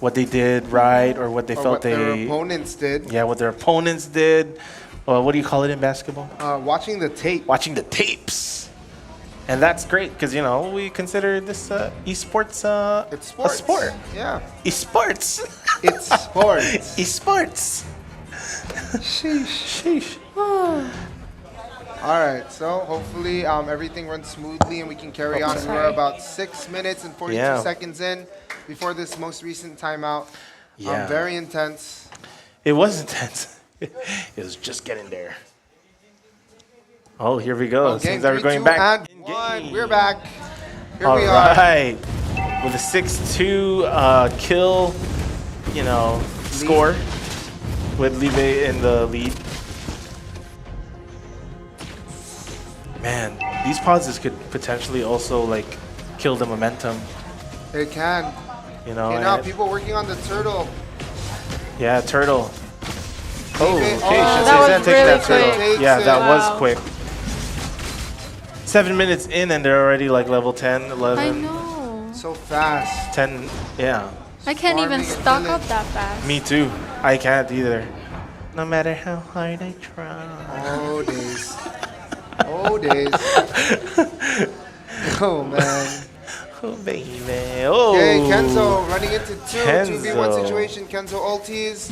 what they did right, or what they or felt what their opponents did. what their opponents did. What do you call it in basketball? Watching the tape. Watching the tapes. And that's great because, you know, we consider this esports It's sports. a sport. Yeah. Esports. It's sports. Esports. Sheesh. All right, so hopefully everything runs smoothly and we can carry on. We're about 6 minutes and 42 seconds in before this most recent timeout. Yeah. Very intense. It was intense. It was just getting there. Oh, here we go. Game Seems that we're 3, going 2, back. and 1. We're back. Here All we are. right. With a 6-2 kill, you know, score with LIBE in the lead. Man, these pauses could potentially also like kill the momentum. It can. You know. Okay, now and- people working on the turtle. yeah, turtle. Oh, okay. that was Taking really that turtle. quick. Yeah, that Wow. was quick. 7 minutes in and they're already like level 10, 11, I know. So fast. 10. Yeah, I can't even Farming and stock killing. up that fast. me too. I can't either. No matter how hard I try. Oh, days. Oh, days. Oh, man. Oh, baby. Oh. Okay, Kenzo running into 2v1 Kenzo. situation. Kenzo ulties.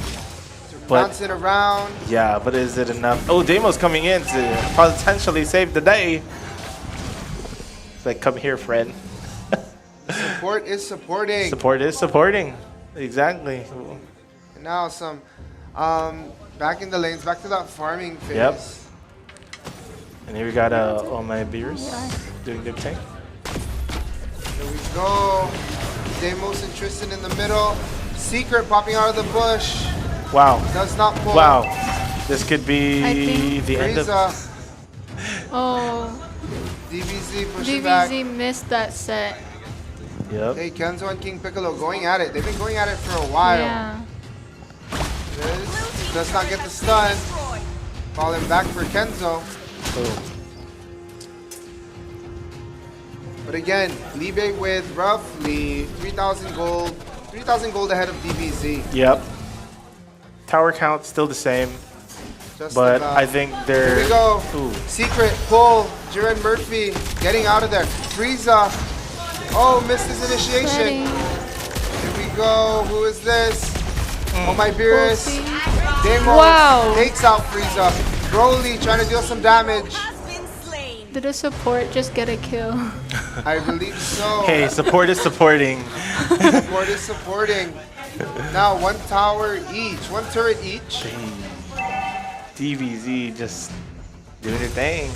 But- Bouncing around. Yeah, but is it enough? Oh, Demo's coming in to potentially save the day. It's like, come here, friend. Support is supporting. Support is supporting. Exactly. And now some back in the lanes, back to that farming phase. Yep. And here we got all my beers doing their thing. Here we go. Demo's interested in the middle. Secret popping out of the bush. Wow. Does not pull. Wow. This could I be think the end of. Frieza. Oh, DBZ pushing back. DBZ missed that set. Yep. Hey, Kenzo and King Piccolo going at it. They've been going at it for a while. Yeah. This does not get the stun. Falling back for Kenzo. But again, LIBE with roughly 3,000 gold. 3,000 gold ahead of DBZ. Yep. Tower count still the same, Just but about. I think they're. Here we go. Ooh. Secret pull. Jiren Murphy getting out of there. Frieza. Oh, missed his initiation. Here we go. Who is this? Oh my Beerus. Demo Wow. takes out Frieza. Broly trying to deal some damage. Did a support just get a kill? I believe so. Hey, support is supporting. Support is supporting. Now one tower each, one turret each. DBZ just doing their thing.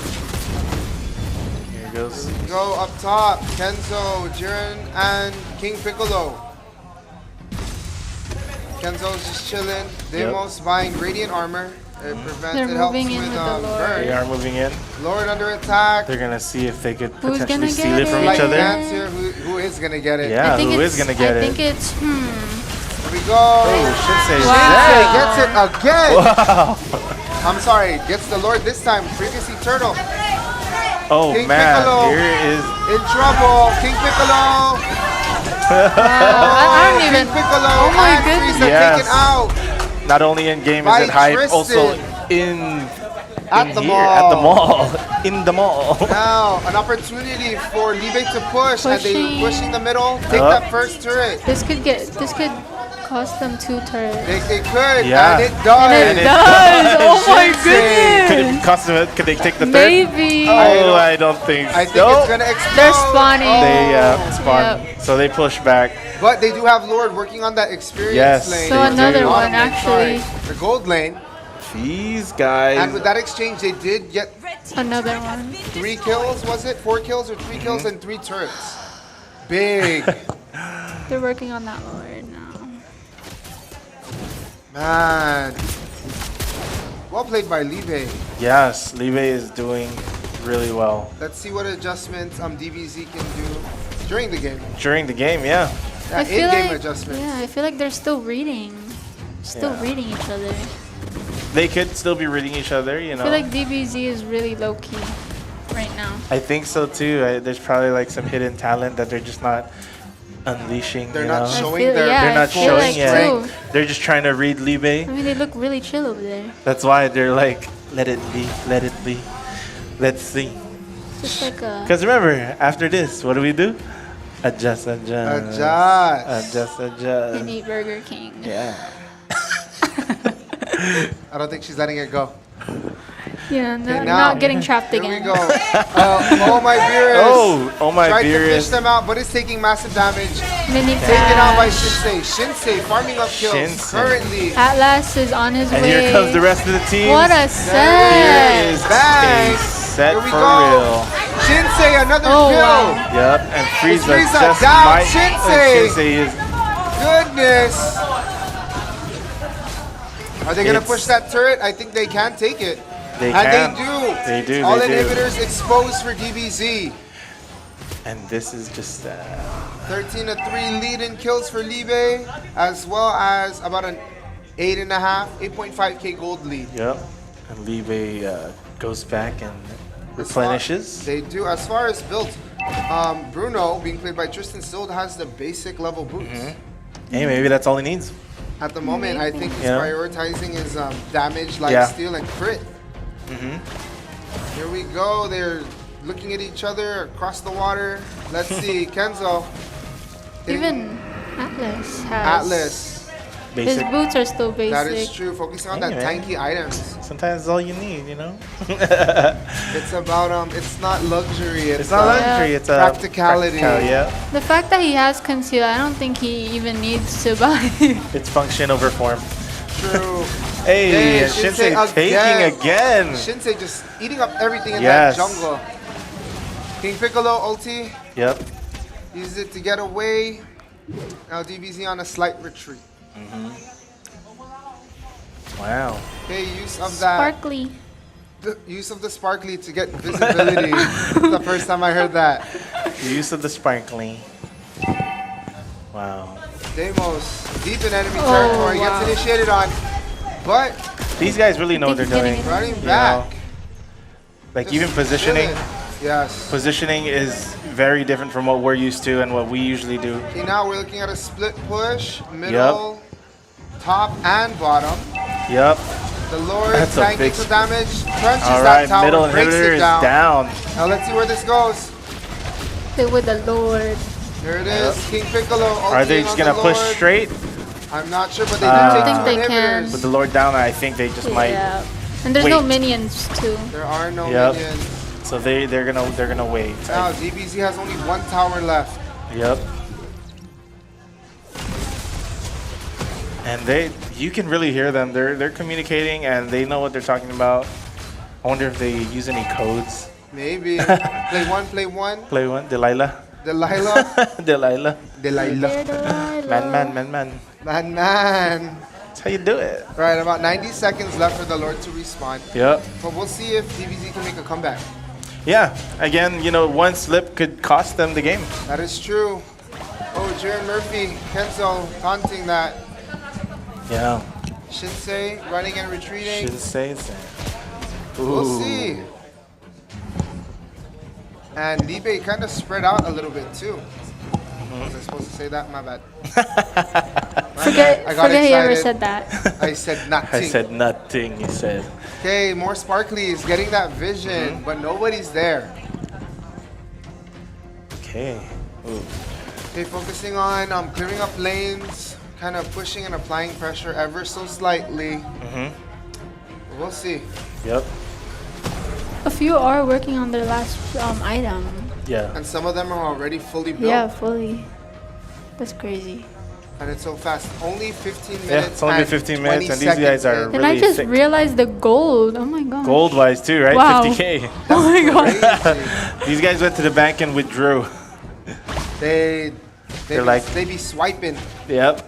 Here it goes. Go up top. Kenzo, Jiren, and King Piccolo. Kenzo's just chilling. Deimos buying radiant armor. It prevents, They're it helps moving in with with the Lord. burn. They are moving in. Lord under attack. They're gonna see if they could Who's potentially gonna steal get it from it? each other. Answer, who is gonna get it? Yeah, I think who it's, is gonna get I it? think it's Here we go. Oh, Shinsei. Shinsei gets it again. Wow. I'm sorry, gets the Lord this time. Previously Turtle. Oh King man, Piccolo here is. in trouble. King Piccolo. I don't even. King Piccolo Oh my and goodness. Frieza Yes. taken out. Not only in game is By it hype, Tristan. also in At the here, mall. at the mall, in the mall. Now, an opportunity for Libe to push, and they pushing the middle. Take Yup. that first turret. This could cost them 2 turrets. They could, Yeah. and it does. And it does. Oh my Could goodness. it cost them? Could they take the third? Maybe. Oh, I don't think so. I think it's gonna explode. They're spawning. They spawn, Yep. so they push back. But they do have Lord working on that experience Yes, lane. So another one, Bottom lane, actually. sorry. The gold lane. These guys. And with that exchange, they did get Another one. 3 kills, was it? 4 kills or 3 kills and 3 turrets. Big. They're working on that Lord now. Man. Well played by Libe. Yes, Libe is doing really well Let's see what adjustments DBZ can do during the game. during the game. Yeah. I feel In-game like adjustments. I feel like they're still reading reading each other. They could still be reading each other, you I know. feel like DBZ is really low key right now. I think so too. There's probably like some hidden talent that they're just not unleashing. They're you not know? showing their They're not feel showing like yet. too. They're just trying to read Libe. I mean, they look really chill over there. That's why they're like, let it be, let it be. Let's see. Just like a. Because remember, after this, what do we do? Adjust, adjust. Adjust. Adjust, adjust. And eat Burger King. Yeah. I don't think she's letting it go. Yeah, no, Okay, now, not getting trapped here again. we go. Oh my Beerus. Oh my Tried to fish Beerus. them out, but it's taking massive damage. Mini Taken out by Bash. Shinsei. Shinsei farming up kills Shinsei. currently. Atlas is on his And way. here comes the rest of the team. What a Here set! is Bang. a set Here we for go. real. Shinsei, another Oh, kill. wow. Yep, and Frieza Frieza just down. might. Shinsei. Shinsei is. Goodness. Are they going to It's- push that turret? I think they can take it. They And can. they do. They do. All they do. inhibitors exposed for DBZ. And this is just. 13-3 lead in kills for Libe, as well as about an 8.5K gold lead. Yep. And Libe goes back and replenishes. They do. As far as builds, Bruno, being played by Tristan, still has the basic level boots. Hey, maybe that's all he needs. At the moment, I think he's Yeah. prioritizing his damage, life Yeah. steal, and crit. Here we go. They're looking at each other across the water. Let's see. Kenzo. Even Atlas has. Atlas. His Basic. boots are still basic. That is true. Focusing on that Hey, man. tanky items. Sometimes it's all you need, you know? It's about it's not luxury. It's not luxury, it's practicality. Yeah. The fact that he has conceal, I don't think he even needs to buy. It's function over form. True. Hey, and Shinsei taking again. Shinsei just eating up everything in Yes. that jungle. King Piccolo ulti. Yep. Uses it to get away. Now DBZ on a slight retreat. Wow. Okay, use of that. Sparkly. The use of the sparkly to get visibility. The first time I heard that. The use of the sparkling. Wow. Deimos deep in enemy Oh, territory wow. gets initiated on, but These guys really know what they're doing. running you back. know? Like Just even positioning. chilling. Yes. Positioning is very different from what we're used to and what we usually do. Okay, now we're looking at a split push, middle, top, and bottom. Yep. The Lord That's a tanking big some damage, crunches All that right, tower, middle breaks inhibitor it is down. down. Now let's see where this goes. They with the Lord. Here it is, King Piccolo. Are they ulting just on gonna the push Lord. straight? I'm not sure, but they I did think take they two can. inhibitors. With the Lord down, I think they just might. Yeah. And there's no wait. minions too. There are no Yep. minions. So they're gonna wait. Now DBZ has only one tower left. Yep. And you can really hear them. They're communicating and they know what they're talking about. I wonder if they use any codes. Maybe. Play one, play one. Play one, Delilah. Delilah. Delilah. Delilah. Man. Man. That's how you do it. Right, about 90 seconds left for the Lord to respawn. Yep. But we'll see if DBZ can make a comeback. Yeah. Again, one slip could cost them the game. That is true. Oh, Jaron Murphy, Kenzo taunting that. Yeah. Shinsei running and retreating. Shouldn't say that. We'll Ooh. see. And Libe kind of spread out a little bit too. Was I supposed to say that? My bad. Forget I got he ever excited. said that. I said nothing. I said nothing, he said. Okay, more sparklies, getting that vision, but nobody's there. Okay. Ooh. Okay, focusing on clearing up lanes, kind of pushing and applying pressure ever so slightly. We'll see. Yep. A few are working on their last item. Yeah. And some of them are already fully built. Yeah, fully. That's crazy. And it's so fast. Only 15 minutes. Yeah, it's only 15 minutes, and these guys are And really I just thick. realized the gold. Oh my god. Gold wise too, right? Wow. 50K. Oh my god. These guys went to the bank and withdrew. They're They're be, like, they be swiping. Yep.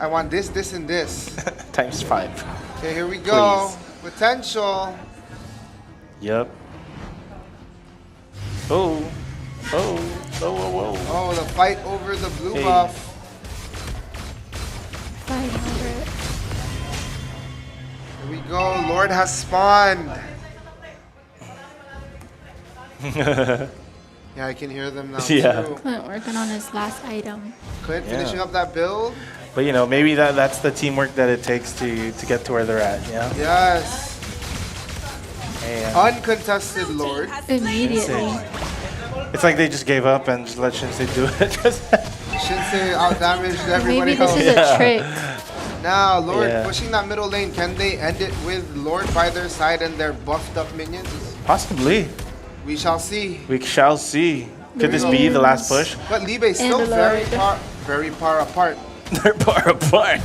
I want this, this, and this. Times 5. Okay, here we go. Please. Potential. Yep. Oh. Oh. Whoa, whoa, whoa. Oh, the fight over the blue Hey. buff. Fight over it. Here we go. Lord has spawned. Yeah, I can hear them now Yeah. too. Clint working on his last item. Clint Yeah. finishing up that build. But you know, maybe that's the teamwork that it takes to get to where they're at, yeah? Yes. And Uncontested Lord. Immediately. it's like they just gave up and just let Shinsei do it. Shinsei outdamaged everybody Maybe this else. is a trick. Now, Lord Yeah. pushing that middle lane. Can they end it with Lord by their side and their buffed up minions? Possibly. We shall see. We shall see. Could this be the last push? But Libe still And the very far apart. They're far apart.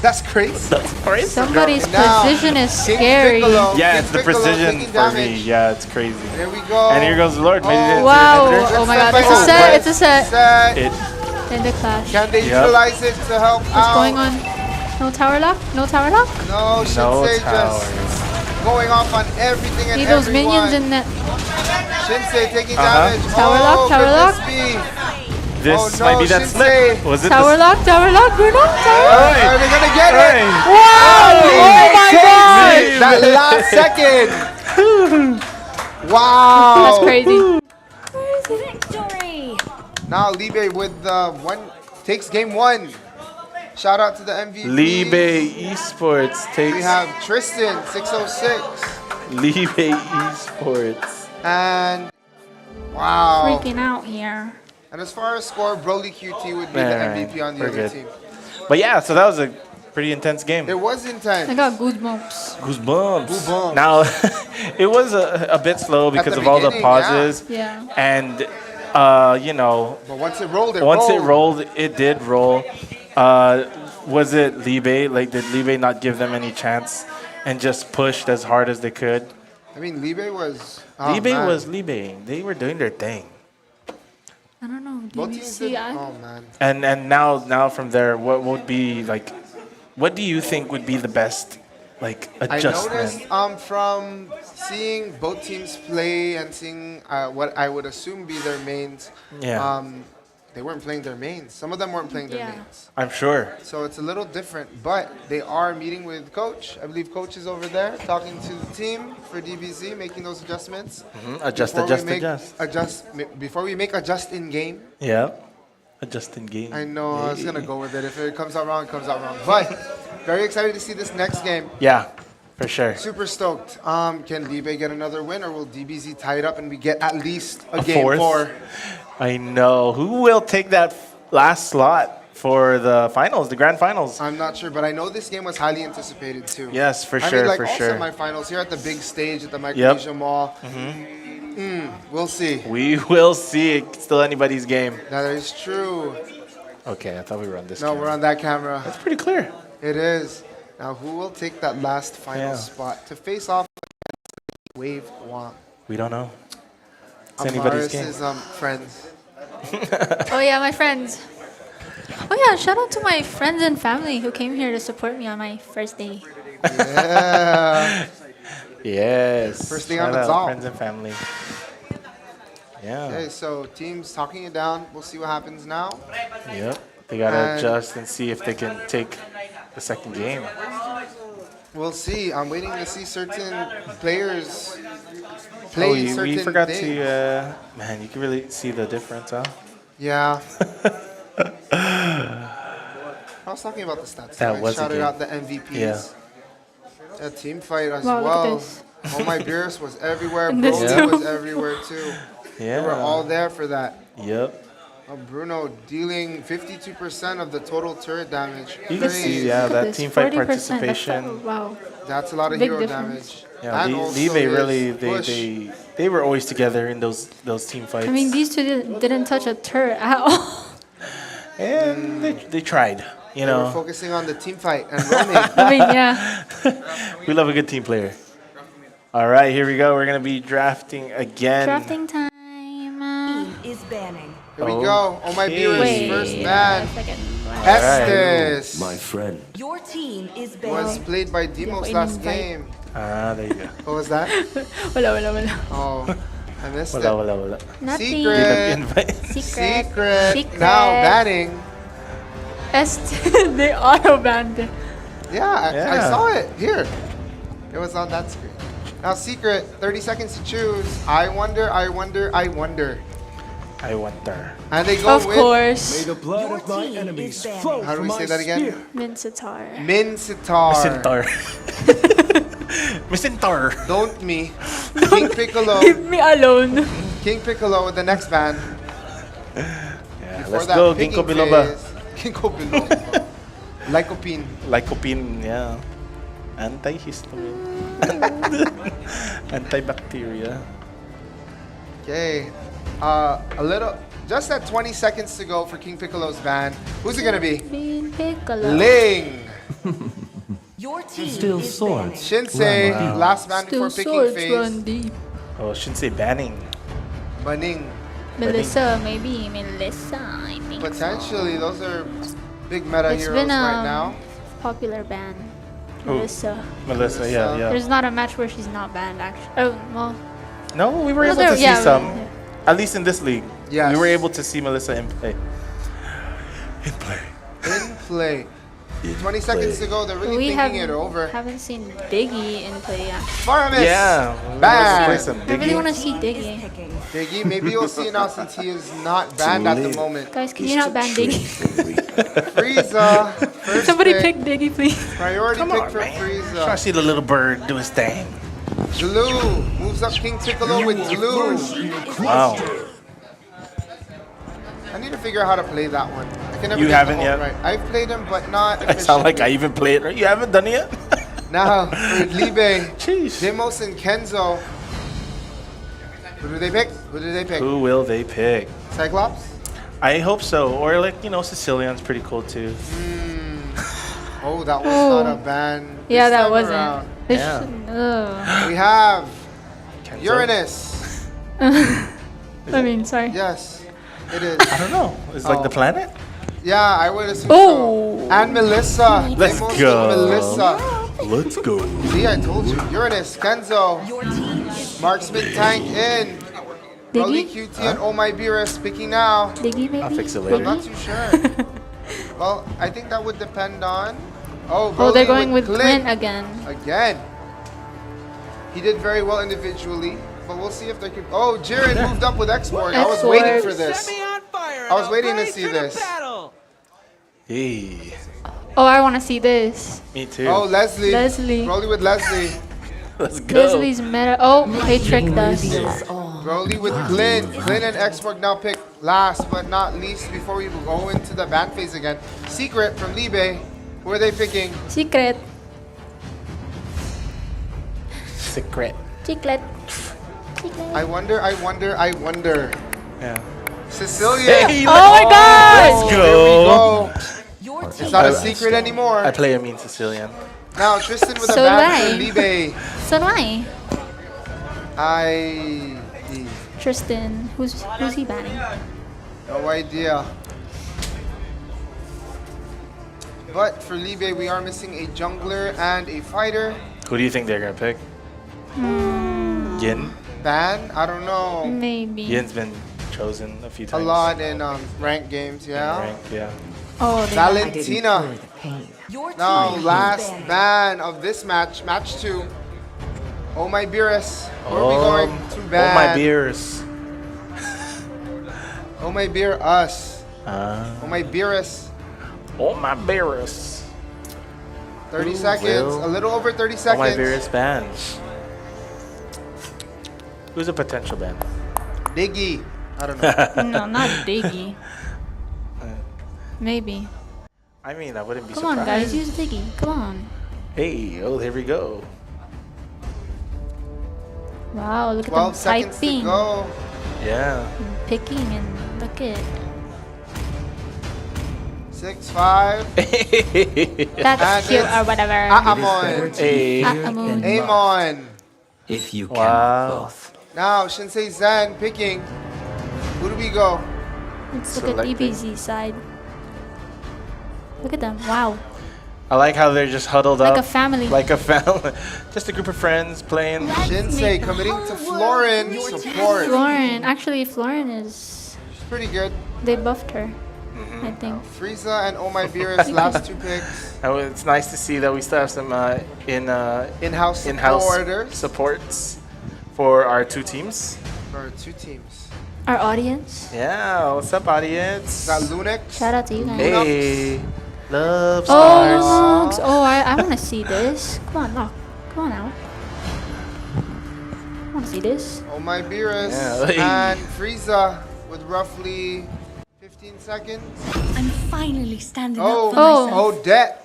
That's crazy. That's crazy. Somebody's Now, precision is King scary. Piccolo, Yeah, King it's the Piccolo precision taking for me. damage. Yeah, it's crazy. Here we go. And here goes the Lord. Maybe Oh, Wow. it's Oh my Let's god. It's a fight set. over. It's a set. Set. it. In the clash. Can they Yep. utilize it to help What's out? going on? No tower lock? No tower lock? No, No Shinsei towers. just going off on everything and Need those everyone. minions in that. Shinsei taking Uh-huh. damage. Tower oh, lock, tower could lock. this be? This Oh, no, might be that Shinsei. slip. Was it Tower the lock, Bruno. Tower lock. Hey. Are they gonna get Hey. it? Wow! Oh my god! That last second. Wow. That's crazy. Victory! Now Libe with one takes game 1. Shout out to the MVP. LIBE Esports We takes have Tristan 606 LIBE Esports. and wow. Freaking out here. And as far as score, Broly QT would be All the right, MVP on the we're other good. team. But yeah, so that was a pretty intense game. It was intense. I got goosebumps. Goosebumps. Goosebumps. Now, it was a bit slow because the of all the beginning, pauses. Yeah. And, you know, But once it rolled, it rolled, it did roll. Was it Libe? Like, did Libe not give them any chance and just pushed as hard as they could? I mean, Libe was. Oh, Libe man. was Libe. They were doing their thing. I don't know. Both teams DBC, did. I, Oh man. And now from there, what would be like? What do you think would be the best like I adjustment? noticed from seeing both teams play and seeing what I would assume be their mains. Yeah. They weren't playing their mains. Some of them weren't playing their Yeah. mains. I'm sure. So it's a little different, but they are meeting with coach. I believe coach is over there talking to the team for DBZ, making those adjustments. Adjust, Before we adjust, make adjust. Before we make adjust in game. Yeah. Adjust in game. I know I was gonna go with it. If it comes out wrong, it comes out wrong. But very excited to see this next game. Yeah, for sure. Super stoked. Can Libe get another win, or will DBZ tie it up and we get at least a A game fourth? 4? I know. Who will take that last slot for the finals, the grand finals? I'm not sure, but I know this game was highly anticipated too. Yes, for I sure, mean, like for all sure. semifinals here at the big stage at the Micronesia Mall. We'll see. We will see. It's still anybody's game. That is true. Okay, I thought we were on this. No, camera. we're on that camera. That's pretty clear. It is. Now, who will take that last final spot to face off against Wave Wong? We don't know. It's anybody's game. Amaris's friends. Oh yeah, my friends. Oh yeah, shout out to my friends and family who came here to support me on my first day. Yeah. Yes. First thing Shout on the out, top. friends and family. Yeah. Okay, so teams talking it down. We'll see what happens now. Yep. They gotta And- adjust and see if they can take the second game. We'll see. I'm waiting to see certain players play we certain forgot things. to. Man, you can really see the difference, huh? Yeah. I was talking about the stats. That was a shouted game. out the MVPs. Yeah. A team fight as Wow, look at well. this. Oh my Beerus was everywhere. And this Broly too. was everywhere too. Yeah. They were all there for that. Yep. Bruno dealing 52% of the total turret damage. You can see, yeah, Look at that this, team fight 40%, participation. Wow. That's a lot of Big hero difference. damage. Yeah, And also Libe really, his push. they were always together in those team fights. I mean, these two didn't touch a turret at all. And they tried, you They were know. focusing on the team fight and roaming. I mean, yeah. We love a good team player. All right, here we go. We're going to be drafting again. Drafting time. Is banning. Here we go. Oh my Beerus, Wait, first ban. second. Estes My friend. Your team is was banned. played by Demos Yeah, last invite. game. Ah, there you go. What was that? Wala. Oh, I missed Wala. it. Nothing. Secret. Secret. Now banning. They auto banned it. Yeah, I Yeah. saw it here. It was on that screen. Now secret, 30 seconds to choose. I wonder. I wonder. And they go Of with. course. the blood Your team is banned. How do we say that again? Mincetar. Mincetar. Misintar. Misintar. Don't me. King Piccolo. Leave me alone. King Piccolo with the next ban. Yeah, Before let's that go, picking Ginkgo biloba. phase, Ginkgo biloba. Lycopene. Lycopene, yeah. Antihistamine. Antibacteria. Okay. Just at 20 seconds to go for King Piccolo's ban. Who's it gonna be? Bean Piccolo. Ling. Your team Still is swords. Shinsei, last ban Still before picking swords phase. run deep. Oh, shouldn't say banning. Baning. Melissa, maybe Melissa. I think Potentially, those are big meta It's heroes been right now. popular ban. Who? Melissa. Melissa, yeah. There's not a match where she's not banned, actually. Oh, well. No, we were No, able to there- see yeah, some. yeah. At least in this league. Yes. We were able to see Melissa in play. In play. 20 seconds to go. They're really We thinking it over. haven't seen Diggy in play yet. Faramis. Yeah. Ban. Play some I really Diggy. want to see Diggy. Diggy, maybe you'll see now since he is not banned at the moment. Guys, can you not ban Diggy? Frieza. First Somebody pick. pick Diggy, please. Priority Come pick on, for man. Frieza. Try to see the little bird do his thing. Glue moves up King Piccolo with Glue. Wow. I need to figure out how to play that one. I can never You get the haven't whole yet? Right. I've played him, but not I sound like I efficiently. even played it. Right? You haven't done it yet? Now, for Libe, Jeez. Demos and Kenzo. Who do they pick? Who will they pick? Cyclops? I hope so. Or like, Sicilian's pretty cool too. Oh, that was not a ban. Yeah, this that time wasn't. around. This Yeah. ugh. We have Kenzo? Uranus. I mean, sorry. Yes, it is. I don't know. It's like the planet? Yeah, I would assume Oh. so. And Melissa. Let's Demos go. and Melissa. Let's go. See, I told you. Uranus, Kenzo. Your team is Marksman Tank in. Broly Diggy? QT and Oh My Beerus picking now. Diggy, maybe? I'll fix it I'm later. not too sure. Well, I think that would depend on. Oh, Oh, they're Broly going with Clint again. Again. He did very well individually, but we'll see if they could. Oh, Jiren moved up with X-Borg. I was waiting for this. I was waiting to see this. Hey. Oh, I want to see this. Me too. Oh, Leslie. Leslie. Broly with Leslie. Let's go. Leslie's meta. Oh, they tricked us. Broly with Clint. Clint and X-Borg now pick last but not least before we go into the ban phase again. Secret from Libe. Who are they picking? Secret. Secret. Chiclet. I wonder. Yeah. Cecilia. Hey, Oh my god! Let's Here we go. go. your It's team not a is secret anymore. I play a mean Sicilian. Now Tristan with So a ban do for Libe. So do I. I Tristan. Who's he banning? no idea. But for Libe, we are missing a jungler and a fighter. Who do you think they're gonna pick? Yin. Ban? I don't know. Maybe. Yin's been chosen a few A times. lot in ranked games, yeah. Rank, yeah. Oh, they Valentina. Your team Now is last banned. ban of this match, match 2. Oh my Beerus. Where are we going to ban? Oh my beers. Oh my beer us. Ah. Oh my Beerus. Oh my Beerus. 30 seconds. A little over 30 seconds. Oh my Beerus ban. Who's a potential ban? Diggy. I don't know. No, not Diggy. Maybe. I mean, I wouldn't be Come surprised. on, guys, use Diggy. Come on. Hey, oh, here we go. Wow, look at 12 them seconds typing, to go. Yeah. and picking, and look at 6-5. that's cute or whatever. Amon. Hey. Amon. Amon. If you can both. Now, Shinsei Zen picking. Who do we go? Let's look at DBZ's side. Look at them. Wow. I like how they're just huddled Like up. a family. Like a family. Just a group of friends playing. Shinsei committing to Florin support. Florin. Actually, Florin is. She's pretty good. They buffed her, I think. Frieza and Oh My Beerus, last 2 picks. It's nice to see that we still have some in-house supports for our 2 teams. For our 2 teams. Our audience. Yeah, what's up, audience? Is that Lunix? Shout out to you guys. Hey, love stars. Oh, Lux. Oh, I want to see this. Come on, Lux. Come on out. I want to see this. Oh My Beerus Yeah. and Frieza with roughly 15 seconds. I'm finally standing Oh, up for myself. Odette.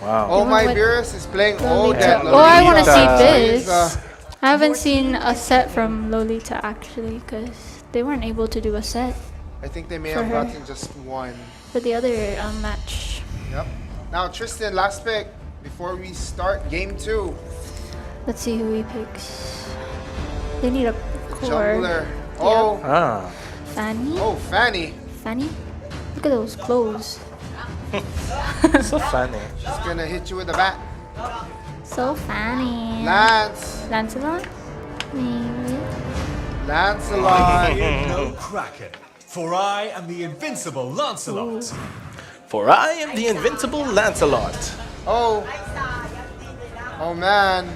Wow. Oh My with Beerus is playing Lolita. Odette. Oh, I want to see this. Frieza. I haven't seen a set from Lolita actually, because they weren't able to do a set I think they may For have her. gotten just one. for the other match. Yep. Now, Tristan, last pick before we start game 2. Let's see who he picks. They need a core. Jungler. Oh. Ah. Fanny. Oh, Fanny. Fanny. Look at those clothes. So funny. She's gonna hit you with a bat. So funny. Lance. Lancelot? Maybe. Lancelot. No Kraken, for I am the invincible Lancelot. For I am the invincible Lancelot. Oh. Oh, man.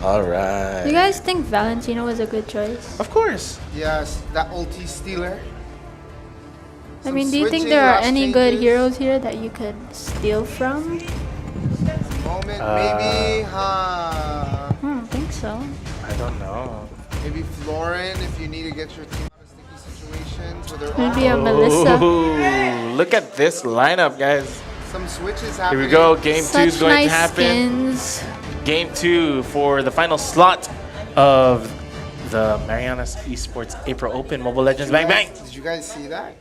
All right. You guys think Valentino was a good choice? Of course. Yes, that ulti stealer. I mean, do you think there are any good heroes here that you could steal from? Moment, maybe. I don't think so. I don't know. Maybe Florin if you need to get your team out of sticky situations. With her Maybe a Melissa. Ooh, look at this lineup, guys. Some switches Here happening. we go. Game 2 is Such going nice to happen. skins. Game 2 for the final slot of the Marianas Esports April Open Mobile Legends Bang Bang. Did you guys see that?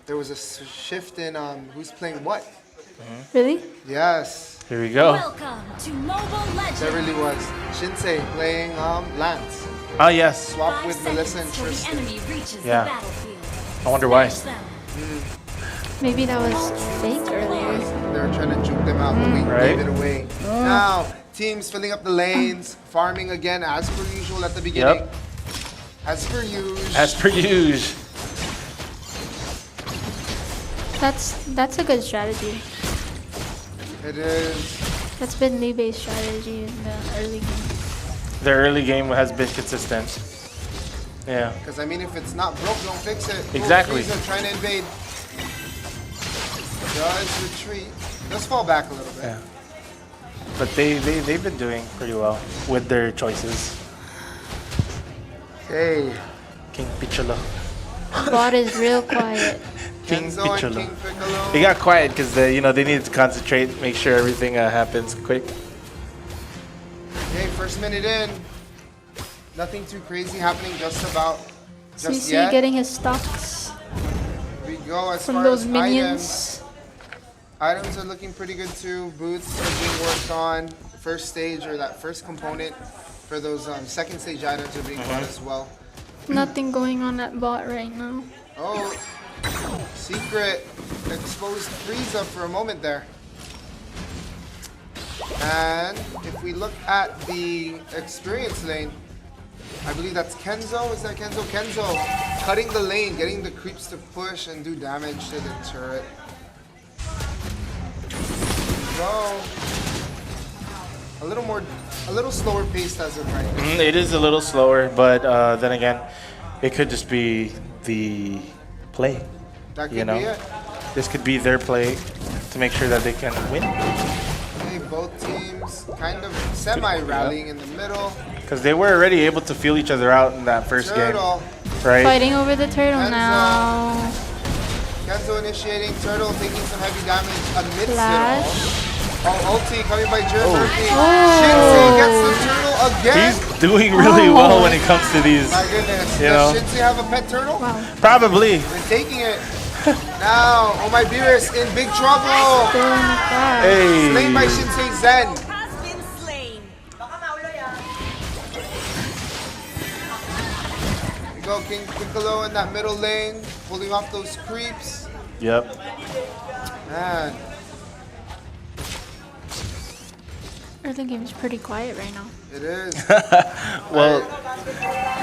There was a shift in who's playing what. Really? Yes. Here we go. Welcome to Mobile Legends. There really was. Shinsei playing Lance. Oh, yes. Swap with Melissa and Till the Tristan. enemy reaches Yeah. the battlefield. I wonder why. Smash them. Maybe that was fake earlier. They were trying to juke them out, but we Right. gave it away. Now, teams filling up the lanes, farming again as per usual at the beginning. Yep. As per usual. As per usual. That's a good strategy. It is. That's been LIBE's strategy in the early game. The early game has been consistent. Yeah. Because I mean, if it's not broke, don't fix it. Exactly. Oh, Frieza trying to invade. Does retreat. Does fall back a little bit. Yeah. But they've been doing pretty well with their choices. Hey. King Piccolo. Bot is real quiet. King Kenzo and Piccolo. King Piccolo. They got quiet because they needed to concentrate, make sure everything happens quick. Okay, first minute in. Nothing too crazy happening just about. Just CC yet. getting his stocks Here we go as from far those as minions. Items are looking pretty good too. Boots are being worked on. First stage or that first component for those second stage items are being done as well. Nothing going on at bot right now. Oh, secret exposed Frieza for a moment there. And if we look at the experience lane, I believe that's Kenzo. Is that Kenzo? Kenzo cutting the lane, getting the creeps to push and do damage to the turret. So, a little slower paced as of right now. It is a little slower, but then again, it could just be the play. That could you know, be it. this could be their play. to make sure that they can win. Okay, both teams kind of semi-rallying in the middle. Because they were already able to feel each other out in that first Turtle. game. Right? Fighting over the turtle Kenzo. now. Kenzo initiating, Turtle taking some heavy damage amidst Flash. it all. Oh, ulti coming by Jared Murphy. Oh. Shinsei gets the turtle again. He's doing really well when it comes to these. My goodness. You Does know? Shinsei have a pet turtle? Wow. Probably. They're taking it. Now, oh my Beerus in big trouble. Hey. Slain by Shinsei Zen. Here we go, King Piccolo in that middle lane, holding off those creeps. Yep. Man. Early game is pretty quiet right now. It is. Well,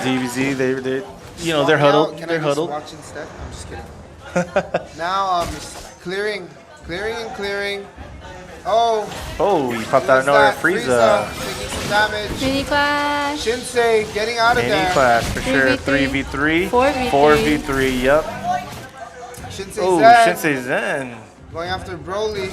DBZ, they're you know, they're huddled. Can They're I just huddled. watch instead? I'm just kidding. Now, clearing and clearing. Oh. Oh, he popped out of What's nowhere. that? Frieza. Taking some damage. Mini clash. Shinsei getting out of Mini there. clash for sure. 3v3. 3v3. 4v3. 4v3, yep. Shinsei Oh, Zen Shinsei Zen. going after Broly.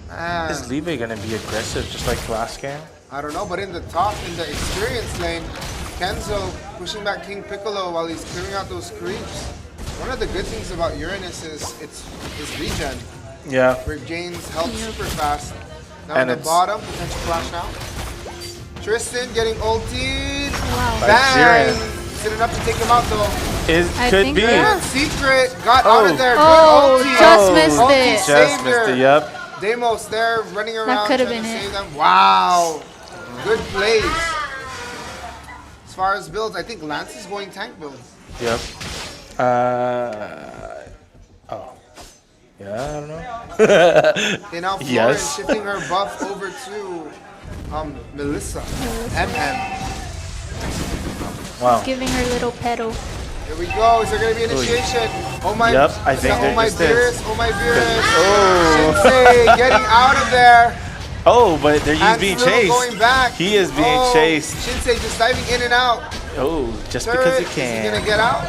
Man. Is LIBE gonna be aggressive just like last game? I don't know, but in the top, in the experience lane, Kenzo pushing back King Piccolo while he's clearing out those creeps. One of the good things about Uranus is it's regen. Yeah. Where it gains health super fast. Now And on the it's- bottom, potential flash now. Tristan getting ultied. By Bang! Jiren. Is it enough to take him out though? I Could think be. so. Secret got out of there. Good Oh, ulti. just missed Ulti it. Just saved missed her. it, yep. Deimos there running around could have trying to been it. save them. Wow. Good plays. As far as builds, I think Lance is going tank build. Yep. Oh. Yeah, I don't know. Okay, now Florence Yes. shifting her buff over to Melissa. MM. Wow. Giving her little pedal. Here we go. Is there going to be initiation? Oh my. Yep, I think Oh there my just is. Beerus. Oh my Beerus. Oh. Shinsei getting out of there. Oh, but he's And being Flo chased. going back. He is being Oh, chased. Shinsei just diving in and out. Oh, just Turret, because he Is he can. going to get out?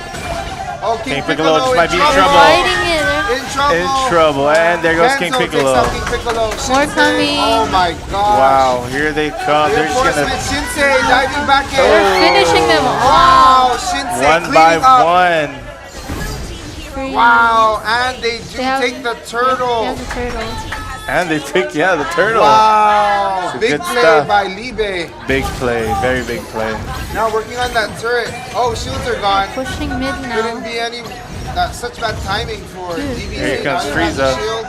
Oh, King Piccolo just might be in trouble. trouble. Fighting it. In trouble. In trouble. And there goes King Kenzo Piccolo. takes out King Piccolo. More Shinsei, coming. Oh my gosh. Wow, here they come. They're just Reinforcement. gonna Shinsei diving back in. They're finishing them. Wow. Shinsei one by cleaning up. one. Wow. And they do take the turtle. They have the turtle. And they take the turtle. Wow. Some Big good play stuff. by LIBE. Big play, very big play. Now working on that turret. Oh, shields are gone. Pushing mid Couldn't now. be any such bad timing for DBZ. Here comes Now they have the Frieza. shield.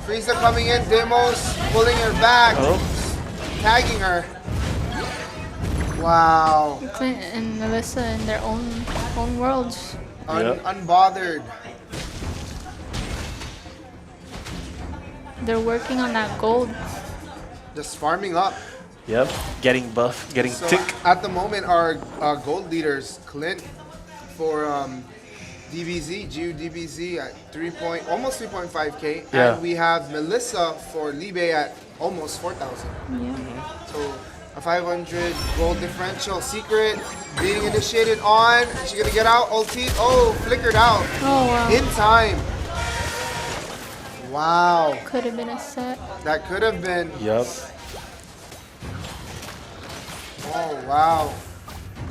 Frieza coming in. Demos pulling her back. Oh. Tagging her. Wow. Clint and Melissa in their own worlds. Yep. Unbothered. They're working on that gold. Just farming up. Yep, getting buff, getting So tick. at the moment, our gold leaders, Clint for DBZ, GU at almost 3.5K, Yeah. and we have Melissa for LIBE at almost 4,000. Yeah. So a 500 gold differential. Secret being initiated on. Is she gonna get out? Ulti. Oh, flickered out. Oh wow. In time. Wow. Could have been a set. That could have been. Yep. Oh, wow.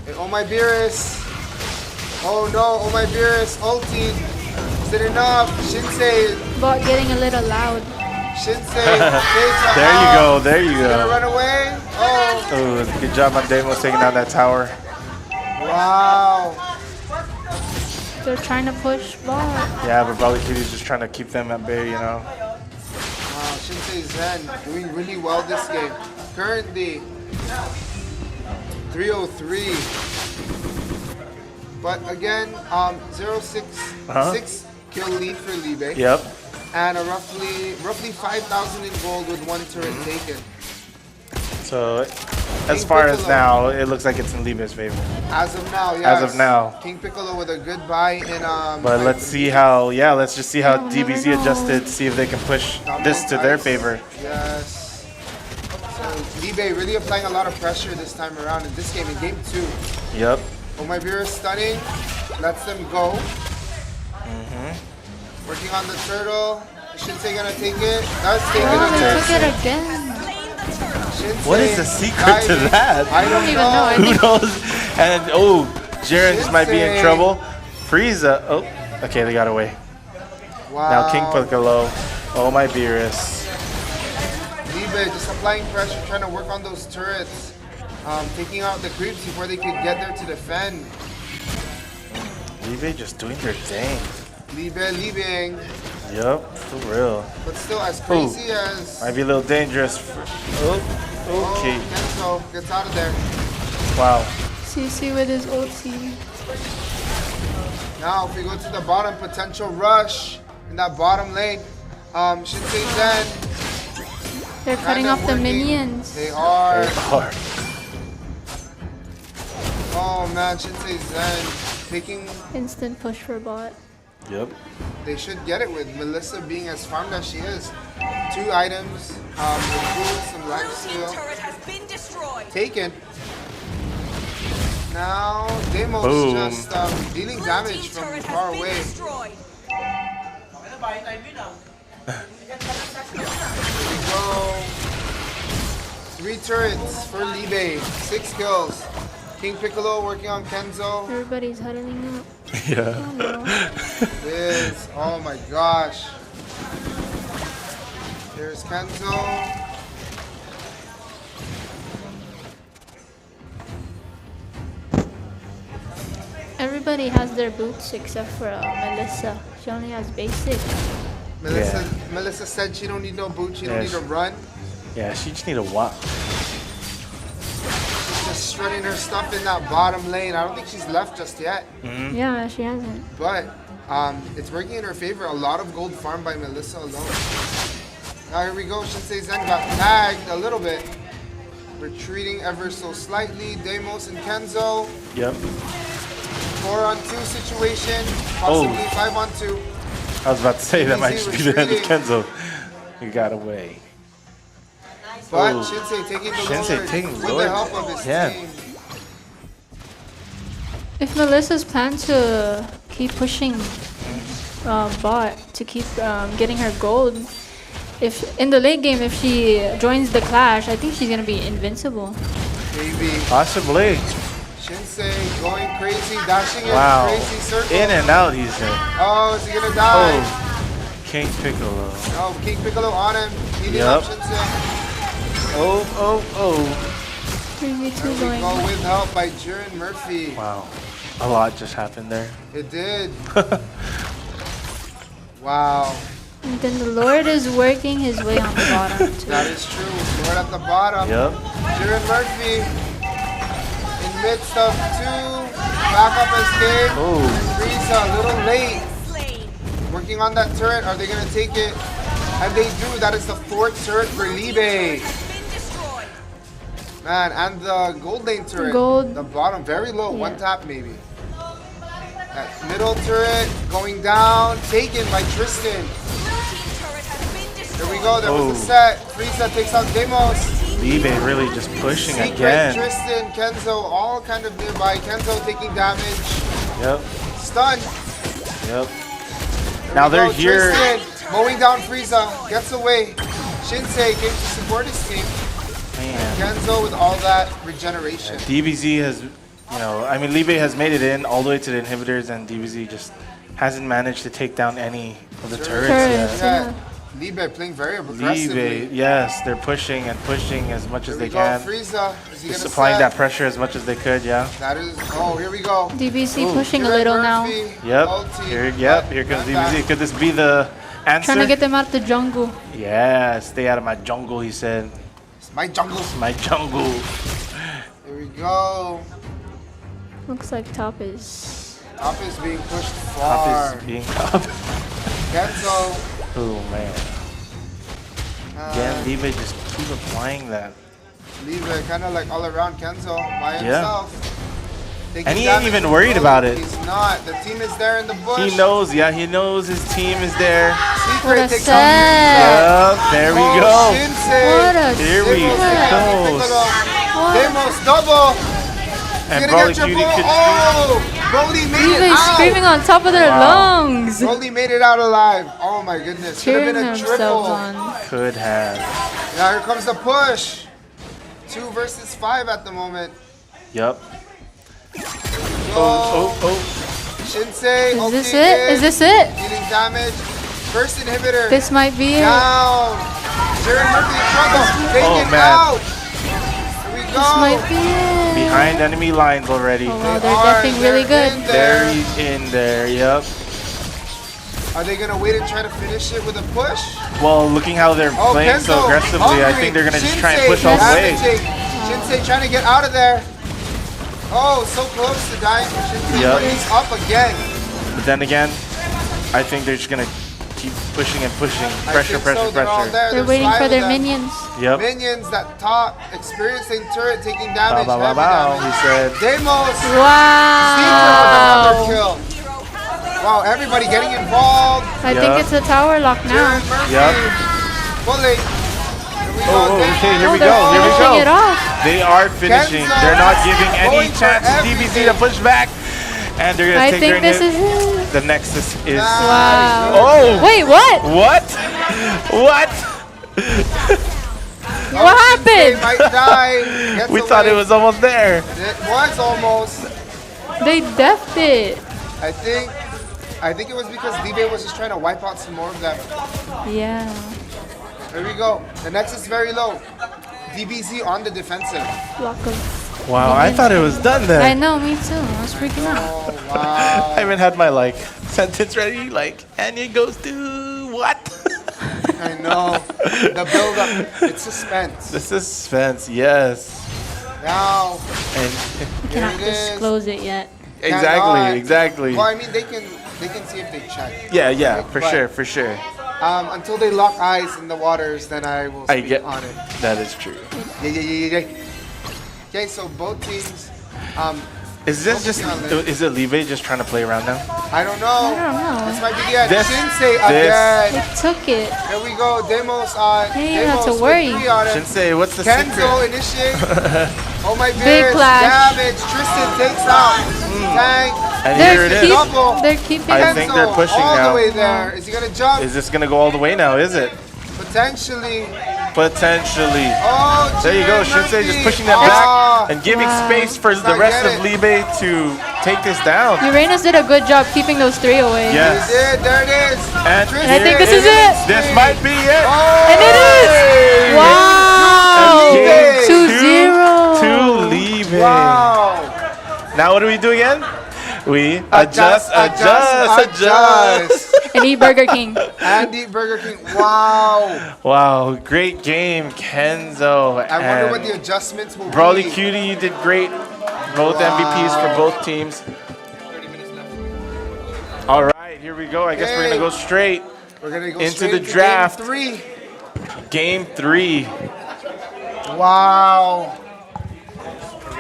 Hey, oh my Beerus. Oh no, oh my Beerus. Ulti. Is it enough? Shinsei. But getting a little loud. Shinsei takes her There you out. go, there you Is he gonna go. run away? Oh. Oh, good job on Demos taking down that tower. Wow. They're trying to push ball. Yeah, but probably Kitty's just trying to keep them at bay, you know. Wow, Shinsei Zen doing really well this game. Currently 303. But again, 6 kill lead for LIBE. Yep. And a roughly 5,000 in gold with one turret taken. So, as far as now, it looks like it's in LIBE's favor. As of now, yes. As of now. King Piccolo with a good buy in But let's see how, let's just see how DBZ adjusted, see if they can push this to their favor. Yes. So LIBE really applying a lot of pressure this time around in this game, in game 2. Yep. Omibira stunning, lets them go. Working on the turtle. Shinsei gonna take it. Does take it They again. took it again. Shinsei What is the secret to diving. that? I don't even know. know. I Who think knows? And Jiren just might be in Shinsei. trouble. Frieza. Oh, okay, they got away. Wow. Now King Piccolo. Oh my Beerus. LIBE just applying pressure, trying to work on those turrets. Taking out the creeps before they could get there to defend. LIBE just doing their thing. LIBE leaving. Yep, for real. But still as crazy as... Might be a little dangerous. Okay. Kenzo gets out of there. Wow. CC with his ulti. Now if we go to the bottom, potential rush in that bottom lane. Shinsei Zen. They're cutting off the minions. They are. They are. Oh man, Shinsei Zen taking... Instant push for bot. Yep. They should get it with Melissa being as farmed as she is. 2 items, some life steal. Taken. Now Demo's Boom. just dealing damage from far away. Here we go. 3 turrets for LIBE. 6 kills. King Piccolo working on Kenzo. Everybody's huddling up. Yeah. Oh my gosh. There's Kenzo. Everybody has their boots except for Melissa. She only has basic. Melissa said she don't need no boots. She don't need to run. Yeah, she just need a walk. She's just shredding her stuff in that bottom lane. I don't think she's left just yet. Yeah, she hasn't. But it's working in her favor. A lot of gold farmed by Melissa alone. Now here we go. Shinsei Zen got tagged a little bit. Retreating ever so slightly. Deimos and Kenzo. Yep. 4-on-2 situation. Possibly 5-on-2. I was about to say that might Easy just be the end of retreating. Kenzo. He got away. But Oh. Shinsei taking the Shinsei Lord taking with Lord. the help of his Yeah. team. If Melissa's plan to keep pushing bot to keep getting her gold, if in the late game if she joins the clash, I think she's gonna be invincible. Maybe. Possibly. Shinsei going crazy, dashing in Wow. crazy circles. In and out, he's in. Oh, is he gonna die? Oh. King Piccolo. Oh, King Piccolo on him. Healing Yep. up Shinsei. Oh. 3v2 There we going. go with help by Jiren Murphy. Wow. A lot just happened there. It did. Wow. And then the Lord is working his way on the bottom too. That is true. Lord at the bottom. Yep. Jiren Murphy in midst of 2 backup escape. Oh. Frieza a little late. Working on that turret. Are they going to take it? And they do. That is the 4th turret for LIBE. Man, and the gold lane turret. Gold. The bottom, very low. Yeah. 1 tap maybe. That middle turret going down. Taken by Tristan. There we go. There was a set. Frieza takes out Deimos. LIBE really just pushing Secret, again. Tristan, Kenzo, all kind of nearby. Kenzo taking damage. Yep. Stun. Yep. There Now we they're go. here. Tristan mowing down Frieza. Gets away. Shinsei came to support his team. Man. Kenzo with all that regeneration. DBZ has, I mean, LIBE has made it in all the way to the inhibitors, and DBZ just hasn't managed to take down any of the turrets yet. Yeah. LIBE playing very aggressively. LIBE, yes, they're pushing and pushing as much as Here we they go. can. Frieza. Is he Just gonna applying set? that pressure as much as they could, yeah. That is. Oh, here we go. DBC Ooh. pushing a Jiren little now. Murphy, Yep. ulti. Here comes DBZ. Could this be the answer? Trying to get them out of the jungle. Yeah, stay out of my jungle, he said. It's my jungle. It's my jungle. Here we go. Looks like top is. Top is being pushed far. Top is being up. Kenzo. Oh, man. Again, LIBE just keep applying that. LIBE kind of like all around Kenzo by himself. And he ain't even worried about it. He's not. The team is there in the bush. He knows, yeah, he knows his team is there. Secret takes set. Yep, there we go. What a Here we go. Demos double. And Gonna Brawly get your Cutie ball. could Oh, Brody made it Libe out. screaming on top of their lungs. Brody made it out alive. Oh my goodness. Could have Cheering been a themselves triple. on. could have. Now here comes the push. 2 versus 5 at the moment. Yep. Oh. Shinsei. Is this okay, it? Is this it? Dealing damage. First inhibitor. This might be it. Down. Jared Murphy in trouble. Taken man. out. Here we go. This might be it. Behind enemy lines already. Oh wow, they're defing really good. There he's in there, yep. Are they gonna wait and try to finish it with a push? Well, looking how they're playing so Kenzo, aggressively, I hungry. think they're gonna just try and Shinsei push all the way. damaging. Shinsei trying to get out of there. Oh, so close to dying for Shinsei, Yep. but he's up again. But then again, I think they're just gonna keep pushing and pushing. Pressure, pressure, So they're all pressure. there. They're There's waiting 5 for of their them. minions. Yep. Minions that top, experiencing turret, taking damage. Bow, bow, heavy bow, he damage. said. Demos. Wow. Sneaker with another kill. Wow, everybody getting involved. I think it's a tower lock now. Jared Murphy. Yep. Bully. Here we go. Oh, okay, here Oh, we they're go, here we finishing go. it off. They are finishing. Kenzo They're not giving any going for chance to DBZ to push back. And they're gonna I take think their this hit. is it. The Nexus is. Wow. Oh! Wait, what? What? What? What happened? Might die. Gets We thought it away. was almost there. It was almost. They defed it. I think it was because Libe was just trying to wipe out some more of them. Yeah. Here we go. The Nexus is very low. DBZ on the defensive. Block of. Wow, I thought it was done then. I know, me too. I was freaking out. Oh, wow. I even had my sentence ready, Anya goes to what? I know. The build up. It's suspense. The suspense, yes. Now. And You cannot it is. disclose it yet. exactly. Well, I mean, they can see if they check. Yeah, for But, sure. Until they lock eyes in the waters, then I will speak on it. That is true. Yeah. Okay, so both teams. Is this just, is it Libe just trying to play around now? I don't know. I don't know. This might be the end. This- Shinsei again. It took it. Here we go. Demos on. Hey, you don't have Demos to worry. with 3 on it. Shinsei, what's the Kenzo secret? initiate. Oh my Big beers. clash. Damage. Tristan takes out. Tank. And here it is. Double. They're keeping I it. think they're pushing all now. the way there. Is he gonna jump? Is this gonna go all the way now, is it? Potentially. Potentially. Oh, There you go, Jared Shinsei just Murphy. pushing that Oh, back and giving Wow. space for the not rest get of it. Libe to take this down. Uranus did a good job keeping those 3 away. Yes. He did. There it is. And And I think this is it. This might be it. Oh, And it is. Wow. Game 2-0. to Libe. Wow. Now what do we do again? We adjust. And eat Burger King. And eat Burger King. Wow. Wow, great game, Kenzo. I wonder and what the adjustments will Brawly be. Cutie, you did great. Both MVPs for both teams. All right, here we go. I guess we're gonna go straight We're gonna go into straight the into draft. Game 3. Game 3. Wow.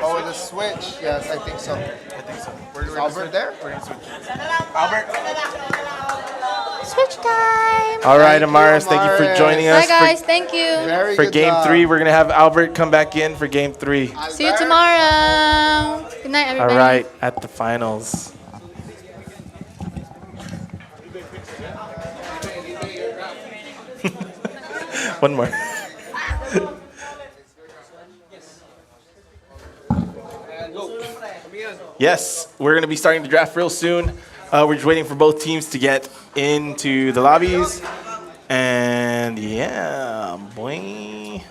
Oh, the switch. Yes, I think so. Is Albert there? Switch time. All right, Amaris, thank you for joining us. Bye, guys. Thank you. Very For good game job. 3, we're gonna have Albert come back in for game 3. See you tomorrow. Good night, All everybody. right, at the finals. One more. Yes, we're going to be starting the draft real soon. We're just waiting for both teams to get into the lobbies. And yeah, boy.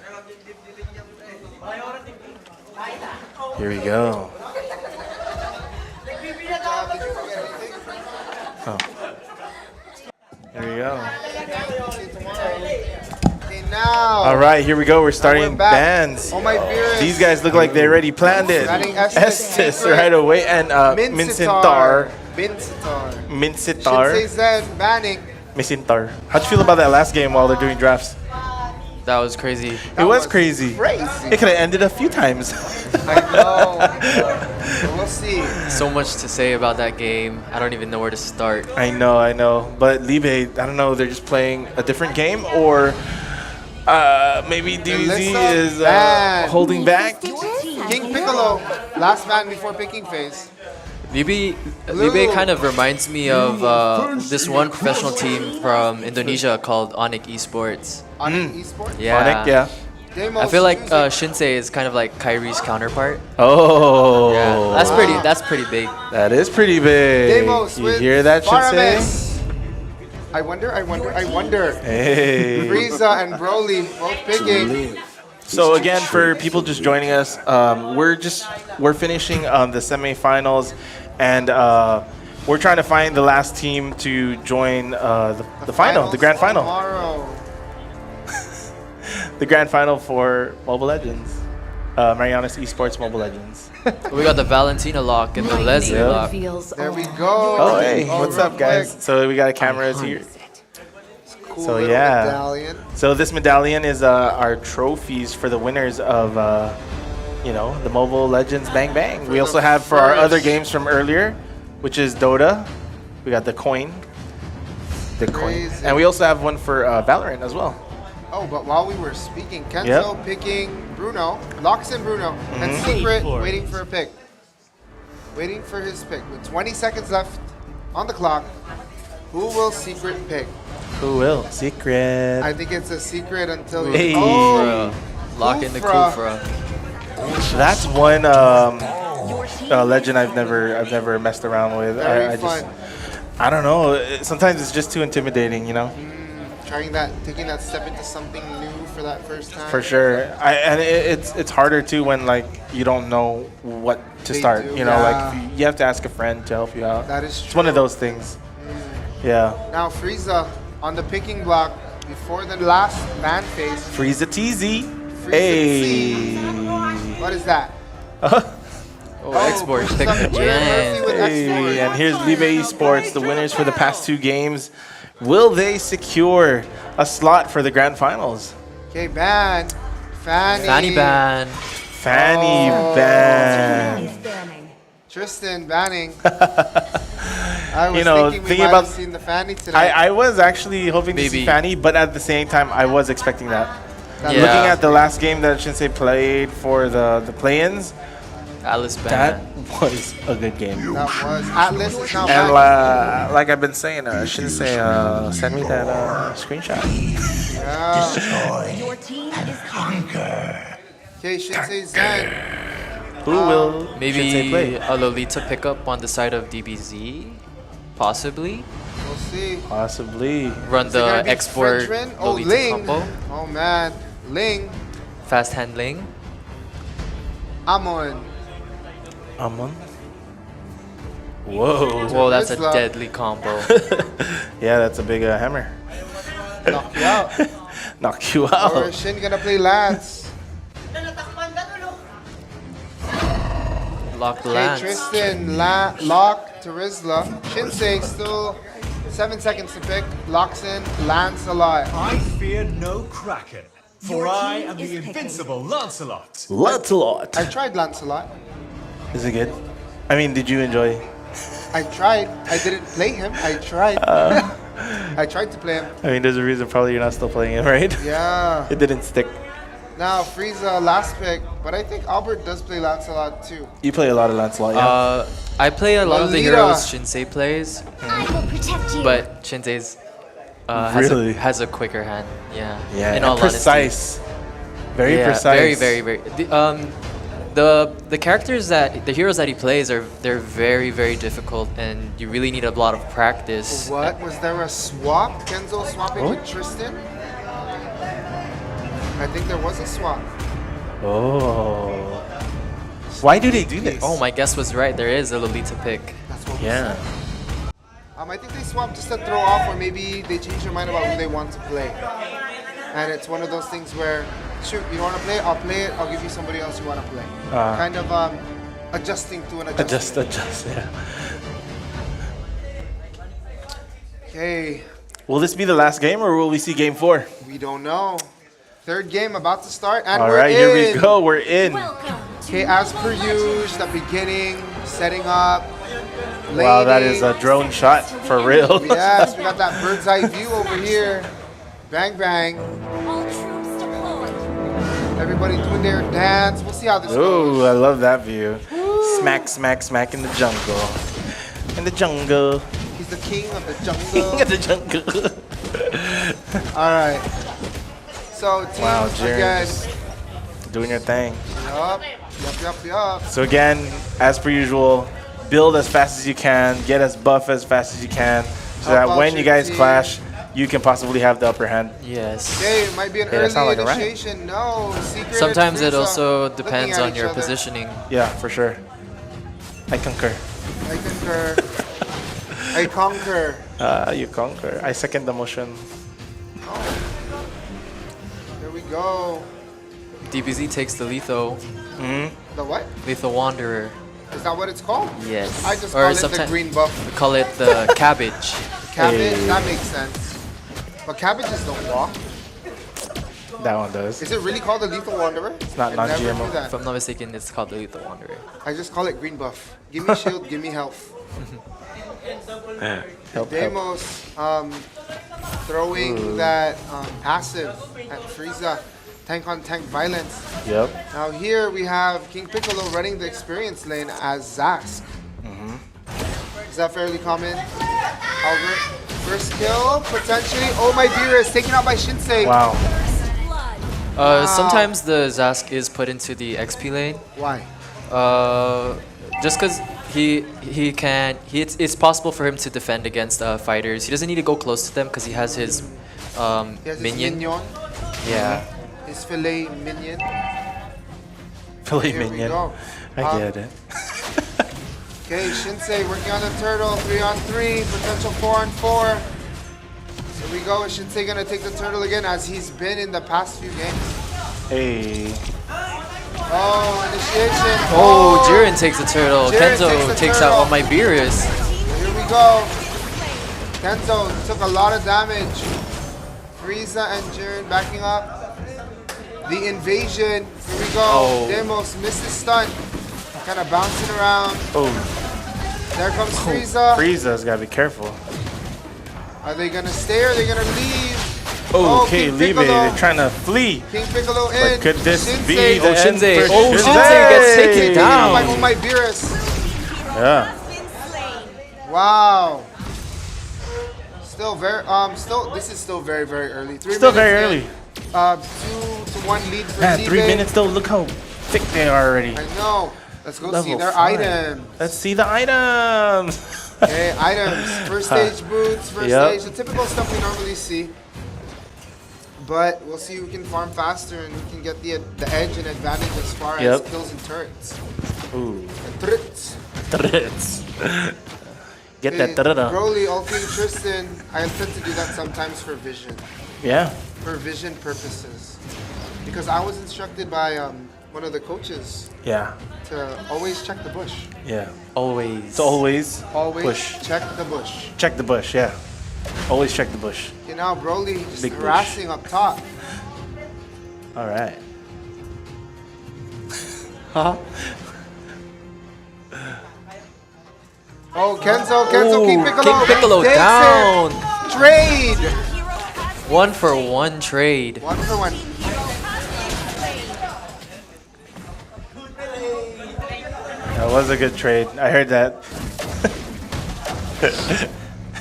Here we go. Oh. Here we go. Okay, now. All right, here we go. We're starting back. bands. Oh my beers. These guys look like they already planned it. Starting Estes, Estes Secret, right away. And Mincintar. Mincintar. Shinsei Zen banning. Mincintar. How'd you feel about that last game while they're doing drafts? That was crazy. It was crazy. Crazy. It could have ended a few times. I know. But we'll see. So much to say about that game. I don't even know where to start. I know. But LIBE, I don't know, they're just playing a different game, or maybe DBZ is holding back. King Piccolo, last man before picking phase. LIBE kind of reminds me of this one professional team from Indonesia called Onyx Esports. Onyx Esports? Yeah. Onyx, yeah. Demos I feel like Shinsei is kind of like Kyrie's counterpart. Oh. Yeah, that's pretty big. That is pretty big. Demos You with hear that, Shinsei? Faramis. I wonder. Hey. Frieza and Broly both picking. So again, for people just joining us, we're finishing the semifinals, and we're trying to find the last team to join the final, the grand final. Tomorrow. The grand final for Mobile Legends, Marianas Esports Mobile Legends. We got the Valentina lock and the Leslie lock. There we go. Oh hey, what's up, guys? So we got cameras here. Cool So little yeah, medallion. so this medallion is our trophies for the winners of the Mobile Legends Bang Bang. We also have for our other games from earlier, which is DOTA. We got the coin, and we also have one for Valorant as well. Oh, but while we were speaking, Kenzo picking Bruno, locks in Bruno, and Secret waiting for a pick. Waiting for his pick. With 20 seconds left on the clock, who will Secret pick? Who will? Secret. I think it's a secret until Hey. Lock in the Kufra. That's one legend I've never messed around with. I don't know. Sometimes it's just too intimidating, you know. Taking that step into something new for that first time. For sure, and it's harder too when like you don't know what to start. You know, like you have to ask a friend to help you out. That is true. It's one of those things. Yeah. Now Frieza on the picking block before the last man phase. Frieza TZ. Hey. What is that? Export pick again. Hey, and here's LIBE Esports, the winners for the past two games. Will they secure a slot for the grand finals? Okay, ban. Fanny ban. Fanny ban. Tristan banning. I was thinking we might have seen the Fanny today. I was actually hoping to see Fanny, but at the same time, I was expecting that. Looking at the last game that Shinsei played for the play-ins, Atlas ban. That was a good game. That was. Atlas is now and back. like I've been saying, Shinsei, send me that screenshot. Yeah. Your team is conquer. Okay, Shinsei Zen. Who will maybe Shinsei play? a Lolita pickup on the side of DBZ? Possibly. We'll see. Possibly. Run the export Frenchman? Lolita Ling. combo. Oh man, Ling. Fast handling. Amon. Whoa, that's a deadly combo. Yeah, that's a big hammer. Knock you out. Knock you out. Or is Shin gonna play Lance? Lock the Okay, Lance. Tristan, lock to Rizla. Shinsei still 7 seconds to pick. Locks in, Lance a lot. I fear no Kraken, for I am the invincible Lancelot. Lancelot. I tried Lancelot. Is it good? I mean, did you enjoy? I tried. I didn't play him. I tried. I tried to play him. I mean, there's a reason probably you're not still playing it, right? Yeah. It didn't stick. Now, Frieza, last pick. But I think Albert does play Lancelot too. You play a lot of Lancelot, yeah? I play a lot of the Lolita. heroes Shinsei plays. I will protect you. But Shinsei's has a quicker hand. Yeah. Yeah, In and all precise. honesty. Very Yeah, precise. Very. The characters the heroes that he plays they're very, very difficult, and you really need a lot of practice. What? Was there a swap? Kenzo swapping with Tristan? I think there was a swap. Oh. Why do they do this? Oh, my guess was right. There is a Lolita pick. That's what Yeah. I think they swapped just to throw off, or maybe they changed their mind about who they want to play. And it's one of those things where, shoot, you want to play? I'll play it. I'll give you somebody else you want to play. Kind of adjusting to an adjustment. Adjust, yeah. Okay. Will this be the last game, or will we see game 4? We don't know. Third game about to start, and All we're right, in. here we go. We're in. Okay, as per usual, the beginning, setting up. Wow, that laning. is a drone shot for real. Yes, we got that bird's eye view over here. Bang, bang. Everybody doing their dance. We'll see how this goes. Ooh, I love that view. Smack, smack, smack in the jungle. In the jungle. He's the king of the jungle. King of the jungle. All right. So, team, Wow, Jiren again. just doing your thing. Yup. So again, as per usual, build as fast as you can, get as buff as fast as you can, so that when you guys clash, you can possibly have the upper hand. Yes. Okay, it might be an early initiation. No, secret. Sometimes it Frieza also looking depends at on each your other. positioning. Yeah, for sure. I concur. I concur. I conquer. You conquer. I second the motion. Here we go. DBZ takes the Letho. The what? Letho Wanderer. Is that what it's called? Yes. I just call it the sometimes green buff. we call it the cabbage. Cabbage, that makes sense. But cabbages don't walk. That one does. Is it really called the Lethal Wanderer? It's not I never non-GMO. knew that. If I'm not mistaken, it's called the Letho Wanderer. I just call it green buff. Give me shield, give me health. Help. Demos throwing that passive at Frieza. Tank on tank violence. Yep. Now here we have King Piccolo running the experience lane as Zask. Is that fairly common? Albert, first kill, potentially. Oh my Beerus, taken out by Shinsei. Wow. Sometimes the Zask is put into the XP lane. Why? Just because it's possible for him to defend against fighters. He doesn't need to go close to them because he has his He has his minion. Yeah. His filet minion. Filet Here we minion. go. I get it. Okay, Shinsei working on the turtle, 3-on-3, potential 4-on-4. Here we go, is Shinsei gonna take the turtle again as he's been in the past few games? Hey. Oh, initiation. Oh, Jiren takes the turtle. Jiren Kenzo takes out all my Beerus. Here we go. Kenzo took a lot of damage. Frieza and Jiren backing up. The invasion. Here we go. Oh. Demos missed his stun. Kind of bouncing around. Oh. There comes Frieza. Frieza's gotta be careful. Are they gonna stay or are they gonna leave? Okay, King leave it. Piccolo. They're trying to flee. King Piccolo in. But could this Shinsei. be the end Shinsei. for Oh, Shinsei gets taken down. By my Beerus. Yeah. Wow. Still very this is still very, very early. 3 Still minutes very in. early. 2-1 lead for Man, LIBE. 3 minutes though. Look how thick they are already. I know. Let's go see Level their 5. items. Let's see the items. Okay, items. First stage boots, first Yep. stage. The typical stuff we normally see. But we'll see who can farm faster and who can get the edge and advantage as far as kills and turrets. Ooh. Turrets. Turrets. Get Okay, that turret. Broly, ulting Tristan. I tend to do that sometimes for vision. Yeah. For vision purposes. Because I was instructed by one of the coaches Yeah. to always check the bush. Yeah. Always. So always Always check the bush. check the bush. Yeah. Always check the bush. Okay, now Broly just Big bush. harassing up top. All right. Oh, Kenzo, King Piccolo. King Piccolo takes down. it. Trade. 1-for-1 trade. 1-for-1. That was a good trade. I heard that.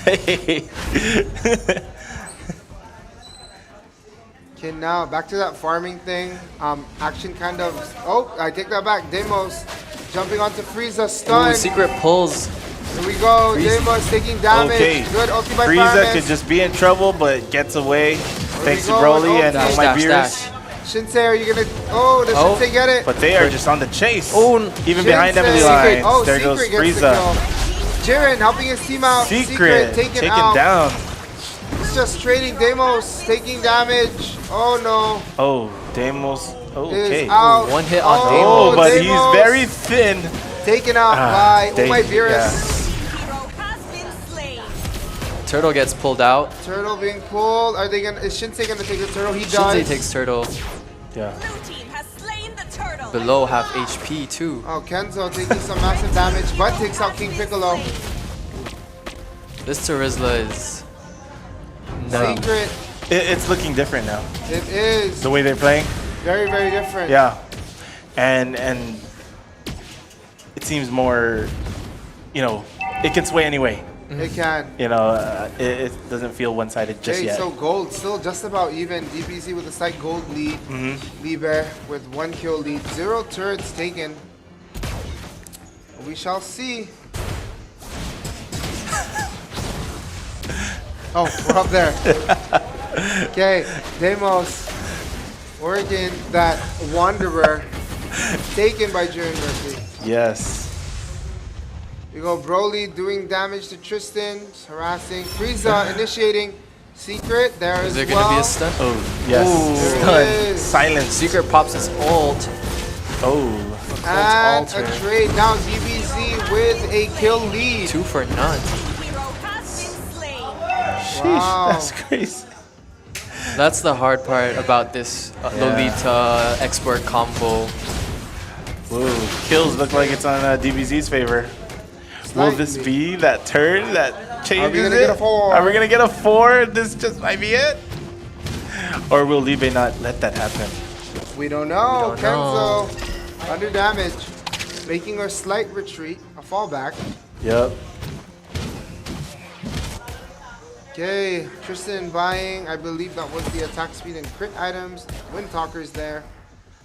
Hey. Okay, now back to that farming thing. Action kind of. Oh, I take that back. Demos jumping onto Frieza. Stun. Ooh, secret pulls. Here we go. Demos taking damage. Okay. Good ulti by Frieza Paramus. could just be in trouble, but gets away. Thanks to go, Broly and dash, all my dash, beers. dash. Shinsei, are you gonna? Oh, does Oh. Shinsei get it? But they are just on the chase. Oh, Even behind Shinsei. enemy Secret. lines. Oh, There goes Secret gets the Frieza. kill. Jiren helping his team out. Secret taken out. down. It's just trading. Demos taking damage. Oh no. Oh, Demos. Okay. Is out. One hit on Oh, Demos. but Demos he's very thin. taken out by Dang, my Beerus. Turtle gets pulled out. Turtle being pulled. Are they gonna? Is Shinsei gonna take the turtle? He Shinsei does. takes turtle. Yeah. Below half HP too. Oh, Kenzo taking some massive damage, but takes out King Piccolo. This Terizla is Secret. It's looking different now. It is. The way they're playing. Very, very different. Yeah. And it seems more, you know, it can sway anyway. It can. You know, it doesn't feel one-sided just yet. So gold still just about even. DBZ with a slight gold lead. LIBE with 1 kill lead. 0 turrets taken. We shall see. Oh, we're up there. Okay, Demos working that Wanderer taken by Jiren Murphy. Yes. We go Broly doing damage to Tristan, harassing. Frieza initiating Secret there Is as there well. gonna be a stun? Oh, yes. Stun. Silence. Secret pops his ult. Oh. And a trade. Now DBZ with a kill lead. 2 for none. Sheesh, Wow. that's crazy. That's the hard part about this Lolita export combo. Whoa, kills look like it's on DBZ's favor. Will this be that turn that changes Are we gonna it? get a 4? Are we gonna get a 4? This just might be it. Or will LIBE not let that happen? We don't know. We don't know. Kenzo under damage, making a slight retreat, a fallback. Yep. Okay, Tristan buying, I believe that was the attack speed and crit items. Wind Talkers there.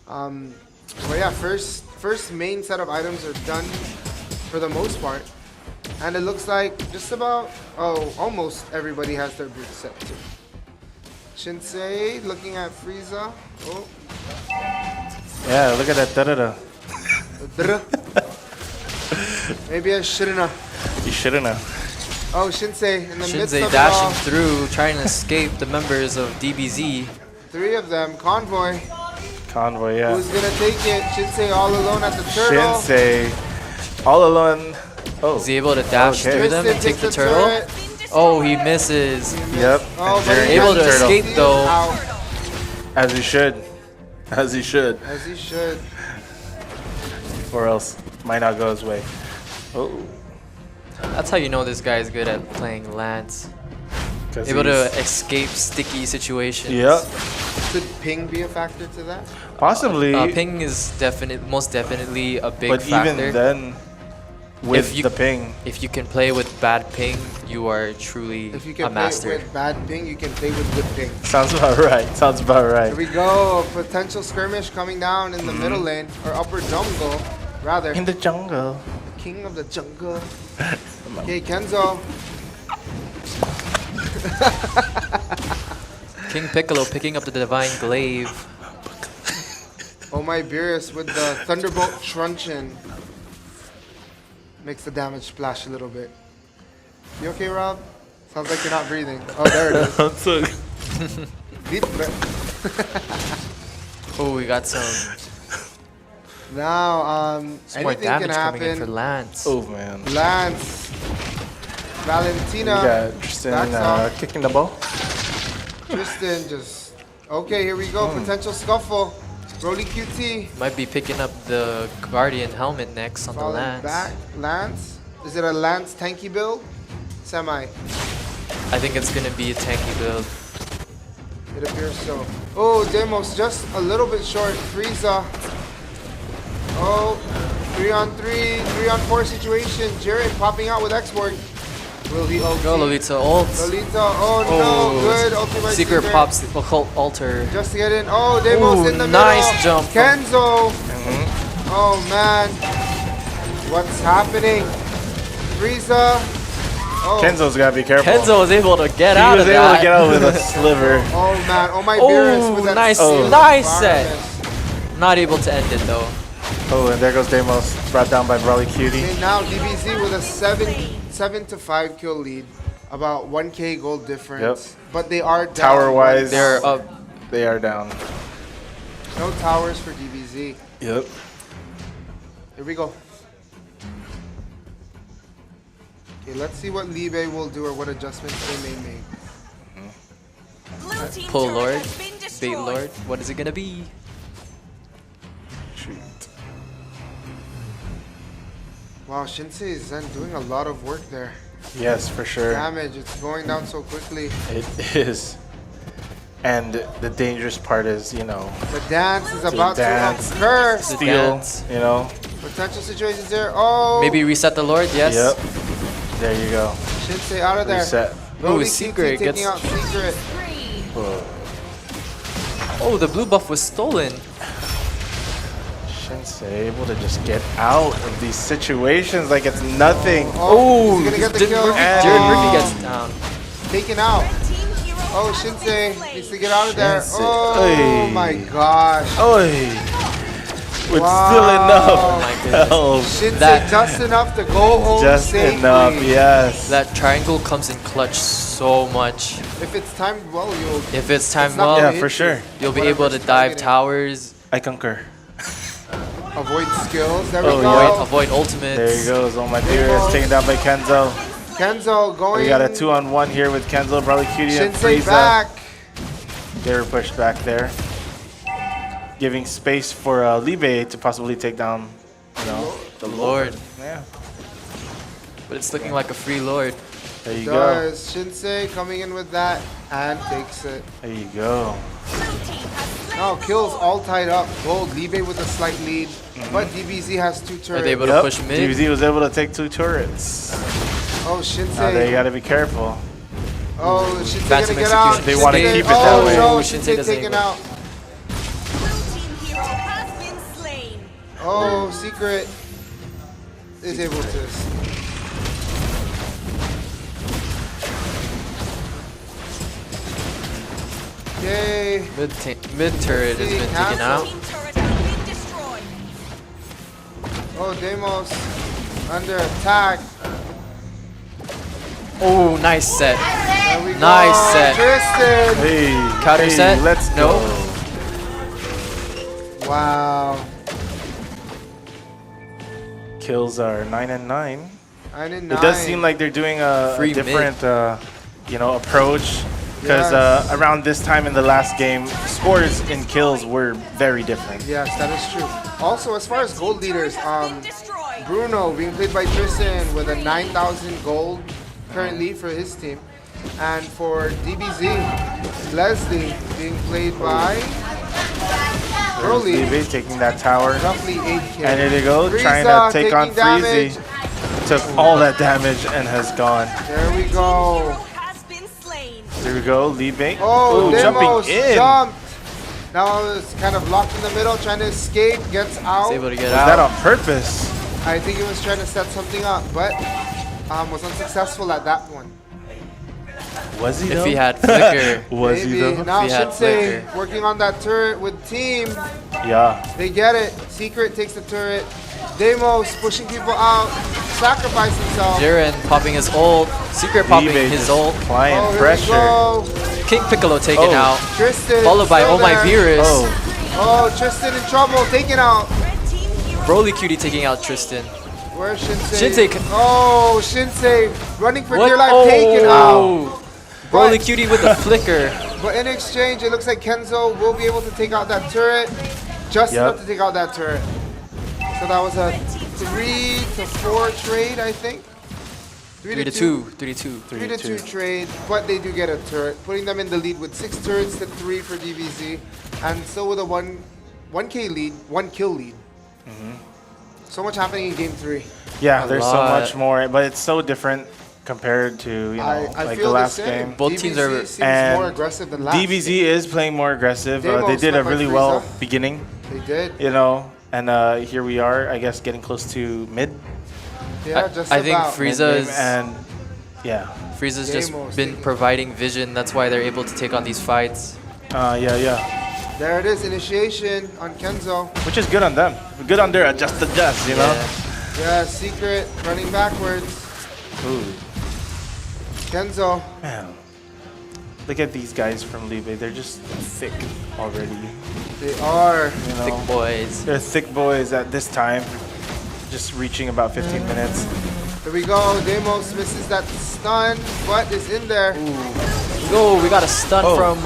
But yeah, first main set of items are done for the most part. And it looks like just about, almost everybody has their boots set too. Shinsei looking at Frieza. Oh. Yeah, look at that da-da-da. Maybe I shouldn't have. You shouldn't have. Oh, Shinsei in the midst Shinsei of dashing it all. through, trying to escape the members of DBZ. 3 of them. Convoy. Convoy, yeah. Who's gonna take it? Shinsei all alone at the turtle. Shinsei all alone. Oh. Is he able to dash through them and take the turtle? turret. Oh, he misses. Yep. Oh, and but Jiren he Able gets to turtle. escape though. Out. As he should. As he should. As he should. Or else might not go his way. Oh. That's how you know this guy is good at playing Lance. 'Cause Able to he's- escape sticky situations. Yep. Could ping be a factor to that? Possibly. Ping is most definitely a big but factor. even then, with the ping. If you can play with bad ping, you are truly If you a can play master. with bad ping, you can play with good ping. Sounds about right. Sounds about right. Here we go. Potential skirmish coming down in the middle lane, or upper jungle, rather. In the jungle. King of the jungle. Okay, Kenzo. King Piccolo picking up the Divine Glaive. Oh my Beerus with the Thunderbolt Truncheon. Makes the damage splash a little bit. You okay, Rob? Sounds like you're not breathing. Oh, there it is. Deep breath. Oh, we got some Now, more anything damage can coming in happen. for Lance. Oh man. Lance. Valentina. We got Tristan backs off. kicking the ball. Tristan just... Okay, here we go. Potential scuffle. Broly QT. Might be picking up the Guardian helmet next on the Falling Lance. back. Lance. Is it a Lance tanky build? Semi. I think it's gonna be a tanky build. It appears so. Oh, Demos just a little bit short. Frieza. Oh, 3-on-3, 3-on-4 situation. Jiren popping out with export. Will he ult? Go Lolita ult. Lolita, oh no, good. Ultimate Secret pops the occult altar. Just to get in. Oh, Demos Ooh, in the nice middle. jump. Kenzo. Oh man. What's happening? Frieza. Oh. Kenzo's gotta be careful. Kenzo was able to get out of that. He was able to get out with a sliver. Oh man. Oh my Beerus with that nice, steal nice environment. set. Not able to end it though. Oh, and there goes Demos, brought down by Broly Cutie. Okay, now DBZ with a 7 to 5 kill lead, about 1k gold difference. Yep. But they are down. Tower-wise, they're up. They are down. No towers for DBZ. Yep. Here we go. Okay, let's see what LIBE will do or what adjustments they may make. Pull Lord, bait Lord. What is it gonna be? Shoot. Wow, Shinsei is then doing a lot of work there. Yes, for sure. Damage, it's going down so quickly. It is. And the dangerous part is, you know, The dance is about to occur. steal, you know. Potential situations there. Oh! Maybe reset the Lord, yes. Yep. There you go. Shinsei out of there. Reset. Oh, Secret taking gets. out Secret. Oh, the blue buff was stolen. Shinsei able to just get out of these situations like it's nothing. Oh, he's gonna get the kill. Jared Murphy gets down. Taken out. Oh, Shinsei needs to get out of there. Shinsei. Oh Oy. my gosh. Oy. With still Oh enough my goodness. health. Shinsei just enough to go home Just safely. enough, yes. That triangle comes in clutch so much. If it's timed well, you'll. If it's timed not well, gonna Yeah, for hit sure. you. you'll be Whatever's able to dive targeting. towers, I concur. Avoid skills. There we Oh, go. yeah. avoid ultimates. There he goes. Oh my dearest, taken down by Kenzo. Kenzo going. We got a 2-on-1 here with Kenzo, probably Cutie and Shinsei Frieza. back. They were pushed back there, giving space for LIBE to possibly take down, you know, The Lord. Yeah. But it's looking like a free Lord. There you go. Does Shinsei coming in with that and takes it. There you go. Now kills all tied up. Gold, LIBE with a slight lead. But DBZ has 2 turrets. Are they able to push mid? DBZ was able to take 2 turrets. Oh, Now Shinsei. they gotta be careful. Oh, Shinsei Phantom gonna get out. execution. They wanna Shinsei- keep it that oh, way. no, Shinsei Shinsei doesn't taken even- out. Oh, Secret is able to. Yay. Mid turret has been taken out. Oh, Deimos under attack. Oh, nice set. There we go. Nice set. Tristan. Hey, Counter set? Let's No. go. Wow. Kills are 9 and 9. 9 and 9. It does seem like they're doing a Free different, you know, approach. Because Yes. around this time in the last game, scores in kills were very different. Yes, that is true. Also, as far as gold leaders, Bruno being played by Tristan with a 9,000 gold current lead for his team. And for DBZ, Leslie being played by Broly, LIBE taking that tower. roughly 8K. And here they go, trying Frieza to take on taking damage. Freezy. Took all that damage and has gone. There we go. There we go, LIBE. Oh, Ooh, Demos jumping in. jumped. Now it's kind of locked in the middle, trying to escape, gets out. He's able to get Was out. that on purpose? I think he was trying to set something up, but was unsuccessful at that one. Was he If though? he had flicker. Was Maybe. he though? Now If he had Shinsei flicker. working on that turret with team. Yeah. They get it. Secret takes the turret. Deimos pushing people out. Sacrifice himself. Jiren popping his ult. Secret popping LIBE his just ult. applying Oh, here we pressure. go. King Piccolo taken Oh. out. Tristan. Followed by still Oh My there. Beerus. Oh, Oh, Tristan in trouble. Taken out. Broly Cutie taking out Tristan. Where's Shinsei? Shinsei Oh, Shinsei running for What? dear life. Oh. Taken out. Broly But- Cutie with a flicker. But in exchange, it looks like Kenzo will be able to take out that turret. Just Yep. enough to take out that turret. So that was a 3 to 4 trade, I think. 3 to 2. 3 to 2. 3 to 2 trade, but they do get a turret, putting them in the lead with 6 turrets to 3 for DBZ, and still with a 1K lead, 1 kill lead. So much happening in game 3. yeah. A There's so lot. much more, but it's so different compared to I like feel the last the same. game. Both teams are- DBZ seems And more aggressive than last. DBZ is playing more aggressive. They Demos did a led by really well Frieza. beginning, They did. you know, and here we are, I guess, getting close to mid. Yeah, just I think about. Frieza's And yeah, Frieza's just Demos been taking- providing vision. That's why they're able to take on these fights. yeah. There it is, initiation on Kenzo. Which is good on them. Good on their adjust, you know? Yeah, Secret running backwards. Ooh, Kenzo. man. Look at these guys from LIBE. They're just thick already. They are. You know? Thick boys. They're thick boys at this time. Just reaching about 15 minutes. Here we go. Deimos misses that stun, but is in there. Go, we got a stun from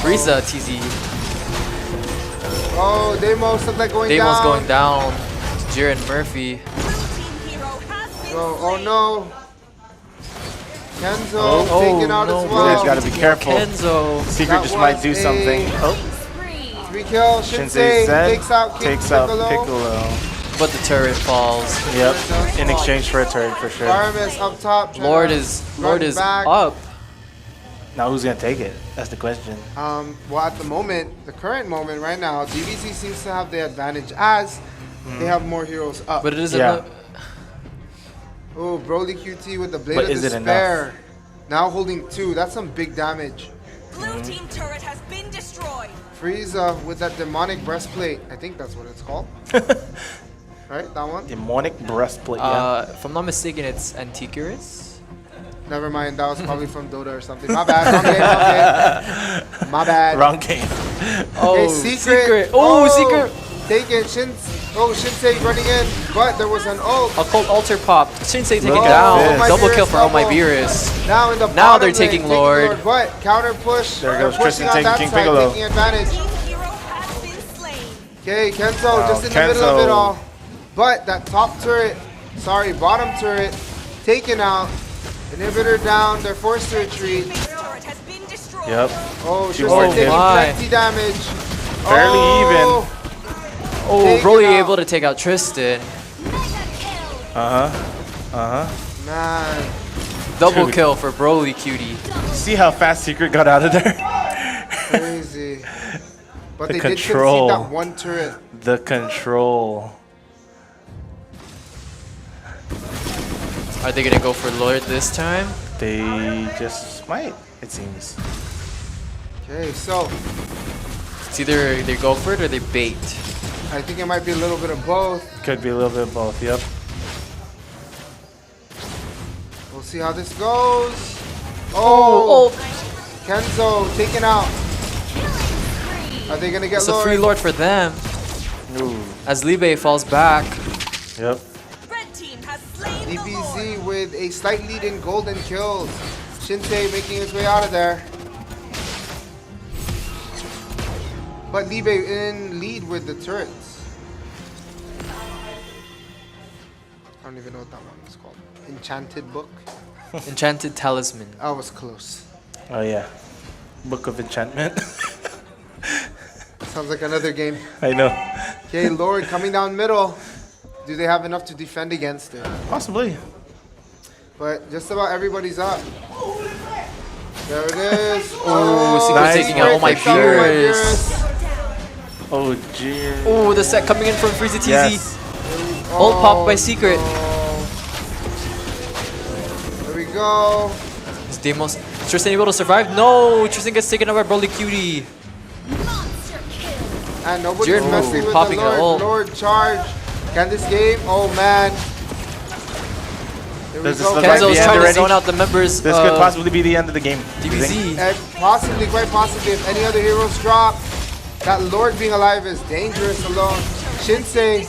Frieza TZ. Oh, Deimos look like going Deimos down. going down. Jiren Murphy. Oh no. Kenzo taken out as You well. guys gotta be careful. Kenzo. Secret That just might was do something. Oh, 3 kill. Shinsei Zen takes out King Piccolo. But the turret falls. Yep. In exchange for a turret for sure. Aramis up top. Lord is back. up. Now who's gonna take it? That's the question. Well, at the moment, the current moment right now, DBZ seems to have the advantage as they have more heroes up. But it isn't. Oh, Broly QT with the Blade But of is it Despair. Now holding 2. That's some big damage. Blue team turret has been destroyed. Frieza with that demonic breastplate. I think that's what it's called. Right? That one? Demonic breastplate. Yeah. If I'm not mistaken, it's Antiquirus. Never mind. That was probably from Dota or something. My bad. Wrong game. Wrong game. My bad. Wrong game. Okay, secret. Oh, secret. Taken. Shinsei running in, but there was an ult. Occult altar pop. Shinsei taken Look at down. this. Double kill for Oh My Beerus. Now in the Now they're bottom lane, taking Lord. But counter push. There They're goes pushing Tristan on that taking side, King Piccolo. taking advantage. Hero has been slain. Okay, Kenzo Wow, just in the middle of it Kenzo. all. But that top turret, bottom turret, taken out. Inhibitor down. They're forced to retreat. Base turret has been destroyed. Yep. Oh, She Tristan warded taking him. plenty damage. Barely Oh, Oh, Taken Broly out. able to take out Tristan. Man. Double Dude. kill for Broly cutie. See how fast Secret got out of there? Crazy. But The they control. did concede that one turret. The control. Are they gonna go for Lord this time? They just might, it seems. Okay, so It's either they go for it or they bait. I think it might be a little bit of both. Could be a little bit of both, yep. We'll see how this goes. Oh, Kenzo taken out. Are they gonna get It's a Lord? free Lord for them. Ooh. As Libe falls back. Yep. Red team has slain the Lord. DBZ with a slight lead in golden kills. Shinsei making his way out of there. But Libe in lead with the turrets. I don't even know what that one is called. Enchanted Book. Enchanted Talisman. I was close. Oh yeah. Book of Enchantment. Sounds like another game. I know. Okay, Lord coming down middle. Do they have enough to defend against it? Possibly. But just about everybody's up. There it is. Oh, Secret nice taking out Oh My Takes out Oh My Beerus. Oh dear. Oh, the set coming in from Frieza TZ. Yes. Ult popped by Secret. There we go. Is Deimos Tristan able to survive? No, Tristan gets taken out by Broly cutie. And nobody's Jiren messing with popping the an Lord. ult. Lord charge. Can this game? Oh man. Here we Does this go. look like Kenzo's the end trying to already? zone out the members. This could possibly be the end of the game. You think? DBZ. And possibly, quite possibly, if any other heroes drop, that Lord being alive is dangerous alone. Shinsei,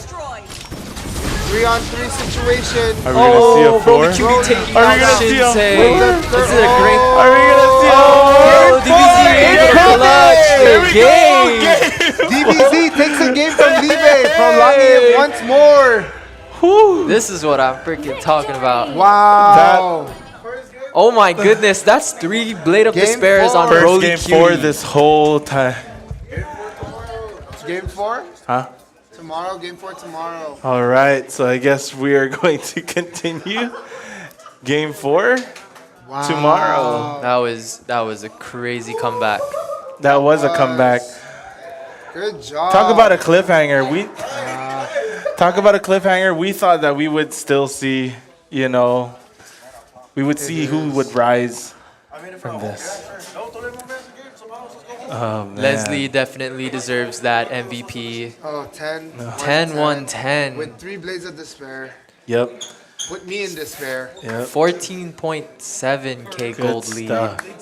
3-on-3 situation. Are we gonna see a four? Broly cutie taking Are we out gonna see a Shinsei. four? This is a great. Are we gonna see a Oh, DBZ able to clutch the game. DBZ takes a game from Libe, prolonging it once more. This is what I'm freaking talking about. Wow. Oh my goodness, that's 3 Blade of Game Despairs on four. First Broly game cutie. 4 this whole time. Game 4? Huh? Tomorrow, game 4 tomorrow. All right, so I guess we are going to continue game 4 tomorrow. That was a crazy comeback. That was a comeback. Good job. Talk about a cliffhanger. We thought that we would still see, you know, we would see who would rise from this. Oh, man. Leslie definitely deserves that MVP. Oh, 10. 10-1-10. With 3 Blades of Despair. Yep. Put me in despair. Yep. 14.7k gold stuff. lead.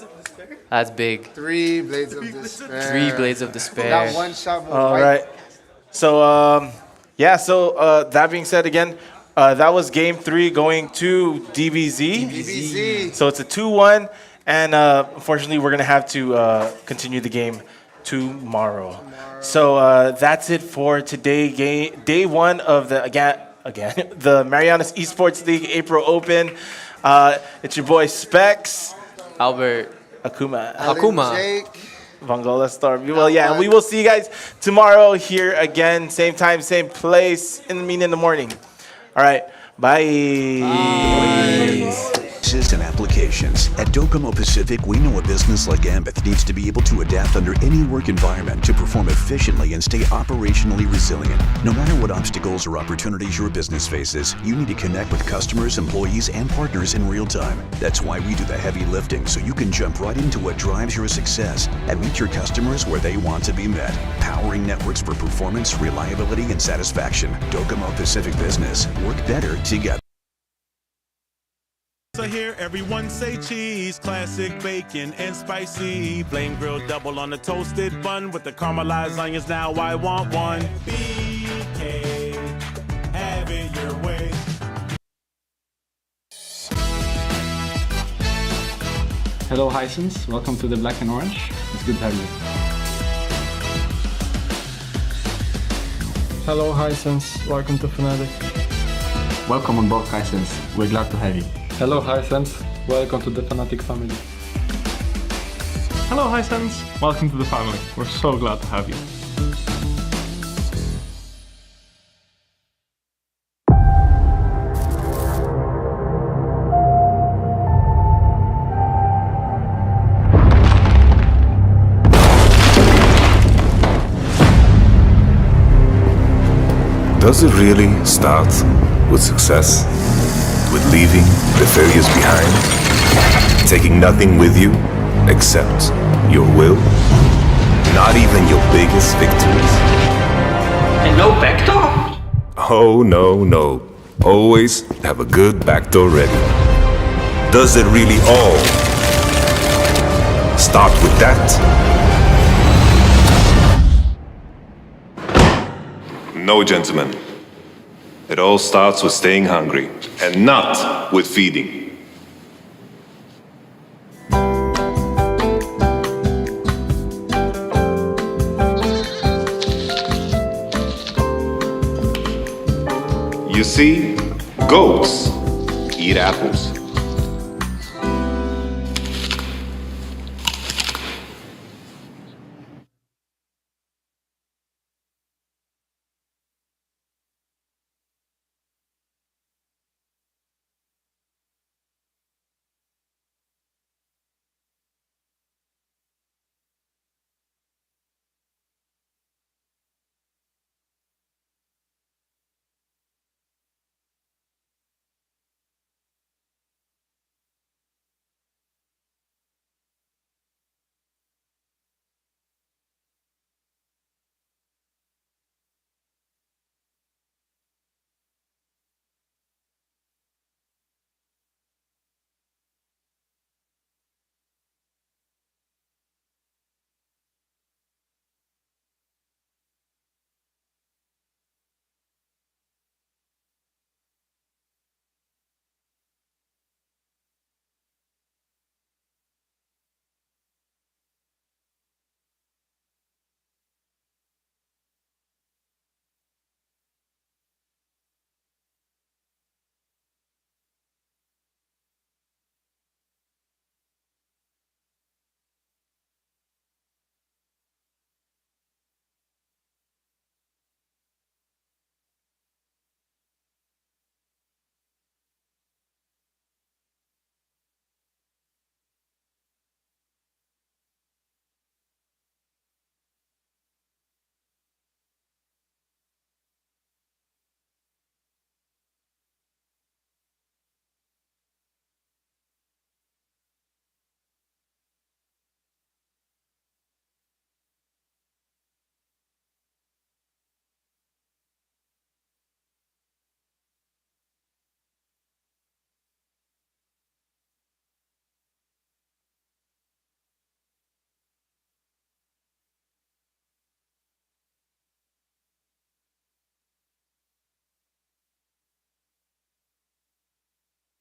That's big. 3 Blades of Despair. 3 Blades of Despair. That one shot will All wipe. right. So, yeah, so that being said, again, That was game 3 going to DBZ. So it's a 2-1. And unfortunately, we're going to have to continue the game tomorrow. So that's it for today. Day 1 of the, again, the Marianas Esports League April Open. It's your boy Specs. Albert. Akuma. Jake. Vongola Storm. Well, yeah, and we will see you guys tomorrow here again. Same time, same place. In the morning. All right. Bye. And applications. At Docomo Pacific, we know a business like Ambeth needs to be able to adapt under any work environment to perform efficiently and stay operationally resilient. No matter what obstacles or opportunities your business faces, you need to connect with customers, employees, and partners in real time. That's why we do the heavy lifting, so you can jump right into what drives your success and meet your customers where they want to be met. Powering networks for performance, reliability, and satisfaction. Docomo Pacific Business. Work better together. I hear everyone say cheese, classic bacon and spicy. Flame grilled double on the toasted bun with the caramelized onions. Now I want one. BK, have it your way. Hello Hisense, welcome to the Black and Orange. It's good to have you. Hello Hisense, welcome to Fnatic. Welcome on board Hisense, we're glad to have you. Hello Hisense, welcome to the Fnatic family. Hello Hisense, welcome to the family. We're so glad to have you. Does it really start with success? With leaving the failures behind? Taking nothing with you except your will? Not even your biggest victories? And no backdoor? Oh, no. Always have a good backdoor ready. Does it really all start with that? No, gentlemen. It all starts with staying hungry, and not with feeding. You see, goats eat apples.